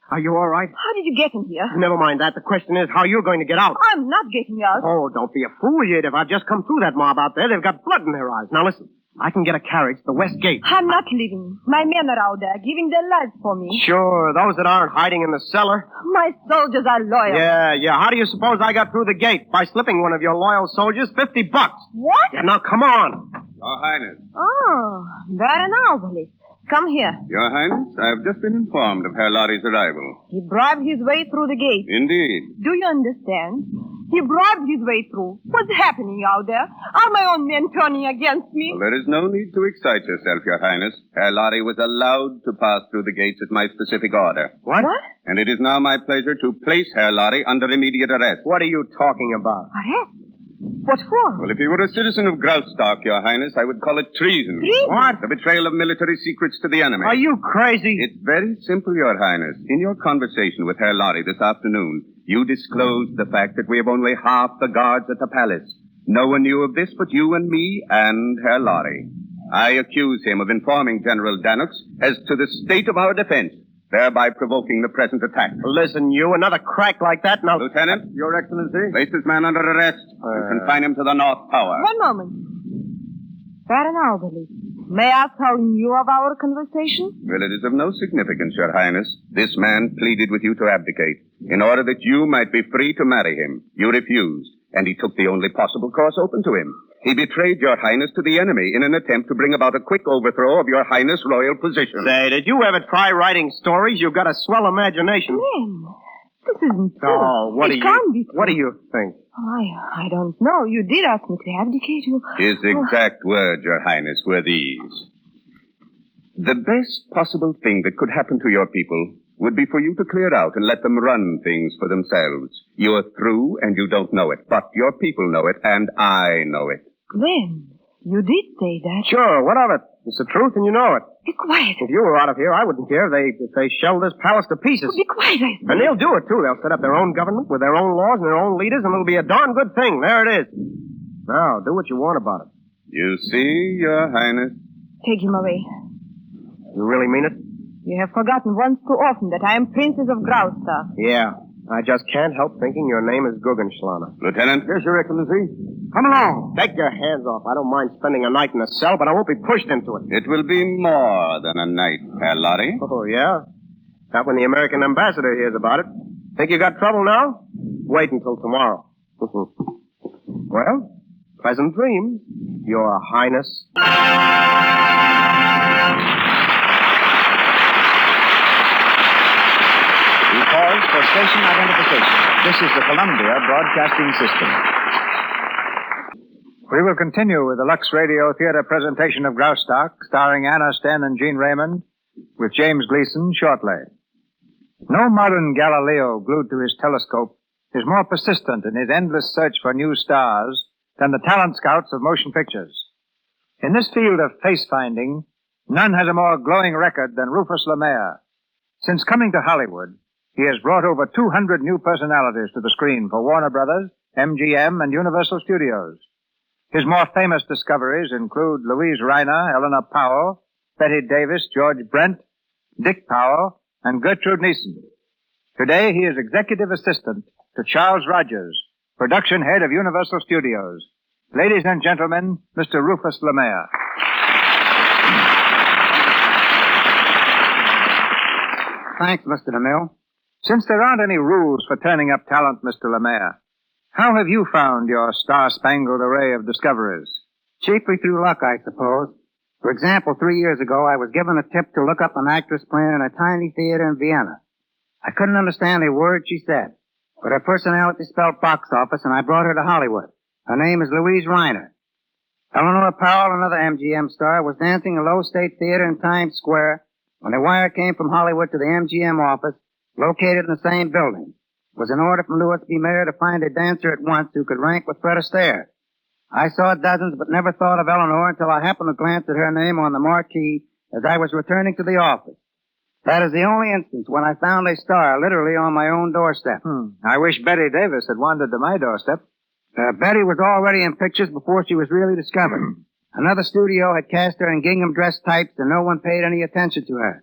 Are you all right? How did you get in here? Never mind that. The question is how you're going to get out. I'm not getting out. Oh, don't be a fool, Edith. I've just come through that mob out there. They've got blood in their eyes. Now listen. I can get a carriage to the west gate. I'm not leaving. My men are out there giving their lives for me. Sure, those that aren't hiding in the cellar. My soldiers are loyal. Yeah. How do you suppose I got through the gate? By slipping one of your loyal soldiers $50. What? Yeah, now come on. Your Highness. Oh, Baron Alberly. Come here. Your Highness, I have just been informed of Herr Lotte's arrival. He bribed his way through the gate. Indeed. Do you understand? He bribed his way through. What's happening out there? Are my own men turning against me? Well, there is no need to excite yourself, Your Highness. Herr Lotte was allowed to pass through the gates at my specific order. What? And it is now my pleasure to place Herr Lotte under immediate arrest. What are you talking about? Arrest? What for? Well, if he were a citizen of Graustark, Your Highness, I would call it treason. Treason? What? The betrayal of military secrets to the enemy. Are you crazy? It's very simple, Your Highness. In your conversation with Herr Lotte this afternoon, you disclosed the fact that we have only half the guards at the palace. No one knew of this but you and me and Herr Lotte. I accuse him of informing General Danux as to the state of our defense, thereby provoking the present attack. Listen, you, another crack like that now... Lieutenant. Your Excellency? Place this man under arrest and confine him to the North Tower. One moment. Baron Alberly, may I ask how you knew of our conversation? Well, it is of no significance, Your Highness. This man pleaded with you to abdicate in order that you might be free to marry him. You refused, and he took the only possible course open to him. He betrayed Your Highness to the enemy in an attempt to bring about a quick overthrow of Your Highness' royal position. Say, did you ever try writing stories? You've got a swell imagination. Ben, this isn't true. Oh, what can't be true. What do you think? I don't know. You did ask me to abdicate. His exact words, Your Highness, were these. The best possible thing that could happen to your people would be for you to clear out and let them run things for themselves. You're through and you don't know it, but your people know it and I know it. Ben, you did say that. Sure, what of it? It's the truth and you know it. Be quiet. If you were out of here, I wouldn't care if they shelled this palace to pieces. Be quiet, I say. And they'll do it, too. They'll set up their own government with their own laws and their own leaders, and it'll be a darn good thing. There it is. Now, do what you want about it. You see, Your Highness? Take him away. You really mean it? You have forgotten once too often that I am Princess of Graustark. Yeah. I just can't help thinking your name is Guggenschlaner. Lieutenant? Yes, Your Excellency. Come along. Take your hands off. I don't mind spending a night in a cell, but I won't be pushed into it. It will be more than a night, Herr Lotte. Oh, yeah? Not when the American ambassador hears about it. Think you got trouble now? Wait until tomorrow. Well, pleasant dreams. Your Highness. We pause for station identification. This is the Columbia Broadcasting System. We will continue with the Lux Radio Theater presentation of Graustark, starring Anna Sten and Gene Raymond, with James Gleason shortly. No modern Galileo glued to his telescope is more persistent in his endless search for new stars than the talent scouts of motion pictures. In this field of face-finding, none has a more glowing record than Rufus Lemaire. Since coming to Hollywood, he has brought over 200 new personalities to the screen for Warner Brothers, MGM, and Universal Studios. His more famous discoveries include Louise Reiner, Eleanor Powell, Betty Davis, George Brent, Dick Powell, and Gertrude Nielsen. Today, he is executive assistant to Charles Rogers, production head of Universal Studios. Ladies and gentlemen, Mr. Rufus Lemaire. Thanks, Mr. DeMille. Since there aren't any rules for turning up talent, Mr. Lemaire, how have you found your star-spangled array of discoveries? Chiefly through luck, I suppose. For example, 3 years ago, I was given a tip to look up an actress playing in a tiny theater in Vienna. I couldn't understand a word she said, but her personality spelled box office, and I brought her to Hollywood. Her name is Louise Reiner. Eleanor Powell, another MGM star, was dancing in a Low State Theater in Times Square when a wire came from Hollywood to the MGM office, located in the same building. It was an order from Louis B. Mayer to find a dancer at once who could rank with Fred Astaire. I saw dozens, but never thought of Eleanor until I happened to glance at her name on the marquee as I was returning to the office. That is the only instance when I found a star literally on my own doorstep. I wish Betty Davis had wandered to my doorstep. Betty was already in pictures before she was really discovered. Another studio had cast her in gingham dress types, and no one paid any attention to her.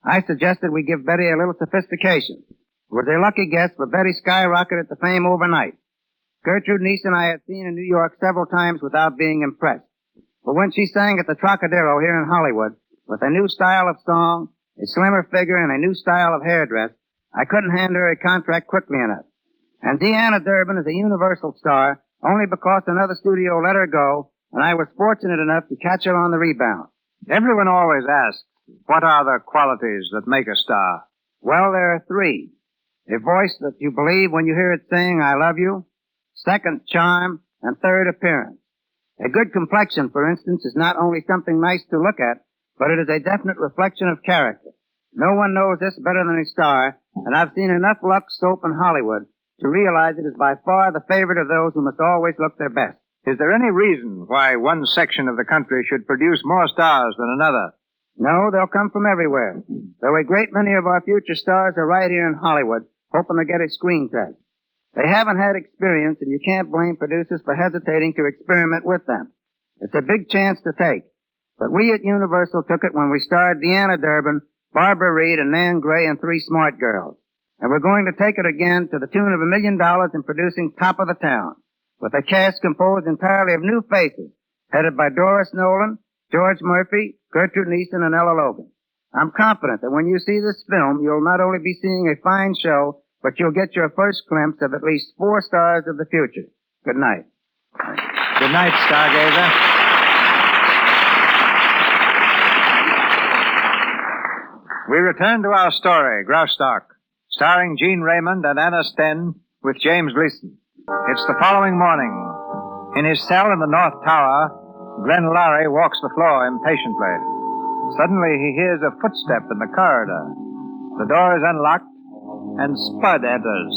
I suggested we give Betty a little sophistication. It was a lucky guess, but Betty skyrocketed to fame overnight. Gertrude Nielsen I had seen in New York several times without being impressed. But when she sang at the Trocadero here in Hollywood, with a new style of song, a slimmer figure, and a new style of hairdress, I couldn't hand her a contract quickly enough. And Deanna Durbin is a Universal star only because another studio let her go, and I was fortunate enough to catch her on the rebound. Everyone always asks, what are the qualities that make a star? Well, there are three. A voice that you believe when you hear it saying, I love you. Second, charm. And third, appearance. A good complexion, for instance, is not only something nice to look at, but it is a definite reflection of character. No one knows this better than a star, and I've seen enough Lux soap in Hollywood to realize it is by far the favorite of those who must always look their best. Is there any reason why one section of the country should produce more stars than another? No, they'll come from everywhere. Though a great many of our future stars are right here in Hollywood, hoping to get a screen test. They haven't had experience, and you can't blame producers for hesitating to experiment with them. It's a big chance to take. But we at Universal took it when we starred Deanna Durbin, Barbara Reed, and Nan Gray in Three Smart Girls. And we're going to take it again to the tune of $1 million in producing Top of the Town, with a cast composed entirely of new faces, headed by Doris Nolan, George Murphy, Gertrude Nielsen, and Ella Logan. I'm confident that when you see this film, you'll not only be seeing a fine show, but you'll get your first glimpse of at least 4 stars of the future. Good night. Good night, Stargazer. We return to our story, Graustark, starring Gene Raymond and Anna Sten with James Gleason. It's the following morning. In his cell in the North Tower, Glenn Lowry walks the floor impatiently. Suddenly he hears a footstep in the corridor. The door is unlocked, and Spud enters.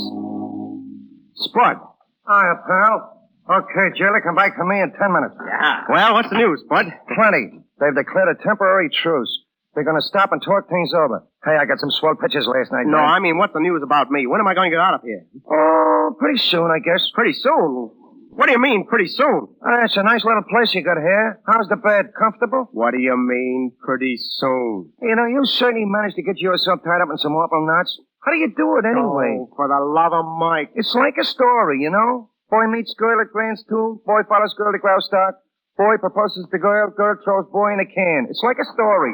Spud. Hiya, pal. Okay, Jelly, come back for me in 10 minutes. Yeah. Well, what's the news, Spud? Plenty. They've declared a temporary truce. They're going to stop and talk things over. Hey, I got some swell pictures last night. No, man. I mean, what's the news about me? When am I going to get out of here? Oh, pretty soon, I guess. Pretty soon? What do you mean, pretty soon? It's a nice little place you got here. How's the bed? Comfortable? What do you mean, pretty soon? You know, you certainly managed to get yourself tied up in some awful knots. How do you do it anyway? Oh, for the love of Mike. It's like a story, you know? Boy meets girl at Grant's Tomb. Boy follows girl to Graustark. Boy proposes to girl. Girl throws boy in a can. It's like a story.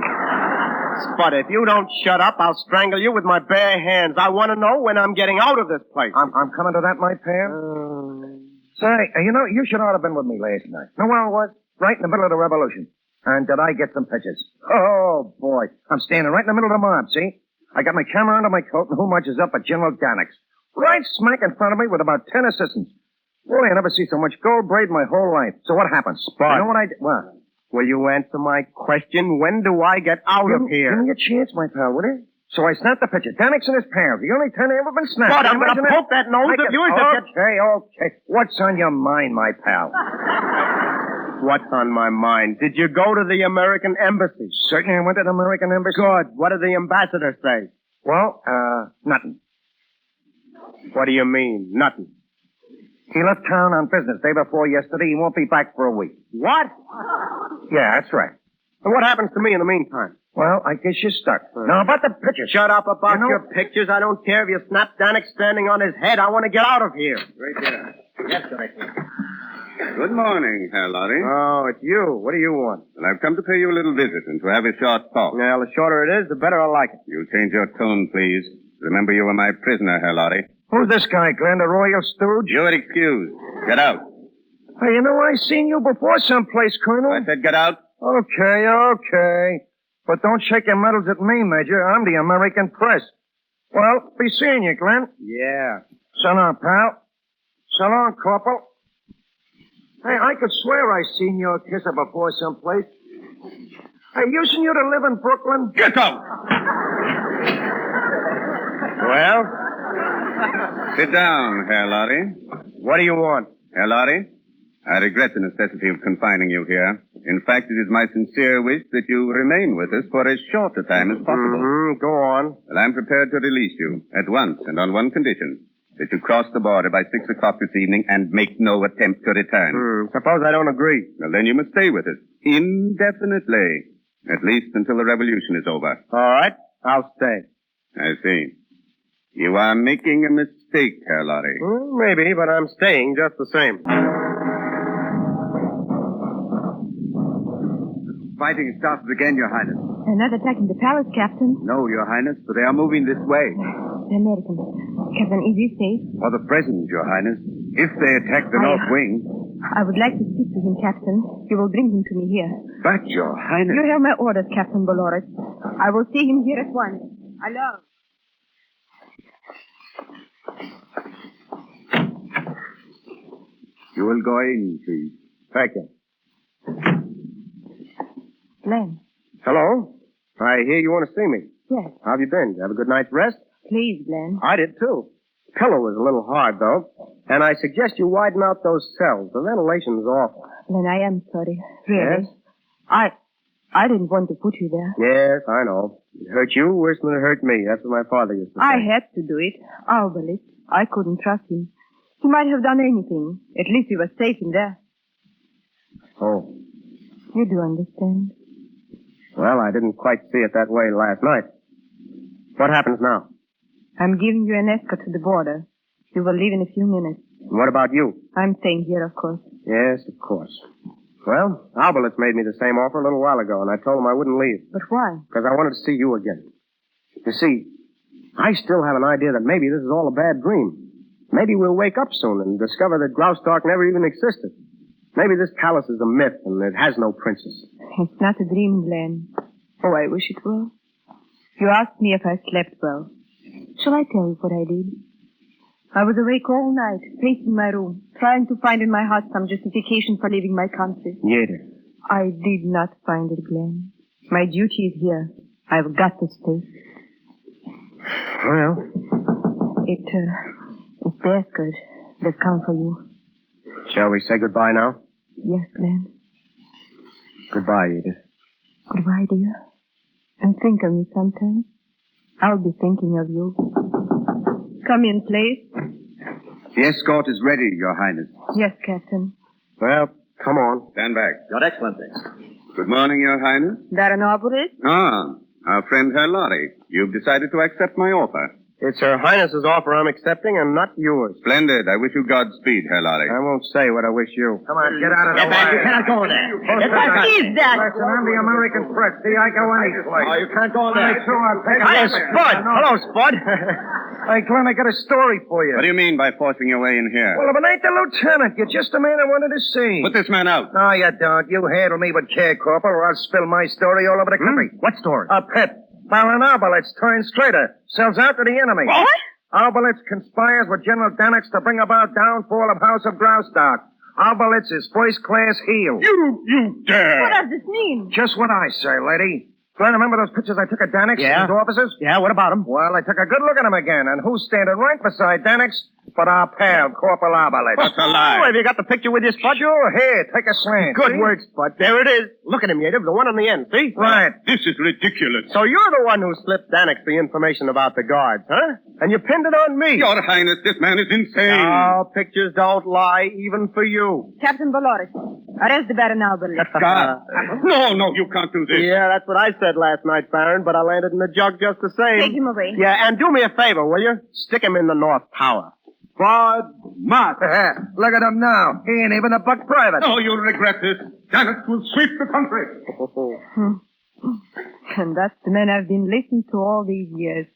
Spud, if you don't shut up, I'll strangle you with my bare hands. I want to know when I'm getting out of this place. I'm coming to that, my pal. Say, you know, you should ought to have been with me last night. Know where I was? right in the middle of the revolution. And did I get some pictures? Oh, boy. I'm standing right in the middle of the mob, see? I got my camera under my coat, and who marches up but General Danix? Right smack in front of me with about 10 assistants. Boy, I never see so much gold braid in my whole life. So what happened? Spud. You know what I did? What? Will you answer my question? When do I get out of here? Give me a chance, my pal, will you? So I snapped the picture. Danix and his pals. The only 10 ever been snapped. Spud, I'm going to poke that nose of yours. Okay. What's on your mind, my pal? What's on my mind? Did you go to the American Embassy? Certainly I went to the American Embassy. Good. What did the ambassador say? Well, nothing. What do you mean, nothing? He left town on business day before yesterday. He won't be back for a week. What? Yeah, that's right. And what happens to me in the meantime? Well, I guess you're stuck. Now, about the pictures. Shut up about your pictures. I don't care if you snap Danix standing on his head. I want to get out of here. Right there. Yes, sir. Good morning, Herr Lorry. Oh, it's you. What do you want? Well, I've come to pay you a little visit and to have a short talk. Well, the shorter it is, the better I like it. You change your tone, please. Remember you were my prisoner, Herr Lorry. Who's this guy, Glenn, the royal stooge? You're excused. Get out. Hey, you know, I seen you before someplace, Colonel. I said get out. Okay. But don't shake your medals at me, Major. I'm the American press. Well, be seeing you, Glenn. Yeah. So long, pal. So long, Corporal. Hey, I could swear I seen your kisser before someplace. Hey, using you to live in Brooklyn? Get out! Well? Sit down, Herr Lorry. What do you want? Herr Lorry, I regret the necessity of confining you here. In fact, it is my sincere wish that you remain with us for as short a time as possible. Mm-hmm. Go on. Well, I'm prepared to release you at once and on one condition. That you cross the border by 6 o'clock this evening and make no attempt to return. Suppose I don't agree. Well, then you must stay with us. Indefinitely. At least until the revolution is over. All right. I'll stay. I see. You are making a mistake, Herr Lorry. Maybe, but I'm staying just the same. Fighting started again, Your Highness. They're not attacking the palace, Captain. No, Your Highness, but they are moving this way. The Americans. Captain, is he safe? For the present, Your Highness. If they attack the north wing... I would like to speak to him, Captain. You will bring him to me here. But, Your Highness... You have my orders, Captain Dolores. I will see him here at once. Hello. You will go in, please. Thank you. Glenn. Hello? I hear you want to see me. Yes. How have you been? Have a good night's rest? Please, Glenn. I did, too. Pillow was a little hard, though. And I suggest you widen out those cells. The ventilation's awful. Glenn, I am sorry. Really. Yes? I didn't want to put you there. Yes, I know. It hurt you worse than it hurt me. That's what my father used to say. I had to do it. Albert. I couldn't trust him. He might have done anything. At least he was safe in there. Oh. You do understand. Well, I didn't quite see it that way last night. What happens now? I'm giving you an escort to the border. You will leave in a few minutes. What about you? I'm staying here, of course. Yes, of course. Well, Albert's made me the same offer a little while ago, and I told him I wouldn't leave. But why? Because I wanted to see you again. You see, I still have an idea that maybe this is all a bad dream. Maybe we'll wake up soon and discover that Graustark never even existed. Maybe this palace is a myth and it has no princess. It's not a dream, Glenn. Oh, I wish it were. You asked me if I slept well. Shall I tell you what I did? I was awake all night, pacing my room, trying to find in my heart some justification for leaving my country. Yeah. I did not find it, Glenn. My duty is here. I've got to stay. Well? It's the escort that's come for you. Shall we say goodbye now? Yes, Glenn. Goodbye, Edith. Goodbye, dear. And think of me sometime. I'll be thinking of you. Come in, please. The escort is ready, Your Highness. Yes, Captain. Well, come on. Stand back. Your Excellency. Good morning, Your Highness. Baron Alvarez? Ah, our friend Herr Lorry. You've decided to accept my offer. It's Her Highness's offer I'm accepting and not yours. Splendid. I wish you Godspeed, Herr Lorry. I won't say what I wish you. Come on, get out of the way. Get back. You cannot go in there. Get back. Is that? Listen, I'm the American press. See, I go any place. Oh, you can't go in there. Sure, I'll take Hey, Spud. Hello, Spud. Hey, Glenn, I got a story for you. What do you mean by forcing your way in here? Well, if it ain't the lieutenant, you're just the man I wanted to see. Put this man out. No, you don't. You handle me with care, Corporal, or I'll spill my story all over the country. What story? A pet. Baron Arbalets turned traitor. Sells out to the enemy. What? Arbalets conspires with General Danix to bring about downfall of House of Graustark. Arbalets is first-class heel. You dare! What does this mean? Just what I say, lady. Glenn, remember those pictures I took of Danix Yeah. and his officers? Yeah, what about him? Well, I took a good look at him again, and who's standing right beside Danix but our pal, Corporal Arbalets? That's a lie. Oh, have you got the picture with you, Spud? Sure, here, take a slant. Good see? work, Spud. There it is. Look at him, Yative, the one on the end, see? Right. This is ridiculous. So you're the one who slipped Danix the information about the guards, huh? And you pinned it on me. Your Highness, this man is insane. Oh, pictures don't lie, even for you. Captain Dolores, arrest the Baron Alberle. God. No, you can't do this. Yeah, that's what I said last night, Baron, but I landed in the jug just the same. Take him away. Yeah, and do me a favor, will you? Stick him in the North Tower. Spud Mott. Look at him now. He ain't even a buck private. Oh, you'll regret this. Janet will sweep the country. And that's the man I've been listening to all these years.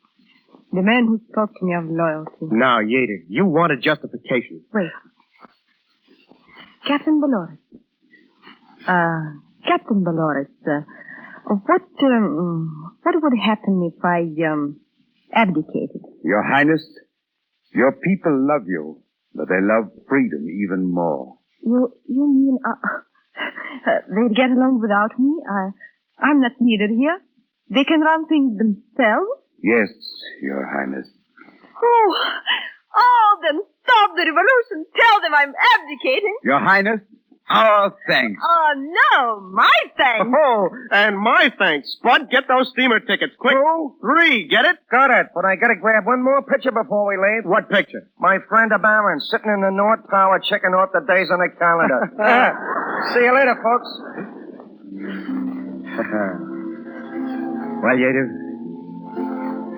The man who spoke to me of loyalty. Now, Yative, you wanted justification. Wait. Captain Dolores. Captain Dolores, what would happen if I, abdicated? Your Highness, your people love you, but they love freedom even more. You mean, they'd get along without me? I'm not needed here. They can run things themselves? Yes, Your Highness. Oh, then stop the revolution. Tell them I'm abdicating. Your Highness, our thanks. Oh, no, my thanks. Oh, and my thanks. Spud, get those steamer tickets, quick. 3, get it? Got it, but I gotta grab one more picture before we leave. What picture? My friend the Baron sitting in the North Tower checking off the days on the calendar. See you later, folks. Well, Yative,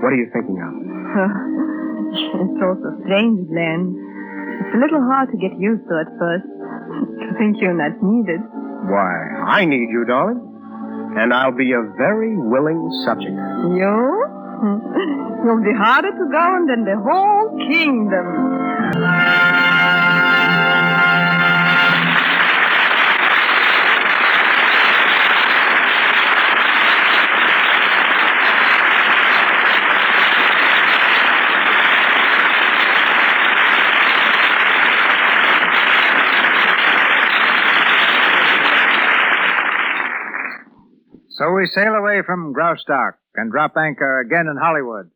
what are you thinking of? It's all so strange, Glenn. It's a little hard to get used to at first. To think you're not needed. Why, I need you, darling. And I'll be a very willing subject. You? You'll be harder to govern than the whole kingdom. So we sail away from Graustark and drop anchor again in Hollywood.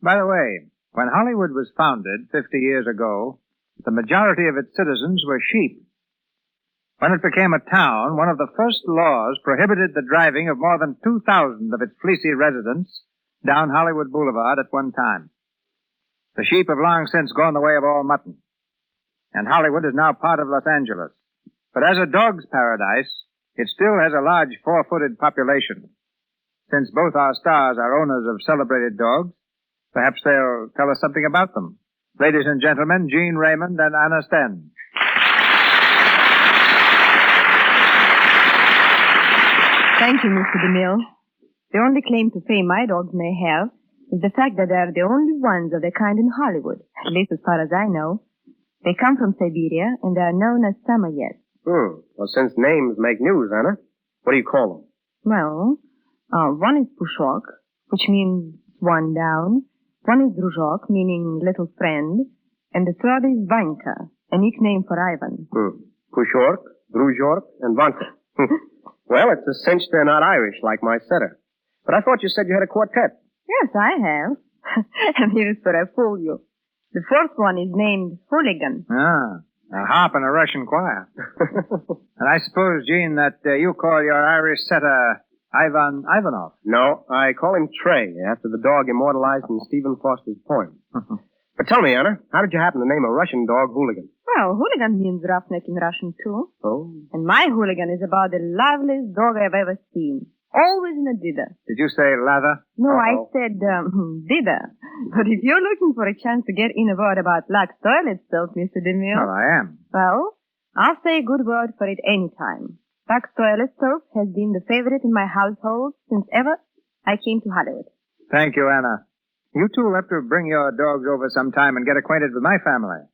By the way, when Hollywood was founded 50 years ago, the majority of its citizens were sheep. When it became a town, one of the first laws prohibited the driving of more than 2,000 of its fleecy residents down Hollywood Boulevard at one time. The sheep have long since gone the way of all mutton, and Hollywood is now part of Los Angeles. But as a dog's paradise, it still has a large 4-footed population. Since both our stars are owners of celebrated dogs, perhaps they'll tell us something about them. Ladies and gentlemen, Gene Raymond and Anna Sten. Thank you, Mr. DeMille. The only claim to fame my dogs may have is the fact that they are the only ones of their kind in Hollywood, at least as far as I know. They come from Siberia, and they are known as Samoyeds. Well, since names make news, Anna, what do you call them? Well, one is Pushok, which means one down. One is Druzhok, meaning little friend. And the third is Vanka, a nickname for Ivan. Pushork, Druzhork, and Vanka. Well, it's a cinch they're not Irish like my setter. But I thought you said you had a quartet. Yes, I have. And here's where I fool you. The fourth one is named Hooligan. A harp and a Russian choir. And I suppose, Gene, that you call your Irish setter Ivan Ivanov. No, I call him Trey, after the dog immortalized in Stephen Foster's poem. But tell me, Anna, how did you happen to name a Russian dog Hooligan? Well, hooligan means roughneck in Russian, too. Oh. And my hooligan is about the liveliest dog I've ever seen. Always in a dither. Did you say lather? No, I said dither. But if you're looking for a chance to get in a word about Lux toilet soap, Mr. DeMille... Well, I am. Well, I'll say a good word for it any time. Lux toilet soap has been the favorite in my household since ever I came to Hollywood. Thank you, Anna. You two will have to bring your dogs over sometime and get acquainted with my family.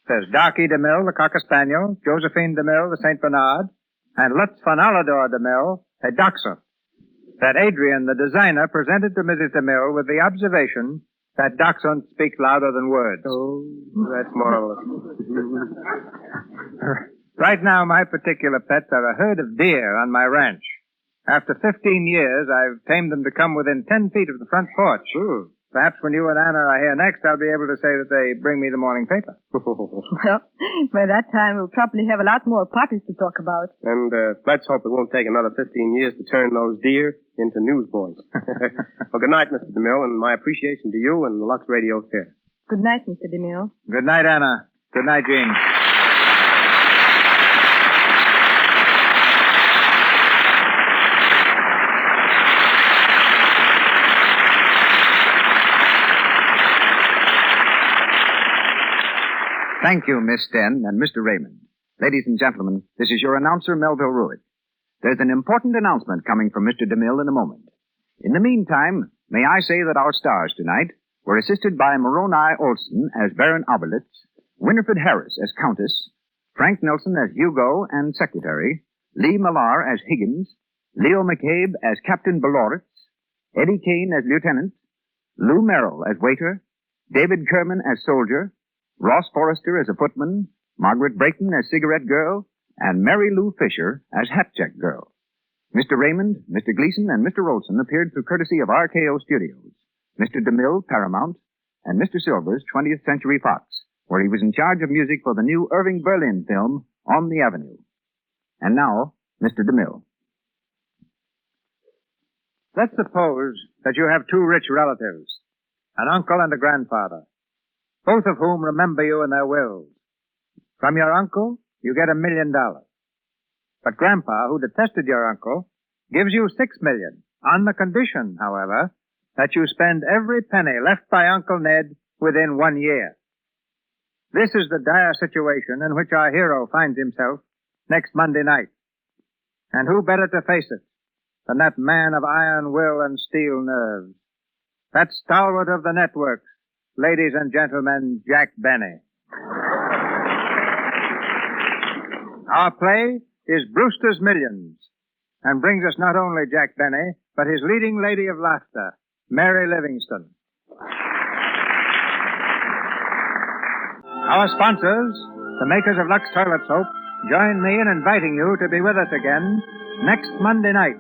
There's Darky DeMille, the Cocker Spaniel, Josephine DeMille, the St. Bernard, and Lutz von Allador DeMille, a Dachshund. That Adrian, the designer, presented to Mrs. DeMille with the observation that Dachshunds speak louder than words. Oh, that's marvelous. Right now, my particular pets are a herd of deer on my ranch. After 15 years, I've tamed them to come within 10 feet of the front porch. Perhaps when you and Anna are here next, I'll be able to say that they bring me the morning paper. Well, by that time, we'll probably have a lot more puppies to talk about. And let's hope it won't take another 15 years to turn those deer into newsboys. Well, good night, Mr. DeMille, and my appreciation to you and the Lux Radio Theater. Good night, Mr. DeMille. Good night, Anna. Good night, Jean. Thank you, Miss Sten and Mr. Raymond. Ladies and gentlemen, this is your announcer, Melville Ruick. There's an important announcement coming from Mr. DeMille in a moment. In the meantime, may I say that our stars tonight were assisted by Moroni Olson as Baron Oberlitz, Winifred Harris as Countess, Frank Nelson as Hugo and Secretary, Lee Millar as Higgins, Leo McCabe as Captain Beloritz, Eddie Kane as Lieutenant, Lou Merrill as Waiter, David Kerman as Soldier, Ross Forrester as a footman, Margaret Brayton as cigarette girl, and Mary Lou Fisher as hat-check girl. Mr. Raymond, Mr. Gleason, and Mr. Olson appeared through courtesy of RKO Studios, Mr. DeMille, Paramount, and Mr. Silvers, 20th Century Fox, where he was in charge of music for the new Irving Berlin film, On the Avenue. And now, Mr. DeMille. Let's suppose that you have two rich relatives, an uncle and a grandfather, both of whom remember you in their wills. From your uncle, you get $1 million. But Grandpa, who detested your uncle, gives you $6 million, on the condition, however, that you spend every penny left by Uncle Ned within 1 year. This is the dire situation in which our hero finds himself next Monday night. And who better to face it than that man of iron will and steel nerves, that stalwart of the networks, ladies and gentlemen, Jack Benny. Our play is Brewster's Millions, and brings us not only Jack Benny, but his leading lady of laughter, Mary Livingston. Our sponsors, the makers of Lux Toilet Soap, join me in inviting you to be with us again next Monday night,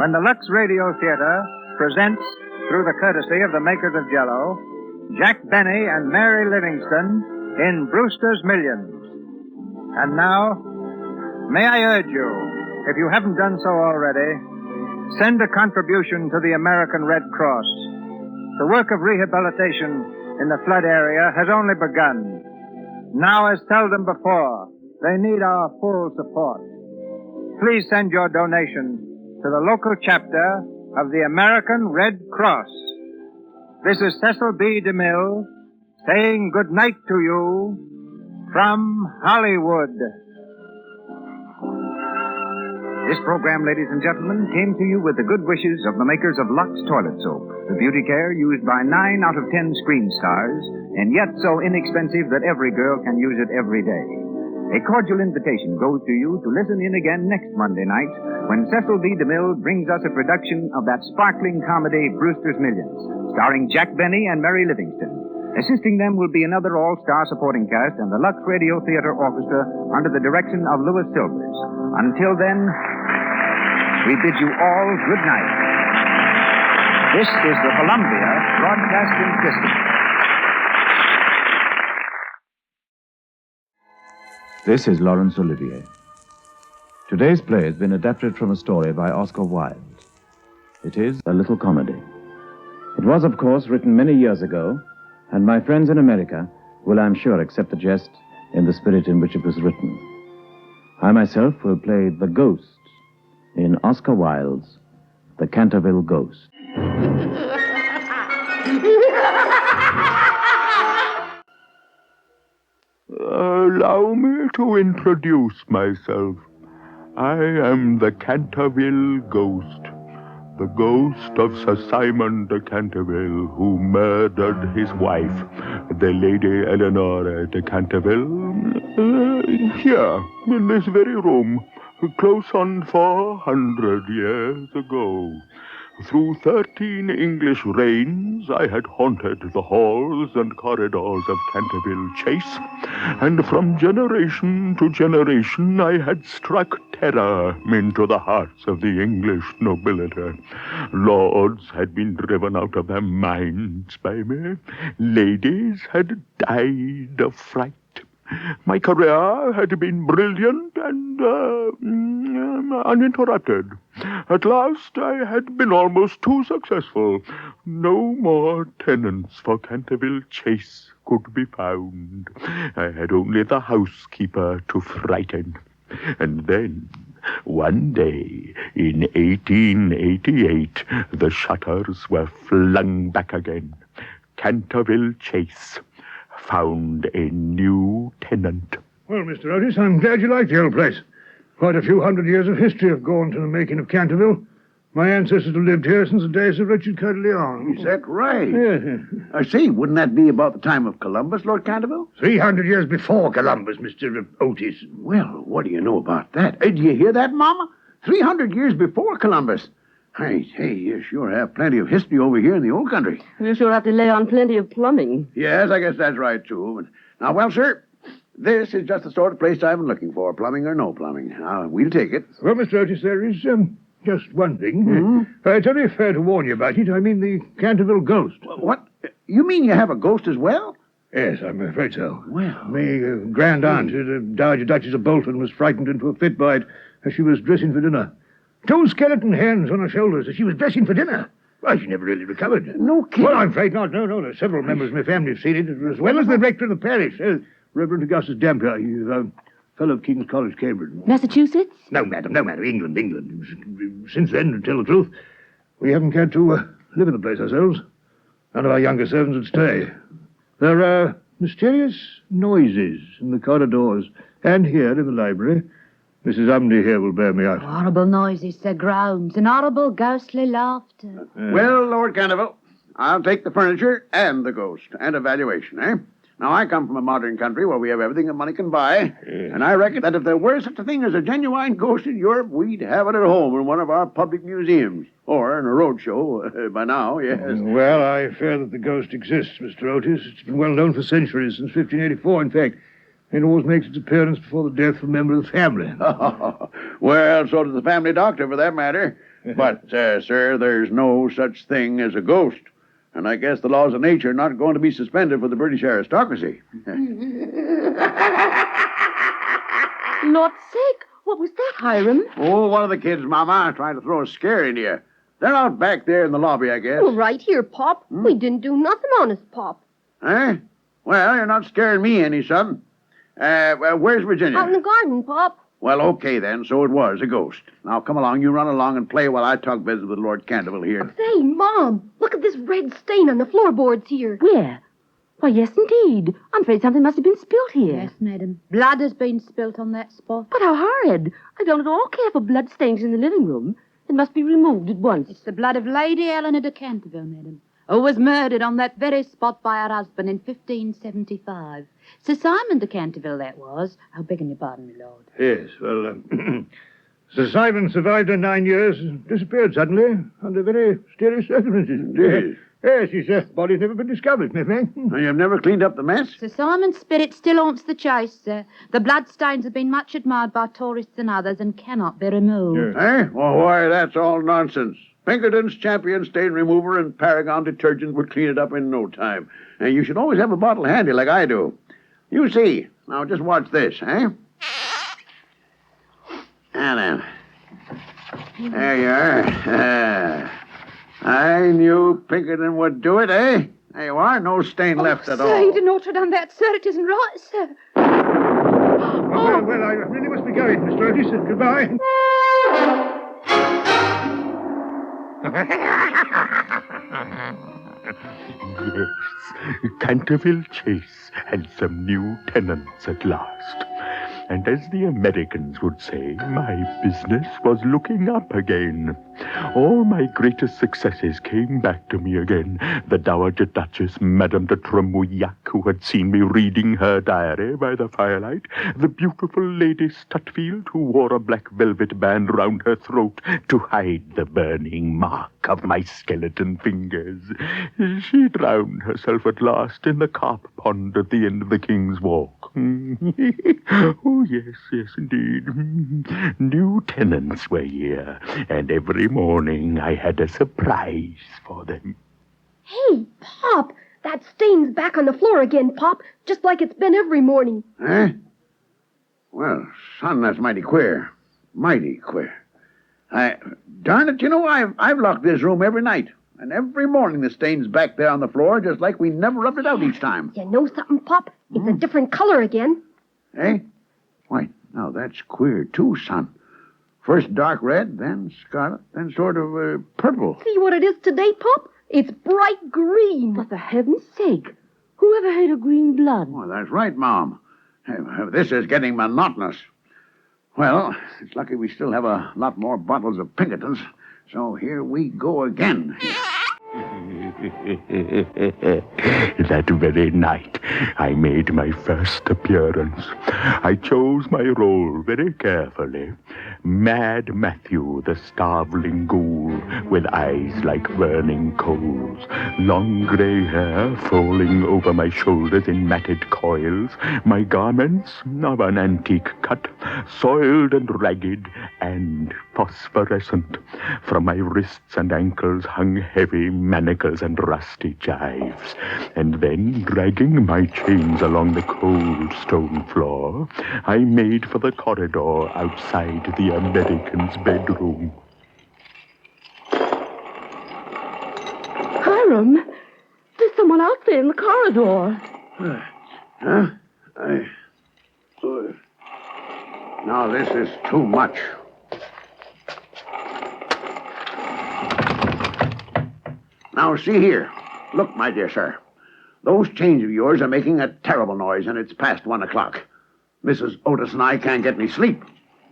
when the Lux Radio Theater presents, through the courtesy of the makers of Jell-O, Jack Benny and Mary Livingston in Brewster's Millions. And now, may I urge you, if you haven't done so already, send a contribution to the American Red Cross. The work of rehabilitation in the flood area has only begun. Now, as seldom before, they need our full support. Please send your donation to the local chapter of the American Red Cross. This is Cecil B. DeMille saying good night to you from Hollywood. This program, ladies and gentlemen, came to you with the good wishes of the makers of Lux Toilet Soap, the beauty care used by 9 out of 10 screen stars, and yet so inexpensive that every girl can use it every day. A cordial invitation goes to you to listen in again next Monday night when Cecil B. DeMille brings us a production of that sparkling comedy Brewster's Millions, starring Jack Benny and Mary Livingston. Assisting them will be another all-star supporting cast and the Lux Radio Theater Orchestra under the direction of Louis Silvers. Until then, we bid you all good night. This is the Columbia Broadcasting System. This is Laurence Olivier. Today's play has been adapted from a story by Oscar Wilde. It is a little comedy. It was, of course, written many years ago, and my friends in America will, I'm sure, accept the jest in the spirit in which it was written. I myself will play the ghost in Oscar Wilde's The Canterville Ghost. Allow me to introduce myself. I am the Canterville Ghost. The ghost of Sir Simon de Canterville, who murdered his wife, the Lady Eleanor de Canterville, here, in this very room, close on 400 years ago. Through 13 English reigns, I had haunted the halls and corridors of Canterville Chase, and from generation to generation I had struck terror into the hearts of the English nobility. Lords had been driven out of their minds by me. Ladies had died of fright. My career had been brilliant and uninterrupted. At last, I had been almost too successful. No more tenants for Canterville Chase could be found. I had only the housekeeper to frighten. And then, one day, in 1888, the shutters were flung back again. Canterville Chase found a new tenant. Well, Mr. Otis, I'm glad you like the old place. Quite a few hundred years of history have gone to the making of Canterville. My ancestors have lived here since the days of Richard Coeur de Lion. Is that right? Yes. I see. Wouldn't that be about the time of Columbus, Lord Canterville? 300 years before Columbus, Mr. Otis. Well, what do you know about that? Do you hear that, Mama? 300 years before Columbus. Hey, you sure have plenty of history over here in the old country. You sure have to lay on plenty of plumbing. Yes, I guess that's right, too. But now, well, sir, this is just the sort of place I've been looking for, plumbing or no plumbing. Now, we'll take it. Well, Mr. Otis, there is just one thing. It's only fair to warn you about it. I mean the Canterville ghost. What? You mean you have a ghost as well? Yes, I'm afraid so. Well, my grand aunt, the Dowager Duchess of Bolton, was frightened into a fit by it as she was dressing for dinner. 2 skeleton hands on her shoulders as she was dressing for dinner. Well, she never really recovered. No kidding. Well, I'm afraid not. No, there's several members of my family have seen it, as well as the rector of the parish, Reverend Augustus Dampier. He's a fellow of King's College, Cambridge. Massachusetts? No, madam, England. Since then, to tell the truth, we haven't had to live in the place ourselves. None of our younger servants would stay. There are mysterious noises in the corridors and here in the library. Mrs. Umney here will bear me out. Horrible noises, Sir groans, and horrible ghostly laughter. Well, Lord Canterville, I'll take the furniture and the ghost and a valuation, eh? Now, I come from a modern country where we have everything that money can buy, and I reckon that if there were such a thing as a genuine ghost in Europe, we'd have it at home in one of our public museums, or in a roadshow by now, yes. Well, I fear that the ghost exists, Mr. Otis. It's been well known for centuries, since 1584, in fact. It always makes its appearance before the death of a member of the family. Well, so does the family doctor, for that matter. But, sir, there's no such thing as a ghost. And I guess the laws of nature are not going to be suspended for the British aristocracy. Lord's sake, what was that, Hiram? Oh, one of the kids, Mama, trying to throw a scare into you. They're out back there in the lobby, I guess. Well, right here, Pop. We didn't do nothing honest, Pop. Eh? Well, you're not scaring me any, son. Where's Virginia? Out in the garden, Pop. Well, okay, then. So it was a ghost. Now, come along. You run along and play while I talk business with Lord Canterville here. Say, Mom, look at this red stain on the floorboards here. Where? Why, yes, indeed. I'm afraid something must have been spilt here. Yes, madam. Blood has been spilt on that spot. But how horrid. I don't at all care for blood stains in the living room. It must be removed at once. It's the blood of Lady Eleanor de Canterville, madam, who was murdered on that very spot by her husband in 1575. Sir Simon de Canterville, that was. Oh, begging your pardon, my lord. Yes, well, Sir Simon survived her 9 years and disappeared suddenly under very mysterious circumstances. Yes, his body's never been discovered, my friend. And you've never cleaned up the mess? Sir Simon's spirit still haunts the chase, sir. The bloodstains have been much admired by tourists and others and cannot be removed. Eh? Well, why, that's all nonsense. Pinkerton's Champion Stain Remover and Paragon Detergent would clean it up in no time. And you should always have a bottle handy like I do. You see. Now, just watch this, eh? Now then. There you are. I knew Pinkerton would do it, eh? There you are. No stain left at all. Sir, you didn't ought to have done that, sir. It isn't right, sir. Well, I really must be going, Mr. Otis. Goodbye. Yes, Canterville Chase had some new tenants at last. And as the Americans would say, my business was looking up again. All my greatest successes came back to me again. The Dowager Duchess, Madame de Tremouillac, who had seen me reading her diary by the firelight. The beautiful Lady Stutfield, who wore a black velvet band round her throat to hide the burning mark of my skeleton fingers. She drowned herself at last in the carp pond at the end of the King's Walk. Oh, yes, indeed. New tenants were here, and every morning I had a surprise for them. Hey, Pop! That stain's back on the floor again, Pop, just like it's been every morning. Eh? Well, son, that's mighty queer. Mighty queer. Darn it, I've locked this room every night. And every morning the stain's back there on the floor, just like we never rubbed it out each time. You know something, Pop? It's a different color again. Eh? Why, now that's queer, too, son. First dark red, then scarlet, then sort of purple. See what it is today, Pop? It's bright green. For heaven's sake, whoever heard of green blood? Oh, that's right, Mom. This is getting monotonous. Well, it's lucky we still have a lot more bottles of Pinkertons, so here we go again. That very night, I made my first appearance. I chose my role very carefully. Mad Matthew, the starveling ghoul, with eyes like burning coals, long grey hair falling over my shoulders in matted coils, my garments of an antique cut, soiled and ragged and phosphorescent. From my wrists and ankles hung heavy manacles and rusty gyves, and then, dragging my chains along the cold stone floor, I made for the corridor outside the American's bedroom. Hiram, there's someone out there in the corridor. Huh? Now, this is too much. Now, see here. Look, my dear sir. Those chains of yours are making a terrible noise, and it's past 1 o'clock. Mrs. Otis and I can't get any sleep.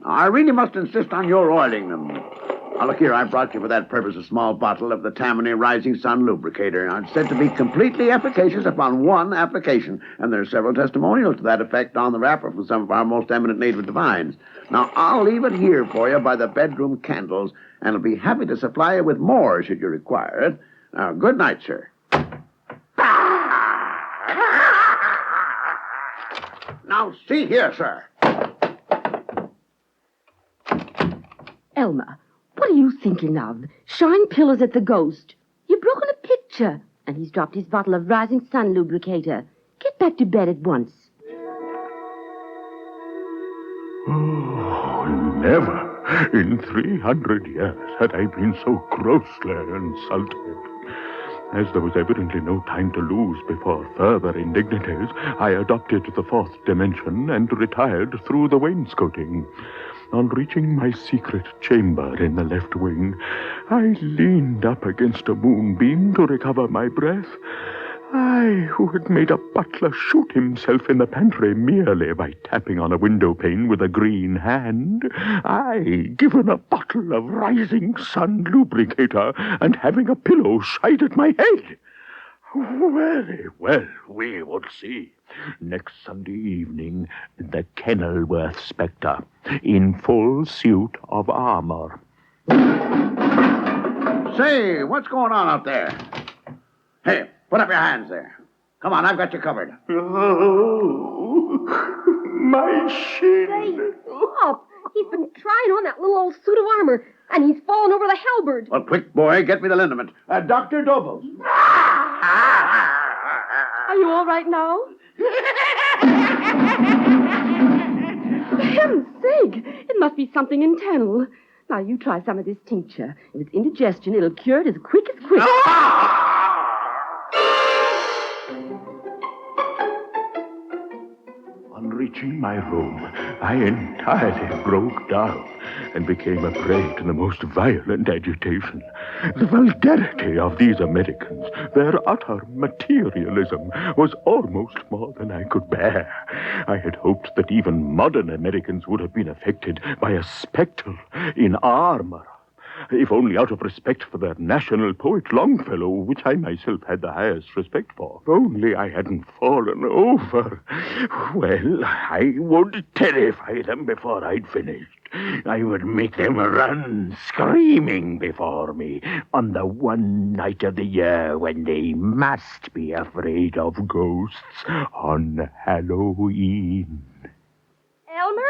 Now, I really must insist on your oiling them. Now, look here, I brought you for that purpose a small bottle of the Tammany Rising Sun Lubricator. Now, it's said to be completely efficacious upon one application, and there are several testimonials to that effect on the wrapper from some of our most eminent native divines. Now, I'll leave it here for you by the bedroom candles, and I'll be happy to supply you with more should you require it. Now, good night, sir. Now, see here, sir. Elmer, what are you thinking of? Shine pillars at the ghost. You've broken a picture, and he's dropped his bottle of Rising Sun Lubricator. Get back to bed at once. Oh, never in 300 years had I been so grossly insulted. As there was evidently no time to lose before further indignities, I adopted the fourth dimension and retired through the wainscoting. On reaching my secret chamber in the left wing, I leaned up against a moonbeam to recover my breath. I, who had made a butler shoot himself in the pantry merely by tapping on a window pane with a green hand, I, given a bottle of Rising Sun Lubricator and having a pillow shied at my head. Very well, we would see. Next Sunday evening, the Kenilworth Spectre, in full suit of armor. Say, what's going on out there? Hey, put up your hands there. Come on, I've got you covered. Oh, my shin. Hey, Pop, he's been trying on that little old suit of armor, and he's fallen over the halberd. Well, quick, boy, get me the liniment. Dr. Dobles. Are you all right now? For heaven's sake, it must be something internal. Now, you try some of this tincture. If it's indigestion, it'll cure it as quick as quick. On reaching my room, I entirely broke down and became a prey to the most violent agitation. The vulgarity of these Americans, their utter materialism, was almost more than I could bear. I had hoped that even modern Americans would have been affected by a spectre in armor. if only out of respect for that national poet Longfellow, which I myself had the highest respect for. If only I hadn't fallen over. Well, I would terrify them before I'd finished. I would make them run screaming before me on the one night of the year when they must be afraid of ghosts, on Halloween. Elmer?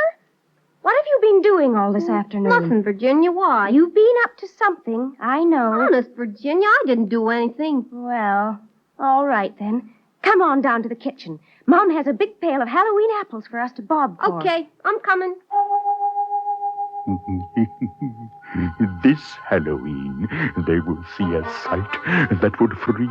What have you been doing all this afternoon? Nothing, Virginia. Why? You've been up to something, I know. Honest, Virginia, I didn't do anything. Well, all right then. Come on down to the kitchen. Mom has a big pail of Halloween apples for us to bob for. Okay, I'm coming. This Halloween, they will see a sight that would freeze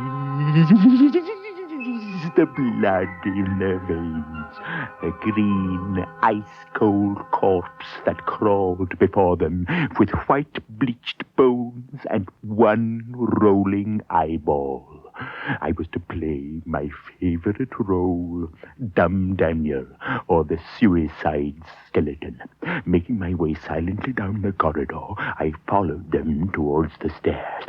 the blood in their veins. A green, ice-cold corpse that crawled before them with white bleached bones and one rolling eyeball. I was to play my favorite role, Dumb Daniel, or the suicide skeleton. Making my way silently down the corridor, I followed them towards the stairs.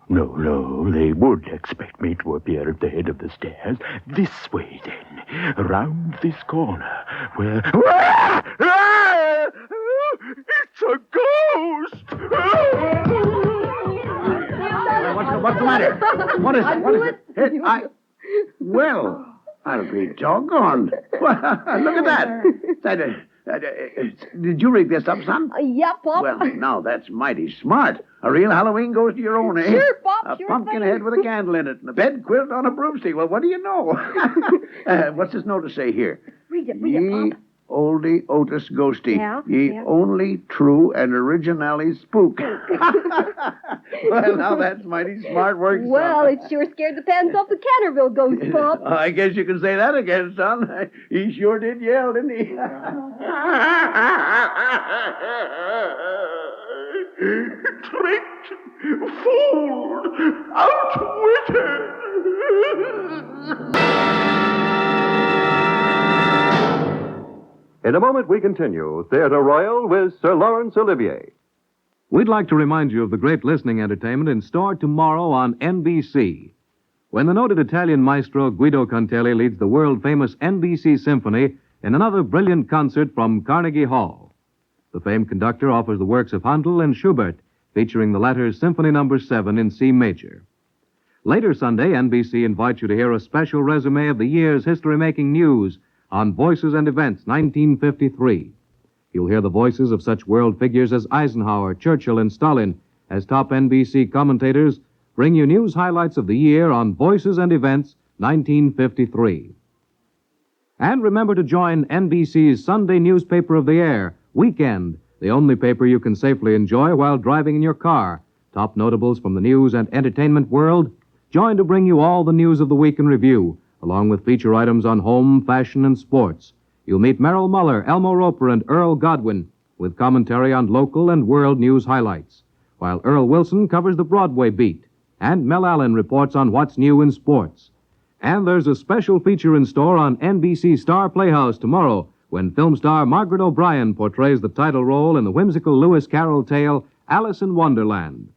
No, they would expect me to appear at the head of the stairs. This way, then, round this corner, where... It's a ghost! What's the matter? What is it? Well, I'll be doggone. Look at that. Did you rig this up, son? Yeah, Pop. Well, now that's mighty smart. A real Halloween ghost of your own, eh? Sure, Pop, a sure pumpkin thing. head with a candle in it and a bed quilt on a broomstick. Well, what do you know? What's this notice say here? Read it, Pop. Oldie Otis Ghosty. Yeah, Ye yeah. only true and originally spook. Well, now that's mighty smart work, son. Well, it sure scared the pants off the Canterville ghost, Pop. I guess you can say that again, son. He sure did yell, didn't he? Tricked, fooled, outwitted. In a moment, we continue Theatre Royal with Sir Laurence Olivier. We'd like to remind you of the great listening entertainment in store tomorrow on NBC. When the noted Italian maestro Guido Contelli leads the world-famous NBC Symphony in another brilliant concert from Carnegie Hall. The famed conductor offers the works of Handel and Schubert, featuring the latter's Symphony No. 7 in C major. Later Sunday, NBC invites you to hear a special resume of the year's history-making news on Voices and Events 1953. You'll hear the voices of such world figures as Eisenhower, Churchill, and Stalin as top NBC commentators bring you news highlights of the year on Voices and Events 1953. And remember to join NBC's Sunday newspaper of the air, Weekend, the only paper you can safely enjoy while driving in your car. Top notables from the news and entertainment world join to bring you all the news of the week in review, along with feature items on home, fashion, and sports. You'll meet Merrill Muller, Elmo Roper, and Earl Godwin with commentary on local and world news highlights, while Earl Wilson covers the Broadway beat, and Mel Allen reports on what's new in sports. And there's a special feature in store on NBC Star Playhouse tomorrow when film star Margaret O'Brien portrays the title role in the whimsical Lewis Carroll tale Alice in Wonderland.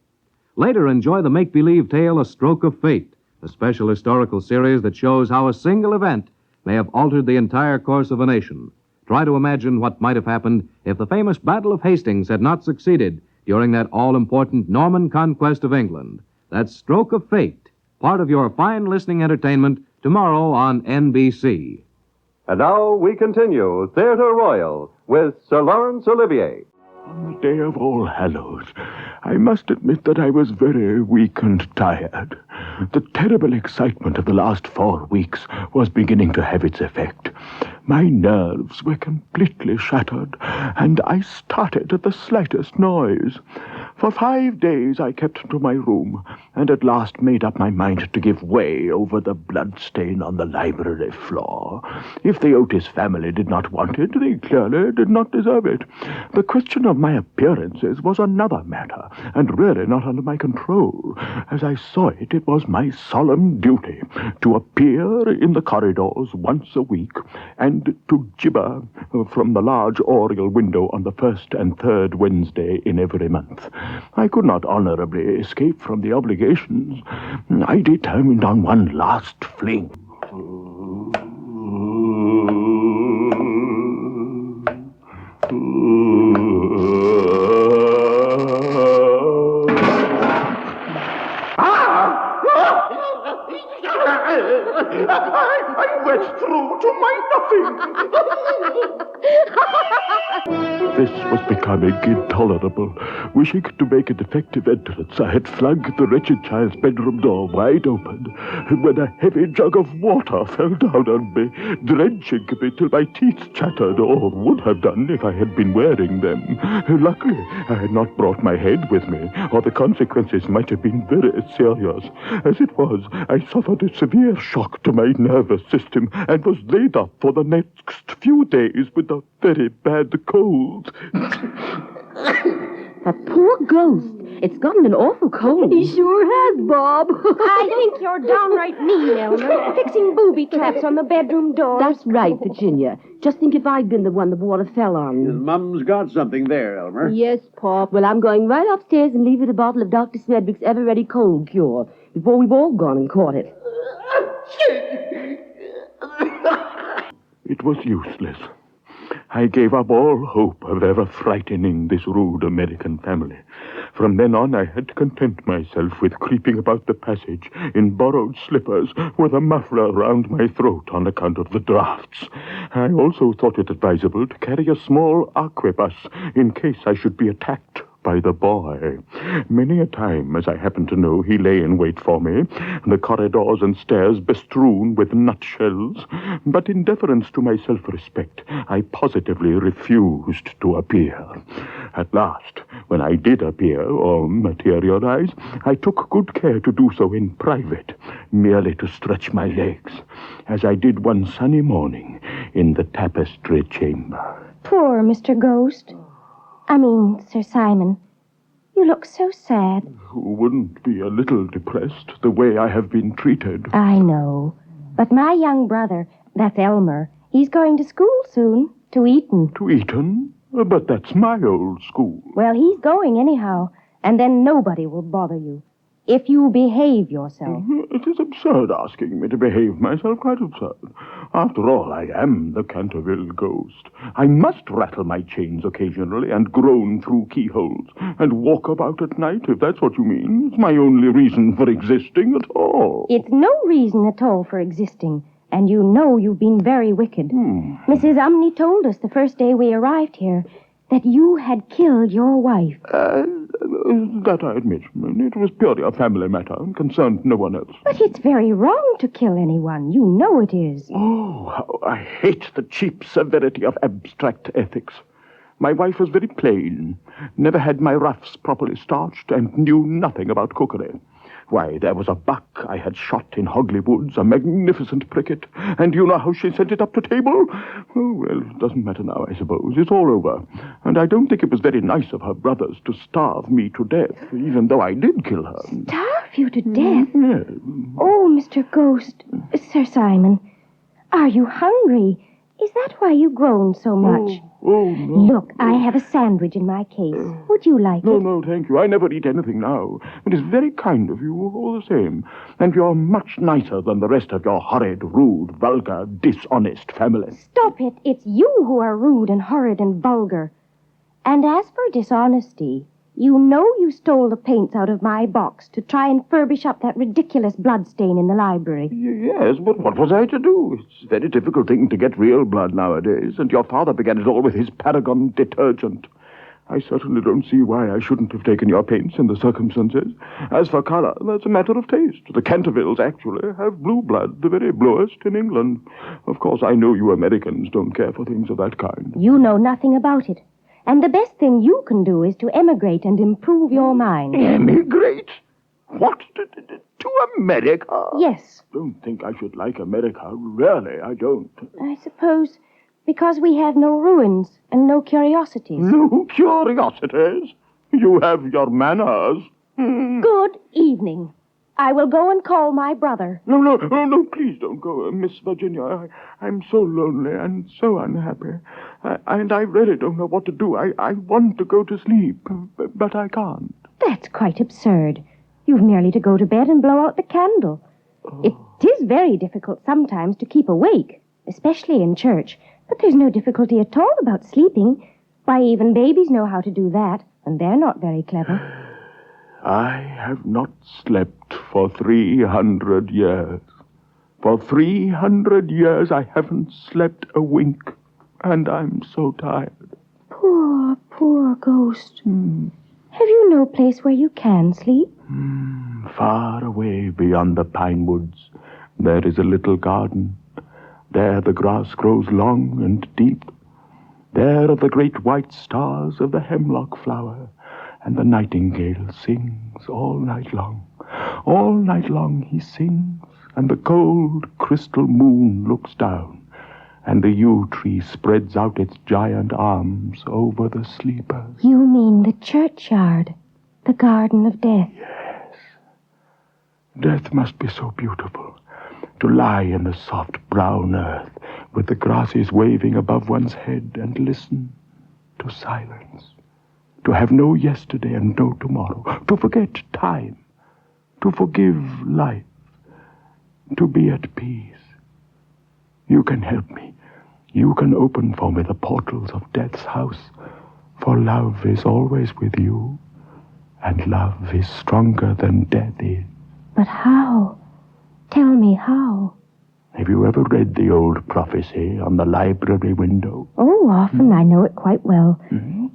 Later, enjoy the make-believe tale A Stroke of Fate, a special historical series that shows how a single event may have altered the entire course of a nation. Try to imagine what might have happened if the famous Battle of Hastings had not succeeded during that all-important Norman conquest of England. That's Stroke of Fate, part of your fine listening entertainment tomorrow on NBC. And now we continue Theatre Royal with Sir Laurence Olivier. On the day of All Hallows, I must admit that I was very weak and tired. The terrible excitement of the last 4 weeks was beginning to have its effect. My nerves were completely shattered, and I started at the slightest noise. For 5 days I kept to my room, and at last made up my mind to give way over the bloodstain on the library floor. If the Otis family did not want it, they clearly did not deserve it. The question of my appearances was another matter, and really not under my control. As I saw it, it was my solemn duty to appear in the corridors once a week and and to gibber from the large oriel window on the first and third Wednesday in every month. I could not honorably escape from the obligations. I determined on one last fling. I went through to my nothing. This was becoming intolerable. Wishing to make an effective entrance, I had flung the wretched child's bedroom door wide open, when a heavy jug of water fell down on me, drenching me till my teeth chattered, or would have done if I had been wearing them. Luckily, I had not brought my head with me, or the consequences might have been very serious. As it was, I suffered a severe shock to my nervous system and was laid up for the next few days with a very bad cold. That poor ghost. It's gotten an awful cold. He sure has, Bob. I think you're downright mean, Elmer, fixing booby traps on the bedroom door. That's right, Virginia. Just think if I'd been the one the water fell on. Mum's got something there, Elmer. Yes, Pop. Well, I'm going right upstairs and leave it a bottle of Dr. Smedwick's Ever-Ready Cold Cure before we've all gone and caught it. It was useless. I gave up all hope of ever frightening this rude American family. From then on, I had to content myself with creeping about the passage in borrowed slippers with a muffler round my throat on account of the draughts. I also thought it advisable to carry a small arquebus in case I should be attacked by the boy. Many a time, as I happen to know, he lay in wait for me, the corridors and stairs bestrewn with nutshells, but in deference to my self-respect, I positively refused to appear. At last, when I did appear, or materialize, I took good care to do so in private, merely to stretch my legs, as I did one sunny morning in the tapestry chamber. Poor Mr. Ghost. Sir Simon. You look so sad. Who wouldn't be a little depressed the way I have been treated? I know. But my young brother, that's Elmer, he's going to school soon, to Eton. To Eton? But that's my old school. Well, he's going anyhow, and then nobody will bother you. If you behave yourself. It is absurd asking me to behave myself, quite absurd. After all, I am the Canterville ghost. I must rattle my chains occasionally and groan through keyholes and walk about at night, if that's what you mean. It's my only reason for existing at all. It's no reason at all for existing, and you know you've been very wicked. Mrs. Umney told us the first day we arrived here that you had killed your wife. That I admit. It was purely a family matter and concerned no one else. But it's very wrong to kill anyone. You know it is. Oh, how I hate the cheap severity of abstract ethics. My wife was very plain, never had my ruffs properly starched, and knew nothing about cookery. Why, there was a buck I had shot in Hogley Woods, a magnificent pricket, and you know how she sent it up to table? Oh, well, it doesn't matter now, I suppose. It's all over. And I don't think it was very nice of her brothers to starve me to death, even though I did kill her. Starve you to death? Yes. Oh, Mr. Ghost, Sir Simon, are you hungry? Is that why you groan so much? Oh, no. Look, I have a sandwich in my case. Would you like it? No, thank you. I never eat anything now. It is very kind of you, all the same. And you're much nicer than the rest of your horrid, rude, vulgar, dishonest family. Stop it. It's you who are rude and horrid and vulgar. And as for dishonesty, you know you stole the paints out of my box to try and furbish up that ridiculous bloodstain in the library. Yes, but what was I to do? It's a very difficult thing to get real blood nowadays, and your father began it all with his Paragon detergent. I certainly don't see why I shouldn't have taken your paints in the circumstances. As for color, that's a matter of taste. The Cantervilles, actually, have blue blood, the very bluest in England. Of course, I know you Americans don't care for things of that kind. You know nothing about it. And the best thing you can do is to emigrate and improve your mind. Emigrate? What? To America? Yes. Don't think I should like America. Really, I don't. I suppose because we have no ruins and no curiosities. No curiosities? You have your manners. Good evening. I will go and call my brother. No, please don't go, Miss Virginia. I'm so lonely and so unhappy. And I really don't know what to do. I want to go to sleep, but I can't. That's quite absurd. You've merely to go to bed and blow out the candle. It is very difficult sometimes to keep awake, especially in church. But there's no difficulty at all about sleeping. Why, even babies know how to do that, and they're not very clever. I have not slept for 300 years. For 300 years I haven't slept a wink, and I'm so tired. Poor ghost. Have you no place where you can sleep? Far away beyond the pine woods, there is a little garden. There the grass grows long and deep. There are the great white stars of the hemlock flower, and the nightingale sings all night long. All night long he sings, and the cold crystal moon looks down, and the yew tree spreads out its giant arms over the sleepers. You mean the churchyard, the garden of death? Yes. Death must be so beautiful. To lie in the soft brown earth with the grasses waving above one's head and listen to silence. To have no yesterday and no tomorrow. To forget time. To forgive life. To be at peace. You can help me. You can open for me the portals of death's house. For love is always with you. And love is stronger than death is. But how? Tell me how. Have you ever read the old prophecy on the library window? Oh, often. I know it quite well.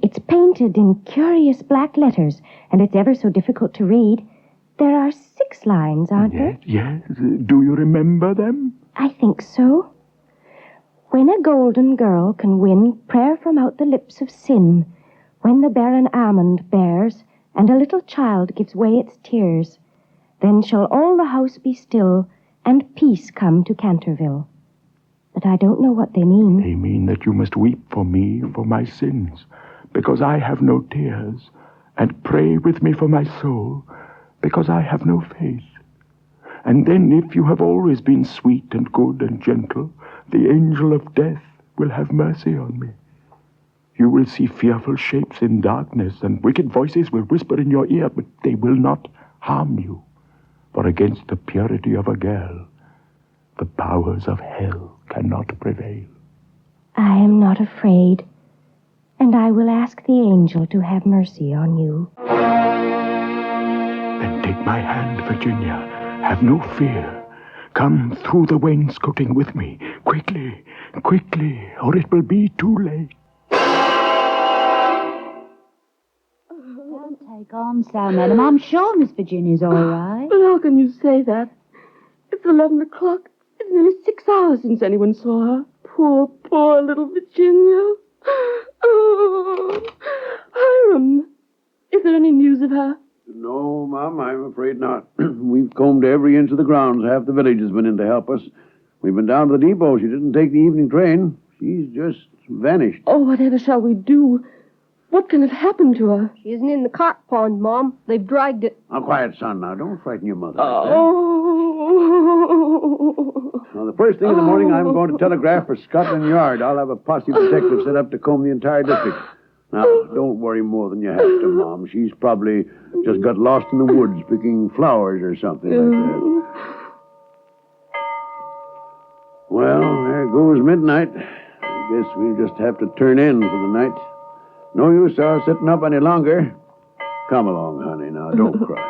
It's painted in curious black letters, and it's ever so difficult to read. There are 6 lines, aren't there? Yes. Do you remember them? I think so. When a golden girl can win prayer from out the lips of sin, when the barren almond bears, and a little child gives way its tears, then shall all the house be still, and peace come to Canterville. But I don't know what they mean. They mean that you must weep for me for my sins, because I have no tears, and pray with me for my soul, because I have no faith. And then, if you have always been sweet and good and gentle, the angel of death will have mercy on me. You will see fearful shapes in darkness, and wicked voices will whisper in your ear, but they will not harm you. For against the purity of a girl, the powers of hell cannot prevail. I am not afraid, and I will ask the angel to have mercy on you. Then take my hand, Virginia. Have no fear. Come through the wainscoting with me. Quickly, or it will be too late. Don't take on so, madam. I'm sure Miss Virginia's all right. But how can you say that? It's 11 o'clock. It's nearly 6 hours since anyone saw her. Poor little Virginia. Oh, Hiram, is there any news of her? No, Mom, I'm afraid not. We've combed every inch of the grounds. Half the village has been in to help us. We've been down to the depot. She didn't take the evening train. She's just vanished. Oh, whatever shall we do? What can have happened to her? She isn't in the carp pond, Mom. They've dragged it. Now, quiet, son. Now, don't frighten your mother. Oh. Now, the first thing in the morning, I'm going to telegraph for Scotland Yard. I'll have a posse of detectives set up to comb the entire district. Now, don't worry more than you have to, Mom. She's probably just got lost in the woods picking flowers or something like that. Well, there goes midnight. I guess we'll just have to turn in for the night. No use our sitting up any longer. Come along, honey. Now, don't cry.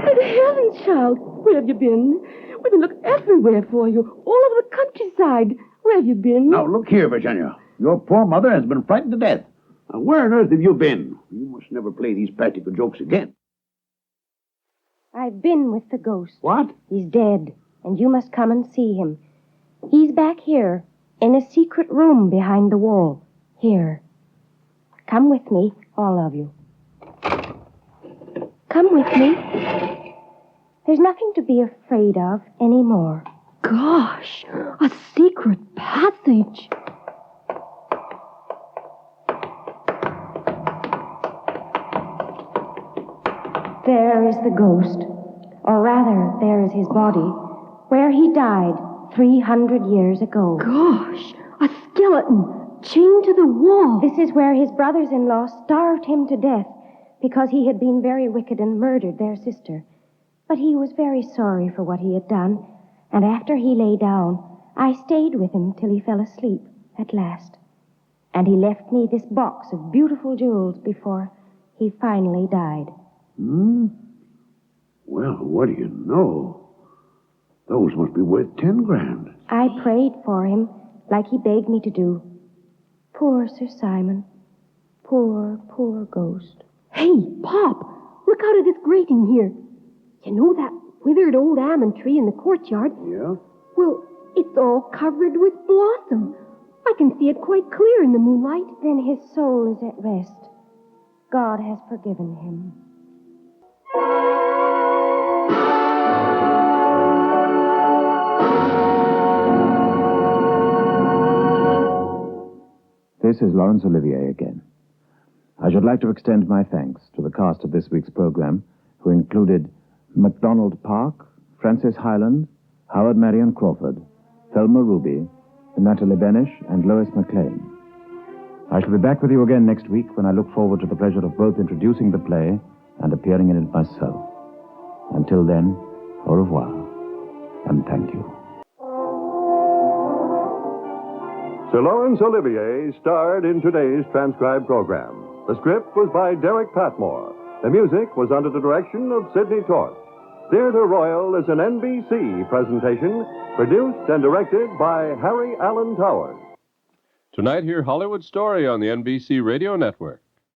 Good heavens, child. Where have you been? We've been looking everywhere for you. All over the countryside. Where have you been? Now, look here, Virginia. Your poor mother has been frightened to death. Now, where on earth have you been? You must never play these practical jokes again. I've been with the ghost. What? He's dead, and you must come and see him. He's back here, in a secret room behind the wall. Here. Come with me, all of you. Come with me. There's nothing to be afraid of anymore. Gosh, a secret passage. There is the ghost. Or rather, there is his body, where he died 300 years ago. Gosh, a skeleton chained to the wall. This is where his brothers-in-law starved him to death because he had been very wicked and murdered their sister. But he was very sorry for what he had done, and after he lay down, I stayed with him till he fell asleep at last. And he left me this box of beautiful jewels before he finally died. Well, what do you know? Those must be worth 10 grand. I prayed for him, like he begged me to do. Poor Sir Simon. Poor, poor ghost. Hey, Pop, look out of this grating here. You know that withered old almond tree in the courtyard? Yeah? Well, it's all covered with blossom. I can see it quite clear in the moonlight. Then his soul is at rest. God has forgiven him. This is Laurence Olivier again. I should like to extend my thanks to the cast of this week's program, who included MacDonald Park, Francis Hyland, Howard Marion Crawford, Thelma Ruby, Natalie Benish, and Lois McLean. I shall be back with you again next week when I look forward to the pleasure of both introducing the play and appearing in it myself. Until then, au revoir, and thank you. Sir Laurence Olivier starred in today's transcribed program. The script was by Derek Patmore. The music was under the direction of Sidney Torch. Theatre Royal is an NBC presentation, produced and directed by Harry Allen Towers. Tonight, hear Hollywood Story on the NBC Radio Network.